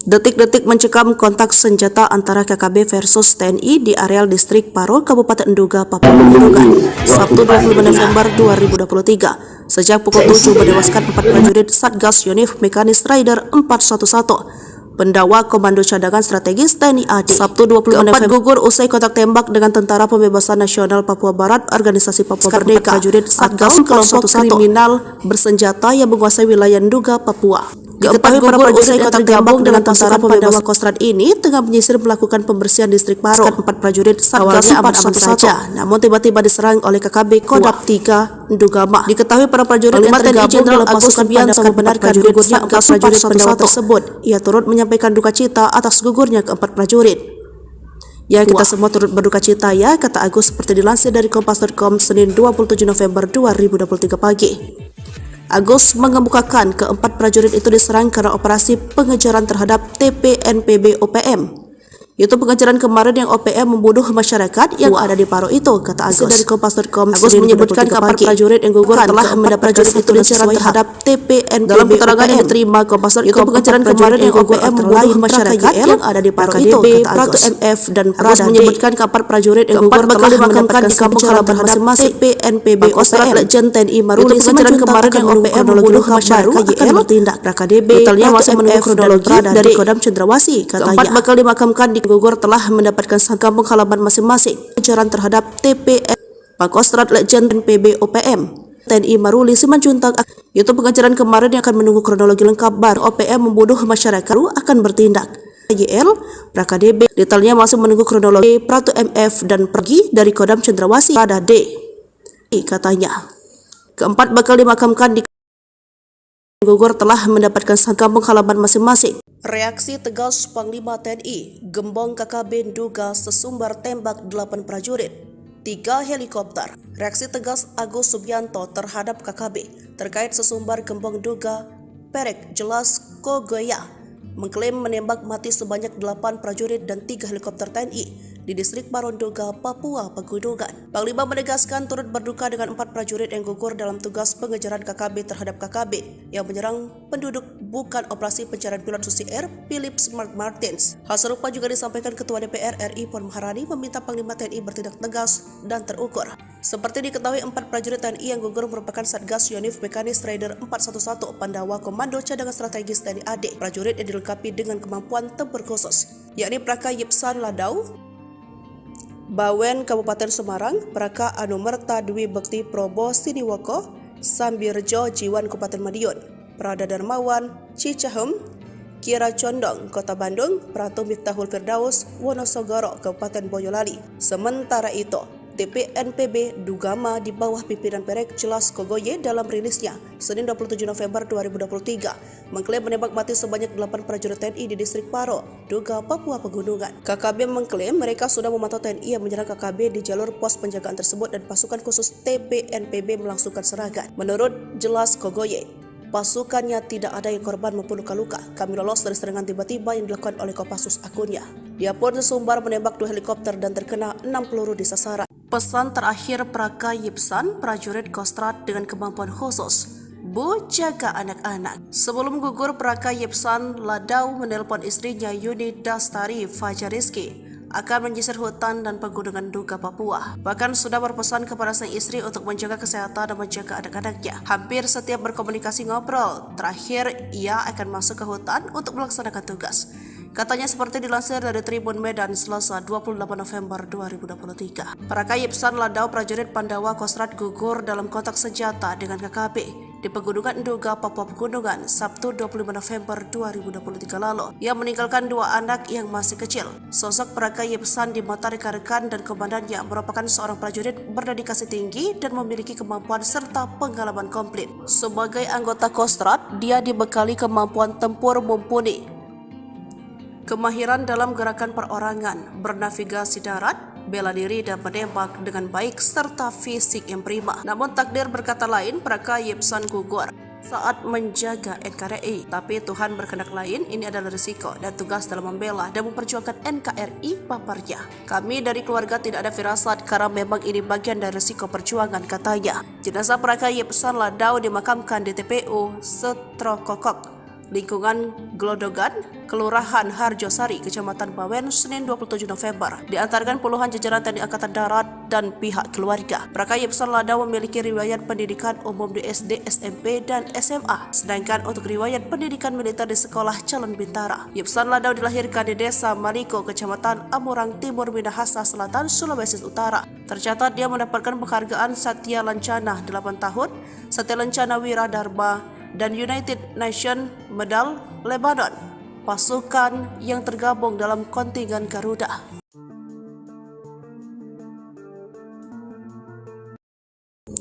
Detik-detik mencekam kontak senjata antara KKB versus TNI di areal distrik Paro, Kabupaten Nduga, Papua Pegunungan, Sabtu 25 November 2023. Sejak pukul 7 menewaskan 4 prajurit Satgas Yonif Mekanis Rider 411. Pendawa Komando Cadangan Strategis TNI AD. Sabtu 20 November gugur usai kontak tembak dengan Tentara Pembebasan Nasional Papua Barat, Organisasi Papua Merdeka, prajurit Satgas kelompok kriminal bersenjata yang menguasai wilayah Nduga, Papua. Diketahui para prajurit yang tergabung dengan Tentara Pandawa Kostrad ini tengah menyisir melakukan pembersihan distrik Paro. 4 prajurit Satgas aman-aman saja, namun tiba-tiba diserang oleh KKB Kodam 3 Ndugama. Diketahui para prajurit yang tergabung dalam pasukan Pandawa membenarkan gugurnya 4 prajurit Pandawa tersebut. Ia turut menyampaikan duka cita atas gugurnya ke-4 prajurit. Ya, kita semua turut berduka cita ya, kata Agus seperti dilansir dari Kompas.com Senin 27 November 2023 pagi. Agus mengemukakan ke-4 prajurit itu diserang karena operasi pengejaran terhadap TPNPB OPM. Itu pengejaran kemarin yang OPM membunuh masyarakat yang ada di Paro itu, kata Agus dari Kompas.com. Agus menyebutkan ke-4 prajurit yang gugur telah mendapat prajurit itu diserang terhadap TPNPB. Dalam keterangan yang diterima Kompas.com, itu pengejaran kemarin yang OPM membunuh masyarakat yang ada di Paro itu, kata Agus. MF dan Agus menyebutkan ke-4 prajurit yang gugur telah dimakamkan di kampung halaman masing-masing TPNPB OPM. Legend TNI Maruli pengejaran kemarin yang OPM membunuh masyarakat akan bertindak. PKDB detailnya masih menunggu kronologi dari Kodam Cendrawasih, katanya. Ke-4 bakal dimakamkan di gugur telah mendapatkan kampung halaman masing-masing. Pengejaran terhadap TPN Pakostrat Legend PB OPM TNI Maruli Simanjuntak. Itu pengejaran kemarin yang akan menunggu kronologi lengkap baru OPM membunuh masyarakat akan bertindak. YL PKDB detailnya masih menunggu kronologi Pratu MF dan pergi dari Kodam Cendrawasih pada D, katanya. Ke-4 bakal dimakamkan di gugur telah mendapatkan kampung halaman masing-masing. Reaksi tegas Panglima TNI, gembong KKB Nduga sesumbar tembak 8 prajurit, 3 helikopter. Reaksi tegas Agus Subianto terhadap KKB terkait sesumbar gembong Nduga Perek Jelas Kogoya mengklaim menembak mati sebanyak 8 prajurit dan 3 helikopter TNI di distrik Paro Nduga, Papua Pegunungan. Panglima menegaskan turut berduka dengan 4 prajurit yang gugur dalam tugas pengejaran KKB terhadap KKB yang menyerang penduduk bukan operasi pencarian pilot Susi Air Philip Smart Martins. Hal serupa juga disampaikan Ketua DPR RI Puan Maharani meminta Panglima TNI bertindak tegas dan terukur. Seperti diketahui, 4 prajurit TNI yang gugur merupakan Satgas Yonif Mekanis Rider 411 Pandawa Komando Cadangan Strategis TNI AD. Prajurit yang dilengkapi dengan kemampuan tempur khusus, yakni Praka Yipsan Ladau, Bawen Kabupaten Semarang, Praka Anumerta Dwi Bekti Probo Siniwoko, Sambirjo Jiwan Kabupaten Madiun, Prada Darmawan Cicahem, Kira Condong Kota Bandung, Pratu Miftahul Firdaus Wonosogoro Kabupaten Boyolali. Sementara itu, TPNPB Dugama di bawah pimpinan Perek Jelas Kogoye dalam rilisnya Senin 27 November 2023 mengklaim menembak mati sebanyak 8 prajurit TNI di distrik Paro, Duga, Papua Pegunungan. KKB mengklaim mereka sudah memantau TNI yang menyerang KKB di jalur pos penjagaan tersebut dan pasukan khusus TPNPB melangsungkan serangan. Menurut Jelas Kogoye, pasukannya tidak ada yang korban maupun luka-luka. Kami lolos dari serangan tiba-tiba yang dilakukan oleh Kopassus akunnya. Dia pun sesumbar menembak 2 helikopter dan terkena 6 peluru di sasaran. Pesan terakhir Praka Yipsan, prajurit Kostrad dengan kemampuan khusus, Bu, jaga anak-anak. Sebelum gugur, Praka Yipsan Ladau menelpon istrinya Yuni Dastari Fajariski akan menyisir hutan dan pegunungan Duga, Papua. Bahkan sudah berpesan kepada sang istri untuk menjaga kesehatan dan menjaga anak-anaknya. Hampir setiap berkomunikasi ngobrol, terakhir ia akan masuk ke hutan untuk melaksanakan tugas. Katanya seperti dilansir dari Tribun Medan Selasa 28 November 2023. Praka Yipsan Ladau prajurit Pandawa Kostrad gugur dalam kontak senjata dengan KKB di Pegunungan Duga, Papua Pegunungan Sabtu 25 November 2023 lalu. Ia meninggalkan 2 anak yang masih kecil. Sosok Praka Yipsan di mata rekan-rekan dan komandannya merupakan seorang prajurit berdedikasi tinggi dan memiliki kemampuan serta pengalaman komplit. Sebagai anggota Kostrad, dia dibekali kemampuan tempur mumpuni, kemahiran dalam gerakan perorangan, bernavigasi darat, bela diri dan menembak dengan baik serta fisik yang prima. Namun takdir berkata lain, Praka Yipsan gugur saat menjaga NKRI. Tapi Tuhan berkehendak lain, ini adalah risiko dan tugas dalam membela dan memperjuangkan NKRI, paparnya. Kami dari keluarga tidak ada firasat karena memang ini bagian dari risiko perjuangan, katanya. Jenazah Praka Yipsan Ladau dimakamkan di TPU Setrokokok, lingkungan Glodogan, Kelurahan Harjosari, Kecamatan Bawen, Senin 27 November. Diantarkan puluhan jajaran TNI Angkatan Darat dan pihak keluarga. Praka Yipsan Ladau memiliki riwayat pendidikan umum di SD, SMP, dan SMA. Sedangkan untuk riwayat pendidikan militer di Sekolah Calon Bintara. Yipsan Ladau dilahirkan di Desa Maliko, Kecamatan Amurang Timur, Minahasa Selatan, Sulawesi Utara. Tercatat dia mendapatkan penghargaan Satya Lancana 8 tahun, Satya Lancana Wira Dharma, dan United Nations Medal Lebanon, pasukan yang tergabung dalam kontingen Garuda.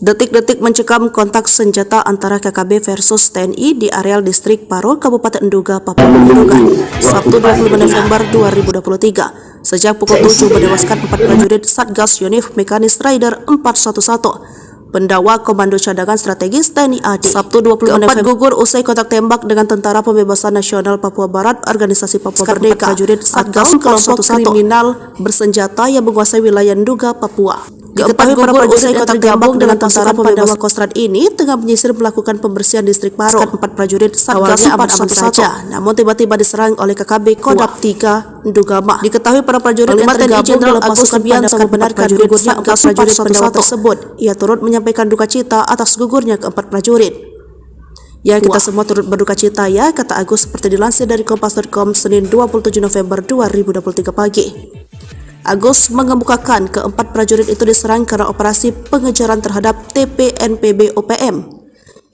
Detik-detik mencekam kontak senjata antara KKB versus TNI di areal distrik Paro, Kabupaten Duga, Papua Pegunungan, Sabtu 25 November 2023. Sejak pukul 7 menewaskan 4 prajurit Satgas Yonif Mekanis Rider 411. Pendawa Komando Cadangan Strategis TNI AD. Sabtu 25 November gugur usai kontak tembak dengan Tentara Pembebasan Nasional Papua Barat, Organisasi Papua Merdeka. Prajurit Satgas kelompok kriminal bersenjata yang menguasai wilayah Duga, Papua. Diketahui para prajurit yang tergabung dengan Tentara Pandawa Kostrad ini tengah menyisir melakukan pembersihan distrik Paro. 4 prajurit Satgas 411 saja, namun tiba-tiba diserang oleh KKB Kodam 3 Dugama. Diketahui para prajurit yang tergabung dalam pasukan Pandawa membenarkan gugurnya 4 prajurit Pandawa tersebut. Ia turut menyampaikan duka cita atas gugurnya ke-4 prajurit. Ya, kita semua turut berduka cita ya, kata Agus seperti dilansir dari Kompas.com Senin 27 November 2023 pagi. Agus mengemukakan ke-4 prajurit itu diserang karena operasi pengejaran terhadap TPNPB OPM.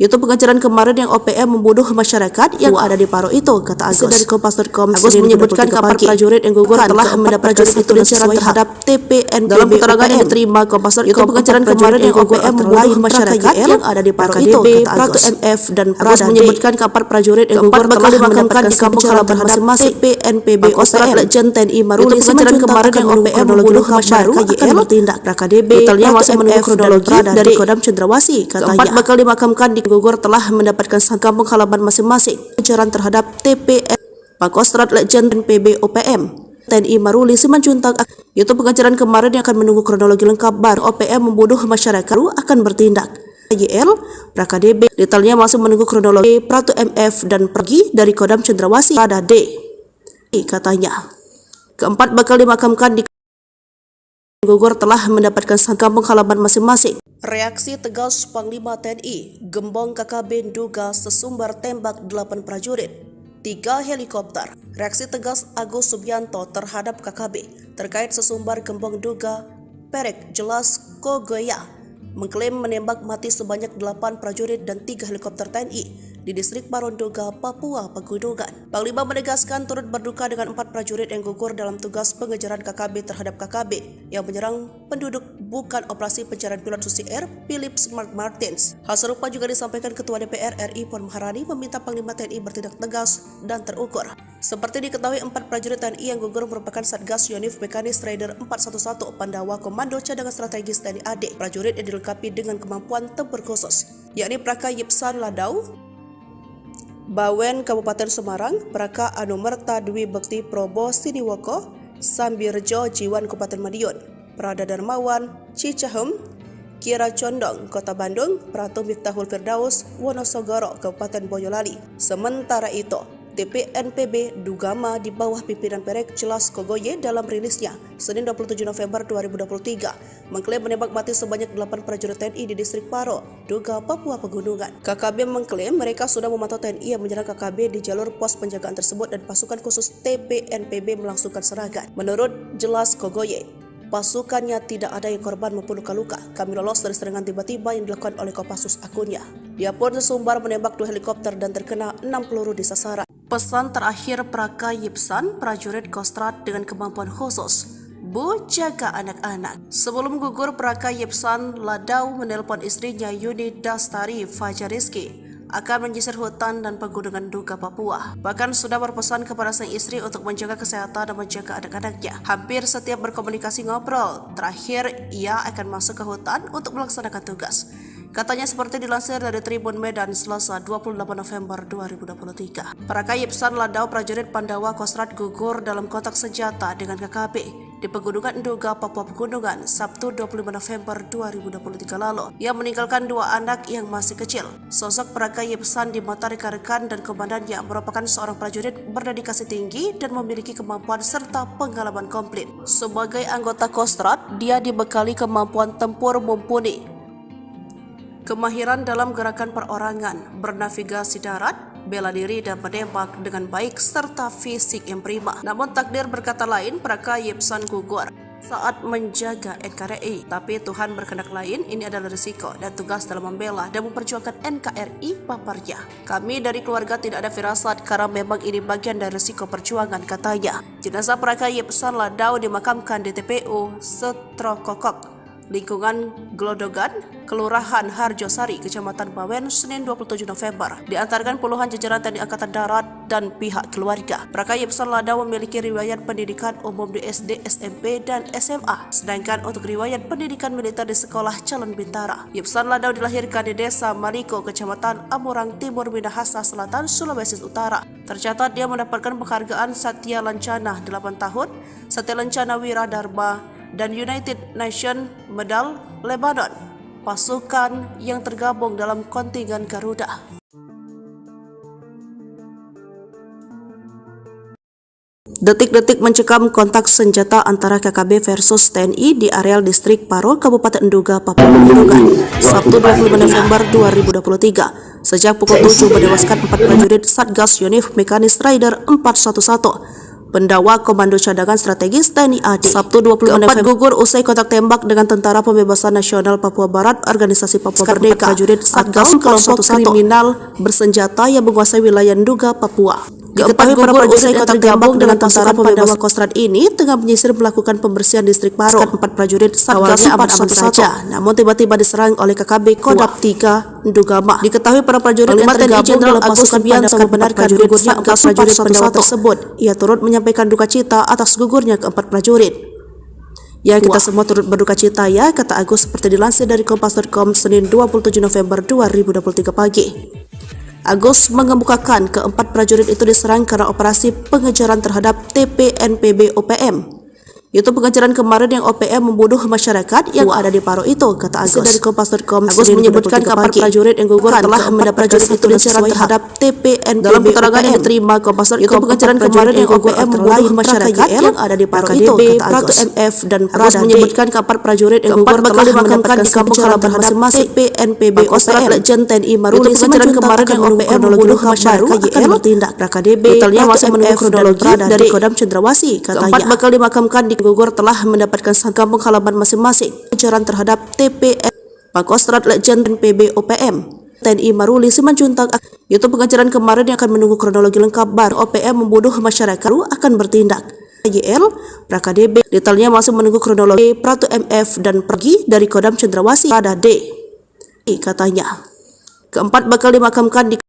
Itu pengejaran kemarin yang OPM membunuh masyarakat yang ada di Paro itu, kata Agus. Dari Kompas.com, Agus menyebutkan ke-4 prajurit yang gugur telah mendapatkan itu pengejaran terhadap TPNPB. Dalam keterangan yang diterima Kompas.com, itu pengejaran kemarin yang OPM membunuh masyarakat yang ada di Paro itu, kata Agus. MF dan Agus menyebutkan ke-4 prajurit yang gugur telah mendapatkan di kampung halaman masing-masing TPNPB OPM. Legend TNI Maruli pengejaran kemarin yang OPM membunuh masyarakat akan bertindak. KDB totalnya masih menunggu kronologi dari Kodam Cendrawasih, katanya. 4 bakal dimakamkan di gugur telah mendapatkan kampung halaman masing-masing. Pengejaran terhadap TPN Pangkostrat Legend PB OPM TNI Maruli Simanjuntak. Itu pengejaran kemarin yang akan menunggu kronologi lengkap baru OPM membunuh masyarakat akan bertindak. YL PraKDB detailnya masih menunggu kronologi. Pratu MF dan pergi dari Kodam Cendrawasih pada D, katanya. Ke-4 bakal dimakamkan di gugur telah mendapatkan kampung halaman masing-masing. Reaksi tegas Panglima TNI, Gembong KKB Duga sesumbar tembak 8 prajurit. 3 helikopter. Reaksi tegas Agus Subianto terhadap KKB terkait sesumbar gembong duga Perek Jelas Kogoya mengklaim menembak mati sebanyak 8 prajurit dan 3 helikopter TNI di distrik Paronduga, Papua Pegunungan. Panglima menegaskan turut berduka dengan 4 prajurit yang gugur dalam tugas pengejaran KKB terhadap KKB yang menyerang penduduk bukan operasi pencarian pilot Susi Air Philips Mark Martins. Hal serupa juga disampaikan Ketua DPR RI Puan Maharani meminta Panglima TNI bertindak tegas dan terukur. Seperti diketahui, 4 prajurit TNI yang gugur merupakan Satgas Yonif Mekanis Raider 411 Pandawa Komando Cadangan Strategis TNI AD. Prajurit yang dilengkapi dengan kemampuan tempur khusus, yakni Praka Yipsan Ladau, Bawen Kabupaten Semarang, Praka Anumerta Dwi Bekti Probo Siniwoko, Sambirjo Jiwan Kabupaten Madiun, Prada Darmawan Cicahem, Kira Condong Kota Bandung, Pratu Miftahul Firdaus Wonosogoro Kabupaten Boyolali. Sementara itu, TPNPB Dugama di bawah pimpinan Perek Jelas Kogoye dalam rilisnya Senin 27 November 2023 mengklaim menembak mati sebanyak 8 prajurit TNI di distrik Paro, Duga, Papua Pegunungan. KKB mengklaim mereka sudah memantau TNI yang menyerang KKB di jalur pos penjagaan tersebut dan pasukan khusus TPNPB melangsungkan serangan. Menurut Jelas Kogoye, pasukannya tidak ada yang korban maupun luka-luka. Kami lolos dari serangan tiba-tiba yang dilakukan oleh Kopassus akunnya. Dia pun sesumbar menembak 2 helikopter dan terkena 6 peluru di sasaran. Pesan terakhir Praka Yipsan, prajurit Kostrad dengan kemampuan khusus, Bu, jaga anak-anak. Sebelum gugur, Praka Yipsan Ladau menelpon istrinya Yuni Dastari Fajariski akan menyisir hutan dan pegunungan Duga, Papua. Bahkan sudah berpesan kepada sang istri untuk menjaga kesehatan dan menjaga anak-anaknya. Hampir setiap berkomunikasi ngobrol, terakhir ia akan masuk ke hutan untuk melaksanakan tugas. Katanya seperti dilansir dari Tribun Medan Selasa 28 November 2023. Praka Yipsan Ladau, prajurit Pandawa Kostrad gugur dalam kontak senjata dengan KKB di Pegunungan Duga, Papua Pegunungan, Sabtu 25 November 2023 lalu. Ia meninggalkan 2 anak yang masih kecil. Sosok Praka Yipsan di mata rekan-rekan dan komandannya merupakan seorang prajurit berdedikasi tinggi dan memiliki kemampuan serta pengalaman komplit. Sebagai anggota Kostrad, dia dibekali kemampuan tempur mumpuni, kemahiran dalam gerakan perorangan, bernavigasi darat, bela diri dan menembak dengan baik serta fisik yang prima. Namun takdir berkata lain, Praka Yipsan gugur saat menjaga NKRI. Tapi Tuhan berkehendak lain, ini adalah risiko dan tugas dalam membela dan memperjuangkan NKRI paparnya. Kami dari keluarga tidak ada firasat karena memang ini bagian dari risiko perjuangan, katanya. Jenazah Praka Yipsan Ladau dimakamkan di TPU Setrokokok, lingkungan Glodogan, Kelurahan Harjosari, Kecamatan Bawen, Senin 27 November. Diantarkan puluhan jajaran TNI Angkatan Darat dan pihak keluarga. Praka Yipsan Ladau memiliki riwayat pendidikan umum di SD, SMP, dan SMA. Sedangkan untuk riwayat pendidikan militer di Sekolah Calon Bintara. Yipsan Ladau dilahirkan di Desa Maliko, Kecamatan Amurang Timur, Minahasa Selatan, Sulawesi Utara. Tercatat dia mendapatkan penghargaan Satya Lancana 8 tahun, Satya Lancana Wiradharma, dan United Nations Medal Lebanon, pasukan yang tergabung dalam kontingen Garuda. Detik-detik mencekam kontak senjata antara KKB versus TNI di areal distrik Paro, Kabupaten Duga, Papua Pegunungan, Sabtu 25 November 2023. Sejak pukul 7 menewaskan 4 prajurit Satgas Yonif Mekanis Raider 411 Pendawa Komando Cadangan Strategis TNI AD. Sabtu 20 November gugur usai kontak tembak dengan Tentara Pembebasan Nasional Papua Barat, Organisasi Papua Merdeka, prajurit Satgas kelompok kriminal bersenjata yang menguasai wilayah Duga, Papua. Diketahui para prajurit yang tergabung dengan Tentara Pandawa Kostrad ini tengah menyisir melakukan pembersihan distrik Paro. 4 prajurit Satgas aman-aman saja, namun tiba-tiba diserang oleh KKB Kodam 3 Dugama. Diketahui para prajurit yang tergabung dalam Agus Subianto membenarkan gugurnya 4 prajurit Pandawa tersebut. Ia turut menyampaikan duka cita atas gugurnya ke-4 prajurit. Ya, kita semua turut berduka cita ya, kata Agus seperti dilansir dari Kompas.com Senin 27 November 2023 pagi. Agus mengemukakan ke-4 prajurit itu diserang karena operasi pengejaran terhadap TPNPB OPM Itu pengejaran kemarin yang OPM membunuh masyarakat yang ada di Paro itu, kata Agus. Dari Kompas.com, Agus menyebutkan kapal prajurit yang gugur telah mendapatkan satu linceran terhadap TPNPB. Dalam keterangan yang diterima Kompas.com, itu pengejaran kemarin yang OPM membunuh masyarakat yang ada di Paro itu, kata Agus. MF dan Agus menyebutkan kapal prajurit yang gugur telah mendapatkan di kampung halaman masing-masing TPNPB OPM. Legend TNI Maruli pengejaran kemarin yang OPM membunuh masyarakat akan bertindak. PKDB detailnya masih menunggu kronologi dari Kodam Cendrawasih, katanya. Keempat bakal dimakamkan di gugur telah mendapatkan kampung halaman masing-masing. Pengejaran terhadap TPN Pangkostrat Legend PB OPM TNI Maruli Simanjuntak. Itu pengejaran kemarin yang akan menunggu kronologi lengkap baru OPM membunuh masyarakat akan bertindak. YL PKDB detailnya masih menunggu kronologi Pratu MF dan pergi dari Kodam Cendrawasih pada D, katanya. Keempat bakal dimakamkan di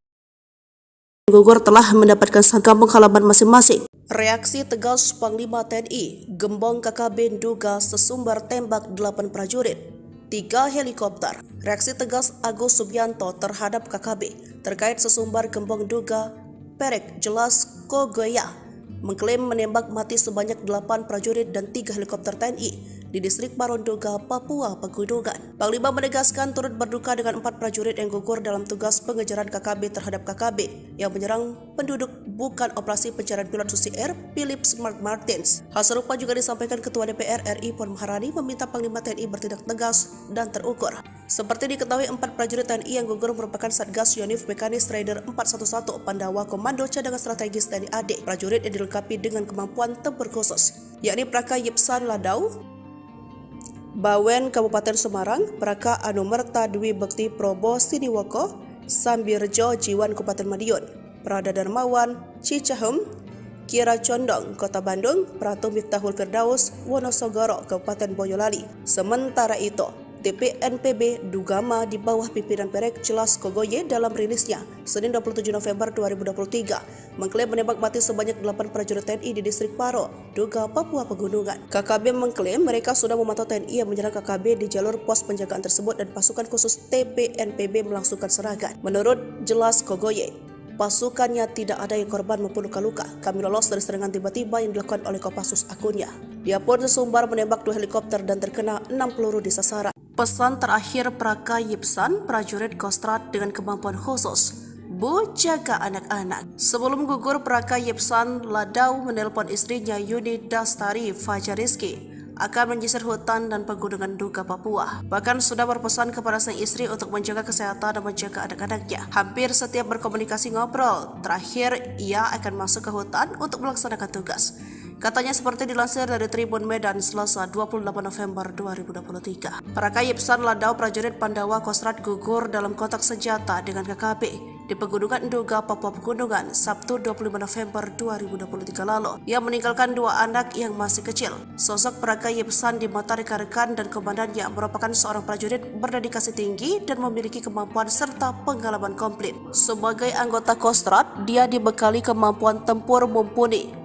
gugur telah mendapatkan kampung halaman masing-masing. Reaksi tegas Panglima TNI, Gembong KKB duga sesumbar tembak 8 prajurit, 3 helikopter. Reaksi tegas Agus Subianto terhadap KKB terkait sesumbar Gembong duga Perek Jelas Kogoya mengklaim menembak mati sebanyak 8 prajurit dan 3 helikopter TNI di distrik Parondoga, Papua Pegunungan. Panglima menegaskan turut berduka dengan 4 prajurit yang gugur dalam tugas pengejaran KKB terhadap KKB yang menyerang penduduk bukan operasi pencarian pilot Susi Air Philip Smart Martins. Hal serupa juga disampaikan Ketua DPR RI Puan Maharani meminta Panglima TNI bertindak tegas dan terukur. Seperti diketahui, 4 prajurit TNI yang gugur merupakan Satgas Yonif Mekanis Raider 411 Pandawa Komando Cadangan Strategis TNI AD. Prajurit yang dilengkapi dengan kemampuan tempur khusus, yakni Praka Yipsan Ladau, Bawen Kabupaten Semarang, Praka Anumerta Dwi Bekti Probo Siniwoko, Sambirjo Jiwan Kabupaten Madiun, Prada Darmawan Cicahem, Kira Condong Kota Bandung, Pratu Miftahul Firdaus Wonosogoro Kabupaten Boyolali. Sementara itu, TPNPB Dugama di bawah pimpinan Perek Jelas Kogoye dalam rilisnya Senin 27 November 2023 mengklaim menembak mati sebanyak 8 prajurit TNI di distrik Paro, Duga, Papua Pegunungan. KKB mengklaim mereka sudah memantau TNI yang menyerang KKB di jalur pos penjagaan tersebut dan pasukan khusus TPNPB melangsungkan serangan. Menurut Jelas Kogoye, pasukannya tidak ada yang korban maupun luka-luka. Kami lolos dari serangan tiba-tiba yang dilakukan oleh Kopassus akunnya. Dia pun sesumbar menembak 2 helikopter dan terkena 6 peluru di sasaran. Pesan terakhir Praka Yipsan, prajurit Kostrat dengan kemampuan khusus, Bu, jaga anak-anak. Sebelum gugur, Praka Yipsan Ladau menelpon istrinya Yuni Dastari Fajariski akan menyisir hutan dan pegunungan Duga Papua. Bahkan sudah berpesan kepada sang istri untuk menjaga kesehatan dan menjaga anak-anaknya. Hampir setiap berkomunikasi ngobrol, terakhir ia akan masuk ke hutan untuk melaksanakan tugas. Katanya seperti dilansir dari Tribun Medan Selasa 28 November 2023. Praka Yipsan Ladau prajurit Pandawa Kostrat gugur dalam kontak senjata dengan KKB di Pegunungan Duga, Papua Pegunungan, Sabtu 25 November 2023 lalu. Ia meninggalkan 2 anak yang masih kecil. Sosok Praka Yipsan di mata rekan-rekan dan komandannya merupakan seorang prajurit berdedikasi tinggi dan memiliki kemampuan serta pengalaman komplit. Sebagai anggota Kostrat, dia dibekali kemampuan tempur mumpuni,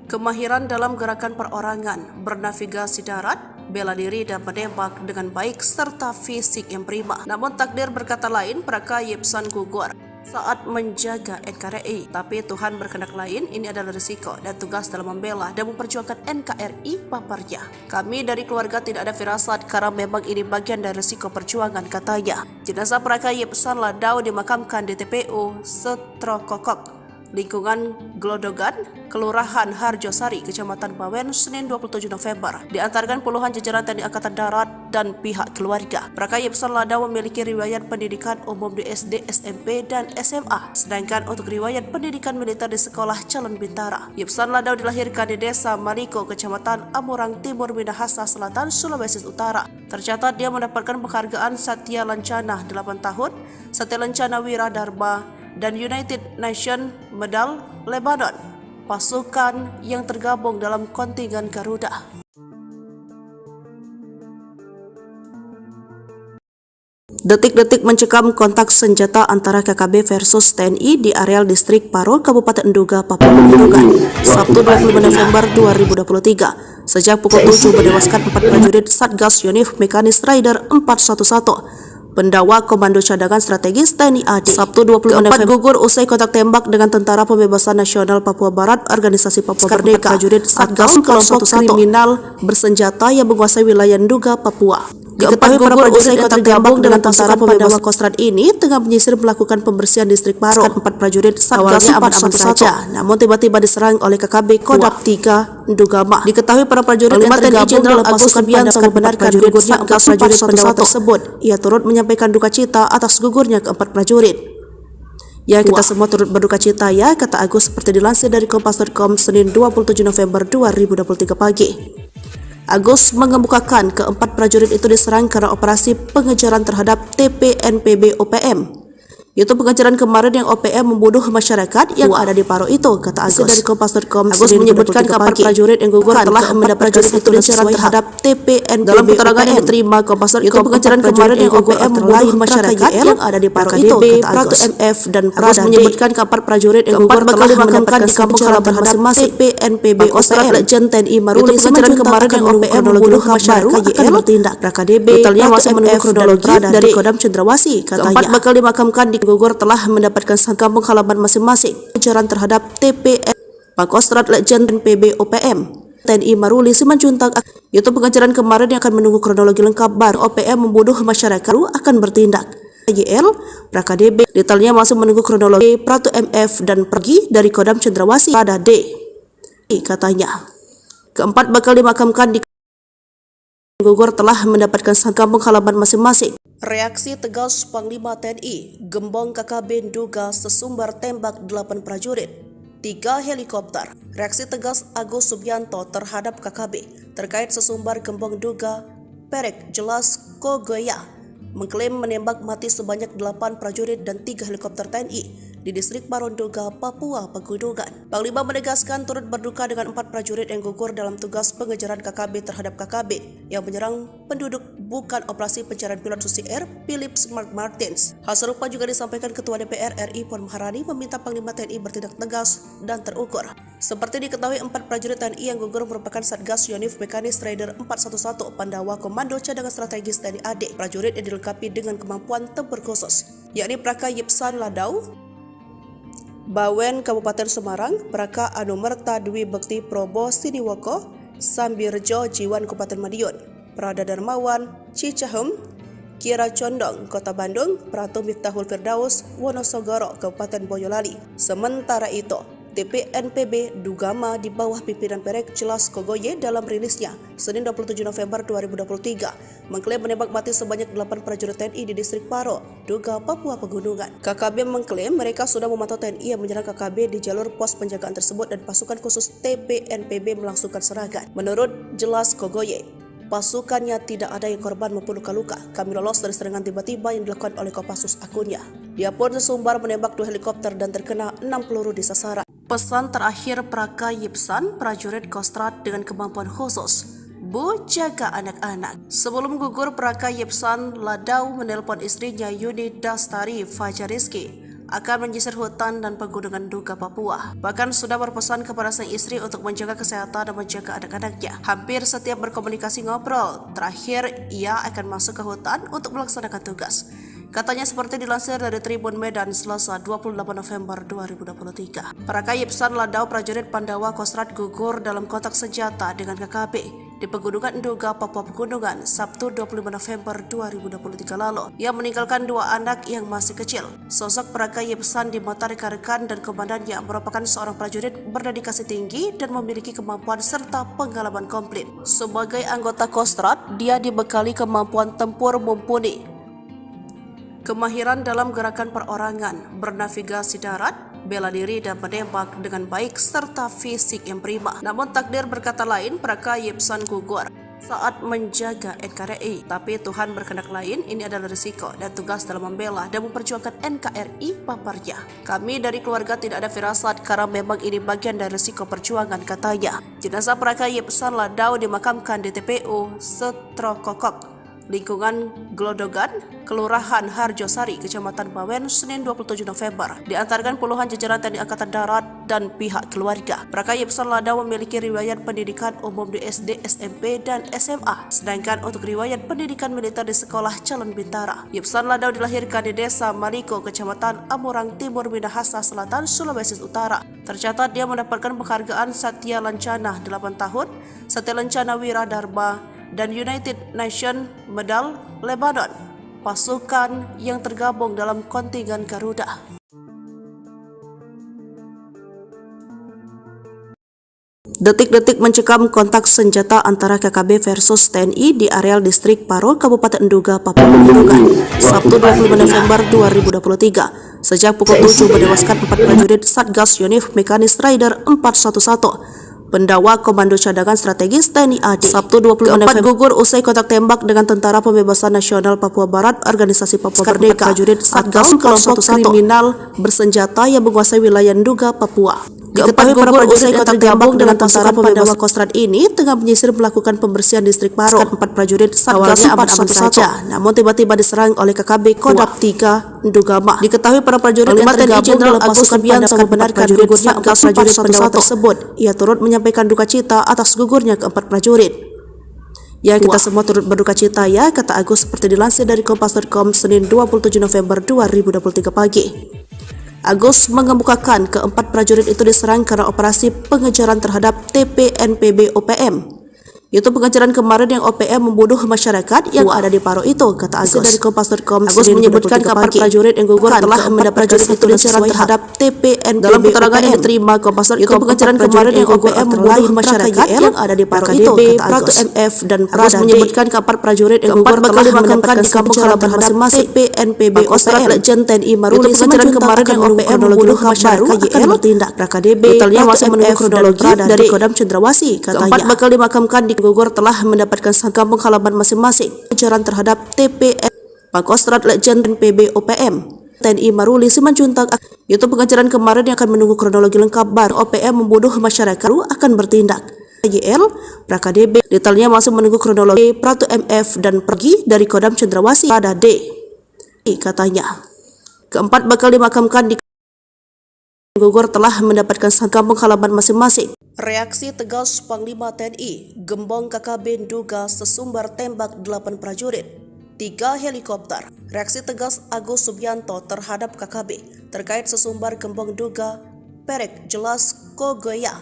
kemahiran dalam gerakan perorangan, bernavigasi darat, bela diri dan menembak dengan baik serta fisik yang prima. Namun takdir berkata lain, Praka Yipsan gugur saat menjaga NKRI. Tapi Tuhan berkehendak lain, ini adalah risiko dan tugas dalam membela dan memperjuangkan NKRI paparnya. Kami dari keluarga tidak ada firasat karena memang ini bagian dari risiko perjuangan, katanya. Jenazah Praka Yipsan Ladau dimakamkan di TPU Setrokokok, lingkungan Glodogan, Kelurahan Harjosari, Kecamatan Bawen, Senin 27 November. Diantarkan puluhan jajaran TNI Angkatan Darat dan pihak keluarga. Praka Yipsan Ladau memiliki riwayat pendidikan umum di SD, SMP, dan SMA. Sedangkan untuk riwayat pendidikan militer di Sekolah Calon Bintara. Yipsan Ladau dilahirkan di Desa Maliko, Kecamatan Amurang Timur, Minahasa Selatan, Sulawesi Utara. Tercatat dia mendapatkan penghargaan Satya Lancana 8 tahun, Satya Lancana Wira Dharma, dan United Nations Medal Lebanon, pasukan yang tergabung dalam kontingen Garuda. Detik-detik mencekam kontak senjata antara KKB versus TNI di areal distrik Paro, Kabupaten Duga, Papua Pegunungan, Sabtu 25 November 2023. Sejak pukul 7 menewaskan 4 prajurit Satgas Yonif Mekanis Raider 411 Pendawa Komando Cadangan Strategis TNI AD. Sabtu 25 November gugur usai kontak tembak dengan Tentara Pembebasan Nasional Papua Barat Organisasi Papua Merdeka. Prajurit Satgas kelompok kriminal bersenjata yang menguasai wilayah Nduga, Papua. Diketahui para prajurit yang tergabung dengan Tentara Pembebasan Kostrad ini tengah menyisir melakukan pembersihan distrik Paro. 4 prajurit Satgas aman-aman saja, namun tiba-tiba diserang oleh KKB Kodam 3 Ndugama. Diketahui para prajurit yang tergabung Jenderal Agus Subianto membenarkan gugurnya 4 prajurit pendawa tersebut. Ia turut menyampaikan duka cita atas gugurnya keempat prajurit. Ya, kita semua turut berduka cita ya, kata Agus seperti dilansir dari Kompas.com Senin 27 November 2023 pagi. Agus mengemukakan keempat prajurit itu diserang karena operasi pengejaran terhadap TPNPB OPM. Itu pengejaran kemarin yang OPM membunuh masyarakat yang ada di Paro itu, kata Agus. Dari Kompas.com, Agus menyebutkan keempat prajurit yang gugur telah mendapat itu pengejaran terhadap TPNPB. Dalam keterangan yang diterima Kompas.com, itu pengejaran kemarin yang OPM membunuh masyarakat yang ada di Paro itu, kata Agus. MF dan Agus menyebutkan keempat prajurit yang gugur telah dimakamkan di kampung halaman masing-masing TPNPB OPM. Legend TNI Maruli pengejaran kemarin yang OPM membunuh masyarakat akan bertindak. KDB totalnya masih menunggu kronologi dari Kodam Cendrawasih, katanya. Keempat bakal dimakamkan di gugur telah mendapatkan kampung halaman masing-masing. Pengejaran terhadap TPN Pangkostrat Legend PB OPM TNI Maruli Simanjuntak. Itu pengejaran kemarin yang akan menunggu kronologi lengkap baru OPM membunuh masyarakat akan bertindak. YL PraKDB detailnya masih menunggu kronologi Pratu MF dan pergi dari Kodam Cendrawasih pada D, katanya. Keempat bakal dimakamkan di gugur telah mendapatkan kampung halaman masing-masing. Reaksi tegas Panglima TNI, Gembong KKB Nduga sesumbar tembak 8 prajurit, 3 helikopter. Reaksi tegas Agus Subianto terhadap KKB terkait sesumbar Gembong Nduga Perek Jelas Kogoya mengklaim menembak mati sebanyak 8 prajurit dan 3 helikopter TNI di distrik Paro Nduga, Papua Pegunungan. Panglima menegaskan turut berduka dengan 4 prajurit yang gugur dalam tugas pengejaran KKB terhadap KKB yang menyerang penduduk bukan operasi pencarian pilot Susi Air Philips Mark Martins. Hal serupa juga disampaikan Ketua DPR RI Puan Maharani meminta Panglima TNI bertindak tegas dan terukur. Seperti diketahui 4 prajurit TNI yang gugur merupakan Satgas Yonif Mekanis Raider 411 Pandawa Komando Cadangan Strategis TNI AD. Prajurit yang dilengkapi dengan kemampuan tempur khusus, yakni Praka Yipsan Ladau, Bawen Kabupaten Semarang, Praka Anumerta Dwi Bekti Probo Siniwoko, Sambirjo Jiwan Kabupaten Madiun, Prada Darmawan Cicahem, Kira Condong Kota Bandung, Pratu Miftahul Firdaus Wonosogoro Kabupaten Boyolali. Sementara itu, TPNPB Ndugama di bawah pimpinan Perek Jelas Kogoye dalam rilisnya Senin 27 November 2023 mengklaim menembak mati sebanyak 8 prajurit TNI di distrik Paro, Nduga, Papua Pegunungan. KKB mengklaim mereka sudah memantau TNI yang menyerang KKB di jalur pos penjagaan tersebut dan pasukan khusus TPNPB melangsungkan serangan. Menurut Jelas Kogoye, pasukannya tidak ada yang korban maupun luka-luka. Kami lolos dari serangan tiba-tiba yang dilakukan oleh Kopassus akunnya. Dia pun sesumbar menembak 2 helikopter dan terkena 6 peluru di sasaran. Pesan terakhir Praka Yipsan, prajurit Kostrad dengan kemampuan khusus, Bu, jaga anak-anak. Sebelum gugur, Praka Yipsan Ladau menelpon istrinya Yuni Dastari Fajariski akan menyisir hutan dan pegunungan Nduga, Papua. Bahkan sudah berpesan kepada sang istri untuk menjaga kesehatan dan menjaga anak-anaknya. Hampir setiap berkomunikasi ngobrol, terakhir ia akan masuk ke hutan untuk melaksanakan tugas. Katanya seperti dilansir dari Tribun Medan Selasa 28 November 2023. Praka Yipsan Ladau prajurit Pandawa Kostrad gugur dalam kontak senjata dengan KKB di Pegunungan Nduga, Papua Pegunungan, Sabtu 25 November 2023 lalu. Ia meninggalkan 2 anak yang masih kecil. Sosok Praka Yipsan di mata rekan-rekan dan komandannya merupakan seorang prajurit berdedikasi tinggi dan memiliki kemampuan serta pengalaman komplit. Sebagai anggota Kostrad, dia dibekali kemampuan tempur mumpuni, kemahiran dalam gerakan perorangan, bernavigasi darat, bela diri dan menembak dengan baik serta fisik yang prima. Namun takdir berkata lain, Praka Yipsan gugur saat menjaga NKRI. Tapi Tuhan berkehendak lain, ini adalah risiko dan tugas dalam membela dan memperjuangkan NKRI, paparnya. Kami dari keluarga tidak ada firasat karena memang ini bagian dari risiko perjuangan, katanya. Jenazah Praka Yipsan Ladau dimakamkan di TPU Setrokokok, lingkungan Glodogan, Kelurahan Harjosari, Kecamatan Bawen, Senin 27 November. Diantarkan puluhan jajaran TNI Angkatan Darat dan pihak keluarga. Praka Yipsan Ladau memiliki riwayat pendidikan umum di SD, SMP, dan SMA. Sedangkan untuk riwayat pendidikan militer di Sekolah Calon Bintara. Yipsan Ladau dilahirkan di Desa Maliko, Kecamatan Amurang Timur, Minahasa Selatan, Sulawesi Utara. Tercatat dia mendapatkan penghargaan Satya Lancana 8 tahun, Satya Lancana Wira Dharma, dan United Nations Medal Lebanon, pasukan yang tergabung dalam kontingen Garuda. Detik-detik mencekam kontak senjata antara KKB versus TNI di areal distrik Paro, Kabupaten Nduga, Papua Pegunungan, Sabtu 25 November 2023. Sejak pukul 7 menewaskan 4 prajurit Satgas Yonif Mekanis Rider 411. Pendawa Komando Cadangan Strategis TNI AD. Sabtu 25 November gugur usai kontak tembak dengan Tentara Pembebasan Nasional Papua Barat, Organisasi Papua Merdeka. Prajurit Satgas kelompok kriminal bersenjata yang menguasai wilayah Nduga, Papua. Diketahui para prajurit yang tergabung dengan Tentara Pembebasan Kostrad ini tengah menyisir melakukan pembersihan distrik Paro. 4 prajurit Satgas aman-aman saja, namun tiba-tiba diserang oleh KKB Kodam 3 Ndugama. Diketahui para prajurit yang tergabung Jenderal Agus Subianto membenarkan gugurnya 4 prajurit pendawa tersebut. Ia turut menyampaikan duka cita atas gugurnya ke-4 prajurit. Ya, kita semua turut berduka cita ya, kata Agus seperti dilansir dari Kompas.com Senin 27 November 2023 pagi. Agus mengemukakan ke-4 prajurit itu diserang karena operasi pengejaran terhadap TPNPB OPM. Itu pengejaran kemarin yang OPM membunuh masyarakat yang ada di Paro itu, kata Agus dari Kompas.com. Agus menyebutkan ke-4 prajurit yang gugur telah mendapat prajurit itu diserang terhadap TPNPB. Dalam keterangan yang diterima Kompas.com, itu pengejaran kemarin yang OPM membunuh masyarakat yang ada di Paro itu, kata Agus. MF dan Agus menyebutkan ke-4 prajurit yang gugur telah dimakamkan di kampung halaman masing-masing TPNPB OPM. Legend TNI Maruli pengejaran kemarin yang OPM membunuh masyarakat akan bertindak. KDB detailnya masih menunggu kronologi dari Kodam Cendrawasih, katanya. 4 bakal dimakamkan di gugur telah mendapatkan kampung halaman masing-masing. Pengejaran terhadap TPN Pangkostrat Legend PB OPM TNI Maruli Simanjuntak. Itu pengejaran kemarin yang akan menunggu kronologi lengkap baru OPM membunuh masyarakat akan bertindak. YL PraKDB detailnya masih menunggu kronologi Pratu MF dan pergi dari Kodam Cendrawasih pada D, katanya. Ke-4 bakal dimakamkan di gugur telah mendapatkan kampung halaman masing-masing. Reaksi tegas Panglima TNI, gembong KKB Nduga sesumbar tembak 8 prajurit, 3 helikopter. Reaksi tegas Agus Subianto terhadap KKB terkait sesumbar gembong Nduga Perek Jelas Kogoya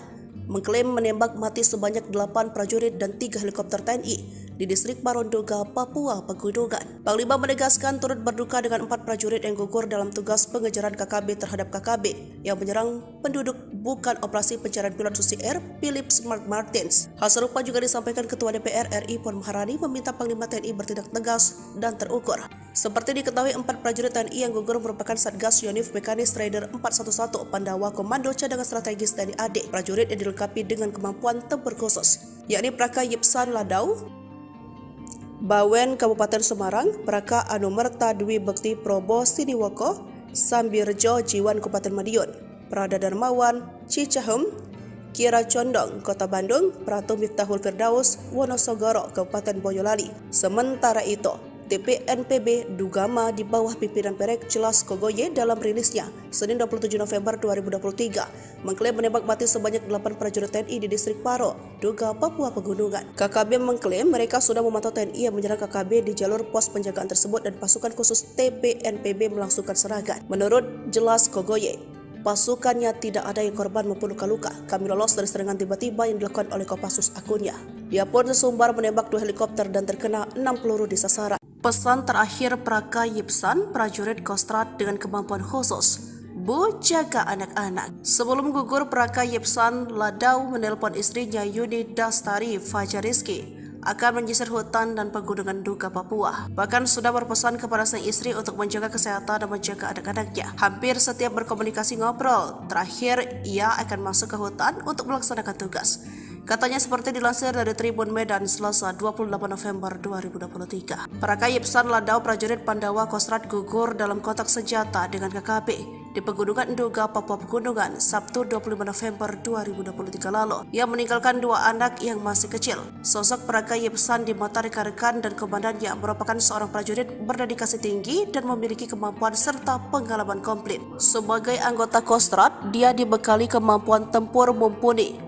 mengklaim menembak mati sebanyak 8 prajurit dan 3 helikopter TNI di distrik Paro Nduga, Papua Pegunungan. Panglima menegaskan turut berduka dengan 4 prajurit yang gugur dalam tugas pengejaran KKB terhadap KKB yang menyerang penduduk bukan operasi pencarian pilot Susi Air Philips Mark Martins. Hal serupa juga disampaikan Ketua DPR RI Puan Maharani meminta Panglima TNI bertindak tegas dan terukur. Seperti diketahui 4 prajurit TNI yang gugur merupakan Satgas Yonif Mekanis Rider 411 Pandawa Komando Cadangan Strategis TNI AD. Prajurit yang dilengkapi dengan kemampuan tempur khusus, yakni Praka Yipsan Ladau Bawen Kabupaten Semarang, Praka Anumerta Dwi Bekti Probo Siniwoko, Sambirjo Jiwan Kabupaten Madiun, Prada Darmawan Cicahem, Kira Condong Kota Bandung, Pratu Miftahul Firdaus Wonosogoro Kabupaten Boyolali. Sementara itu, TPNPB Ndugama di bawah pimpinan Perek Jelas Kogoye dalam rilisnya Senin 27 November 2023 mengklaim menembak mati sebanyak 8 prajurit TNI di distrik Paro, Nduga, Papua Pegunungan. KKB mengklaim mereka sudah memantau TNI yang menyerang KKB di jalur pos penjagaan tersebut dan pasukan khusus TPNPB melangsungkan serangan. Menurut Jelas Kogoye, pasukannya tidak ada yang korban maupun luka-luka. Kami lolos dari serangan tiba-tiba yang dilakukan oleh Kopassus akunnya. Dia pun sesumbar menembak 2 helikopter dan terkena 6 peluru di sasaran. Pesan terakhir Praka Yipsan, prajurit Kostrad dengan kemampuan khusus, Bu, jaga anak-anak. Sebelum gugur, Praka Yipsan Ladau menelpon istrinya Yuni Dastari Fajariski akan menyisir hutan dan pegunungan Nduga, Papua. Bahkan sudah berpesan kepada sang istri untuk menjaga kesehatan dan menjaga anak-anaknya. Hampir setiap berkomunikasi ngobrol, terakhir ia akan masuk ke hutan untuk melaksanakan tugas. Katanya seperti dilansir dari Tribun Medan Selasa 28 November 2023. Praka Yipsan Ladau prajurit Pandawa Kostrad gugur dalam kontak senjata dengan KKB di Pegunungan Nduga, Papua Pegunungan, Sabtu 25 November 2023 lalu. Ia meninggalkan 2 anak yang masih kecil. Sosok Praka Yipsan di mata rekan-rekan dan komandannya merupakan seorang prajurit berdedikasi tinggi dan memiliki kemampuan serta pengalaman komplit. Sebagai anggota Kostrad, dia dibekali kemampuan tempur mumpuni,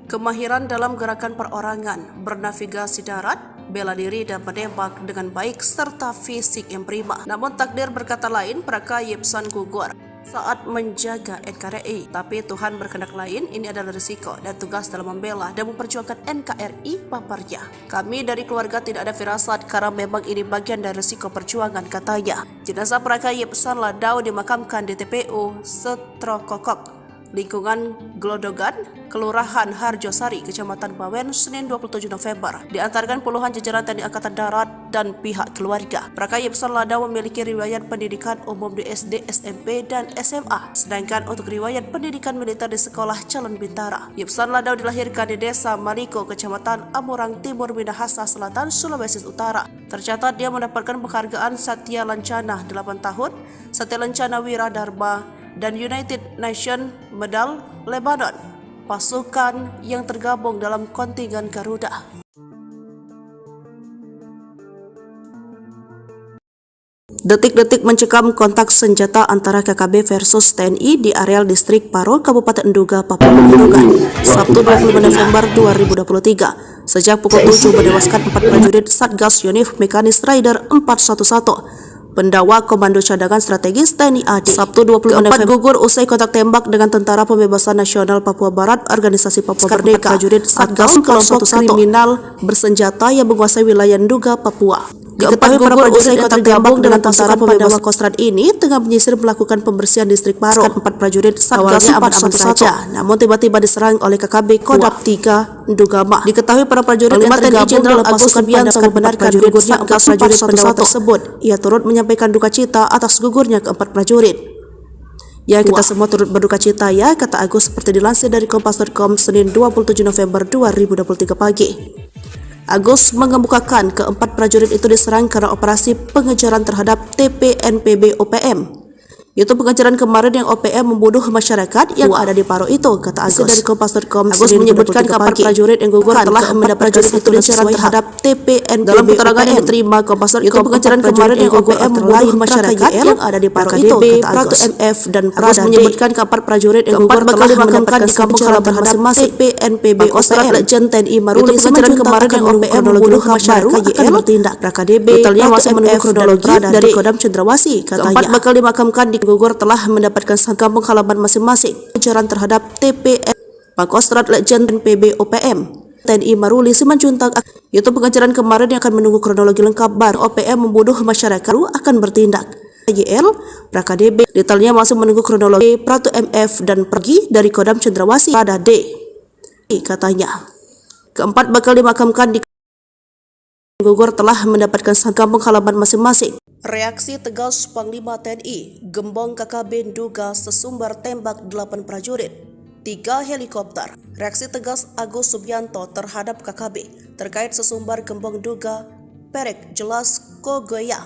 kemahiran dalam gerakan perorangan, bernavigasi darat, bela diri dan menembak dengan baik serta fisik yang prima. Namun takdir berkata lain, Praka Yipsan gugur saat menjaga NKRI. Tapi Tuhan berkehendak lain, ini adalah risiko dan tugas dalam membela dan memperjuangkan NKRI paparnya. Kami dari keluarga tidak ada firasat karena memang ini bagian dari risiko perjuangan, katanya. Jenazah Praka Yipsan Ladau dimakamkan di TPU Setrokokok, lingkungan Glodogan, Kelurahan Harjosari, Kecamatan Bawen, Senin 27 November. Diantarkan puluhan jajaran TNI Angkatan Darat dan pihak keluarga. Praka Yipsan Ladau memiliki riwayat pendidikan umum di SD, SMP, dan SMA. Sedangkan untuk riwayat pendidikan militer di Sekolah Calon Bintara. Yipsan Ladau dilahirkan di Desa Maliko, Kecamatan Amurang Timur, Minahasa Selatan, Sulawesi Utara. Tercatat dia mendapatkan penghargaan Satya Lancana 8 tahun, Satya Lancana Wiradharma, dan United Nations Medal Lebanon, pasukan yang tergabung dalam kontingen Garuda. Detik-detik mencekam kontak senjata antara KKB versus TNI di areal distrik Paro, Kabupaten Nduga, Papua Pegunungan, Sabtu 25 November 2023. Sejak pukul 7 menewaskan 4 prajurit Satgas Yonif Mekanis Rider 411. Pendawa Komando Cadangan Strategis TNI AD. Sabtu 20 November gugur usai kontak tembak dengan Tentara Pembebasan Nasional Papua Barat, Organisasi Papua Merdeka, prajurit Satgas kelompok kriminal bersenjata yang menguasai wilayah Nduga, Papua. Diketahui para prajurit yang tergabung dengan Tentara Pembebasan Kostrad ini tengah menyisir melakukan pembersihan distrik Paro. 4 prajurit Satgas aman-aman saja, namun tiba-tiba diserang oleh KKB Kodam 3 Ndugama. Diketahui para prajurit yang tergabung dalam pasukan Subianto membenarkan gugurnya 4 prajurit pendawa tersebut. Ia turut menyampaikan duka cita atas gugurnya keempat prajurit. Ya, kita semua turut berduka cita ya, kata Agus seperti dilansir dari Kompas.com Senin 27 November 2023 pagi. Agus mengemukakan keempat prajurit itu diserang karena operasi pengejaran terhadap TPNPB OPM. Itu pengejaran kemarin yang OPM membunuh masyarakat yang ada di Paro itu, kata Agus dari Kompas.com. Agus menyebutkan kabar prajurit yang gugur telah mendapat prajurit itu diserang terhadap TPNPB. Dalam keterangan yang diterima Kompas.com, itu pengejaran kemarin yang OPM membunuh masyarakat yang ada di Paro itu, kata Agus. MF dan Agus menyebutkan kabar prajurit yang gugur telah dimakamkan di kampung halaman masing-masing TPNPB OPM. Legend TNI Maruli pengejaran kemarin yang OPM membunuh masyarakat akan bertindak. KDB detailnya masih menunggu kronologi dari Kodam Cendrawasih, katanya. Keempat bakal dimakamkan di gugur telah mendapatkan kampung halaman masing-masing. Pengejaran terhadap TPN Pangkostrat Legend PB OPM TNI Maruli Simanjuntak. Itu pengejaran kemarin yang akan menunggu kronologi lengkap baru OPM membunuh masyarakat akan bertindak. YL PraKDB detailnya masih menunggu kronologi Pratu MF dan pergi dari Kodam Cendrawasih pada D, katanya. Keempat bakal dimakamkan di gugur telah mendapatkan kampung halaman masing-masing. Reaksi tegas Panglima TNI, Gembong KKB Nduga sesumbar tembak 8 prajurit, 3 helikopter. Reaksi tegas Agus Subianto terhadap KKB terkait sesumbar Gembong Nduga Perek Jelas Kogoya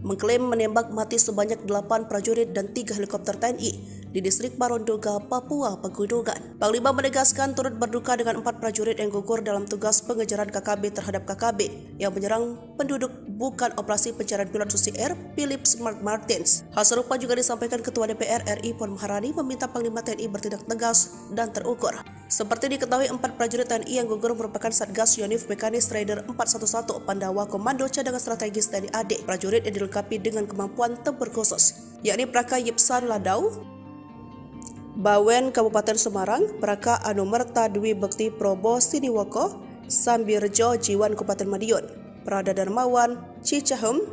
mengklaim menembak mati sebanyak 8 prajurit dan 3 helikopter TNI di distrik Paro Nduga, Papua Pegunungan. Panglima menegaskan turut berduka dengan 4 prajurit yang gugur dalam tugas pengejaran KKB terhadap KKB yang menyerang penduduk bukan operasi pencarian pilot Susi Air Philip Mark Martins. Hal serupa juga disampaikan Ketua DPR RI Puan Maharani meminta Panglima TNI bertindak tegas dan terukur. Seperti diketahui, 4 prajurit TNI yang gugur merupakan Satgas Yonif Mekanis Rider 411 Pandawa Komando Cadangan Strategis TNI AD. Prajurit yang dilengkapi dengan kemampuan tempur khusus, yakni Praka Yipsan Ladau, Bawen Kabupaten Semarang, Praka Anumerta Dwi Bekti Probo Siniwoko, Sambirjo Jiwan Kabupaten Madiun, Prada Darmawan Cicahem,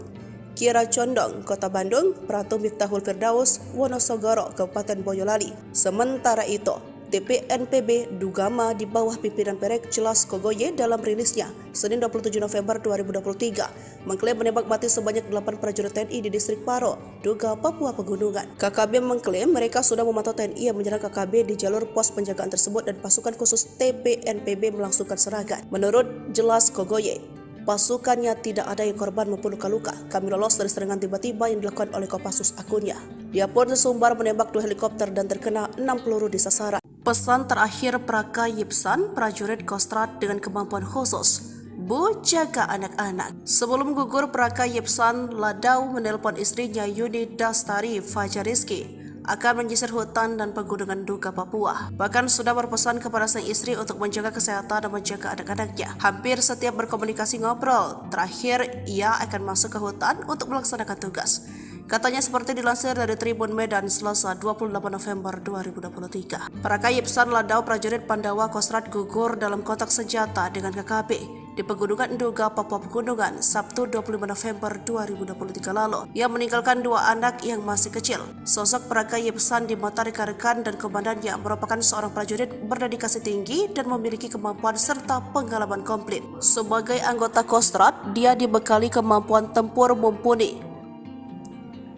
Kira Condong Kota Bandung, Pratu Miftahul Firdaus Wonosogoro Kabupaten Boyolali. Sementara itu, TPNPB Ndugama di bawah pimpinan Perek Jelas Kogoye dalam rilisnya Senin 27 November 2023 mengklaim menembak mati sebanyak 8 prajurit TNI di distrik Paro, Nduga, Papua Pegunungan. KKB mengklaim mereka sudah memantau TNI yang menyerang KKB di jalur pos penjagaan tersebut dan pasukan khusus TPNPB melangsungkan serangan. Menurut Jelas Kogoye, pasukannya tidak ada yang korban maupun luka-luka. Kami lolos dari serangan tiba-tiba yang dilakukan oleh Kopassus akunnya. Dia pun sesumbar menembak 2 helikopter dan terkena 6 peluru di sasaran. Pesan terakhir Praka Yipsan, prajurit Kostrad dengan kemampuan khusus. Bu, jaga anak-anak. Sebelum gugur, Praka Yipsan Ladau menelpon istrinya Yuni Dastari Fajariski akan menyisir hutan dan pegunungan Nduga, Papua. Bahkan sudah berpesan kepada sang istri untuk menjaga kesehatan dan menjaga anak-anaknya. Hampir setiap berkomunikasi ngobrol. Terakhir, ia akan masuk ke hutan untuk melaksanakan tugas. Katanya seperti dilansir dari Tribun Medan Selasa 28 November 2023. Praka Yipsan Ladau, prajurit Pandawa Kostrad gugur dalam kontak senjata dengan KKB di Pegunungan Nduga, Papua Pegunungan, Sabtu 25 November 2023 lalu. Ia meninggalkan 2 anak yang masih kecil. Sosok Praka Yipsan di mata rekan-rekan dan komandannya merupakan seorang prajurit berdedikasi tinggi dan memiliki kemampuan serta pengalaman komplit. Sebagai anggota Kostrad, dia dibekali kemampuan tempur mumpuni,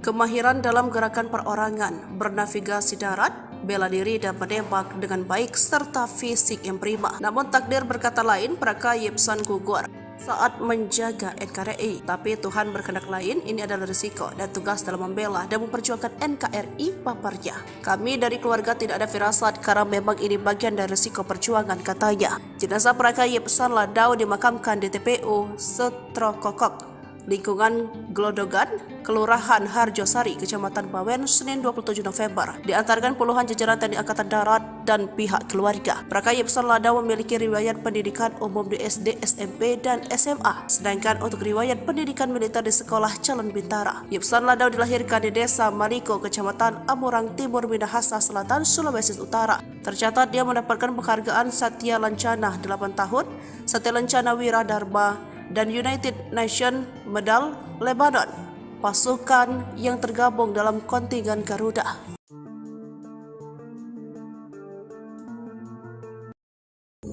kemahiran dalam gerakan perorangan, bernavigasi darat, bela diri dan menembak dengan baik serta fisik yang prima. Namun takdir berkata lain, Praka Yipsan gugur saat menjaga NKRI. Tapi Tuhan berkehendak lain, ini adalah risiko dan tugas dalam membela dan memperjuangkan NKRI paparnya. Kami dari keluarga tidak ada firasat karena memang ini bagian dari risiko perjuangan, katanya. Jenazah Praka Yipsan Ladau dimakamkan di TPU Setrokokok, lingkungan Glodogan, Kelurahan Harjosari, Kecamatan Bawen, Senin 27 November. Diantarkan puluhan jajaran TNI Angkatan Darat dan pihak keluarga. Praka Yipsan Ladau memiliki riwayat pendidikan umum di SD, SMP, dan SMA. Sedangkan untuk riwayat pendidikan militer di Sekolah Calon Bintara. Yipsan Ladau dilahirkan di Desa Maliko, Kecamatan Amurang Timur, Minahasa Selatan, Sulawesi Utara. Tercatat dia mendapatkan penghargaan Satya Lancana 8 tahun, Satya Lancana Wira Dharma, dan United Nations Medal Lebanon, pasukan yang tergabung dalam kontingen Garuda.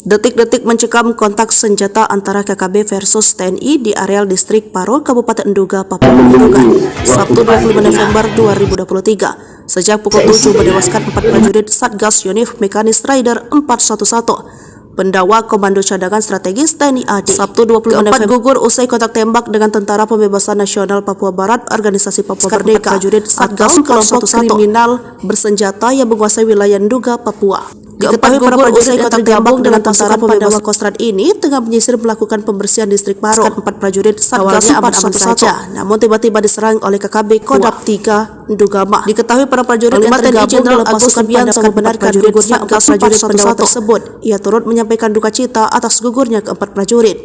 Detik-detik mencekam kontak senjata antara KKB versus TNI di areal distrik Paro, Kabupaten Nduga, Papua Pegunungan, Sabtu 25 November 2023. Sejak pukul 7 menewaskan 4 prajurit Satgas Yonif Mekanis Rider 411. Pendawa Komando Cadangan Strategis TNI AD. Sabtu 25 November gugur usai kontak tembak dengan Tentara Pembebasan Nasional Papua Barat, Organisasi Papua Merdeka, prajurit Satgas kelompok kriminal bersenjata yang menguasai wilayah Nduga, Papua. Diketahui para prajurit yang tergabung dengan Tentara Pandawa Kostrad ini tengah menyisir melakukan pembersihan distrik Paro. 4 prajurit Satgas 411, namun tiba-tiba diserang oleh KKB Kodap 3 Ndugama. Diketahui para prajurit yang tergabung dalam pasukan Pandawa membenarkan gugurnya 4 prajurit Pandawa tersebut. Ia turut menyampaikan duka cita atas gugurnya keempat prajurit.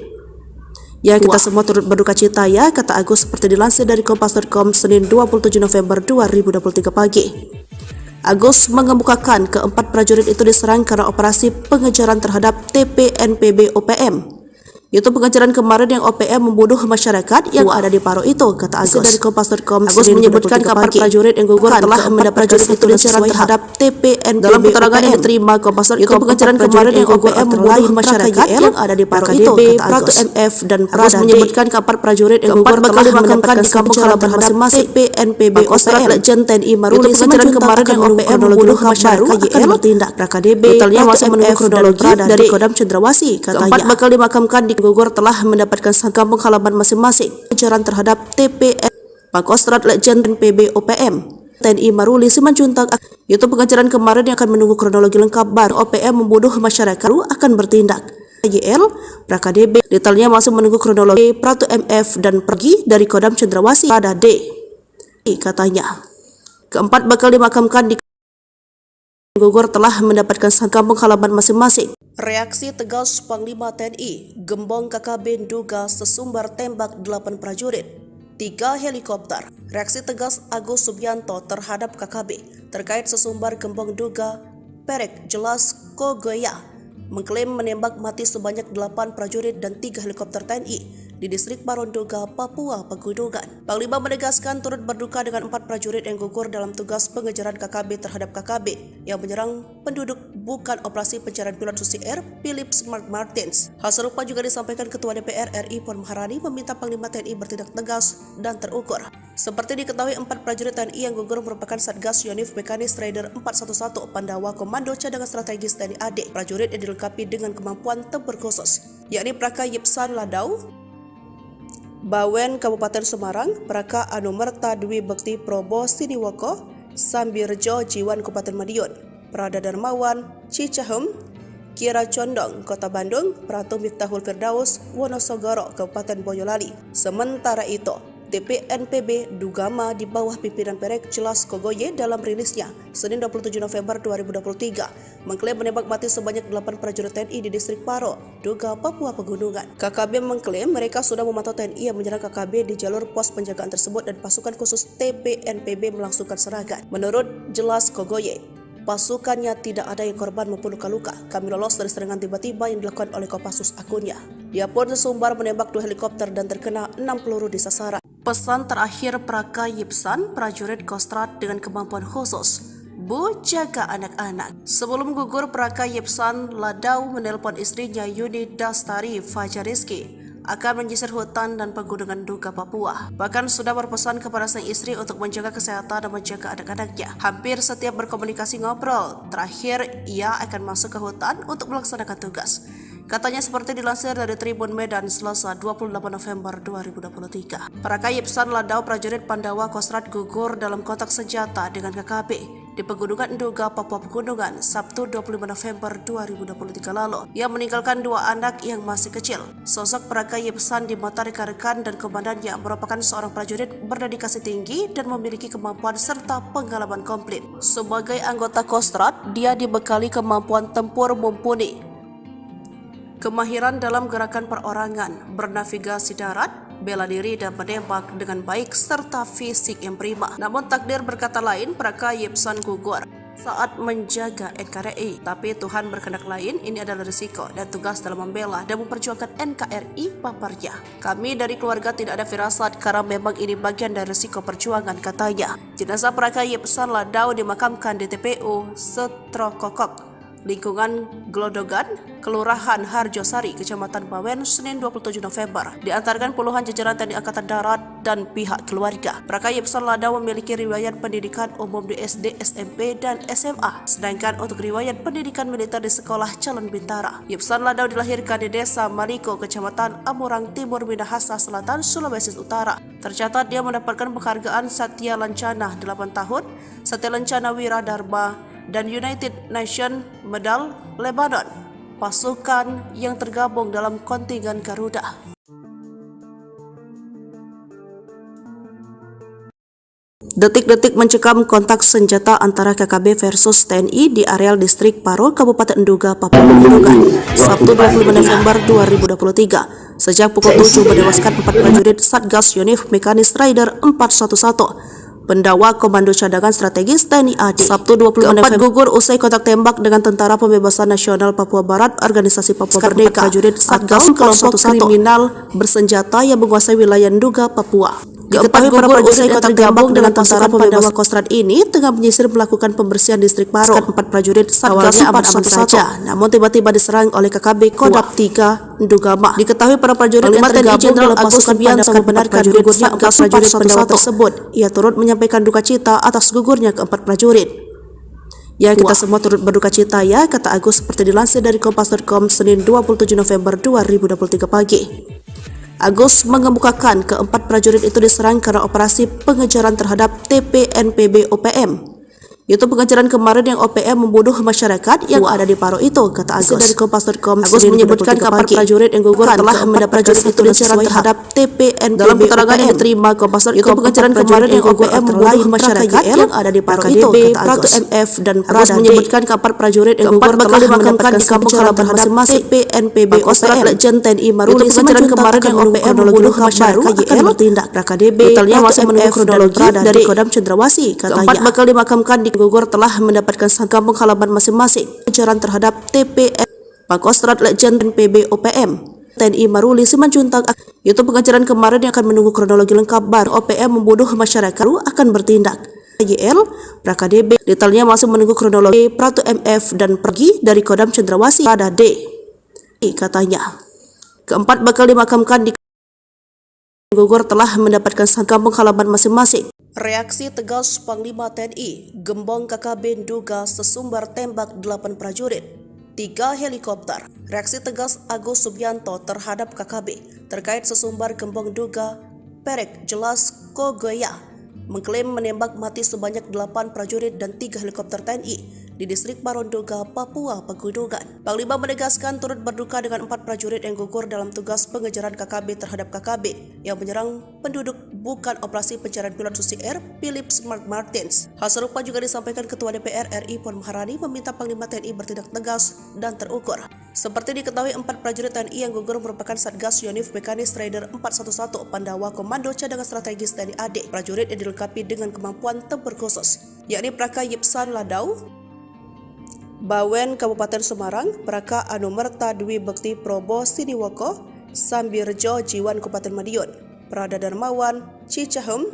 Ya, kita semua turut berduka cita ya, kata Agus seperti dilansir dari Kompas.com Senin 27 November 2023 pagi. Agus mengemukakan keempat prajurit itu diserang karena operasi pengejaran terhadap TPNPB OPM. Itu pengejaran kemarin yang OPM membunuh masyarakat yang ada di Paro itu, kata Agus dari Kompas.com. Agus menyebutkan keempat prajurit yang gugur telah mendapatkan itu pengejaran terhadap TPNPB. Dalam keterangan yang diterima Kompas.com, itu pengejaran kemarin yang OPM membunuh masyarakat yang ada di Paro itu, kata Agus. MF dan Agus menyebutkan keempat prajurit yang gugur telah mendapatkan di kampung halaman masing-masing TPNPB OPM. Legend TNI Maruli pengejaran kemarin yang OPM membunuh masyarakat akan bertindak. KDB totalnya masih menunggu kronologi dari Kodam Cendrawasih, katanya. Keempat bakal dimakamkan di gugur telah mendapatkan kampung halaman masing-masing. Pengejaran terhadap TPN Pangkostrat Legend PB OPM TNI Maruli Simanjuntak. Itu pengejaran kemarin yang akan menunggu kronologi lengkap baru OPM membunuh masyarakat akan bertindak. YL PraKDB detailnya masih menunggu kronologi. Pratu MF dan pergi dari Kodam Cendrawasih pada D, katanya. Keempat bakal dimakamkan di gugur telah mendapatkan kampung halaman masing-masing. Reaksi tegas Panglima TNI, Gembong KKB Nduga sesumbar tembak 8 prajurit, 3 helikopter. Reaksi tegas Agus Subianto terhadap KKB terkait sesumbar Gembong Nduga Perek Jelas Kogoya mengklaim menembak mati sebanyak 8 prajurit dan 3 helikopter TNI di distrik Paro Nduga, Papua Pegunungan. Panglima menegaskan turut berduka dengan 4 prajurit yang gugur dalam tugas pengejaran KKB terhadap KKB yang menyerang penduduk bukan operasi pencarian pilot Susi Air Philip Mark Martins. Hal serupa juga disampaikan Ketua DPR RI Puan Maharani meminta Panglima TNI bertindak tegas dan terukur. Seperti diketahui, 4 prajurit TNI yang gugur merupakan Satgas Yonif Mekanis Rider 411 Pandawa Komando Cadangan Strategis TNI AD. Prajurit yang dilengkapi dengan kemampuan tempur khusus, yakni Praka Yipsan Ladau, Bawen Kabupaten Semarang, Praka Anumerta Dwi Bekti Probo Siniwoko, Sambirjo Jiwan Kabupaten Madiun, Prada Darmawan, Cicahem, Kira Condong, Kota Bandung, Pratu Miftahul Firdaus, Wonosogoro, Kabupaten Boyolali. Sementara itu, TPNPB Dugama di bawah pimpinan Perek Jelas Kogoye dalam rilisnya Senin 27 November 2023 mengklaim menembak mati sebanyak 8 prajurit TNI di distrik Paro, Duga, Papua Pegunungan. KKB mengklaim mereka sudah memantau TNI yang menyerang KKB di jalur pos penjagaan tersebut dan pasukan khusus TPNPB melangsungkan serangan. Menurut Jelas Kogoye, pasukannya tidak ada yang korban maupun luka-luka. Kami lolos dari serangan tiba-tiba yang dilakukan oleh Kopassus akunnya. Dia pun sesumbar menembak 2 helikopter dan terkena 6 peluru di sasaran. Pesan terakhir Praka Yipsan, prajurit Kostrad dengan kemampuan khusus. Bu, jaga anak-anak. Sebelum gugur, Praka Yipsan Ladau menelpon istrinya Yuni Dastari Fajariski akan menyisir hutan dan pegunungan Duga, Papua. Bahkan sudah berpesan kepada sang istri untuk menjaga kesehatan dan menjaga anak-anaknya. Hampir setiap berkomunikasi ngobrol. Terakhir, ia akan masuk ke hutan untuk melaksanakan tugas. Katanya seperti dilansir dari Tribun Medan Selasa 28 November 2023. Praka Yipsan Ladau prajurit Pandawa Kostrad gugur dalam kontak senjata dengan KKB di Pegunungan Duga, Papua Pegunungan, Sabtu 25 November 2023 lalu. Ia meninggalkan 2 anak yang masih kecil. Sosok Praka Yipsan di mata rekan-rekan dan komandannya merupakan seorang prajurit berdedikasi tinggi dan memiliki kemampuan serta pengalaman komplit. Sebagai anggota Kostrad, dia dibekali kemampuan tempur mumpuni, kemahiran dalam gerakan perorangan, bernavigasi darat, bela diri dan menembak dengan baik serta fisik yang prima. Namun takdir berkata lain, Praka Yipsan gugur saat menjaga NKRI. Tapi Tuhan berkehendak lain, ini adalah risiko dan tugas dalam membela dan memperjuangkan NKRI, paparnya. Kami dari keluarga tidak ada firasat karena memang ini bagian dari risiko perjuangan, katanya. Jenazah Praka Yipsan Ladau dimakamkan di TPU Setrokokok, lingkungan Glodogan, Kelurahan Harjosari, Kecamatan Bawen, Senin 27 November. Diantarkan puluhan jajaran TNI Angkatan Darat dan pihak keluarga. Praka Yipsan Ladau memiliki riwayat pendidikan umum di SD, SMP, dan SMA. Sedangkan untuk riwayat pendidikan militer di Sekolah Calon Bintara. Yipsan Ladau dilahirkan di Desa Maliko, Kecamatan Amurang Timur, Minahasa Selatan, Sulawesi Utara. Tercatat dia mendapatkan penghargaan Satya Lancana 8 tahun, Satya Lancana Wira Dharma, dan United Nations Medal Lebanon, pasukan yang tergabung dalam kontingen Garuda. Detik-detik mencekam kontak senjata antara KKB versus TNI di areal distrik Paro, Kabupaten Duga, Papua Pegunungan, Sabtu 25 November 2023. Sejak pukul 7 menewaskan 4 prajurit Satgas Yonif Mekanis Rider 411. Pendawa Komando Cadangan Strategis TNI AD. Sabtu 25 November gugur usai kontak tembak dengan Tentara Pembebasan Nasional Papua Barat, Organisasi Papua Merdeka, prajurit Satgas kelompok kriminal bersenjata yang menguasai wilayah Duga, Papua. Diketahui para prajurit yang tergabung dengan Tentara Pandawa Kostrad ini tengah menyisir melakukan pembersihan distrik Paro. 4 prajurit Satgas aman-aman saja, namun tiba-tiba diserang oleh KKB Kodam 3 Dugama. Diketahui para prajurit yang tergabung Jenderal Agus Subianto membenarkan gugurnya 4 prajurit Pandawa tersebut. Ia turut menyampaikan duka cita atas gugurnya ke-4 prajurit. Ya, kita semua turut berduka cita ya, kata Agus seperti dilansir dari Kompas.com Senin 27 November 2023 pagi. Agus mengemukakan ke-4 prajurit itu diserang karena operasi pengejaran terhadap TPNPB OPM. Itu pengejaran kemarin yang OPM membunuh masyarakat yang ada di Paro itu, kata Agus. Dari Kompas.com, Agus menyebutkan kapal prajurit yang gugur telah mendapat prajurit itu diserang terhadap TPNPB. Dalam keterangan yang diterima Kompas.com, itu pengejaran kemarin yang OPM membunuh masyarakat yang ada di Paro itu, kata Agus. MF dan Agus menyebutkan kapal prajurit yang gugur telah mendapatkan di kampung halaman masing-masing TPNPB OPM. Legend TNI Maruli pengejaran kemarin yang OPM membunuh masyarakat akan bertindak. KDB detailnya masih menunggu kronologi dari Kodam Cendrawasih, katanya. Keempat bakal dimakamkan di gugur telah mendapatkan kampung halaman masing-masing. Pengejaran terhadap TPN Pangkostrat Legend PB OPM TNI Maruli Simanjuntak. Itu pengejaran kemarin yang akan menunggu kronologi lengkap baru OPM membunuh masyarakat akan bertindak. YL PraKDB detailnya masih menunggu kronologi. Pratu MF dan pergi dari Kodam Cendrawasih pada D, katanya. Keempat bakal dimakamkan di gugur telah mendapatkan kampung halaman masing-masing. Reaksi tegas Panglima TNI, gembong KKB Duga sesumbar tembak 8 prajurit, 3 helikopter. reaksi tegas Agus Subianto terhadap KKB terkait sesumbar gembong duga Perek Jelas Kogoya mengklaim menembak mati sebanyak 8 prajurit dan 3 helikopter TNI di distrik Paronduga, Papua Pegunungan. Panglima menegaskan turut berduka dengan 4 prajurit yang gugur dalam tugas pengejaran KKB terhadap KKB yang menyerang penduduk bukan operasi pencarian pilot Susi Air Philips Mark Martins. Hal serupa juga disampaikan Ketua DPR RI Puan Maharani meminta Panglima TNI bertindak tegas dan terukur. Seperti diketahui, 4 prajurit TNI yang gugur merupakan Satgas Yonif Mekanis Raider 411 Pandawa Komando Cadangan Strategis TNI AD. Prajurit yang dilengkapi dengan kemampuan tempur khusus, yakni Praka Yipsan Ladau, Bawen Kabupaten Semarang, Praka Anumerta Dwi Bekti Probo Siniwoko, Sambirjo Jiwan Kabupaten Madiun, Prada Darmawan Cicahem,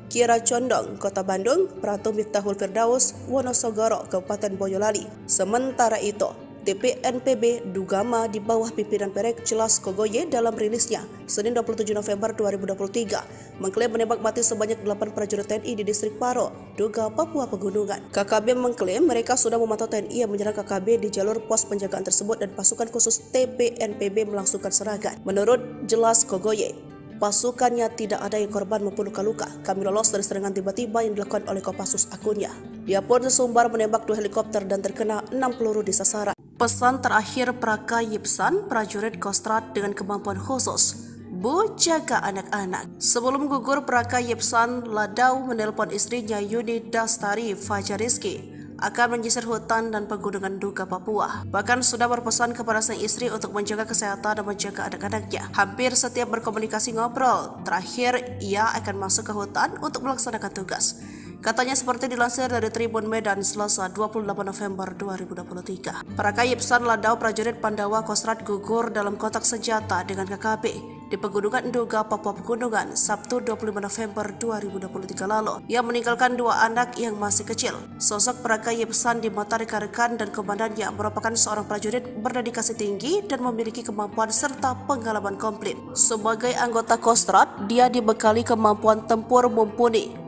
Kira Condong Kota Bandung, Pratu Miftahul Firdaus Wonosogoro Kabupaten Boyolali. Sementara itu, TPNPB Dugama di bawah pimpinan Perek Jelas Kogoye dalam rilisnya Senin 27 November 2023 mengklaim menembak mati sebanyak 8 prajurit TNI di distrik Paro, Duga, Papua Pegunungan. KKB mengklaim mereka sudah memantau TNI yang menyerang KKB di jalur pos penjagaan tersebut dan pasukan khusus TPNPB melangsungkan serangan. Menurut Jelas Kogoye, pasukannya tidak ada yang korban maupun luka-luka. Kami lolos dari serangan tiba-tiba yang dilakukan oleh Kopassus akunnya. Dia pun sesumbar menembak 2 helikopter dan terkena 6 peluru di sasaran. Pesan terakhir Praka Yipsan, prajurit Kostrad dengan kemampuan khusus, Bu, jaga anak-anak. Sebelum gugur, Praka Yipsan Ladau menelpon istrinya Yuni Dastari Fajariski akan menyisir hutan dan pegunungan Duga, Papua. Bahkan sudah berpesan kepada sang istri untuk menjaga kesehatan dan menjaga anak-anaknya. Hampir setiap berkomunikasi ngobrol, terakhir ia akan masuk ke hutan untuk melaksanakan tugas. Katanya seperti dilansir dari Tribun Medan Selasa 28 November 2023. Praka Yipsan Ladau, prajurit Pandawa Kostrad gugur dalam kontak senjata dengan KKB di Pegunungan Duga, Papua Pegunungan, Sabtu 25 November 2023 lalu. Ia meninggalkan 2 anak yang masih kecil. Sosok Praka Yipsan di mata rekan-rekan dan komandannya merupakan seorang prajurit berdedikasi tinggi dan memiliki kemampuan serta pengalaman komplit. Sebagai anggota Kostrad, dia dibekali kemampuan tempur mumpuni,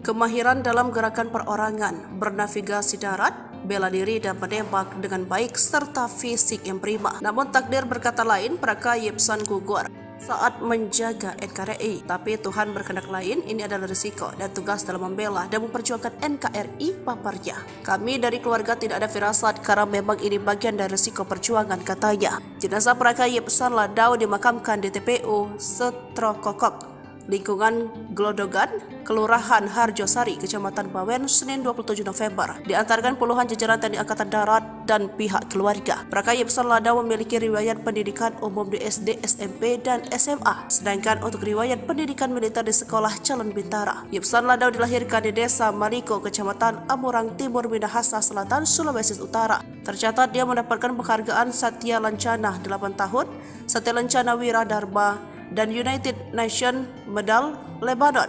kemahiran dalam gerakan perorangan, bernavigasi darat, bela diri dan menembak dengan baik serta fisik yang prima. Namun takdir berkata lain, Praka Yipsan gugur saat menjaga NKRI. Tapi Tuhan berkehendak lain, ini adalah risiko dan tugas dalam membela dan memperjuangkan NKRI, paparnya. Kami dari keluarga tidak ada firasat karena memang ini bagian dari risiko perjuangan, katanya. Jenazah Praka Yipsan Ladau dimakamkan di TPU Setrokokok, lingkungan Glodogan, Kelurahan Harjosari, Kecamatan Bawen, Senin 27 November. Diantarkan puluhan jajaran TNI Angkatan Darat dan pihak keluarga. Praka Yipsan Ladau memiliki riwayat pendidikan umum di SD, SMP, dan SMA. Sedangkan untuk riwayat pendidikan militer di Sekolah Calon Bintara. Yipsan Ladau dilahirkan di Desa Maliko, Kecamatan Amurang Timur, Minahasa Selatan, Sulawesi Utara. Tercatat dia mendapatkan penghargaan Satya Lancana 8 tahun, Satya Lancana Wiradharma, dan United Nations Medal Lebanon,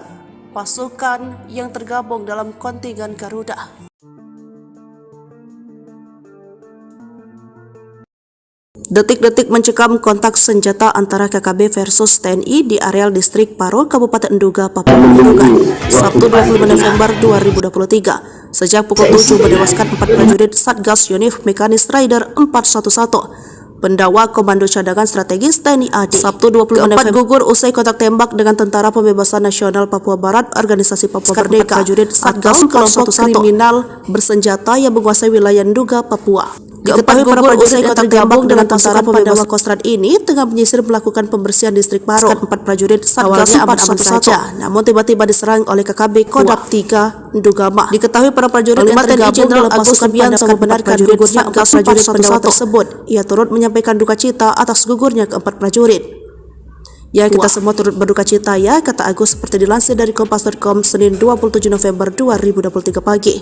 pasukan yang tergabung dalam kontingen Garuda. Detik-detik mencekam kontak senjata antara KKB versus TNI di areal distrik Paro, Kabupaten Duga, Papua Pegunungan, Sabtu 25 November 2023. Sejak pukul 7 menewaskan 4 prajurit Satgas Yonif Mekanis Raider 411 Pendawa Komando Cadangan Strategis TNI AD. Sabtu 20 November gugur usai kontak tembak dengan Tentara Pembebasan Nasional Papua Barat, Organisasi Papua Merdeka, prajurit Satgas kelompok kriminal bersenjata yang menguasai wilayah Duga, Papua. Diketahui para prajurit yang tergabung dengan Tentara Pandawa Kostrad ini tengah menyisir melakukan pembersihan distrik Paro. 4 prajurit Satgas aman-aman saja, namun tiba-tiba diserang oleh KKB Kodam 3 Dugama. Diketahui para prajurit yang tergabung dalam pasukan Subianto membenarkan gugurnya 4 prajurit Pandawa tersebut. Ia turut menyampaikan duka cita atas gugurnya ke-4 prajurit. Ya, kita semua turut berduka cita ya, kata Agus seperti dilansir dari Kompas.com Senin 27 November 2023 pagi.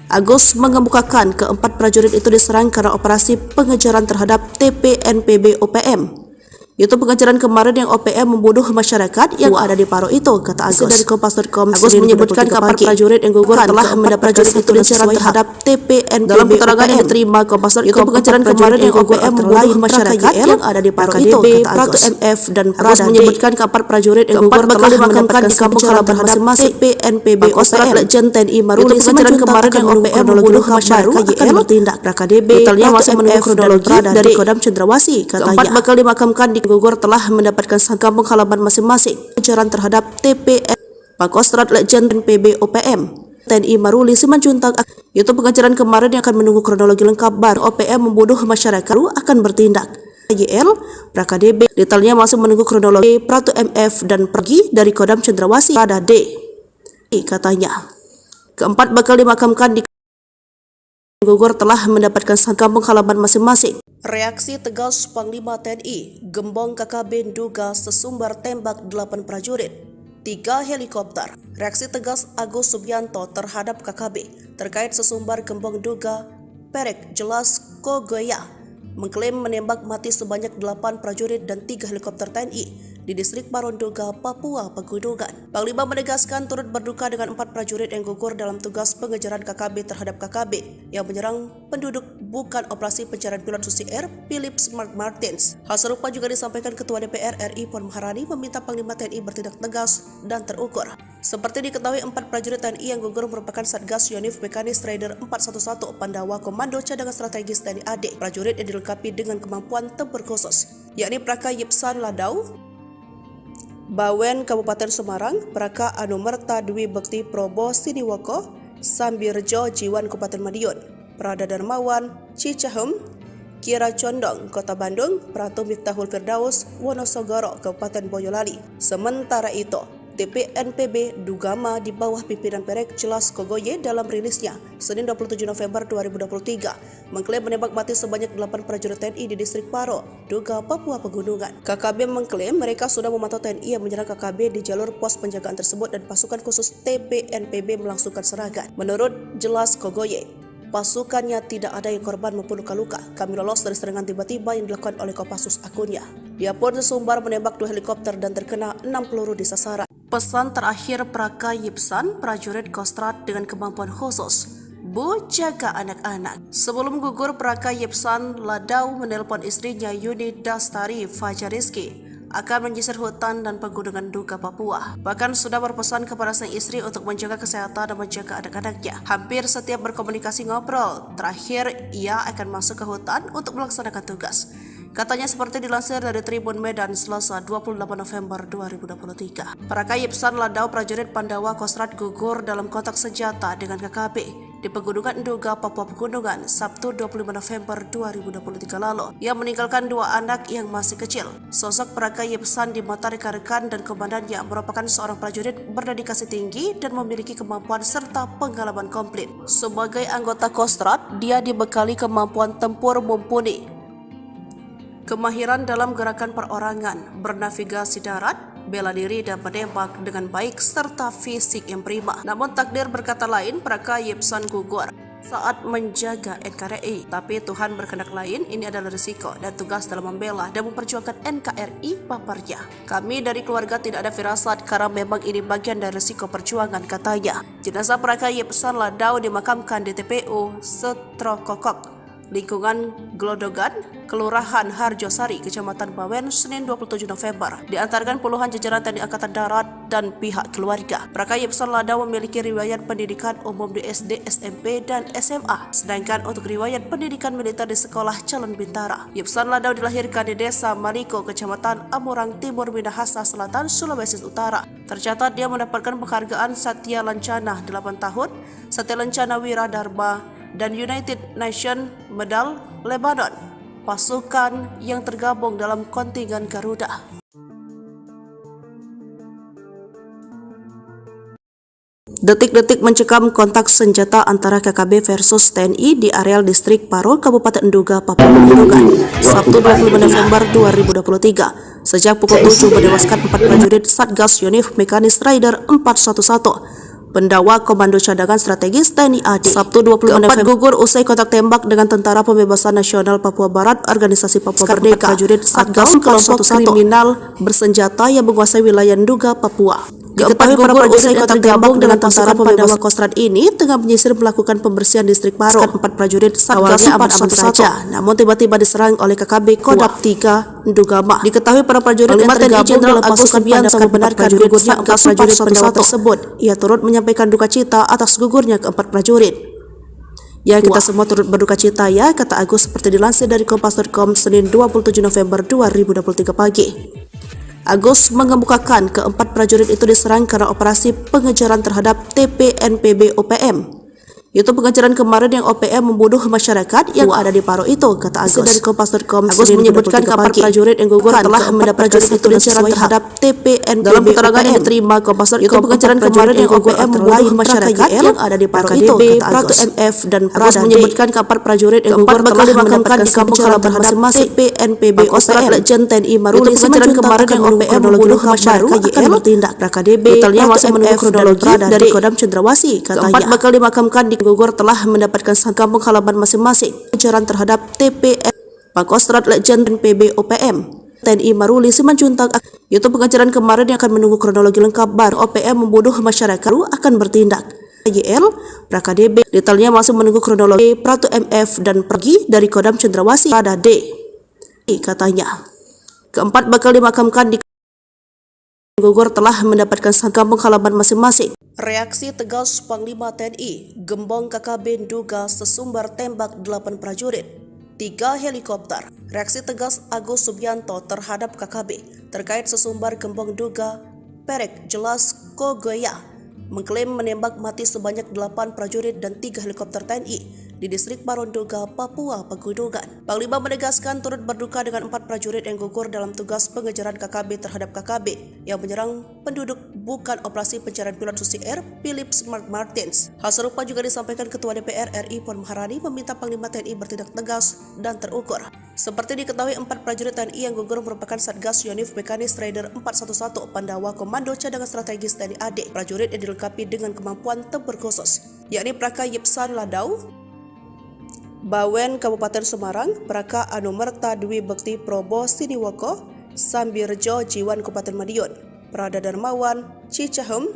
Agus mengemukakan ke-4 prajurit itu diserang karena operasi pengejaran terhadap TPNPB OPM Itu pengejaran kemarin yang OPM membunuh masyarakat yang ada di Paro itu, kata Agus. Dari Kompas.com, Agus menyebutkan kapal prajurit yang gugur telah mendapatkan satu linceran terhadap TPNPB. Dalam keterangan yang diterima Kompas.com, itu pengejaran kemarin yang OPM membunuh masyarakat yang ada di Paro itu, kata Agus. MF dan Agus menyebutkan kapal prajurit yang gugur telah mendapatkan di kampung halaman masing-masing TPNPB OPM. Legend TNI Maruli pengejaran kemarin yang OPM membunuh masyarakat akan bertindak. PKDB detailnya masih menunggu kronologi dari Kodam Cendrawasih, katanya. Keempat bakal dimakamkan di gugur telah mendapatkan kampung halaman masing-masing. Pengejaran terhadap TPN Pangkostrat Legend PB OPM TNI Maruli Simanjuntak. Itu pengejaran kemarin yang akan menunggu kronologi lengkap baru OPM membunuh masyarakat akan bertindak. YL PKDB detailnya masih menunggu kronologi Pratu MF dan pergi dari Kodam Cendrawasih pada D, katanya. Keempat bakal dimakamkan di gugur telah mendapatkan kampung halaman masing-masing. Reaksi tegas Panglima TNI, Gembong KKB duga sesumbar tembak 8 prajurit, 3 helikopter. Reaksi tegas Agus Subianto terhadap KKB terkait sesumbar Gembong duga Perek Jelas Kogoya mengklaim menembak mati sebanyak 8 prajurit dan 3 helikopter TNI di distrik Paronduga, Papua Pegunungan. Panglima menegaskan turut berduka dengan 4 prajurit yang gugur dalam tugas pengejaran KKB terhadap KKB yang menyerang penduduk bukan operasi pencarian pilot Susi Air Philip Mark Martins. Hal serupa juga disampaikan Ketua DPR RI Puan Maharani meminta Panglima TNI bertindak tegas dan terukur. Seperti diketahui, 4 prajurit TNI yang gugur merupakan Satgas Yonif Mekanis Raider 411 Pandawa Komando Cadangan Strategis TNI AD. Prajurit yang dilengkapi dengan kemampuan tempur khusus, yakni Praka Yipsan Ladau, Bawen Kabupaten Semarang, Praka Anumerta Dwi Bekti Probo Siniwoko, Sambirjo Jiwan Kabupaten Madiun, Prada Darmawan Cicahem, Kira Condong Kota Bandung, Pratu Miftahul Firdaus Wonosogoro Kabupaten Boyolali. Sementara itu, TPNPB Dugama di bawah pimpinan Perek Jelas Kogoye dalam rilisnya Senin 27 November 2023 mengklaim menembak mati sebanyak 8 prajurit TNI di distrik Paro, Duga, Papua Pegunungan. KKB mengklaim mereka sudah memantau TNI yang menyerang KKB di jalur pos penjagaan tersebut dan pasukan khusus TPNPB melangsungkan serangan. Menurut Jelas Kogoye, pasukannya tidak ada yang korban maupun luka-luka. Kami lolos dari serangan tiba-tiba yang dilakukan oleh Kopassus akunnya. Dia pun sesumbar menembak 2 helikopter dan terkena 6 peluru di sasaran. Pesan terakhir Praka Yipsan, prajurit Kostrat dengan kemampuan khusus, Bu, jaga anak-anak. Sebelum gugur, Praka Yipsan Ladau menelpon istrinya Yuni Dastari Fajariski akan menyisir hutan dan pegunungan Duga Papua. Bahkan sudah berpesan kepada sang istri untuk menjaga kesehatan dan menjaga anak-anaknya. Hampir setiap berkomunikasi ngobrol, terakhir ia akan masuk ke hutan untuk melaksanakan tugas. Katanya seperti dilansir dari Tribun Medan Selasa 28 November 2023. Praka Yipsan Ladau prajurit Pandawa Kostrat gugur dalam kontak senjata dengan KKB di Pegunungan Duga, Papua Pegunungan, Sabtu 25 November 2023 lalu. Ia meninggalkan 2 anak yang masih kecil. Sosok Praka Yipsan di mata rekan-rekan dan komandannya merupakan seorang prajurit berdedikasi tinggi dan memiliki kemampuan serta pengalaman komplit. Sebagai anggota Kostrat, dia dibekali kemampuan tempur mumpuni, kemahiran dalam gerakan perorangan, bernavigasi darat, bela diri dan menembak dengan baik serta fisik yang prima. Namun takdir berkata lain, Praka Yipsan gugur saat menjaga NKRI. Tapi Tuhan berkehendak lain, ini adalah risiko dan tugas dalam membela dan memperjuangkan NKRI paparnya. Kami dari keluarga tidak ada firasat karena memang ini bagian dari risiko perjuangan, katanya. Jenazah Praka Yipsan Ladau dimakamkan di TPU Setrokokok, lingkungan Glodogan, Kelurahan Harjosari, Kecamatan Bawen, Senin 27 November. Diantarkan puluhan jajaran TNI Angkatan Darat dan pihak keluarga. Praka Yipsan Ladau memiliki riwayat pendidikan umum di SD, SMP, dan SMA. Sedangkan untuk riwayat pendidikan militer di Sekolah Calon Bintara. Yipsan Ladau dilahirkan di Desa Maliko, Kecamatan Amurang Timur, Minahasa Selatan, Sulawesi Utara. Tercatat dia mendapatkan penghargaan Satya Lancana 8 tahun, Satya Lancana Wira Dharma, dan United Nations Medal Lebanon, pasukan yang tergabung dalam kontingen Garuda. Detik-detik mencekam kontak senjata antara KKB versus TNI di areal distrik Paro, Kabupaten Duga, Papua Pegunungan, Sabtu 25 November 2023. Sejak pukul 7 menewaskan 4 prajurit Satgas Yonif Mekanis Raider 411 Pendawa Komando Cadangan Strategis TNI AD. Sabtu 25 November gugur usai kontak tembak dengan Tentara Pembebasan Nasional Papua Barat Organisasi Papua Merdeka. Prajurit Satgas kelompok kriminal bersenjata yang menguasai wilayah Nduga, Papua. Diketahui para prajurit yang tergabung dengan Tentara Pandawa Kostrad ini tengah menyisir melakukan pembersihan distrik Paro. 4 prajurit Satgas aman-aman saja, namun tiba-tiba diserang oleh KKB Kodam 3 Ndugama. Diketahui para prajurit yang tergabung dalam pasukan Pandawa membenarkan gugurnya 4 prajurit Pandawa tersebut. Ia turut menyampaikan duka cita atas gugurnya ke-4 prajurit. Ya, kita semua turut berduka cita ya, kata Agus seperti dilansir dari Kompas.com Senin 27 November 2023 pagi. Agus mengemukakan ke-4 prajurit itu diserang karena operasi pengejaran terhadap TPNPB OPM. Itu pengejaran kemarin yang OPM membunuh masyarakat yang ada di Paro itu, kata Agus dari Kompas.com. Agus menyebutkan ke-4 prajurit yang gugur telah mendapatkan pengejaran terhadap TPNPB. Dalam keterangan yang diterima Kompas.com, itu pengejaran kemarin yang OPM membunuh masyarakat yang ada di Paro itu, kata Agus. MF dan Agus menyebutkan ke-4 prajurit yang gugur telah dimakamkan di kampung halaman masing-masing TPNPB OPM. Legend TNI Maruli pengejaran kemarin yang OPM membunuh masyarakat akan bertindak. KDB brutalnya masih menunggu kronologi dari Kodam Cendrawasih, katanya. 4 bakal dimakamkan di gugur telah mendapatkan kampung halaman masing-masing. Pengejaran terhadap TPN Pangkostrat Legend PB OPM TNI Maruli Simanjuntak. Itu pengejaran kemarin yang akan menunggu kronologi lengkap baru OPM membunuh masyarakat akan bertindak. YL PraKDB detailnya masih menunggu kronologi. Pratu MF dan pergi dari Kodam Cendrawasih pada D, katanya. Ke-4 bakal dimakamkan di gugur telah mendapatkan kampung halaman masing-masing. Reaksi tegas Panglima TNI, Gembong KKB Nduga sesumbar tembak 8 prajurit, 3 helikopter. Reaksi tegas Agus Subianto terhadap KKB terkait sesumbar Gembong Nduga Perek Jelas Kogoya mengklaim menembak mati sebanyak 8 prajurit dan 3 helikopter TNI di distrik Paro Nduga, Papua Pegunungan. Panglima menegaskan turut berduka dengan 4 prajurit yang gugur dalam tugas pengejaran KKB terhadap KKB yang menyerang penduduk bukan operasi pencarian pilot Susi Air Philip Mark Martins. Hal serupa juga disampaikan Ketua DPR RI Puan Maharani meminta Panglima TNI bertindak tegas dan terukur. Seperti diketahui 4 prajurit TNI yang gugur merupakan Satgas Yonif Mekanis Raider 411 Pandawa Komando Cadangan Strategis TNI AD. Prajurit yang dilengkapi dengan kemampuan tempur khusus, yakni Praka Yipsan Ladau, Bawen Kabupaten Semarang, Praka Anumerta Dwi Bekti Probo Siniwoko, Sambirjo Jiwan Kabupaten Madiun, Prada Darmawan Cicahem,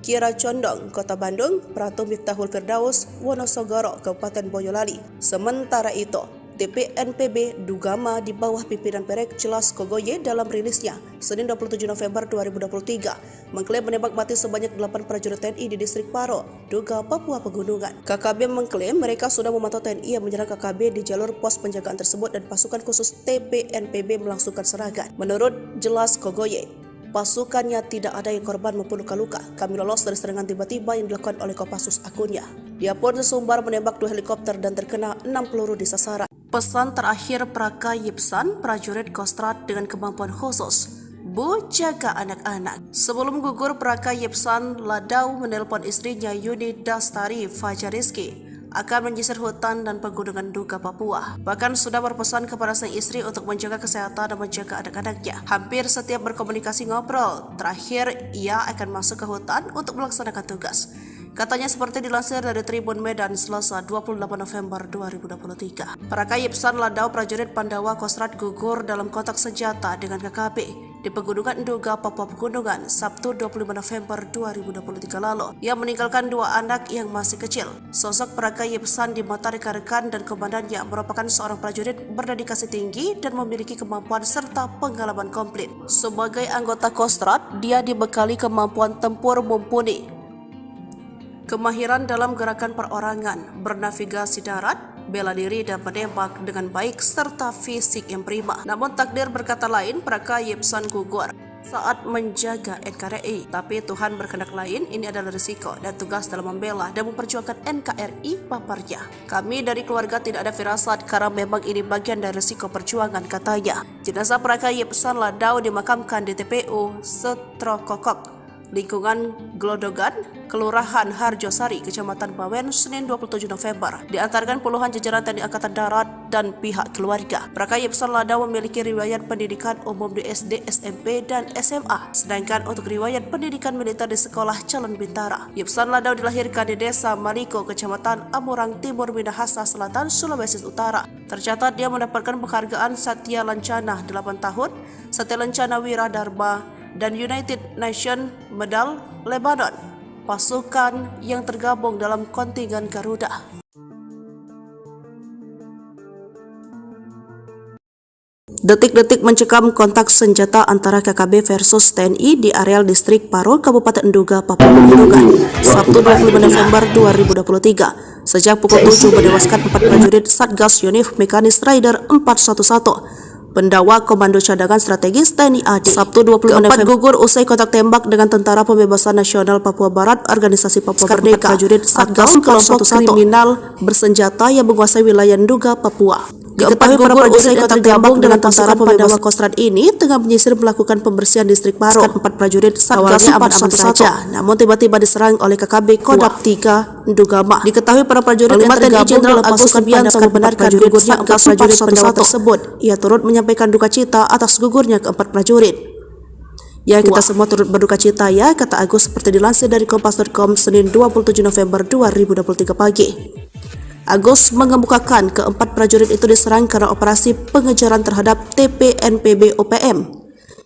Kira Condong Kota Bandung, Pratu Miftahul Firdaus Wonosogoro Kabupaten Boyolali. Sementara itu, TPNPB Ndugama di bawah pimpinan Perek Jelas Kogoye dalam rilisnya Senin 27 November 2023 mengklaim menembak mati sebanyak 8 prajurit TNI di distrik Paro, Nduga, Papua Pegunungan. KKB mengklaim mereka sudah memantau TNI yang menyerang KKB di jalur pos penjagaan tersebut dan pasukan khusus TPNPB melangsungkan serangan. Menurut Jelas Kogoye, pasukannya tidak ada yang korban maupun luka-luka. Kami lolos dari serangan tiba-tiba yang dilakukan oleh Kopassus akunnya. Dia pun sesumbar menembak 2 helikopter dan terkena 6 peluru di sasaran. Pesan terakhir Praka Yipsan, prajurit Kostrad dengan kemampuan khusus, Bu, jaga anak-anak. Sebelum gugur, Praka Yipsan Ladau menelpon istrinya Yuni Dastari Fajariski akan menyisir hutan dan pegunungan Nduga, Papua. Bahkan sudah berpesan kepada sang istri untuk menjaga kesehatan dan menjaga anak-anaknya. Hampir setiap berkomunikasi ngobrol. Terakhir, ia akan masuk ke hutan untuk melaksanakan tugas. Katanya seperti dilansir dari Tribun Medan Selasa 28 November 2023. Praka Yipsan Ladau prajurit Pandawa Kostrad gugur dalam kontak senjata dengan KKB di Pegunungan Nduga, Papua Pegunungan, Sabtu 25 November 2023 lalu. Ia meninggalkan 2 anak yang masih kecil. Sosok Praka Yipsan di mata rekan-rekan dan komandannya merupakan seorang prajurit berdedikasi tinggi dan memiliki kemampuan serta pengalaman komplit. Sebagai anggota Kostrad, dia dibekali kemampuan tempur mumpuni, kemahiran dalam gerakan perorangan, bernavigasi darat, bela diri dan menembak dengan baik serta fisik yang prima. Namun takdir berkata lain, Praka Yipsan gugur saat menjaga NKRI. Tapi Tuhan berkehendak lain, ini adalah risiko dan tugas dalam membela dan memperjuangkan NKRI, paparnya. Kami dari keluarga tidak ada firasat karena memang ini bagian dari risiko perjuangan, katanya. Jenazah Praka Yipsan Ladau dimakamkan di TPU Setrokokok, lingkungan Glodogan, Kelurahan Harjosari, Kecamatan Bawen, Senin 27 November. Diantarkan puluhan jajaran TNI Angkatan Darat dan pihak keluarga. Praka Yipsan Ladau memiliki riwayat pendidikan umum di SD, SMP, dan SMA. Sedangkan untuk riwayat pendidikan militer di Sekolah Calon Bintara. Yipsan Ladau dilahirkan di Desa Maliko, Kecamatan Amurang Timur, Minahasa Selatan, Sulawesi Utara. Tercatat dia mendapatkan penghargaan Satya Lancana 8 tahun, Satya Lancana Wira Dharma, dan United Nations Medal Lebanon, pasukan yang tergabung dalam kontingen Garuda. Detik-detik mencekam kontak senjata antara KKB versus TNI di areal distrik Paro, Kabupaten Nduga, Papua Pegunungan, Sabtu 25 November 2023. Sejak pukul 7 menewaskan 4 prajurit Satgas Yonif Mekanis Rider 411. Pendawa Komando Cadangan Strategis TNI AD. Sabtu 20 November gugur usai kontak tembak dengan Tentara Pembebasan Nasional Papua Barat Organisasi Papua Merdeka. Prajurit Satgas kelompok kriminal bersenjata yang menguasai wilayah Nduga, Papua. Diketahui para prajurit yang tergabung dengan Tentara Pembebasan Kostrad ini tengah menyisir melakukan pembersihan distrik Paro. 4 prajurit Satgas aman-aman saja, namun tiba-tiba diserang oleh KKB Kodam 3 Ndugama. Diketahui para prajurit yang tergabung dalam pasukan Subianto membenarkan gugurnya 4 prajurit pendawa tersebut. Ia turut menyampaikan duka cita atas gugurnya keempat prajurit. Ya, kita semua turut berduka cita ya, kata Agus seperti dilansir dari Kompas.com Senin 27 November 2023 pagi. Agus mengemukakan keempat prajurit itu diserang karena operasi pengejaran terhadap TPNPB OPM.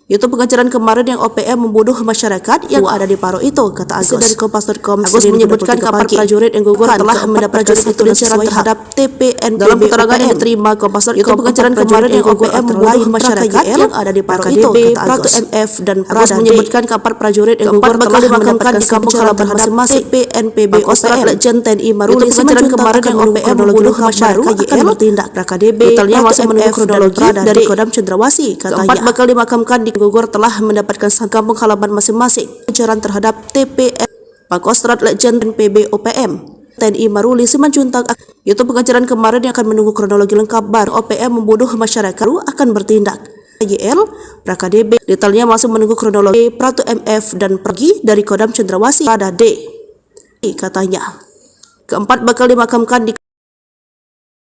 Itu pengejaran kemarin yang OPM membunuh masyarakat yang ada di Paro itu, kata Agus dari Kompas.com. Agus menyebutkan keempat prajurit yang gugur telah mendapat prajurit itu diserang terhadap TPNPB. Dalam keterangan yang diterima Kompas.com, itu pengejaran kemarin yang OPM membunuh masyarakat yang ada di Paro itu, kata Agus. MF dan Agus menyebutkan keempat prajurit yang gugur telah dimakamkan di kampung halaman masing-masing TPNPB OPM. Legend TNI Maruli pengejaran kemarin yang OPM membunuh masyarakat akan bertindak. PKDB detailnya masih menunggu kronologi dari Kodam Cendrawasih, katanya. Keempat bakal dimakamkan di gugur telah mendapatkan kampung halaman masing-masing. Pengejaran terhadap TPN Pangkostrat Legend PB OPM TNI Maruli Simanjuntak. Itu pengejaran kemarin yang akan menunggu kronologi lengkap baru OPM membunuh masyarakat akan bertindak. YL PKDB detailnya masih menunggu kronologi Pratu MF dan pergi dari Kodam Cendrawasih pada D, katanya. Keempat bakal dimakamkan di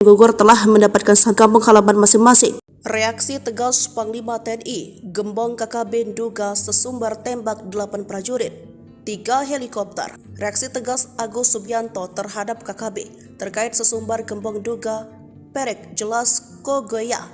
gugur telah mendapatkan kampung halaman masing-masing. Reaksi tegas Panglima TNI, gembong KKB Nduga sesumbar tembak 8 prajurit, 3 helikopter. Reaksi tegas Agus Subianto terhadap KKB terkait sesumbar gembong Nduga Perek Jelas Kogoya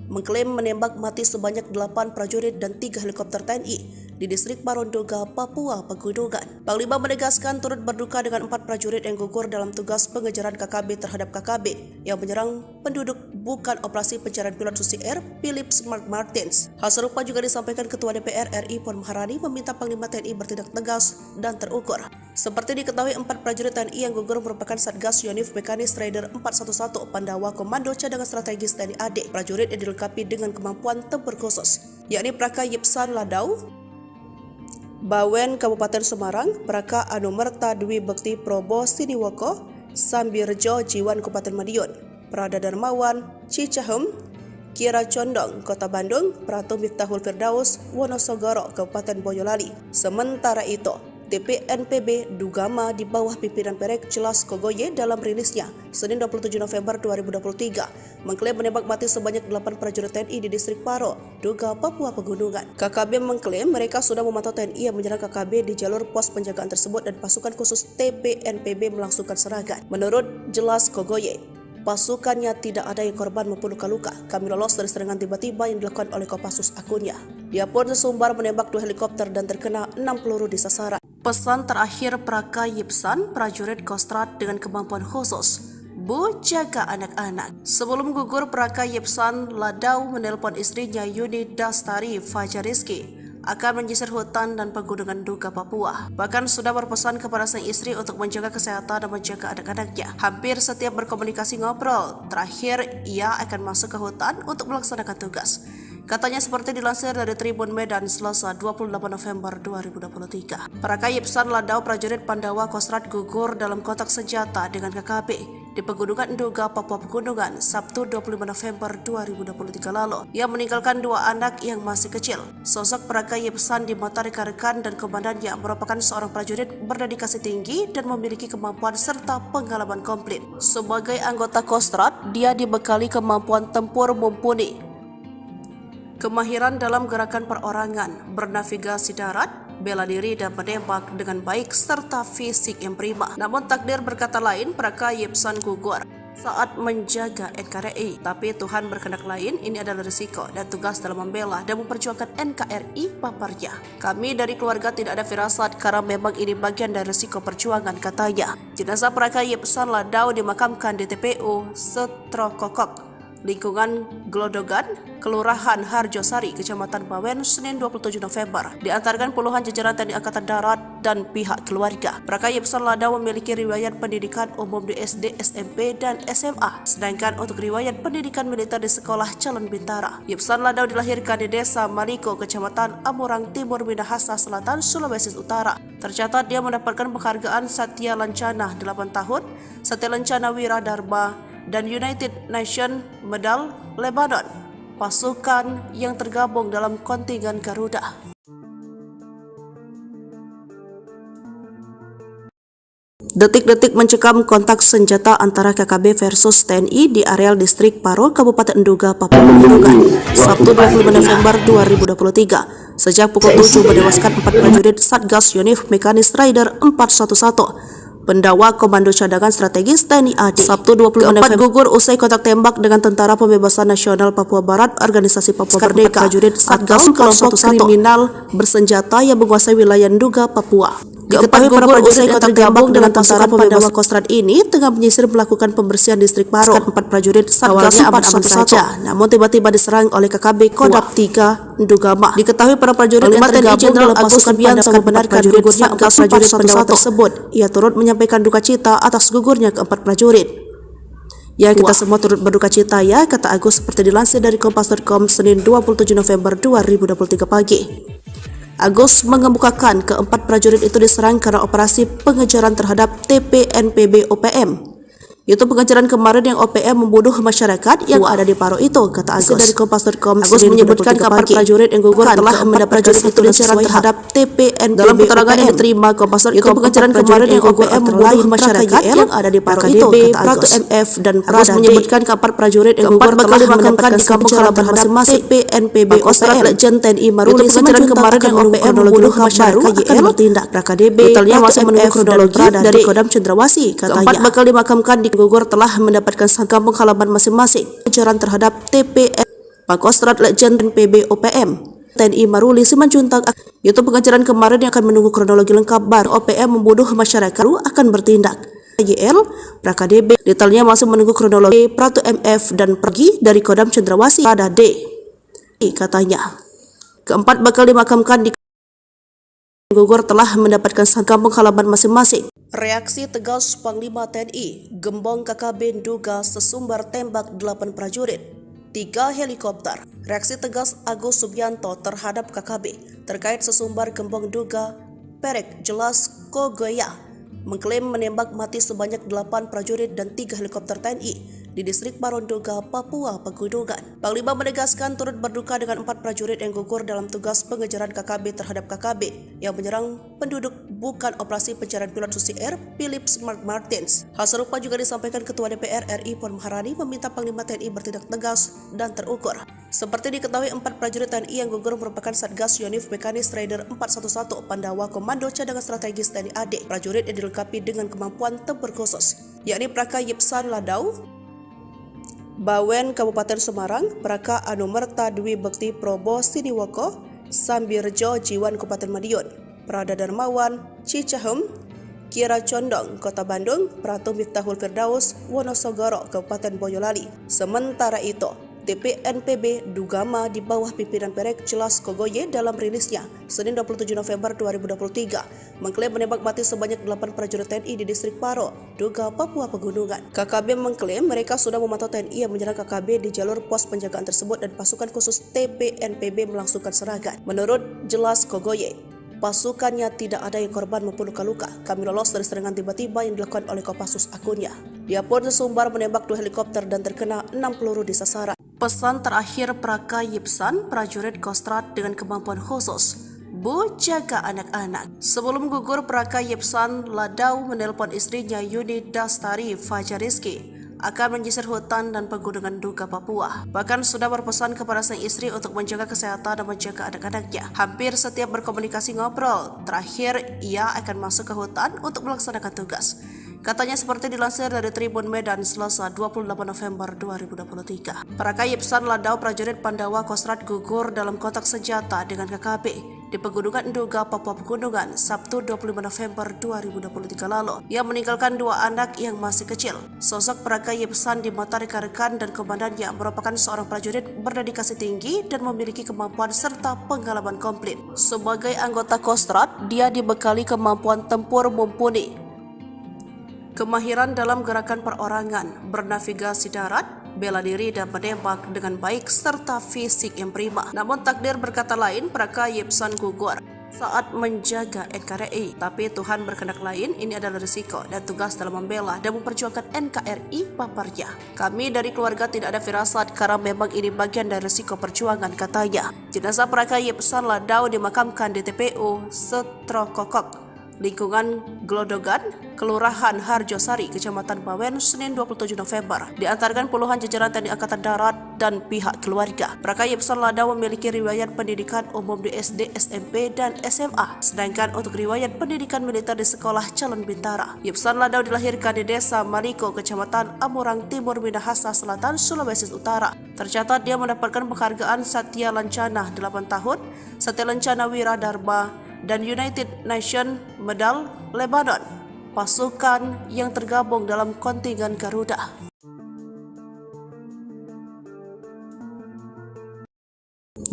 mengklaim menembak mati sebanyak 8 prajurit dan 3 helikopter TNI di distrik Paro Nduga, Papua Pegunungan. Panglima menegaskan turut berduka dengan 4 prajurit yang gugur dalam tugas pengejaran KKB terhadap KKB yang menyerang penduduk bukan operasi pencarian pilot Susi Air Philips Mark Martins. Hal serupa juga disampaikan Ketua DPR RI Puan Maharani meminta Panglima TNI bertindak tegas dan terukur. Seperti diketahui 4 prajurit TNI yang gugur merupakan Satgas Yonif Mekanis Rider 411 Pandawa Komando Cadangan Strategis TNI AD. Prajurit yang dilengkapi dengan kemampuan tempur khusus, yakni Praka Yipsan Ladau Bawen Kabupaten Semarang, Praka Anumerta Dwi Bekti Probo Siniwoko, Sambirjo Jiwan Kabupaten Madiun, Prada Darmawan Cicahem, Kira Condong Kota Bandung, Pratu Miftahul Firdaus Wonosogoro Kabupaten Boyolali. Sementara itu, TPNPB Ndugama di bawah pimpinan Perek Jelas Kogoye dalam rilisnya Senin 27 November 2023 mengklaim menembak mati sebanyak 8 prajurit TNI di distrik Paro, Nduga, Papua Pegunungan. KKB mengklaim mereka sudah memantau TNI yang menyerang KKB di jalur pos penjagaan tersebut dan pasukan khusus TPNPB melangsungkan serangan. Menurut Jelas Kogoye, pasukannya tidak ada yang korban maupun luka-luka. Kami lolos dari serangan tiba-tiba yang dilakukan oleh Kopassus, akunnya. Dia pun sesumbar menembak 2 helikopter dan terkena 6 peluru di sasaran. Pesan terakhir Praka Yipsan, prajurit Kostrad dengan kemampuan khusus, Bu, jaga anak-anak. Sebelum gugur, Praka Yipsan Ladau menelpon istrinya Yuni Dastari Fajariski akan menyisir hutan dan pegunungan Nduga, Papua. Bahkan sudah berpesan kepada sang istri untuk menjaga kesehatan dan menjaga anak-anaknya. Hampir setiap berkomunikasi ngobrol, terakhir ia akan masuk ke hutan untuk melaksanakan tugas. Katanya seperti dilansir dari Tribun Medan Selasa 28 November 2023. Praka Yipsan Ladau prajurit Pandawa Kostrad gugur dalam kontak senjata dengan KKB di Pegunungan Nduga, Papua Pegunungan, Sabtu 25 November 2023 lalu. Ia meninggalkan 2 anak yang masih kecil. Sosok Praka Yipsan di mata rekan-rekan dan komandannya merupakan seorang prajurit berdedikasi tinggi dan memiliki kemampuan serta pengalaman komplit. Sebagai anggota Kostrad, dia dibekali kemampuan tempur mumpuni, kemahiran dalam gerakan perorangan, bernavigasi darat, bela diri dan menembak dengan baik serta fisik yang prima. Namun takdir berkata lain, Praka Yipsan gugur saat menjaga NKRI. Tapi Tuhan berkehendak lain, ini adalah risiko dan tugas dalam membela dan memperjuangkan NKRI paparnya. Kami dari keluarga tidak ada firasat karena memang ini bagian dari risiko perjuangan, katanya. Jenazah Praka Yipsan Ladau dimakamkan di TPU Setrokokok, lingkungan Glodogan, Kelurahan Harjosari, Kecamatan Bawen, Senin 27 November. Diantarkan puluhan jajaran TNI Angkatan Darat dan pihak keluarga. Praka Yipsan Ladau memiliki riwayat pendidikan umum di SD, SMP, dan SMA. Sedangkan untuk riwayat pendidikan militer di Sekolah Calon Bintara. Yipsan Ladau dilahirkan di Desa Maliko, Kecamatan Amurang Timur, Minahasa Selatan, Sulawesi Utara. Tercatat dia mendapatkan penghargaan Satya Lancana 8 tahun, Satya Lancana Wiradharma, dan United Nations Medal Lebanon, pasukan yang tergabung dalam kontingen Garuda. Detik-detik mencekam kontak senjata antara KKB versus TNI di areal distrik Paro, Kabupaten Nduga, Papua Pegunungan, Sabtu 25 November 2023. Sejak pukul 7 menewaskan 4 prajurit Satgas Yonif Mekanis Rider 411. Pendawa Komando Cadangan Strategis TNI AD. Sabtu 20 November gugur usai kontak tembak dengan Tentara Pembebasan Nasional Papua Barat, Organisasi Papua Merdeka. Prajurit Satgas kelompok kriminal bersenjata yang menguasai wilayah Nduga, Papua. Diketahui para prajurit yang tergabung dengan Tentara Pembebasan Kostrad ini tengah menyisir melakukan pembersihan distrik Paro. 4 prajurit Satgas aman-aman saja, namun tiba-tiba diserang oleh KKB Kodam 3 Ndugama. Diketahui para prajurit yang tergabung dalam pasukan Subianto membenarkan gugurnya 4 prajurit pendawa tersebut. Ia turut menyampaikan duka cita atas gugurnya keempat prajurit. Ya, kita semua turut berduka cita ya, kata Agus seperti dilansir dari Kompas.com Senin 27 November 2023 pagi. Agus mengemukakan keempat prajurit itu diserang karena operasi pengejaran terhadap TPNPB OPM. Itu pengejaran kemarin yang OPM membunuh masyarakat yang ada di Paro itu, kata Agus dari Kompas.com. Agus menyebutkan kabar prajurit yang gugur telah mendapat prajurit itu diserang terhadap TPNPB. Dalam keterangan yang diterima Kompas.com, itu pengejaran kemarin yang OPM membunuh masyarakat yang ada di Paro itu, kata Agus. MF dan Agus menyebutkan kabar prajurit yang gugur telah dimakamkan di kampung halaman masing-masing TPNPB OPM. Legend TNI Maruli pengejaran kemarin yang OPM membunuh masyarakat akan bertindak. KDB detailnya masih menunggu kronologi dari Kodam Cendrawasih, katanya. Keempat bakal dimakamkan di gugur telah mendapatkan kampung halaman masing-masing. Pengejaran terhadap TPN Pangkostrat Legend PB OPM TNI Maruli Simanjuntak. Itu pengejaran kemarin yang akan menunggu kronologi lengkap baru OPM membunuh masyarakat akan bertindak. YL PraKDB detailnya masih menunggu kronologi. Pratu MF dan pergi dari Kodam Cendrawasih pada D, katanya. Keempat bakal dimakamkan di gugur telah mendapatkan kampung halaman masing-masing. Reaksi tegas Panglima TNI, Gembong KKB Nduga sesumbar tembak 8 prajurit, 3 helikopter. Reaksi tegas Agus Subianto terhadap KKB terkait sesumbar Gembong Nduga Perek Jelas Kogoya mengklaim menembak mati sebanyak 8 prajurit dan 3 helikopter TNI di distrik Paro Nduga, Papua Pegunungan. Panglima menegaskan turut berduka dengan 4 prajurit yang gugur dalam tugas pengejaran KKB terhadap KKB yang menyerang penduduk bukan operasi pencarian pilot Susi Air Philip Mark Martins. Hal serupa juga disampaikan Ketua DPR RI Puan Maharani meminta Panglima TNI bertindak tegas dan terukur. Seperti diketahui, 4 prajurit TNI yang gugur merupakan Satgas Yonif Mekanis Rider 411 Pandawa Komando Cadangan Strategis TNI AD. Prajurit yang dilengkapi dengan kemampuan tempur khusus, yakni Praka Yipsan Ladau, Bawen Kabupaten Semarang, Praka Anumerta Dwi Bekti Probo Siniwoko, Sambirjo Jiwan Kabupaten Madiun, Prada Darmawan Cicahem, Kira Condong Kota Bandung, Pratu Miftahul Firdaus Wonosogoro Kabupaten Boyolali. Sementara itu, TPNPB Ndugama di bawah pimpinan Perek Jelas Kogoye dalam rilisnya Senin 27 November 2023 mengklaim menembak mati sebanyak 8 prajurit TNI di distrik Paro, Nduga, Papua Pegunungan. KKB mengklaim mereka sudah memantau TNI yang menyerang KKB di jalur pos penjagaan tersebut dan pasukan khusus TPNPB melangsungkan serangan. Menurut Jelas Kogoye, Pasukannya tidak ada yang korban maupun luka-luka. Kami lolos dari serangan tiba-tiba yang dilakukan oleh Kopassus, akunnya. Dia pun sesumbar menembak 2 helikopter dan terkena 6 peluru di sasaran. Pesan terakhir Praka Yipsan, prajurit Kostrad dengan kemampuan khusus. Bu, jaga anak-anak. Sebelum gugur, Praka Yipsan Ladau menelpon istrinya Yuni Dastari Fajariski akan menyisir hutan dan pegunungan Nduga, Papua. Bahkan sudah berpesan kepada sang istri untuk menjaga kesehatan dan menjaga anak-anaknya. Hampir setiap berkomunikasi ngobrol. Terakhir, ia akan masuk ke hutan untuk melaksanakan tugas. Katanya seperti dilansir dari Tribun Medan Selasa 28 November 2023. Praka Yipsan Ladau, prajurit Pandawa Kostrad, gugur dalam kontak senjata dengan KKB di pegunungan Nduga, Papua Pegunungan, Sabtu 25 November 2023 lalu. Ia meninggalkan 2 anak yang masih kecil. Sosok Praka Yipsan di mata rekan-rekan dan komandannya merupakan seorang prajurit berdedikasi tinggi dan memiliki kemampuan serta pengalaman komplit. Sebagai anggota Kostrad, dia dibekali kemampuan tempur mumpuni, kemahiran dalam gerakan perorangan, bernavigasi darat, bela diri dan menembak dengan baik, serta fisik yang prima. Namun takdir berkata lain, Praka Yipsan gugur saat menjaga NKRI. Tapi Tuhan berkehendak lain, ini adalah risiko dan tugas dalam membela dan memperjuangkan NKRI, paparnya. Kami dari keluarga tidak ada firasat karena memang ini bagian dari risiko perjuangan, katanya. Jenazah Praka Yipsan Ladau dimakamkan di TPU Setrokokok, lingkungan Glodogan, Kelurahan Harjosari, Kecamatan Bawen, Senin 27 November. Diantarkan puluhan jajaran TNI Angkatan Darat dan pihak keluarga. Praka Yipsan Ladau memiliki riwayat pendidikan umum di SD, SMP, dan SMA. Sedangkan untuk riwayat pendidikan militer di Sekolah Calon Bintara. Yipsan Ladau dilahirkan di Desa Maliko, Kecamatan Amurang Timur, Minahasa Selatan, Sulawesi Utara. Tercatat dia mendapatkan penghargaan Satya Lancana 8 tahun, Satya Lancana Wira Dharma, dan United Nations Medal Lebanon, pasukan yang tergabung dalam kontingen Garuda.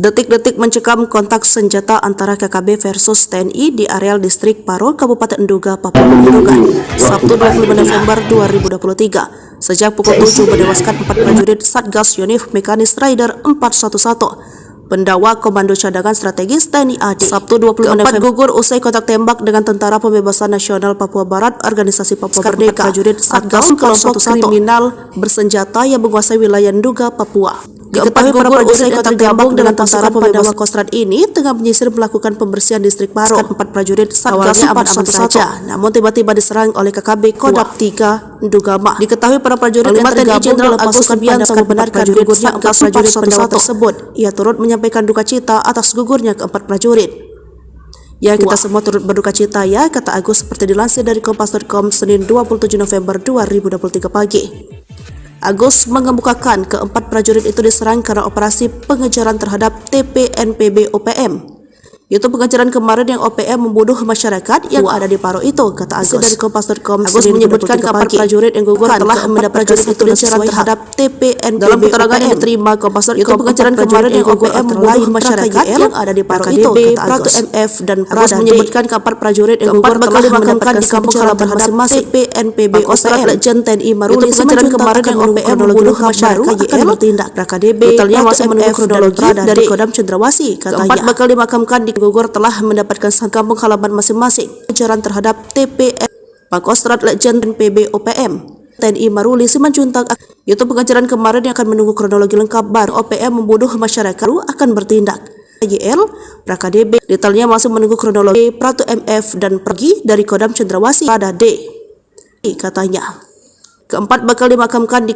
Detik-detik mencekam kontak senjata antara KKB versus TNI di areal distrik Paro, Kabupaten Nduga, Papua Pegunungan, Sabtu 25 November 2023. Sejak pukul 7 menewaskan 4 prajurit Satgas Yonif Mekanis Rider 411. Pendawa Komando Cadangan Strategis TNI AD. Sabtu 25 November gugur usai kontak tembak dengan Tentara Pembebasan Nasional Papua Barat, Organisasi Papua Merdeka, prajurit Satgas kelompok kriminal bersenjata yang menguasai wilayah Nduga, Papua. Diketahui para prajurit yang tergabung dengan Tentara Pembebasan Kostrad ini tengah menyisir melakukan pembersihan distrik Paro. 4 prajurit Satgas aman-aman saja, namun tiba-tiba diserang oleh KKB Kodam 3 Ndugama. Diketahui para prajurit yang tergabung Jenderal Agus Subianto membenarkan gugurnya 4 prajurit Pandawa tersebut. Ia turut menyampaikan duka cita atas gugurnya keempat prajurit. Ya, kita semua turut berduka cita ya, kata Agus seperti dilansir dari Kompas.com Senin 27 November 2023 pagi. Agus mengemukakan keempat prajurit itu diserang karena operasi pengejaran terhadap TPNPB OPM. Itu pengejaran kemarin yang OPM membunuh masyarakat yang ada di Paro itu, kata Agus. Dari Kompas.com, Agus menyebutkan keempat prajurit yang gugur telah mendapat prajurit itu diserang terhadap TPNPB. Dalam keterangan yang diterima Kompas.com, itu pengejaran kemarin yang OPM membunuh masyarakat yang ada di Paro itu, kata Agus. MF dan Agus menyebutkan keempat prajurit yang gugur telah dimakamkan di kampung halaman masing-masing TPNPB OPM. Legend TNI Maruli pengejaran kemarin yang OPM membunuh masyarakat akan bertindak. KDB detailnya masih menunggu kronologi dari Kodam Cendrawasih, katanya. Keempat bakal dimakamkan di gugur telah mendapatkan kampung halaman masing-masing. Pengejaran terhadap TPN Pangkostrat Legend PB OPM TNI Maruli Simanjuntak. Itu pengejaran kemarin yang akan menunggu kronologi lengkap baru OPM membunuh masyarakat akan bertindak. YL PraKDB detailnya masih menunggu kronologi Pratu MF dan pergi dari Kodam Cendrawasih pada D, katanya. Keempat bakal dimakamkan di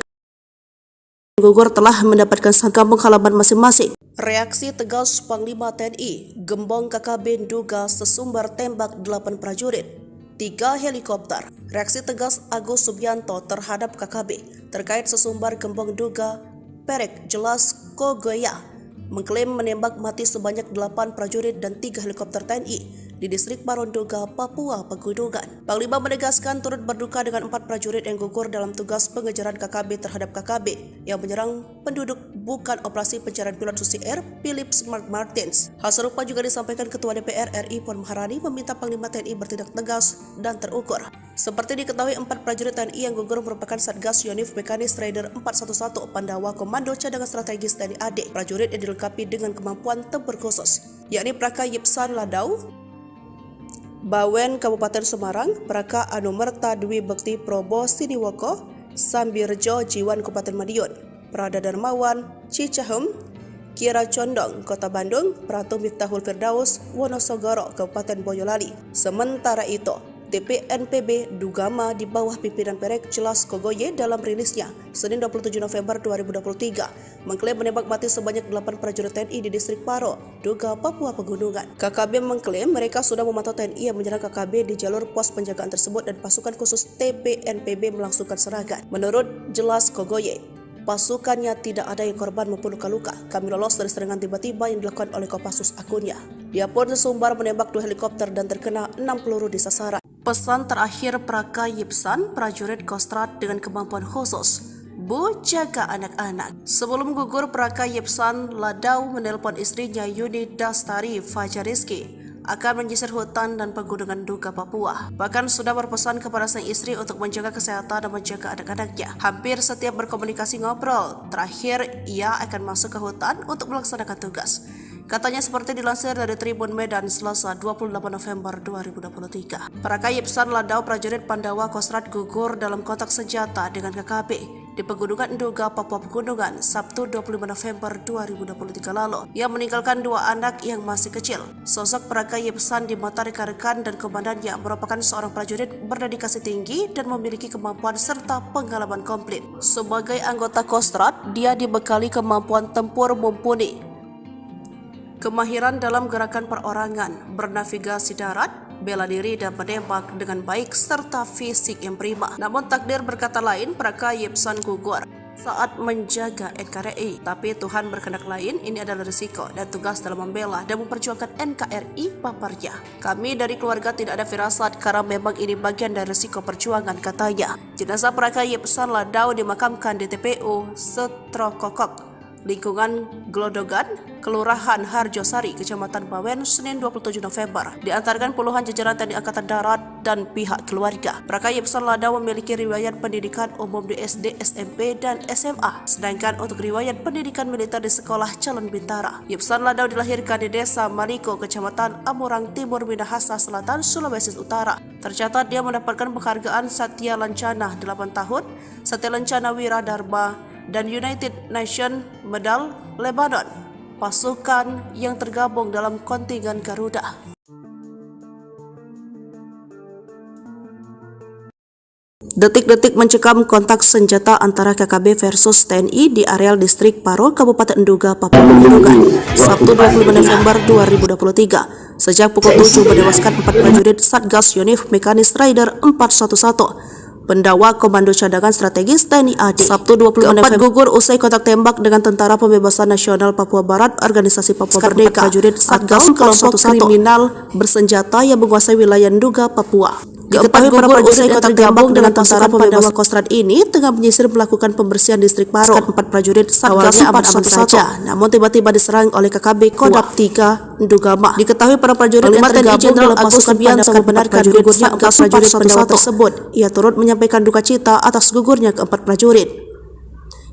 gugur telah mendapatkan kampung halaman masing-masing. Reaksi tegas Panglima TNI, gembong KKB Nduga sesumbar tembak 8 prajurit, 3 helikopter. Reaksi tegas Agus Subianto terhadap KKB terkait sesumbar gembong Nduga Perek Jelas Kogoya mengklaim menembak mati sebanyak 8 prajurit dan 3 helikopter TNI di distrik Paro Nduga, Papua Pegunungan. Panglima menegaskan turut berduka dengan 4 prajurit yang gugur dalam tugas pengejaran KKB terhadap KKB yang menyerang penduduk bukan operasi pencarian pilot Susi Air Philips Mark Martins. Hal serupa juga disampaikan Ketua DPR RI Puan Maharani meminta Panglima TNI bertindak tegas dan terukur. Seperti diketahui, 4 prajurit TNI yang gugur merupakan Satgas Yonif Mekanis Rider 411 Pandawa Komando Cadangan Strategis TNI AD. Prajurit yang dilengkapi dengan kemampuan tempur khusus, yakni Praka Yipsan Ladau, Bawen Kabupaten Semarang, Praka Anumerta Dwi Bekti Probo Siniwoko, Sambirjo Jiwan Kabupaten Madiun, Prada Darmawan, Cicahem, Kira Condong, Kota Bandung, Pratu Miftahul Firdaus, Wonosogoro, Kabupaten Boyolali. Sementara itu, TPNPB Dugama di bawah pimpinan Perek Jelas Kogoye dalam rilisnya Senin 27 November 2023 mengklaim menembak mati sebanyak 8 prajurit TNI di distrik Paro, Duga, Papua Pegunungan. KKB mengklaim mereka sudah memantau TNI yang menyerang KKB di jalur pos penjagaan tersebut dan pasukan khusus TPNPB melangsungkan serangan. Menurut Jelas Kogoye, pasukannya tidak ada yang korban maupun luka-luka. Kami lolos dari serangan tiba-tiba yang dilakukan oleh Kopassus akunnya. Dia pun sesumbar menembak 2 helikopter dan terkena 6 peluru di sasaran. Pesan terakhir Praka Yipsan, prajurit Kostrad dengan kemampuan khusus. Bu, jaga anak-anak. Sebelum gugur, Praka Yipsan Ladau menelpon istrinya Yuni Dastari Fajariski akan menyisir hutan dan pegunungan Duga, Papua. Bahkan sudah berpesan kepada sang istri untuk menjaga kesehatan dan menjaga anak-anaknya. Hampir setiap berkomunikasi ngobrol, terakhir ia akan masuk ke hutan untuk melaksanakan tugas. Katanya seperti dilansir dari Tribun Medan Selasa 28 November 2023. Praka Yipsan Ladau prajurit Pandawa Kostrad gugur dalam kontak senjata dengan KKB di Pegunungan Duga, Papua Pegunungan, Sabtu 25 November 2023 lalu. Ia meninggalkan 2 anak yang masih kecil. Sosok Praka Yipsan di mata rekan-rekan dan komandannya merupakan seorang prajurit berdedikasi tinggi dan memiliki kemampuan serta pengalaman komplit. Sebagai anggota Kostrad, dia dibekali kemampuan tempur mumpuni, kemahiran dalam gerakan perorangan, bernavigasi darat, bela diri dan menembak dengan baik serta fisik yang prima. Namun takdir berkata lain, Praka Yipsan gugur saat menjaga NKRI. Tapi Tuhan berkehendak lain, ini adalah risiko dan tugas dalam membela dan memperjuangkan NKRI paparnya. Kami dari keluarga tidak ada firasat karena memang ini bagian dari risiko perjuangan, katanya. Jenazah Praka Yipsan Ladau dimakamkan di TPU Setrokokok, lingkungan Glodogan, Kelurahan Harjosari, Kecamatan Bawen, Senin 27 November. Diantarkan puluhan jajaran TNI Angkatan Darat dan pihak keluarga. Praka Yipsan Ladau memiliki riwayat pendidikan umum di SD, SMP, dan SMA. Sedangkan untuk riwayat pendidikan militer di Sekolah Calon Bintara. Yipsan Ladau dilahirkan di Desa Maliko, Kecamatan Amurang Timur, Minahasa Selatan, Sulawesi Utara. Tercatat dia mendapatkan penghargaan Satya Lancana 8 tahun, Satya Lancana Wiradharma, dan United Nations Medal Lebanon, pasukan yang tergabung dalam kontingen Garuda. Detik-detik mencekam kontak senjata antara KKB versus TNI di areal distrik Paro, Kabupaten Duga, Papua Pegunungan, Sabtu 25 November 2023. Sejak pukul 7 menewaskan 4 prajurit Satgas Yonif Mekanis Rider 411. Pendawa Komando Cadangan Strategis TNI AD. Sabtu 20 November gugur usai kontak tembak dengan Tentara Pembebasan Nasional Papua Barat, Organisasi Papua Merdeka, prajurit Satgas kelompok kriminal bersenjata yang menguasai wilayah Duga, Papua. Diketahui para prajurit yang tergabung dengan Tentara Pembebasan Kostrad ini tengah menyisir melakukan pembersihan distrik Paro. 4 prajurit Satgas aman-aman saja, namun tiba-tiba diserang oleh KKB Kodam 3 Dugama. Diketahui para prajurit yang tergabung dalam pasukan Pandawa membenarkan gugurnya 4 prajurit Pandawa tersebut. Ia turut menyampaikan duka cita atas gugurnya ke-4 prajurit.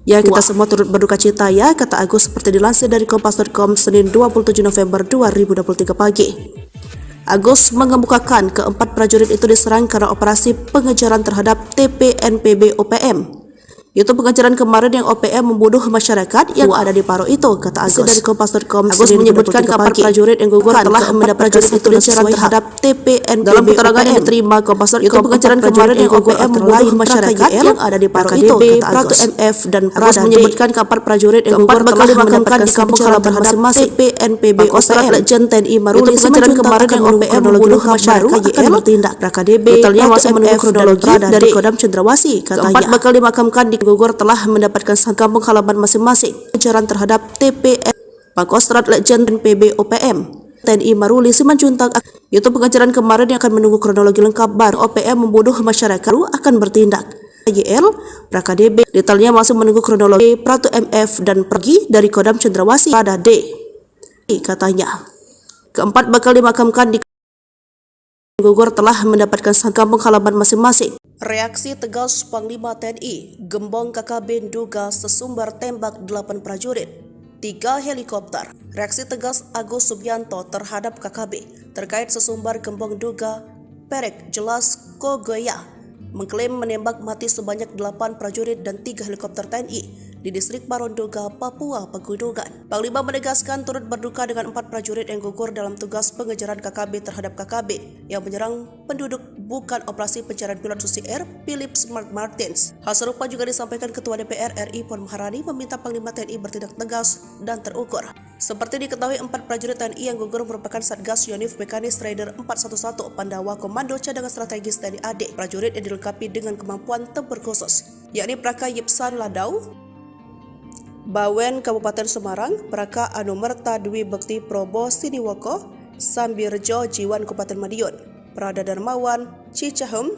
Ya, kita semua turut berduka cita ya, kata Agus seperti dilansir dari Kompas.com Senin 27 November 2023 pagi. Agus mengemukakan ke-4 prajurit itu diserang karena operasi pengejaran terhadap TPNPB OPM. Itu pengejaran kemarin yang OPM membunuh masyarakat yang ada di Paro itu, kata Agus dari Kompas.com. Agus menyebutkan kabar prajurit yang gugur telah mendapat prajurit itu pengejaran terhadap TPNPB. Dalam keterangan yang diterima Kompas.com, itu pengejaran kemarin yang OPM membunuh masyarakat yang ada di Paro itu, kata Agus. MF dan Agus menyebutkan kabar prajurit yang gugur telah dimakamkan di kampung halaman masing-masing TPNPB OPM. Legend TNI Maruli pengejaran kemarin yang OPM membunuh masyarakat akan bertindak. KDB totalnya masih menunggu kronologi dari Kodam Cendrawasih, katanya. 4 bakal dimakamkan di gugur telah mendapatkan kampung halaman masing-masing. Pengejaran terhadap TPN Pangkostrat Legend PB OPM TNI Maruli Simanjuntak. Itu pengejaran kemarin yang akan menunggu kronologi lengkap baru OPM membunuh masyarakat akan bertindak. YL PraKDB detailnya masih menunggu kronologi. Pratu MF dan pergi dari Kodam Cendrawasih pada D, katanya. Keempat bakal dimakamkan di gugur telah mendapatkan kampung halaman masing-masing. Reaksi tegas Panglima TNI, Gembong KKB Duga sesumbar tembak 8 prajurit. 3 helikopter. Reaksi tegas Agus Subianto terhadap KKB terkait sesumbar gembong duga Perek Jelas Kogoya mengklaim menembak mati sebanyak 8 prajurit dan 3 helikopter TNI di distrik Paronduga, Papua Pegunungan. Panglima menegaskan turut berduka dengan 4 prajurit yang gugur dalam tugas pengejaran KKB terhadap KKB yang menyerang penduduk bukan operasi pencarian pilot Susi Air Philip Mark Martins. Hal serupa juga disampaikan Ketua DPR RI Puan Maharani meminta Panglima TNI bertindak tegas dan terukur. Seperti diketahui, 4 prajurit TNI yang gugur merupakan Satgas Yonif Mekanis Raider 411 Pandawa Komando Cadangan Strategis TNI AD. Prajurit yang dilengkapi dengan kemampuan tempur khusus, yakni Praka Yipsan Ladau, Bawen Kabupaten Semarang, Praka Anumerta Dwi Bekti Probo Siniwoko, Sambirjo Jiwan Kabupaten Madiun, Prada Darmawan Cicahem,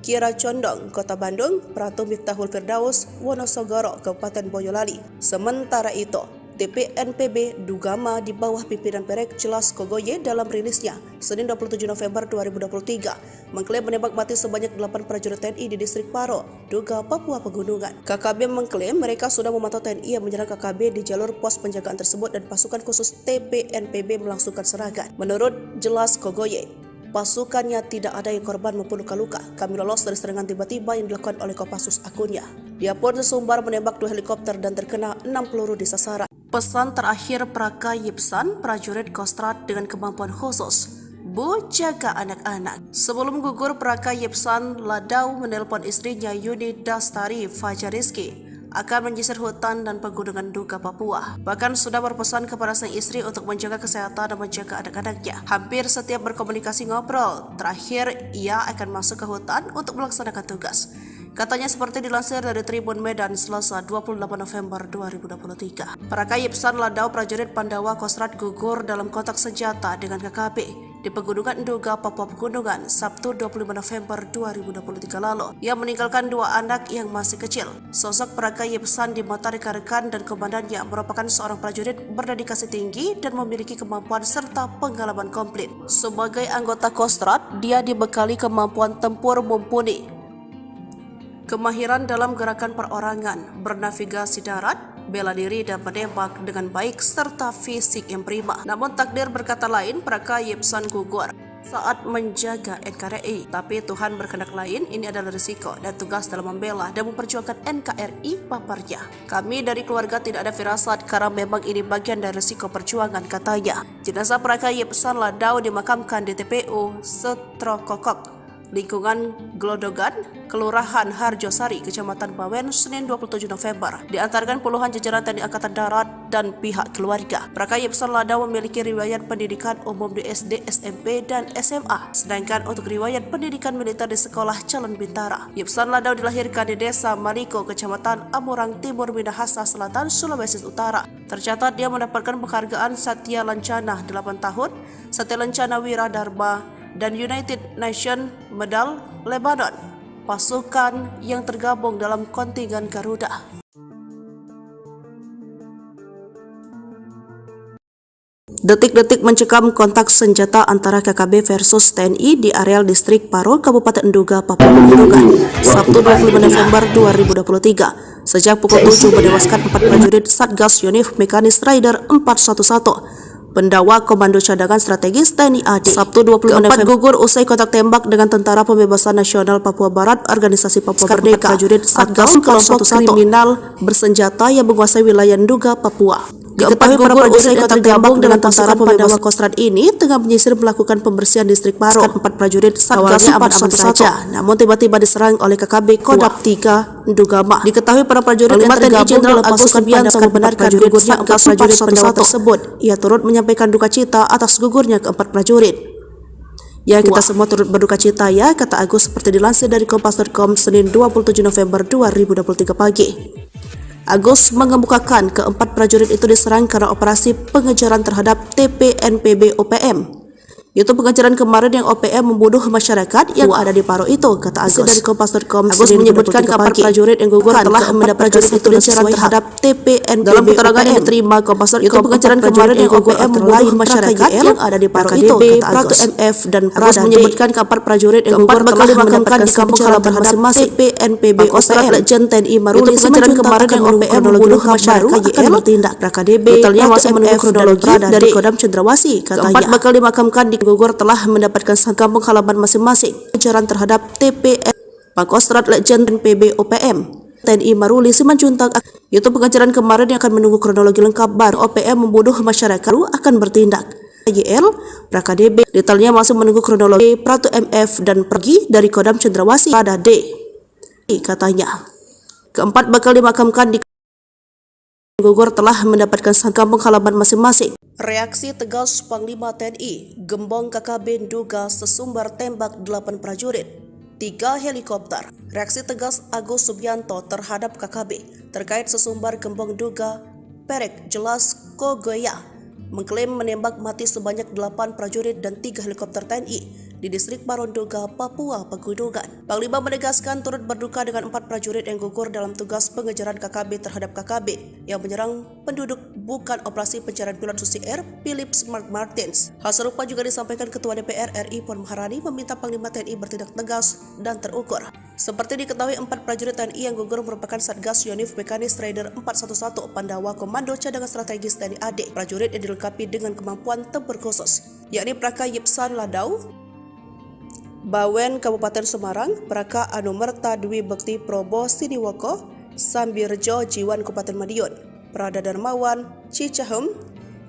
Kira Condong Kota Bandung, Pratu Miftahul Firdaus Wonosogoro Kabupaten Boyolali. Sementara itu, TPNPB Dugama di bawah pimpinan Perek Jelas Kogoye dalam rilisnya Senin 27 November 2023 mengklaim menembak mati sebanyak 8 prajurit TNI di distrik Paro, Duga, Papua Pegunungan. KKB mengklaim mereka sudah memantau TNI yang menyerang KKB di jalur pos penjagaan tersebut dan pasukan khusus TPNPB melangsungkan serangan. Menurut Jelas Kogoye, pasukannya tidak ada yang korban maupun luka-luka. Kami lolos dari serangan tiba-tiba yang dilakukan oleh Kopassus akunnya. Dia pun sesumbar menembak 2 helikopter dan terkena 6 peluru di sasaran. Pesan terakhir Praka Yipsan, prajurit Kostrad dengan kemampuan khusus, Bu, jaga anak-anak. Sebelum gugur, Praka Yipsan Ladau menelpon istrinya Yuni Dastari Fajariski akan menyisir hutan dan pegunungan Duga, Papua. Bahkan sudah berpesan kepada sang istri untuk menjaga kesehatan dan menjaga anak-anaknya. Hampir setiap berkomunikasi ngobrol, terakhir ia akan masuk ke hutan untuk melaksanakan tugas. Katanya seperti dilansir dari Tribun Medan Selasa 28 November 2023. Praka Yipsan Ladau, prajurit Pandawa Kostrad, gugur dalam kontak senjata dengan KKB di Pegunungan Duga, Papua Pegunungan, Sabtu 25 November 2023 lalu. Ia meninggalkan 2 anak yang masih kecil. Sosok Praka Yipsan di mata rekan-rekan dan komandannya merupakan seorang prajurit berdedikasi tinggi dan memiliki kemampuan serta pengalaman komplit. Sebagai anggota Kostrad, dia dibekali kemampuan tempur mumpuni, kemahiran dalam gerakan perorangan, bernavigasi darat, bela diri dan menembak dengan baik serta fisik yang prima. Namun takdir berkata lain, Praka Yipsan gugur saat menjaga NKRI. Tapi Tuhan berkehendak lain, ini adalah risiko dan tugas dalam membela dan memperjuangkan NKRI, paparnya. Kami dari keluarga tidak ada firasat karena memang ini bagian dari risiko perjuangan, katanya. Jenazah Praka Yipsan Ladau dimakamkan di TPU Setrokokok, lingkungan Glodogan, Kelurahan Harjosari, Kecamatan Bawen, Senin 27 November. Diantarkan puluhan jajaran TNI Angkatan Darat dan pihak keluarga. Praka Yipsan Ladau memiliki riwayat pendidikan umum di SD, SMP, dan SMA. Sedangkan untuk riwayat pendidikan militer di Sekolah Calon Bintara. Yipsan Ladau dilahirkan di Desa Maliko, Kecamatan Amurang Timur, Minahasa Selatan, Sulawesi Utara. Tercatat dia mendapatkan penghargaan Satya Lancana 8 tahun, Satya Lancana Wira Dharma, dan United Nations Medal Lebanon, pasukan yang tergabung dalam kontingen Garuda. Detik-detik mencekam kontak senjata antara KKB versus TNI di areal distrik Paro, Kabupaten Duga, Papua Pegunungan, Sabtu 25 November 2023. Sejak pukul 7 menewaskan 4 prajurit Satgas Yonif Mekanis Raider 411 Pendawa Komando Cadangan Strategis TNI AD. Sabtu 25 November gugur usai kontak tembak dengan Tentara Pembebasan Nasional Papua Barat, Organisasi Papua Merdeka. Prajurit Satgas kelompok kriminal bersenjata yang menguasai wilayah Duga, Papua. Diketahui para prajurit yang tergabung dengan Tentara Pandawa Kostrad ini tengah menyisir melakukan pembersihan distrik Paro. 4 prajurit Satgas aman-aman saja, namun tiba-tiba diserang oleh KKB Kodam 3 Dugama. Diketahui para prajurit yang tergabung dalam Agus Subianto membenarkan gugurnya 4 prajurit Pandawa tersebut. Ia turut menyampaikan duka cita atas gugurnya ke-4 prajurit. Ya, kita semua turut berduka cita ya, kata Agus seperti dilansir dari Kompas.com Senin 27 November 2023 pagi. Agus mengemukakan ke-4 prajurit itu diserang karena operasi pengejaran terhadap TPNPB OPM Itu pengejaran kemarin yang OPM membunuh masyarakat yang ada di Paro itu, kata Agus. Dari Kompas.com, Agus menyebutkan kapal prajurit yang gugur telah mendapat prajurit itu pengejaran terhadap TPNPB. Dalam keterangan yang diterima Kompas.com, itu pengejaran kemarin yang OPM membunuh masyarakat yang ada di Paro itu, kata Agus. MF dan Agus menyebutkan kapal prajurit yang gugur telah dimakamkan di kampung halaman masing-masing. TPNPB OPM Legend TNI Maruli pengejaran kemarin yang OPM membunuh masyarakat akan bertindak. Detailnya masih menunggu kronologi dari Kodam Cendrawasih, katanya. Keempat bakal dimakamkan di gugur telah mendapatkan kampung halaman masing-masing. Pengejaran terhadap TPN Pangkostrat Legend PB OPM TNI Maruli Simanjuntak. Itu pengejaran kemarin yang akan menunggu kronologi lengkap baru OPM membunuh masyarakat akan bertindak. YL PKDB detailnya masih menunggu kronologi Pratu MF dan pergi dari Kodam Cendrawasih pada D, katanya. Keempat bakal dimakamkan di gugur telah mendapatkan kampung halaman masing-masing. Reaksi tegas Panglima TNI, Gembong KKB duga sesumbar tembak 8 prajurit, 3 helikopter. Reaksi tegas Agus Subianto terhadap KKB terkait sesumbar Gembong duga Perek Jelas Kogoya mengklaim menembak mati sebanyak 8 prajurit dan 3 helikopter TNI di distrik Paronduga, Papua Pegunungan. Panglima menegaskan turut berduka dengan 4 prajurit yang gugur dalam tugas pengejaran KKB terhadap KKB yang menyerang penduduk bukan operasi pencarian pilot Susi Air Philips Mark Martins. Hal serupa juga disampaikan Ketua DPR RI Puan Maharani meminta Panglima TNI bertindak tegas dan terukur. Seperti diketahui, 4 prajurit TNI yang gugur merupakan Satgas Yonif Mekanis Raider 411 Pandawa Komando Cadangan Strategis TNI AD. Prajurit yang dilengkapi dengan kemampuan tempur khusus, yakni Praka Yipsan Ladau, Bawen Kabupaten Semarang, Praka Anumerta Dwi Bekti Probo Siniwoko, Sambirjo Jiwan Kabupaten Madiun, Prada Darmawan Cicahem,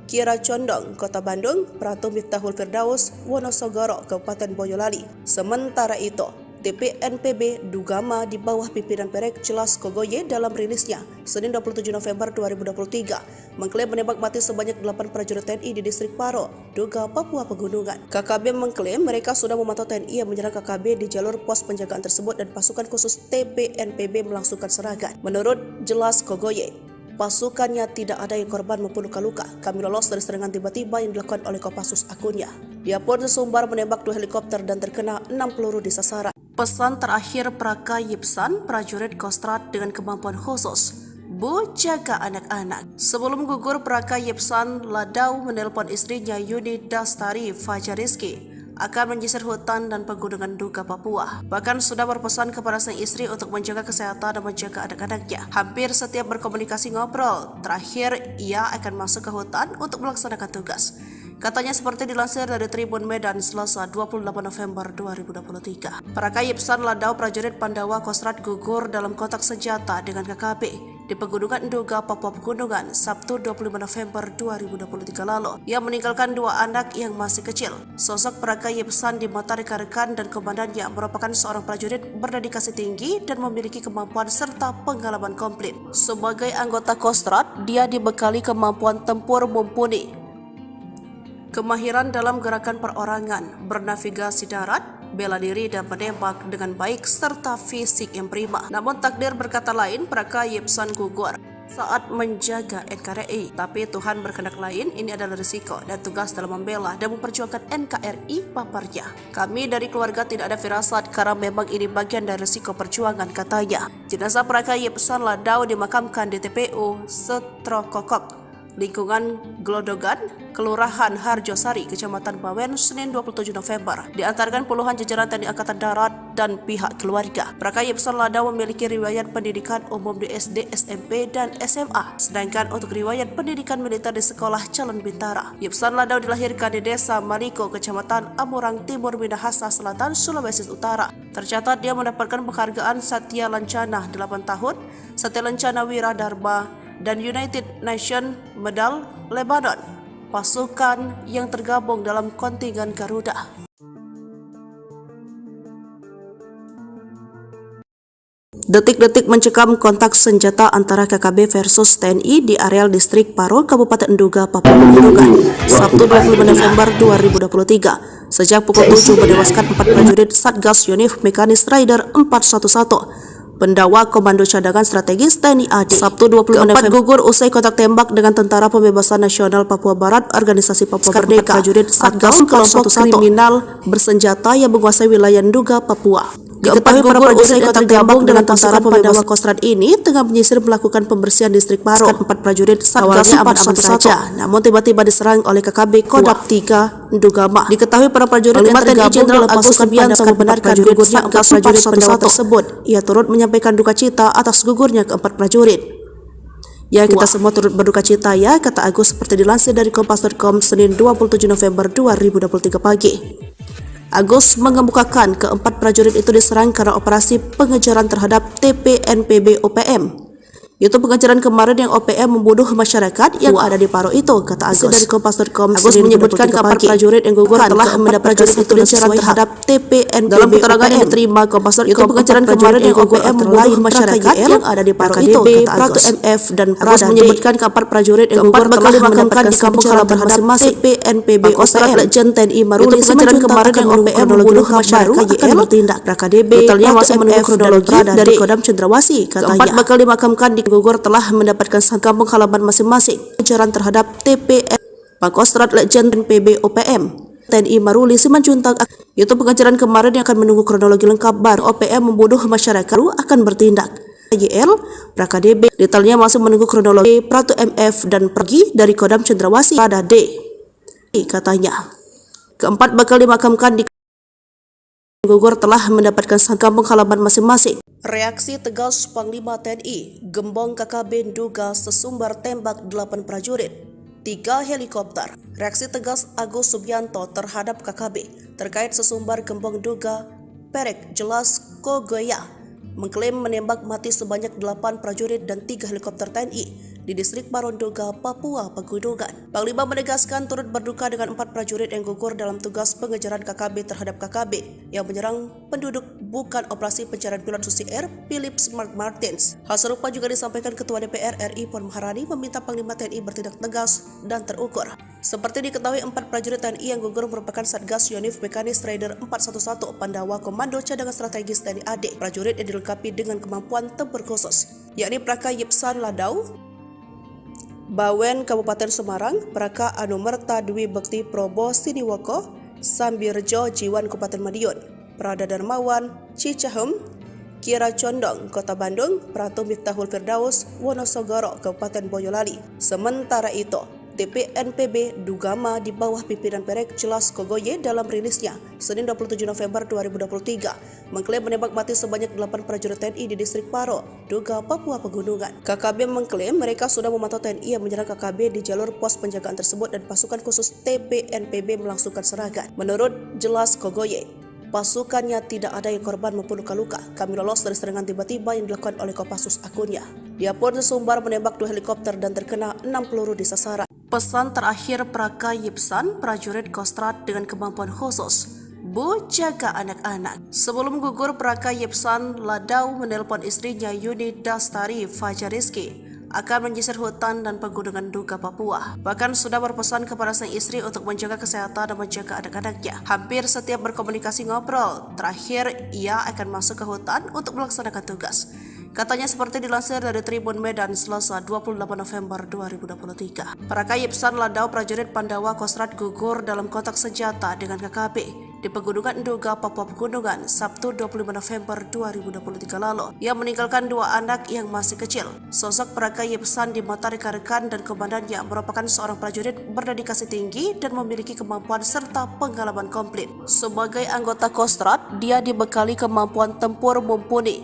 Kira Condong Kota Bandung, Pratu Miftahul Firdaus Wonosogoro Kabupaten Boyolali. Sementara itu, TPNPB Dugama di bawah pimpinan Perek Jelas Kogoye dalam rilisnya Senin 27 November 2023 mengklaim menembak mati sebanyak 8 prajurit TNI di distrik Paro, Duga, Papua Pegunungan. KKB mengklaim mereka sudah memantau TNI yang menyerang KKB di jalur pos penjagaan tersebut dan pasukan khusus TPNPB melangsungkan serangan. Menurut Jelas Kogoye, pasukannya tidak ada yang korban maupun luka-luka. Kami lolos dari serangan tiba-tiba yang dilakukan oleh Kopassus akunnya. Dia pun sesumbar menembak 2 helikopter dan terkena 6 peluru di sasaran. Pesan terakhir Praka Yipsan, prajurit Kostrat dengan kemampuan khusus, Bu, jaga anak-anak. Sebelum gugur, Praka Yipsan Ladau menelpon istrinya Yuni Dastari Fajariski akan menyisir hutan dan pegunungan Duga Papua. Bahkan sudah berpesan kepada sang istri untuk menjaga kesehatan dan menjaga anak-anaknya. Hampir setiap berkomunikasi ngobrol, terakhir ia akan masuk ke hutan untuk melaksanakan tugas. Katanya seperti dilansir dari Tribun Medan Selasa 28 November 2023. Praka Yipsan Ladau prajurit Pandawa Kostrat gugur dalam kotak senjata dengan KKB di Pegunungan Duga, Papua Pegunungan, Sabtu 25 November 2023 lalu. Ia meninggalkan 2 anak yang masih kecil. Sosok Praka Yipsan di mata rekan-rekan dan komandannya merupakan seorang prajurit berdedikasi tinggi dan memiliki kemampuan serta pengalaman komplit. Sebagai anggota Kostrat, dia dibekali kemampuan tempur mumpuni, kemahiran dalam gerakan perorangan, bernavigasi darat, bela diri dan menembak dengan baik serta fisik yang prima. Namun takdir berkata lain, Praka Yipsan gugur saat menjaga NKRI. Tapi Tuhan berkehendak lain, ini adalah risiko dan tugas dalam membela dan memperjuangkan NKRI paparnya. Kami dari keluarga tidak ada firasat karena memang ini bagian dari risiko perjuangan, katanya. Jenazah Praka Yipsan Ladau dimakamkan di TPU Setrokokok, lingkungan Glodogan, Kelurahan Harjosari, Kecamatan Bawen, Senin 27 November. Diantarkan puluhan jajaran TNI Angkatan Darat dan pihak keluarga. Praka Yipsan Ladau memiliki riwayat pendidikan umum di SD, SMP, dan SMA. Sedangkan untuk riwayat pendidikan militer di Sekolah Calon Bintara. Yipsan Ladau dilahirkan di Desa Maliko, Kecamatan Amurang Timur, Minahasa Selatan, Sulawesi Utara. Tercatat dia mendapatkan penghargaan Satya Lancana 8 tahun, Satya Lancana Wiradharma, dan United Nations Medal Lebanon, pasukan yang tergabung dalam kontingen Garuda. Detik-detik mencekam kontak senjata antara KKB versus TNI di areal distrik Paro, Kabupaten Duga, Papua Pegunungan, Sabtu 25 November 2023. Sejak pukul 7 menewaskan 4 prajurit Satgas Yonif Mekanis Raider 411 Pendakwa Komando Cadangan Strategis TNI AD Sabtu 26 November gugur usai kontak tembak dengan Tentara Pembebasan Nasional Papua Barat Organisasi Papua Merdeka prajurit Satgas kelompok kriminal bersenjata yang menguasai wilayah Nduga, Papua. Diketahui para prajurit yang tergabung dengan Tentara Pembebasan Kostrad ini tengah menyisir melakukan pembersihan distrik Paro. 4 prajurit Satgas aman-aman saja, namun tiba-tiba diserang oleh KKB Kodam 3 Ndugama. Diketahui para prajurit yang tergabung dalam pasukan Subianto membenarkan gugurnya 4 prajurit pendawa tersebut. Ia turut menyampaikan duka cita atas gugurnya keempat prajurit. Ya, kita semua turut berduka cita ya, kata Agus seperti dilansir dari Kompas.com Senin 27 November 2023 pagi. Agus mengemukakan keempat prajurit itu diserang karena operasi pengejaran terhadap TPNPB OPM. Itu pengejaran kemarin yang OPM membunuh masyarakat yang ada di Paro itu, kata Agus dari Kompas.com. Agus menyebutkan keempat prajurit yang gugur telah mendapatkan pengejaran terhadap TPNPB. Dalam keterangan yang diterima Kompas.com, itu pengejaran kemarin yang OPM membunuh masyarakat yang ada di Paro itu, kata Agus. MF dan Agus menyebutkan keempat prajurit yang gugur telah mendapatkan di kampung halaman masing-masing TPNPB OPM. Legend TNI Maruli pengejaran kemarin yang OPM membunuh masyarakat akan bertindak. KDB totalnya masih menunggu kronologi dari Kodam Cendrawasih, katanya. Keempat bakal dimakamkan di gugur telah mendapatkan kampung halaman masing-masing. Pengejaran terhadap TPN Pangkostrat Legend PB OPM TNI Maruli Simanjuntak. Itu pengejaran kemarin yang akan menunggu kronologi lengkap baru OPM membunuh masyarakat akan bertindak. YL PraKDB detailnya masih menunggu kronologi. Pratu MF dan pergi dari Kodam Cendrawasih pada D, katanya. Keempat bakal dimakamkan di gugur telah mendapatkan kampung halaman masing-masing. Reaksi tegas Panglima TNI, Gembong KKB Nduga sesumbar tembak 8 prajurit, 3 helikopter. Reaksi tegas Agus Subianto terhadap KKB terkait sesumbar Gembong Nduga Perek Jelas Kogoya mengklaim menembak mati sebanyak 8 prajurit dan 3 helikopter TNI di distrik Parondoga, Papua Pegunungan. Panglima menegaskan turut berduka dengan 4 prajurit yang gugur dalam tugas pengejaran KKB terhadap KKB yang menyerang penduduk bukan operasi pencarian pilot Susi Air Philip Mark Martins. Hal serupa juga disampaikan Ketua DPR RI Puan Maharani meminta Panglima TNI bertindak tegas dan terukur. Seperti diketahui, 4 prajurit TNI yang gugur merupakan Satgas Yonif Mekanis Raider 411 Pandawa Komando Cadangan Strategis TNI AD. Prajurit yang dilengkapi dengan kemampuan tempur khusus, yakni Praka Yipsan Ladau, Bawen Kabupaten Semarang, Praka Anumerta Dwi Bekti Probo Siniwoko, Sambirjo Jiwan Kabupaten Madiun, Prada Darmawan Cicahem, Kira Condong Kota Bandung, Pratu Miftahul Firdaus Wonosogoro Kabupaten Boyolali. Sementara itu, TPNPB Ndugama di bawah pimpinan Perek Jelas Kogoye dalam rilisnya Senin 27 November 2023 mengklaim menembak mati sebanyak 8 prajurit TNI di distrik Paro, Nduga, Papua Pegunungan. KKB mengklaim mereka sudah memantau TNI yang menyerang KKB di jalur pos penjagaan tersebut dan pasukan khusus TPNPB melangsungkan serangan. Menurut Jelas Kogoye, pasukannya tidak ada yang korban maupun luka-luka. Kami lolos dari serangan tiba-tiba yang dilakukan oleh Kopassus akunnya. Dia pun sesumbar menembak 2 helikopter dan terkena 6 peluru di sasaran. Pesan terakhir Praka Yipsan, prajurit Kostrad dengan kemampuan khusus, Bu, jaga anak-anak. Sebelum gugur, Praka Yipsan Ladau menelpon istrinya Yuni Dastari Fajariski akan menyisir hutan dan pegunungan Nduga, Papua. Bahkan sudah berpesan kepada sang istri untuk menjaga kesehatan dan menjaga anak-anaknya. Hampir setiap berkomunikasi ngobrol, terakhir ia akan masuk ke hutan untuk melaksanakan tugas. Katanya seperti dilansir dari Tribun Medan Selasa 28 November 2023. Praka Yipsan Ladau prajurit Pandawa Kostrad gugur dalam kontak senjata dengan KKB di Pegunungan Nduga, Papua Pegunungan, Sabtu 25 November 2023 lalu. Ia meninggalkan 2 anak yang masih kecil. Sosok Praka Yipsan di mata rekan-rekan dan komandannya merupakan seorang prajurit berdedikasi tinggi dan memiliki kemampuan serta pengalaman komplit. Sebagai anggota Kostrad, dia dibekali kemampuan tempur mumpuni,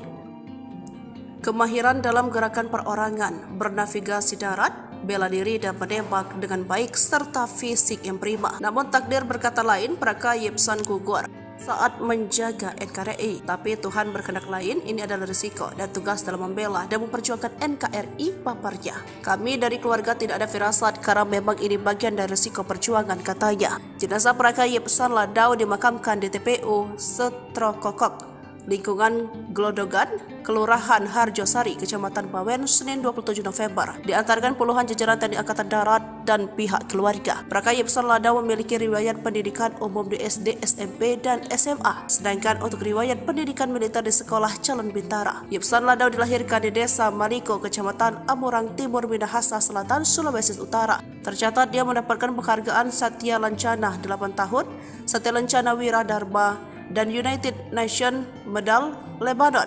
kemahiran dalam gerakan perorangan, bernavigasi darat, bela diri dan menembak dengan baik serta fisik yang prima. Namun takdir berkata lain, Praka Yipsan gugur saat menjaga NKRI. Tapi Tuhan berkehendak lain, ini adalah risiko dan tugas dalam membela dan memperjuangkan NKRI, paparnya. Kami dari keluarga tidak ada firasat karena memang ini bagian dari risiko perjuangan, katanya. Jenazah Praka Yipsan Ladau dimakamkan di TPU Setrokokok, lingkungan Glodogan, Kelurahan Harjosari, Kecamatan Bawen, Senin 27 November. Diantarkan puluhan jajaran TNI Angkatan Darat dan pihak keluarga. Praka Yipsan Ladau memiliki riwayat pendidikan umum di SD, SMP, dan SMA. Sedangkan untuk riwayat pendidikan militer di Sekolah Calon Bintara. Yipsan Ladau dilahirkan di Desa Maliko, Kecamatan Amurang Timur, Minahasa Selatan, Sulawesi Utara. Tercatat dia mendapatkan penghargaan Satya Lancana 8 tahun, Satya Lancana Wira Dharma, dan United Nations Medal Lebanon,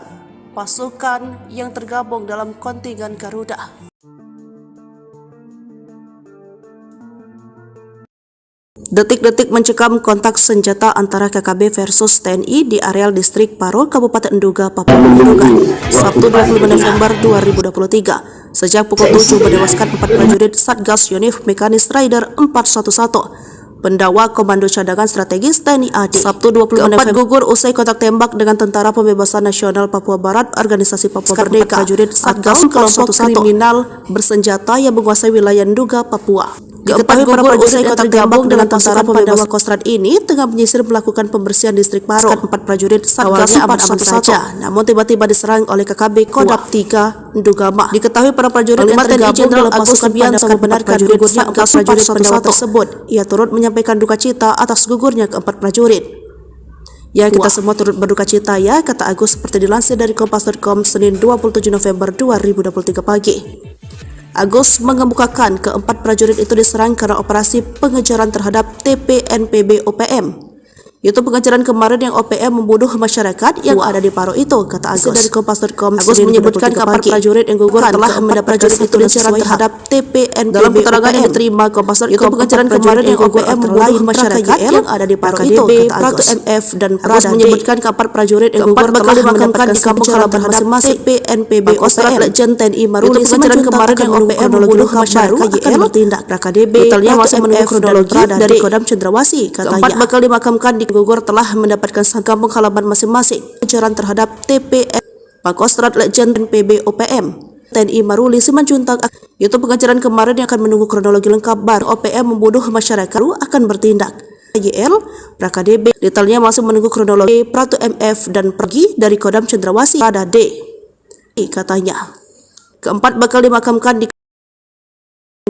pasukan yang tergabung dalam kontingen Garuda. Detik-detik mencekam kontak senjata antara KKB versus TNI di areal distrik Paro, Kabupaten Nduga, Papua Pegunungan, Sabtu 25 November 2023. Sejak pukul 7 menewaskan 4 prajurit Satgas Yonif Mekanis Rider 411. Pendawa Komando Cadangan Strategis TNI AD. Sabtu 25 November gugur usai kontak tembak dengan Tentara Pembebasan Nasional Papua Barat, Organisasi Papua Merdeka. Prajurit Satgas kelompok kriminal bersenjata yang menguasai wilayah Nduga, Papua. Diketahui para prajurit yang tergabung dengan Tentara Pembebasan Kostrad ini tengah menyisir melakukan pembersihan distrik Paro. 4 prajurit Satgas aman-aman saja, namun tiba-tiba diserang oleh KKB Kodam 3 Ndugama. Diketahui para prajurit yang tergabung dalam pasukan Subianto membenarkan gugurnya 4 prajurit pendawa tersebut. Ia turut menyampaikan duka cita atas gugurnya keempat prajurit. Ya, kita semua turut berduka cita ya, kata Agus seperti dilansir dari Kompas.com Senin 27 November 2023 pagi. Agus mengemukakan keempat prajurit itu diserang karena operasi pengejaran terhadap TPNPB OPM. Itu pengejaran kemarin yang OPM membunuh masyarakat yang ada di Paro itu, kata Agus dari Kompas.com. Agus menyebutkan keempat prajurit yang gugur telah mendapat prajurit itu diserang terhadap TPNPB. Dalam keterangan yang diterima Kompas.com, itu pengejaran kemarin yang OPM membunuh masyarakat yang ada di Paro itu, kata Agus. MF dan Agus menyebutkan keempat prajurit yang gugur telah dimakamkan di kampung halaman masing-masing TPNPB OPM. Legend TNI Maruli pengejaran kemarin yang OPM membunuh masyarakat akan bertindak. KDB detailnya masih menunggu kronologi dari Kodam Cendrawasih, katanya. Keempat bakal dimakamkan di gugur telah mendapatkan kampung halaman masing-masing. Pengejaran terhadap TPN Pangkostrat Legend PB OPM TNI Maruli Simanjuntak. Itu pengejaran kemarin yang akan menunggu kronologi lengkap baru OPM membunuh masyarakat akan bertindak. YL PraKDB detailnya masih menunggu kronologi Pratu MF dan pergi dari Kodam Cendrawasih pada D, katanya. Keempat bakal dimakamkan di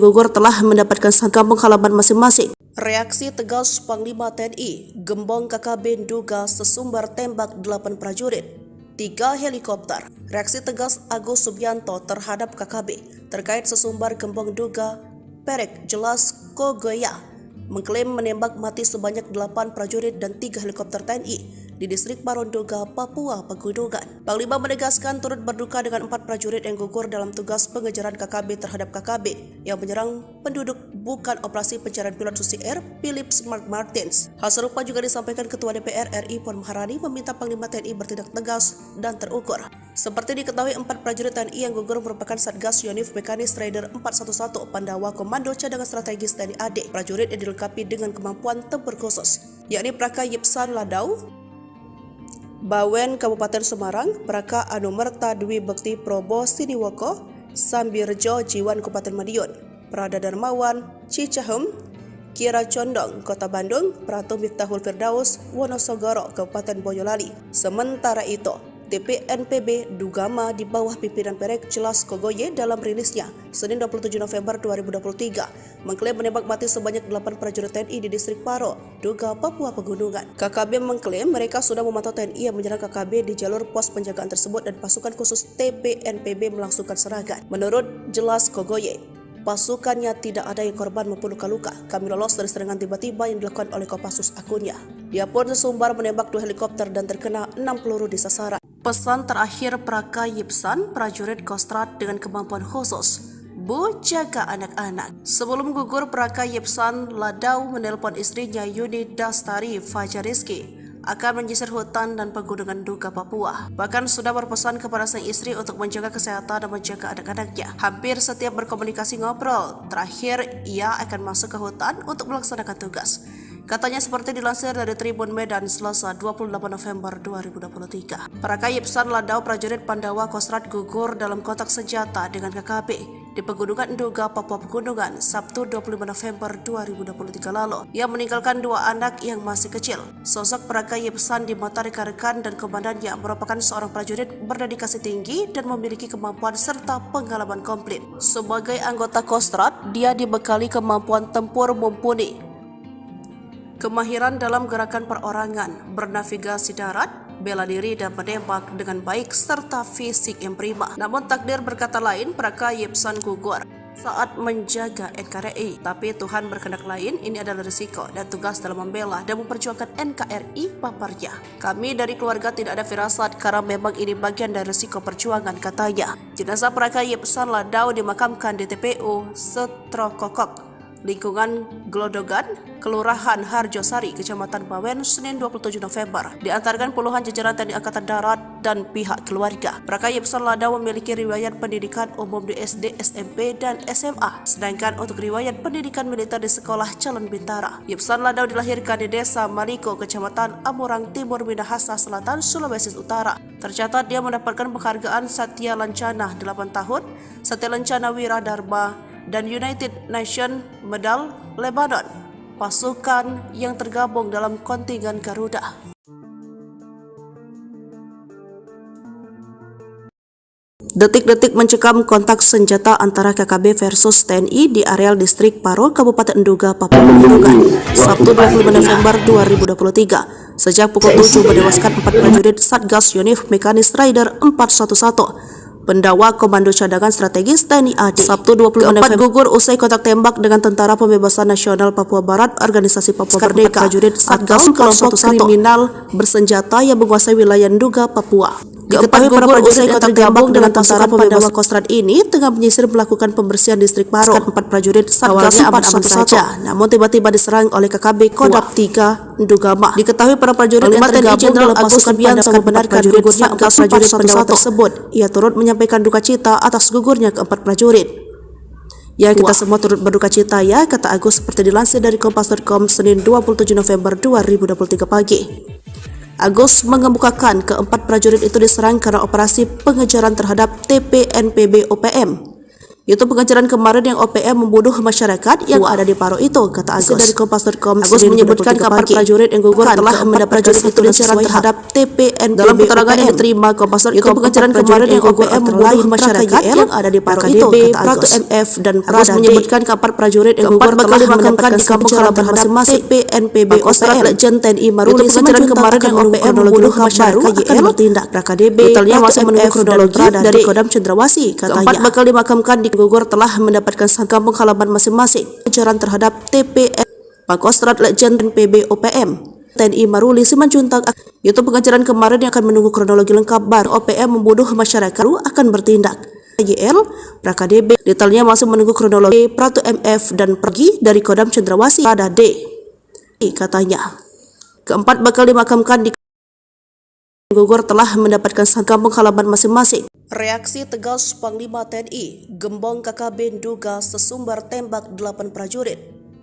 gugur telah mendapatkan kampung halaman masing-masing. Reaksi tegas Panglima TNI, Gembong KKB Nduga sesumbar tembak 8 prajurit, 3 helikopter. Reaksi tegas Agus Subianto terhadap KKB terkait sesumbar Gembong Nduga Perek Jelas Kogoya mengklaim menembak mati sebanyak 8 prajurit dan 3 helikopter TNI di distrik Paro Nduga, Papua Pegunungan. Panglima menegaskan turut berduka dengan 4 prajurit yang gugur dalam tugas pengejaran KKB terhadap KKB yang menyerang penduduk bukan operasi pencarian pilot Susi Air Philip Mark Martins. Hal serupa juga disampaikan Ketua DPR RI Puan Maharani meminta Panglima TNI bertindak tegas dan terukur. Seperti diketahui 4 prajurit TNI yang gugur merupakan Satgas Yonif Mekanis Rider 411 Pandawa Komando Cadangan Strategis TNI AD. Prajurit yang dilengkapi dengan kemampuan tempur khusus, yakni Praka Yipsan Ladau Bawen Kabupaten Semarang, Praka Anumerta Dwi Bekti Probo Siniwoko, Sambirjo Jiwan Kabupaten Madiun, Prada Darmawan Cicahem, Kira Condong Kota Bandung, Pratu Miftahul Firdaus Wonosogoro Kabupaten Boyolali. Sementara itu, TPNPB Dugama di bawah pimpinan Perek Jelas Kogoye dalam rilisnya Senin 27 November 2023 mengklaim menembak mati sebanyak 8 prajurit TNI di distrik Paro, Nduga, Papua Pegunungan. KKB mengklaim mereka sudah memantau TNI yang menyerang KKB di jalur pos penjagaan tersebut dan pasukan khusus TPNPB melangsungkan serangan. Menurut Jelas Kogoye, pasukannya tidak ada yang korban maupun luka-luka. Kami lolos dari serangan tiba-tiba yang dilakukan oleh Kopassus akunnya. Dia pun sesumbar menembak 2 helikopter dan terkena 6 peluru di sasaran. Pesan terakhir Praka Yipsan, prajurit Kostrad dengan kemampuan khusus, Bu, jaga anak-anak. Sebelum gugur, Praka Yipsan Ladau menelpon istrinya Yuni Dastari Fajariski akan menyisir hutan dan pegunungan Nduga, Papua. Bahkan sudah berpesan kepada sang istri untuk menjaga kesehatan dan menjaga anak-anaknya. Hampir setiap berkomunikasi ngobrol, terakhir ia akan masuk ke hutan untuk melaksanakan tugas. Katanya seperti dilansir dari Tribun Medan Selasa 28 November 2023. Praka Yipsan Ladau prajurit Pandawa Kostrad gugur dalam kontak senjata dengan KKB di Pegunungan Nduga, Papua Pegunungan, Sabtu 25 November 2023 lalu. Ia meninggalkan 2 anak yang masih kecil. Sosok Praka Yipsan di mata rekan-rekan dan komandannya merupakan seorang prajurit berdedikasi tinggi dan memiliki kemampuan serta pengalaman komplit. Sebagai anggota Kostrad, dia dibekali kemampuan tempur mumpuni, kemahiran dalam gerakan perorangan, bernavigasi darat, bela diri dan menembak dengan baik serta fisik yang prima. Namun takdir berkata lain, Praka Yipsan gugur saat menjaga NKRI. Tapi Tuhan berkehendak lain, ini adalah risiko dan tugas dalam membela dan memperjuangkan NKRI paparnya. Kami dari keluarga tidak ada firasat karena memang ini bagian dari risiko perjuangan, katanya. Jenazah Praka Yipsan Ladau dimakamkan di TPU Setrokokok, lingkungan Glodogan, Kelurahan Harjosari, Kecamatan Bawen, Senin 27 November. Diantarkan puluhan jajaran TNI Angkatan Darat dan pihak keluarga. Praka Yipsan Ladau memiliki riwayat pendidikan umum di SD, SMP, dan SMA. Sedangkan untuk riwayat pendidikan militer di Sekolah Calon Bintara. Yipsan Ladau dilahirkan di Desa Maliko, Kecamatan Amurang Timur, Minahasa Selatan, Sulawesi Utara. Tercatat dia mendapatkan penghargaan Satya Lancana 8 tahun, Satya Lancana Wira Dharma, dan United Nations Medal Lebanon, pasukan yang tergabung dalam kontingen Garuda. Detik-detik mencekam kontak senjata antara KKB versus TNI di areal distrik Paro, Kabupaten Nduga, Papua Pegunungan, Sabtu 25 November 2023. Sejak pukul 7 menewaskan 4 prajurit Satgas Yonif Mekanis Rider 411. Pendawa Komando Cadangan Strategis TNI AD. Sabtu 25 November gugur usai kontak tembak dengan Tentara Pembebasan Nasional Papua Barat, Organisasi Papua Merdeka. Prajurit Satgas kelompok kriminal bersenjata yang menguasai wilayah Nduga, Papua. Diketahui para prajurit yang tergabung dengan Tentara Pembebasan Kostrad ini tengah menyisir melakukan pembersihan distrik Paro. 4 prajurit Satgas 411, namun tiba-tiba diserang oleh KKB Kodap 3 Ndugama. Diketahui para prajurit yang tergabung dalam pasukan Subianto membenarkan gugurnya 4 prajurit pendawa tersebut. Ia turut menyampaikan duka cita atas gugurnya keempat prajurit. Ya, kita semua turut berduka cita ya, kata Agus seperti dilansir dari Kompas.com Senin 27 November 2023 pagi. Agus mengemukakan keempat prajurit itu diserang karena operasi pengejaran terhadap TPNPB OPM. Itu pengejaran kemarin yang OPM membunuh masyarakat yang ada di Paro itu, kata Agus dari Kompas.com. Agus menyebutkan keempat prajurit yang gugur telah mendapatkan satu pengejaran terhadap TPNPB. Dalam keterangan yang diterima Kompas.com, itu pengejaran kemarin yang OPM membunuh masyarakat yang ada di Paro itu, kata Agus. MF dan Agus menyebutkan keempat prajurit yang gugur telah mendapatkan kampung halaman masing-masing TPNPB OPM. Legend TNI Maruli pengejaran kemarin yang OPM membunuh masyarakat akan bertindak. KDB detailnya masih menunggu kronologi dari Kodam Cendrawasih, katanya. Keempat bakal dimakamkan di gugur telah mendapatkan kampung halaman masing-masing. Pengejaran terhadap TPN Pangkostrat Legend PB OPM TNI Maruli Simanjuntak. Itu pengejaran kemarin yang akan menunggu kronologi lengkap baru OPM membunuh masyarakat akan bertindak. YL PraKDB detailnya masih menunggu kronologi. Pratu MF dan pergi dari Kodam Cendrawasih pada D, katanya. Keempat bakal dimakamkan di gugur telah mendapatkan kampung halaman masing-masing. Reaksi tegas Panglima TNI, Gembong KKB Nduga sesumbar tembak 8 prajurit,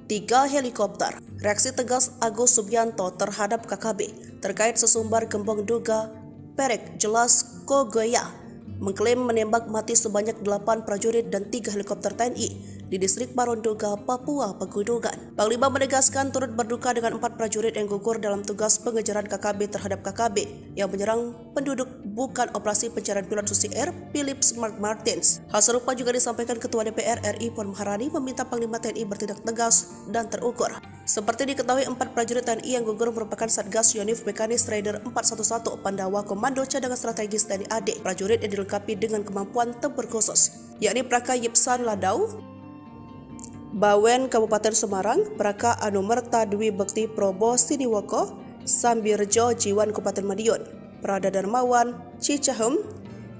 3 helikopter. Reaksi tegas Agus Subianto terhadap KKB terkait sesumbar Gembong Nduga Perek Jelas Kogoya mengklaim menembak mati sebanyak 8 prajurit dan 3 helikopter TNI di distrik Paro Nduga, Papua Pegunungan. Panglima menegaskan turut berduka dengan 4 prajurit yang gugur dalam tugas pengejaran KKB terhadap KKB yang menyerang penduduk bukan operasi pencarian pilot Susi Air Philips Mark Martins. Hal serupa juga disampaikan Ketua DPR RI Puan Maharani meminta Panglima TNI bertindak tegas dan terukur. Seperti diketahui, 4 prajurit TNI yang gugur merupakan Satgas Yonif Mekanis Rider 411 Pandawa Komando Cadangan Strategis TNI AD. Prajurit yang dilengkapi dengan kemampuan tempur khusus, yakni Praka Yipsan Ladau, Bawen Kabupaten Semarang, Praka Anumerta Dwi Bekti Probo Siniwoko, Sambirjo Jiwan Kabupaten Madiun, Prada Darmawan Cicahem,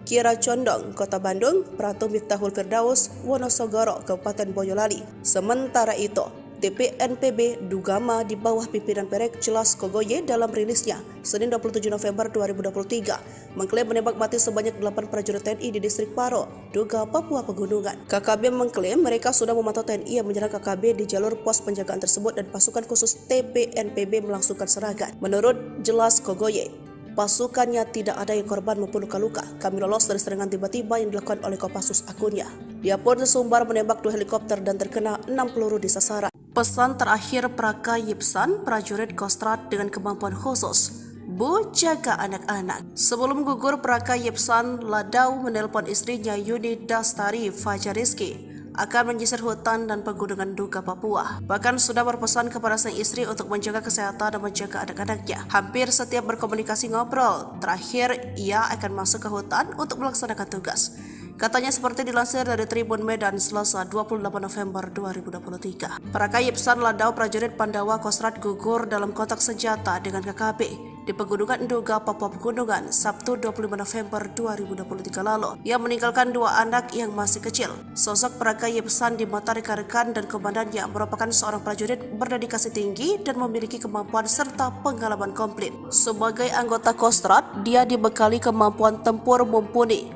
Kira Condong Kota Bandung, Pratu Miftahul Firdaus Wonosogoro Kabupaten Boyolali. Sementara itu, TPNPB Dugama di bawah pimpinan Perek Jelas Kogoye dalam rilisnya Senin 27 November 2023 mengklaim menembak mati sebanyak 8 prajurit TNI di distrik Paro, Nduga, Papua Pegunungan. KKB mengklaim mereka sudah memantau TNI yang menyerang KKB di jalur pos penjagaan tersebut dan pasukan khusus TPNPB melangsungkan serangan. Menurut Jelas Kogoye, Pasukannya tidak ada yang korban maupun luka-luka. Kami lolos dari serangan tiba-tiba yang dilakukan oleh Kopassus akunnya. Dia pun sesumbar menembak 2 helikopter dan terkena 6 peluru di sasaran. Pesan terakhir Praka Yipsan, prajurit Kostrad dengan kemampuan khusus. Bu, jaga anak-anak. Sebelum gugur, Praka Yipsan Ladau menelpon istrinya Yuni Dastari Fajariski akan menyisir hutan dan pegunungan Nduga, Papua. Bahkan sudah berpesan kepada sang istri untuk menjaga kesehatan dan menjaga anak-anaknya. Hampir setiap berkomunikasi ngobrol. Terakhir, ia akan masuk ke hutan untuk melaksanakan tugas. Katanya seperti dilansir dari Tribun Medan Selasa 28 November 2023. Praka Yipsan Ladau, prajurit Pandawa Kostrad gugur dalam kontak senjata dengan KKB di Pegunungan Nduga, Papua Pegunungan, Sabtu 25 November 2023 lalu. Ia meninggalkan 2 anak yang masih kecil. Sosok Praka Yipsan di mata rekan-rekan dan komandannya merupakan seorang prajurit berdedikasi tinggi dan memiliki kemampuan serta pengalaman komplit. Sebagai anggota Kostrad, dia dibekali kemampuan tempur mumpuni,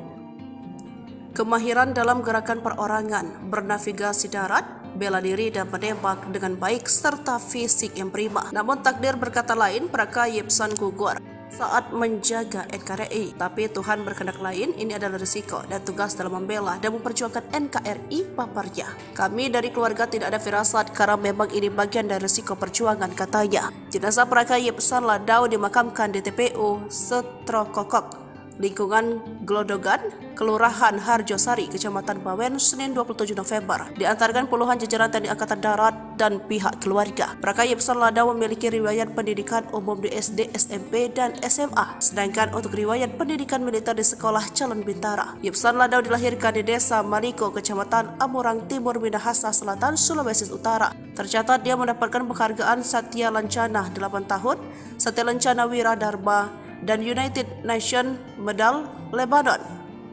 kemahiran dalam gerakan perorangan, bernavigasi darat, bela diri dan menembak dengan baik serta fisik yang prima. Namun takdir berkata lain, Praka Yipsan gugur saat menjaga NKRI. Tapi Tuhan berkehendak lain, ini adalah risiko dan tugas dalam membela dan memperjuangkan NKRI paparnya. Kami dari keluarga tidak ada firasat karena memang ini bagian dari risiko perjuangan, katanya. Jenazah Praka Yipsan Ladau dimakamkan di TPU Setrokokok, lingkungan Glodogan, Kelurahan Harjosari, Kecamatan Bawen, Senin 27 November. Diantarkan puluhan jajaran TNI Angkatan Darat dan pihak keluarga. Praka Yipsan Ladau memiliki riwayat pendidikan umum di SD, SMP, dan SMA. Sedangkan untuk riwayat pendidikan militer di Sekolah Calon Bintara. Yipsan Ladau dilahirkan di Desa Maliko, Kecamatan Amurang Timur, Minahasa Selatan, Sulawesi Utara. Tercatat dia mendapatkan penghargaan Satya Lancana 8 tahun, Satya Lancana Wiradharma, dan United Nations Medal Lebanon,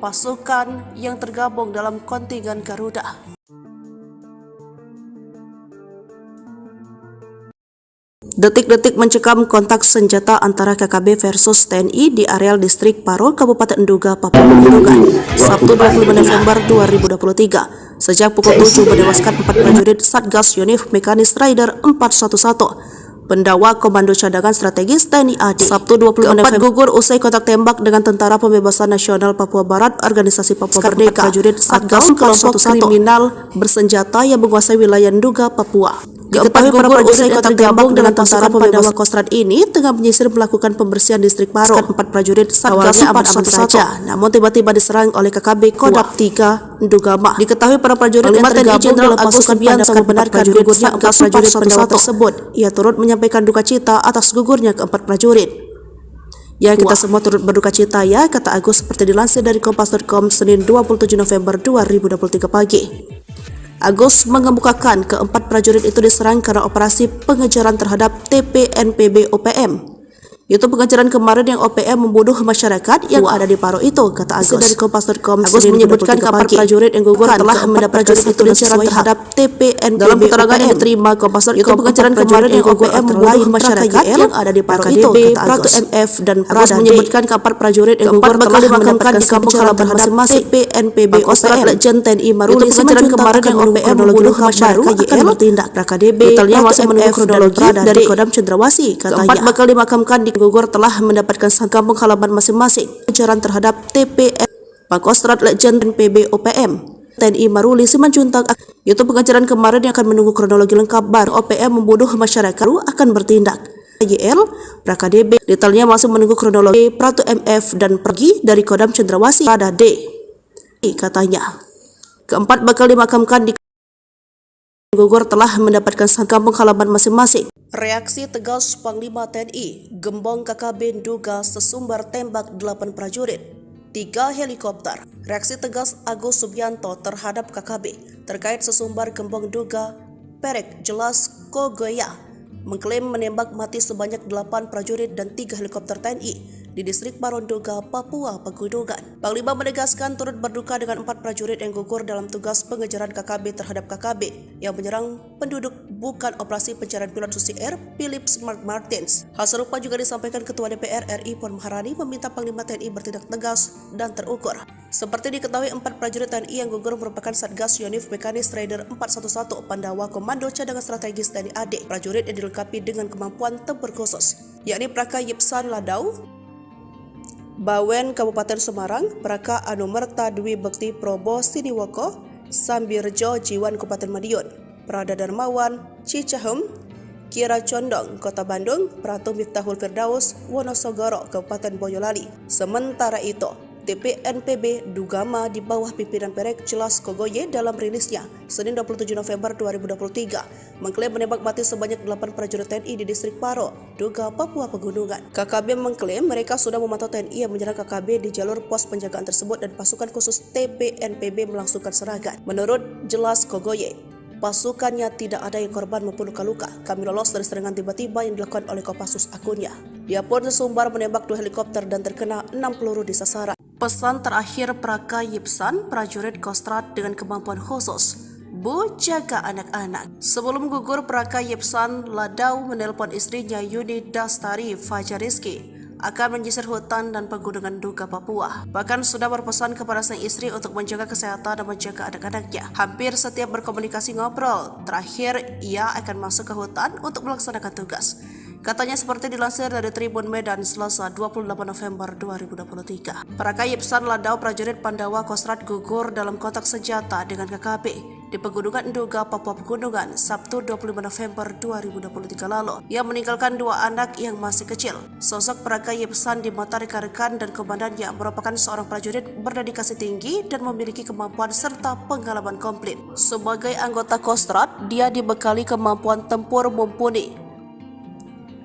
pasukan yang tergabung dalam kontingen Garuda. Detik-detik mencekam kontak senjata antara KKB versus TNI di areal distrik Paro, Kabupaten Nduga, Papua Pegunungan, Sabtu 25 November 2023. Sejak pukul 7 menewaskan 4 prajurit Satgas Yonif Mekanis Rider 411. Pendawa Komando Cadangan Strategis TNI AD. Sabtu 20 November gugur usai kontak tembak dengan Tentara Pembebasan Nasional Papua Barat, Organisasi Papua Merdeka, prajurit Satgas kelompok kriminal bersenjata yang menguasai wilayah Nduga, Papua. Diketahui para prajurit yang tergabung dengan Tentara Pandawa Kostrad ini tengah menyisir melakukan pembersihan distrik Paro. 4 prajurit Satgas aman-aman saja, namun tiba-tiba diserang oleh KKB Kodam 3 Ndugama. Diketahui para prajurit yang tergabung dalam pasukan Pandawa membenarkan gugurnya 4 prajurit Pandawa tersebut. Ia turut menyampaikan duka cita atas gugurnya ke-4 prajurit. Ya, kita semua turut berduka cita ya, kata Agus seperti dilansir dari Kompas.com Senin 27 November 2023 pagi. Agus mengemukakan ke-4 prajurit itu diserang karena operasi pengejaran terhadap TPNPB OPM. Itu pengejaran kemarin yang OPM membunuh masyarakat yang ada di Paro itu, kata Agus dari Kompas.com. Agus menyebutkan kapal prajurit yang gugur telah mendapat prajurit itu diserang terhadap TPNPB. Dalam keterangan yang diterima Kompas.com, itu pengejaran kemarin yang OPM membunuh masyarakat yang ada di Paro itu, kata Agus. MF dan Agus menyebutkan kapal prajurit yang gugur telah mendapatkan di kampung halaman masing-masing TPNPB OPM. Legend TNI Maruli pengejaran kemarin yang OPM membunuh masyarakat akan bertindak. PKDB detailnya masih menunggu kronologi dari Kodam Cendrawasih, katanya. Keempat bakal dimakamkan di gugur telah mendapatkan kampung halaman masing-masing. Pengejaran terhadap TPN Pangkostrat Legend PB OPM TNI Maruli Simanjuntak. Itu pengejaran kemarin yang akan menunggu kronologi lengkap baru OPM membunuh masyarakat akan bertindak. YL PKDB detailnya masih menunggu kronologi Pratu MF dan pergi dari Kodam Cendrawasih pada D, katanya. Keempat bakal dimakamkan di gugur telah mendapatkan kampung halaman masing-masing. Reaksi tegas Panglima TNI, Gembong KKB Nduga sesumbar tembak 8 prajurit, 3 helikopter. Reaksi tegas Agus Subianto terhadap KKB terkait sesumbar Gembong Nduga, Perek Jelas Kogoya mengklaim menembak mati sebanyak 8 prajurit dan 3 helikopter TNI di distrik Paro Nduga, Papua Pegunungan. Panglima menegaskan turut berduka dengan 4 prajurit yang gugur dalam tugas pengejaran KKB terhadap KKB yang menyerang penduduk bukan operasi pencarian pilot Susi Air Philip Mark Martins. Hal serupa juga disampaikan Ketua DPR RI Puan Maharani meminta Panglima TNI bertindak tegas dan terukur. Seperti diketahui, 4 prajurit TNI yang gugur merupakan Satgas Yonif Mekanis Rider 411 Pandawa Komando Cadangan Strategis TNI AD. Prajurit yang dilengkapi dengan kemampuan tempur khusus, yakni Praka Yipsan Ladau, Bawen Kabupaten Semarang, Praka Anumerta Dwi Bekti Probo Siniwoko, Sambirjo Jiwan Kabupaten Madiun, Prada Darmawan, Cicahem, Kira Condong, Kota Bandung, Pratu Miftahul Firdaus, Wonosogoro, Kabupaten Boyolali. Sementara itu, TPNPB Dugama di bawah pimpinan Perek Jelas Kogoye dalam rilisnya Senin 27 November 2023 mengklaim menembak mati sebanyak 8 prajurit TNI di distrik Paro, Duga, Papua Pegunungan. KKB mengklaim mereka sudah memantau TNI yang menyerang KKB di jalur pos penjagaan tersebut dan pasukan khusus TPNPB melangsungkan serangan. Menurut Jelas Kogoye, pasukannya tidak ada yang korban maupun luka-luka. Kami lolos dari serangan tiba-tiba yang dilakukan oleh Kopassus akunnya. Dia pun sesumbar menembak 2 helikopter dan terkena 6 peluru di sasaran. Pesan terakhir Praka Yipsan, prajurit Kostrad dengan kemampuan khusus. Bu, jaga anak-anak. Sebelum gugur, Praka Yipsan Ladau menelpon istrinya Yuni Dastari Fajariski akan menyisir hutan dan pegunungan Duga, Papua. Bahkan sudah berpesan kepada sang istri untuk menjaga kesehatan dan menjaga anak-anaknya. Hampir setiap berkomunikasi ngobrol, terakhir ia akan masuk ke hutan untuk melaksanakan tugas. Katanya seperti dilansir dari Tribun Medan Selasa 28 November 2023. Praka Yipsan Ladau prajurit Pandawa Kostrad gugur dalam kontak senjata dengan KKB di Pegunungan Duga, Papua Pegunungan, Sabtu 25 November 2023 lalu. Ia meninggalkan 2 anak yang masih kecil. Sosok Praka Yipsan di mata rekan-rekan dan komandannya merupakan seorang prajurit berdedikasi tinggi dan memiliki kemampuan serta pengalaman komplit. Sebagai anggota Kostrad, dia dibekali kemampuan tempur mumpuni,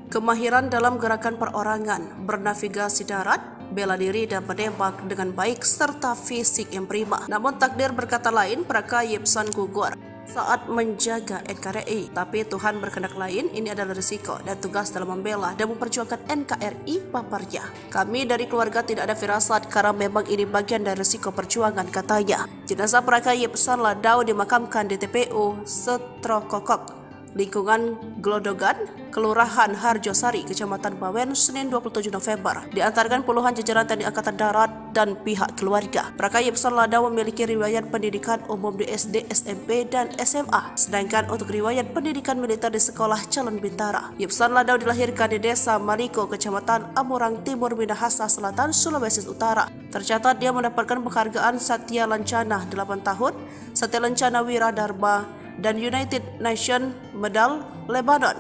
kemahiran dalam gerakan perorangan, bernavigasi darat, bela diri dan menembak dengan baik serta fisik yang prima. Namun takdir berkata lain, Praka Yipsan gugur saat menjaga NKRI. Tapi Tuhan berkehendak lain, ini adalah risiko dan tugas dalam membela dan memperjuangkan NKRI, paparnya. Kami dari keluarga tidak ada firasat karena memang ini bagian dari risiko perjuangan, katanya. Jenazah Praka Yipsan Ladau dimakamkan di TPU Setrokokok, lingkungan Glodogan, Kelurahan Harjosari, Kecamatan Bawen, Senin 27 November. Diantarkan puluhan jajaran TNI Angkatan Darat dan pihak keluarga. Praka Yipsan Ladau memiliki riwayat pendidikan umum di SD, SMP, dan SMA. Sedangkan untuk riwayat pendidikan militer di Sekolah Calon Bintara. Yipsan Ladau dilahirkan di Desa Maliko, Kecamatan Amurang Timur, Minahasa Selatan, Sulawesi Utara. Tercatat dia mendapatkan penghargaan Satya Lancana 8 tahun, Satya Lancana Wira Dharma, dan United Nations Medal Lebanon,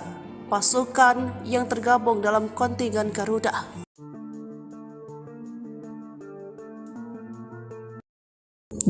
pasukan yang tergabung dalam kontingen Garuda.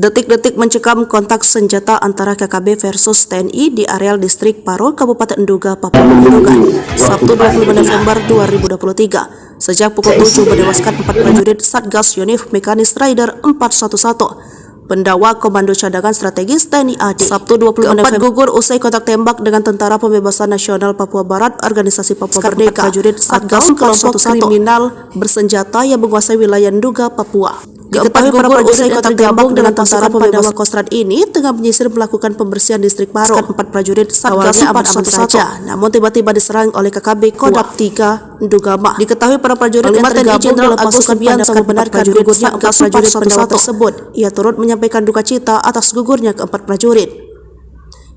Detik-detik mencekam kontak senjata antara KKB versus TNI di areal distrik Paro, Kabupaten Duga, Papua Pegunungan, Sabtu 25 November 2023. Sejak pukul 7 menewaskan 4 prajurit Satgas Yonif Mekanis Rider 411. Pendawa Komando Cadangan Strategis TNI AD. Sabtu 25 November gugur usai kontak tembak dengan Tentara Pembebasan Nasional Papua Barat, Organisasi Papua Merdeka, prajurit Satgas kelompok kriminal bersenjata yang menguasai wilayah Duga, Papua. Diketahui para prajurit yang tergabung dengan Tentara Pembebasan Kostrad ini tengah menyisir melakukan pembersihan distrik Paro. 4 prajurit Satgas aman saja, namun tiba-tiba diserang oleh KKB Kodam 3 Dugama. Diketahui para prajurit yang tergabung Jenderal Agus Subianto membenarkan gugurnya 4 prajurit Pandawa tersebut. Ia turut menyampaikan duka cita atas gugurnya keempat prajurit.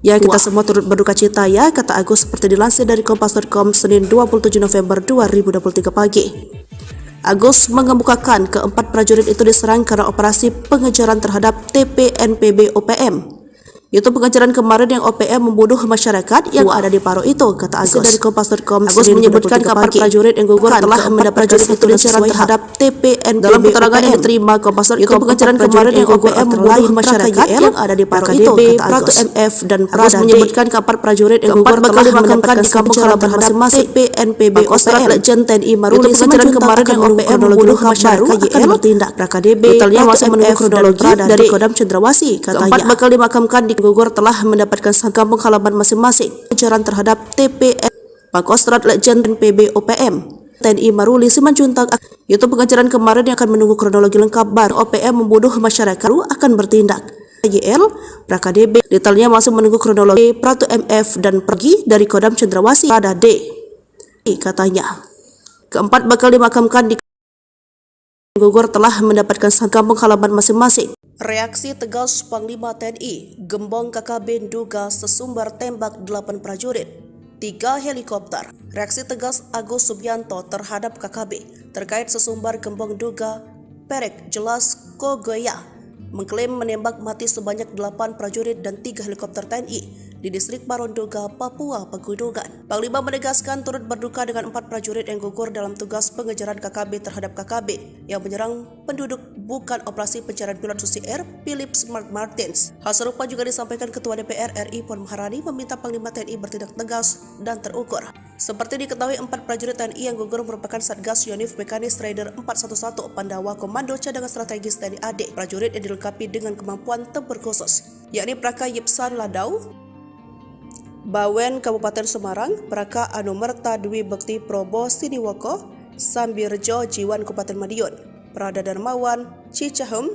Ya, kita semua turut berduka cita ya, kata Agus seperti dilansir dari Kompas.com Senin 27 November 2023 pagi. Agus mengemukakan keempat prajurit itu diserang karena operasi pengejaran terhadap TPNPB OPM. Itu pengejaran kemarin yang OPM membunuh masyarakat yang ada di Paro itu, kata Agus dari Kompas.com. Agus menyebutkan keempat prajurit yang gugur telah mendapat prajurit itu diserang terhadap TPNPB. Dalam keterangan yang diterima Kompas.com, itu pengejaran kemarin yang OPM membunuh masyarakat yang ada di Paro itu, kata Agus. MF dan Agus menyebutkan keempat prajurit yang gugur telah dimakamkan di kampung halaman masing-masing TPNPB OPM. Legend TNI Maruli pengejaran kemarin yang OPM membunuh masyarakat akan bertindak. KDB detailnya masih menunggu kronologi dari Kodam Cendrawasih, katanya. Keempat bakal dimakamkan di gugur telah mendapatkan kampung halaman masing-masing. Pengejaran terhadap TPN Pangkostrat Legend PB OPM TNI Maruli Simanjuntak. Itu pengejaran kemarin yang akan menunggu kronologi lengkap baru OPM membunuh masyarakat akan bertindak. YL PraKDB detailnya masih menunggu kronologi Pratu MF dan pergi dari Kodam Cendrawasih pada D, katanya. Keempat bakal dimakamkan di gugur telah mendapatkan kampung halaman masing-masing. Reaksi tegas Panglima TNI, Gembong KKB Duga sesumbar tembak 8 prajurit. 3 helikopter. Reaksi tegas Agus Subianto terhadap KKB terkait sesumbar gembong duga Perek Jelas Kogoya mengklaim menembak mati sebanyak 8 prajurit dan 3 helikopter TNI di distrik Paronduga, Papua Pegunungan. Panglima menegaskan turut berduka dengan 4 prajurit yang gugur dalam tugas pengejaran KKB terhadap KKB yang menyerang penduduk bukan operasi pencarian pilot Susi Air Philip Mark Martins. Hal serupa juga disampaikan Ketua DPR RI Puan Maharani meminta Panglima TNI bertindak tegas dan terukur. Seperti diketahui, 4 prajurit TNI yang gugur merupakan Satgas Yonif Mekanis Raider 411 Pandawa Komando Cadangan Strategis TNI AD. Prajurit yang dilengkapi dengan kemampuan tempur khusus, yakni Praka Yipsan Ladau, Bawen Kabupaten Semarang, Praka Anumerta Dwi Bekti Probo Siniwoko, Sambirjo Jiwan Kabupaten Madiun, Prada Darmawan Cicahem,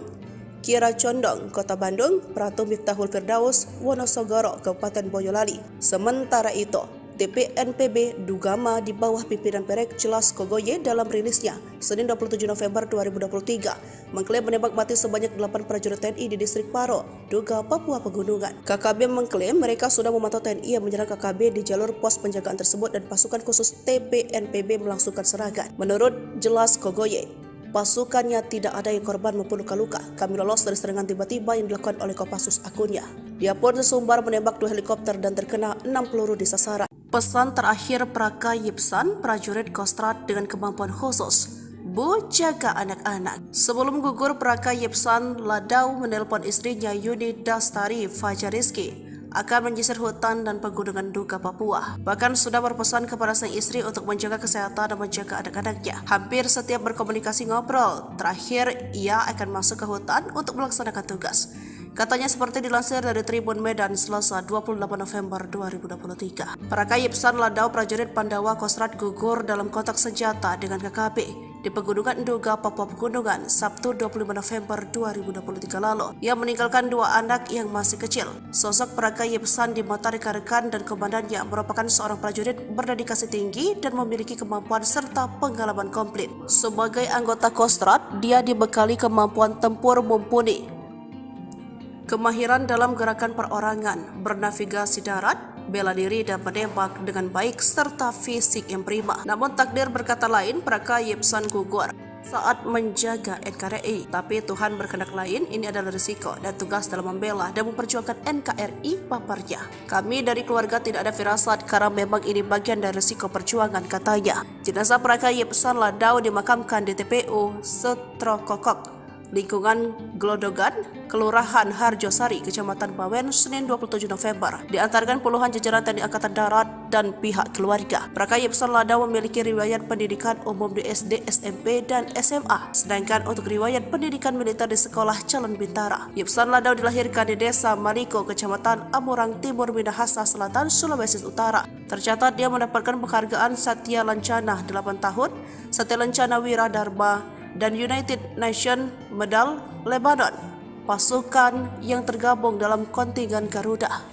Kira Condong Kota Bandung, Pratu Miftahul Firdaus Wonosogoro Kabupaten Boyolali. Sementara itu, TPNPB Dugama di bawah pimpinan Perek Jelas Kogoye dalam rilisnya Senin 27 November 2023 mengklaim menembak mati sebanyak 8 prajurit TNI di distrik Paro, Duga, Papua Pegunungan. KKB mengklaim mereka sudah memantau TNI yang menyerang KKB di jalur pos penjagaan tersebut dan pasukan khusus TPNPB melangsungkan serangan. Menurut Jelas Kogoye, pasukannya tidak ada yang korban maupun luka-luka. Kami lolos dari serangan tiba-tiba yang dilakukan oleh Kopassus akunnya. Dia pun sesumbar menembak 2 helikopter dan terkena 6 peluru di sasaran. Pesan terakhir Praka Yipsan, prajurit Kostrad dengan kemampuan khusus, Bu, jaga anak-anak. Sebelum gugur, Praka Yipsan Ladau menelpon istrinya Yuni Dastari Fajariski akan menyisir hutan dan pegunungan Duga, Papua. Bahkan sudah berpesan kepada sang istri untuk menjaga kesehatan dan menjaga anak-anaknya. Hampir setiap berkomunikasi ngobrol, terakhir ia akan masuk ke hutan untuk melaksanakan tugas. Katanya seperti dilansir dari Tribun Medan Selasa 28 November 2023. Praka Yipsan Ladau, prajurit Pandawa Kostrad gugur dalam kontak senjata dengan KKB di Pegunungan Duga, Papua Pegunungan, Sabtu 25 November 2023 lalu. Ia meninggalkan 2 anak yang masih kecil. Sosok Praka Yipsan di mata rekan-rekan dan komandannya merupakan seorang prajurit berdedikasi tinggi dan memiliki kemampuan serta pengalaman komplit. Sebagai anggota Kostrad, dia dibekali kemampuan tempur mumpuni, kemahiran dalam gerakan perorangan, bernavigasi darat, bela diri dan menembak dengan baik serta fisik yang prima. Namun takdir berkata lain, Praka Yipsan gugur saat menjaga NKRI. Tapi Tuhan berkehendak lain, ini adalah risiko dan tugas dalam membela dan memperjuangkan NKRI, paparnya. Kami dari keluarga tidak ada firasat karena memang ini bagian dari risiko perjuangan, katanya. Jenazah Praka Yipsan Ladau dimakamkan di TPU Setrokokok, lingkungan Glodogan, Kelurahan Harjosari, Kecamatan Bawen, Senin 27 November. Diantarkan puluhan jajaran TNI Angkatan Darat dan pihak keluarga. Praka Yipsan Ladau memiliki riwayat pendidikan umum di SD, SMP, dan SMA. Sedangkan untuk riwayat pendidikan militer di Sekolah Calon Bintara. Yipsan Ladau dilahirkan di Desa Maliko, Kecamatan Amurang Timur, Minahasa Selatan, Sulawesi Utara. Tercatat dia mendapatkan penghargaan Satya Lancana 8 tahun, Satya Lancana Wira Dharma, dan United Nations Medal Lebanon, pasukan yang tergabung dalam kontingen Garuda.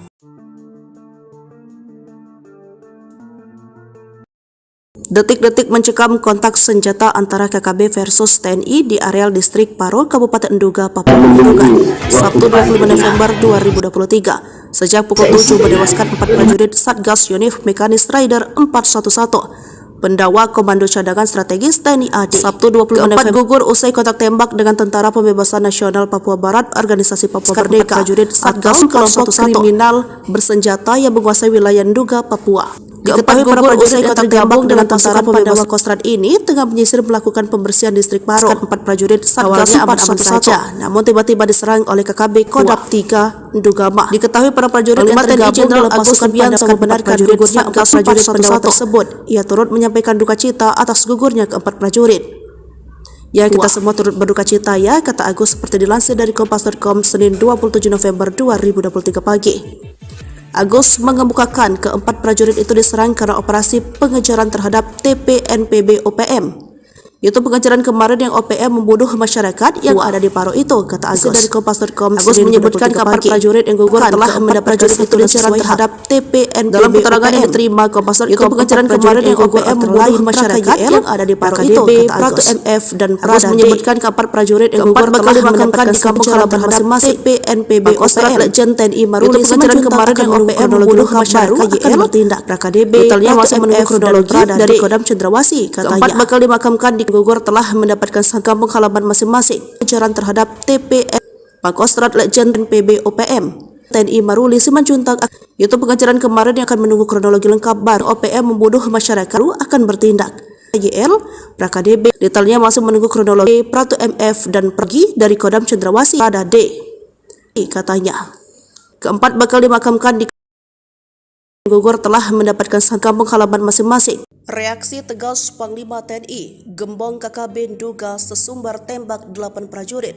Detik-detik mencekam kontak senjata antara KKB versus TNI di areal distrik Paro, Kabupaten Duga, Papua Pegunungan, Sabtu 25 November 2023. Sejak pukul 7 menewaskan 4 prajurit Satgas Yonif Mekanis Raider 411 Pendawa Komando Cadangan Strategis TNI AD. Sabtu 25 November gugur usai kontak tembak dengan Tentara Pembebasan Nasional Papua Barat, Organisasi Papua Merdeka, prajurit Satgas kelompok kriminal bersenjata yang menguasai wilayah Duga, Papua. Diketahui para prajurit yang tergabung dengan Tentara Pandawa Kostrad ini tengah menyisir melakukan pembersihan distrik Paro. 4 prajurit Satgas aman-aman saja, namun tiba-tiba diserang oleh KKB Kodam 3 Dugama. Diketahui para prajurit yang tergabung dalam Agus Subianto membenarkan gugurnya 4 prajurit Pandawa tersebut. Ia turut menyampaikan duka cita atas gugurnya ke-4 prajurit. Ya, kita semua turut berduka cita ya, kata Agus seperti dilansir dari Kompas.com Senin 27 November 2023 pagi. Agus mengemukakan ke-4 prajurit itu diserang karena operasi pengejaran terhadap TPNPB OPM Itu pengajaran kemarin yang OPM membunuh masyarakat yang ada di Paro itu, kata Agus. Dari Kompas.com, Agus menyebutkan kapal prajurit yang gugur telah mendapatkan satu pengajaran terhadap TPNPB. Dalam keterangan yang diterima Kompas.com, itu pengajaran kemarin yang OPM membunuh masyarakat yang ada di Paro itu, kata Agus. MF dan Agus menyebutkan kapal prajurit yang gugur telah dimakamkan di kampung halaman masing-masing. TPNPB OPM Legend TNI Maruli pengajaran kemarin yang OPM membunuh masyarakat akan bertindak. Rakadb detailnya masih menunggu kronologi dari Kodam Cendrawasih, katanya. Keempat bakal dimakamkan di gugur telah mendapatkan kampung halaman masing-masing. Pengejaran terhadap TPN Pangkostrat Legend PB OPM TNI Maruli Simanjuntak. Itu pengejaran kemarin yang akan menunggu kronologi lengkap baru OPM membunuh masyarakat akan bertindak. YL Rakadb detailnya masih menunggu kronologi Pratu MF dan pergi dari Kodam Cendrawasih pada D, katanya. Keempat bakal dimakamkan di gugur telah mendapatkan kampung halaman masing-masing. Reaksi tegas Panglima TNI, Gembong KKB duga sesumbar tembak 8 prajurit,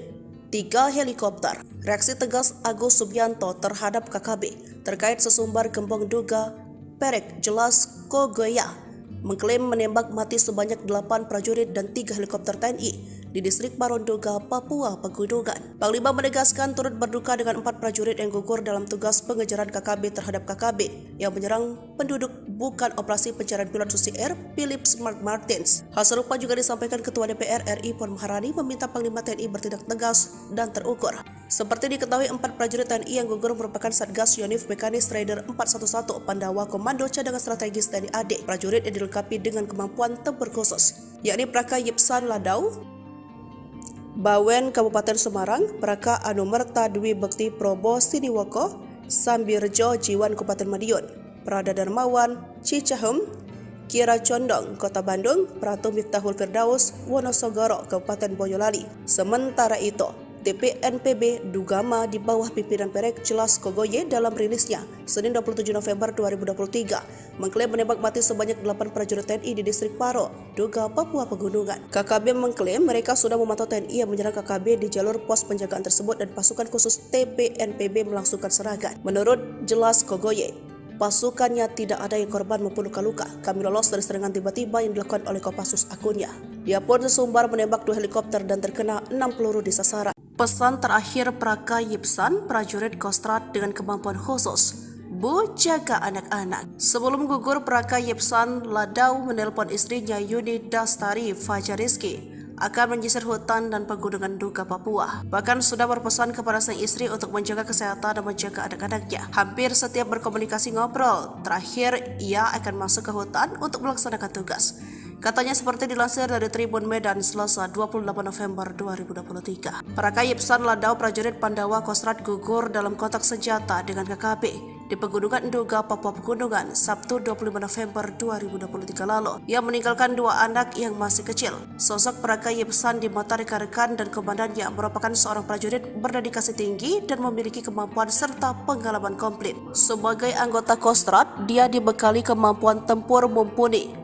3 helikopter. Reaksi tegas Agus Subianto terhadap KKB terkait sesumbar Gembong duga Perek Jelas Kogoya mengklaim menembak mati sebanyak 8 prajurit dan 3 helikopter TNI di distrik Paronduga, Papua Pegunungan. Panglima menegaskan turut berduka dengan 4 prajurit yang gugur dalam tugas pengejaran KKB terhadap KKB yang menyerang penduduk bukan operasi pencarian pilot Susi Air Philips Mark Martins. Hal serupa juga disampaikan Ketua DPR RI Puan Maharani meminta Panglima TNI bertindak tegas dan terukur. Seperti diketahui, 4 prajurit TNI yang gugur merupakan Satgas Yonif Mekanis Raider 411 Pandawa Komando Cadangan Strategis TNI AD. Prajurit yang dilengkapi dengan kemampuan tempur khusus, yakni Praka Yipsan Ladau, Bawen Kabupaten Semarang, Praka Anumerta Dwi Bekti Probo Siniwoko, Sambirjo Jiwan Kabupaten Madiun, Prada Darmawan Cicahem, Kira Condong Kota Bandung, Pratu Miftahul Firdaus Wonosogoro Kabupaten Boyolali. Sementara itu, TPNPB Dugama di bawah pimpinan Perek Jelas Kogoye dalam rilisnya Senin 27 November 2023 mengklaim menembak mati sebanyak 8 prajurit TNI di distrik Paro, Duga, Papua Pegunungan. KKB mengklaim mereka sudah memantau TNI yang menyerang KKB di jalur pos penjagaan tersebut dan pasukan khusus TPNPB melangsungkan serangan. Menurut Jelas Kogoye, pasukannya tidak ada yang korban maupun luka-luka. Kami lolos dari serangan tiba-tiba yang dilakukan oleh Kopassus akunnya. Dia pun sesumbar menembak 2 helikopter dan terkena 6 peluru di sasaran. Pesan terakhir Praka Yipsan, prajurit Kostrat dengan kemampuan khusus, Bu, jaga anak-anak. Sebelum gugur, Praka Yipsan Ladau menelpon istrinya Yuni Dastari Fajariski akan menyisir hutan dan pegunungan Duga Papua. Bahkan sudah berpesan kepada sang istri untuk menjaga kesehatan dan menjaga anak-anaknya. Hampir setiap berkomunikasi ngobrol, terakhir ia akan masuk ke hutan untuk melaksanakan tugas. Katanya seperti dilansir dari Tribun Medan Selasa 28 November 2023. Praka Yipsan Ladau prajurit Pandawa Kostrat gugur dalam kontak senjata dengan KKB di Pegunungan Duga, Papua Pegunungan, Sabtu 25 November 2023 lalu. Ia meninggalkan 2 anak yang masih kecil. Sosok Praka Yipsan di mata rekan-rekan dan komandannya merupakan seorang prajurit berdedikasi tinggi dan memiliki kemampuan serta pengalaman komplit. Sebagai anggota Kostrat, dia dibekali kemampuan tempur mumpuni,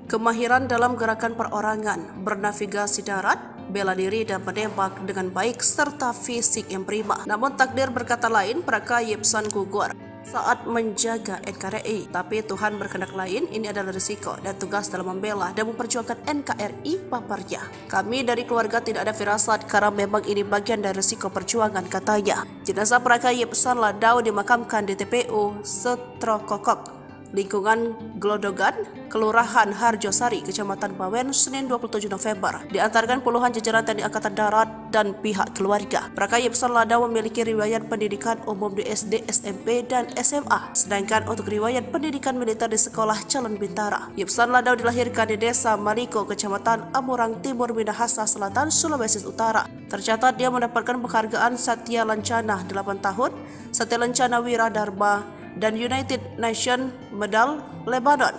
kemahiran dalam gerakan perorangan, bernavigasi darat, bela diri dan menembak dengan baik serta fisik yang prima. Namun takdir berkata lain, Praka Yipsan gugur saat menjaga NKRI. Tapi Tuhan berkehendak lain, ini adalah risiko dan tugas dalam membela dan memperjuangkan NKRI paparnya. Kami dari keluarga tidak ada firasat karena memang ini bagian dari risiko perjuangan, katanya. Jenazah Praka Yipsan Ladau dimakamkan di TPU Setrokokok, lingkungan Glodogan, Kelurahan Harjosari, Kecamatan Bawen, Senin 27 November. Diantarkan puluhan jajaran TNI Angkatan Darat dan pihak keluarga. Praka Yipsan Ladau memiliki riwayat pendidikan umum di SD, SMP, dan SMA. Sedangkan untuk riwayat pendidikan militer di Sekolah Calon Bintara. Yipsan Ladau dilahirkan di Desa Maliko, Kecamatan Amurang Timur, Minahasa Selatan, Sulawesi Utara. Tercatat dia mendapatkan penghargaan Satya Lancana 8 tahun, Satya Lancana Wiradharma, dan United Nations Medal Lebanon,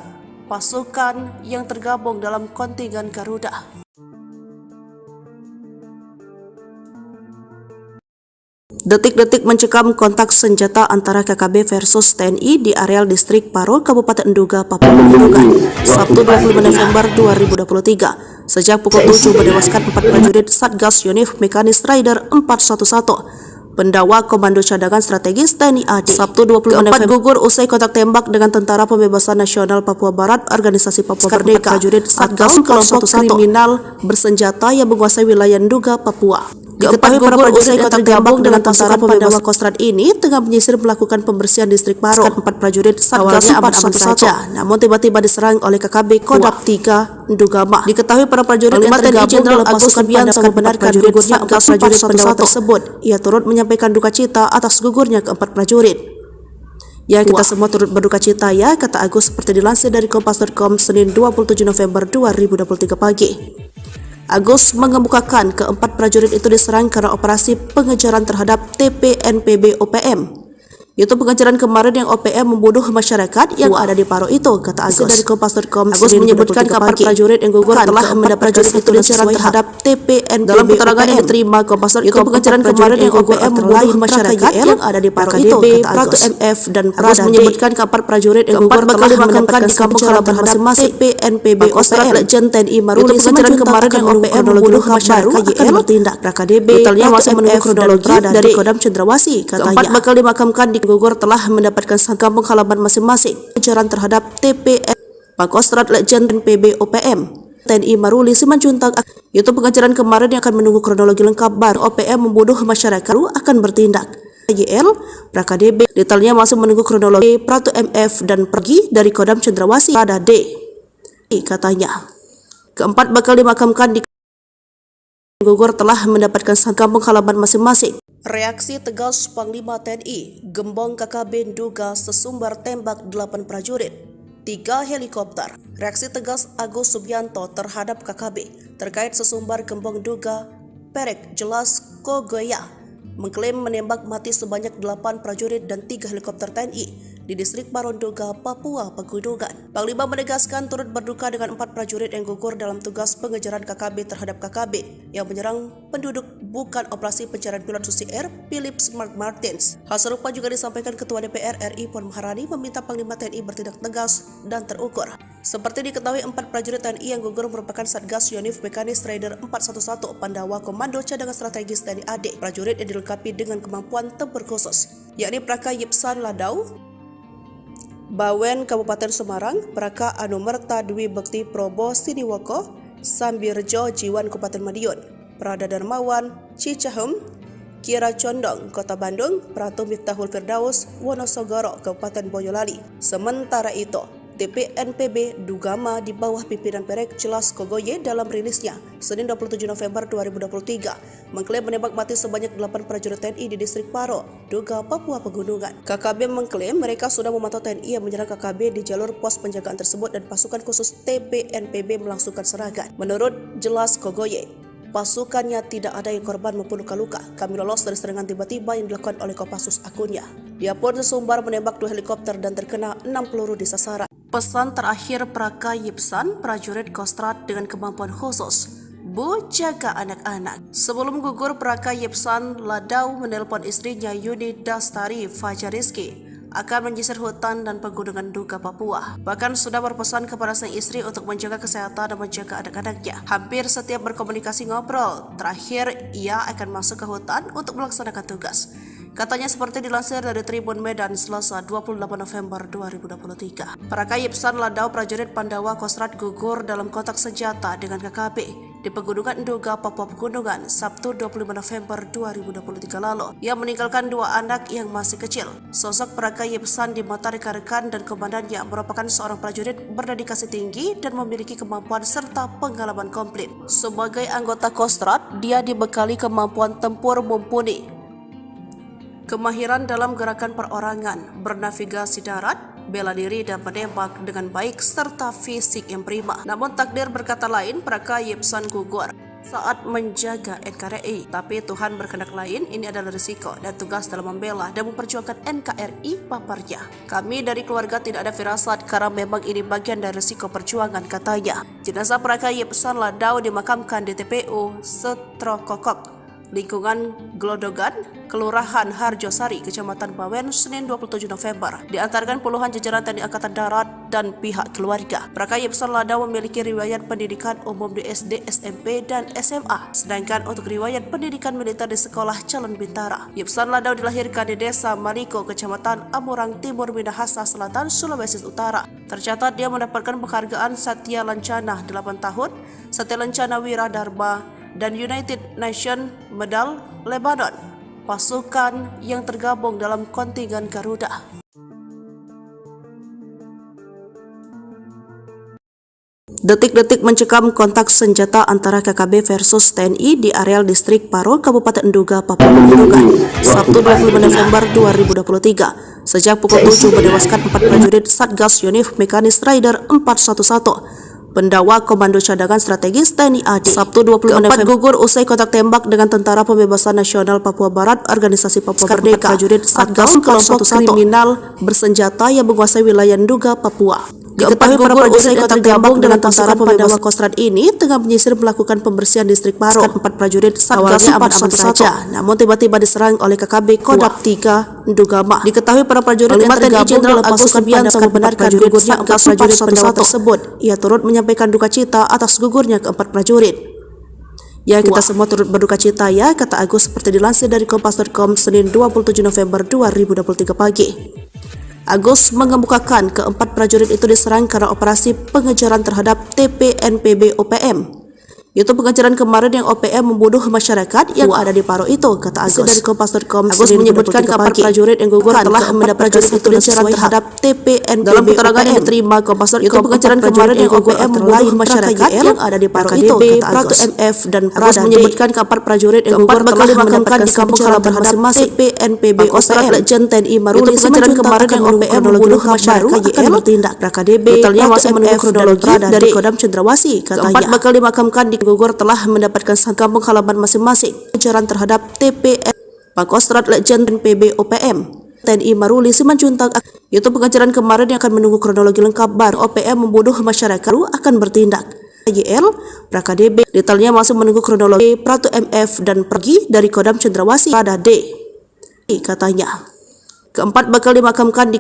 pasukan yang tergabung dalam kontingen Garuda. Detik-detik mencekam kontak senjata antara KKB versus TNI di areal distrik Paro, Kabupaten Duga, Papua Pegunungan, Sabtu 25 November 2023. Sejak pukul 7 menewaskan 4 prajurit Satgas Yonif Mekanis Raider 411 Pendakwa Komando Cadangan Strategis TNI AD Sabtu 26 November gugur usai kontak tembak dengan Tentara Pembebasan Nasional Papua Barat Organisasi Papua Merdeka prajurit Satgas kelompok kriminal bersenjata yang menguasai wilayah Nduga, Papua. Diketahui para prajurit yang tergabung dengan Tentara Pembebasan Kostrad ini tengah menyisir melakukan pembersihan distrik Paro. 4 prajurit Satgas aman-aman saja, namun tiba-tiba diserang oleh KKB Kodam 3 Ndugama. Diketahui para prajurit yang tergabung dalam pasukan Subianto membenarkan gugurnya 4 prajurit pendawa tersebut. Ia turut menyampaikan duka cita atas gugurnya keempat prajurit. Ya, kita semua turut berduka cita ya, kata Agus seperti dilansir dari Kompas.com Senin 27 November 2023 pagi. Agus mengemukakan keempat prajurit itu diserang karena operasi pengejaran terhadap TPNPB OPM. Itu pengejaran kemarin yang OPM membunuh masyarakat yang ada di Paro itu, kata Agus dari Kompas.com. Agus menyebutkan keempat prajurit yang gugur telah mendapat prajurit itu pengejaran terhadap TPNPB. Dalam keterangan yang diterima Kompas.com, itu pengejaran kemarin yang OPM membunuh masyarakat yang ada di Paro itu, kata Agus. MF dan Agus menyebutkan keempat prajurit yang gugur telah dimakamkan di kampung halaman masing-masing TPNPB OPM. Legend TNI Maruli pengejaran kemarin yang OPM membunuh masyarakat akan bertindak. KDB detailnya masih menunggu kronologi dari Kodam Cendrawasih, katanya. Keempat bakal dimakamkan di gugur telah mendapatkan kampung halaman masing-masing. Pengejaran terhadap TPN Pangkostrat Legend PB OPM TNI Maruli Simanjuntak. Itu pengejaran kemarin yang akan menunggu kronologi lengkap baru OPM membunuh masyarakat akan bertindak. YL PraKDB detailnya masih menunggu kronologi. Pratu MF dan pergi dari Kodam Cendrawasih pada D, katanya. Keempat bakal dimakamkan di gugur telah mendapatkan kampung halaman masing-masing. Reaksi tegas Panglima TNI, gembong KKB Nduga sesumbar tembak 8 prajurit, 3 helikopter. Reaksi tegas Agus Subianto terhadap KKB terkait sesumbar gembong Nduga Perek Jelas Kogoya mengklaim menembak mati sebanyak 8 prajurit dan 3 helikopter TNI di distrik Paro Nduga, Papua Pegunungan. Panglima menegaskan turut berduka dengan 4 prajurit yang gugur dalam tugas pengejaran KKB terhadap KKB yang menyerang penduduk bukan operasi pencarian pilot Susi Air Philip Mark Martins. Hal serupa juga disampaikan Ketua DPR RI Puan Maharani meminta Panglima TNI bertindak tegas dan terukur. Seperti diketahui 4 prajurit TNI yang gugur merupakan Satgas Yonif Mekanis Raider 411 Pandawa Komando Cadangan Strategis TNI AD. Prajurit yang dilengkapi dengan kemampuan tempur khusus, yakni Praka Yipsan Ladau, Bawen Kabupaten Semarang, Praka Anumerta Dwi Bekti Probo Siniwoko, Sambirjo Jiwan Kabupaten Madiun, Prada Darmawan Cicahem, Kira Condong Kota Bandung, Pratu Miftahul Firdaus Wonosogoro Kabupaten Boyolali. Sementara itu, TPNPB Dugama di bawah pimpinan Perek Jelas Kogoye dalam rilisnya Senin 27 November 2023 mengklaim menembak mati sebanyak 8 prajurit TNI di distrik Paro, Nduga, Papua Pegunungan. KKB mengklaim mereka sudah memantau TNI yang menyerang KKB di jalur pos penjagaan tersebut dan pasukan khusus TPNPB melangsungkan serangan. Menurut Jelas Kogoye, pasukannya tidak ada yang korban maupun luka-luka. Kami lolos dari serangan tiba-tiba yang dilakukan oleh Kopassus akunnya. Dia pun sesumbar menembak 2 helikopter dan terkena 6 peluru di sasaran. Pesan terakhir Praka Yipsan, prajurit Kostrad dengan kemampuan khusus, Bu, jaga anak-anak. Sebelum gugur, Praka Yipsan Ladau menelpon istrinya Yuni Dastari Fajariski akan menyisir hutan dan pegunungan Nduga, Papua. Bahkan sudah berpesan kepada sang istri untuk menjaga kesehatan dan menjaga anak-anaknya. Hampir setiap berkomunikasi ngobrol, terakhir ia akan masuk ke hutan untuk melaksanakan tugas. Katanya seperti dilansir dari Tribun Medan Selasa 28 November 2023. Praka Yipsan Ladau prajurit Pandawa Kostrad gugur dalam kontak senjata dengan KKB di Pegunungan Nduga, Papua Pegunungan Sabtu 25 November 2023 lalu. Ia meninggalkan 2 anak yang masih kecil. Sosok Praka Yipsan di mata rekan-rekan dan komandannya merupakan seorang prajurit berdedikasi tinggi dan memiliki kemampuan serta pengalaman komplit. Sebagai anggota Kostrad, dia dibekali kemampuan tempur mumpuni, kemahiran dalam gerakan perorangan, bernavigasi darat, bela diri dan menembak dengan baik serta fisik yang prima. Namun takdir berkata lain, Praka Yipsan gugur saat menjaga NKRI. Tapi Tuhan berkehendak lain, ini adalah risiko dan tugas dalam membela dan memperjuangkan NKRI, paparnya. Kami dari keluarga tidak ada firasat karena memang ini bagian dari risiko perjuangan, katanya. Jenazah Praka Yipsan Ladau dimakamkan di TPU Setrokokok, lingkungan Glodogan, Kelurahan Harjosari, Kecamatan Bawen, Senin 27 November. Diantarkan puluhan jajaran TNI Angkatan Darat dan pihak keluarga. Praka Yipsan Ladau memiliki riwayat pendidikan umum di SD, SMP, dan SMA. Sedangkan untuk riwayat pendidikan militer di Sekolah Calon Bintara. Yipsan Ladau dilahirkan di Desa Maliko, Kecamatan Amurang Timur, Minahasa Selatan, Sulawesi Utara. Tercatat dia mendapatkan penghargaan Satya Lancana 8 tahun, Satya Lancana Wira Dharma, dan United Nations Medal Lebanon, pasukan yang tergabung dalam kontingen Garuda. Detik-detik mencekam kontak senjata antara KKB versus TNI di areal distrik Paro, Kabupaten Nduga, Papua Pegunungan, Sabtu 25 November 2023. Sejak pukul 7 menewaskan 4 prajurit Satgas Yonif Mekanis Rider 411. Pendawa Komando Cadangan Strategis TNI AD. Sabtu 25 November gugur usai kontak tembak dengan Tentara Pembebasan Nasional Papua Barat, Organisasi Papua Merdeka. Prajurit Satgas kelompok kriminal bersenjata yang menguasai wilayah Nduga, Papua. Diketahui para prajurit yang tergabung dengan Tentara Pembebasan Kostrad ini tengah menyisir melakukan pembersihan distrik Paro. 4 prajurit Satgas 411 saja, namun tiba-tiba diserang oleh KKB Kodam 3 Ndugama. Diketahui para prajurit yang tergabung dalam pasukan Pandawa membenarkan gugurnya 4 prajurit Pandawa tersebut. Ia turut menyampaikan duka cita atas gugurnya keempat prajurit. Ya, kita semua turut berduka cita ya, kata Agus seperti dilansir dari Kompas.com Senin 27 November 2023 pagi. Agus mengemukakan keempat prajurit itu diserang karena operasi pengejaran terhadap TPNPB OPM. Itu pengejaran kemarin yang OPM membunuh masyarakat yang ada di Paro itu, kata Agus dari Kompas.com. Agus menyebutkan keempat prajurit yang gugur telah mendapatkan satu pengejaran terhadap TPNPB. Dalam keterangan yang diterima Kompas.com, itu pengejaran kemarin yang OPM membunuh masyarakat yang ada di Paro itu, kata Agus. MF dan Agus menyebutkan keempat prajurit yang gugur telah dimakamkan di kampung halaman masing-masing TPNPB OPM. Legend TNI Maruli pengejaran kemarin yang OPM membunuh masyarakat akan bertindak. KDB totalnya masih menunggu kronologi dari Kodam Cendrawasih, katanya. Keempat bakal dimakamkan di gugur telah mendapatkan kampung halaman masing-masing. Pengejaran terhadap TPN Pangkostrat Legend PB OPM TNI Maruli Simanjuntak. Itu pengejaran kemarin yang akan menunggu kronologi lengkap baru OPM membunuh masyarakat akan bertindak. YL PraKDB detailnya masih menunggu kronologi. Pratu MF dan pergi dari Kodam Cendrawasih pada D, katanya. Keempat bakal dimakamkan di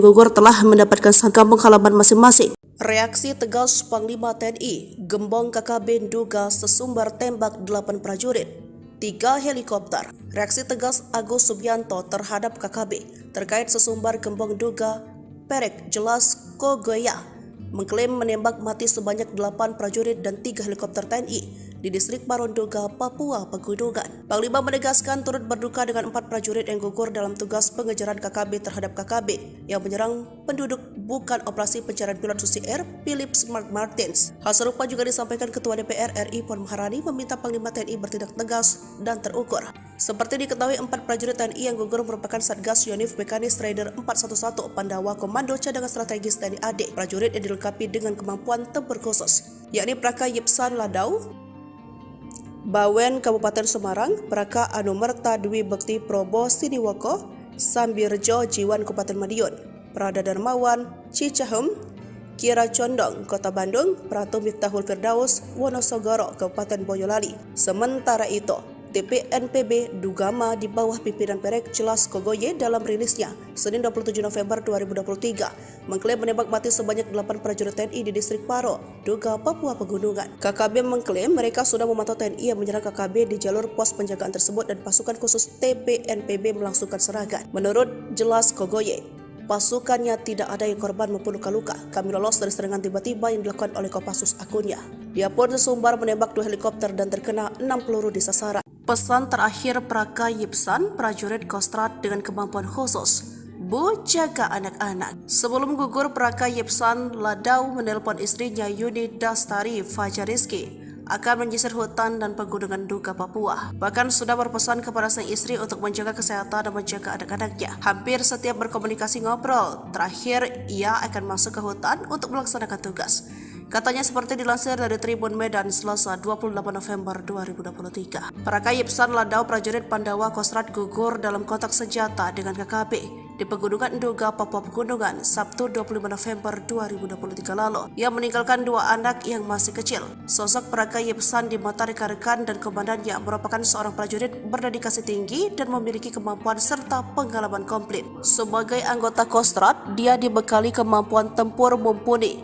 gugur telah mendapatkan kampung halaman masing-masing. Reaksi tegas Panglima TNI, Gembong KKB Nduga sesumbar tembak 8 prajurit, 3 helikopter. Reaksi tegas Agus Subianto terhadap KKB terkait sesumbar Gembong Nduga Perek Jelas Kogoya mengklaim menembak mati sebanyak 8 prajurit dan 3 helikopter TNI di distrik Paro Nduga, Papua Pegunungan. Panglima menegaskan turut berduka dengan 4 prajurit yang gugur dalam tugas pengejaran KKB terhadap KKB yang menyerang penduduk bukan operasi pencarian pilot Susi Air Philip Mark Martins. Hal serupa juga disampaikan Ketua DPR RI Puan Maharani meminta Panglima TNI bertindak tegas dan terukur. Seperti diketahui, 4 prajurit TNI yang gugur merupakan Satgas Yonif Mekanis Rider 411 Pandawa Komando Cadangan Strategis TNI AD. Prajurit yang dilengkapi dengan kemampuan tempur khusus, yakni Praka Yipsan Ladau Bawen Kabupaten Semarang, Praka Anumerta Dwi Bekti Probo Siniwoko, Sambirjo Jiwan Kabupaten Madiun, Prada Darmawan Cicahem, Kira Condong Kota Bandung, Pratu Miftahul Firdaus Wonosogoro Kabupaten Boyolali. Sementara itu, TPNPB Ndugama di bawah pimpinan Perek Jelas Kogoye dalam rilisnya Senin 27 November 2023 mengklaim menembak mati sebanyak 8 prajurit TNI di distrik Paro, Nduga, Papua Pegunungan. KKB mengklaim mereka sudah memantau TNI yang menyerang KKB di jalur pos penjagaan tersebut dan pasukan khusus TPNPB melangsungkan serangan. Menurut Jelas Kogoye, pasukannya tidak ada yang korban maupun luka-luka. Kami lolos dari serangan tiba-tiba yang dilakukan oleh Kopassus akunnya. Dia pun sesumbar menembak 2 helikopter dan terkena 6 peluru di sasaran. Pesan terakhir Praka Yipsan, prajurit Kostrad dengan kemampuan khusus, Bu, jaga anak-anak. Sebelum gugur, Praka Yipsan Ladau menelpon istrinya Yuni Dastari Fajariski akan menyisir hutan dan pegunungan Nduga, Papua. Bahkan sudah berpesan kepada sang istri untuk menjaga kesehatan dan menjaga anak-anaknya. Hampir setiap berkomunikasi ngobrol, terakhir ia akan masuk ke hutan untuk melaksanakan tugas. Katanya seperti dilansir dari Tribun Medan Selasa 28 November 2023. Praka Yipsan Ladau prajurit Pandawa Kostrad gugur dalam kontak senjata dengan KKB di Pegunungan Nduga, Papua Pegunungan, Sabtu 25 November 2023 lalu. Ia meninggalkan 2 anak yang masih kecil. Sosok Praka Yipsan di mata rekan-rekan dan komandannya merupakan seorang prajurit berdedikasi tinggi dan memiliki kemampuan serta pengalaman komplit. Sebagai anggota Kostrad, dia dibekali kemampuan tempur mumpuni,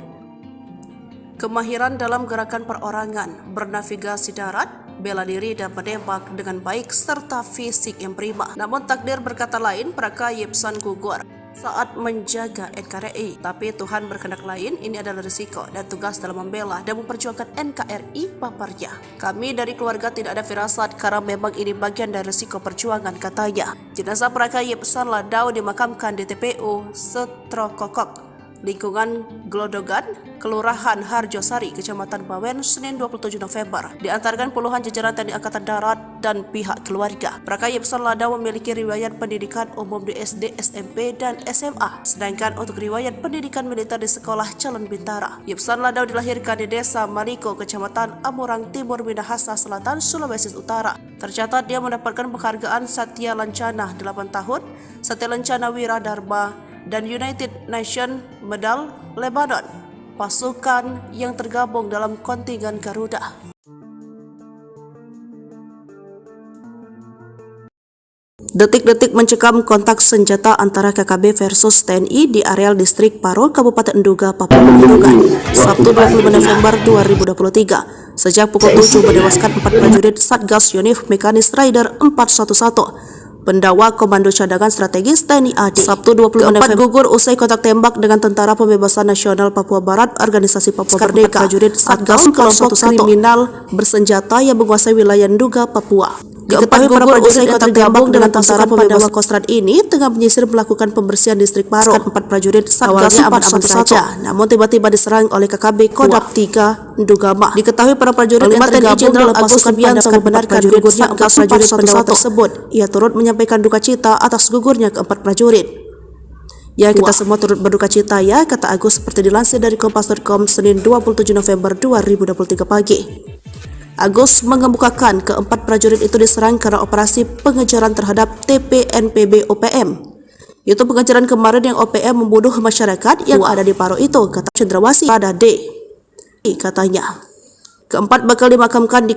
kemahiran dalam gerakan perorangan, bernavigasi darat, bela diri dan menembak dengan baik serta fisik yang prima. Namun takdir berkata lain, Praka Yipsan gugur saat menjaga NKRI. Tapi Tuhan berkehendak lain, ini adalah risiko dan tugas dalam membela dan memperjuangkan NKRI paparnya. Kami dari keluarga tidak ada firasat karena memang ini bagian dari risiko perjuangan, katanya. Jenazah Praka Yipsan Ladau dimakamkan di TPU Setrokokok, lingkungan Glodogan, Kelurahan Harjosari, Kecamatan Bawen, Senin 27 November. Diantarkan puluhan jajaran TNI Angkatan Darat dan pihak keluarga. Praka Yipsan Ladau memiliki riwayat pendidikan umum di SD, SMP, dan SMA. Sedangkan untuk riwayat pendidikan militer di Sekolah Calon Bintara. Yipsan Ladau dilahirkan di Desa Maliko, Kecamatan Amurang Timur, Minahasa Selatan, Sulawesi Utara. Tercatat dia mendapatkan penghargaan Satya Lancana 8 tahun, Satya Lancana Wira Dharma, dan United Nations Medal Lebanon, pasukan yang tergabung dalam kontingen Garuda. Detik-detik mencekam kontak senjata antara KKB versus TNI di areal distrik Paro, Kabupaten Nduga, Papua Pegunungan, Sabtu 25 November 2023. Sejak pukul 7 menewaskan 4 prajurit Satgas Yonif Mekanis Rider 411. Pendawa Komando Cadangan Strategis TNI AD. Sabtu 25 November gugur usai kontak tembak dengan Tentara Pembebasan Nasional Papua Barat, Organisasi Papua Merdeka, prajurit Satgas kelompok kriminal bersenjata yang menguasai wilayah Nduga, Papua. Diketahui para prajurit yang tergabung dengan Tentara Pembebasan Kostrad ini tengah menyisir melakukan pembersihan distrik Paro. 4 prajurit Satgas aman-aman saja, namun tiba-tiba diserang oleh KKB Kodam 3 Ndugama. Diketahui para prajurit yang tergabung Jenderal Agus Subianto membenarkan gugurnya 4 prajurit pendawa tersebut. Ia turut menyampaikan duka cita atas gugurnya ke-4 prajurit. Ya, kita semua turut berduka cita ya, kata Agus seperti dilansir dari Kompas.com Senin 27 November 2023 pagi. Agus mengemukakan ke-4 prajurit itu diserang karena operasi pengejaran terhadap TPNPB OPM. Itu pengejaran kemarin yang OPM membunuh masyarakat yang ada di Paro itu, kata Cendrawasih pada D. Katanya. Ke-4 bakal dimakamkan di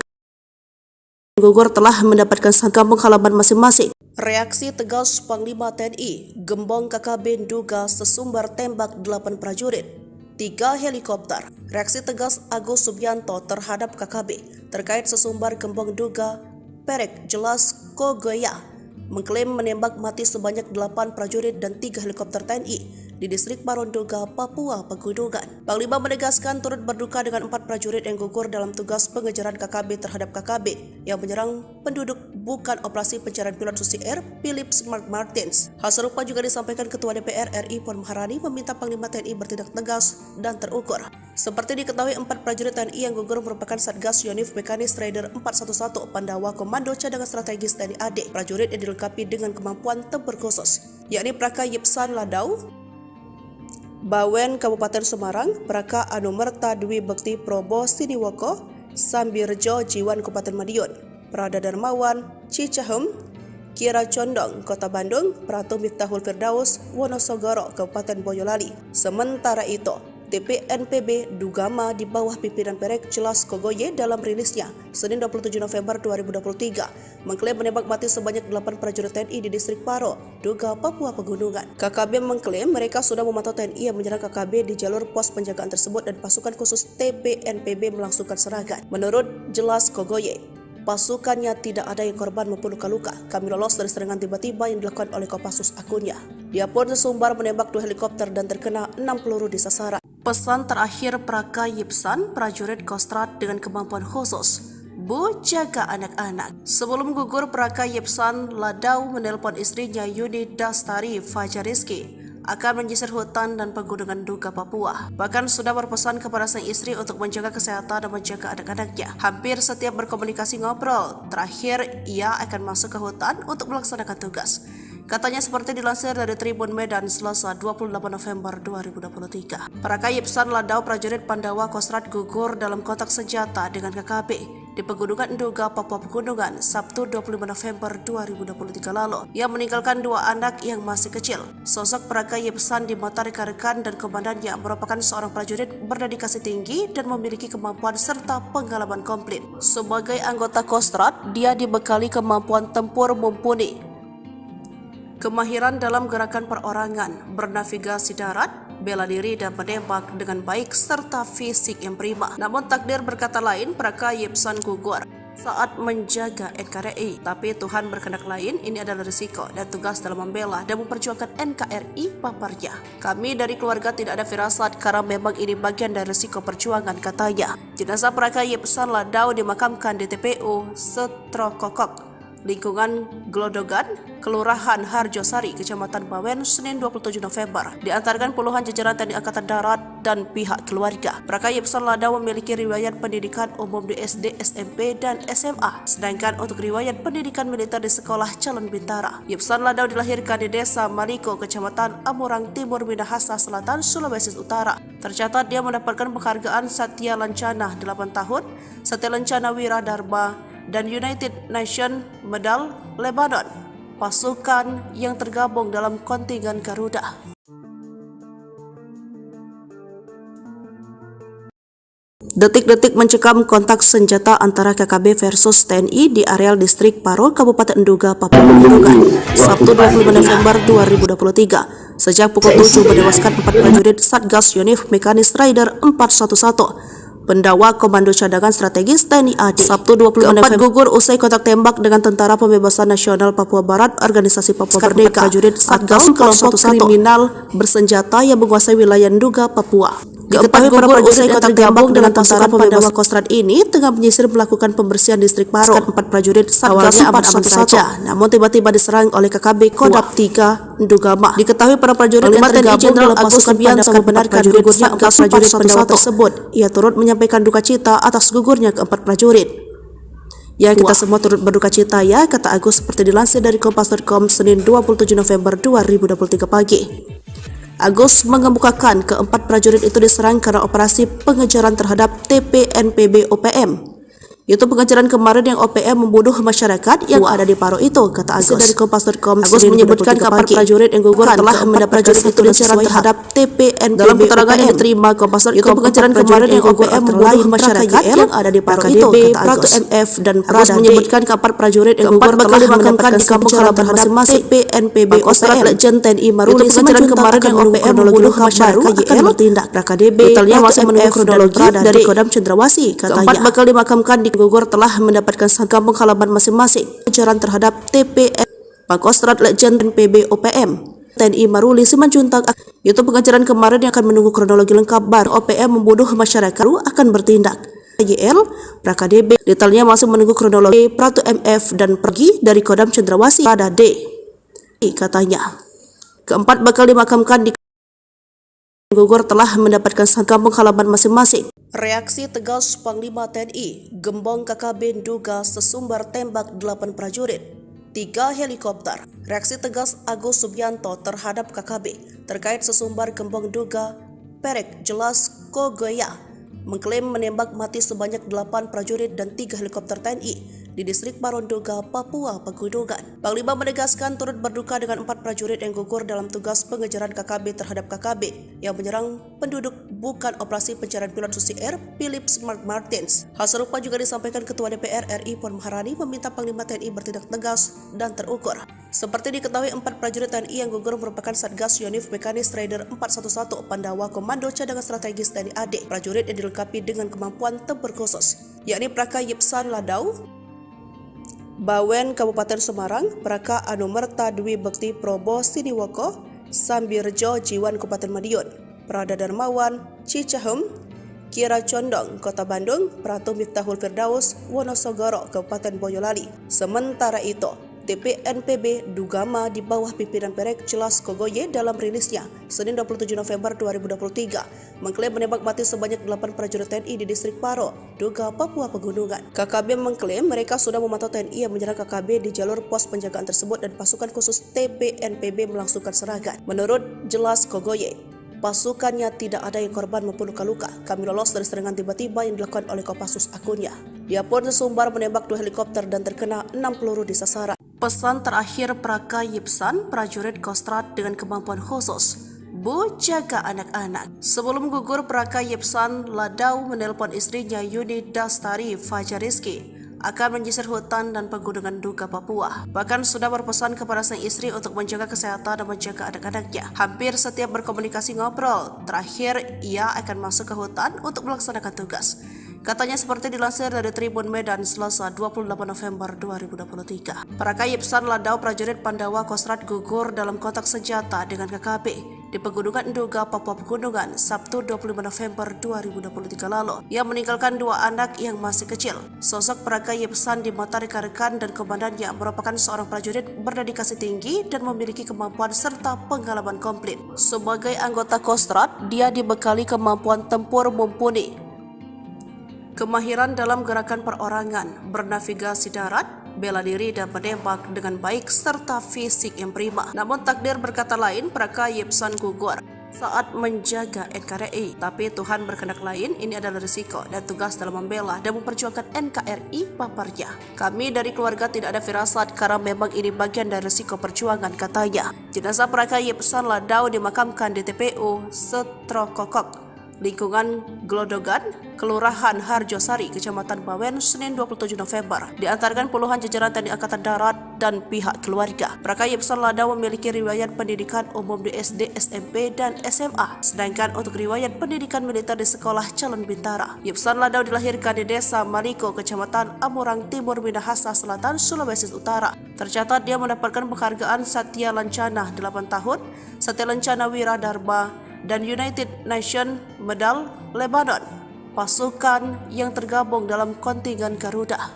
gugur telah mendapatkan kampung halaman masing-masing. Reaksi tegas Panglima TNI, Gembong KKB Nduga sesumbar tembak 8 prajurit, 3 helikopter. Reaksi tegas Agus Subianto terhadap KKB terkait sesumbar Gembong Nduga Perek Jelas Kogoya mengklaim menembak mati sebanyak 8 prajurit dan 3 helikopter TNI di distrik Paro Nduga, Papua Pegunungan. Panglima menegaskan turut berduka dengan 4 prajurit yang gugur dalam tugas pengejaran KKB terhadap KKB yang menyerang penduduk bukan operasi pencarian pilot Susi Air Philip Mark Martins. Hal serupa juga disampaikan Ketua DPR RI Puan Maharani meminta Panglima TNI bertindak tegas dan terukur. Seperti diketahui, 4 prajurit TNI yang gugur merupakan Satgas Yonif Mekanis Rider 411, Pandawa Komando Cadangan Strategis TNI AD. Prajurit yang dilengkapi dengan kemampuan tempur khusus, yakni Praka Yipsan Ladau, Bawen Kabupaten Semarang, Praka Anumerta Dwi Bekti Probo Siniwoko, Sambirjo Jiwan Kabupaten Madiun, Prada Darmawan Cicahem, Kira Condong Kota Bandung, Pratu Miftahul Firdaus Wonosogoro Kabupaten Boyolali. Sementara itu, TPNPB Ndugama di bawah pimpinan Perek Jelas Kogoye dalam rilisnya Senin 27 November 2023 mengklaim menembak mati sebanyak 8 prajurit TNI di distrik Paro, Nduga, Papua Pegunungan. KKB mengklaim mereka sudah memantau TNI yang menyerang KKB di jalur pos penjagaan tersebut dan pasukan khusus TPNPB melangsungkan serangan. Menurut Jelas Kogoye, pasukannya tidak ada yang korban maupun luka-luka. Kami lolos dari serangan tiba-tiba yang dilakukan oleh Kopassus akunnya. Dia pun sesumbar menembak 2 helikopter dan terkena 6 peluru di sasaran. Pesan terakhir Praka Yipsan, prajurit Kostrad dengan kemampuan khusus, Bu, jaga anak-anak. Sebelum gugur, Praka Yipsan Ladau menelpon istrinya Yuni Dastari Fajariski akan menyisir hutan dan pegunungan Nduga, Papua. Bahkan sudah berpesan kepada sang istri untuk menjaga kesehatan dan menjaga anak-anaknya. Hampir setiap berkomunikasi ngobrol, terakhir ia akan masuk ke hutan untuk melaksanakan tugas. Katanya seperti dilansir dari Tribun Medan Selasa 28 November 2023. Praka Yipsan Ladau, prajurit Pandawa Kostrad gugur dalam kontak senjata dengan KKB di Pegunungan Nduga, Papua Pegunungan, Sabtu 25 November 2023 lalu. Ia meninggalkan 2 anak yang masih kecil. Sosok Praka Yipsan di mata rekan-rekan dan komandannya merupakan seorang prajurit berdedikasi tinggi dan memiliki kemampuan serta pengalaman komplit. Sebagai anggota Kostrad, dia dibekali kemampuan tempur mumpuni, kemahiran dalam gerakan perorangan, bernavigasi darat, bela diri dan menembak dengan baik serta fisik yang prima. Namun takdir berkata lain, Praka Yipsan gugur saat menjaga NKRI. Tapi Tuhan berkehendak lain, ini adalah risiko dan tugas dalam membela dan memperjuangkan NKRI paparnya. Kami dari keluarga tidak ada firasat karena memang ini bagian dari risiko perjuangan, katanya. Jenazah Praka Yipsan Ladau dimakamkan di TPU Setrokokok, lingkungan Glodogan, Kelurahan Harjosari, Kecamatan Bawen, Senin 27 November. Diantarkan puluhan jajaran TNI Angkatan Darat dan pihak keluarga. Praka Yipsan Ladau memiliki riwayat pendidikan umum di SD, SMP, dan SMA. Sedangkan untuk riwayat pendidikan militer di Sekolah Calon Bintara. Yipsan Ladau dilahirkan di Desa Maliko, Kecamatan Amurang Timur, Minahasa Selatan, Sulawesi Utara. Tercatat dia mendapatkan penghargaan Satya Lancana 8 tahun, Satya Lancana Wira Dharma, dan United Nations Medal Lebanon, pasukan yang tergabung dalam kontingen Garuda. Detik-detik mencekam kontak senjata antara KKB versus TNI di areal distrik Paro, Kabupaten Nduga, Papua Pegunungan, Sabtu 25 November 2023. Sejak pukul 7 menewaskan 4 prajurit Satgas Yonif Mekanis Rider 411. Pendakwa Komando Cadangan Strategis TNI AD. Sabtu 25 November gugur usai kontak tembak dengan Tentara Pembebasan Nasional Papua Barat, Organisasi Papua Merdeka, prajurit Satgas kelompok kriminal bersenjata yang menguasai wilayah Nduga, Papua. Diketahui para prajurit yang tergabung dengan Tentara Pembebasan Kostrad ini tengah menyisir melakukan pembersihan distrik Paro. 4 prajurit Satgas aman-aman saja, namun tiba-tiba diserang oleh KKB Kodam 3 Ndugama. Diketahui para prajurit yang tergabung dalam pasukan Subianto membenarkan gugurnya 4 prajurit pendawa tersebut. Ia turut menyampaikan duka cita atas gugurnya keempat prajurit. Ya, kita semua turut berduka cita ya, kata Agus seperti dilansir dari Kompas.com Senin 27 November 2023 pagi. Agus mengemukakan keempat prajurit itu diserang karena operasi pengejaran terhadap TPNPB OPM. Itu pengejaran kemarin yang OPM membunuh masyarakat yang ada di Paro itu, kata Agus dari Kompas.com. Agus menyebutkan keempat prajurit yang gugur telah mendapat prajurit itu pengejaran terhadap TPNPB. Dalam keterangan yang diterima Kompas.com, itu pengejaran kemarin yang OPM membunuh masyarakat yang ada di Paro itu, kata Agus. MF dan Agus menyebutkan keempat prajurit yang gugur telah mendapatkan kampung halaman masing-masing TPNPB OPM. Legend TNI Maruli pengejaran kemarin yang OPM membunuh masyarakat akan bertindak. PKDB detailnya masih menunggu kronologi dari Kodam Cendrawasih, katanya. Keempat bakal dimakamkan di gugur telah mendapatkan kampung halaman masing-masing. Pengejaran terhadap TPN Pangkostrat Legend PB OPM TNI Maruli Simanjuntak. Itu pengejaran kemarin yang akan menunggu kronologi lengkap baru OPM membunuh masyarakat akan bertindak. YL PKDB detailnya masih menunggu kronologi Pratu MF dan pergi dari Kodam Cendrawasih pada D, katanya. Keempat bakal dimakamkan di gugur telah mendapatkan kampung halaman masing-masing. Reaksi tegas Panglima TNI, gembong KKB Nduga sesumbar tembak 8 prajurit, 3 helikopter. Reaksi tegas Agus Subianto terhadap KKB terkait sesumbar gembong Nduga Perek Jelas Kogoya mengklaim menembak mati sebanyak 8 prajurit dan 3 helikopter TNI di distrik Paro Nduga, Papua Pegunungan. Panglima menegaskan turut berduka dengan 4 prajurit yang gugur dalam tugas pengejaran KKB terhadap KKB yang menyerang penduduk bukan operasi pencarian pilot Susi Air Philip Mark Martins. Hal serupa juga disampaikan Ketua DPR RI Puan Maharani meminta Panglima TNI bertindak tegas dan terukur. Seperti diketahui, 4 prajurit TNI yang gugur merupakan Satgas Yonif Mekanis Rider 411 Pandawa Komando Cadangan Strategis TNI AD. Prajurit yang dilengkapi dengan kemampuan tempur khusus, yakni Praka Yipsan Ladau Bawen Kabupaten Semarang, Praka Anumerta Dwi Bekti Probo Siniwoko, Sambirjo Jiwan Kabupaten Madiun, Prada Darmawan Cicahem, Kira Condong Kota Bandung, Pratu Miftahul Firdaus Wonosogoro Kabupaten Boyolali. Sementara itu, TPNPB Ndugama di bawah pimpinan Perek Jelas Kogoye dalam rilisnya Senin 27 November 2023 mengklaim menembak mati sebanyak 8 prajurit TNI di distrik Paro, Nduga, Papua Pegunungan. KKB mengklaim mereka sudah memantau TNI yang menyerang KKB di jalur pos penjagaan tersebut dan pasukan khusus TPNPB melangsungkan serangan. Menurut Jelas Kogoye, pasukannya tidak ada yang korban maupun luka-luka. Kami lolos dari serangan tiba-tiba yang dilakukan oleh Kopassus akunnya. Dia pun sesumbar menembak 2 helikopter dan terkena 6 peluru di sasaran. Pesan terakhir Praka Yipsan, prajurit Kostrad dengan kemampuan khusus: Bu, jaga anak-anak. Sebelum gugur, Praka Yipsan Ladau menelpon istrinya Yuni Dastari Fajariski akan menyisir hutan dan pegunungan Nduga, Papua. Bahkan sudah berpesan kepada sang istri untuk menjaga kesehatan dan menjaga anak-anaknya. Hampir setiap berkomunikasi ngobrol, terakhir ia akan masuk ke hutan untuk melaksanakan tugas. Katanya seperti dilansir dari Tribun Medan Selasa 28 November 2023. Praka Yipsan Ladau, prajurit Pandawa Kostrad, gugur dalam kontak senjata dengan KKB di Pegunungan Nduga, Papua Pegunungan, Sabtu 25 November 2023 lalu. Ia meninggalkan 2 anak yang masih kecil. Sosok Praka Yipsan di mata rekan-rekan dan komandannya merupakan seorang prajurit berdedikasi tinggi dan memiliki kemampuan serta pengalaman komplit. Sebagai anggota Kostrad, dia dibekali kemampuan tempur mumpuni, kemahiran dalam gerakan perorangan, bernavigasi darat, bela diri dan menembak dengan baik, serta fisik yang prima. Namun takdir berkata lain, Praka Yipsan gugur saat menjaga NKRI. Tapi Tuhan berkehendak lain, ini adalah risiko dan tugas dalam membela dan memperjuangkan NKRI paparnya. Kami dari keluarga tidak ada firasat karena memang ini bagian dari risiko perjuangan, katanya. Jenazah Praka Yipsan Ladau dimakamkan di TPU Setrokokok, lingkungan Glodogan, Kelurahan Harjosari, Kecamatan Bawen, Senin 27 November. Diantarkan puluhan jajaran TNI Angkatan Darat dan pihak keluarga. Praka Yipsan Ladau memiliki riwayat pendidikan umum di SD, SMP, dan SMA. Sedangkan untuk riwayat pendidikan militer di Sekolah Calon Bintara. Yipsan Ladau dilahirkan di Desa Maliko, Kecamatan Amurang Timur, Minahasa Selatan, Sulawesi Utara. Tercatat dia mendapatkan penghargaan Satya Lancana 8 tahun, Satya Lancana Wira Dharma, dan United Nations Medal Lebanon, pasukan yang tergabung dalam kontingen Garuda.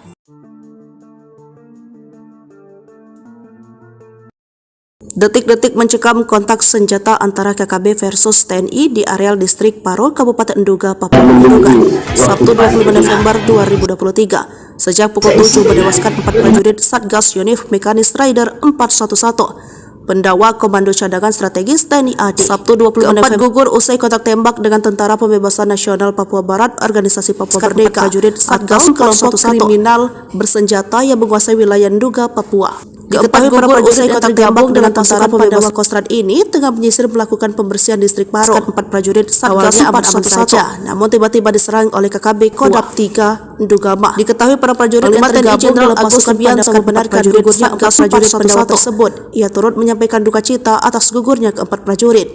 Detik-detik mencekam kontak senjata antara KKB versus TNI di areal distrik Paro, Kabupaten Nduga, Papua Pegunungan, Sabtu 25 November 2023. Sejak pukul 7 menewaskan 4 prajurit Satgas Yonif Mekanis Rider 411. Pendawa Komando Cadangan Strategis TNI AD. Sabtu 25 November gugur usai kontak tembak dengan Tentara Pembebasan Nasional Papua Barat, Organisasi Papua Merdeka. Prajurit Satgas kelompok kriminal bersenjata yang menguasai wilayah Nduga, Papua. Diketahui para prajurit yang tergabung dengan Tentara Pembebasan Kostrad ini tengah menyisir melakukan pembersihan distrik Paro. 4 prajurit Satgas 411 saja, namun tiba-tiba diserang oleh KKB Kodam 3 Ndugama. Diketahui para prajurit yang tergabung dalam pasukan Subianto membenarkan gugurnya 4 prajurit Pandawa tersebut. Ia turut menyampaikan duka cita atas gugurnya keempat prajurit.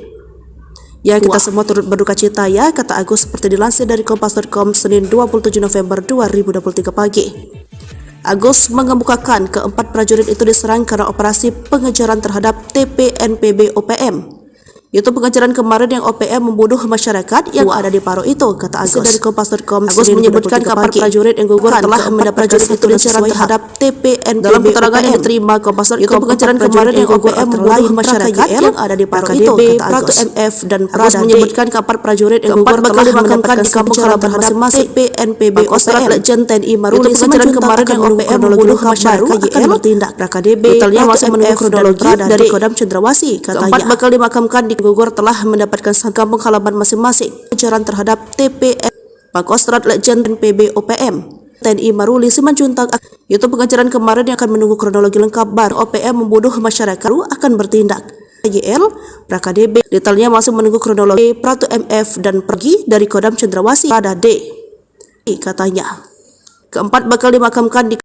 Ya, kita semua turut berduka cita ya, kata Agus seperti dilansir dari Kompas.com Senin 27 November 2023 pagi. Agus mengemukakan keempat prajurit itu diserang karena operasi pengejaran terhadap TPNPB OPM. Itu pengejaran kemarin yang OPM membunuh masyarakat yang ada di Paro itu, kata Agus dari Kompas.com. Agus menyebutkan kapal prajurit yang gugur telah mendapat prajurit itu diserang terhadap TPNPB. Dalam keterangan yang diterima Kompas.com, itu pengejaran kemarin yang OPM membunuh masyarakat yang ada di Paro itu, kata Agus. MF dan Agus menyebutkan kapal prajurit yang gugur telah dimakamkan di kampung halaman masing-masing TPNPB OPM. Legend TNI Maruli pengejaran kemarin yang OPM membunuh masyarakat akan bertindak. KDB totalnya masih menunggu kronologi dari Kodam Cendrawasih, katanya. Keempat bakal dimakamkan di gugur telah mendapatkan kampung halaman masing-masing. Pengejaran terhadap TPN Pangkostrat Legend PB OPM TNI Maruli Simanjuntak. Itu pengejaran kemarin yang akan menunggu kronologi lengkap baru OPM membunuh masyarakat akan bertindak. YL PraKDB detailnya masih menunggu kronologi. Pratu MF dan pergi dari Kodam Cendrawasih pada D, katanya. Keempat bakal dimakamkan di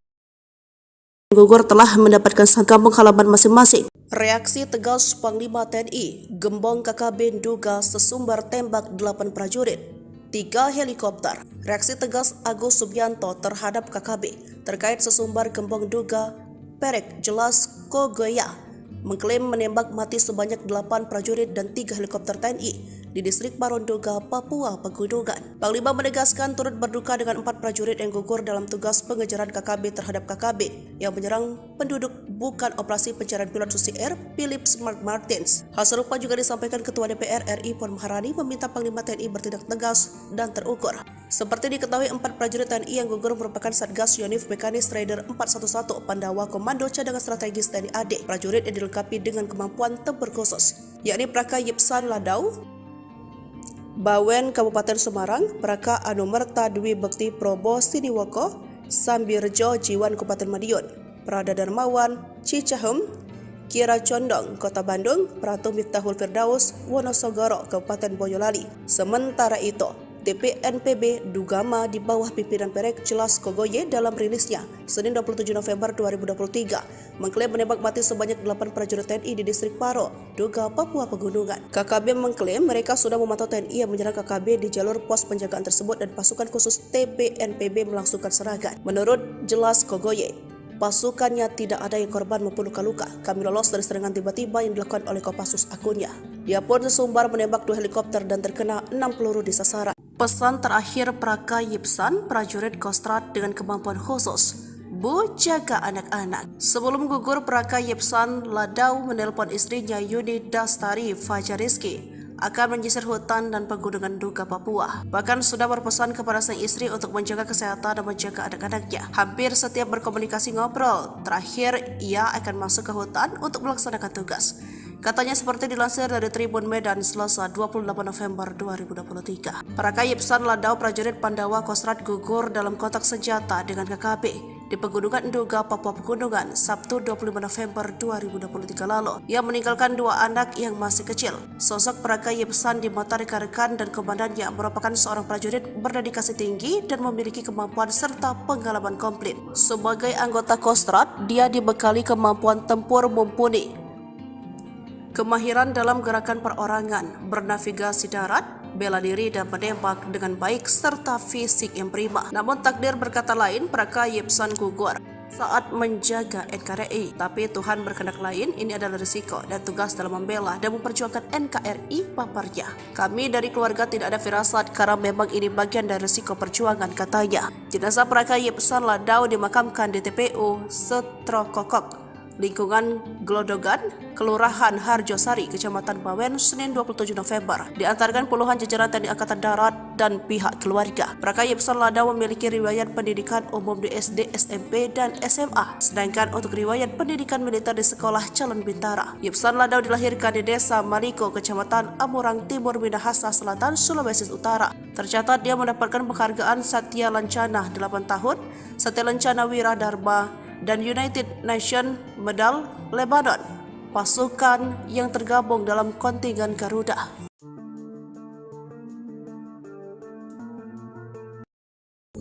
gugur telah mendapatkan kampung halaman masing-masing. Reaksi tegas Panglima TNI, Gembong KKB Nduga sesumbar tembak 8 prajurit, 3 helikopter. Reaksi tegas Agus Subianto terhadap KKB terkait sesumbar Gembong Nduga Perek Jelas Kogoya mengklaim menembak mati sebanyak 8 prajurit dan 3 helikopter TNI di distrik Paro Nduga, Papua Pegunungan. Panglima menegaskan turut berduka dengan 4 prajurit yang gugur dalam tugas pengejaran KKB terhadap KKB yang menyerang penduduk bukan operasi pencarian pilot Susi Air Philips Mark Martins. Hal serupa juga disampaikan Ketua DPR RI Puan Maharani meminta Panglima TNI bertindak tegas dan terukur. Seperti diketahui, 4 prajurit TNI yang gugur merupakan Satgas Yonif Mekanis Rider 411 Pandawa Komando Cadangan Strategis TNI AD. Prajurit yang dilengkapi dengan kemampuan tempur khusus, yakni Praka Yipsan Ladau, Bawen Kabupaten Semarang, Praka Anumerta Dwi Bekti Probo Siniwoko, Sambirjo, Jiwan, Kabupaten Madiun, Prada Darmawan, Cicahem, Kira Condong, Kota Bandung, Pratu Miftahul Firdaus, Wonosogoro, Kabupaten Boyolali. Sementara itu, TPNPB Dugama di bawah pimpinan Perek Jelas Kogoye dalam rilisnya Senin 27 November 2023 mengklaim menembak mati sebanyak 8 prajurit TNI di distrik Paro, Duga, Papua Pegunungan. KKB mengklaim mereka sudah memantau TNI yang menyerang KKB di jalur pos penjagaan tersebut dan pasukan khusus TPNPB melangsungkan serangan. Menurut Jelas Kogoye, pasukannya tidak ada yang korban maupun luka-luka. Kami lolos dari serangan tiba-tiba yang dilakukan oleh Kopassus akunnya. Dia pun sesumbar menembak 2 helikopter dan terkena 6 peluru di sasaran. Pesan terakhir Praka Yipsan, prajurit Kostrad dengan kemampuan khusus. Bu, jaga anak-anak. Sebelum gugur, Praka Yipsan Ladau menelpon istrinya Yuni Dastari Fajariski akan menyisir hutan dan pegunungan Duga, Papua. Bahkan sudah berpesan kepada sang istri untuk menjaga kesehatan dan menjaga anak-anaknya. Hampir setiap berkomunikasi ngobrol. Terakhir, ia akan masuk ke hutan untuk melaksanakan tugas. Katanya seperti dilansir dari Tribun Medan Selasa 28 November 2023. Praka Yipsan Ladau, prajurit Pandawa Kostrad gugur dalam kontak senjata dengan KKB di Pegunungan Duga, Papua Pegunungan, Sabtu 25 November 2023 lalu. Ia meninggalkan 2 anak yang masih kecil. Sosok Praka Yipsan di mata rekan-rekan dan komandannya merupakan seorang prajurit berdedikasi tinggi dan memiliki kemampuan serta pengalaman komplit. Sebagai anggota Kostrad, dia dibekali kemampuan tempur mumpuni, kemahiran dalam gerakan perorangan, bernavigasi darat, bela diri dan menembak dengan baik serta fisik yang prima. Namun takdir berkata lain, Praka Yipsan gugur saat menjaga NKRI. Tapi Tuhan berkehendak lain, ini adalah risiko dan tugas dalam membela dan memperjuangkan NKRI, paparnya. Kami dari keluarga tidak ada firasat karena memang ini bagian dari risiko perjuangan, katanya. Jenazah Praka Yipsan Ladau dimakamkan di TPU Setrokokok, lingkungan Glodogan, Kelurahan Harjosari, Kecamatan Bawen, Senin 27 November. Diantarkan puluhan jajaran TNI Angkatan Darat dan pihak keluarga. Praka Yipsan Ladau memiliki riwayat pendidikan umum di SD, SMP, dan SMA. Sedangkan untuk riwayat pendidikan militer di Sekolah Calon Bintara. Yipsan Ladau dilahirkan di Desa Maliko, Kecamatan Amurang Timur, Minahasa Selatan, Sulawesi Utara. Tercatat dia mendapatkan penghargaan Satya Lancana 8 tahun, Satya Lancana Wira Dharma, dan United Nations Medal Lebanon, pasukan yang tergabung dalam kontingen Garuda.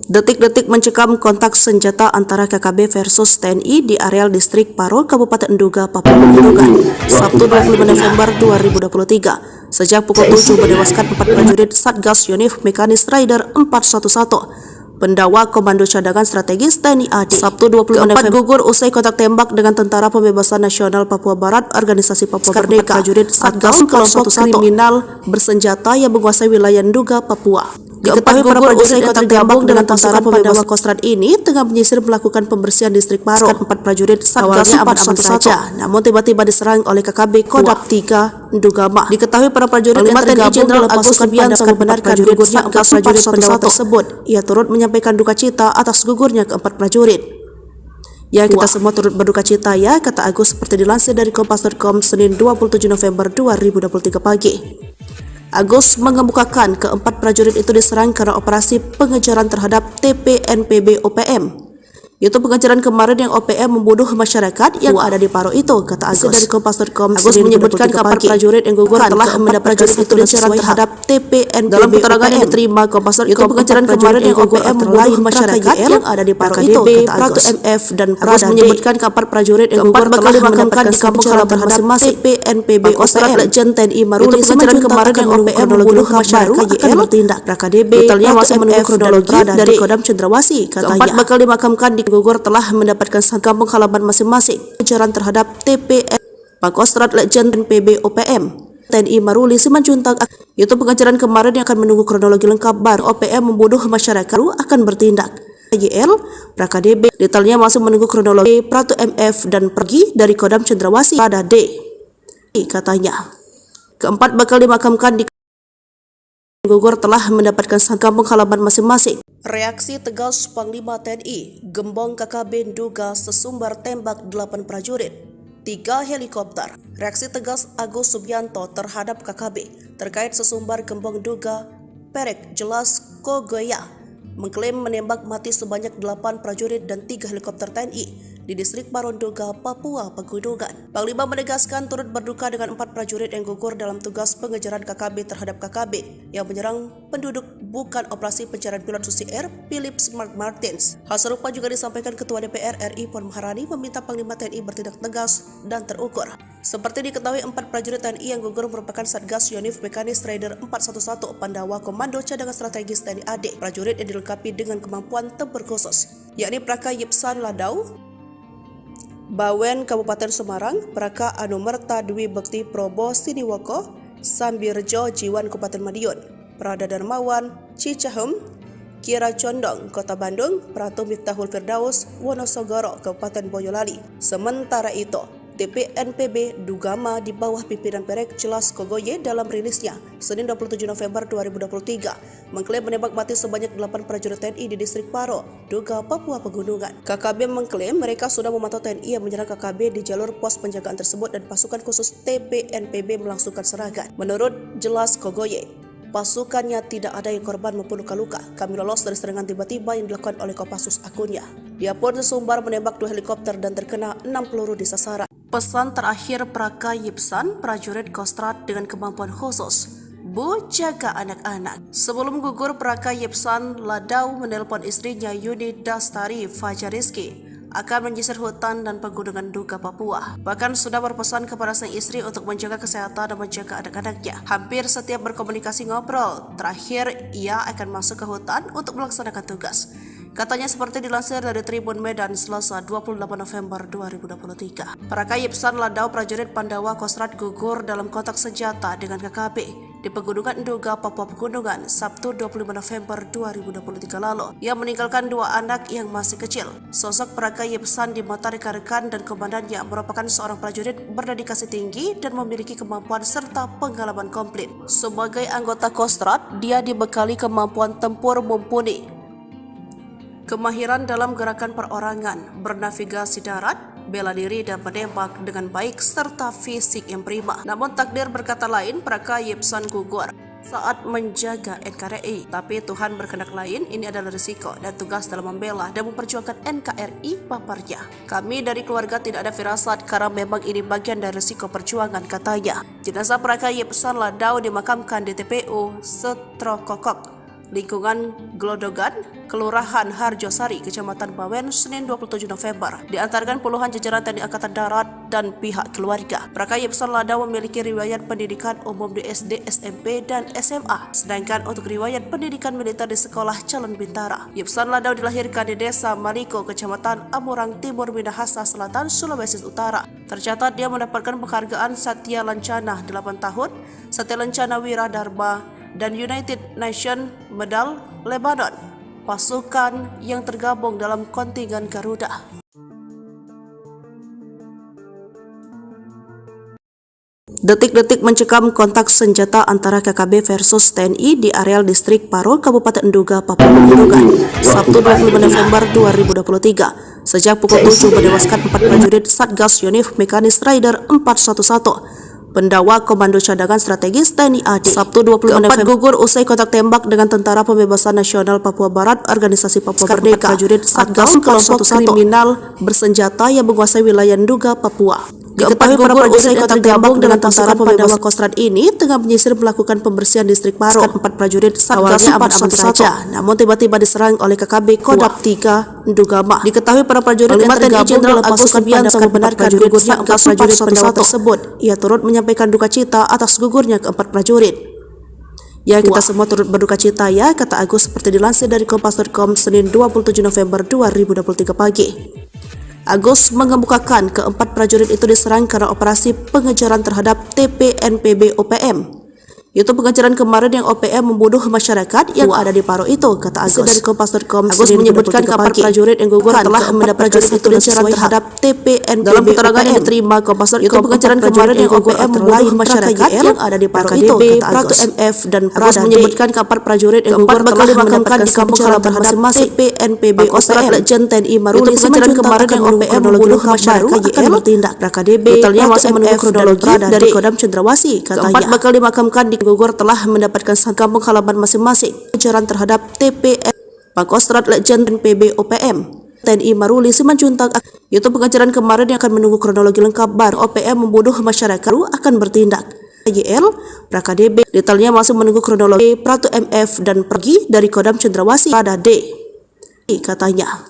Detik-detik mencekam kontak senjata antara KKB versus TNI di areal distrik Paro, Kabupaten Duga, Papua Pegunungan, Sabtu 25 November 2023. Sejak pukul 7 menewaskan 4 prajurit Satgas Yonif Mekanis Rider 411. Pendawa Komando Cadangan Strategis TNI AD. Sabtu 25 November gugur usai kontak tembak dengan Tentara Pembebasan Nasional Papua Barat, Organisasi Papua Merdeka, prajurit Satgas kelompok kriminal bersenjata yang menguasai wilayah Duga, Papua. Diketahui para prajurit yang tergabung dengan Tentara Pandawa Kostrad ini tengah menyisir melakukan pembersihan distrik Paro. 4 prajurit Satgas aman-aman saja, namun tiba-tiba diserang oleh KKB Kodam 3 Dugama. Diketahui para prajurit yang tergabung Jenderal Agus Subianto membenarkan gugurnya 4 prajurit Pandawa tersebut. Ia turut menyampaikan duka cita atas gugurnya keempat prajurit. Ya, kita semua turut berduka cita ya, kata Agus seperti dilansir dari Kompas.com Senin 27 November 2023 pagi. Agus mengemukakan keempat prajurit itu diserang karena operasi pengejaran terhadap TPNPB OPM. Itu pengejaran kemarin yang OPM membunuh masyarakat yang ada di Paro itu, kata Agus dari Kompas.com. Agus menyebutkan keempat prajurit yang gugur telah mendapat prajurit itu diserang terhadap TPNPB. Dalam keterangan yang diterima Kompas.com, itu pengejaran kemarin yang OPM membunuh masyarakat yang ada di Paro itu, kata Agus. Pratu MF dan Agus menyebutkan keempat prajurit yang gugur telah dimakamkan di kampung halaman masing-masing TPNPB OPM. Legend TNI Maruli pengejaran kemarin yang OPM membunuh masyarakat akan bertindak. KDB detailnya masih menunggu kronologi dari Kodam Cendrawasih, katanya. Keempat bakal dimakamkan di gugur telah mendapatkan kampung halaman masing-masing. Pengejaran terhadap TPN Pangkostrat Legend PB OPM TNI Maruli Simanjuntak. Itu pengejaran kemarin yang akan menunggu kronologi lengkap baru OPM membunuh masyarakat akan bertindak. YL PraKDB detailnya masih menunggu kronologi. Pratu MF dan pergi dari Kodam Cendrawasih pada D, katanya. Keempat bakal dimakamkan di gugur telah mendapatkan kampung halaman masing-masing. Reaksi tegas Panglima TNI, Gembong KKB Duga sesumbar tembak 8 prajurit, 3 helikopter. Reaksi tegas Agus Subianto terhadap KKB terkait sesumbar Gembong Duga Perek Jelas Kogoya mengklaim menembak mati sebanyak 8 prajurit dan 3 helikopter TNI di distrik Parondoga, Papua Pegunungan. Panglima menegaskan turut berduka dengan 4 prajurit yang gugur dalam tugas pengejaran KKB terhadap KKB yang menyerang penduduk bukan operasi pencarian pilot Susi Air Philip Mark Martins. Hal serupa juga disampaikan Ketua DPR RI Puan Maharani meminta Panglima TNI bertindak tegas dan terukur. Seperti diketahui, 4 prajurit TNI yang gugur merupakan Satgas Yonif Mekanis Raider 411 Pandawa Komando Cadangan Strategis TNI AD. Prajurit yang dilengkapi dengan kemampuan tempur khusus, yakni Praka Yipsan Ladau, Bawen Kabupaten Semarang, Praka Anumerta Dwi Bekti Probo Siniwoko, Sambirjo Jiwan Kabupaten Madiun, Prada Darmawan Cicahem, Kira Condong Kota Bandung, Pratu Miftahul Firdaus Wonosogoro Kabupaten Boyolali. Sementara itu, TPNPB Dugama di bawah pimpinan Perek Jelas Kogoye dalam rilisnya Senin 27 November 2023 mengklaim menembak mati sebanyak 8 prajurit TNI di distrik Paro, Duga, Papua Pegunungan. KKB mengklaim mereka sudah memantau TNI yang menyerang KKB di jalur pos penjagaan tersebut dan pasukan khusus TPNPB melangsungkan serangan. Menurut Jelas Kogoye, pasukannya tidak ada yang korban maupun luka-luka. Kami lolos dari serangan tiba-tiba yang dilakukan oleh Kopassus akunnya. Dia pun sesumbar menembak 2 helikopter dan terkena 6 peluru di sasaran. Pesan terakhir Praka Yipsan, prajurit Kostrad dengan kemampuan khusus, Bu, jaga anak-anak. Sebelum gugur, Praka Yipsan Ladau menelpon istrinya Yuni Dastari Fajariski akan menyisir hutan dan pegunungan Duga, Papua. Bahkan sudah berpesan kepada sang istri untuk menjaga kesehatan dan menjaga anak-anaknya. Hampir setiap berkomunikasi ngobrol, terakhir ia akan masuk ke hutan untuk melaksanakan tugas. Katanya seperti dilansir dari Tribun Medan Selasa 28 November 2023. Praka Yipsan Ladau, prajurit Pandawa Kostrad, gugur dalam kontak senjata dengan KKB di Pegunungan Duga, Papua Pegunungan, Sabtu 25 November 2023 lalu. Ia meninggalkan 2 anak yang masih kecil. Sosok Praka Yipsan di mata rekan-rekan dan komandannya merupakan seorang prajurit berdedikasi tinggi dan memiliki kemampuan serta pengalaman komplit. Sebagai anggota Kostrad, dia dibekali kemampuan tempur mumpuni, kemahiran dalam gerakan perorangan, bernavigasi darat, bela diri dan menembak dengan baik serta fisik yang prima. Namun takdir berkata lain, Praka Yipsan gugur saat menjaga NKRI. Tapi Tuhan berkehendak lain, ini adalah risiko dan tugas dalam membela dan memperjuangkan NKRI, paparnya. Kami dari keluarga tidak ada firasat karena memang ini bagian dari risiko perjuangan, katanya. Jenazah Praka Yipsan Ladau dimakamkan di TPU Setrokokok, lingkungan Glodogan, Kelurahan Harjosari, Kecamatan Bawen, Senin 27 November. Diantarkan puluhan jajaran TNI Angkatan Darat dan pihak keluarga. Praka Yipsan Ladau memiliki riwayat pendidikan umum di SD, SMP, dan SMA. Sedangkan untuk riwayat pendidikan militer di Sekolah Calon Bintara. Yipsan Ladau dilahirkan di Desa Maliko, Kecamatan Amurang Timur, Minahasa Selatan, Sulawesi Utara. Tercatat dia mendapatkan penghargaan Satya Lancana 8 tahun, Satya Lancana Wira Dharma, dan United Nations Medal Lebanon, pasukan yang tergabung dalam kontingen Garuda. Detik-detik mencekam kontak senjata antara KKB versus TNI di areal distrik Paro, Kabupaten Duga, Papua Pegunungan, Sabtu 25 November 2023. Sejak pukul 7 menewaskan 4 prajurit Satgas Yonif Mekanis Raider 411 Pendawa Komando Cadangan Strategis TNI AD. Sabtu 25 November gugur usai kontak tembak dengan Tentara Pembebasan Nasional Papua Barat, Organisasi Papua Merdeka. Prajurit Satgas kelompok kriminal bersenjata yang menguasai wilayah Duga, Papua. Diketahui para prajurit yang tergabung dengan Tentara Pandawa Kostrad ini tengah menyisir melakukan pembersihan distrik Paro. 4 prajurit Satgas aman saja, namun tiba-tiba diserang oleh KKB Kodam 3 Dugama. Diketahui para prajurit yang tergabung dalam pasukan Pandawa membenarkan gugurnya 4 prajurit Pandawa tersebut. Ia turut menyampaikan duka cita atas gugurnya ke-4 prajurit. Ya, kita semua turut berduka cita ya, kata Agus seperti dilansir dari Kompas.com Senin 27 November 2023 pagi. Agus mengemukakan ke-4 prajurit itu diserang karena operasi pengejaran terhadap TPNPB OPM. Itu pengejaran kemarin yang OPM membunuh masyarakat yang ada di Paro itu, kata Agus. Dari Kompas.com, Agus menyebutkan ke-4 prajurit yang gugur telah mendapat prajurit itu pengejaran terhadap TPNPB. Dalam keterangan yang diterima Kompas.com, itu pengejaran kemarin yang OPM membunuh masyarakat yang ada di Paro itu, kata Agus. MF dan Agus menyebutkan ke-4 prajurit yang gugur telah dimakamkan di kampung halaman masing-masing TPNPB OPM. Legend TNI Maruli pengejaran kemarin yang OPM membunuh masyarakat akan bertindak. KDB detailnya masih menunggu kronologi dari Kodam Cendrawasih, katanya. 4 bakal dimakamkan di gugur telah mendapatkan kampung halaman masing-masing. Pengejaran terhadap TPN Pangkostrat Legend PB OPM TNI Maruli Simanjuntak. Itu pengajaran kemarin yang akan menunggu kronologi lengkap baru OPM membunuh masyarakat akan bertindak. YL, PKDB, detailnya masih menunggu kronologi Pratu MF dan pergi dari Kodam Cendrawasih pada D. Katanya,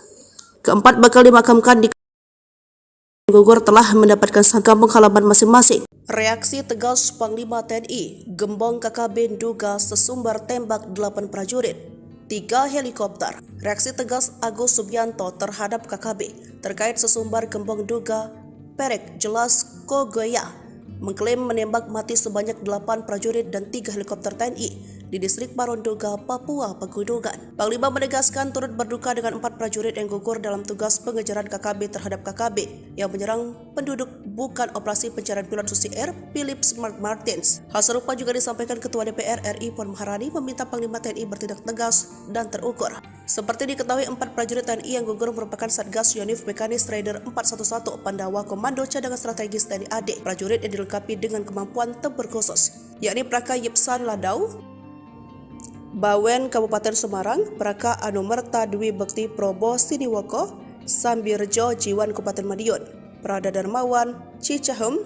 keempat bakal dimakamkan di Bogor telah mendapatkan kampung halaman masing-masing. Reaksi tegas Panglima TNI, Gembong KKB duga sesumbar tembak 8 prajurit, 3 helikopter. Reaksi tegas Agus Subianto terhadap KKB terkait sesumbar Gembong duga Perek Jelas Kogoya mengklaim menembak mati sebanyak 8 prajurit dan 3 helikopter TNI di distrik Paronduga, Papua Pegunungan. Panglima menegaskan turut berduka dengan 4 prajurit yang gugur dalam tugas pengejaran KKB terhadap KKB yang menyerang penduduk bukan operasi pencarian pilot Susi Air Philips Mark Martins. Hal serupa juga disampaikan Ketua DPR RI Puan Maharani meminta Panglima TNI bertindak tegas dan terukur. Seperti diketahui, 4 prajurit TNI yang gugur merupakan Satgas Yonif Mekanis Raider 411 Pandawa Komando Cadangan Strategis TNI AD. Prajurit yang dilengkapi dengan kemampuan tempur khusus, yakni Praka Yipsan Ladau, Bawen Kabupaten Semarang, Praka Anumerta Dwi Bekti Probo Siniwoko, Sambirjo Jiwan Kabupaten Madiun, Prada Darmawan Cicahem,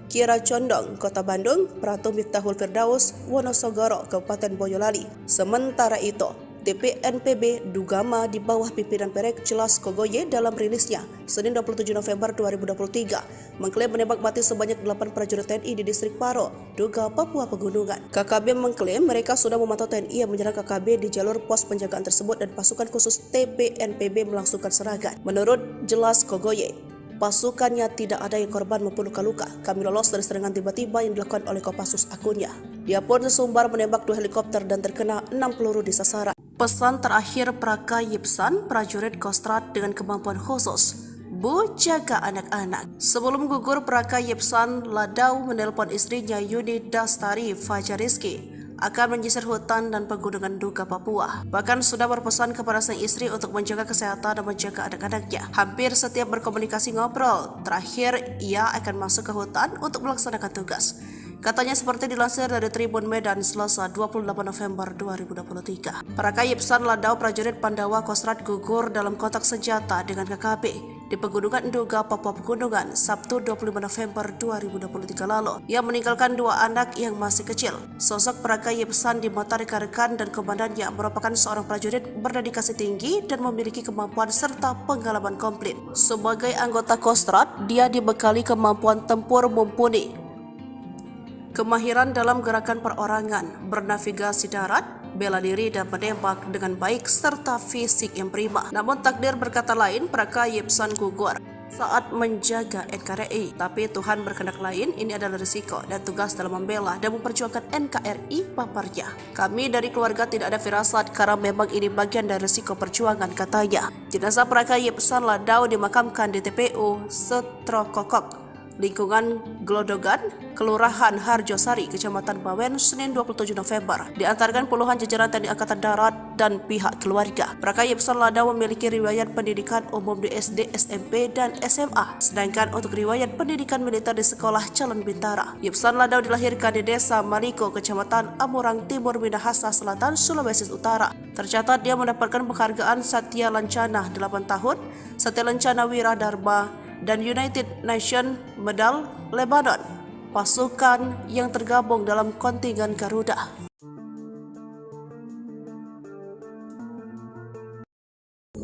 Kira Condong Kota Bandung, Pratu Miftahul Firdaus Wonosogoro Kabupaten Boyolali. Sementara itu, TPNPB Dugama di bawah pimpinan Perek Jelas Kogoye dalam rilisnya Senin 27 November 2023 mengklaim menembak mati sebanyak 8 prajurit TNI di distrik Paro, Duga, Papua Pegunungan. KKB mengklaim mereka sudah memantau TNI yang menyerang KKB di jalur pos penjagaan tersebut dan pasukan khusus TPNPB melangsungkan serangan. Menurut Jelas Kogoye, pasukannya tidak ada yang korban maupun luka-luka. Kami lolos dari serangan tiba-tiba yang dilakukan oleh Kopassus, akunnya. Dia pun sesumbar menembak 2 helikopter dan terkena 6 peluru di sasaran. Pesan terakhir Praka Yipsan, prajurit Kostrat dengan kemampuan khusus, Bu, jaga anak-anak. Sebelum gugur, Praka Yipsan Ladau menelpon istrinya Yuni Dastari Fajariski akan menyisir hutan dan pegunungan Duga, Papua. Bahkan sudah berpesan kepada sang istri untuk menjaga kesehatan dan menjaga anak-anaknya. Hampir setiap berkomunikasi ngobrol, terakhir ia akan masuk ke hutan untuk melaksanakan tugas. Katanya seperti dilansir dari Tribun Medan Selasa 28 November 2023. Praka Yipsan Ladau, prajurit Pandawa Kostrat gugur dalam kontak senjata dengan KKB di Pegunungan Duga, Papua Pegunungan, Sabtu 25 November 2023 lalu. Ia meninggalkan 2 anak yang masih kecil. Sosok Praka Yipsan di mata rekan-rekan dan komandannya merupakan seorang prajurit berdedikasi tinggi dan memiliki kemampuan serta pengalaman komplit. Sebagai anggota Kostrat, dia dibekali kemampuan tempur mumpuni, kemahiran dalam gerakan perorangan, bernavigasi darat, bela diri dan menembak dengan baik serta fisik yang prima. Namun takdir berkata lain, Praka Yipsan gugur saat menjaga NKRI. Tapi Tuhan berkehendak lain, ini adalah risiko dan tugas dalam membela dan memperjuangkan NKRI, paparnya. Kami dari keluarga tidak ada firasat karena memang ini bagian dari risiko perjuangan, katanya. Jenazah Praka Yipsan Ladau dimakamkan di TPU Setrokokok, lingkungan Glodogan, Kelurahan Harjosari, Kecamatan Bawen, Senin 27 November. Diantarkan puluhan jajaran TNI Angkatan Darat dan pihak keluarga. Praka Yipsan Ladau memiliki riwayat pendidikan umum di SD, SMP, dan SMA. Sedangkan untuk riwayat pendidikan militer di Sekolah Calon Bintara. Yipsan Ladau dilahirkan di Desa Maliko, Kecamatan Amurang Timur, Minahasa Selatan, Sulawesi Utara. Tercatat dia mendapatkan penghargaan Satya Lancana 8 tahun, Satya Lancana Wiradharma, dan United Nations Medal Lebanon, pasukan yang tergabung dalam kontingen Garuda.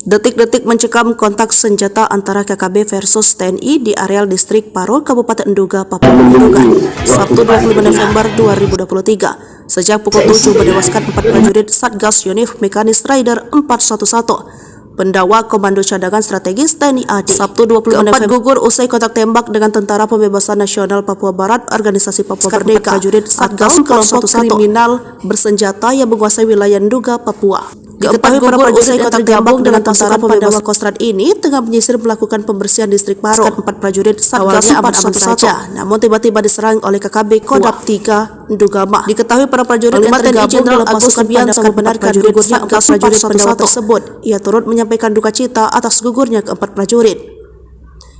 Detik-detik mencekam kontak senjata antara KKB versus TNI di areal distrik Paro, Kabupaten Duga, Papua Pegunungan, Sabtu 25 November 2023. Sejak pukul 7 menewaskan 4 prajurit Satgas Yonif Mekanis Raider 411 Pendawa Komando Cadangan Strategis TNI AD. Sabtu 20 November gugur usai kontak tembak dengan Tentara Pembebasan Nasional Papua Barat, Organisasi Papua Merdeka. Prajurit Satgas kelompok kriminal bersenjata yang menguasai wilayah Duga, Papua. Diketahui para prajurit yang tergabung dengan Tentara Pandawa Kostrat ini tengah menyisir melakukan pembersihan distrik Paro. 4 prajurit Satgas 411 saja, namun tiba-tiba diserang oleh KKB Kodam 3 Dugama. Diketahui para prajurit yang tergabung dalam pasukan Pandawa membenarkan gugurnya 4 prajurit Pandawa tersebut. Ia turut menyampaikan duka cita atas gugurnya keempat prajurit.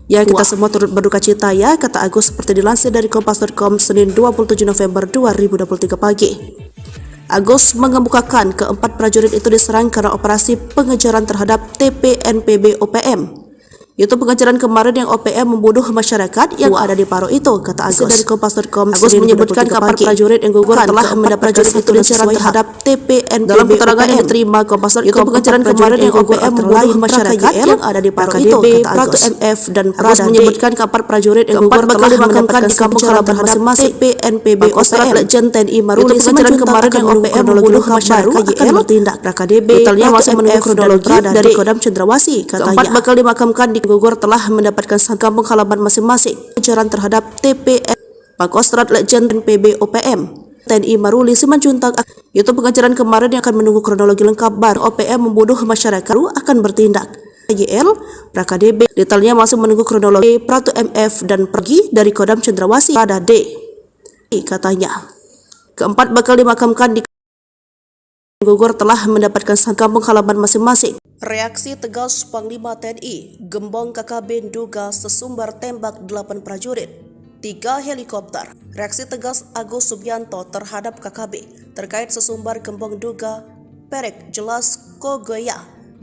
Ya, kita semua turut berduka cita ya, kata Agus seperti dilansir dari Kompas.com Senin 27 November 2023 pagi. Agus mengemukakan keempat prajurit itu diserang karena operasi pengejaran terhadap TPNPB OPM. Itu pengejaran kemarin yang OPM membunuh masyarakat yang ada di Paro itu, kata Agus. Dari Kompas.com, Agus menyebutkan kapal prajurit yang gugur telah mendapatkan satu pengejaran terhadap TPNPB. Dalam keterangan yang diterima Kompas.com, itu pengejaran kemarin yang OPM membunuh masyarakat yang ada di Paro itu, kata Agus. MF dan Agus menyebutkan kapal prajurit yang gugur telah dimakamkan di kampung halaman masing-masing TPNPB OPM. Legend TNI Maruli pengejaran kemarin yang OPM membunuh masyarakat akan bertindak. KDB detailnya masih menunggu kronologi dari Kodam Cendrawasih, katanya. Keempat bakal dimakamkan di gugur telah mendapatkan kampung halaman masing-masing. Pengejaran terhadap TPN Pangkostrat Legend PB OPM TNI Maruli Simanjuntak. Itu pengejaran kemarin yang akan menunggu kronologi lengkap baru OPM membunuh masyarakat akan bertindak. YL PraKDB detailnya masih menunggu kronologi. Pratu MF dan pergi dari Kodam Cendrawasih pada D, katanya. Keempat bakal dimakamkan di gugur telah mendapatkan kampung halaman masing-masing. Reaksi tegas Panglima TNI, Gembong KKB duga sesumbar tembak 8 prajurit, 3 helikopter. Reaksi tegas Agus Subianto terhadap KKB terkait sesumbar Gembong duga Perek Jelas Kogoya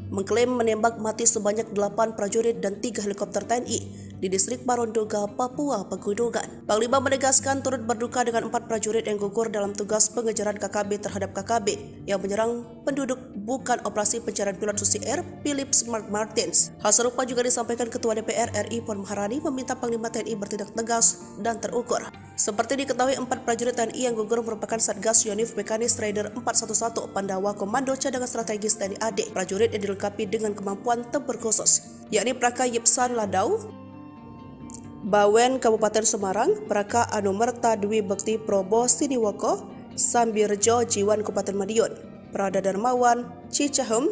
mengklaim menembak mati sebanyak 8 prajurit dan 3 helikopter TNI di distrik Paronduga, Papua Pegunungan. Panglima menegaskan turut berduka dengan 4 prajurit yang gugur dalam tugas pengejaran KKB terhadap KKB yang menyerang penduduk bukan operasi pencarian pilot Susi Air Philip Mark Martins. Hal serupa juga disampaikan Ketua DPR RI Puan Maharani meminta Panglima TNI bertindak tegas dan terukur. Seperti diketahui, 4 prajurit TNI yang gugur merupakan Satgas Yonif Mekanis Raider 411 Pandawa Komando Cadangan Strategis TNI AD. Prajurit yang dilengkapi dengan kemampuan tempur khusus, yakni Praka Yipsan Ladau, Bawen Kabupaten Semarang, Praka Anumerta Dwi Bekti Probo Siniwoko, Sambirjo Jiwan Kabupaten Madiun, Prada Darmawan Cicahem,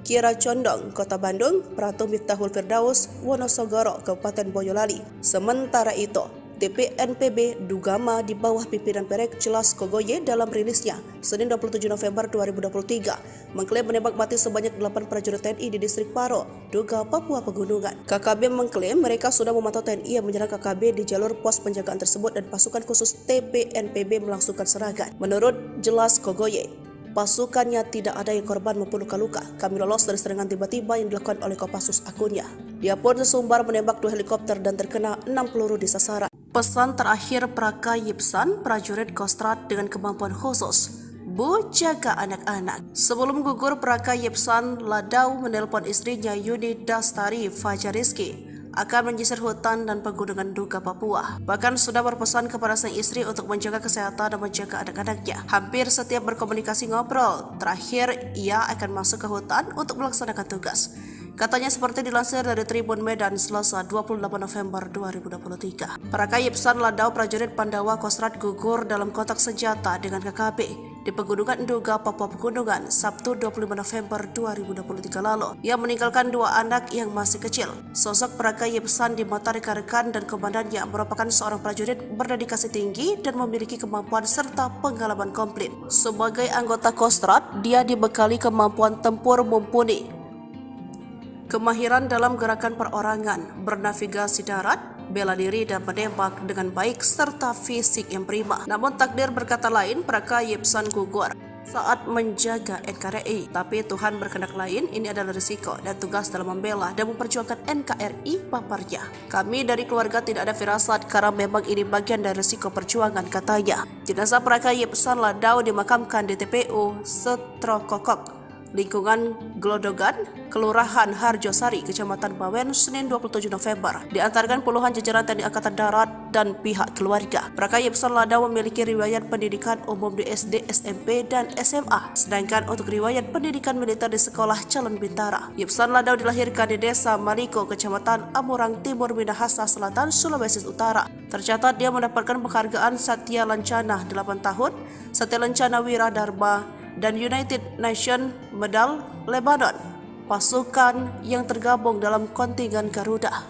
Kira Condong Kota Bandung, Pratu Miftahul Firdaus Wonosogoro Kabupaten Boyolali. Sementara itu, TPNPB Dugama di bawah pimpinan Perek Jelas Kogoye dalam rilisnya Senin 27 November 2023 mengklaim menembak mati sebanyak 8 prajurit TNI di distrik Paro, Duga, Papua Pegunungan. KKB mengklaim mereka sudah memantau TNI yang menyerang KKB di jalur pos penjagaan tersebut dan pasukan khusus TPNPB melangsungkan serangan. Menurut Jelas Kogoye, pasukannya tidak ada yang korban maupun luka-luka. Kami lolos dari serangan tiba-tiba yang dilakukan oleh Kopassus akunnya. Dia pun sesumbar menembak 2 helikopter dan terkena 6 peluru di sasaran. Pesan terakhir Praka Yipsan, prajurit Kostrat dengan kemampuan khusus, Bu, jaga anak-anak. Sebelum gugur, Praka Yipsan Ladau menelpon istrinya Yuni Dastari Fajariski akan menyisir hutan dan pegunungan Duga Papua. Bahkan sudah berpesan kepada sang istri untuk menjaga kesehatan dan menjaga anak-anaknya. Hampir setiap berkomunikasi ngobrol, terakhir ia akan masuk ke hutan untuk melaksanakan tugas. Katanya seperti dilansir dari Tribun Medan Selasa 28 November 2023. Praka Yipsan Ladau prajurit Pandawa Kostrat gugur dalam kontak senjata dengan KKB di Pegunungan Duga, Papua Pegunungan, Sabtu 25 November 2023 lalu. Ia meninggalkan 2 anak yang masih kecil. Sosok Praka Yipsan di mata rekan-rekan dan komandannya merupakan seorang prajurit berdedikasi tinggi dan memiliki kemampuan serta pengalaman komplit. Sebagai anggota Kostrat, dia dibekali kemampuan tempur mumpuni, kemahiran dalam gerakan perorangan, bernavigasi darat, bela diri dan menembak dengan baik serta fisik yang prima. Namun takdir berkata lain, Praka Yipsan gugur saat menjaga NKRI. Tapi Tuhan berkehendak lain, ini adalah risiko dan tugas dalam membela dan memperjuangkan NKRI, paparnya. Kami dari keluarga tidak ada firasat karena memang ini bagian dari risiko perjuangan, katanya. Jenazah Praka Yipsan Ladau dimakamkan di TPU Setrokokok, lingkungan Glodogan, Kelurahan Harjosari, Kecamatan Bawen, Senin 27 November. Diantarkan puluhan jajaran TNI Angkatan Darat dan pihak keluarga. Praka Yipsan Ladau memiliki riwayat pendidikan umum di SD, SMP, dan SMA. Sedangkan untuk riwayat pendidikan militer di Sekolah Calon Bintara. Yipsan Ladau dilahirkan di Desa Maliko, Kecamatan Amurang Timur, Minahasa Selatan, Sulawesi Utara. Tercatat dia mendapatkan penghargaan Satya Lancana 8 tahun, Satya Lancana Wira Dharma, dan United Nations Medal Lebanon, pasukan yang tergabung dalam kontingen Garuda.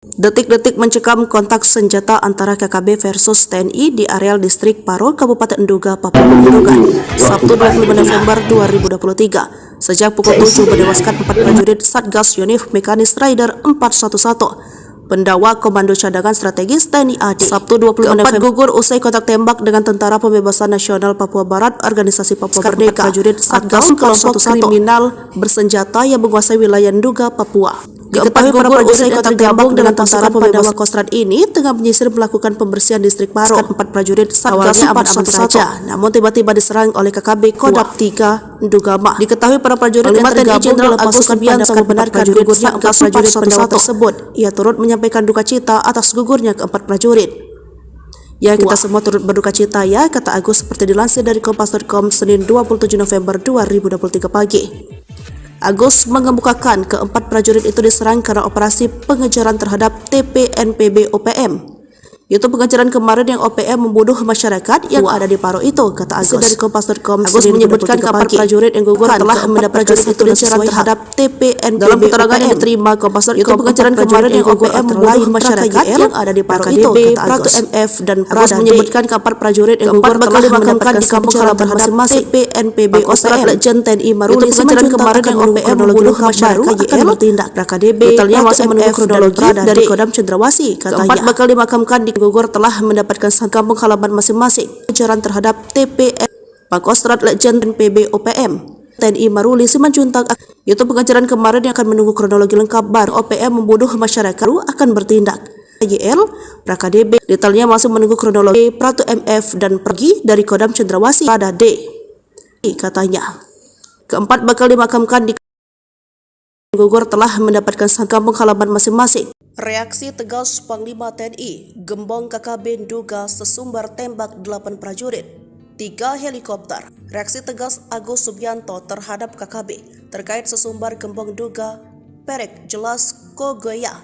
Detik-detik mencekam kontak senjata antara KKB versus TNI di areal distrik Paro, Kabupaten Duga, Papua Pegunungan, Sabtu 25 November 2023. Sejak pukul 7 menewaskan 4 prajurit Satgas Yonif Mekanis Raider 411 Pendawa Komando Cadangan Strategis TNI AD. Sabtu 25 November gugur usai kontak tembak dengan Tentara Pembebasan Nasional Papua Barat Organisasi Papua Merdeka prajurit Satgas kelompok kriminal bersenjata yang menguasai wilayah Nduga, Papua. Diketahui para prajurit yang tergabung dengan pasukan Pandawa Kostrad ini tengah menyisir melakukan pembersihan distrik Paro. 4 prajurit Satgas aman-aman saja, namun tiba-tiba diserang oleh KKB Kodam 3 Ndugama. Diketahui para prajurit yang tergabung dalam pasukan Pandawa membenarkan gugurnya 4 prajurit Pandawa tersebut. Ia turut menyampaikan duka cita atas gugurnya keempat prajurit. Ya, kita semua turut berduka cita ya, kata Agus seperti dilansir dari Kompas.com Senin 27 November 2023 pagi. Agus mengemukakan keempat prajurit itu diserang karena operasi pengejaran terhadap TPNPB OPM. Itu pengejaran kemarin yang OPM membunuh masyarakat yang ada di Paro itu, kata Agus dari Kompas.com. Agus menyebutkan kapal prajurit yang gugur telah mendapat prajurit itu diserang terhadap TPNPB. Dalam keterangan yang diterima Kompas.com, itu pengejaran kemarin yang OPM membunuh masyarakat yang ada di Paro itu, kata Agus. MF dan Agus menyebutkan kapal prajurit yang gugur telah dimakamkan di kampung halaman masing-masing TPNPB OPM. Legend TNI Maruli pengejaran kemarin yang OPM membunuh masyarakat akan bertindak. KDB detailnya masih menunggu kronologi dari Kodam Cendrawasih, katanya. Keempat bakal dimakamkan di gugur telah mendapatkan kampung halaman masing-masing. Pengejaran terhadap TPN Pangkostrat Legend PB OPM TNI Maruli Simanjuntak. Itu pengejaran kemarin yang akan menunggu kronologi lengkap baru OPM membunuh masyarakat akan bertindak. YL PKDB detailnya masih menunggu kronologi Pratu MF dan pergi dari Kodam Cendrawasih pada D, katanya. Keempat bakal dimakamkan di gugur telah mendapatkan kampung halaman masing-masing. Reaksi tegas Panglima TNI, Gembong KKB Nduga sesumbar tembak 8 prajurit, 3 helikopter. Reaksi tegas Agus Subianto terhadap KKB terkait sesumbar Gembong Nduga Perek Jelas Kogoya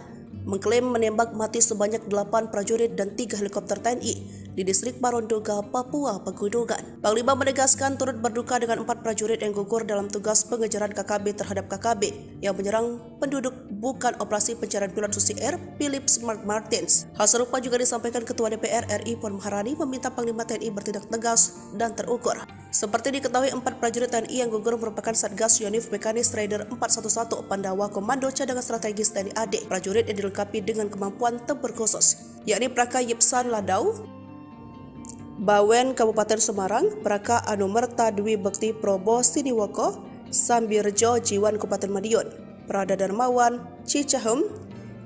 mengklaim menembak mati sebanyak 8 prajurit dan 3 helikopter TNI di distrik Parondoga, Papua Pegunungan. Panglima menegaskan turut berduka dengan 4 prajurit yang gugur dalam tugas pengejaran KKB terhadap KKB yang menyerang penduduk bukan operasi pencarian pilot Susi Air Philips Mark Martins. Hal serupa juga disampaikan Ketua DPR RI Puan Maharani meminta Panglima TNI bertindak tegas dan terukur. Seperti diketahui 4 prajurit TNI yang gugur merupakan Satgas Yonif Mekanis Raider 411 Pandawa Komando Cadangan Strategis TNI AD. Prajurit yang dilengkapi dengan kemampuan tempur khusus, yakni Praka Yipsan Ladau, Bawen Kabupaten Semarang, Praka Anumerta Dwi Bekti Probo Siniwoko, Sambirjo Jiwan Kabupaten Madiun, Prada Darmawan Cicahem,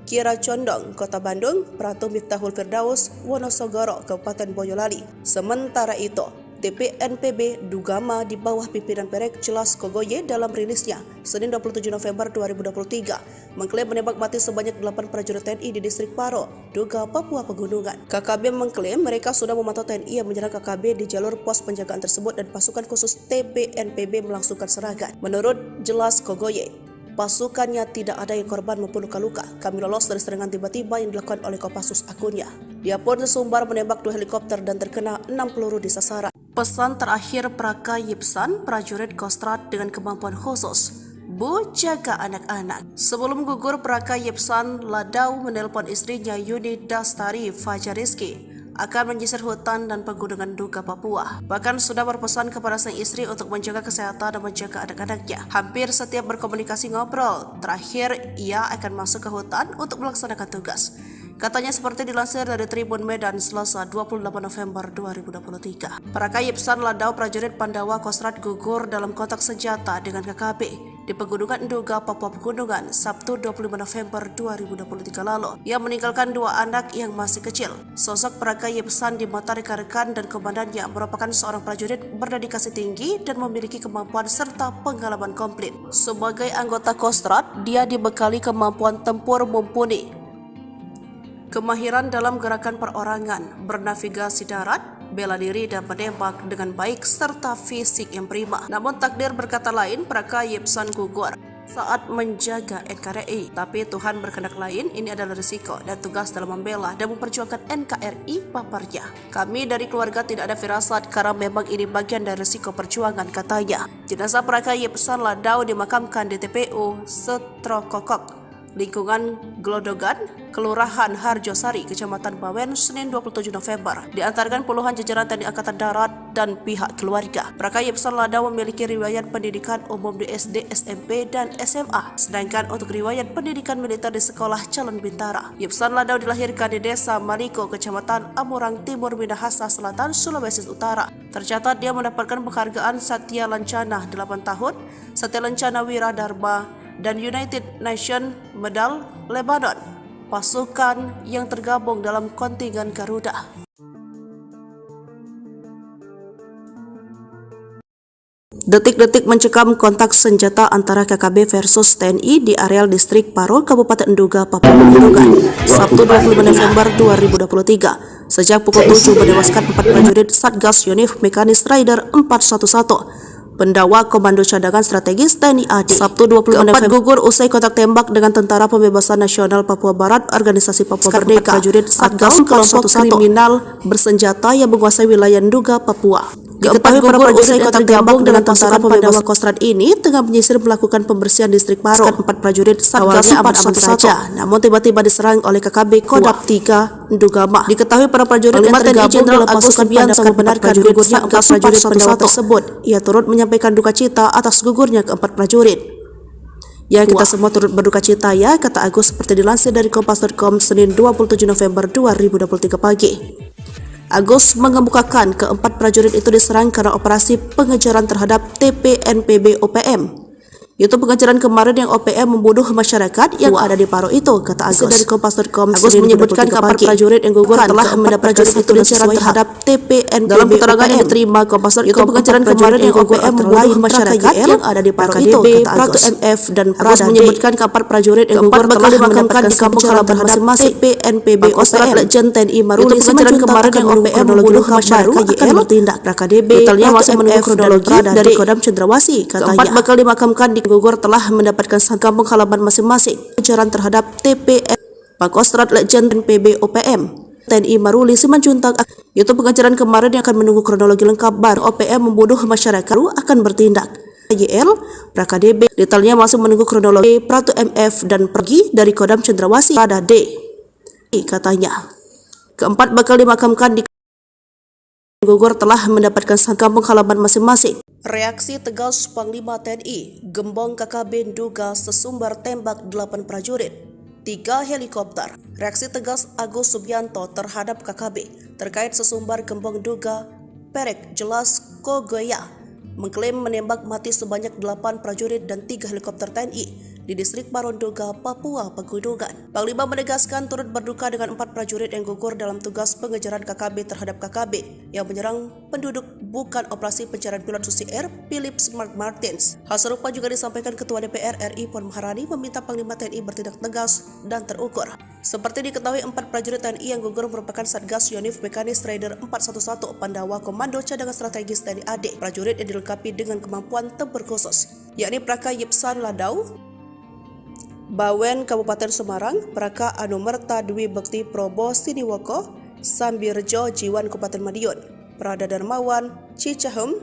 Kira Condong Kota Bandung, Pratu Miftahul Firdaus Wonosogoro Kabupaten Boyolali. Sementara itu, TPNPB Dugama di bawah pimpinan Perek Jelas Kogoye dalam rilisnya Senin 27 November 2023 mengklaim menembak mati sebanyak 8 prajurit TNI di distrik Paro, Duga, Papua Pegunungan. KKB mengklaim mereka sudah memantau TNI yang menyerang KKB di jalur pos penjagaan tersebut dan pasukan khusus TPNPB melangsungkan serangan. Menurut Jelas Kogoye, pasukannya tidak ada yang korban maupun luka-luka. Kami lolos dari serangan tiba-tiba yang dilakukan oleh Kopassus akunnya. Dia pun sesumbar menembak 2 helikopter dan terkena 6 peluru di sasaran. Pesan terakhir Praka Yipsan, prajurit Kostrad dengan kemampuan khusus, Bu, jaga anak-anak. Sebelum gugur, Praka Yipsan Ladau menelpon istrinya Yuni Dastari Fajariski akan menyisir hutan dan pegunungan Nduga, Papua. Bahkan sudah berpesan kepada sang istri untuk menjaga kesehatan dan menjaga anak-anaknya. Hampir setiap berkomunikasi ngobrol. Terakhir, ia akan masuk ke hutan untuk melaksanakan tugas. Katanya seperti dilansir dari Tribun Medan Selasa 28 November 2023. Praka Yipsan Ladau prajurit Pandawa Kostrad gugur dalam kontak senjata dengan KKB di Pegunungan Nduga, Papua Pegunungan, Sabtu 25 November 2023 lalu. Ia meninggalkan 2 anak yang masih kecil. Sosok Praka Yipsan di mata rekan-rekan dan komandannya merupakan seorang prajurit berdedikasi tinggi dan memiliki kemampuan serta pengalaman komplit. Sebagai anggota Kostrad, dia dibekali kemampuan tempur mumpuni, kemahiran dalam gerakan perorangan, bernavigasi darat, bela diri dan menembak dengan baik serta fisik yang prima. Namun takdir berkata lain, Praka Yipsan gugur saat menjaga NKRI. Tapi Tuhan berkehendak lain, ini adalah risiko dan tugas dalam membela dan memperjuangkan NKRI, paparnya. Kami dari keluarga tidak ada firasat karena memang ini bagian dari risiko perjuangan, katanya. Jenazah Praka Yipsan Ladau dimakamkan di TPU Setrokokok, lingkungan Glodogan, Kelurahan Harjosari, Kecamatan Bawen, Senin 27 November. Diantarkan puluhan jajaran TNI Angkatan Darat dan pihak keluarga. Prakai Yipsan Ladau memiliki riwayat pendidikan umum di SD, SMP, dan SMA. Sedangkan untuk riwayat pendidikan militer di Sekolah Calon Bintara. Yipsan Ladau dilahirkan di Desa Maliko, Kecamatan Amurang Timur, Minahasa Selatan, Sulawesi Utara. Tercatat dia mendapatkan penghargaan Satya Lancana 8 tahun, Satya Lancana Wira Dharma, dan United Nations Medal Lebanon, pasukan yang tergabung dalam kontingen Garuda. Detik-detik mencekam kontak senjata antara KKB versus TNI di areal distrik Paro, Kabupaten Nduga, Papua Pegunungan, Sabtu 25 November 2023. Sejak pukul 7 menewaskan 4 prajurit Satgas Yonif Mekanis Rider 411. Pendakwa Komando Cadangan Strategis TNI AD. Sabtu 25 November gugur usai kontak tembak dengan Tentara Pembebasan Nasional Papua Barat, Organisasi Papua Merdeka, prajurit Satgas kelompok kriminal bersenjata yang menguasai wilayah Nduga, Papua. Diketahui para prajurit yang tergabung dengan Tentara Pembebasan Kostrad ini tengah menyisir melakukan pembersihan distrik Paro. 4 prajurit Satgas aman-aman saja, namun tiba-tiba diserang oleh KKB Kodam 3 Ndugama. Diketahui para prajurit yang tergabung dalam pasukan Subianto membenarkan gugurnya 4 prajurit pendawa tersebut. Ia turut menyampaikan duka cita atas gugurnya keempat prajurit. Ya, kita semua turut berduka cita ya, kata Agus seperti dilansir dari Kompas.com Senin 27 November 2023 pagi. Agus mengemukakan keempat prajurit itu diserang karena operasi pengejaran terhadap TPNPB OPM. Itu pengejaran kemarin yang OPM membunuh masyarakat yang ada di Paro itu, kata Agus dari Kompas.com. Agus menyebutkan keempat prajurit yang gugur telah mendapatkan satu pengejaran terhadap TPNPB. Dalam keterangan yang diterima Kompas.com, itu pengejaran kemarin yang OPM membunuh masyarakat yang ada di Paro itu, kata Agus. MF dan Agus menyebutkan keempat prajurit yang gugur telah dimakamkan di kampung halaman masing-masing TPNPB OPM. Legend TNI Maruli pengejaran kemarin yang OPM membunuh masyarakat akan bertindak. KDB detailnya masih menunggu kronologi dari Kodam Cendrawasih, katanya. Keempat bakal dimakamkan di gugur telah mendapatkan kampung halaman masing-masing. Pengejaran terhadap TPN Pangkostrat Legend PB OPM TNI Maruli Simanjuntak. Itu pengejaran kemarin yang akan menunggu kronologi lengkap baru OPM membunuh masyarakat akan bertindak. YL PraKDB detailnya masih menunggu kronologi Pratu MF dan pergi dari Kodam Cendrawasih pada D, katanya. Keempat bakal dimakamkan di gugur telah mendapatkan kampung halaman masing-masing. Reaksi tegas Panglima TNI, gembong KKB Nduga sesumbar tembak 8 prajurit, 3 helikopter. Reaksi tegas Agus Subianto terhadap KKB terkait sesumbar gembong Nduga Perek Jelas Kogoya mengklaim menembak mati sebanyak 8 prajurit dan 3 helikopter TNI di distrik Paro Nduga, Papua Pegunungan. Panglima menegaskan turut berduka dengan 4 prajurit yang gugur dalam tugas pengejaran KKB terhadap KKB yang menyerang penduduk bukan operasi pencarian pilot Susi Air Philip Mark Martins. Hal serupa juga disampaikan Ketua DPR RI Puan Maharani meminta Panglima TNI bertindak tegas dan terukur. Seperti diketahui 4 prajurit TNI yang gugur merupakan Satgas Yonif Mekanis Rider 411 Pandawa Komando Cadangan Strategis TNI AD. Prajurit yang dilengkapi dengan kemampuan tempur khusus, yakni Praka Yipsan Ladau Bawen Kabupaten Semarang, Praka Anumerta Dwi Bekti Probo Siniwoko, Sambirjo Jiwan Kabupaten Madiun, Prada Darmawan Cicahem,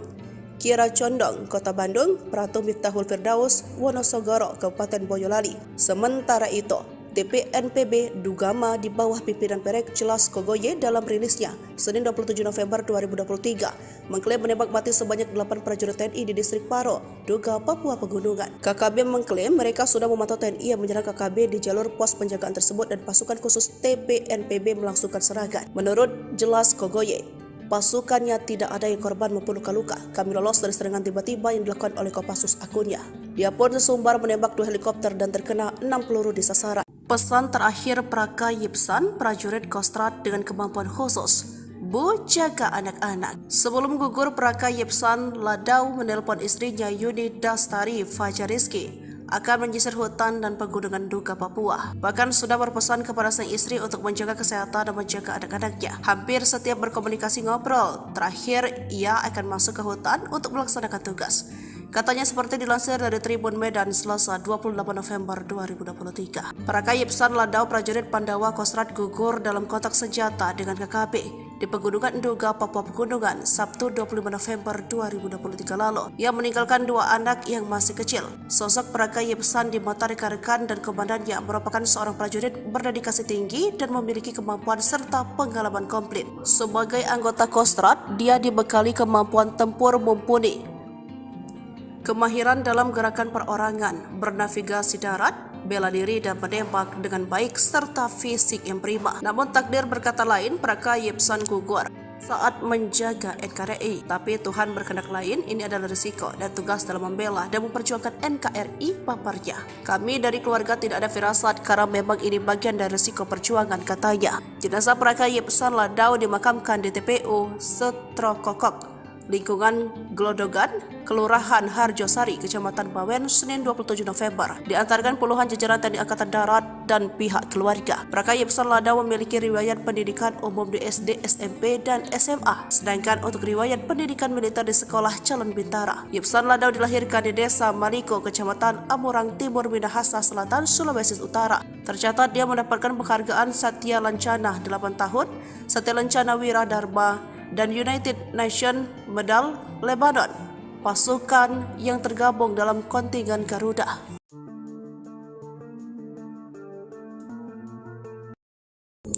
Kira Condong Kota Bandung, Pratu Miftahul Firdaus Wonosogoro Kabupaten Boyolali. Sementara itu, TPNPB Ndugama di bawah pimpinan Perek Jelas Kogoye dalam rilisnya Senin 27 November 2023 mengklaim menembak mati sebanyak 8 prajurit TNI di distrik Paro, Nduga, Papua Pegunungan. KKB mengklaim mereka sudah memantau TNI yang menyerang KKB di jalur pos penjagaan tersebut dan pasukan khusus TPNPB melangsungkan serangan. Menurut Jelas Kogoye, pasukannya tidak ada yang korban maupun luka-luka. Kami lolos dari serangan tiba-tiba yang dilakukan oleh Kopassus akunnya. Dia pun sesumbar menembak 2 helikopter dan terkena 6 peluru di sasaran. Pesan terakhir Praka Yipsan, prajurit Kostrad dengan kemampuan khusus, Bu, jaga anak-anak. Sebelum gugur, Praka Yipsan Ladau menelpon istrinya Yuni Dastari Fajariski akan menyisir hutan dan pegunungan Nduga, Papua. Bahkan sudah berpesan kepada sang istri untuk menjaga kesehatan dan menjaga anak-anaknya. Hampir setiap berkomunikasi ngobrol, terakhir ia akan masuk ke hutan untuk melaksanakan tugas. Katanya seperti dilansir dari Tribun Medan Selasa 28 November 2023. Praka Yipsan Ladau prajurit Pandawa Kostrad gugur dalam kontak senjata dengan KKB di Pegunungan Nduga, Papua Pegunungan, Sabtu 25 November 2023 lalu. Ia meninggalkan 2 anak yang masih kecil. Sosok Praka Yipsan di mata rekan-rekan dan komandannya merupakan seorang prajurit berdedikasi tinggi dan memiliki kemampuan serta pengalaman komplit. Sebagai anggota Kostrad, dia dibekali kemampuan tempur mumpuni, kemahiran dalam gerakan perorangan, bernavigasi darat, bela diri dan menembak dengan baik serta fisik yang prima. Namun takdir berkata lain, Praka Yipsan gugur saat menjaga NKRI. Tapi Tuhan berkehendak lain, ini adalah risiko dan tugas dalam membela dan memperjuangkan NKRI paparnya. Kami dari keluarga tidak ada firasat karena memang ini bagian dari risiko perjuangan, katanya. Jenazah Praka Yipsan Ladau dimakamkan di TPU Setrokokok, lingkungan Glodogan, Kelurahan Harjosari, Kecamatan Bawen, Senin 27 November. Diantarkan puluhan jajaran TNI Angkatan Darat dan pihak keluarga. Praka Yipsan Ladau memiliki riwayat pendidikan umum di SD, SMP, dan SMA. Sedangkan untuk riwayat pendidikan militer di Sekolah Calon Bintara. Yipsan Ladau dilahirkan di Desa Maliko, Kecamatan Amurang Timur, Minahasa Selatan, Sulawesi Utara. Tercatat dia mendapatkan penghargaan Satya Lancana 8 tahun, Satya Lancana Wira Dharma, dan United Nations Medal Lebanon, pasukan yang tergabung dalam kontingen Garuda.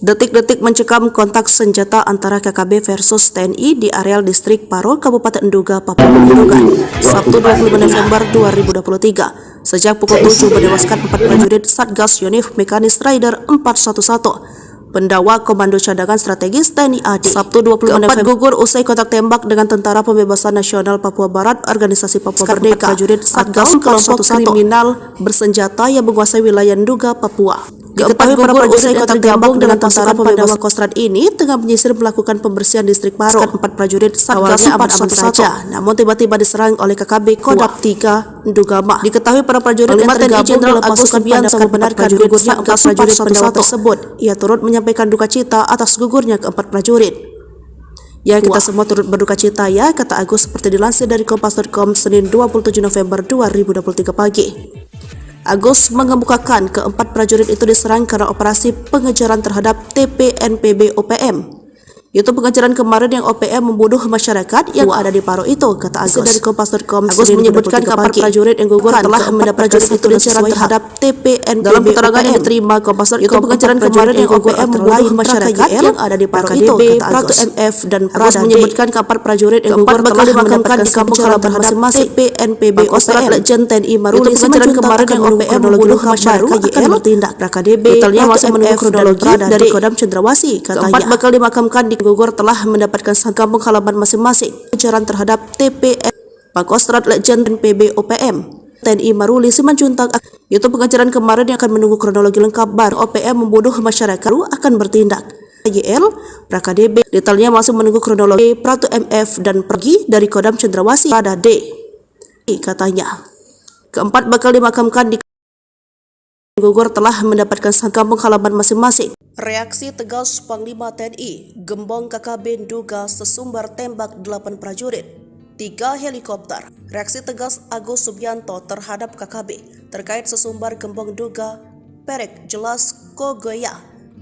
Detik-detik mencekam kontak senjata antara KKB versus TNI di areal distrik Paro, Kabupaten Nduga, Papua Pegunungan, Sabtu 25 November 2023. Sejak pukul 7 menewaskan 4 prajurit Satgas Yonif Mekanis Rider 411. Pendawa Komando Cadangan Strategis TNI AD. Sabtu 25 November gugur usai kontak tembak dengan Tentara Pembebasan Nasional Papua Barat, Organisasi Papua Merdeka. Prajurit Satgas kelompok kriminal bersenjata yang menguasai wilayah Nduga, Papua. Diketahui para prajurit yang tergabung dengan Tentara Pembebasan Kostrad ini tengah menyisir melakukan pembersihan distrik Paro. 4 prajurit Satgas 411, namun tiba-tiba diserang oleh KKB Kodam 3 Ndugama. Diketahui para prajurit yang tergabung dalam pasukan Subianto membenarkan gugurnya 4 prajurit pendawa tersebut. Ia turut menyampaikan duka cita atas gugurnya keempat prajurit. Ya, kita semua turut berduka cita ya, kata Agus seperti dilansir dari Kompas.com Senin 27 November 2023 pagi. Agus mengemukakan keempat prajurit itu diserang karena operasi pengejaran terhadap TPNPB OPM. Itu pengejaran kemarin yang OPM membunuh masyarakat yang ada di Paro itu, kata Agus dari Kompas.com. Agus menyebutkan kapal prajurit yang gugur telah mendapat prajurit itu diserang terhadap TPNPB. Dalam keterangan yang diterima Kompas.com, itu pengejaran kemarin yang OPM membunuh masyarakat yang ada di Paro itu, kata Agus. MF dan Agus menyebutkan kapal prajurit yang gugur telah dimakamkan di kampung halaman masing-masing TPNPB OPM. Legend TNI Maruli pengejaran kemarin yang OPM membunuh masyarakat akan bertindak. KDB detailnya masih menunggu kronologi dari Kodam Cendrawasih, katanya. Keempat bakal dimakamkan di gugur telah mendapatkan kampung halaman masing-masing. Pengejaran terhadap TPN Pangkostrat Legend dan PB OPM TNI Maruli Simanjuntak. Itu pengejaran kemarin yang akan menunggu kronologi lengkap baru OPM membunuh masyarakat akan bertindak. YL Praka DB detailnya masih menunggu kronologi. Pratu MF dan pergi dari Kodam Cendrawasih pada D, katanya. Keempat bakal dimakamkan di gugur telah mendapatkan kampung halaman masing-masing. Reaksi tegas Panglima TNI, Gembong KKB Nduga sesumbar tembak 8 prajurit, 3 helikopter. Reaksi tegas Agus Subianto terhadap KKB terkait sesumbar Gembong Nduga Perek Jelas Kogoya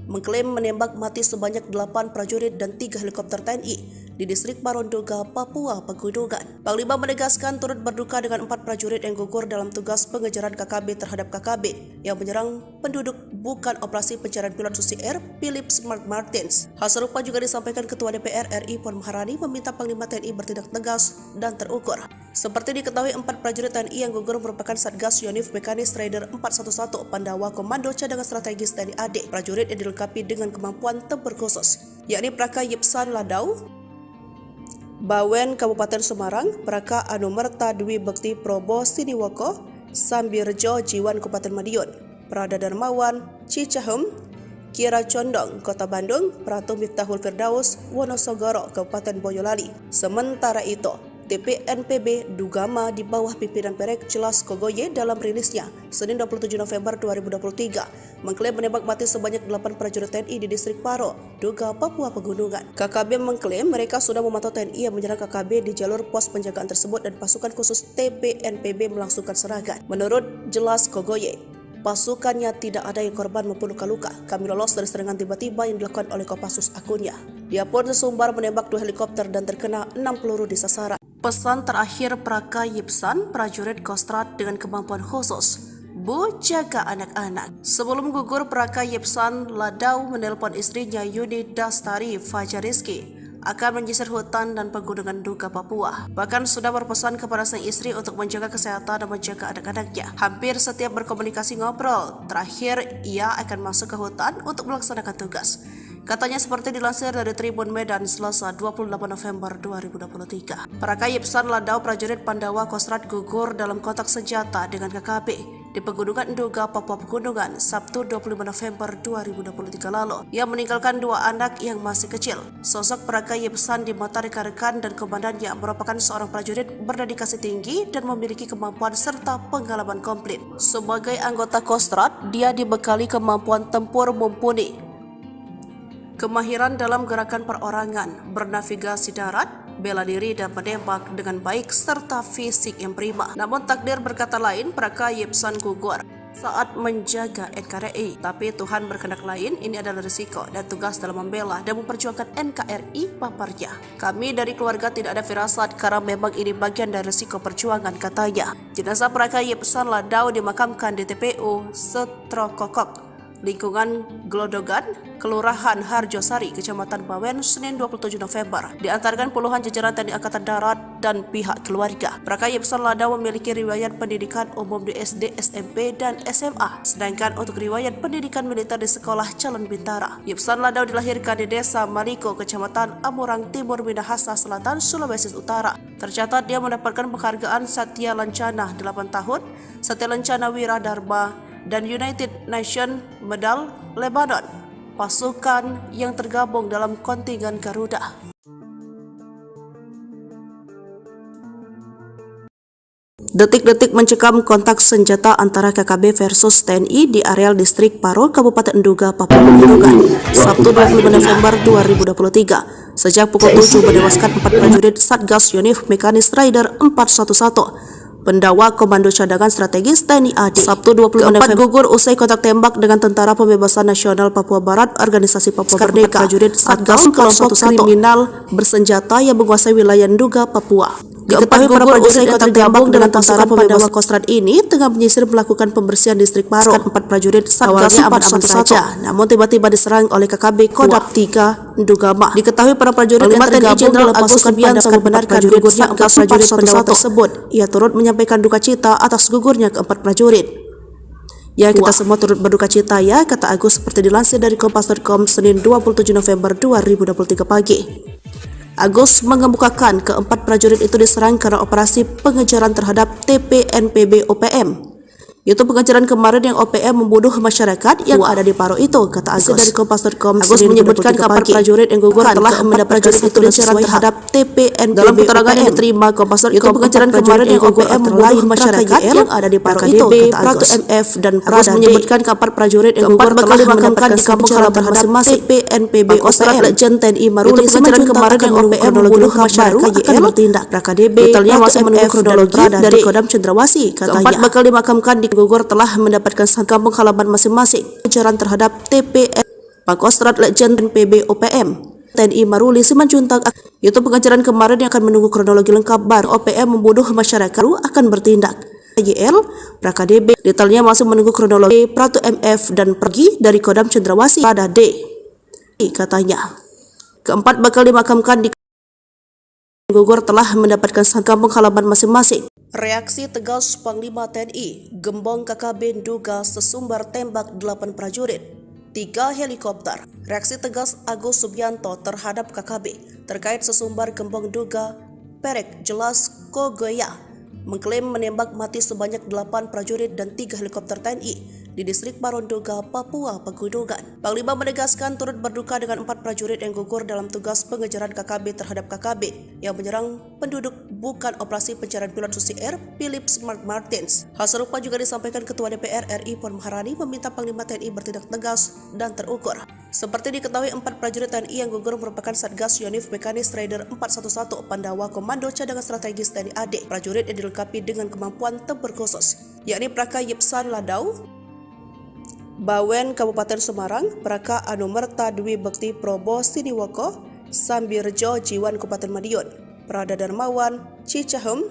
mengklaim menembak mati sebanyak 8 prajurit dan 3 helikopter TNI di distrik Paro Nduga, Papua Pegunungan. Panglima menegaskan turut berduka dengan 4 prajurit yang gugur dalam tugas pengejaran KKB terhadap KKB yang menyerang penduduk bukan operasi pencarian pilot Susi Air Philip Mark Martins. Hal serupa juga disampaikan Ketua DPR RI Puan Maharani meminta Panglima TNI bertindak tegas dan terukur. Seperti diketahui, 4 prajurit TNI yang gugur merupakan Satgas Yonif Mekanis Rider 411, Pandawa Komando Cadangan Strategis TNI AD. Prajurit yang dilengkapi dengan kemampuan tempur khusus, yakni Praka Yipsan Ladau, Bawen Kabupaten Semarang, Praka Anumerta Dwi Bekti Probo Siniwoko, Sambirjo Jiwan Kabupaten Madiun, Prada Darmawan Cicahem, Kira Condong Kota Bandung, Pratu Miftahul Firdaus Wonosogoro Kabupaten Boyolali. Sementara itu, TPNPB Ndugama di bawah pimpinan Perek Jelas Kogoye dalam rilisnya Senin 27 November 2023 mengklaim menembak mati sebanyak 8 prajurit TNI di distrik Paro, Nduga, Papua Pegunungan. KKB mengklaim mereka sudah memantau TNI yang menyerang KKB di jalur pos penjagaan tersebut dan pasukan khusus TPNPB melangsungkan serangan. Menurut Jelas Kogoye, Pasukannya tidak ada yang korban maupun luka-luka. Kami lolos dari serangan tiba-tiba yang dilakukan oleh Kopassus akunnya. Dia pun sesumbar menembak 2 helikopter dan terkena 6 peluru di sasaran. Pesan terakhir Praka Yipsan, prajurit Kostrad dengan kemampuan khusus. Bu, jaga anak-anak. Sebelum gugur, Praka Yipsan Ladau menelpon istrinya Yuni Dastari Fajariski akan menyisir hutan dan pegunungan Nduga, Papua. Bahkan sudah berpesan kepada sang istri untuk menjaga kesehatan dan menjaga anak-anaknya. Hampir setiap berkomunikasi ngobrol. Terakhir, ia akan masuk ke hutan untuk melaksanakan tugas. Katanya seperti dilansir dari Tribun Medan Selasa 28 November 2023. Praka Yipsan Ladau, prajurit Pandawa Kostrad gugur dalam kontak senjata dengan KKB di Pegunungan Nduga, Papua Pegunungan, Sabtu 25 November 2023 lalu. Ia meninggalkan 2 anak yang masih kecil. Sosok Praka Yipsan di mata rekan-rekan dan komandannya merupakan seorang prajurit berdedikasi tinggi dan memiliki kemampuan serta pengalaman komplit. Sebagai anggota Kostrad, dia dibekali kemampuan tempur mumpuni, kemahiran dalam gerakan perorangan, bernavigasi darat, bela diri dan menembak dengan baik serta fisik yang prima. Namun takdir berkata lain, Praka Yipsan gugur saat menjaga NKRI. Tapi Tuhan berkehendak lain, ini adalah risiko dan tugas dalam membela dan memperjuangkan NKRI, paparnya. Kami dari keluarga tidak ada firasat karena memang ini bagian dari risiko perjuangan, katanya. Jenazah Praka Yipsan Ladau dimakamkan di TPU Setrokokok, lingkungan Glodogan, Kelurahan Harjosari, Kecamatan Bawen, Senin 27 November. Diantarkan puluhan jajaran TNI Angkatan Darat dan pihak keluarga. Praka Yipsan Ladau memiliki riwayat pendidikan umum di SD, SMP, dan SMA. Sedangkan untuk riwayat pendidikan militer di Sekolah Calon Bintara. Yipsan Ladau dilahirkan di Desa Maliko, Kecamatan Amurang Timur, Minahasa Selatan, Sulawesi Utara. Tercatat dia mendapatkan penghargaan Satya Lancana 8 tahun, Satya Lancana Wira Dharma, dan United Nations Medal Lebanon, pasukan yang tergabung dalam kontingen Garuda. Detik-detik mencekam kontak senjata antara KKB versus TNI di areal distrik Paro, Kabupaten Nduga, Papua Pegunungan, Sabtu 25 November 2023. Sejak pukul 7 menewaskan 4 prajurit Satgas Yonif Mekanis Rider 411. Pendawa Komando Cadangan Strategis TNI AD. Sabtu 25 November gugur usai kontak tembak dengan Tentara Pembebasan Nasional Papua Barat, Organisasi Papua Merdeka, prajurit Satgas kelompok kriminal bersenjata yang menguasai wilayah Nduga, Papua. Diketahui para prajurit yang tergabung dengan Tentara Pandawa Kostrad ini tengah menyisir melakukan pembersihan distrik Paro. 4 prajurit Satgas aman-aman saja, namun tiba-tiba diserang oleh KKB Kodam 3 Ndugama. Diketahui para prajurit yang tergabung dalam pasukan Pandawa membenarkan gugurnya 4 prajurit Pandawa tersebut. Ia turut menyampaikan duka cita atas gugurnya ke-4 prajurit. Ya, kita semua turut berduka cita ya, kata Agus seperti dilansir dari Kompas.com Senin 27 November 2023 pagi. Agus mengemukakan ke-4 prajurit itu diserang karena operasi pengejaran terhadap TPNPB OPM. Itu pengejaran kemarin yang OPM membunuh masyarakat yang ada di Paro itu, kata Agus dari Kompas.com. Agus menyebutkan kapal prajurit yang gugur telah mendapat prajurit itu diserang terhadap TPNPB. Dalam keterangan yang diterima Kompas.com, itu pengejaran kemarin yang OPM membunuh masyarakat yang ada di Paro itu, kata Agus. MF dan Agus menyebutkan kapal prajurit yang gugur telah dimakamkan di kampung halaman masing-masing TPNPB OPM. Legend TNI Maruli pengejaran kemarin yang OPM membunuh masyarakat akan bertindak. PKDB detailnya masih menunggu kronologi dari Kodam Cendrawasih, katanya. Keempat bakal dimakamkan di gugur telah mendapatkan kampung halaman masing-masing. Pengejaran terhadap TPN Pangkostrat Legend PB OPM TNI Maruli Simanjuntak. Itu pengejaran kemarin yang akan menunggu kronologi lengkap baru OPM membunuh masyarakat akan bertindak. YL PKDB detailnya masih menunggu kronologi Pratu MF dan pergi dari Kodam Cendrawasih pada D, katanya. Keempat bakal dimakamkan di gugur telah mendapatkan kampung halaman masing-masing. Reaksi tegas Panglima TNI, gembong KKB Nduga sesumbar tembak 8 prajurit, 3 helikopter. Reaksi tegas Agus Subianto terhadap KKB terkait sesumbar gembong Nduga Perek Jelas Kogoya mengklaim menembak mati sebanyak 8 prajurit dan 3 helikopter TNI di distrik Paro Nduga, Papua Pegunungan. Panglima menegaskan turut berduka dengan 4 prajurit yang gugur dalam tugas pengejaran KKB terhadap KKB yang menyerang penduduk bukan operasi pencarian pilot Susi Air Philips Mark Martins. Hal serupa juga disampaikan Ketua DPR RI Puan Maharani meminta Panglima TNI bertindak tegas dan terukur. Seperti diketahui 4 prajurit TNI yang gugur merupakan Satgas Yonif Mekanis Rider 411 Pandawa Komando Cadangan Strategis TNI AD. Prajurit yang dilengkapi dengan kemampuan tempur khusus, yakni Praka Yipsan Ladau, Bawen Kabupaten Semarang, Praka Anumerta Dwi Bekti Probo Siniwoko, Sambirjo Jiwan Kabupaten Madiun, Prada Darmawan, Cicahem,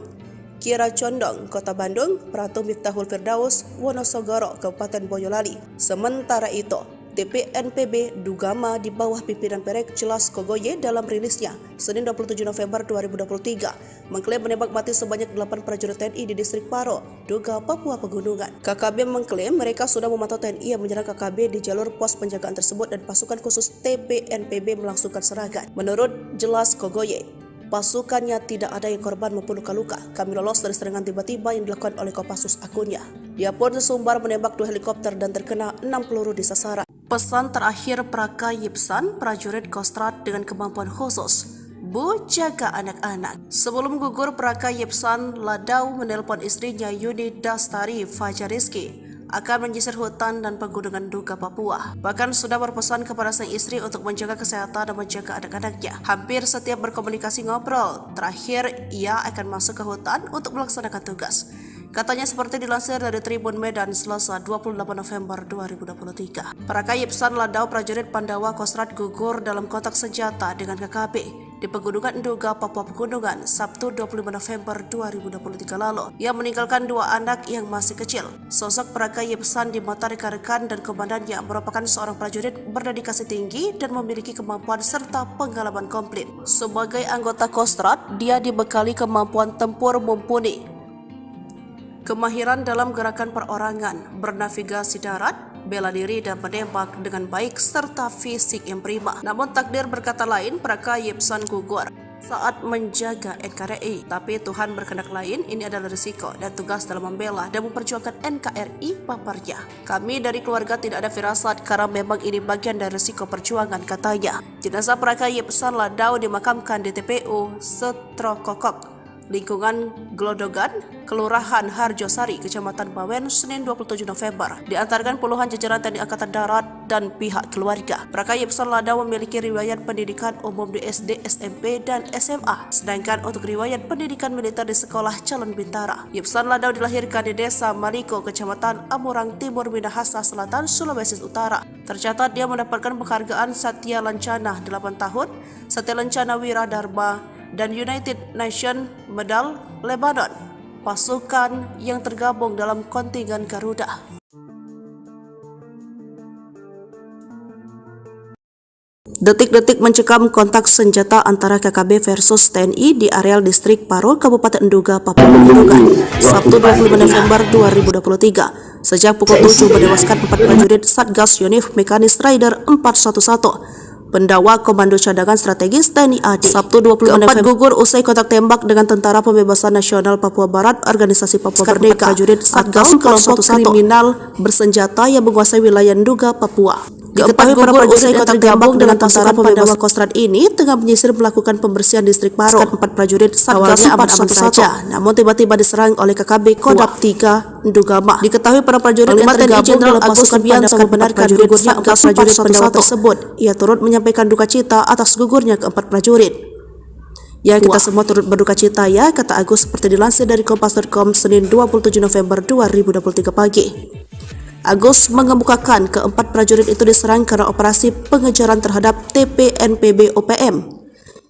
Kira Condong, Kota Bandung, Pratu Miftahul Firdaus, Wonosogoro, Kabupaten Boyolali. Sementara itu, TPNPB Dugama di bawah pimpinan Perek Jelas Kogoye dalam rilisnya Senin 27 November 2023 mengklaim menembak mati sebanyak 8 prajurit TNI di distrik Paro, Duga, Papua Pegunungan. KKB mengklaim mereka sudah memantau TNI yang menyerang KKB di jalur pos penjagaan tersebut dan pasukan khusus TPNPB melangsungkan serangan. Menurut Jelas Kogoye, pasukannya tidak ada yang korban maupun luka-luka. Kami lolos dari serangan tiba-tiba yang dilakukan oleh Kopassus akunnya. Dia pun sesumbar menembak 2 helikopter dan terkena 6 peluru di sasaran. Pesan terakhir Praka Yipsan, prajurit Kostrad dengan kemampuan khusus. Bu, jaga anak-anak. Sebelum gugur, Praka Yipsan Ladau menelpon istrinya Yuni Dastari Fajariski akan menyisir hutan dan pegunungan Duga, Papua. Bahkan sudah berpesan kepada sang istri untuk menjaga kesehatan dan menjaga anak-anaknya. Hampir setiap berkomunikasi ngobrol, terakhir ia akan masuk ke hutan untuk melaksanakan tugas. Katanya seperti dilansir dari Tribun Medan Selasa 28 November 2023. Praka Yipsan Ladau prajurit Pandawa Kostrad gugur dalam kontak senjata dengan KKB di Pegunungan Duga, Papua Pegunungan, Sabtu 25 November 2023 lalu. Ia meninggalkan 2 anak yang masih kecil. Sosok Praka Yipsan di mata rekan-rekan dan komandannya merupakan seorang prajurit berdedikasi tinggi dan memiliki kemampuan serta pengalaman komplit. Sebagai anggota Kostrad, dia dibekali kemampuan tempur mumpuni, kemahiran dalam gerakan perorangan, bernavigasi darat, bela diri dan menembak dengan baik serta fisik yang prima. Namun takdir berkata lain, Praka Yipsan gugur saat menjaga NKRI. Tapi Tuhan berkehendak lain, ini adalah risiko dan tugas dalam membela dan memperjuangkan NKRI paparnya. Kami dari keluarga tidak ada firasat karena memang ini bagian dari risiko perjuangan, katanya. Jenazah Praka Yipsan Ladau dimakamkan di TPU Setrokokok, lingkungan Glodogan, Kelurahan Harjosari, Kecamatan Bawen, Senin 27 November. Diantarkan puluhan jajaran TNI Angkatan Darat dan pihak keluarga. Praka Yipsan Ladau memiliki riwayat pendidikan umum di SD, SMP, dan SMA. Sedangkan untuk riwayat pendidikan militer di Sekolah Calon Bintara. Yipsan Ladau dilahirkan di Desa Maliko, Kecamatan Amurang Timur, Minahasa Selatan, Sulawesi Utara. Tercatat dia mendapatkan penghargaan Satya Lancana 8 tahun, Satya Lancana Wiradharma, dan United Nations Medal Lebanon, pasukan yang tergabung dalam kontingen Garuda. Detik-detik mencekam kontak senjata antara KKB versus TNI di areal distrik Paro, Kabupaten Duga, Papua Pegunungan, Sabtu 25 November 2023. Sejak pukul 7 menewaskan 4 prajurit Satgas Yonif Mekanis Rider 411. Pendawa Komando Cadangan Strategis TNI AD. Sabtu 25 November gugur usai kontak tembak dengan Tentara Pembebasan Nasional Papua Barat, Organisasi Papua Merdeka. Prajurit Satgas kelompok kriminal bersenjata yang menguasai wilayah Duga, Papua. Diketahui para prajurit yang tergabung dengan Tentara Pandawa Kostrad ini tengah menyisir melakukan pembersihan distrik Paro. 4 prajurit Satgas aman-aman saja, namun tiba-tiba diserang oleh KKB Kodam 3 Dugama. Diketahui para prajurit yang tergabung dalam pasukan Pandawa membenarkan gugurnya 4 prajurit Pandawa tersebut. Ia turut menyampaikan duka cita atas gugurnya keempat prajurit. Ya, kita semua turut berduka cita ya, kata Agus seperti dilansir dari Kompas.com Senin 27 November 2023 pagi. Agus mengemukakan keempat prajurit itu diserang karena operasi pengejaran terhadap TPNPB OPM.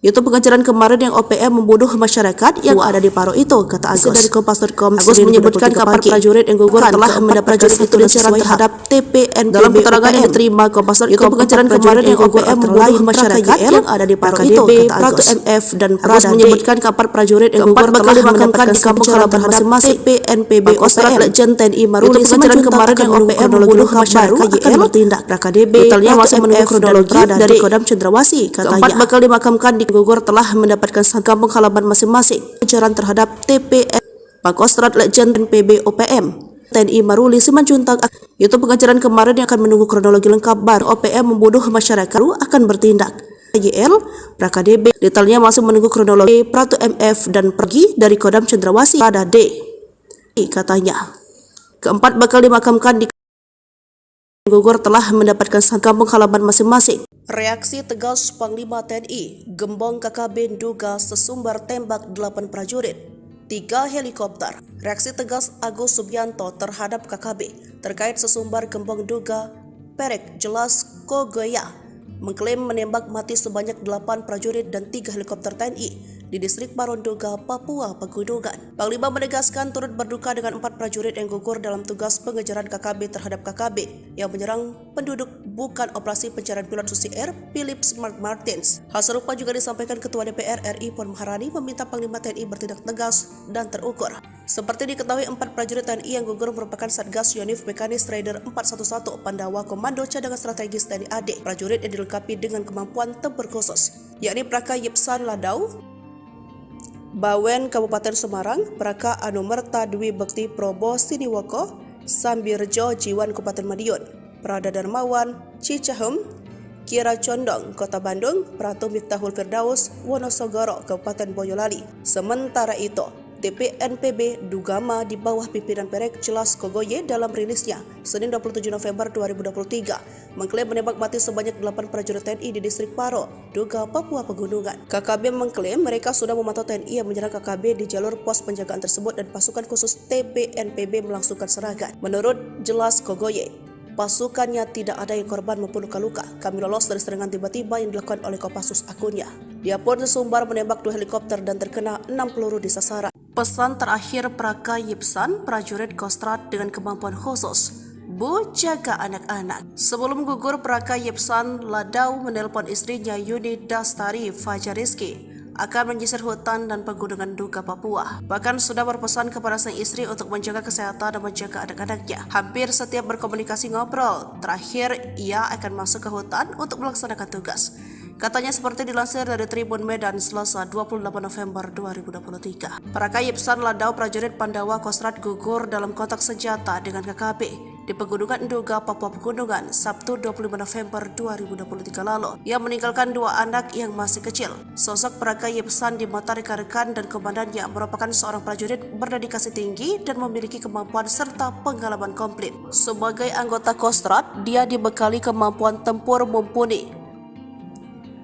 Itu pengejaran kemarin yang OPM membunuh masyarakat yang ada di Paro itu, kata Agus dari Kompas.com. Agus menyebutkan kabar prajurit yang gugur telah mendapat itu pengejaran terhadap TPNPB. Dalam keterangan yang diterima Kompas.com, itu pengejaran kemarin yang OPM membunuh masyarakat yang ada di Paro itu, kata Agus. MF dan Agus menyebutkan kabar prajurit yang gugur telah dimakamkan di kampung halaman masing-masing TPNPB OPM. Legend TNI Maruli pengejaran kemarin yang OPM membunuh masyarakat akan bertindak. KDB totalnya masih menunggu kronologi dari Kodam Cendrawasih, katanya. Keempat bakal dimakamkan di gugur telah mendapatkan kampung halaman masing-masing. Pengejaran terhadap TPN Pangkostrat Legend PB OPM TNI Maruli Simanjuntak. Itu pengejaran kemarin yang akan menunggu kronologi lengkap baru OPM membunuh masyarakat akan bertindak. YL PraKDB detailnya masih menunggu kronologi. Pratu MF dan pergi dari Kodam Cendrawasih pada D, katanya. Keempat bakal dimakamkan di gugur telah mendapatkan kampung halaman masing-masing. Reaksi tegas Panglima TNI, Gembong KKB Duga sesumbar tembak 8 prajurit. 3 helikopter. Reaksi tegas Agus Subianto terhadap KKB terkait sesumbar gembong duga Perek Jelas Kogoya mengklaim menembak mati sebanyak 8 prajurit dan 3 helikopter TNI di distrik Paronduga, Papua Pegunungan. Panglima menegaskan turut berduka dengan 4 prajurit yang gugur dalam tugas pengejaran KKB terhadap KKB yang menyerang penduduk bukan operasi pencarian pilot Susi Air Philip Mark Martins. Hal serupa juga disampaikan Ketua DPR RI Puan Maharani meminta Panglima TNI bertindak tegas dan terukur. Seperti diketahui, 4 prajurit TNI yang gugur merupakan Satgas Yonif Mekanis Raider 411 Pandawa Komando Cadangan Strategis TNI AD. Prajurit yang dilengkapi dengan kemampuan tempur khusus, yakni Praka Yipsan Ladau, Bawen Kabupaten Semarang, Praka Anumerta Dwi Bekti Probo Siniwoko, Sambirjo Jiwan Kabupaten Madiun, Prada Darmawan Cicahem, Kira Condong Kota Bandung, Pratu Miftahul Firdaus Wonosogoro Kabupaten Boyolali. Sementara itu, TPNPB Dugama di bawah pimpinan Perek Jelas Kogoye dalam rilisnya Senin 27 November 2023 mengklaim menembak mati sebanyak 8 prajurit TNI di distrik Paro, Duga, Papua Pegunungan. KKB mengklaim mereka sudah memantau TNI yang menyerang KKB di jalur pos penjagaan tersebut dan pasukan khusus TPNPB melangsungkan serangan. Menurut Jelas Kogoye, pasukannya tidak ada yang korban maupun luka-luka. Kami lolos dari serangan tiba-tiba yang dilakukan oleh Kopassus akunnya. Dia pun sesumbar menembak 2 helikopter dan terkena 6 peluru di sasaran. Pesan terakhir Praka Yipsan, prajurit Kostrad dengan kemampuan khusus, Bu, jaga anak-anak. Sebelum gugur, Praka Yipsan Ladau menelpon istrinya Yuni Dastari Fajariski akan menyisir hutan dan pegunungan Duga Papua. Bahkan sudah berpesan kepada sang istri untuk menjaga kesehatan dan menjaga anak-anaknya. Hampir setiap berkomunikasi ngobrol, terakhir ia akan masuk ke hutan untuk melaksanakan tugas. Katanya seperti dilansir dari Tribun Medan Selasa 28 November 2023. Praka Yipsan Ladau, prajurit Pandawa Kostrad, gugur dalam kontak senjata dengan KKB di Pegunungan Duga, Papua Pegunungan, Sabtu 25 November 2023 lalu. Ia meninggalkan 2 anak yang masih kecil. Sosok Praka Yipsan di mata rekan-rekan dan komandannya merupakan seorang prajurit berdedikasi tinggi dan memiliki kemampuan serta pengalaman komplit. Sebagai anggota Kostrad, dia dibekali kemampuan tempur mumpuni,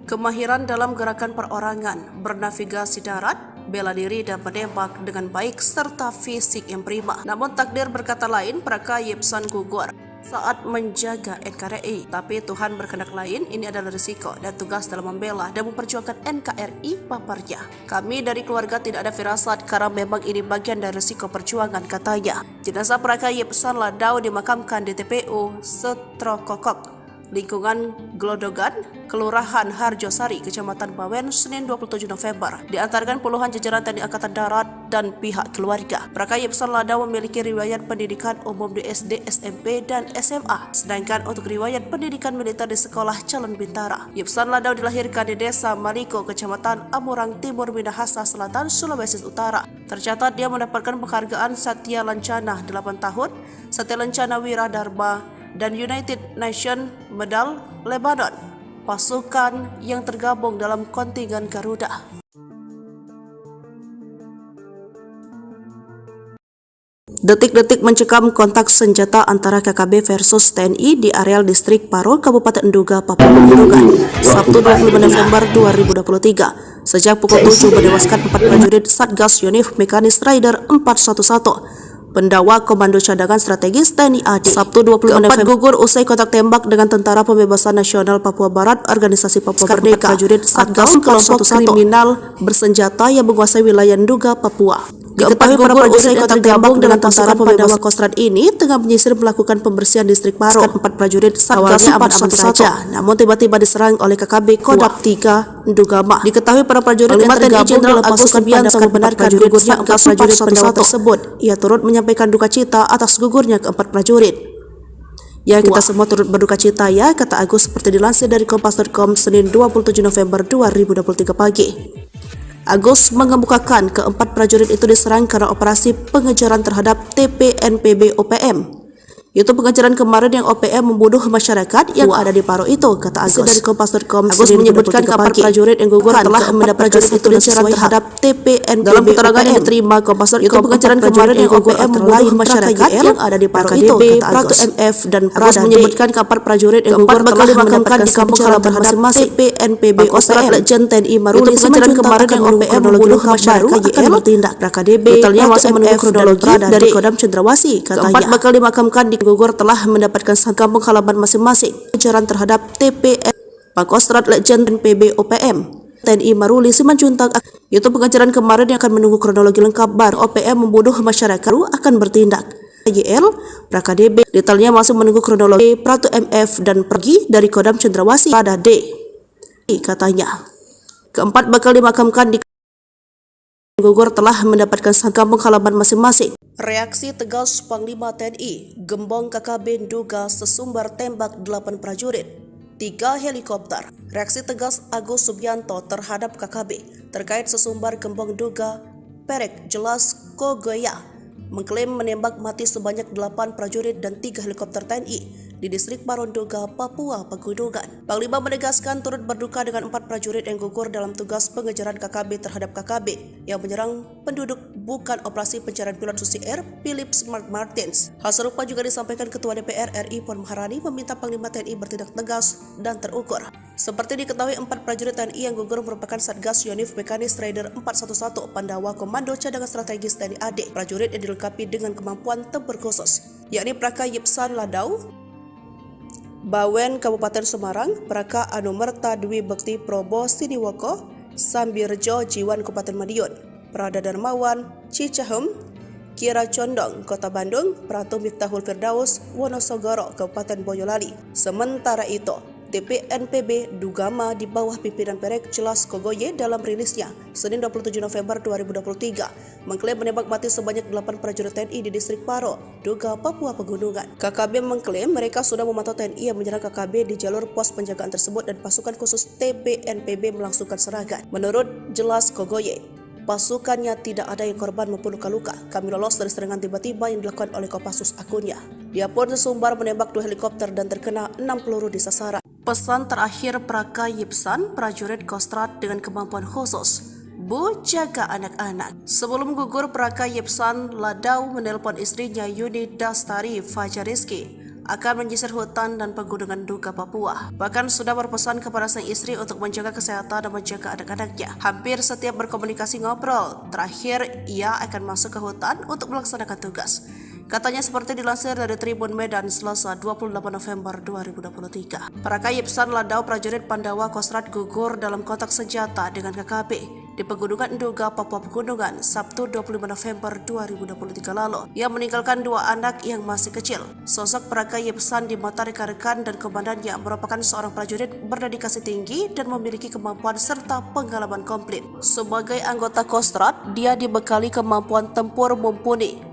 kemahiran dalam gerakan perorangan, bernavigasi darat, bela diri dan menembak dengan baik serta fisik yang prima. Namun takdir berkata lain, Praka Yipsan gugur saat menjaga NKRI. Tapi Tuhan berkehendak lain, ini adalah risiko dan tugas dalam membela dan memperjuangkan NKRI, paparnya. Kami dari keluarga tidak ada firasat karena memang ini bagian dari risiko perjuangan, katanya. Jenazah Praka Yipsan Ladau dimakamkan di TPU Setrokokok, lingkungan Glodogan, Kelurahan Harjosari, Kecamatan Bawen, Senin 27 November. Diantarkan puluhan jajaran TNI Angkatan Darat dan pihak keluarga. Praka Yipsan Ladau memiliki riwayat pendidikan umum di SD, SMP, dan SMA. Sedangkan untuk riwayat pendidikan militer di Sekolah Calon Bintara. Yipsan Ladau dilahirkan di Desa Maliko, Kecamatan Amurang Timur, Minahasa Selatan, Sulawesi Utara. Tercatat dia mendapatkan penghargaan Satya Lancana 8 tahun, Satya Lancana Wira Dharma, dan United Nations Medal Lebanon, pasukan yang tergabung dalam kontingen Garuda. Detik-detik mencekam kontak senjata antara KKB versus TNI di areal distrik Paro, Kabupaten Duga, Papua Pegunungan, Sabtu 25 November 2023. Sejak pukul 7 menewaskan 4 prajurit Satgas Yonif Mekanis Raider 411 Pendawa Komando Cadangan Strategis TNI AD. Sabtu 25 November gugur usai kontak tembak dengan Tentara Pembebasan Nasional Papua Barat, Organisasi Papua Merdeka. Prajurit Satgas kelompok kriminal bersenjata yang menguasai wilayah Duga, Papua. Diketahui para prajurit yang tergabung dengan Tentara Pandawa Kostrad ini tengah menyisir melakukan pembersihan distrik Paro. 4 prajurit Satgas aman saja, namun tiba-tiba diserang oleh KKB Kodam 3 Dugama. Diketahui para prajurit yang tergabung dalam Agus Subianto membenarkan gugurnya 4 prajurit Pandawa tersebut. Ia turut menyampaikan duka cita atas gugurnya keempat prajurit. Ya, kita semua turut berduka cita ya, kata Agus seperti dilansir dari Kompas.com Senin 27 November 2023 pagi. Agus mengemukakan keempat prajurit itu diserang karena operasi pengejaran terhadap TPNPB OPM Itu pengejaran kemarin yang OPM membunuh masyarakat yang ada di Paro itu, kata Agus. Dari Kompas.com, Agus menyebutkan kapal prajurit yang gugur telah mendapat prajurit itu diserang terhadap TPNPB. Dalam keterangan yang diterima Kompas.com, itu pengejaran kemarin yang OPM membunuh masyarakat yang ada di Paro itu, kata Agus. MF dan Agus menyebutkan kapal prajurit yang gugur telah dimakamkan di kampung halaman masing-masing TPNPB OPM. Legend TNI Maruli pengejaran kemarin yang OPM membunuh masyarakat akan bertindak. KDB detailnya masih menunggu kronologi dari Kodam Cendrawasih, katanya. Keempat bakal dimakamkan di gugur telah mendapatkan kampung halaman masing-masing. Pengejaran terhadap TPN Pangkostrat Legend PB OPM TNI Maruli Simanjuntak. Itu pengejaran kemarin yang akan menunggu kronologi lengkap bar OPM membunuh masyarakat akan bertindak. YL KDB detailnya masih menunggu kronologi Pratu MF dan pergi dari Kodam Cendrawasih pada D, katanya. Keempat bakal dimakamkan di gugur telah mendapatkan kampung halaman masing-masing. Reaksi tegas Panglima TNI, Gembong KKB duga sesumbar tembak 8 prajurit, 3 helikopter. Reaksi tegas Agus Subianto terhadap KKB terkait sesumbar Gembong duga Perek Jelas Kogoya mengklaim menembak mati sebanyak 8 prajurit dan 3 helikopter TNI di distrik Paronduga, Papua Pegunungan. Panglima menegaskan turut berduka dengan 4 prajurit yang gugur dalam tugas pengejaran KKB terhadap KKB yang menyerang penduduk bukan operasi pencarian pilot Susi Air Philips Mark Martins. Hal serupa juga disampaikan Ketua DPR RI Puan Maharani meminta Panglima TNI bertindak tegas dan terukur. Seperti diketahui, 4 prajurit TNI yang gugur merupakan Satgas Yonif Mekanis Rider 411 Pandawa Komando Cadangan Strategis TNI AD. Prajurit yang dilengkapi dengan kemampuan tempur khusus, yakni Praka Yipsan Ladau, Bawen Kabupaten Semarang, Praka Anumerta Dwi Bekti Probo Siniwoko, Sambirjo Jiwan Kabupaten Madiun, Prada Darmawan Cicahem, Kira Condong Kota Bandung, Pratu Miftahul Firdaus Wonosogoro Kabupaten Boyolali. Sementara itu, TPNPB Dugama di bawah pimpinan Perek Jelas Kogoye dalam rilisnya Senin 27 November 2023 mengklaim menembak mati sebanyak 8 prajurit TNI di distrik Paro, Duga, Papua Pegunungan. KKB mengklaim mereka sudah memantau TNI yang menyerang KKB di jalur pos penjagaan tersebut dan pasukan khusus TPNPB melangsungkan serangan. Menurut Jelas Kogoye, pasukannya tidak ada yang korban maupun luka-luka. Kami lolos dari serangan tiba-tiba yang dilakukan oleh Kopassus, akunnya. Dia pun sesumbar menembak 2 helikopter dan terkena 6 peluru di sasaran. Pesan terakhir Praka Yipsan, prajurit Kostrat dengan kemampuan khusus, Bu, jaga anak-anak. Sebelum gugur, Praka Yipsan Ladau menelpon istrinya Yuni Dastari Fajariski akan menyisir hutan dan pegunungan Duga Papua. Bahkan sudah berpesan kepada sang istri untuk menjaga kesehatan dan menjaga anak-anaknya. Hampir setiap berkomunikasi ngobrol, terakhir ia akan masuk ke hutan untuk melaksanakan tugas. Katanya seperti dilansir dari Tribun Medan Selasa 28 November 2023. Praka Yipsan Ladau prajurit Pandawa Kostrat gugur dalam kontak senjata dengan KKB di Pegunungan Duga, Papua Pegunungan, Sabtu 25 November 2023 lalu. Ia meninggalkan 2 anak yang masih kecil. Sosok Praka Yipsan di mata rekan-rekan dan komandannya merupakan seorang prajurit berdedikasi tinggi dan memiliki kemampuan serta pengalaman komplit. Sebagai anggota Kostrat, dia dibekali kemampuan tempur mumpuni,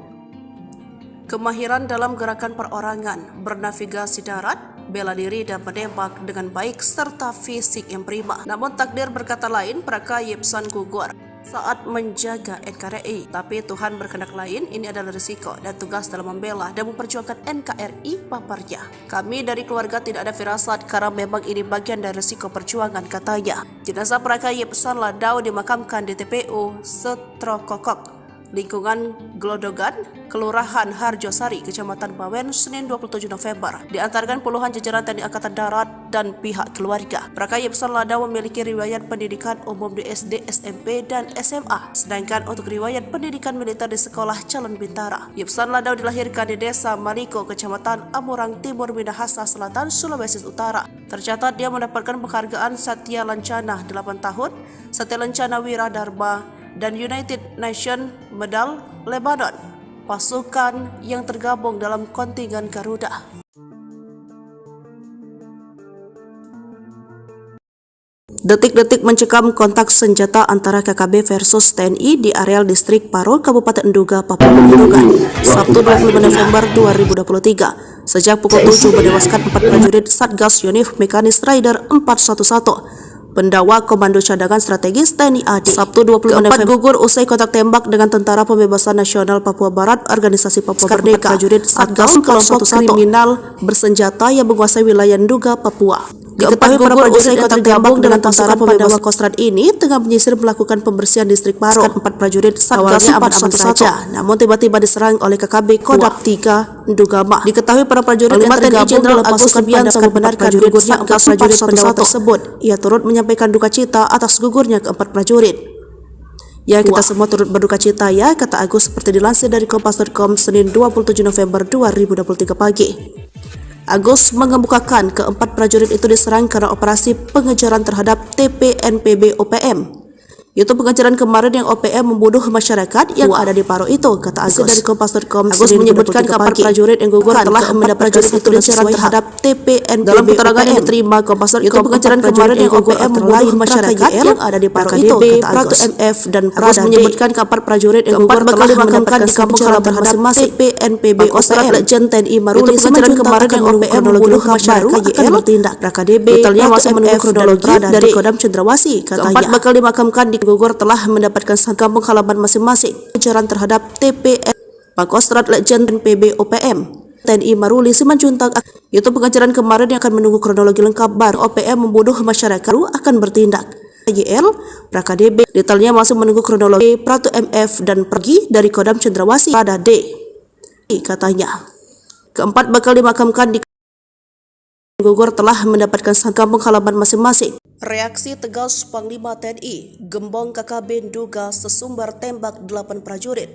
kemahiran dalam gerakan perorangan, bernavigasi darat, bela diri dan menembak dengan baik serta fisik yang prima. Namun takdir berkata lain, Praka Yipsan gugur saat menjaga NKRI. Tapi Tuhan berkehendak lain, ini adalah risiko dan tugas dalam membela dan memperjuangkan NKRI paparnya. Kami dari keluarga tidak ada firasat karena memang ini bagian dari risiko perjuangan, katanya. Jenazah Praka Yipsan Ladau dimakamkan di TPU Setrokokok, lingkungan Glodogan, Kelurahan Harjosari, Kecamatan Bawen, Senin 27 November. Diantarkan puluhan jajaran TNI Angkatan Darat dan pihak keluarga. Praka Yipsan Ladau memiliki riwayat pendidikan umum di SD, SMP, dan SMA. Sedangkan untuk riwayat pendidikan militer di Sekolah Calon Bintara. Yipsan Ladau dilahirkan di Desa Maliko, Kecamatan Amurang Timur, Minahasa Selatan, Sulawesi Utara. Tercatat dia mendapatkan penghargaan Satya Lancana 8 tahun, Satya Lancana Wiradharma, dan United Nations Medal Lebanon, pasukan yang tergabung dalam kontingen Garuda. Detik-detik mencekam kontak senjata antara KKB versus TNI di areal distrik Paro, Kabupaten Duga, Papua Pegunungan, Sabtu 25 November 2023. Sejak pukul 7 menewaskan 4 prajurit Satgas Yonif Mekanis Rider 411 Pendakwa Komando Cadangan Strategis TNI AD Sabtu 25 November gugur usai kontak tembak dengan Tentara Pembebasan Nasional Papua Barat Organisasi Papua Merdeka prajurit Satgas kelompok kriminal bersenjata yang menguasai wilayah Nduga, Papua. Diketahui para prajurit yang tergabung dengan Tentara Pembebasan Kostrad ini tengah menyisir melakukan pembersihan distrik Paro. 4 prajurit Satgas aman-aman saja, namun tiba-tiba diserang oleh KKB Kodam 3 Ndugama. Diketahui para prajurit yang tergabung dalam pasukan Subianto membenarkan gugurnya 4 prajurit pendakwa tersebut. Ia turut menyampaikan duka cita atas gugurnya keempat prajurit. Ya, kita semua turut berduka cita ya, kata Agus seperti dilansir dari Kompas.com Senin 27 November 2023 pagi. Agus mengemukakan keempat prajurit itu diserang karena operasi pengejaran terhadap TPNPB OPM. Yaitu pengejaran kemarin yang OPM membunuh masyarakat yang ada di Paro itu, kata Agus dari Kompas.com. Agus menyebutkan keempat prajurit yang gugur telah mendapat pengejaran terhadap TPNPB. Dalam keterangan yang diterima Kompas.com, itu pengejaran kemarin yang OPM membunuh masyarakat yang ada di Paro itu, kata Agus. MF dan Agus menyebutkan keempat prajurit yang gugur telah dimakamkan di kampung halaman masing-masing TPNPB OPM. Legend TNI Maruli pengejaran kemarin yang OPM membunuh masyarakat akan bertindak. KDB detailnya masih menunggu kronologi dari Kodam Cendrawasih, katanya. Keempat bakal dimakamkan di gugur telah mendapatkan kampung halaman masing-masing. Pengejaran terhadap TPN Pangkostrat Legend PB OPM TNI Maruli Simanjuntak, yaitu pengejaran kemarin yang akan menunggu kronologi lengkap baru OPM membunuh masyarakat akan bertindak. YL PraKDB detailnya masih menunggu kronologi Pratu MF dan pergi dari Kodam Cendrawasih pada D, katanya. Keempat bakal dimakamkan di gugur telah mendapatkan kampung halaman masing-masing. Reaksi tegas Panglima TNI, gembong KKB Nduga sesumbar tembak 8 prajurit,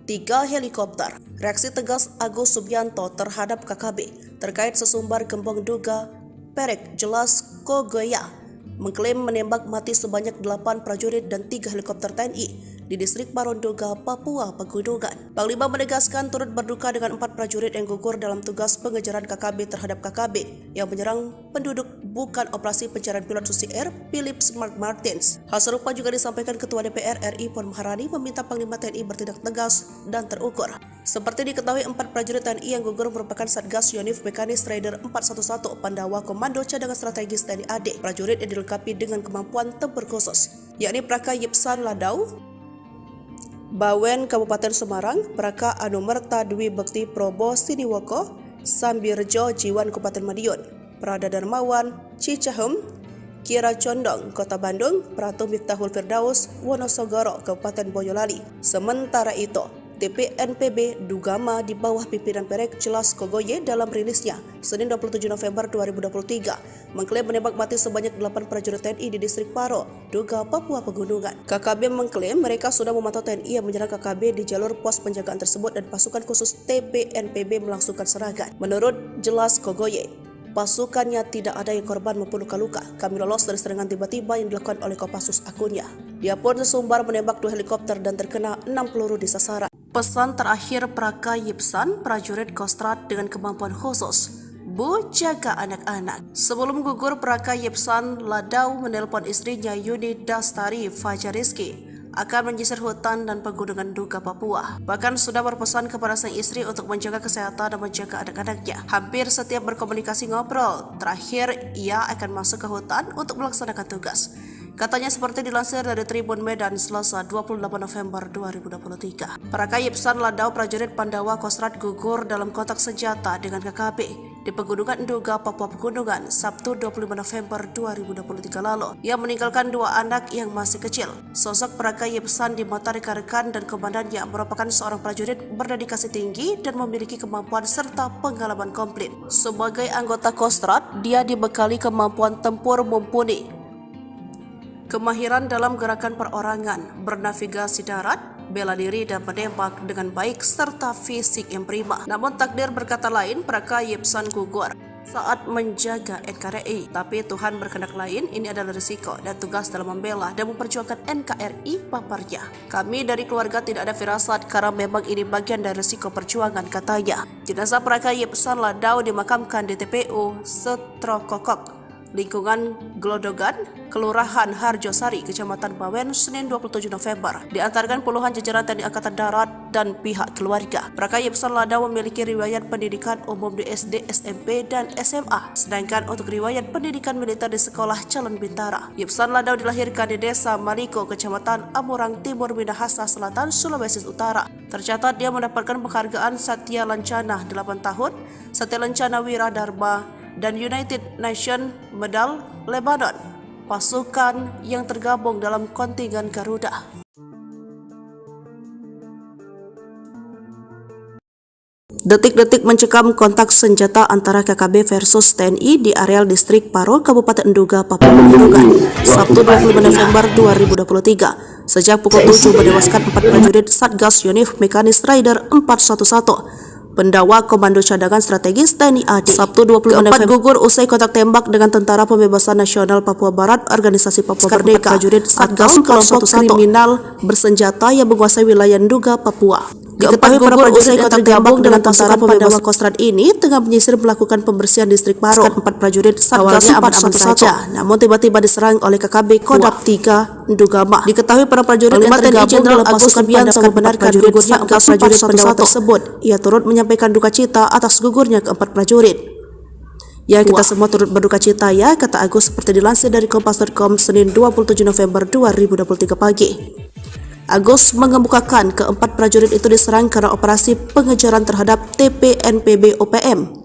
3 helikopter. Reaksi tegas Agus Subianto terhadap KKB terkait sesumbar gembong Nduga Perek Jelas Kogoya mengklaim menembak mati sebanyak 8 prajurit dan 3 helikopter TNI di distrik Paro Nduga, Papua Pegunungan. Panglima menegaskan turut berduka dengan 4 prajurit yang gugur dalam tugas pengejaran KKB terhadap KKB yang menyerang penduduk bukan operasi pencarian pilot Susi Air Philip Mark Martins. Hal serupa juga disampaikan Ketua DPR RI Puan Maharani meminta Panglima TNI bertindak tegas dan terukur. Seperti diketahui, 4 prajurit TNI yang gugur merupakan Satgas Yonif Mekanis Raider 411 Pandawa Komando Cadangan Strategis TNI AD. Prajurit yang dilengkapi dengan kemampuan tempur khusus, yakni Praka Yipsan Ladau, Bawen Kabupaten Semarang, Praka Anumerta Dwi Bekti Probo Siniwoko, Sambirjo Jiwan Kabupaten Madiun, Prada Darmawan Cicahem, Kira Condong Kota Bandung, Pratu Miftahul Firdaus Wonosogoro Kabupaten Boyolali. Sementara itu, TPNPB Ndugama di bawah pimpinan Perek Jelas Kogoye dalam rilisnya Senin 27 November 2023 mengklaim menembak mati sebanyak 8 prajurit TNI di distrik Paro, Nduga, Papua Pegunungan. KKB mengklaim mereka sudah memantau TNI yang menyerang KKB di jalur pos penjagaan tersebut dan pasukan khusus TPNPB melangsungkan serangan. Menurut Jelas Kogoye, pasukannya tidak ada yang korban maupun luka-luka. Kami lolos dari serangan tiba-tiba yang dilakukan oleh Kopassus akunnya. Dia pun sesumbar menembak 2 helikopter dan terkena 6 peluru di sasaran. Pesan terakhir Praka Yipsan, prajurit Kostrad dengan kemampuan khusus, Bu, jaga anak-anak. Sebelum gugur, Praka Yipsan Ladau menelpon istrinya Yuni Dastari Fajariski akan menyisir hutan dan pegunungan Nduga, Papua. Bahkan sudah berpesan kepada sang istri untuk menjaga kesehatan dan menjaga anak-anaknya. Hampir setiap berkomunikasi ngobrol, terakhir ia akan masuk ke hutan untuk melaksanakan tugas. Katanya seperti dilansir dari Tribun Medan Selasa 28 November 2023. Praka Yipsan Ladau, prajurit Pandawa Kostrad gugur dalam kontak senjata dengan KKB di Pegunungan Nduga, Papua Pegunungan, Sabtu 25 November 2023 lalu. Ia meninggalkan 2 anak yang masih kecil. Sosok Praka Yipsan di mata rekan-rekan dan komandannya merupakan seorang prajurit berdedikasi tinggi dan memiliki kemampuan serta pengalaman komplit. Sebagai anggota Kostrad, dia dibekali kemampuan tempur mumpuni, kemahiran dalam gerakan perorangan, bernavigasi darat, bela diri dan menembak dengan baik serta fisik yang prima. Namun takdir berkata lain, Praka Yipsan gugur saat menjaga NKRI. Tapi Tuhan berkehendak lain, ini adalah risiko dan tugas dalam membela dan memperjuangkan NKRI, paparnya. Kami dari keluarga tidak ada firasat karena memang ini bagian dari risiko perjuangan, katanya. Jenazah Praka Yipsan Ladau dimakamkan di TPU Setrokokok, lingkungan Glodogan, Kelurahan Harjosari, Kecamatan Bawen, Senin 27 November. Diantarkan puluhan jajaran TNI Angkatan Darat dan pihak keluarga. Praka Yipsan Ladau memiliki riwayat pendidikan umum di SD, SMP, dan SMA. Sedangkan untuk riwayat pendidikan militer di Sekolah Calon Bintara. Yipsan Ladau dilahirkan di Desa Maliko, Kecamatan Amurang Timur, Minahasa Selatan, Sulawesi Utara. Tercatat dia mendapatkan penghargaan Satya Lancana 8 tahun, Satya Lancana Wira Dharma, dan United Nations Medal Lebanon, pasukan yang tergabung dalam kontingen Garuda. Detik-detik mencekam kontak senjata antara KKB versus TNI di areal distrik Paro, Kabupaten Nduga, Papua Pegunungan, Sabtu 25 November 2023. Sejak pukul 7 menewaskan 4 prajurit Satgas Yonif Mekanis Rider 411. Pendawa Komando Cadangan Strategis TNI AD. Sabtu 25 November gugur usai kontak tembak dengan Tentara Pembebasan Nasional Papua Barat, Organisasi Papua Merdeka. Prajurit Satgas kelompok kriminal bersenjata yang menguasai wilayah Nduga, Papua. Diketahui para prajurit yang tergabung dengan Tentara Pembebasan Kostrad ini tengah menyisir melakukan pembersihan distrik Paro. 4 prajurit Satgas aman saja, namun tiba-tiba diserang oleh KKB Kodam 3 Ndugama. Diketahui para prajurit yang tergabung dalam pasukan Subianto membenarkan gugurnya 4 prajurit pendawa tersebut. Ia turut menyampaikan duka cita atas gugurnya keempat prajurit. Ya, kita semua turut berduka cita ya, kata Agus seperti dilansir dari Kompas.com Senin 27 November 2023 pagi. Agus mengemukakan keempat prajurit itu diserang karena operasi pengejaran terhadap TPNPB OPM.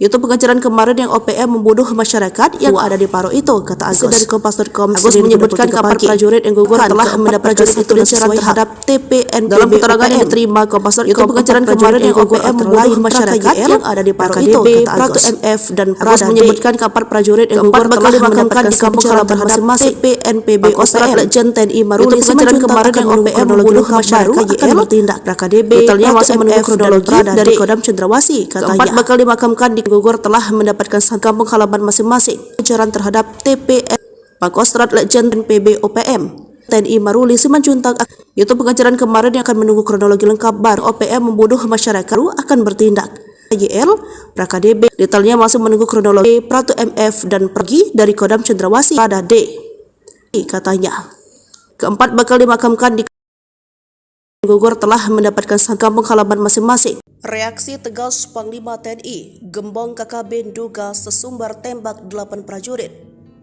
Itu pengejaran kemarin yang OPM membunuh masyarakat yang ada di Paro itu, kata Agus. Dari Kompas.com, Agus menyebutkan keempat prajurit yang gugur telah mendapat prajurit itu diserang terhadap TPNPB. Dalam keterangan yang diterima Kompas.com, itu pengejaran kemarin yang OPM membunuh masyarakat yang ada di Paro itu, kata Agus. MF dan Agus menyebutkan keempat prajurit yang gugur telah dimakamkan di kampung halaman masing-masing TPNPB OPM. Legend TNI Maruli pengejaran kemarin yang OPM membunuh masyarakat akan bertindak. KDB detailnya masih menunggu kronologi dari Kodam Cendrawasih, katanya. Keempat bakal dimakamkan di gugur telah mendapatkan kampung halaman masing-masing. Pengejaran terhadap TPN Pangkostrat Legend PB OPM TNI Maruli Simanjuntak. Itu pengejaran kemarin yang akan menunggu kronologi lengkap baru OPM membunuh masyarakat akan bertindak. YL PraKDB detailnya masih menunggu kronologi. Pratu MF dan pergi dari Kodam Cendrawasih pada D, katanya. Keempat bakal dimakamkan di gugur telah mendapatkan kampung halaman masing-masing. Reaksi tegas Panglima TNI, Gembong KKB Nduga sesumbar tembak 8 prajurit,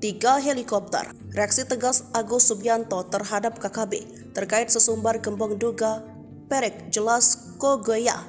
3 helikopter. Reaksi tegas Agus Subianto terhadap KKB terkait sesumbar Gembong Nduga Perek Jelas Kogoya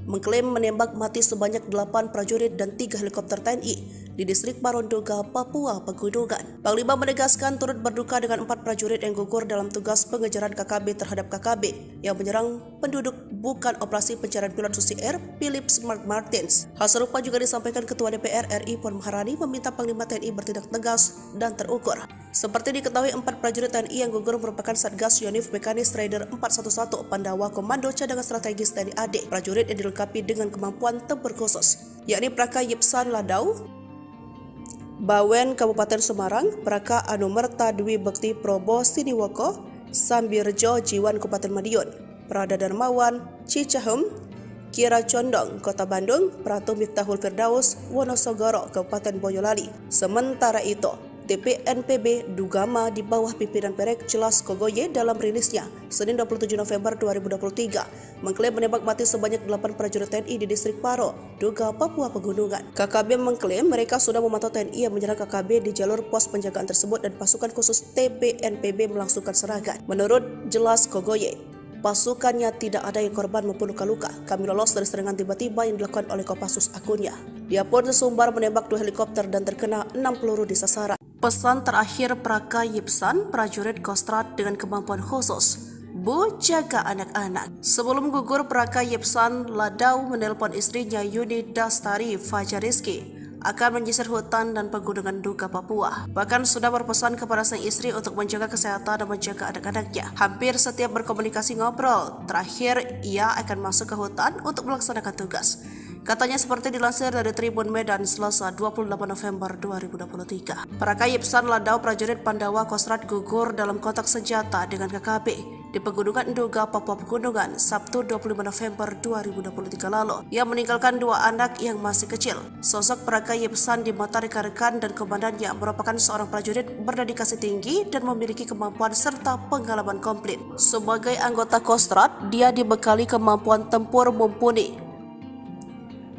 mengklaim menembak mati sebanyak 8 prajurit dan 3 helikopter TNI di distrik Paro Nduga, Papua Pegunungan. Panglima menegaskan turut berduka dengan 4 prajurit yang gugur dalam tugas pengejaran KKB terhadap KKB yang menyerang penduduk bukan operasi pencarian pilot Susi Air Philips Mark Martins. Hal serupa juga disampaikan Ketua DPR RI Puan Maharani meminta Panglima TNI bertindak tegas dan terukur. Seperti diketahui 4 prajurit TNI yang gugur merupakan Satgas Yonif Mekanis Rider 411 Pandawa Komando Cadangan Strategis TNI AD. Prajurit yang dilengkapi dengan kemampuan tempur khusus, yakni Praka Yipsan Ladau Bawen Kabupaten Semarang, Praka Anumerta Dwi Bekti Probo Siniwoko, Sambirjo Jiwan Kabupaten Madiun, Prada Darmawan Cicahem, Kira Condong Kota Bandung, Pratu Miftahul Firdaus Wonosogoro Kabupaten Boyolali. Sementara itu, TPNPB Ndugama di bawah pimpinan Perek Jelas Kogoye dalam rilisnya Senin 27 November 2023 mengklaim menembak mati sebanyak 8 prajurit TNI di distrik Paro, Nduga, Papua Pegunungan. KKB mengklaim mereka sudah memantau TNI yang menyerang KKB di jalur pos penjagaan tersebut dan pasukan khusus TPNPB melangsungkan serangan. Menurut Jelas Kogoye, pasukannya tidak ada yang korban maupun luka-luka. Kami lolos dari serangan tiba-tiba yang dilakukan oleh Kopassus, akunnya. Dia pun sesumbar menembak 2 helikopter dan terkena 6 peluru di sasaran. Pesan terakhir Praka Yipsan, prajurit Kostrad dengan kemampuan khusus, Bu, jaga anak-anak. Sebelum gugur, Praka Yipsan Ladau menelpon istrinya Yuni Dastari Fajariski akan menyisir hutan dan pegunungan Nduga, Papua. Bahkan sudah berpesan kepada sang istri untuk menjaga kesehatan dan menjaga anak-anaknya. Hampir setiap berkomunikasi ngobrol, terakhir ia akan masuk ke hutan untuk melaksanakan tugas. Katanya seperti dilansir dari Tribun Medan Selasa 28 November 2023. Praka Yipsan Ladau prajurit Pandawa Kostrad gugur dalam kontak senjata dengan KKB di Pegunungan Nduga, Papua Pegunungan, Sabtu 25 November 2023 lalu. Ia meninggalkan 2 anak yang masih kecil. Sosok Praka Yipsan di mata rekan-rekan dan komandannya merupakan seorang prajurit berdedikasi tinggi dan memiliki kemampuan serta pengalaman komplit. Sebagai anggota Kostrad, dia dibekali kemampuan tempur mumpuni,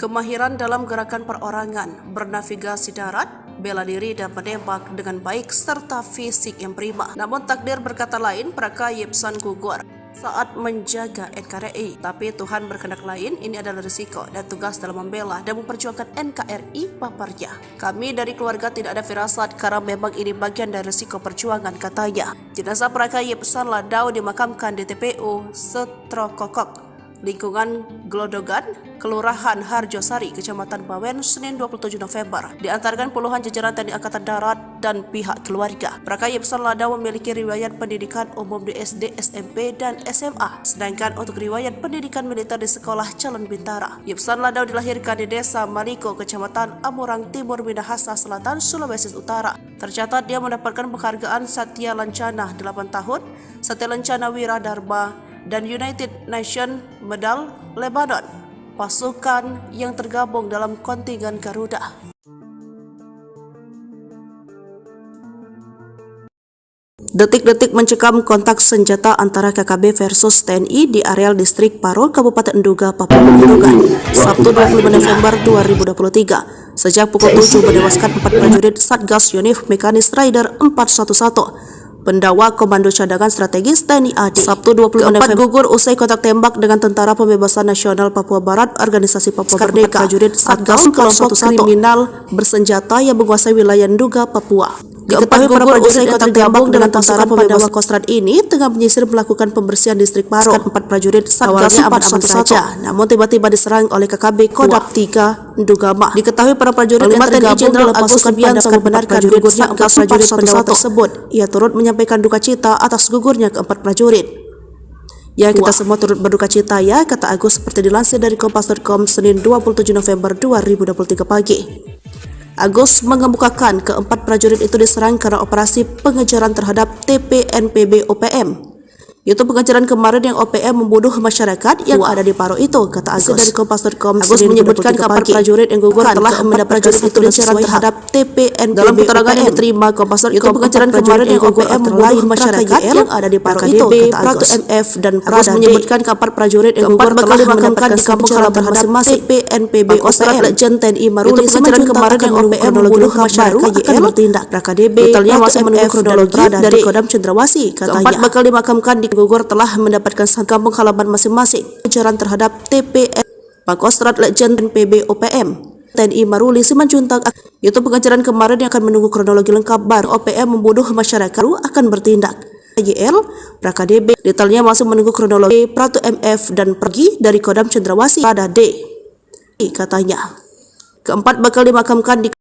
kemahiran dalam gerakan perorangan, bernavigasi darat, bela diri dan menembak dengan baik serta fisik yang prima. Namun takdir berkata lain, Praka Yipsan gugur saat menjaga NKRI. Tapi Tuhan berkehendak lain, ini adalah risiko dan tugas dalam membela dan memperjuangkan NKRI paparnya. Kami dari keluarga tidak ada firasat karena memang ini bagian dari risiko perjuangan, katanya. Jenazah Praka Yipsan Ladau dimakamkan di TPU Setrokokok, lingkungan Glodogan, Kelurahan Harjosari, Kecamatan Bawen, Senin 27 November. Diantarkan puluhan jajaran TNI Angkatan Darat dan pihak keluarga. Praka Yipsan Ladau memiliki riwayat pendidikan umum di SD, SMP, dan SMA. Sedangkan untuk riwayat pendidikan militer di Sekolah Calon Bintara. Yipsan Ladau dilahirkan di Desa Maliko, Kecamatan Amurang Timur, Minahasa Selatan, Sulawesi Utara. Tercatat dia mendapatkan penghargaan Satya Lancana 8 tahun, Satya Lancana Wiradharma, dan United Nations Medal Lebanon, pasukan yang tergabung dalam kontingen Garuda. Detik-detik mencekam kontak senjata antara KKB versus TNI di areal distrik Paro, Kabupaten Nduga, Papua Pegunungan, Sabtu 25 November 2023. Sejak pukul 7 menewaskan 4 prajurit Satgas Yonif Mekanis Rider 411. Pendawa Komando Cadangan Strategis TNI AD. Sabtu 20 November gugur usai kontak tembak dengan Tentara Pembebasan Nasional Papua Barat, Organisasi Papua Merdeka. Prajurit Satgas kelompok kriminal bersenjata yang menguasai wilayah Nduga, Papua. Diketahui para prajurit yang tergabung dengan Tentara Pembebasan Kostrad ini tengah menyisir melakukan pembersihan distrik Paro. 4 prajurit Satgas 411 saja, namun tiba-tiba diserang oleh KKB Kodam 3 Ndugama. Diketahui para prajurit yang tergabung dalam pasukan Subianto membenarkan gugurnya 4 prajurit pendawa tersebut. Ia turut menyampaikan duka cita atas gugurnya keempat prajurit. Ya, kita semua turut berduka cita ya, kata Agus seperti dilansir dari Kompas.com Senin 27 November 2023 pagi. Agus mengemukakan keempat prajurit itu diserang karena operasi pengejaran terhadap TPNPB OPM. Itu pengejaran kemarin yang OPM membunuh masyarakat yang ada di Paro itu, kata Agus dari Kompas.com. Agus menyebutkan keempat prajurit yang gugur telah mendapat itu pengejaran terhadap TPNPB. Dalam keterangan yang diterima Kompas.com, itu pengejaran kemarin yang OPM membunuh masyarakat yang ada di Paro itu, kata Agus. MF dan Agus menyebutkan keempat prajurit yang gugur telah dimakamkan di kampung halaman masing-masing TPNPB OPM. Legend TNI Maruli pengejaran kemarin yang OPM membunuh masyarakat akan bertindak. KDB detailnya masih menunggu kronologi dari Kodam Cendrawasih, katanya. Keempat bakal dimakamkan di gugur telah mendapatkan kampung halaman masing-masing. Pengejaran terhadap TPN Pangkostrat Legend PB OPM TNI Maruli Simanjuntak. Itu pengejaran kemarin yang akan menunggu kronologi lengkap baru OPM membunuh masyarakat akan bertindak. YL PraKDB detailnya masih menunggu kronologi Pratu MF dan pergi dari Kodam Cendrawasih pada D, katanya. Keempat bakal dimakamkan di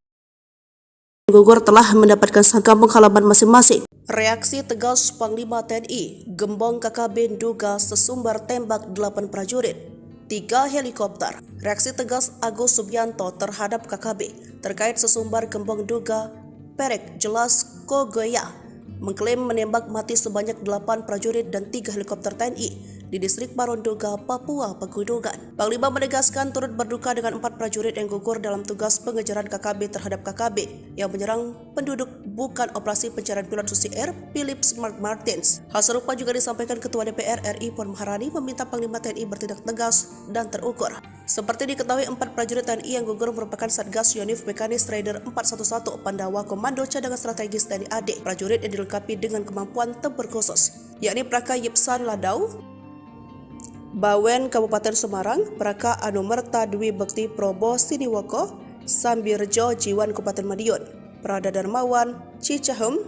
gugur telah mendapatkan kampung halaman masing-masing. Reaksi tegas Panglima TNI, Gembong KKB Nduga sesumbar tembak 8 prajurit, 3 helikopter. Reaksi tegas Agus Subianto terhadap KKB terkait sesumbar Gembong Nduga Perek Jelas Kogoya mengklaim menembak mati sebanyak 8 prajurit dan 3 helikopter TNI di distrik Paro Nduga, Papua Pegunungan. Panglima menegaskan turut berduka dengan 4 prajurit yang gugur dalam tugas pengejaran KKB terhadap KKB yang menyerang penduduk bukan operasi pencarian pilot Susi Air Philip Mark Martins. Hal serupa juga disampaikan Ketua DPR RI Puan Maharani meminta Panglima TNI bertindak tegas dan terukur. Seperti diketahui, 4 prajurit TNI yang gugur merupakan Satgas Yonif Mekanis Rider 411 Pandawa Komando Cadangan Strategis TNI AD. Prajurit yang dilengkapi dengan kemampuan tempur khusus, yakni Praka Yipsan Ladau, Bawen Kabupaten Semarang, Praka Anumerta Dwi Bekti Probo Siniwoko, Sambirjo Jiwan Kabupaten Madiun, Prada Darmawan Cicahem,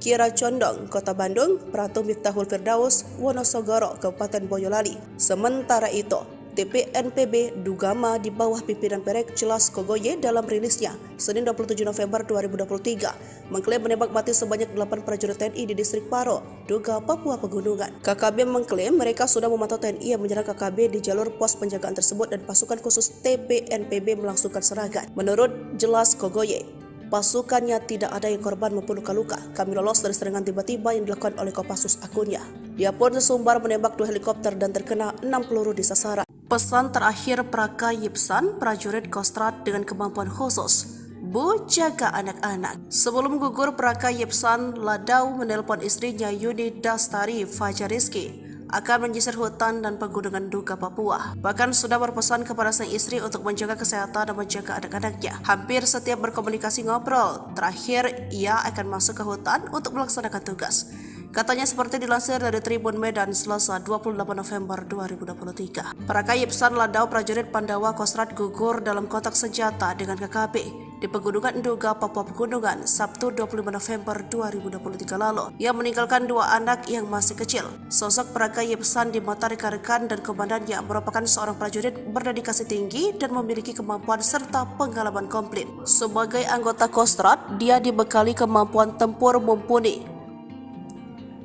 Kira Condong Kota Bandung, Pratu Miftahul Firdaus Wonosogoro Kabupaten Boyolali. Sementara itu, TPNPB Ndugama di bawah pimpinan Perek Jelas Kogoye dalam rilisnya Senin 27 November 2023 mengklaim menembak mati sebanyak 8 prajurit TNI di distrik Paro, Nduga, Papua Pegunungan. KKB mengklaim mereka sudah memantau TNI yang menyerang KKB di jalur pos penjagaan tersebut dan pasukan khusus TPNPB melangsungkan serangan. Menurut Jelas Kogoye, pasukannya tidak ada yang korban maupun luka-luka. Kami lolos dari serangan tiba-tiba yang dilakukan oleh Kopassus akunnya. Dia pun sesumbar menembak 2 helikopter dan terkena 6 peluru di sasaran. Pesan terakhir Praka Yipsan, prajurit Kostrad dengan kemampuan khusus, Bu, jaga anak-anak. Sebelum gugur, Praka Yipsan Ladau menelpon istrinya Yuni Dastari Fajariski akan menyisir hutan dan pegunungan Duga, Papua. Bahkan sudah berpesan kepada sang istri untuk menjaga kesehatan dan menjaga anak-anaknya. Hampir setiap berkomunikasi ngobrol, terakhir ia akan masuk ke hutan untuk melaksanakan tugas. Katanya seperti dilansir dari Tribun Medan Selasa 28 November 2023. Praka Yipsan Ladau, prajurit Pandawa Kostrad, gugur dalam kontak senjata dengan KKB di Pegunungan Duga, Papua Pegunungan, Sabtu 25 November 2023 lalu. Ia meninggalkan 2 anak yang masih kecil. Sosok Praka Yipsan di mata rekan-rekan dan komandannya merupakan seorang prajurit berdedikasi tinggi dan memiliki kemampuan serta pengalaman komplit. Sebagai anggota Kostrad, dia dibekali kemampuan tempur mumpuni,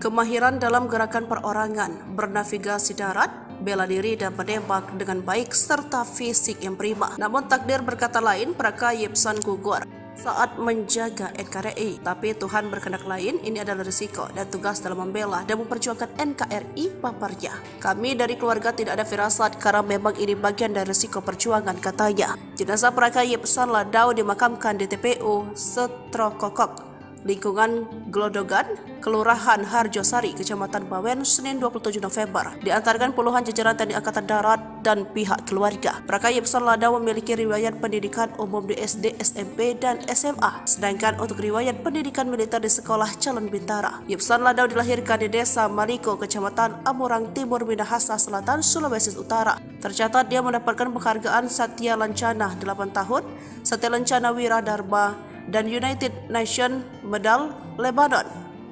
kemahiran dalam gerakan perorangan, bernavigasi darat, bela diri dan menembak dengan baik serta fisik yang prima. Namun takdir berkata lain, Praka Yipsan gugur saat menjaga NKRI. Tapi Tuhan berkehendak lain, ini adalah risiko dan tugas dalam membela dan memperjuangkan NKRI, paparnya. Kami dari keluarga tidak ada firasat karena memang ini bagian dari risiko perjuangan, katanya. Jenazah Praka Yipsan Ladau dimakamkan di TPU Setrokokok, lingkungan Glodogan, Kelurahan Harjosari, Kecamatan Bawen, Senin 27 November. Diantarkan puluhan jajaran TNI Angkatan Darat dan pihak keluarga. Praka Yipsan Ladau memiliki riwayat pendidikan umum di SD, SMP, dan SMA. Sedangkan untuk riwayat pendidikan militer di Sekolah Calon Bintara. Yipsan Ladau dilahirkan di Desa Maliko, Kecamatan Amurang Timur, Minahasa Selatan, Sulawesi Utara. Tercatat dia mendapatkan penghargaan Satya Lancana 8 tahun, Satya Lancana Wiradharma, dan United Nations Medal Lebanon,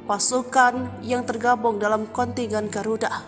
pasukan yang tergabung dalam kontingen Garuda.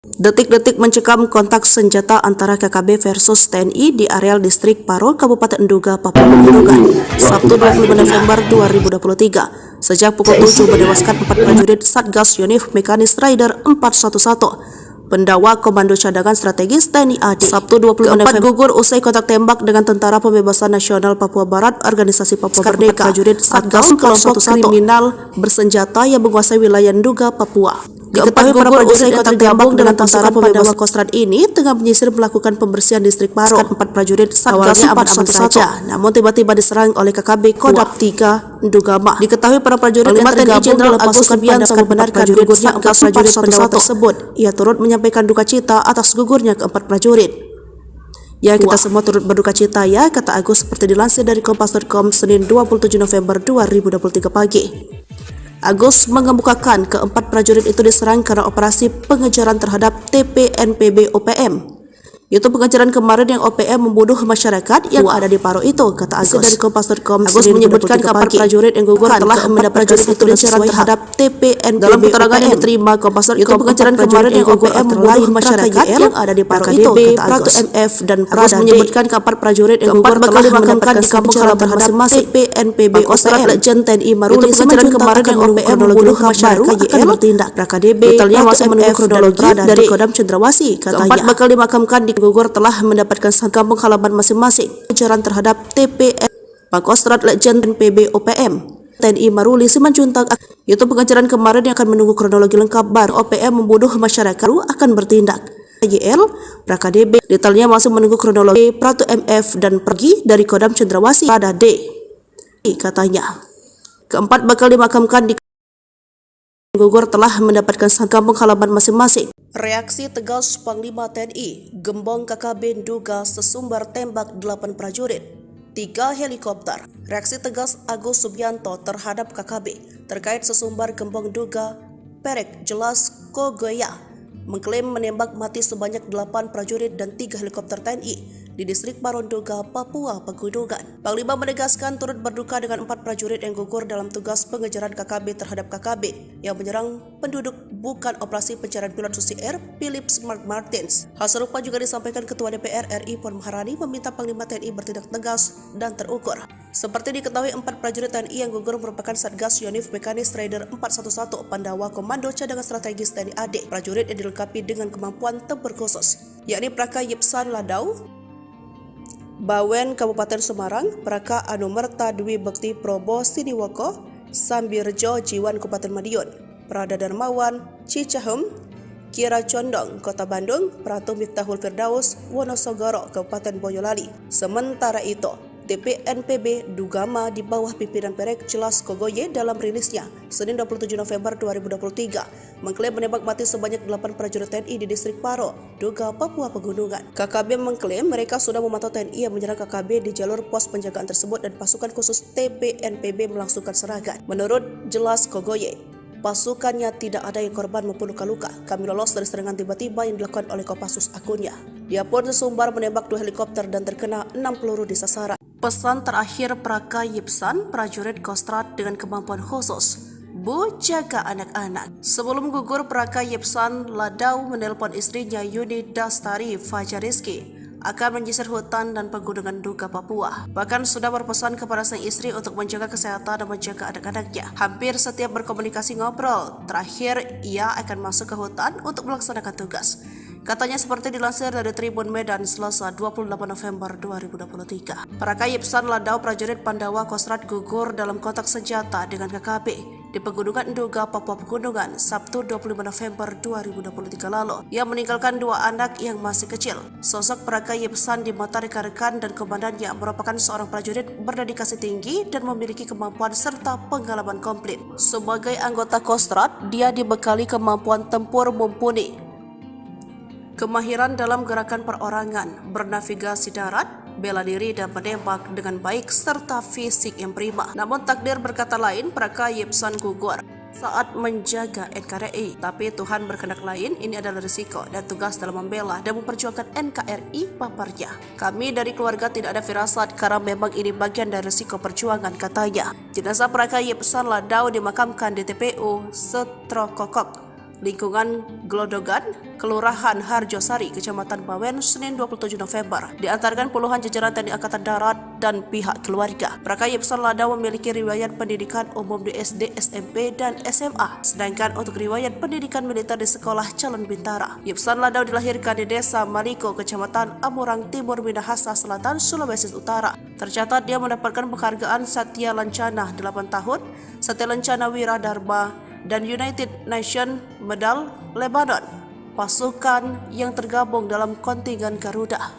Detik-detik mencekam kontak senjata antara KKB versus TNI di areal distrik Paro, Kabupaten Duga, Papua Pegunungan, Sabtu 25 November 2023. Sejak pukul 7 menewaskan 4 prajurit Satgas Yonif Mekanis Rider 411. Pendawa Komando Cadangan Strategis TNI AD. Sabtu 25 November gugur usai kontak tembak dengan Tentara Pembebasan Nasional Papua Barat, Organisasi Papua Merdeka, prajurit Satgas kelompok kriminal bersenjata yang menguasai wilayah Duga, Papua. Diketahui para prajurit yang tergabung dengan Tentara Pandawa Kostrad ini tengah menyisir melakukan pembersihan distrik Paro. 4 prajurit Satgas aman-aman saja, namun tiba-tiba diserang oleh KKB Kodam 3 Ndugama. Diketahui para prajurit yang tergabung dalam pasukan Pandawa membenarkan gugurnya 4 prajurit Pandawa tersebut. Ia turut menyampaikan duka cita atas gugurnya ke-4 prajurit. Ya, kita semua turut berduka cita ya, kata Agus seperti dilansir dari Kompas.com Senin 27 November 2023 pagi. Agus mengemukakan ke-4 prajurit itu diserang karena operasi pengejaran terhadap TPNPB OPM. Itu pengejaran kemarin yang OPM membunuh masyarakat yang ada di Paro itu, kata Agus dari Kompas.com. Agus menyebutkan ke-4 prajurit yang gugur telah mendapat prajurit itu diserang terhadap TPNPB. Dalam keterangan yang diterima Kompas.com, itu pengejaran kemarin yang OPM membunuh masyarakat yang ada di Paro itu, kata Agus. MF dan Agus menyebutkan ke-4 prajurit yang gugur telah dimakamkan di kampung halaman masing-masing TPNPB OPM. Legend TNI Maruli pengejaran kemarin yang OPM membunuh masyarakat akan bertindak. KDB detailnya masih menunggu kronologi dari Kodam Cendrawasih, katanya. 4 bakal dimakamkan di gugur telah mendapatkan kampung halaman masing-masing. Pengejaran terhadap TPN Pangkostrat Legend PB OPM TNI Maruli Simanjuntak. Itu pengejaran kemarin yang akan menunggu kronologi lengkap baru OPM membunuh masyarakat akan bertindak. YL PKDB detailnya masih menunggu kronologi. Pratu MF dan pergi dari Kodam Cendrawasih pada D, katanya. Ke-4 bakal dimakamkan di gugur telah mendapatkan kampung halaman masing-masing. Reaksi tegas Panglima TNI, gembong KKB Duga sesumbar tembak 8 prajurit, 3 helikopter. Reaksi tegas Agus Subianto terhadap KKB terkait sesumbar gembong Duga Perek Jelas Kogoya mengklaim menembak mati sebanyak 8 prajurit dan 3 helikopter TNI di distrik Paronduga, Papua Pegunungan. Panglima menegaskan turut berduka dengan 4 prajurit yang gugur dalam tugas pengejaran KKB terhadap KKB yang menyerang penduduk bukan operasi pencarian pilot Susi Air Philips Mark Martins. Hal serupa juga disampaikan Ketua DPR RI Puan Maharani meminta Panglima TNI bertindak tegas dan terukur. Seperti diketahui 4 prajurit TNI yang gugur merupakan Satgas Yonif Mekanis Rider 411 Pandawa Komando Cadangan Strategis TNI AD. Prajurit yang dilengkapi dengan kemampuan tempur khusus, yakni Praka Yipsan Ladau Bawen Kabupaten Semarang, Praka Anumerta Dwi Bekti Probo Siniwoko, Sambirjo, Jiwan, Kabupaten Madiun, Prada Darmawan, Cicahem, Kira Condong, Kota Bandung, Pratu Miftahul Firdaus, Wonosogoro, Kabupaten Boyolali. Sementara itu, TPNPB Dugama di bawah pimpinan Perek Jelas Kogoye dalam rilisnya Senin 27 November 2023 mengklaim menembak mati sebanyak 8 prajurit TNI di distrik Paro, Duga, Papua Pegunungan. KKB mengklaim mereka sudah memantau TNI yang menyerang KKB di jalur pos penjagaan tersebut dan pasukan khusus TPNPB melangsungkan serangan. Menurut Jelas Kogoye, pasukannya tidak ada yang korban maupun luka-luka. Kami lolos dari serangan tiba-tiba yang dilakukan oleh Kopassus akunnya. Dia pun sesumbar menembak 2 helikopter dan terkena 6 peluru di sasaran. Pesan terakhir Praka Yipsan, prajurit Kostrad dengan kemampuan khusus, Bu, jaga anak-anak. Sebelum gugur, Praka Yipsan Ladau menelpon istrinya Yuni Dastari Fajariski akan menyisir hutan dan pegunungan Duga, Papua. Bahkan sudah berpesan kepada sang istri untuk menjaga kesehatan dan menjaga anak-anaknya. Hampir setiap berkomunikasi ngobrol, terakhir ia akan masuk ke hutan untuk melaksanakan tugas. Katanya seperti dilansir dari Tribun Medan Selasa 28 November 2023. Praka Yipsan Ladau, prajurit Pandawa Kostrad gugur dalam kontak senjata dengan KKB di Pegunungan Duga, Papua Pegunungan, Sabtu 25 November 2023 lalu. Ia meninggalkan 2 anak yang masih kecil. Sosok Praka Yipsan di mata rekan-rekan dan komandannya merupakan seorang prajurit berdedikasi tinggi dan memiliki kemampuan serta pengalaman komplit. Sebagai anggota Kostrad, dia dibekali kemampuan tempur mumpuni, kemahiran dalam gerakan perorangan, bernavigasi darat, bela diri dan menembak dengan baik serta fisik yang prima. Namun takdir berkata lain, Praka Yipsan gugur saat menjaga NKRI. Tapi Tuhan berkehendak lain, ini adalah risiko dan tugas dalam membela dan memperjuangkan NKRI, paparnya. Kami dari keluarga tidak ada firasat karena memang ini bagian dari risiko perjuangan, katanya. Jenazah Praka Yipsan Ladau dimakamkan di TPU Setrokokok, lingkungan Glodogan, Kelurahan Harjosari, Kecamatan Bawen, Senin 27 November. Diantarkan puluhan jajaran TNI Angkatan Darat dan pihak keluarga. Praka Yipsan Ladau memiliki riwayat pendidikan umum di SD, SMP, dan SMA. Sedangkan untuk riwayat pendidikan militer di Sekolah Calon Bintara. Yipsan Ladau dilahirkan di Desa Maliko, Kecamatan Amurang Timur, Minahasa Selatan, Sulawesi Utara. Tercatat dia mendapatkan penghargaan Satya Lancana 8 tahun, Satya Lancana Wiradharma, dan United Nations Medal Lebanon, pasukan yang tergabung dalam kontingen Garuda.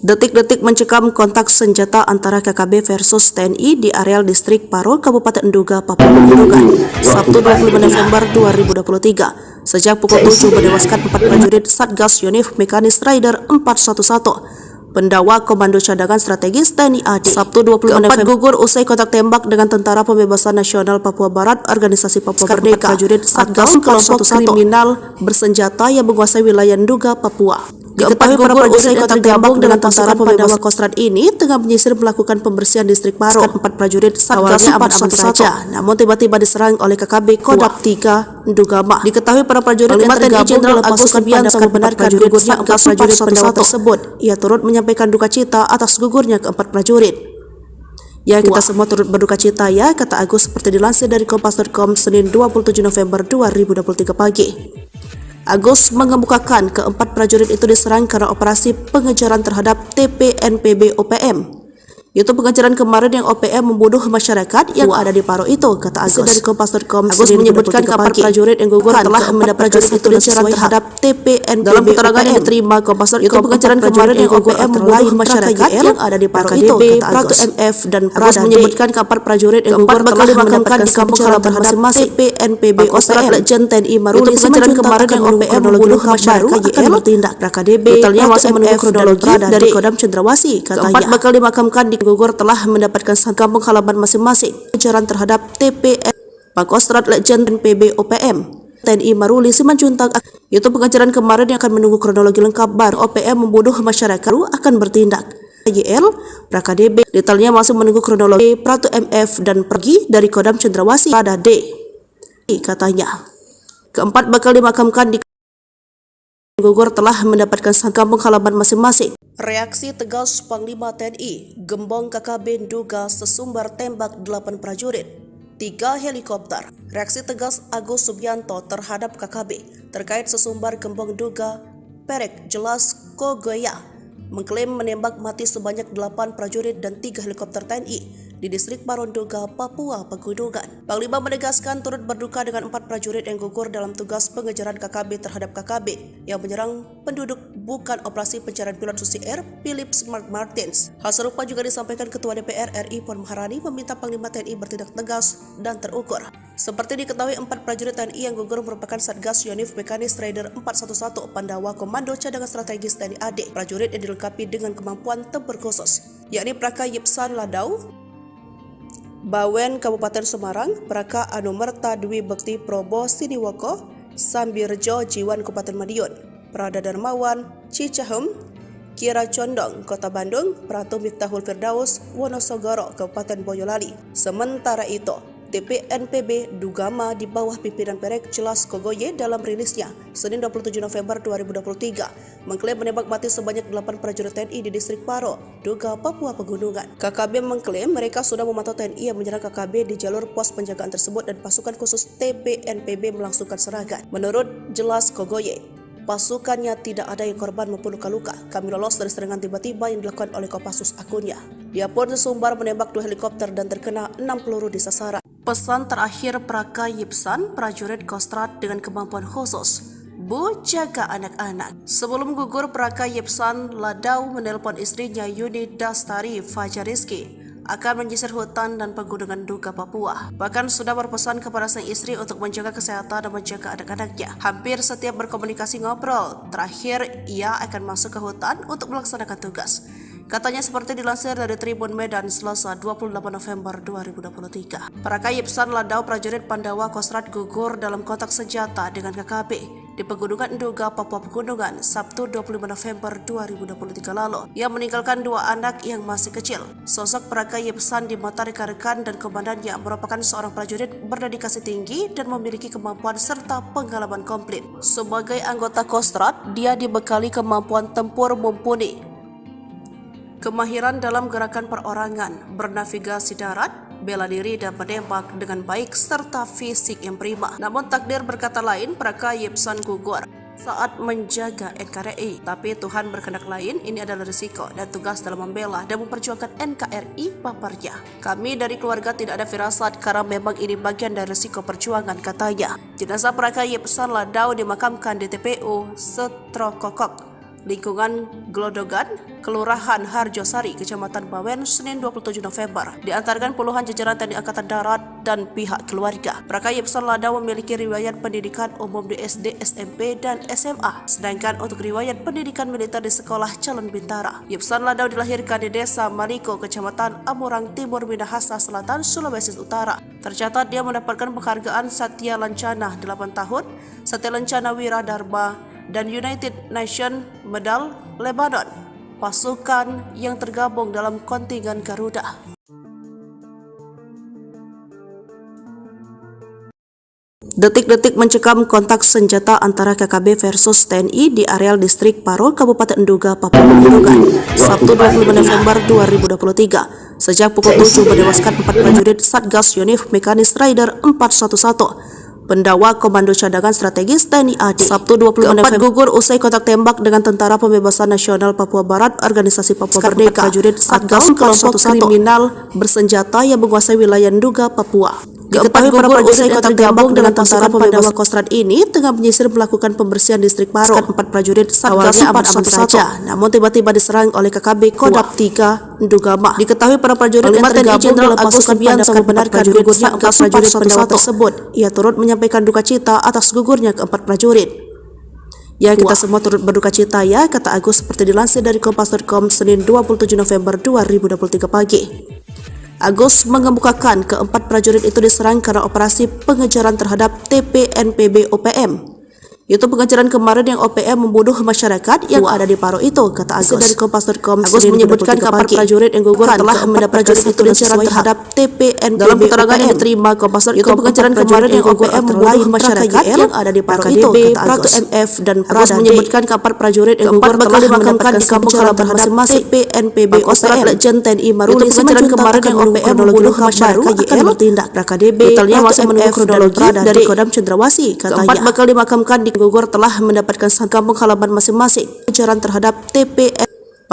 Detik-detik mencekam kontak senjata antara KKB versus TNI di areal distrik Paro, Kabupaten Duga, Papua Pegunungan, Sabtu 25 November 2023. Sejak pukul 7 menewaskan 4 prajurit Satgas Yonif Mekanis Rider 411. Pendawa Komando Cadangan Strategis TNI AD. Sabtu 25 November gugur usai kontak tembak dengan Tentara Pembebasan Nasional Papua Barat, Organisasi Papua Merdeka, prajurit Satgas kelompok kriminal bersenjata yang menguasai wilayah Duga, Papua. Diketahui para prajurit yang tergabung dengan Tentara Pandawa Kostrad ini tengah menyisir melakukan pembersihan distrik Paro. 4 prajurit Satgas 411 saja, namun tiba-tiba diserang oleh KKB Kodam 3 Dugama. Diketahui para prajurit yang tergabung dalam pasukan Pandawa membenarkan gugurnya 4 prajurit Pandawa tersebut. Ia turut menyampaikan duka cita atas gugurnya keempat prajurit. Ya, kita semua turut berduka cita ya, kata Agus seperti dilansir dari Kompas.com Senin 27 November 2023 pagi. Agus mengemukakan keempat prajurit itu diserang karena operasi pengejaran terhadap TPNPB OPM. Itu pengejaran kemarin yang OPM membunuh masyarakat yang ada di Paro itu, kata Agus dari Kompas.com. Agus menyebutkan kapal prajurit yang gugur telah mendapat prajurit itu diserang terhadap TPNPB. Dalam keterangan yang diterima Kompas.com, itu pengejaran kemarin yang OPM membunuh masyarakat yang ada di Paro itu, kata Agus. MF dan Agus menyebutkan kapal prajurit yang gugur telah dimakamkan di kampung halaman masing-masing TPNPB OPM. Legend TNI Maruli pengejaran kemarin yang OPM membunuh masyarakat akan bertindak. KDB totalnya masih menunggu kronologi dari Kodam Cendrawasih, katanya. Keempat bakal dimakamkan di gugur telah mendapatkan kampung halaman masing-masing. Pengejaran terhadap TPN Pangkostrat Legend PB OPM TNI Maruli Simanjuntak. Itu pengejaran kemarin yang akan menunggu kronologi lengkap baru OPM membunuh masyarakat akan bertindak. YL PraKDB detailnya masih menunggu kronologi. Pratu MF dan pergi dari Kodam Cendrawasih pada D, katanya. Keempat bakal dimakamkan di gugur telah mendapatkan kampung halaman masing-masing. Reaksi tegas Panglima TNI, Gembong KKB Duga sesumbar tembak 8 prajurit, 3 helikopter. Reaksi tegas Agus Subianto terhadap KKB terkait sesumbar Gembong Duga Perek Jelas Kogoya mengklaim menembak mati sebanyak 8 prajurit dan 3 helikopter TNI di distrik Parondoga, Papua Pegunungan. Panglima menegaskan turut berduka dengan 4 prajurit yang gugur dalam tugas pengejaran KKB terhadap KKB yang menyerang penduduk bukan operasi pencarian pilot Susi Air Philip Mark Martins. Hal serupa juga disampaikan Ketua DPR RI Puan Maharani meminta Panglima TNI bertindak tegas dan terukur. Seperti diketahui, 4 prajurit TNI yang gugur merupakan Satgas Yonif Mekanis Raider 411 Pandawa Komando Cadangan Strategis TNI AD. Prajurit yang dilengkapi dengan kemampuan tempur khusus, yakni Praka Yipsan Ladau, Bawen Kabupaten Semarang, Praka Anumerta Dwi Bekti Probo Siniwoko, Sambirjo Jiwan Kabupaten Madiun, Prada Darmawan Cicahem, Kira Condong Kota Bandung, Pratu Miftahul Firdaus Wonosogoro Kabupaten Boyolali. Sementara itu, TPNPB Dugama di bawah pimpinan Perek Jelas Kogoye dalam rilisnya Senin 27 November 2023 mengklaim menembak mati sebanyak 8 prajurit TNI di distrik Paro, Duga, Papua Pegunungan. KKB mengklaim mereka sudah memantau TNI yang menyerang KKB di jalur pos penjagaan tersebut dan pasukan khusus TPNPB melangsungkan serangan. Menurut Jelas Kogoye, pasukannya tidak ada yang korban maupun luka-luka. Kami lolos dari serangan tiba-tiba yang dilakukan oleh Kopassus akunnya. Dia pun sesumbar menembak 2 helikopter dan terkena 6 peluru di sasaran. Pesan terakhir Praka Yipsan, prajurit Kostrad dengan kemampuan khusus, Bu, jaga anak-anak. Sebelum gugur, Praka Yipsan Ladau menelpon istrinya Yuni Dastari Fajariski akan menyisir hutan dan pegunungan Duga, Papua. Bahkan sudah berpesan kepada sang istri untuk menjaga kesehatan dan menjaga anak-anaknya. Hampir setiap berkomunikasi ngobrol, terakhir ia akan masuk ke hutan untuk melaksanakan tugas. Katanya seperti dilansir dari Tribun Medan Selasa 28 November 2023. Praka Yipsan Ladau prajurit Pandawa Kostrad gugur dalam kontak senjata dengan KKB di Pegunungan Duga, Papua Pegunungan, Sabtu 25 November 2023 lalu. Ia meninggalkan 2 anak yang masih kecil. Sosok Praka Yipsan di mata rekan-rekan dan komandannya merupakan seorang prajurit berdedikasi tinggi dan memiliki kemampuan serta pengalaman komplit. Sebagai anggota Kostrad, dia dibekali kemampuan tempur mumpuni, kemahiran dalam gerakan perorangan, bernavigasi darat, bela diri dan menembak dengan baik serta fisik yang prima. Namun takdir berkata lain, Praka Yipsan gugur saat menjaga NKRI. Tapi Tuhan berkehendak lain, ini adalah risiko dan tugas dalam membela dan memperjuangkan NKRI, paparnya. Kami dari keluarga tidak ada firasat karena memang ini bagian dari risiko perjuangan, katanya. Jenazah Praka Yipsan Ladau dimakamkan di TPU Setrokokok, lingkungan Glodogan, Kelurahan Harjosari, Kecamatan Bawen, Senin 27 November. Diantarkan puluhan jajaran TNI Angkatan Darat dan pihak keluarga. Praka Yipsan Ladau memiliki riwayat pendidikan umum di SD, SMP, dan SMA. Sedangkan untuk riwayat pendidikan militer di Sekolah Calon Bintara. Yipsan Ladau dilahirkan di Desa Maliko, Kecamatan Amurang Timur, Minahasa Selatan, Sulawesi Utara. Tercatat dia mendapatkan penghargaan Satya Lancana 8 tahun, Satya Lancana Wira Dharma, dan United Nations Medal Lebanon, pasukan yang tergabung dalam kontingen Garuda. Detik-detik mencekam kontak senjata antara KKB versus TNI di areal distrik Paro, Kabupaten Duga, Papua Pegunungan, Sabtu 25 November 2023. Sejak pukul 7 menewaskan 4 prajurit Satgas Yonif Mekanis Raider 411 Pandawa Komando Cadangan Strategis TNI AD. Sabtu 25 November gugur usai kontak tembak dengan Tentara Pembebasan Nasional Papua Barat, Organisasi Papua Merdeka, prajurit Satgas kelompok kriminal bersenjata yang menguasai wilayah Duga, Papua. Diketahui para prajurit yang tergabung dengan Tentara Pandawa Kostrad ini tengah menyisir melakukan pembersihan distrik Paro. 4 prajurit Satgas aman-aman saja, namun tiba-tiba diserang oleh KKB Kodam 3 Dugama. Diketahui para prajurit yang tergabung Jenderal Agus Subianto membenarkan gugurnya 4 prajurit Pandawa tersebut. Ia turut menyampaikan duka cita atas gugurnya keempat prajurit. Ya, kita semua turut berduka cita ya, kata Agus seperti dilansir dari Kompas.com Senin 27 November 2023 pagi. Agus mengemukakan keempat prajurit itu diserang karena operasi pengejaran terhadap TPNPB OPM. Itu pengejaran kemarin yang OPM membunuh masyarakat yang ada di Paro itu, kata Agus dari Kompas.com. Agus menyebutkan kapal prajurit yang gugur telah mendapat prajurit itu diserang terhadap TPNPB. Dalam keterangan yang diterima Kompas.com, itu pengejaran kemarin yang OPM membunuh masyarakat yang ada di Paro itu, kata Agus. MF dan Agus menyebutkan kapal prajurit yang gugur telah dimakamkan di kampung halaman masing-masing TPNPB OPM. Legend TNI Maruli pengejaran kemarin yang OPM membunuh masyarakat akan bertindak. PKDB detailnya masih menunggu kronologi dari Kodam Cendrawasih, katanya. Keempat bakal dimakamkan di gugur telah mendapatkan kampung halaman masing-masing. Pengejaran terhadap TPN.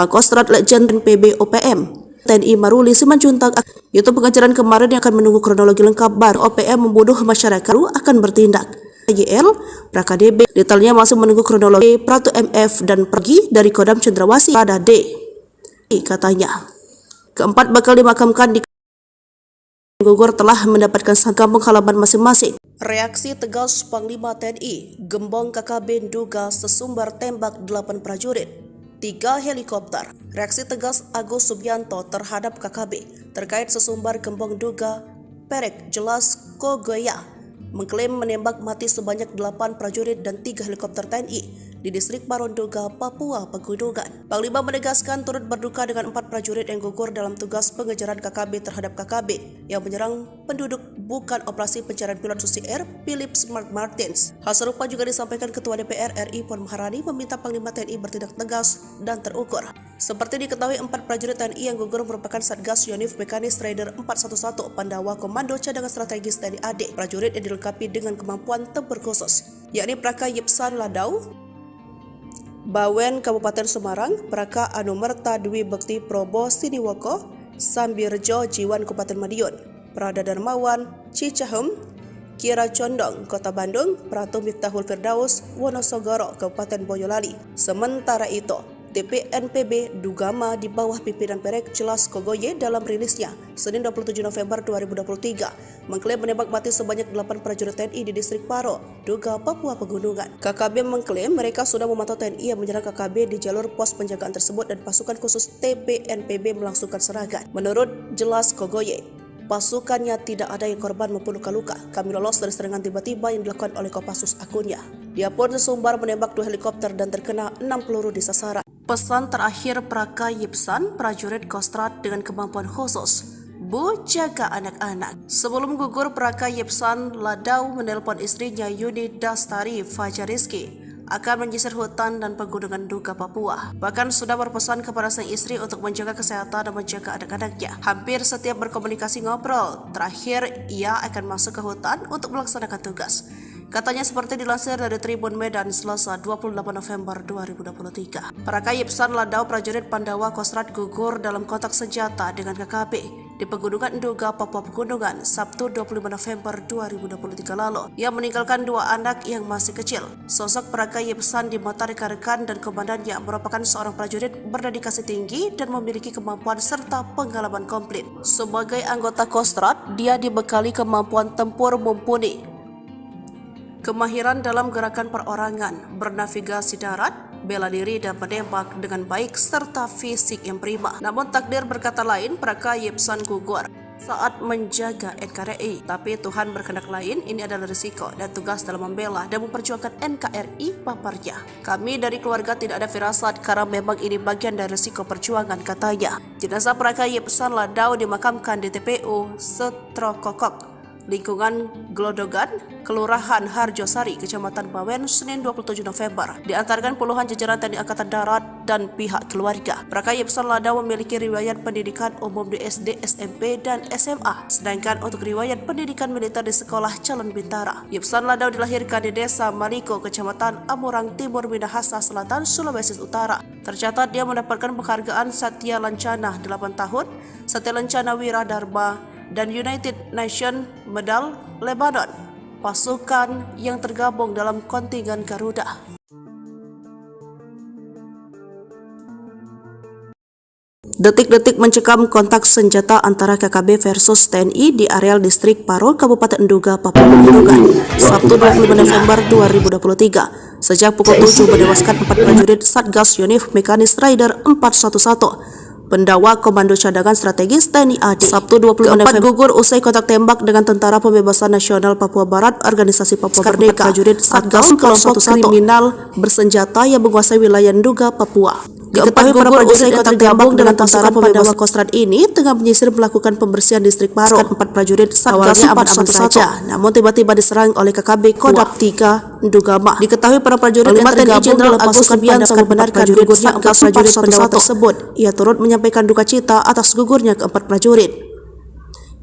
Kostrat Legend PB OPM TNI Maruli Simanjuntak. Itu pengajaran kemarin yang akan menunggu kronologi lengkap baru OPM membunuh masyarakat akan bertindak. YL, PKDB, detailnya masih menunggu kronologi Pratu MF dan pergi dari Kodam Cendrawasih pada D. Katanya, keempat bakal dimakamkan di gugur telah mendapatkan kampung halaman masing-masing. Reaksi tegas Panglima TNI, Gembong KKB duga sesumbar tembak 8 prajurit, 3 helikopter. Reaksi tegas Agus Subianto terhadap KKB terkait sesumbar Gembong duga Perek jelas Kogoya mengklaim menembak mati sebanyak 8 prajurit dan 3 helikopter TNI di distrik Paronduga, Papua Pegunungan. Panglima menegaskan turut berduka dengan 4 prajurit yang gugur dalam tugas pengejaran KKB terhadap KKB yang menyerang penduduk bukan operasi pencarian pilot Susi Air Philip Mark Martins. Hal serupa juga disampaikan Ketua DPR RI Puan Maharani meminta Panglima TNI bertindak tegas dan terukur. Seperti diketahui, 4 prajurit TNI yang gugur merupakan Satgas Yonif Mekanis Raider 411 Pandawa Komando Cadangan Strategis TNI AD. Prajurit yang dilengkapi dengan kemampuan tempur khusus, yakni Praka Yipsan Ladau, Bawen Kabupaten Semarang, Praka Anumerta Dwi Bekti Probo Siniwoko, Sambirjo Jiwan Kabupaten Madiun, Prada Darmawan Cicahem, Kira Condong Kota Bandung, Pratu Miftahul Firdaus Wonosogoro Kabupaten Boyolali. Sementara itu, DPNPB Dugama di bawah pimpinan Perek Jelas Kogoye dalam rilisnya Senin 27 November 2023 mengklaim menembak mati sebanyak 8 prajurit TNI di distrik Paro, Duga, Papua Pegunungan. KKB mengklaim mereka sudah memantau TNI yang menyerang KKB di jalur pos penjagaan tersebut dan pasukan khusus TPNPB melangsungkan serangan. Menurut Jelas Kogoye, pasukannya tidak ada yang korban maupun luka-luka. Kami lolos dari serangan tiba-tiba yang dilakukan oleh Kopassus akunnya. Dia pun sesumbar menembak 2 helikopter dan terkena 6 peluru di sasaran. Pesan terakhir Praka Yipsan, prajurit Kostrat dengan kemampuan khusus, Bu, jaga anak-anak. Sebelum gugur, Praka Yipsan Ladau menelpon istrinya Yuni Dastari Fajariski akan menyisir hutan dan pegunungan Duga Papua. Bahkan sudah berpesan kepada sang istri untuk menjaga kesehatan dan menjaga anak-anaknya. Hampir setiap berkomunikasi ngobrol, terakhir ia akan masuk ke hutan untuk melaksanakan tugas. Katanya seperti dilansir dari Tribun Medan Selasa 28 November 2023. Praka Yipsan Ladau, prajurit Pandawa Kostrat gugur dalam kontak senjata dengan KKB di Pegunungan Duga, Papua Pegunungan, Sabtu 25 November 2023 lalu. Ia meninggalkan 2 anak yang masih kecil. Sosok Praka Yipsan di mata rekan-rekan dan komandannya merupakan seorang prajurit berdedikasi tinggi dan memiliki kemampuan serta pengalaman komplit. Sebagai anggota Kostrat, dia dibekali kemampuan tempur mumpuni, kemahiran dalam gerakan perorangan, bernavigasi darat, bela diri dan menembak dengan baik serta fisik yang prima. Namun takdir berkata lain, Praka Yipsan gugur saat menjaga NKRI. Tapi Tuhan berkehendak lain, ini adalah risiko dan tugas dalam membela dan memperjuangkan NKRI, paparnya. Kami dari keluarga tidak ada firasat karena memang ini bagian dari risiko perjuangan, katanya. Jenazah Praka Yipsan Ladau dimakamkan di TPU Setrokokok, lingkungan Glodogan, Kelurahan Harjosari, Kecamatan Bawen, Senin 27 November. Diantarkan puluhan jajaran TNI Angkatan Darat dan pihak keluarga. Praka Yipsan Ladau memiliki riwayat pendidikan umum di SD, SMP, dan SMA. Sedangkan untuk riwayat pendidikan militer di Sekolah Calon Bintara. Yipsan Ladau dilahirkan di Desa Maliko, Kecamatan Amurang Timur, Minahasa Selatan, Sulawesi Utara. Tercatat dia mendapatkan penghargaan Satya Lancana 8 tahun, Satya Lancana Wira Dharma, dan United Nations Medal Lebanon, pasukan yang tergabung dalam kontingen Garuda. Detik-detik mencekam kontak senjata antara KKB versus TNI di areal distrik Paro, Kabupaten Duga, Papua Pegunungan, Sabtu 25 November 2023. Sejak pukul 7 menewaskan 4 prajurit Satgas Yonif Mekanis Raider 411 Pendawa Komando Cadangan Strategis TNI AD. Sabtu 25 November gugur usai kontak tembak dengan Tentara Pembebasan Nasional Papua Barat, Organisasi Papua Merdeka. Prajurit Satgas kelompok kriminal bersenjata yang menguasai wilayah Duga, Papua. Diketahui para prajurit yang tergabung dengan Tentara Pandawa Kostrat ini tengah menyisir melakukan pembersihan distrik Paro. 4 prajurit Satgas aman saja, namun tiba-tiba diserang oleh KKB Kodam 3 Dugama. Diketahui para prajurit yang tergabung dalam Agus Subianto membenarkan gugurnya 4 prajurit Pandawa tersebut. Ia turut menyampaikan duka cita atas gugurnya keempat prajurit.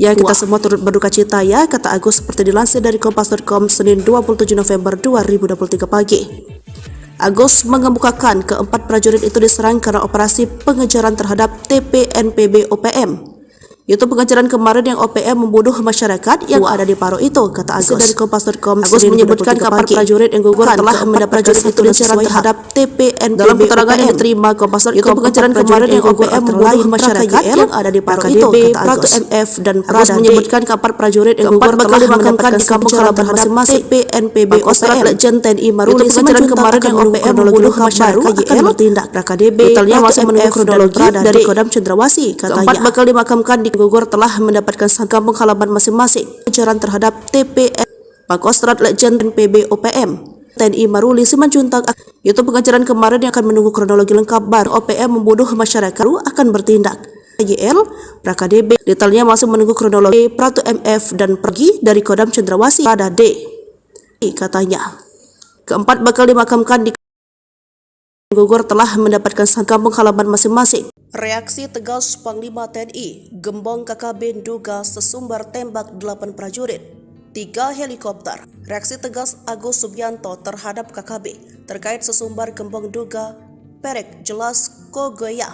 Ya, kita semua turut berduka cita ya, kata Agus seperti dilansir dari Kompas.com Senin 27 November 2023 pagi. Agus mengemukakan keempat prajurit itu diserang karena operasi pengejaran terhadap TPNPB OPM. Itu pengejaran kemarin yang OPM membunuh masyarakat yang ada di Paro itu, kata Agus. Dari Kompas.com, Agus menyebutkan kapal prajurit yang gugur telah mendapat prajurit itu diserang terhadap TPNPB. Dalam keterangan yang diterima Kompas.com, itu pengejaran kemarin yang OPM membunuh masyarakat yang ada di Paro itu, kata Agus. MF dan Agus menyebutkan kapal prajurit yang gugur telah dimakamkan di kampung halaman masing-masing TPNPB OPM. Legend TNI Maruli pengejaran kemarin yang OPM membunuh masyarakat akan bertindak. KDB detailnya masih menunggu kronologi dari Kodam Cendrawasih, katanya. Keempat bakal dimakamkan di gugur telah mendapatkan kampung halaman masing-masing. Pengejaran terhadap TPN Pangkostrat Legend PB OPM TNI Maruli Simanjuntak. Itu pengejaran kemarin yang akan menunggu kronologi lengkap baru OPM membunuh masyarakat akan bertindak. YL PraKDB detailnya masih menunggu kronologi. Pratu MF dan pergi dari Kodam Cendrawasih pada D, katanya. Keempat bakal dimakamkan di gugur telah mendapatkan kampung halaman masing-masing. Reaksi tegas Panglima TNI, Gembong KKB duga sesumbar tembak 8 prajurit, 3 helikopter. Reaksi tegas Agus Subianto terhadap KKB terkait sesumbar Gembong duga Perek Jelas Kogoya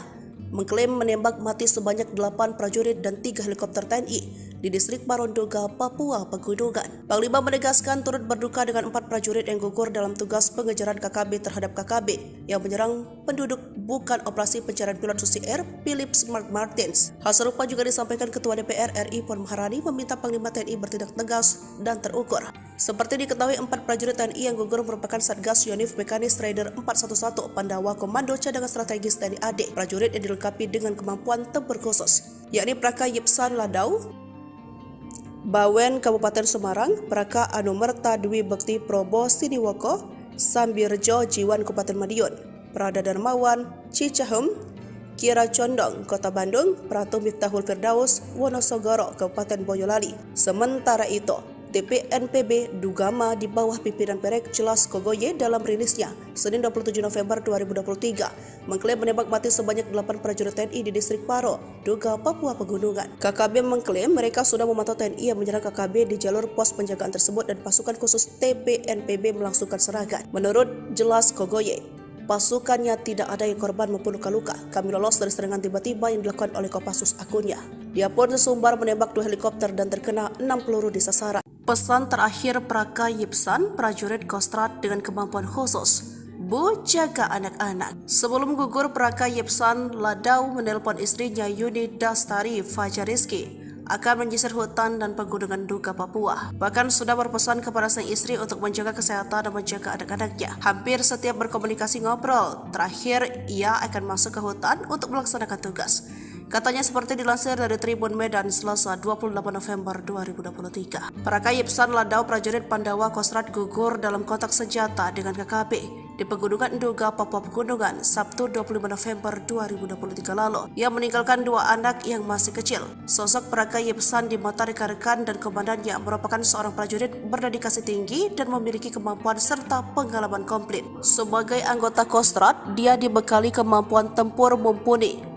mengklaim menembak mati sebanyak 8 prajurit dan 3 helikopter TNI di distrik Paronduga, Papua Pegunungan. Panglima menegaskan turut berduka dengan 4 prajurit yang gugur dalam tugas pengejaran KKB terhadap KKB yang menyerang penduduk bukan operasi pencarian pilot Susi Air Philip Mark Martins. Hal serupa juga disampaikan Ketua DPR RI Puan Maharani meminta Panglima TNI bertindak tegas dan terukur. Seperti diketahui, 4 prajurit TNI yang gugur merupakan Satgas Yonif Mekanis Raider 411 Pandawa Komando Cadangan Strategis TNI AD. Prajurit yang dilengkapi dengan kemampuan tempur khusus, yakni Praka Yipsan Ladau, Bawen Kabupaten Semarang, Praka Anumerta Dwi Bekti Probo Siniwoko, Sambirjo Jiwan Kabupaten Madiun, Prada Darmawan Cicahem, Kira Condong Kota Bandung, Pratu Miftahul Firdaus Wonosogoro Kabupaten Boyolali. Sementara itu, TPNPB Dugama di bawah pimpinan Perek Jelas Kogoye dalam rilisnya Senin 27 November 2023 mengklaim menembak mati sebanyak 8 prajurit TNI di distrik Paro, Duga, Papua Pegunungan. KKB mengklaim mereka sudah memantau TNI yang menyerang KKB di jalur pos penjagaan tersebut dan pasukan khusus TPNPB melangsungkan serangan. Menurut Jelas Kogoye, pasukannya tidak ada yang korban maupun luka-luka. Kami lolos dari serangan tiba-tiba yang dilakukan oleh Kopassus akunnya. Dia pun sesumbar menembak 2 helikopter dan terkena 6 peluru di sasaran. Pesan terakhir Praka Yipsan, prajurit Kostrat dengan kemampuan khusus, Bu, jaga anak-anak. Sebelum gugur, Praka Yipsan Ladau menelpon istrinya Yuni Dastari Fajariski akan menyisir hutan dan pegunungan Duga Papua. Bahkan sudah berpesan kepada sang istri untuk menjaga kesehatan dan menjaga anak-anaknya. Hampir setiap berkomunikasi ngobrol. Terakhir, ia akan masuk ke hutan untuk melaksanakan tugas. Katanya seperti dilansir dari Tribun Medan Selasa 28 November 2023. Praka Yipsan Ladau prajurit Pandawa Kostrat gugur dalam kontak senjata dengan KKB di Pegunungan Duga, Papua Pegunungan, Sabtu 25 November 2023 lalu. Ia meninggalkan 2 anak yang masih kecil. Sosok Praka Yipsan di mata rekan-rekan dan komandannya merupakan seorang prajurit berdedikasi tinggi dan memiliki kemampuan serta pengalaman komplit. Sebagai anggota Kostrat, dia dibekali kemampuan tempur mumpuni,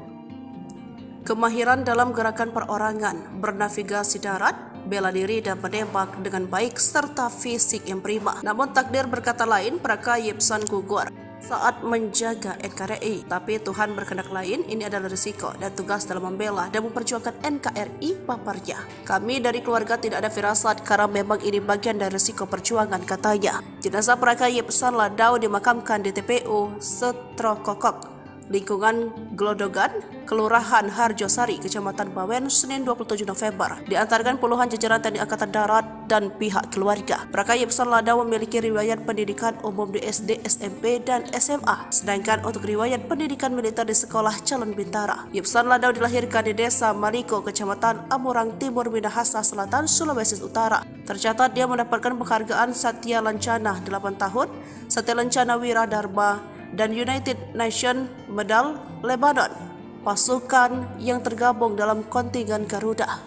kemahiran dalam gerakan perorangan, bernavigasi darat, bela diri dan menembak dengan baik serta fisik yang prima. Namun takdir berkata lain, Praka Yipsan gugur saat menjaga NKRI. Tapi Tuhan berkehendak lain, ini adalah risiko dan tugas dalam membela dan memperjuangkan NKRI, paparnya. Kami dari keluarga tidak ada firasat karena memang ini bagian dari risiko perjuangan, katanya. Jenazah Praka Yipsan Ladau dimakamkan di TPU Setrokokok, lingkungan Glodogan, Kelurahan Harjosari, Kecamatan Bawen, Senin 27 November. Diantarkan puluhan jajaran TNI Angkatan Darat dan pihak keluarga. Praka Yipsan Ladau memiliki riwayat pendidikan umum di SD, SMP, dan SMA. Sedangkan untuk riwayat pendidikan militer di Sekolah Calon Bintara. Yipsan Ladau dilahirkan di Desa Maliko, Kecamatan Amurang Timur, Minahasa Selatan, Sulawesi Utara. Tercatat dia mendapatkan penghargaan Satya Lancana 8 tahun, Satya Lancana Wiradharma, dan United Nations Medal Lebanon, pasukan yang tergabung dalam kontingen Garuda.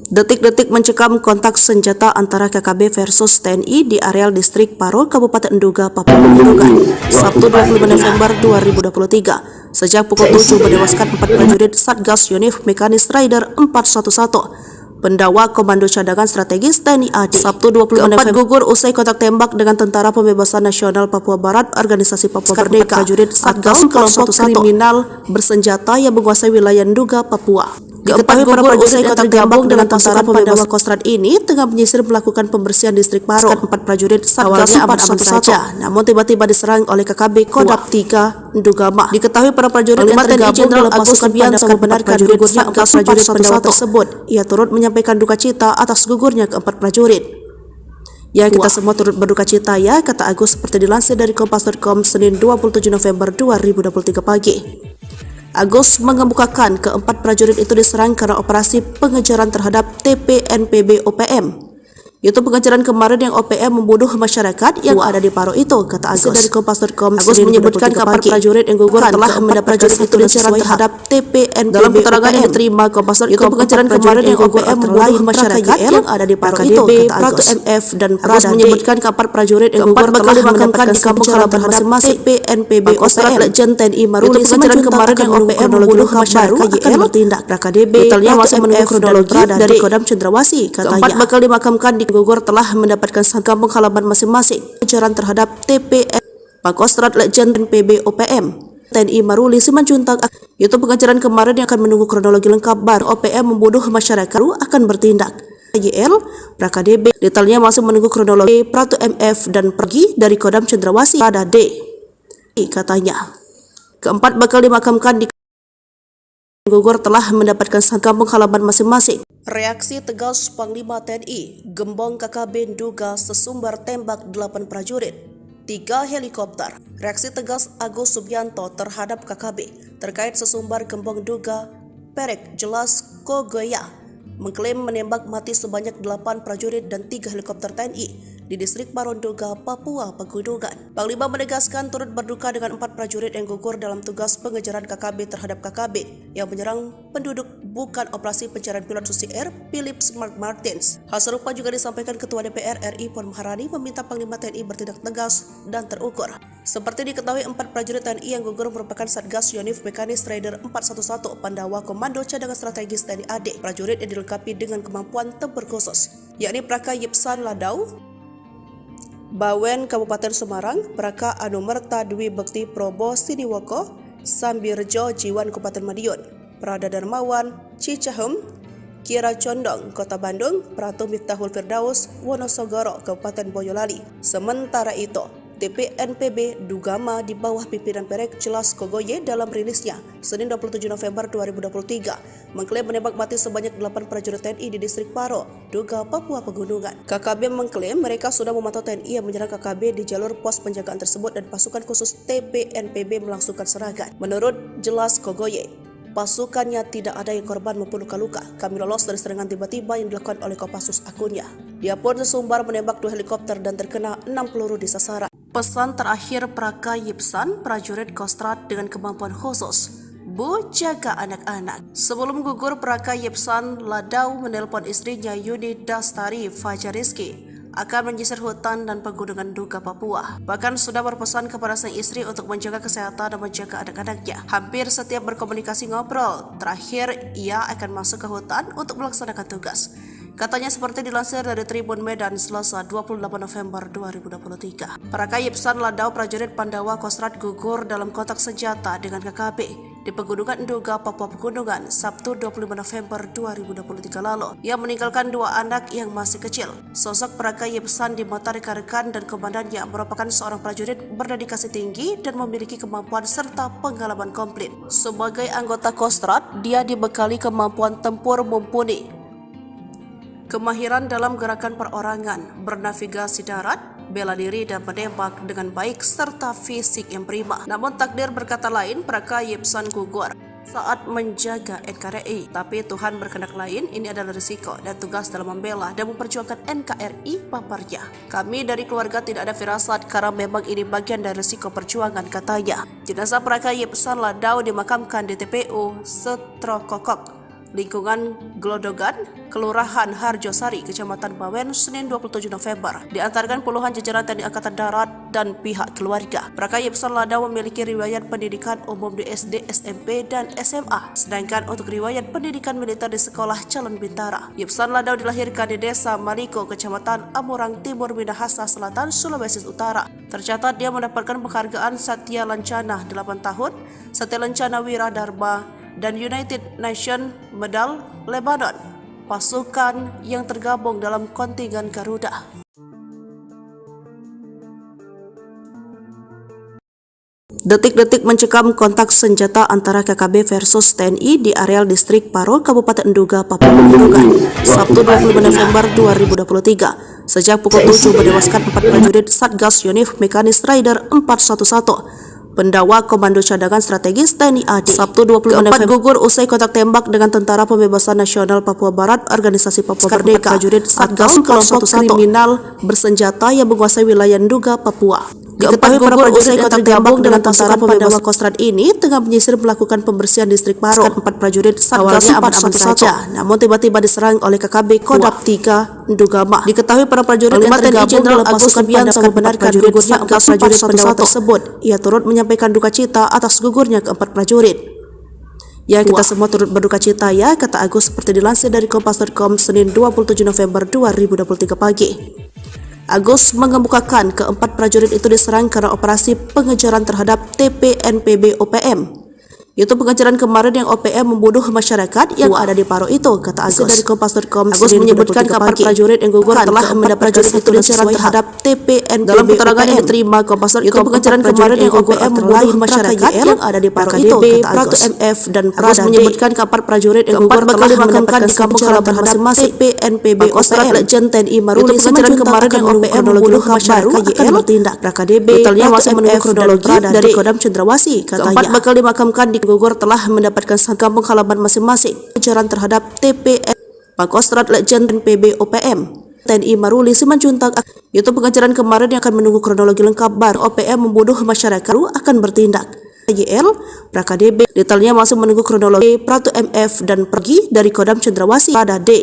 Detik-detik mencekam kontak senjata antara KKB versus TNI di areal distrik Paro, Kabupaten Duga, Papua Pegunungan, Sabtu 25 November 2023. Sejak pukul 7 menewaskan 4 prajurit Satgas Yonif Mekanis Raider 411 Pendawa Komando Cadangan Strategis TNI AD. Sabtu 26 November gugur usai kontak tembak dengan Tentara Pembebasan Nasional Papua Barat Organisasi Papua Merdeka prajurit Satgas kelompok kriminal bersenjata yang menguasai wilayah Nduga, Papua. Keempat gugur usai kontak tergabung dengan Tentara Pembebasan Kostrad ini tengah menyisir melakukan pembersihan distrik Paro. Empat prajurit Satgas aman-aman saja, namun tiba-tiba diserang oleh KKB Kodam 3 Ndugama. Diketahui para prajurit yang tergabung dalam pasukan Subianto membenarkan gugurnya keempat prajurit pendawa tersebut. Ia turut menyampaikan duka cita atas gugurnya keempat prajurit. Ya, kita semua turut berduka cita ya, kata Agus seperti dilansir dari Kompas.com Senin 27 November 2023 pagi. Agus mengemukakan keempat prajurit itu diserang karena operasi pengejaran terhadap TPNPB OPM. Itu pengejaran kemarin yang OPM membunuh masyarakat yang ada di Paro itu, kata Agus dari Kompas.com. Agus menyebutkan keempat prajurit yang gugur telah mendapat prajurit itu diserang terhadap TPNPB. Dalam keterangan yang diterima Kompas.com, itu pengejaran kemarin yang OPM membunuh masyarakat yang ada di Paro itu, kata Agus. MF dan Agus menyebutkan keempat prajurit yang gugur telah dimakamkan di kampung halaman masing-masing TPNPB OPM. Legend TNI Maruli pengejaran kemarin yang OPM membunuh masyarakat akan bertindak. KDB detailnya masih menunggu kronologi dari Kodam Cendrawasih, katanya. Keempat bakal dimakamkan di gugur telah mendapatkan kampung halaman masing-masing. Pengejaran terhadap TPN Pangkostrat Legend PB OPM TNI Maruli Simanjuntak. Itu pengejaran kemarin yang akan menunggu kronologi lengkap baru OPM membunuh masyarakat akan bertindak. YL PraKDB detailnya masih menunggu kronologi Pratu MF dan pergi dari Kodam Cendrawasih pada D, katanya. Keempat bakal dimakamkan di gugur telah mendapatkan kampung halaman masing-masing. Reaksi tegas Panglima TNI, Gembong KKB Nduga sesumbar tembak 8 prajurit, 3 helikopter. Reaksi tegas Agus Subianto terhadap KKB terkait sesumbar Gembong Nduga Perek Jelas Kogoya mengklaim menembak mati sebanyak 8 prajurit dan 3 helikopter TNI di distrik Paro Nduga, Papua Pegunungan. Panglima menegaskan turut berduka dengan 4 prajurit yang gugur dalam tugas pengejaran KKB terhadap KKB yang menyerang penduduk bukan operasi pencarian pilot Susi Air Philip Mark Martins. Hal serupa juga disampaikan Ketua DPR RI Puan Maharani meminta Panglima TNI bertindak tegas dan terukur. Seperti diketahui, 4 prajurit TNI yang gugur merupakan Satgas Yonif Mekanis Raider 411 Pandawa Komando Cadangan Strategis TNI AD. Prajurit yang dilengkapi dengan kemampuan tempur khusus, yakni Praka Yipsan Ladau, Bawen Kabupaten Semarang, Praka Anumerta Dwi Bekti Probo Siniwoko, Sambirjo Jiwan Kabupaten Madiun, Prada Darmawan Cicahem, Kira Condong Kota Bandung, Pratu Miftahul Firdaus Wonosogoro Kabupaten Boyolali. Sementara itu, TPNPB Ndugama di bawah pimpinan Perek Jelas Kogoye dalam rilisnya Senin 27 November 2023 mengklaim menembak mati sebanyak 8 prajurit TNI di distrik Paro, Nduga, Papua Pegunungan. KKB mengklaim mereka sudah memantau TNI yang menyerang KKB di jalur pos penjagaan tersebut dan pasukan khusus TPNPB melangsungkan serangan. Menurut Jelas Kogoye, pasukannya tidak ada yang korban maupun luka-luka. Kami lolos dari serangan tiba-tiba yang dilakukan oleh Kopassus akunnya. Dia pun sesumbar menembak 2 helikopter dan terkena 6 peluru di sasaran. Pesan terakhir Praka Yipsan, prajurit Kostrad dengan kemampuan khusus, Bu, jaga anak-anak. Sebelum gugur, Praka Yipsan Ladau menelpon istrinya Yuni Dastari Fajariski akan menyisir hutan dan pegunungan Nduga, Papua. Bahkan sudah berpesan kepada sang istri untuk menjaga kesehatan dan menjaga anak-anaknya. Hampir setiap berkomunikasi ngobrol, terakhir ia akan masuk ke hutan untuk melaksanakan tugas. Katanya seperti dilansir dari Tribun Medan Selasa 28 November 2023. Praka Yipsan Ladau, prajurit Pandawa Kostrad gugur dalam kontak senjata dengan KKB di Pegunungan Nduga, Papua Pegunungan, Sabtu 25 November 2023 lalu. Ia meninggalkan 2 anak yang masih kecil. Sosok Praka Yipsan di mata rekan-rekan dan komandannya merupakan seorang prajurit berdedikasi tinggi dan memiliki kemampuan serta pengalaman komplit. Sebagai anggota Kostrad, dia dibekali kemampuan tempur mumpuni, kemahiran dalam gerakan perorangan, bernavigasi darat, bela diri dan menembak dengan baik serta fisik yang prima. Namun takdir berkata lain, Praka Yipsan gugur saat menjaga NKRI. Tapi Tuhan berkehendak lain, ini adalah risiko dan tugas dalam membela dan memperjuangkan NKRI, paparnya. Kami dari keluarga tidak ada firasat karena memang ini bagian dari risiko perjuangan, katanya. Jenazah Praka Yipsan Ladau dimakamkan di TPU Setrokokok, lingkungan Glodogan, Kelurahan Harjosari, Kecamatan Bawen, Senin 27 November. Diantarkan puluhan jajaran TNI Angkatan Darat dan pihak keluarga. Praka Yipsan Ladau memiliki riwayat pendidikan umum di SD, SMP, dan SMA. Sedangkan untuk riwayat pendidikan militer di Sekolah Calon Bintara. Yipsan Ladau dilahirkan di Desa Maliko, Kecamatan Amurang Timur, Minahasa Selatan, Sulawesi Utara. Tercatat dia mendapatkan penghargaan Satya Lancana 8 tahun, Satya Lancana Wira Dharma, dan United Nations Medal Lebanon, pasukan yang tergabung dalam kontingen Garuda. Detik-detik mencekam kontak senjata antara KKB versus TNI di areal distrik Paro, Kabupaten Nduga, Papua Pegunungan, Sabtu 25 November 2023. Sejak pukul 7 menewaskan 4 prajurit Satgas Yonif Mekanis Rider 411. Pendawa Komando Cadangan Strategis TNI AD. Sabtu 25 November gugur usai kontak tembak dengan Tentara Pembebasan Nasional Papua Barat, Organisasi Papua Merdeka. Prajurit Satgas kelompok kriminal bersenjata yang menguasai wilayah Nduga, Papua. Diketahui para prajurit yang tergabung dengan Tentara Pandawa Kostrad ini tengah menyisir melakukan pembersihan distrik Paro. 4 prajurit Satgas aman saja, namun tiba-tiba diserang oleh KKB Kodam 3 Ndugama. Diketahui para prajurit yang tergabung dalam pasukan Pandawa membenarkan gugurnya 4 prajurit Pandawa tersebut. Ia turut menyampaikan duka cita atas gugurnya keempat prajurit. Ya, kita semua turut berduka cita ya, kata Agus seperti dilansir dari Kompas.com Senin 27 November 2023 pagi. Agus mengemukakan keempat prajurit itu diserang karena operasi pengejaran terhadap TPNPB OPM. Itu pengejaran kemarin yang OPM membunuh masyarakat yang ada di Paro itu, kata Agus dari Kompas.com. Agus menyebutkan kabar prajurit yang gugur telah mendapat prajurit itu diserang terhadap TPNPB. Dalam keterangan yang diterima Kompas.com, itu pengejaran kemarin yang OPM membunuh masyarakat yang ada di Paro itu, kata Agus. MF dan Agus menyebutkan kabar prajurit yang gugur telah dimakamkan di kampung halaman masing-masing TPNPB OPM. Legend TNI Maruli pengejaran kemarin yang OPM membunuh masyarakat akan bertindak. KDB detailnya masih menunggu kronologi dari Kodam Cendrawasih, katanya. Keempat bakal dimakamkan di gugur telah mendapatkan kampung halaman masing-masing. Pengejaran terhadap TPN Pangkostrat Legend PB OPM TNI Maruli Simanjuntak. Itu pengejaran kemarin yang akan menunggu kronologi lengkap bar OPM membunuh masyarakat akan bertindak. YL PraKDB detailnya masih menunggu kronologi Pratu MF dan pergi dari Kodam Cendrawasih pada D,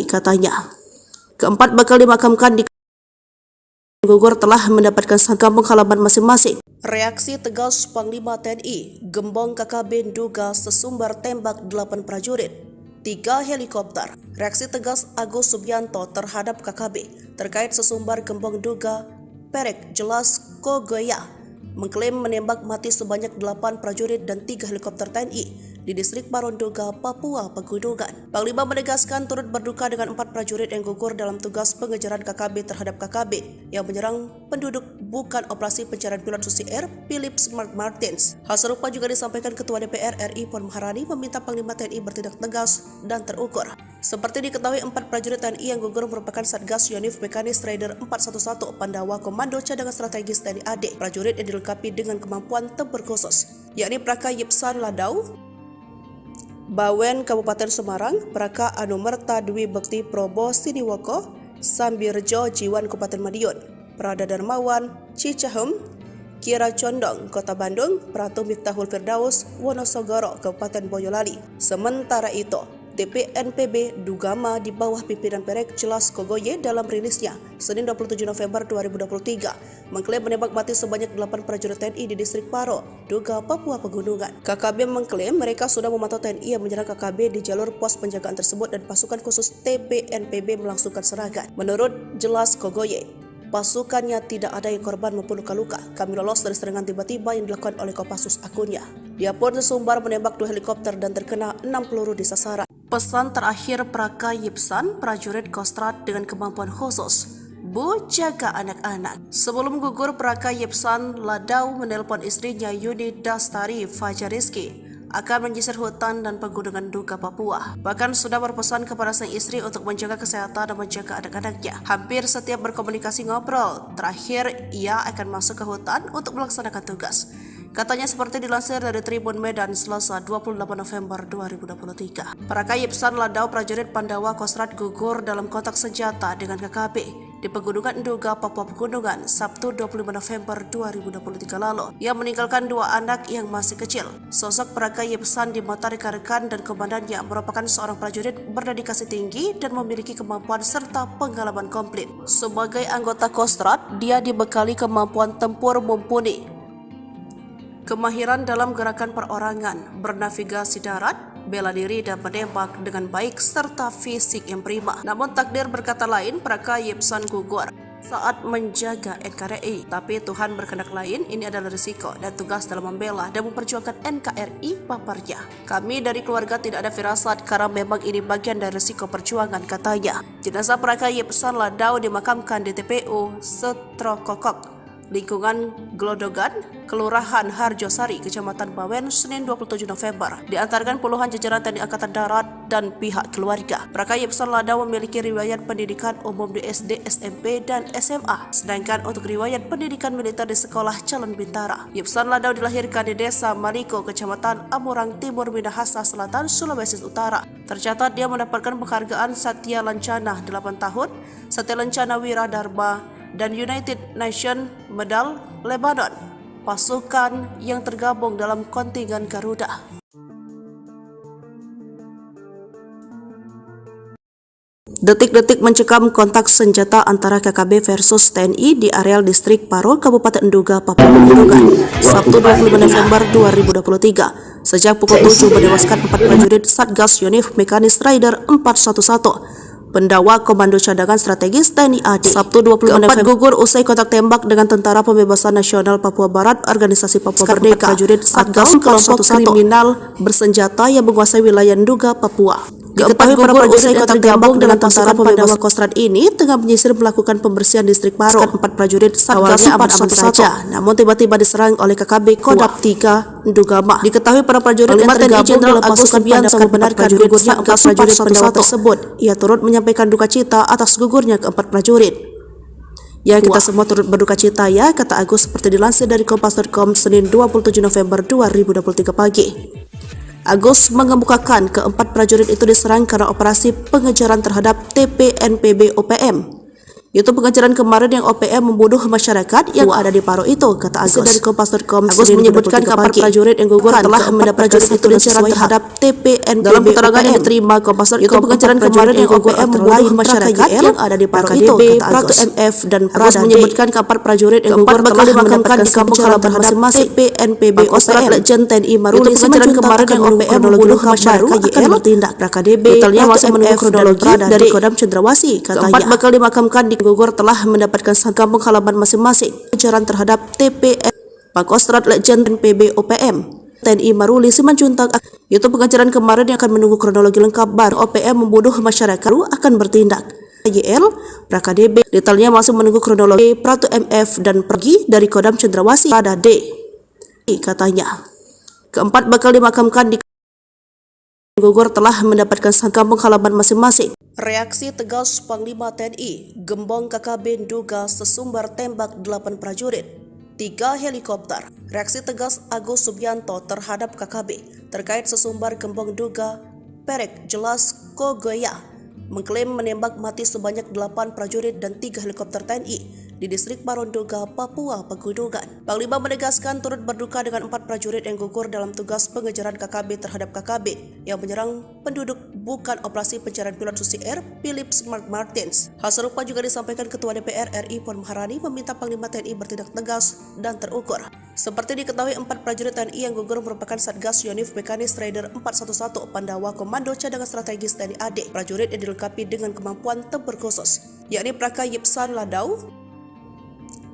katanya. Keempat bakal dimakamkan di gugur telah mendapatkan kampung halaman masing-masing. Reaksi tegas Panglima TNI, gembong KKB Nduga sesumbar tembak 8 prajurit, 3 helikopter. Reaksi tegas Agus Subianto terhadap KKB terkait sesumbar gembong Nduga Perek Jelas Kogoya mengklaim menembak mati sebanyak 8 prajurit dan 3 helikopter TNI di distrik Paro Nduga, Papua Pegunungan. Panglima menegaskan turut berduka dengan 4 prajurit yang gugur dalam tugas pengejaran KKB terhadap KKB yang menyerang penduduk bukan operasi pencarian pilot Susi Air Philips Mark Martins. Hal serupa juga disampaikan Ketua DPR RI Puan Maharani meminta Panglima TNI bertindak tegas dan terukur. Seperti diketahui 4 prajurit TNI yang gugur merupakan Satgas Yonif Mekanis Rider 411 Pandawa Komando Cadangan Strategis TNI AD. Prajurit yang dilengkapi dengan kemampuan tempur khusus, yakni Praka Yipsan Ladau Bawen Kabupaten Semarang, Praka Anumerta Dwi Bekti Probo Siniwoko, Sambirjo Jiwan Kabupaten Madiun, Prada Darmawan Cicahem, Kira Condong Kota Bandung, Pratu Miftahul Firdaus Wonosogoro Kabupaten Boyolali. Sementara itu, TPNPB Ndugama di bawah pimpinan Perek Jelas Kogoye dalam rilisnya Senin 27 November 2023 mengklaim menembak mati sebanyak 8 prajurit TNI di distrik Paro, Nduga, Papua Pegunungan. KKB mengklaim mereka sudah memantau TNI yang menyerang KKB di jalur pos penjagaan tersebut dan pasukan khusus TPNPB melangsungkan serangan. Menurut Jelas Kogoye, pasukannya tidak ada yang korban maupun luka-luka. Kami lolos dari serangan tiba-tiba yang dilakukan oleh Kopassus, akunnya. Dia pun sesumbar menembak 2 helikopter dan terkena 6 peluru di sasaran. Pesan terakhir Praka Yipsan, prajurit Kostrad dengan kemampuan khusus, Bu, jaga anak-anak. Sebelum gugur, Praka Yipsan Ladau menelpon istrinya Yuni Dastari Fajariski akan menyisir hutan dan pegunungan Nduga, Papua. Bahkan sudah berpesan kepada sang istri untuk menjaga kesehatan dan menjaga anak-anaknya. Hampir setiap berkomunikasi ngobrol, terakhir ia akan masuk ke hutan untuk melaksanakan tugas. Katanya seperti dilansir dari Tribun Medan Selasa 28 November 2023. Praka Yipsan Ladau prajurit Pandawa Kostrad gugur dalam kontak senjata dengan KKB di Pegunungan Nduga, Papua Pegunungan, Sabtu 25 November 2023 lalu. Ia meninggalkan 2 anak yang masih kecil. Sosok Praka Yipsan di mata rekan-rekan dan komandannya merupakan seorang prajurit berdedikasi tinggi dan memiliki kemampuan serta pengalaman komplit. Sebagai anggota Kostrad, dia dibekali kemampuan tempur mumpuni, kemahiran dalam gerakan perorangan, bernavigasi darat, bela diri dan menembak dengan baik serta fisik yang prima. Namun takdir berkata lain, Praka Yipsan gugur saat menjaga NKRI. Tapi Tuhan berkehendak lain, ini adalah risiko dan tugas dalam membela dan memperjuangkan NKRI paparnya. Kami dari keluarga tidak ada firasat karena memang ini bagian dari risiko perjuangan, katanya. Jenazah Praka Yipsan Ladau dimakamkan di TPU Setrokokok, lingkungan Glodogan, Kelurahan Harjosari, Kecamatan Bawen, Senin 27 November. Diantarkan puluhan jajaran TNI Angkatan Darat dan pihak keluarga. Praka Yipsan Ladau memiliki riwayat pendidikan umum di SD, SMP, dan SMA. Sedangkan untuk riwayat pendidikan militer di Sekolah Calon Bintara. Yipsan Ladau dilahirkan di Desa Maliko, Kecamatan Amurang Timur, Minahasa Selatan, Sulawesi Utara. Tercatat dia mendapatkan penghargaan Satya Lancana 8 tahun, Satya Lancana Wira Dharma, dan United Nations Medal Lebanon, pasukan yang tergabung dalam kontingen Garuda. Detik-detik mencekam kontak senjata antara KKB versus TNI di areal distrik Paro, Kabupaten Nduga, Papua Pegunungan, Sabtu 25 November 2023. Sejak pukul 7 menewaskan 4 prajurit Satgas Yonif Mekanis Rider 411. Pendawa Komando Cadangan Strategis TNI AD. Sabtu 20 November gugur usai kontak tembak dengan Tentara Pembebasan Nasional Papua Barat, Organisasi Papua Merdeka. Prajurit Satgas kelompok kriminal bersenjata yang menguasai wilayah Nduga, Papua. Diketahui para prajurit yang tergabung dengan Tentara Pembebasan Kostrad ini tengah menyisir melakukan pembersihan distrik Paro. 4 prajurit Satgas aman-aman saja, namun tiba-tiba diserang oleh KKB Kodam 3 Ndugama. Diketahui para prajurit yang tergabung dalam pasukan Subianto membenarkan gugurnya 4 prajurit pendawa tersebut. Ia turut menyampaikan duka cita atas gugurnya keempat prajurit. Ya, kita semua turut berduka cita ya, kata Agus seperti dilansir dari Kompas.com Senin 27 November 2023 pagi. Agus mengemukakan keempat prajurit itu diserang karena operasi pengejaran terhadap TPNPB OPM. Itu pengejaran kemarin yang OPM membunuh masyarakat yang ada di Paro itu, kata Agus dari Kompas.com. Agus menyebutkan keempat prajurit yang gugur telah mendapatkan satu pengejaran terhadap TPNPB. Dalam keterangan yang diterima Kompas.com, itu pengejaran kemarin yang OPM membunuh masyarakat yang ada di Paro itu, kata Agus. MF dan Agus menyebutkan keempat prajurit yang gugur telah dimakamkan di kampung halaman masing-masing TPNPB OPM. Legend TNI Maruli pengejaran kemarin yang OPM membunuh masyarakat akan bertindak. KDB detailnya masih menunggu kronologi dari Kodam Cendrawasih, katanya. Keempat bakal dimakamkan di gugur telah mendapatkan kampung halaman masing-masing. Pengejaran terhadap TPN Pangkostrat Legend PB OPM TNI Maruli Simanjuntak. Itu pengejaran kemarin yang akan menunggu kronologi lengkap baru OPM membunuh masyarakat akan bertindak. YL PraKDB detailnya masih menunggu kronologi. Pratu MF dan pergi dari Kodam Cendrawasih pada D, katanya. Keempat bakal dimakamkan di gugur telah mendapatkan kampung halaman masing-masing. Reaksi tegas Panglima TNI, Gembong KKB Nduga sesumbar tembak 8 prajurit, 3 helikopter. Reaksi tegas Agus Subianto terhadap KKB terkait sesumbar Gembong Nduga Perek Jelas Kogoya mengklaim menembak mati sebanyak 8 prajurit dan 3 helikopter TNI di distrik Paro Nduga, Papua Pegunungan. Panglima menegaskan turut berduka dengan 4 prajurit yang gugur dalam tugas pengejaran KKB terhadap KKB yang menyerang penduduk bukan operasi pencarian pilot Susi Air Philip Mark Martins. Hal serupa juga disampaikan Ketua DPR RI Puan Maharani meminta Panglima TNI bertindak tegas dan terukur. Seperti diketahui, 4 prajurit TNI yang gugur merupakan Satgas Yonif Mekanis Rider 411 Pandawa Komando Cadangan Strategis TNI AD. Prajurit yang dilengkapi dengan kemampuan tempur khusus, yakni Praka Yipsan Ladau,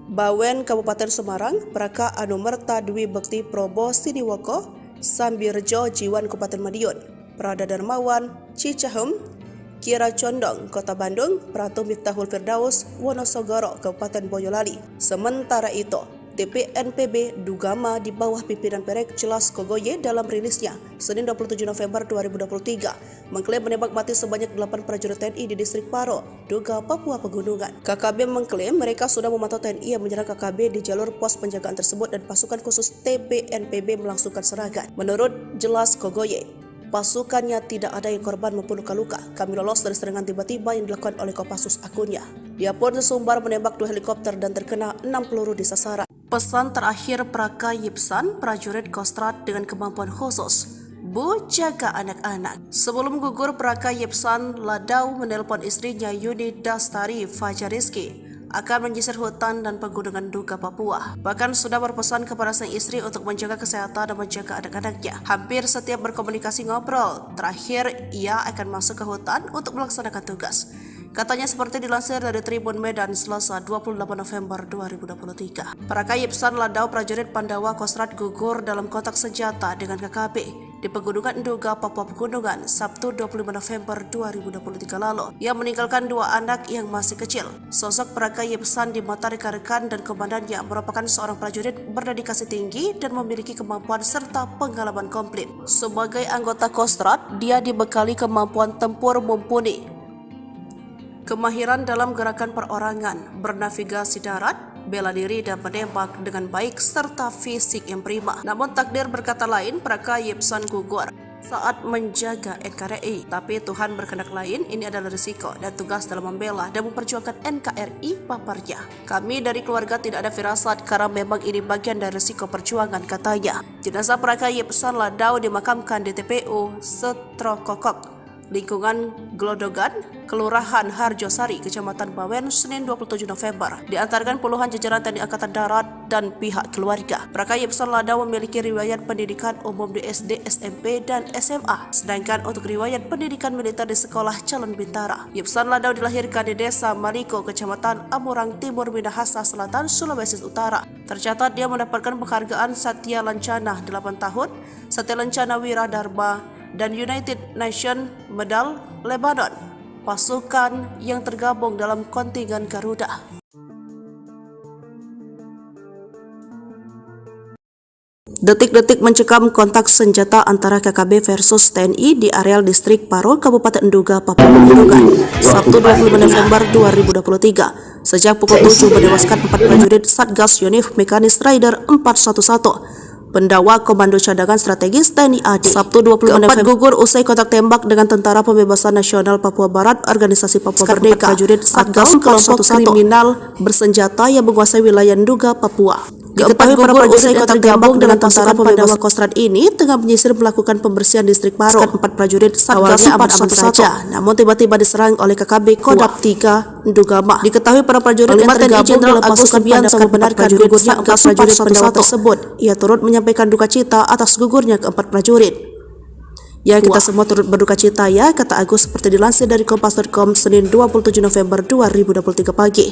Bawen Kabupaten Semarang, Praka Anumerta Dwi Bekti Probo Siniwoko, Sambirjo Jiwan Kabupaten Madiun, Prada Darmawan Cicahem, Kira Condong Kota Bandung, Pratu Miftahul Firdaus Wonosogoro Kabupaten Boyolali. Sementara itu, TPNPB Ndugama di bawah pimpinan Perek Jelas Kogoye dalam rilisnya Senin 27 November 2023 mengklaim menembak mati sebanyak 8 prajurit TNI di distrik Paro, Nduga, Papua Pegunungan. KKB mengklaim mereka sudah memantau TNI yang menyerang KKB di jalur pos penjagaan tersebut dan pasukan khusus TPNPB melangsungkan serangan. Menurut Jelas Kogoye, Pasukannya tidak ada yang korban maupun luka-luka. Kami lolos dari serangan tiba-tiba yang dilakukan oleh Kopassus akunnya. Dia pun sesumbar menembak 2 helikopter dan terkena 6 peluru di sasaran. Pesan terakhir Praka Yipsan, prajurit Kostrad dengan kemampuan khusus. Bu, jaga anak-anak. Sebelum gugur, Praka Yipsan Ladau menelpon istrinya Yuni Dastari Fajariski akan menyisir hutan dan pegunungan Duga Papua. Bahkan sudah berpesan kepada sang istri untuk menjaga kesehatan dan menjaga anak-anaknya. Hampir setiap berkomunikasi ngobrol. Terakhir, ia akan masuk ke hutan untuk melaksanakan tugas. Katanya seperti dilansir dari Tribun Medan Selasa 28 November 2023. Praka Yipsan Ladau, prajurit Pandawa Kostrad gugur dalam kontak senjata dengan KKB di Pegunungan Duga, Papua Pegunungan, Sabtu 25 November 2023 lalu. Ia meninggalkan 2 anak yang masih kecil. Sosok Praka Yipsan di mata rekan-rekan dan komandannya merupakan seorang prajurit berdedikasi tinggi dan memiliki kemampuan serta pengalaman komplit. Sebagai anggota Kostrad, dia dibekali kemampuan tempur mumpuni, kemahiran dalam gerakan perorangan, bernavigasi darat, bela diri dan menembak dengan baik serta fisik yang prima. Namun takdir berkata lain, Praka Yipsan gugur saat menjaga NKRI. Tapi Tuhan berkehendak lain, ini adalah risiko dan tugas dalam membela dan memperjuangkan NKRI, paparnya. Kami dari keluarga tidak ada firasat karena memang ini bagian dari risiko perjuangan, katanya. Jenazah Praka Yipsan Ladau dimakamkan di TPU Setrokokok, lingkungan Glodogan, Kelurahan Harjosari, Kecamatan Bawen, Senin 27 November. Diantarkan puluhan jajaran TNI Angkatan Darat dan pihak keluarga. Praka Yipsan Ladau memiliki riwayat pendidikan umum di SD, SMP, dan SMA. Sedangkan untuk riwayat pendidikan militer di Sekolah Calon Bintara. Yipsan Ladau dilahirkan di Desa Mariko, Kecamatan Amurang Timur, Minahasa Selatan, Sulawesi Utara. Tercatat dia mendapatkan penghargaan Satya Lancana 8 tahun, Satya Lancana Wira Dharma, dan United Nations Medal Lebanon, pasukan yang tergabung dalam kontingen Garuda. Detik-detik mencekam kontak senjata antara KKB versus TNI di areal distrik Paro, Kabupaten Duga, Papua Pegunungan, Sabtu 25 November 2023. Sejak pukul 7 menewaskan 4 prajurit Satgas Yonif Mekanis Rider 411. Pendawa Komando Cadangan Strategis TNI AD. Sabtu 25 November gugur usai kontak tembak dengan Tentara Pembebasan Nasional Papua Barat, Organisasi Papua Merdeka, prajurit Satgas kelompok kriminal bersenjata yang menguasai wilayah Duga, Papua. Diketahui para prajurit yang tergabung dengan pasukan Pandawa Kostrad ini tengah menyisir melakukan pembersihan distrik Paro. 4 prajurit Satgas aman-aman saja, namun tiba-tiba diserang oleh KKB Kodam 3 Ndugama. Diketahui para prajurit yang tergabung dalam pasukan Pandawa membenarkan gugurnya 4 prajurit Pandawa tersebut. Ia turut menyampaikan duka cita atas gugurnya ke-4 prajurit. Ya, kita semua turut berduka cita ya, kata Agus seperti dilansir dari Kompas.com Senin 27 November 2023 pagi.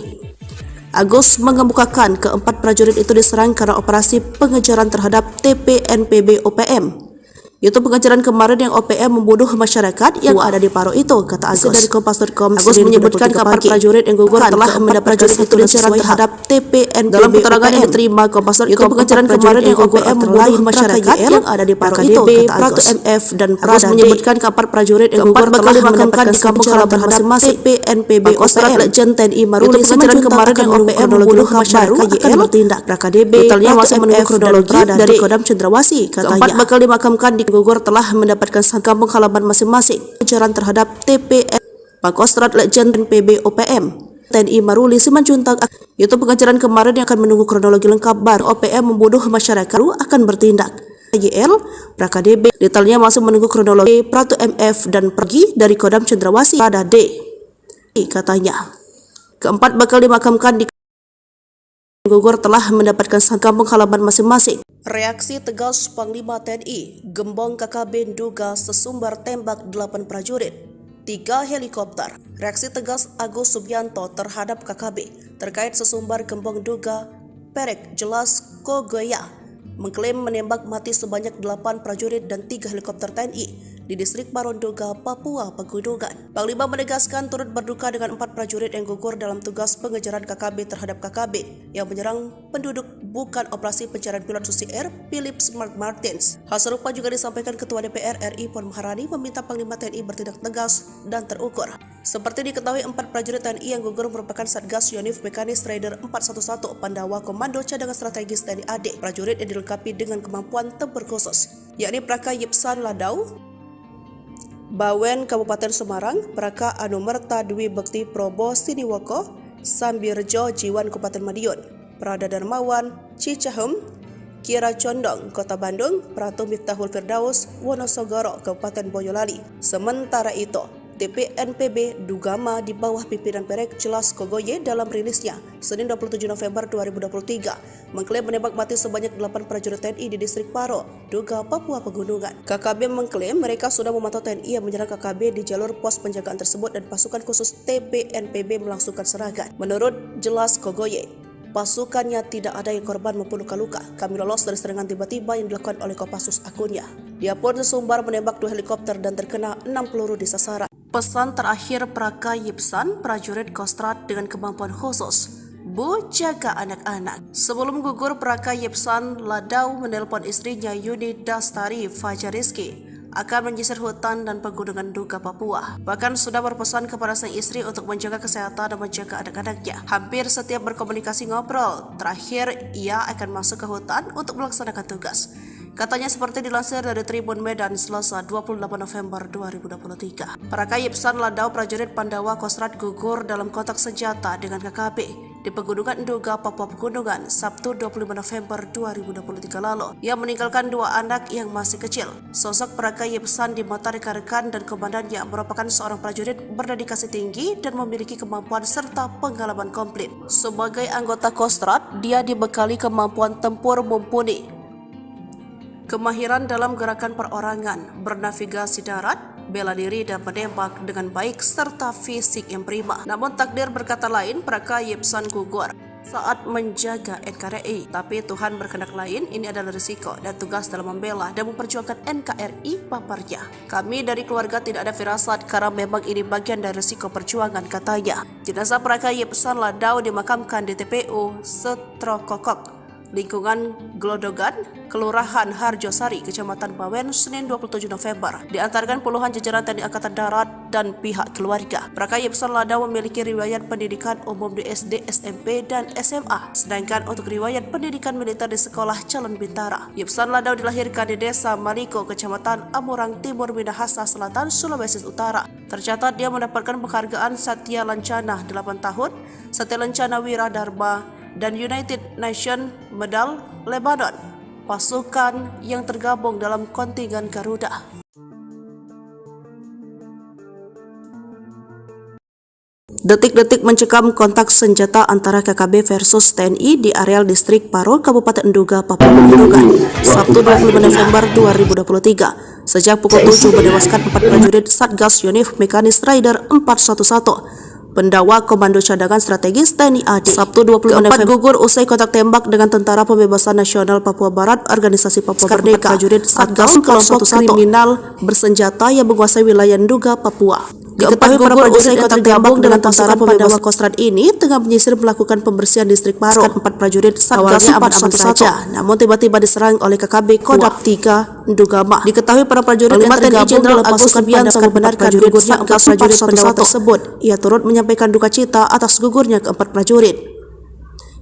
Agus mengemukakan ke-4 prajurit itu diserang karena operasi pengejaran terhadap TPNPB OPM. Itu pengejaran kemarin yang OPM membunuh masyarakat yang ada di Paro itu, kata Agus dari Kompas.com. Agus menyebutkan ke-4 prajurit yang gugur telah mendapat prajurit itu diserang terhadap TPNPB. Dalam keterangan yang diterima Kompas.com, itu pengejaran kemarin yang OPM membunuh masyarakat yang ada di Paro itu, kata Agus. MF dan Agus menyebutkan ke-4 prajurit yang gugur telah dimakamkan di kampung halaman masing-masing TPNPB OPM. Legend TNI Maruli pengejaran kemarin yang OPM membunuh masyarakat akan bertindak. RKDB detailnya masih menunggu kronologi dari Kodam Cendrawasih, katanya. Ke-4 bakal dimakamkan di gugur telah mendapatkan kampung halaman masing-masing. Pengejaran terhadap TPN Pangkostrat Legend PB OPM TNI Maruli Simanjuntak. Itu pengejaran kemarin yang akan menunggu kronologi lengkap baru OPM membunuh masyarakat akan bertindak. YL PKDB detailnya masih menunggu kronologi. Pratu MF dan pergi dari Kodam Cendrawasih pada D, katanya. Ke-4 bakal dimakamkan di gugur telah mendapatkan kampung halaman masing-masing. Reaksi tegas Panglima TNI, gembong KKB Duga sesumbar tembak 8 prajurit, 3 helikopter. Reaksi tegas Agus Subianto terhadap KKB terkait sesumbar gembong Duga Perek Jelas Kogoya mengklaim menembak mati sebanyak 8 prajurit dan 3 helikopter TNI di distrik Paronduga, Papua Pegunungan. Panglima menegaskan turut berduka dengan 4 prajurit yang gugur dalam tugas pengejaran KKB terhadap KKB yang menyerang penduduk bukan operasi pencarian pilot Susi Air Philips Mark Martins. Hal serupa juga disampaikan Ketua DPR RI Puan Maharani meminta Panglima TNI bertindak tegas dan terukur. Seperti diketahui 4 prajurit TNI yang gugur merupakan Satgas Yonif Mekanis Rider 411 Pandawa Komando Cadangan Strategis TNI AD. Prajurit yang dilengkapi dengan kemampuan tempur khusus, yakni Praka Yipsan Ladau, Bawen Kabupaten Semarang, Praka Anumerta Dwi Bekti Probo Siniwoko, Sambirjo Jiwan Kabupaten Madiun, Prada Darmawan, Cicahem, Kira Condong, Kota Bandung, Pratu Miftahul Firdaus, Wonosogoro, Kabupaten Boyolali. Sementara itu, TPNPB Dugama di bawah pimpinan Perek Jelas Kogoye dalam rilisnya Senin 27 November 2023 mengklaim menembak mati sebanyak 8 prajurit TNI di distrik Paro, Duga, Papua Pegunungan. KKB mengklaim mereka sudah memantau TNI yang menyerang KKB di jalur pos penjagaan tersebut dan pasukan khusus TPNPB melangsungkan serangan. Menurut Jelas Kogoye, pasukannya tidak ada yang korban maupun luka-luka. Kami lolos dari serangan tiba-tiba yang dilakukan oleh Kopassus akunnya. Dia pun sesumbar menembak 2 helikopter dan terkena 6 peluru di sasaran. Pesan terakhir Praka Yipsan, prajurit Kostrad dengan kemampuan khusus, Bu, jaga anak-anak. Sebelum gugur, Praka Yipsan Ladau menelpon istrinya Yuni Dastari Fajariski akan menyisir hutan dan pegunungan Duga, Papua. Bahkan sudah berpesan kepada sang istri untuk menjaga kesehatan dan menjaga anak-anaknya. Hampir setiap berkomunikasi ngobrol, terakhir ia akan masuk ke hutan untuk melaksanakan tugas. Katanya seperti dilansir dari Tribun Medan Selasa 28 November 2023. Praka Yipsan Ladau prajurit Pandawa Kostrad gugur dalam kontak senjata dengan KKB di Pegunungan Duga, Papua Pegunungan, Sabtu 25 November 2023 lalu. Ia meninggalkan 2 anak yang masih kecil. Sosok Praka Yipsan di mata rekan-rekan dan komandannya merupakan seorang prajurit berdedikasi tinggi dan memiliki kemampuan serta pengalaman komplit. Sebagai anggota Kostrad, dia dibekali kemampuan tempur mumpuni, kemahiran dalam gerakan perorangan, bernavigasi darat, bela diri dan menembak dengan baik serta fisik yang prima. Namun takdir berkata lain, Praka Yipsan gugur saat menjaga NKRI. Tapi Tuhan berkehendak lain, ini adalah risiko dan tugas dalam membela dan memperjuangkan NKRI paparnya. Kami dari keluarga tidak ada firasat karena memang ini bagian dari risiko perjuangan, katanya. Jenazah Praka Yipsan Ladau dimakamkan di TPU Setrokokok, lingkungan Glodogan, Kelurahan Harjosari, Kecamatan Bawen, Senin 27 November. Diantarkan puluhan jajaran TNI Angkatan Darat dan pihak keluarga. Praka Yipsan Ladau memiliki riwayat pendidikan umum di SD, SMP, dan SMA. Sedangkan untuk riwayat pendidikan militer di Sekolah Calon Bintara. Yipsan Ladau dilahirkan di Desa Maliko, Kecamatan Amurang Timur, Minahasa Selatan, Sulawesi Utara. Tercatat dia mendapatkan penghargaan Satya Lancana 8 tahun, Satya Lancana Wira Dharma, dan United Nations Medal Lebanon, pasukan yang tergabung dalam kontingen Garuda. Detik-detik mencekam kontak senjata antara KKB versus TNI di areal distrik Paro, Kabupaten Duga, Papua Pegunungan, Sabtu 25 November 2023. Sejak pukul 7 menewaskan 4 prajurit Satgas Yonif Mekanis Rider 411. Pendawa Komando Cadangan Strategis TNI AD. Sabtu 25 November gugur usai kontak tembak dengan Tentara Pembebasan Nasional Papua Barat, Organisasi Papua Merdeka. Prajurit Satgas kelompok kriminal bersenjata yang menguasai wilayah Duga, Papua. Diketahui para prajurit yang tergabung dengan Tentara Pandawa Kostrad ini tengah menyisir melakukan pembersihan distrik Paro. 4 prajurit Satgas 411 saja, namun tiba-tiba diserang oleh KKB Kodam 3 Dugama. Diketahui para prajurit yang tergabung dalam pasukan Pandawa membenarkan gugurnya 4 prajurit Pandawa tersebut. Ia turut menyampaikan duka cita atas gugurnya keempat prajurit.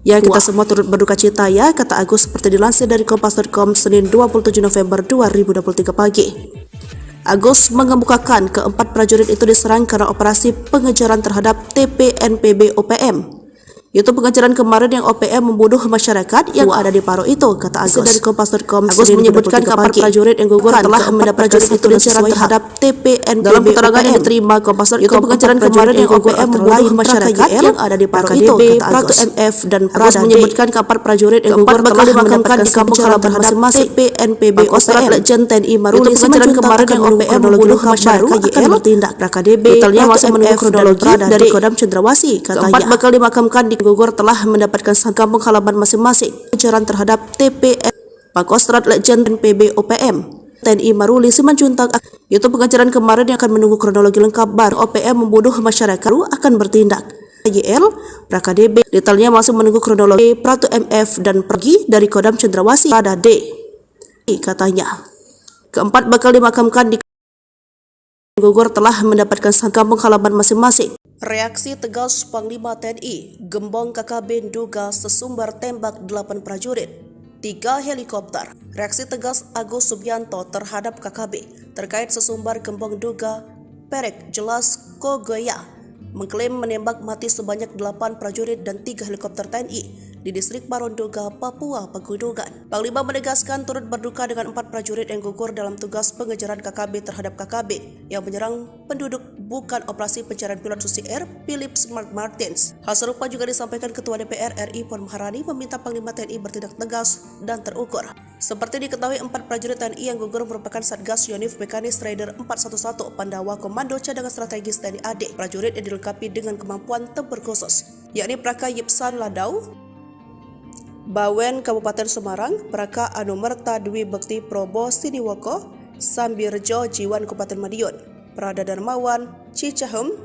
Ya, kita semua turut berduka cita ya, kata Agus seperti dilansir dari Kompas.com Senin 27 November 2023 pagi. Agus mengemukakan keempat prajurit itu diserang karena operasi pengejaran terhadap TPNPB OPM. Itu pengejaran kemarin yang OPM membunuh masyarakat yang ada di Paro itu, kata Agus dari Kompas.com. Agus menyebutkan kapal prajurit yang gugur telah mendapat prajurit itu diserang terhadap TPNPB. Dalam keterangan yang diterima Kompas.com, itu pengejaran kemarin yang OPM membunuh masyarakat yang ada di Paro itu, kata Agus. MF dan Agus menyebutkan kapal prajurit yang gugur telah dimakamkan di kampung halaman masing-masing TPNPB OPM. Legend TNI Maruli pengejaran kemarin yang OPM membunuh masyarakat akan bertindak. KDB detailnya masih menunggu kronologi dari Kodam Cendrawasih, katanya. Keempat bakal dimakamkan di gugur telah mendapatkan kampung halaman masing-masing. Pengejaran terhadap TPN Pangkostrat Legend PB OPM TNI Maruli Simanjuntak. Itu pengejaran kemarin yang akan menunggu kronologi lengkap baru OPM membunuh masyarakat akan bertindak. YL PraKDB detailnya masih menunggu kronologi. Pratu MF dan pergi dari Kodam Cendrawasih pada D, katanya. Keempat bakal dimakamkan di gugur telah mendapatkan kampung halaman masing-masing. Reaksi tegas Panglima TNI, Gembong KKB Duga sesumbar tembak 8 prajurit. 3 helikopter. Reaksi tegas Agus Subianto terhadap KKB terkait sesumbar gembong duga Perek Jelas Kogoya mengklaim menembak mati sebanyak 8 prajurit dan 3 helikopter TNI di distrik Paronduga, Papua Pegunungan. Panglima menegaskan turut berduka dengan 4 prajurit yang gugur dalam tugas pengejaran KKB terhadap KKB yang menyerang penduduk bukan operasi pencarian pilot Susi Air Philip Mark Martins. Hal serupa juga disampaikan Ketua DPR RI Puan Maharani meminta Panglima TNI bertindak tegas dan terukur. Seperti diketahui, 4 prajurit TNI yang gugur merupakan Satgas Yonif Mekanis Raider 411 Pandawa Komando Cadangan Strategis TNI AD. Prajurit yang dilengkapi dengan kemampuan tempur khusus, yakni Praka Yipsan Ladau, Bawen Kabupaten Semarang, Praka Anumerta Dwi Bekti Probo Siniwoko, Sambirjo Jiwan Kabupaten Madiun, Prada Darmawan Cicahem,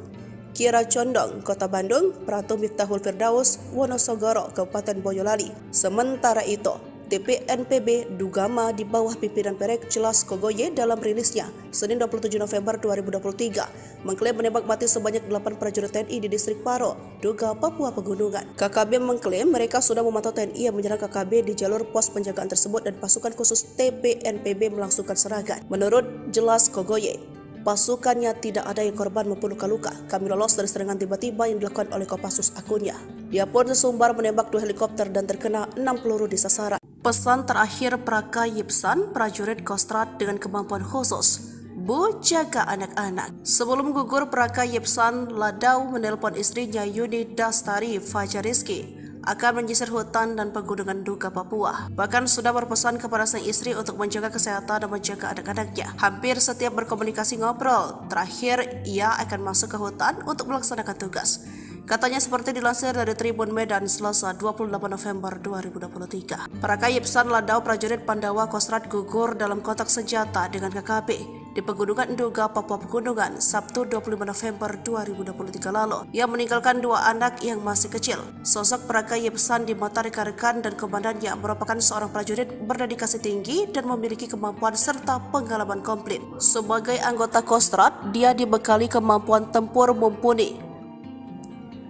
Kira Condong Kota Bandung, Pratu Miftahul Firdaus Wonosogoro Kabupaten Boyolali. Sementara itu, TPNPB Dugama di bawah pimpinan Perek Jelas Kogoye dalam rilisnya Senin 27 November 2023 mengklaim menembak mati sebanyak 8 prajurit TNI di distrik Paro, Duga, Papua Pegunungan. KKB mengklaim mereka sudah memantau TNI yang menyerang KKB di jalur pos penjagaan tersebut dan pasukan khusus TPNPB melangsungkan serangan. Menurut Jelas Kogoye, pasukannya tidak ada yang korban maupun luka-luka. Kami lolos dari serangan tiba-tiba yang dilakukan oleh Kopassus akunnya. Dia pun sesumbar menembak 2 helikopter dan terkena 6 peluru di sasaran. Pesan terakhir Praka Yipsan, prajurit Kostrad dengan kemampuan khusus, Bu, jaga anak-anak. Sebelum gugur, Praka Yipsan Ladau menelpon istrinya Yuni Dastari Fajariski akan menyisir hutan dan pegunungan Duga Papua. Bahkan sudah berpesan kepada sang istri untuk menjaga kesehatan dan menjaga anak-anaknya. Hampir setiap berkomunikasi ngobrol, terakhir ia akan masuk ke hutan untuk melaksanakan tugas. Katanya seperti dilansir dari Tribun Medan Selasa 28 November 2023. Praka Yipsan Ladau, prajurit Pandawa Kostrad, gugur dalam kontak senjata dengan KKB di Pegunungan Duga, Papua Pegunungan, Sabtu 25 November 2023 lalu. Ia meninggalkan 2 anak yang masih kecil. Sosok Praka Yipsan di mata rekan-rekan dan komandannya merupakan seorang prajurit berdedikasi tinggi dan memiliki kemampuan serta pengalaman komplit. Sebagai anggota Kostrad, dia dibekali kemampuan tempur mumpuni,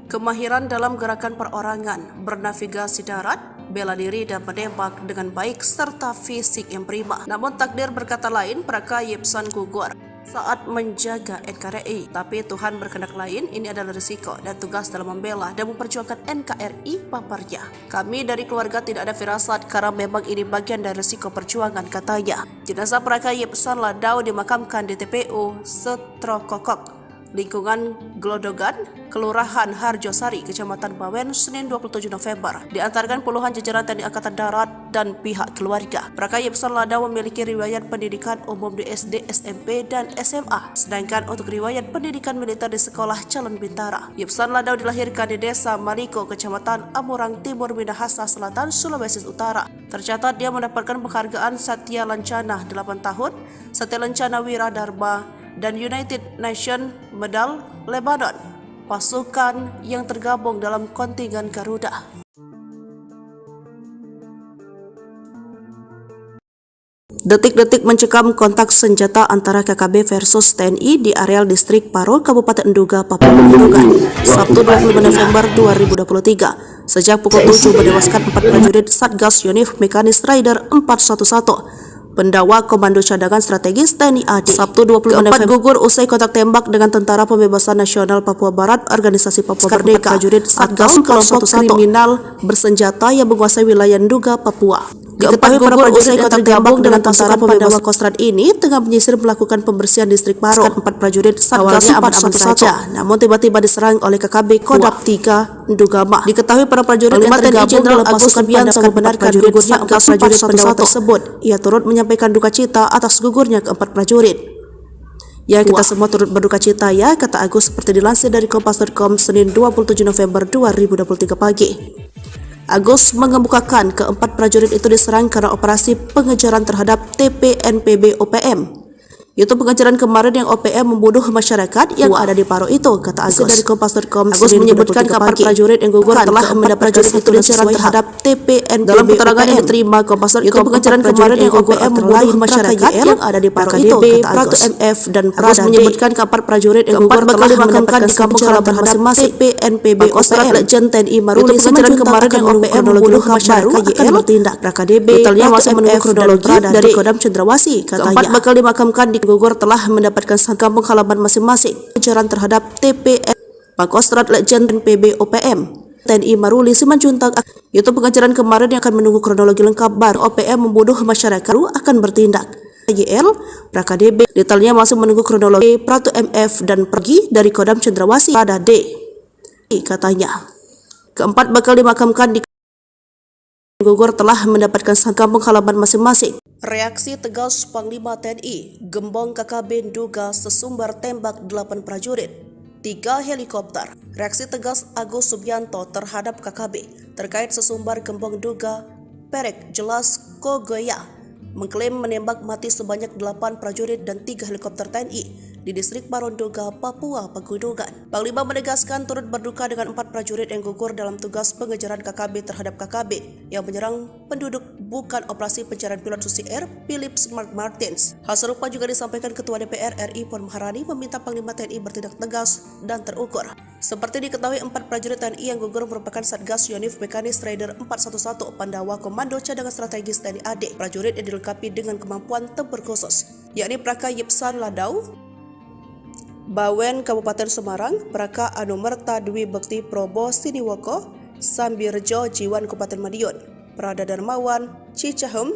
kemahiran dalam gerakan perorangan, bernavigasi darat, bela diri dan menembak dengan baik serta fisik yang prima. Namun takdir berkata lain, Praka Yipsan gugur saat menjaga NKRI. Tapi Tuhan berkehendak lain, ini adalah risiko dan tugas dalam membela dan memperjuangkan NKRI, paparnya. Kami dari keluarga tidak ada firasat karena memang ini bagian dari risiko perjuangan, katanya. Jenazah Praka Yipsan Ladau dimakamkan di TPU Setrokokok, lingkungan Glodogan, Kelurahan Harjosari, Kecamatan Bawen, Senin 27 November. Diantarkan puluhan jajaran TNI Angkatan Darat dan pihak keluarga. Praka Yipsan Ladau memiliki riwayat pendidikan umum di SD, SMP, dan SMA. Sedangkan untuk riwayat pendidikan militer di Sekolah Calon Bintara. Yipsan Ladau dilahirkan di Desa Maliko, Kecamatan Amurang Timur, Minahasa Selatan, Sulawesi Utara. Tercatat dia mendapatkan penghargaan Satya Lancana 8 tahun, Satya Lancana Wiradharma, dan United Nations Medal Lebanon, pasukan yang tergabung dalam kontingen Garuda. Detik-detik mencekam kontak senjata antara KKB versus TNI di areal distrik Paro, Kabupaten Duga, Papua Pegunungan, Sabtu 25 November 2023. Sejak pukul 7 menewaskan 4 prajurit Satgas Yonif Mekanis Raider 411 Pendawa Komando Cadangan Strategis TNI AD. Sabtu 25 November gugur usai kontak tembak dengan Tentara Pembebasan Nasional Papua Barat, Organisasi Papua Merdeka. Prajurit Satgas kelompok kriminal bersenjata yang menguasai wilayah Duga, Papua. Diketahui para prajurit yang tergabung dengan Tentara Pandawa Kostrad ini tengah menyisir melakukan pembersihan distrik Paro. 4 prajurit Satgas aman saja, namun tiba-tiba diserang oleh KKB Kodam 3 Dugama. Diketahui para prajurit yang tergabung dalam Agus Subianto membenarkan gugurnya 4 prajurit Pandawa tersebut. Ia turut menyampaikan duka cita atas gugurnya ke-4 prajurit. Ya, kita semua turut berduka cita ya, kata Agus seperti dilansir dari Kompas.com Senin 27 November 2023 pagi. Agus mengemukakan ke-4 prajurit itu diserang karena operasi pengejaran terhadap TPNPB OPM Itu pengejaran kemarin yang OPM membunuh masyarakat yang ada di Paro itu, kata Agus. Dari Kompas.com, Agus menyebutkan kapal prajurit yang gugur telah mendapat prajurit itu diserang terhadap TPNPB. Dalam keterangan yang diterima Kompas.com, itu pengejaran kemarin yang OPM membunuh masyarakat yang ada di Paro itu, kata Agus. MF dan Agus menyebutkan kapal prajurit yang gugur telah dimakamkan di kampung halaman masing-masing TPNPB OPM. Legend TNI Maruli pengejaran kemarin yang OPM membunuh masyarakat akan bertindak. KDB detailnya masih menunggu kronologi dari Kodam Cendrawasih, katanya. Keempat bakal dimakamkan di gugur telah mendapatkan kampung halaman masing-masing. Pengejaran terhadap TPN Pangkostrat Legend PB OPM TNI Maruli Simanjuntak. Itu pengejaran kemarin yang akan menunggu kronologi lengkap baru OPM membunuh masyarakat akan bertindak. YL KDB detailnya masih menunggu kronologi Pratu MF dan pergi dari Kodam Cendrawasih pada D, katanya. Keempat bakal dimakamkan di gugur telah mendapatkan kampung halaman masing-masing. Reaksi tegas Panglima TNI, Gembong KKB duga sesumbar tembak 8 prajurit, 3 helikopter. Reaksi tegas Agus Subianto terhadap KKB terkait sesumbar Gembong duga Perek Jelas Kogoya mengklaim menembak mati sebanyak 8 prajurit dan 3 helikopter TNI di distrik Parondoga, Papua Pegunungan. Panglima menegaskan turut berduka dengan 4 prajurit yang gugur dalam tugas pengejaran KKB terhadap KKB yang menyerang penduduk bukan operasi pencarian pilot Susi Air Philips Mark Martins. Hal serupa juga disampaikan Ketua DPR RI Puan Maharani meminta Panglima TNI bertindak tegas dan terukur. Seperti diketahui, 4 prajurit TNI yang gugur merupakan Satgas Yonif Mekanis Raider 411 Pandawa Komando Cadangan Strategis TNI AD. Prajurit yang dilengkapi dengan kemampuan tempur khusus, yakni Praka Yipsan Ladau, Bawen Kabupaten Semarang, Praka Anumerta Dwi Bekti Probo Siniwoko, Sambirjo Jiwan Kabupaten Madiun, Prada Darmawan Cicahem,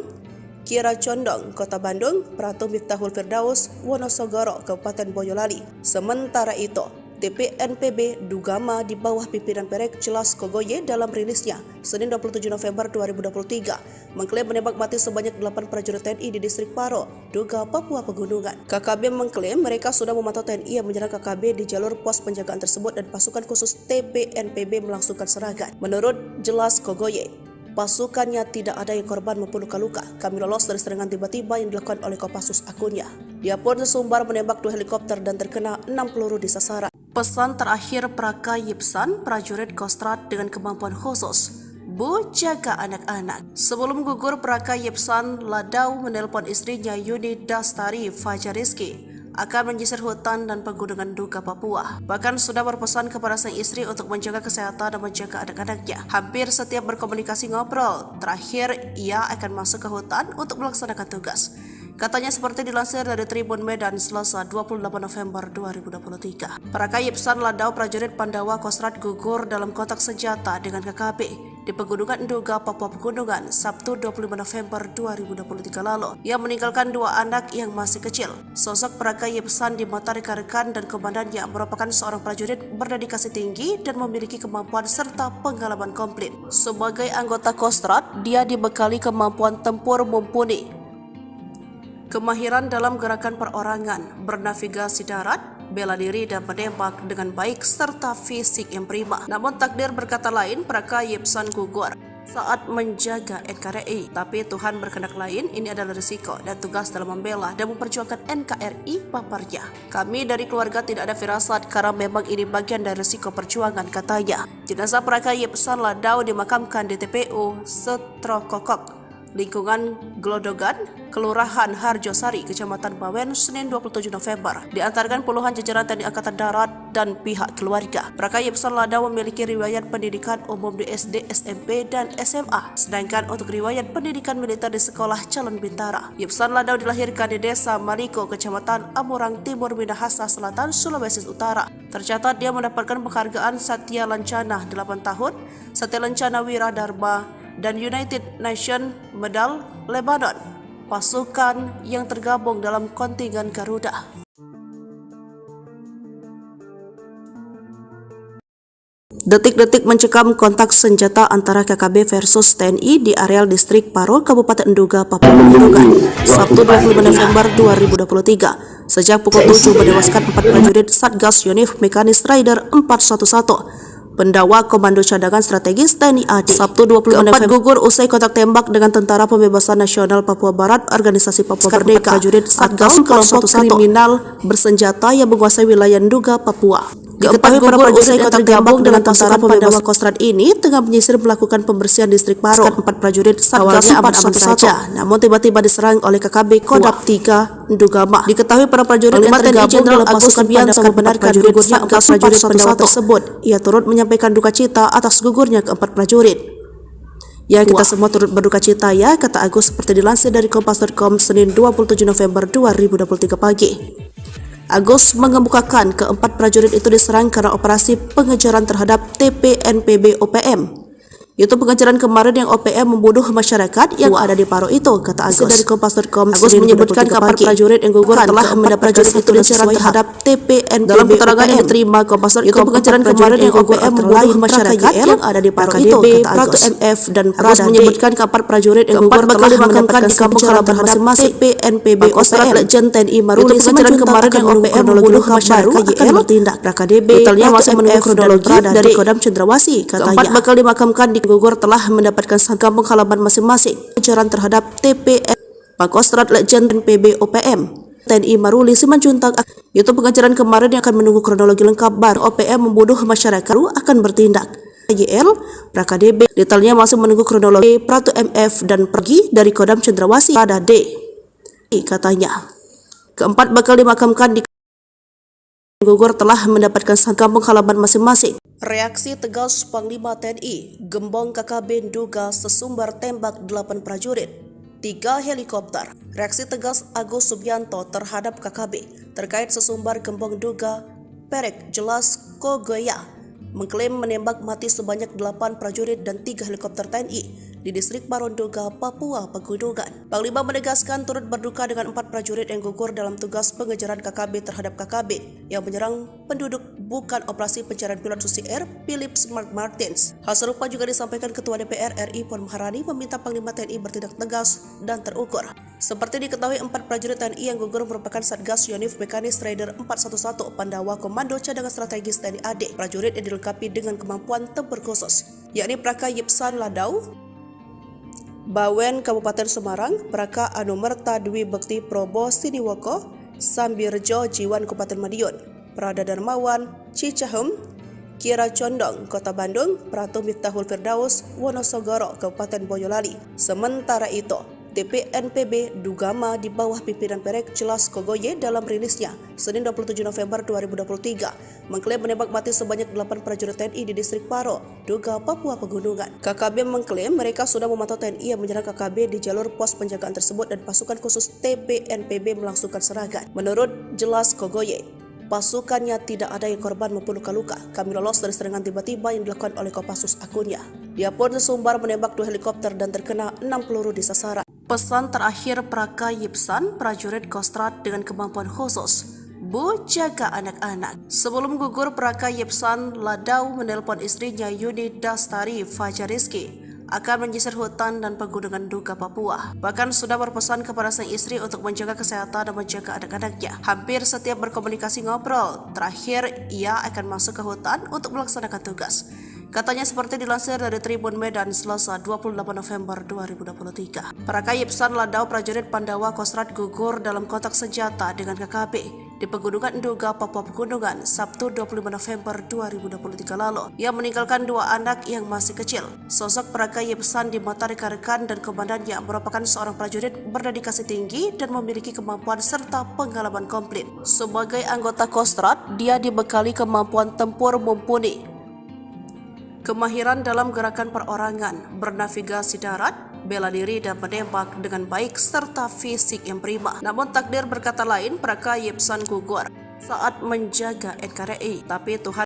Kira Condong Kota Bandung, Pratu Miftahul Firdaus Wonosogoro Kabupaten Boyolali. Sementara itu, TPNPB Dugama di bawah pimpinan Perek Jelas Kogoye dalam rilisnya Senin 27 November 2023 mengklaim menembak mati sebanyak 8 prajurit TNI di distrik Paro, Duga, Papua Pegunungan. KKB mengklaim mereka sudah memantau TNI yang menyerang KKB di jalur pos penjagaan tersebut dan pasukan khusus TPNPB melangsungkan serangan. Menurut Jelas Kogoye, pasukannya tidak ada yang korban maupun luka-luka. Kami lolos dari serangan tiba-tiba yang dilakukan oleh Kopassus akunnya. Dia pun sesumbar menembak 2 helikopter dan terkena 6 peluru di sasaran. Pesan terakhir Praka Yipsan, prajurit Kostrat dengan kemampuan khusus, Bu, jaga anak-anak. Sebelum gugur, Praka Yipsan Ladau menelpon istrinya Yuni Dastari Fajariski akan menyisir hutan dan pegunungan Duga Papua. Bahkan sudah berpesan kepada sang istri untuk menjaga kesehatan dan menjaga anak-anaknya. Hampir setiap berkomunikasi ngobrol. Terakhir, ia akan masuk ke hutan untuk melaksanakan tugas. Katanya seperti dilansir dari Tribun Medan Selasa 28 November 2023. Praka Yipsan Ladau prajurit Pandawa Kostrat gugur dalam kontak senjata dengan KKB di Pegunungan Duga, Papua Pegunungan, Sabtu 25 November 2023 lalu. Ia meninggalkan 2 anak yang masih kecil. Sosok Praka Yipsan di mata rekan-rekan dan komandannya merupakan seorang prajurit berdedikasi tinggi dan memiliki kemampuan serta pengalaman komplit. Sebagai anggota Kostrat, dia dibekali kemampuan tempur mumpuni, kemahiran dalam gerakan perorangan, bernavigasi darat, bela diri dan menembak dengan baik serta fisik yang prima. Namun takdir berkata lain, Praka Yipsan gugur saat menjaga NKRI. Tapi Tuhan berkehendak lain, ini adalah risiko dan tugas dalam membela dan memperjuangkan NKRI paparnya. Kami dari keluarga tidak ada firasat karena memang ini bagian dari risiko perjuangan, katanya. Jenazah Praka Yipsan Ladau dimakamkan di TPU Setrokokok, lingkungan Glodogan, Kelurahan Harjosari, Kecamatan Bawen, Senin 27 November. Diantarkan puluhan jajaran TNI Angkatan Darat dan pihak keluarga. Praka Yipsan Ladau memiliki riwayat pendidikan umum di SD, SMP, dan SMA. Sedangkan untuk riwayat pendidikan militer di Sekolah Calon Bintara. Yipsan Ladau dilahirkan di Desa Maliko, Kecamatan Amurang Timur, Minahasa Selatan, Sulawesi Utara. Tercatat dia mendapatkan penghargaan Satya Lancana 8 tahun, Satya Lancana Wiradharma, dan United Nations Medal Lebanon, pasukan yang tergabung dalam kontingen Garuda. Detik-detik mencekam kontak senjata antara KKB versus TNI di areal distrik Paro, Kabupaten Duga, Papua Pegunungan, Sabtu 25 November 2023. Sejak pukul 7 menewaskan 4 prajurit Satgas Yonif Mekanis Raider 411 Pendawa Komando Cadangan Strategis TNI AD. Sabtu 26 November gugur usai kontak tembak dengan Tentara Pembebasan Nasional Papua Barat Organisasi Papua Merdeka prajurit Satgas kelompok kriminal bersenjata yang menguasai wilayah Nduga, Papua. Keempat gugur usai kontak tergabung dengan Tentara Pembebasan Kostrat ini tengah menyisir melakukan pembersihan distrik Paro. Empat prajurit Satgas aman-aman saja, namun tiba-tiba diserang oleh KKB Kodam 3 Ndugama. Diketahui para prajurit yang tergabung dalam pasukan Subianto membenarkan gugurnya keempat prajurit pendawa tersebut. Ia turut menyampaikan duka cita atas gugurnya keempat prajurit. Ya, kita semua turut berduka cita ya, kata Agus seperti dilansir dari Kompas.com Senin 27 November 2023 pagi. Agus mengemukakan keempat prajurit itu diserang karena operasi pengejaran terhadap TPNPB OPM. Itu pengejaran kemarin yang OPM membunuh masyarakat yang ada di Paro itu, kata Agus dari Kompas.com. Agus menyebutkan keempat prajurit yang gugur telah mendapat prajurit itu diserang terhadap TPNPB. Dalam keterangan yang diterima Kompas.com, itu pengejaran kemarin yang OPM membunuh masyarakat yang ada di Paro itu, kata Agus. MF dan Agus menyebutkan keempat prajurit yang gugur telah dimakamkan di kampung halaman masing-masing TPNPB OPM. Legend TNI Maruli pengejaran kemarin yang OPM membunuh masyarakat akan bertindak. PKDB detailnya masih menunggu kronologi dari Kodam Cendrawasih, katanya. Keempat bakal dimakamkan di gugur telah mendapatkan kampung halaman masing-masing. Pengejaran terhadap TPN Pangkostrat Legend PB OPM TNI Maruli Simanjuntak. Itu pengejaran kemarin yang akan menunggu kronologi lengkap baru OPM membunuh masyarakat akan bertindak. YL PKDB detailnya masih menunggu kronologi Pratu MF dan pergi dari Kodam Cendrawasih pada D, katanya. Keempat bakal dimakamkan di gugur telah mendapatkan kampung halaman masing-masing. Reaksi tegas Panglima TNI, Gembong KKB Nduga sesumbar tembak 8 prajurit, 3 helikopter. Reaksi tegas Agus Subianto terhadap KKB terkait sesumbar Gembong Nduga Perek Jelas Kogoya mengklaim menembak mati sebanyak 8 prajurit dan 3 helikopter TNI di distrik Paro Nduga, Papua Pegunungan. Panglima menegaskan turut berduka dengan 4 prajurit yang gugur dalam tugas pengejaran KKB terhadap KKB yang menyerang penduduk bukan operasi pencarian pilot Susi Air Philip Mark Martins. Hal serupa juga disampaikan Ketua DPR RI Puan Maharani meminta Panglima TNI bertindak tegas dan terukur. Seperti diketahui, 4 prajurit TNI yang gugur merupakan Satgas Yonif Mekanis Raider 411 Pandawa Komando Cadangan Strategis TNI AD. Prajurit yang dilengkapi dengan kemampuan tempur khusus, yakni Praka Yipsan Ladau, Bawen Kabupaten Semarang, Praka Anumerta Dwi Bekti Probo Siniwoko, Sambirjo Jiwan Kabupaten Madiun, Prada Darmawan Cicahem, Kira Condong Kota Bandung, Pratu Miftahul Firdaus Wonosogoro Kabupaten Boyolali. Sementara itu, TPNPB Ndugama di bawah pimpinan Perek Jelas Kogoye dalam rilisnya Senin 27 November 2023 mengklaim menembak mati sebanyak 8 prajurit TNI di distrik Paro, Nduga, Papua Pegunungan. KKB mengklaim mereka sudah memantau TNI yang menyerang KKB di jalur pos penjagaan tersebut dan pasukan khusus TPNPB melangsungkan serangan. Menurut Jelas Kogoye, pasukannya tidak ada yang korban maupun luka-luka. Kami lolos dari serangan tiba-tiba yang dilakukan oleh Kopassus akunnya. Dia pun sesumbar menembak 2 helikopter dan terkena 6 peluru di sasaran. Pesan terakhir Praka Yipsan, prajurit Kostrat dengan kemampuan khusus, Bu, jaga anak-anak. Sebelum gugur, Praka Yipsan Ladau menelpon istrinya Yuni Dastari Fajariski akan menyisir hutan dan pegunungan Nduga, Papua. Bahkan sudah berpesan kepada sang istri untuk menjaga kesehatan dan menjaga anak-anaknya. Hampir setiap berkomunikasi ngobrol, terakhir ia akan masuk ke hutan untuk melaksanakan tugas. Katanya seperti dilansir dari Tribun Medan Selasa 28 November 2023. Praka Yipsan Ladau, prajurit Pandawa Kostrat gugur dalam kontak senjata dengan KKB di Pegunungan Nduga, Papua Pegunungan, Sabtu 25 November 2023 lalu. Ia meninggalkan 2 anak yang masih kecil. Sosok Praka Yipsan di mata rekan-rekan dan komandannya merupakan seorang prajurit berdedikasi tinggi dan memiliki kemampuan serta pengalaman komplit. Sebagai anggota Kostrat, dia dibekali kemampuan tempur mumpuni, kemahiran dalam gerakan perorangan, bernavigasi darat, bela diri dan menembak dengan baik serta fisik yang prima. Namun takdir berkata lain, Praka Yipsan gugur saat menjaga NKRI, tapi Tuhan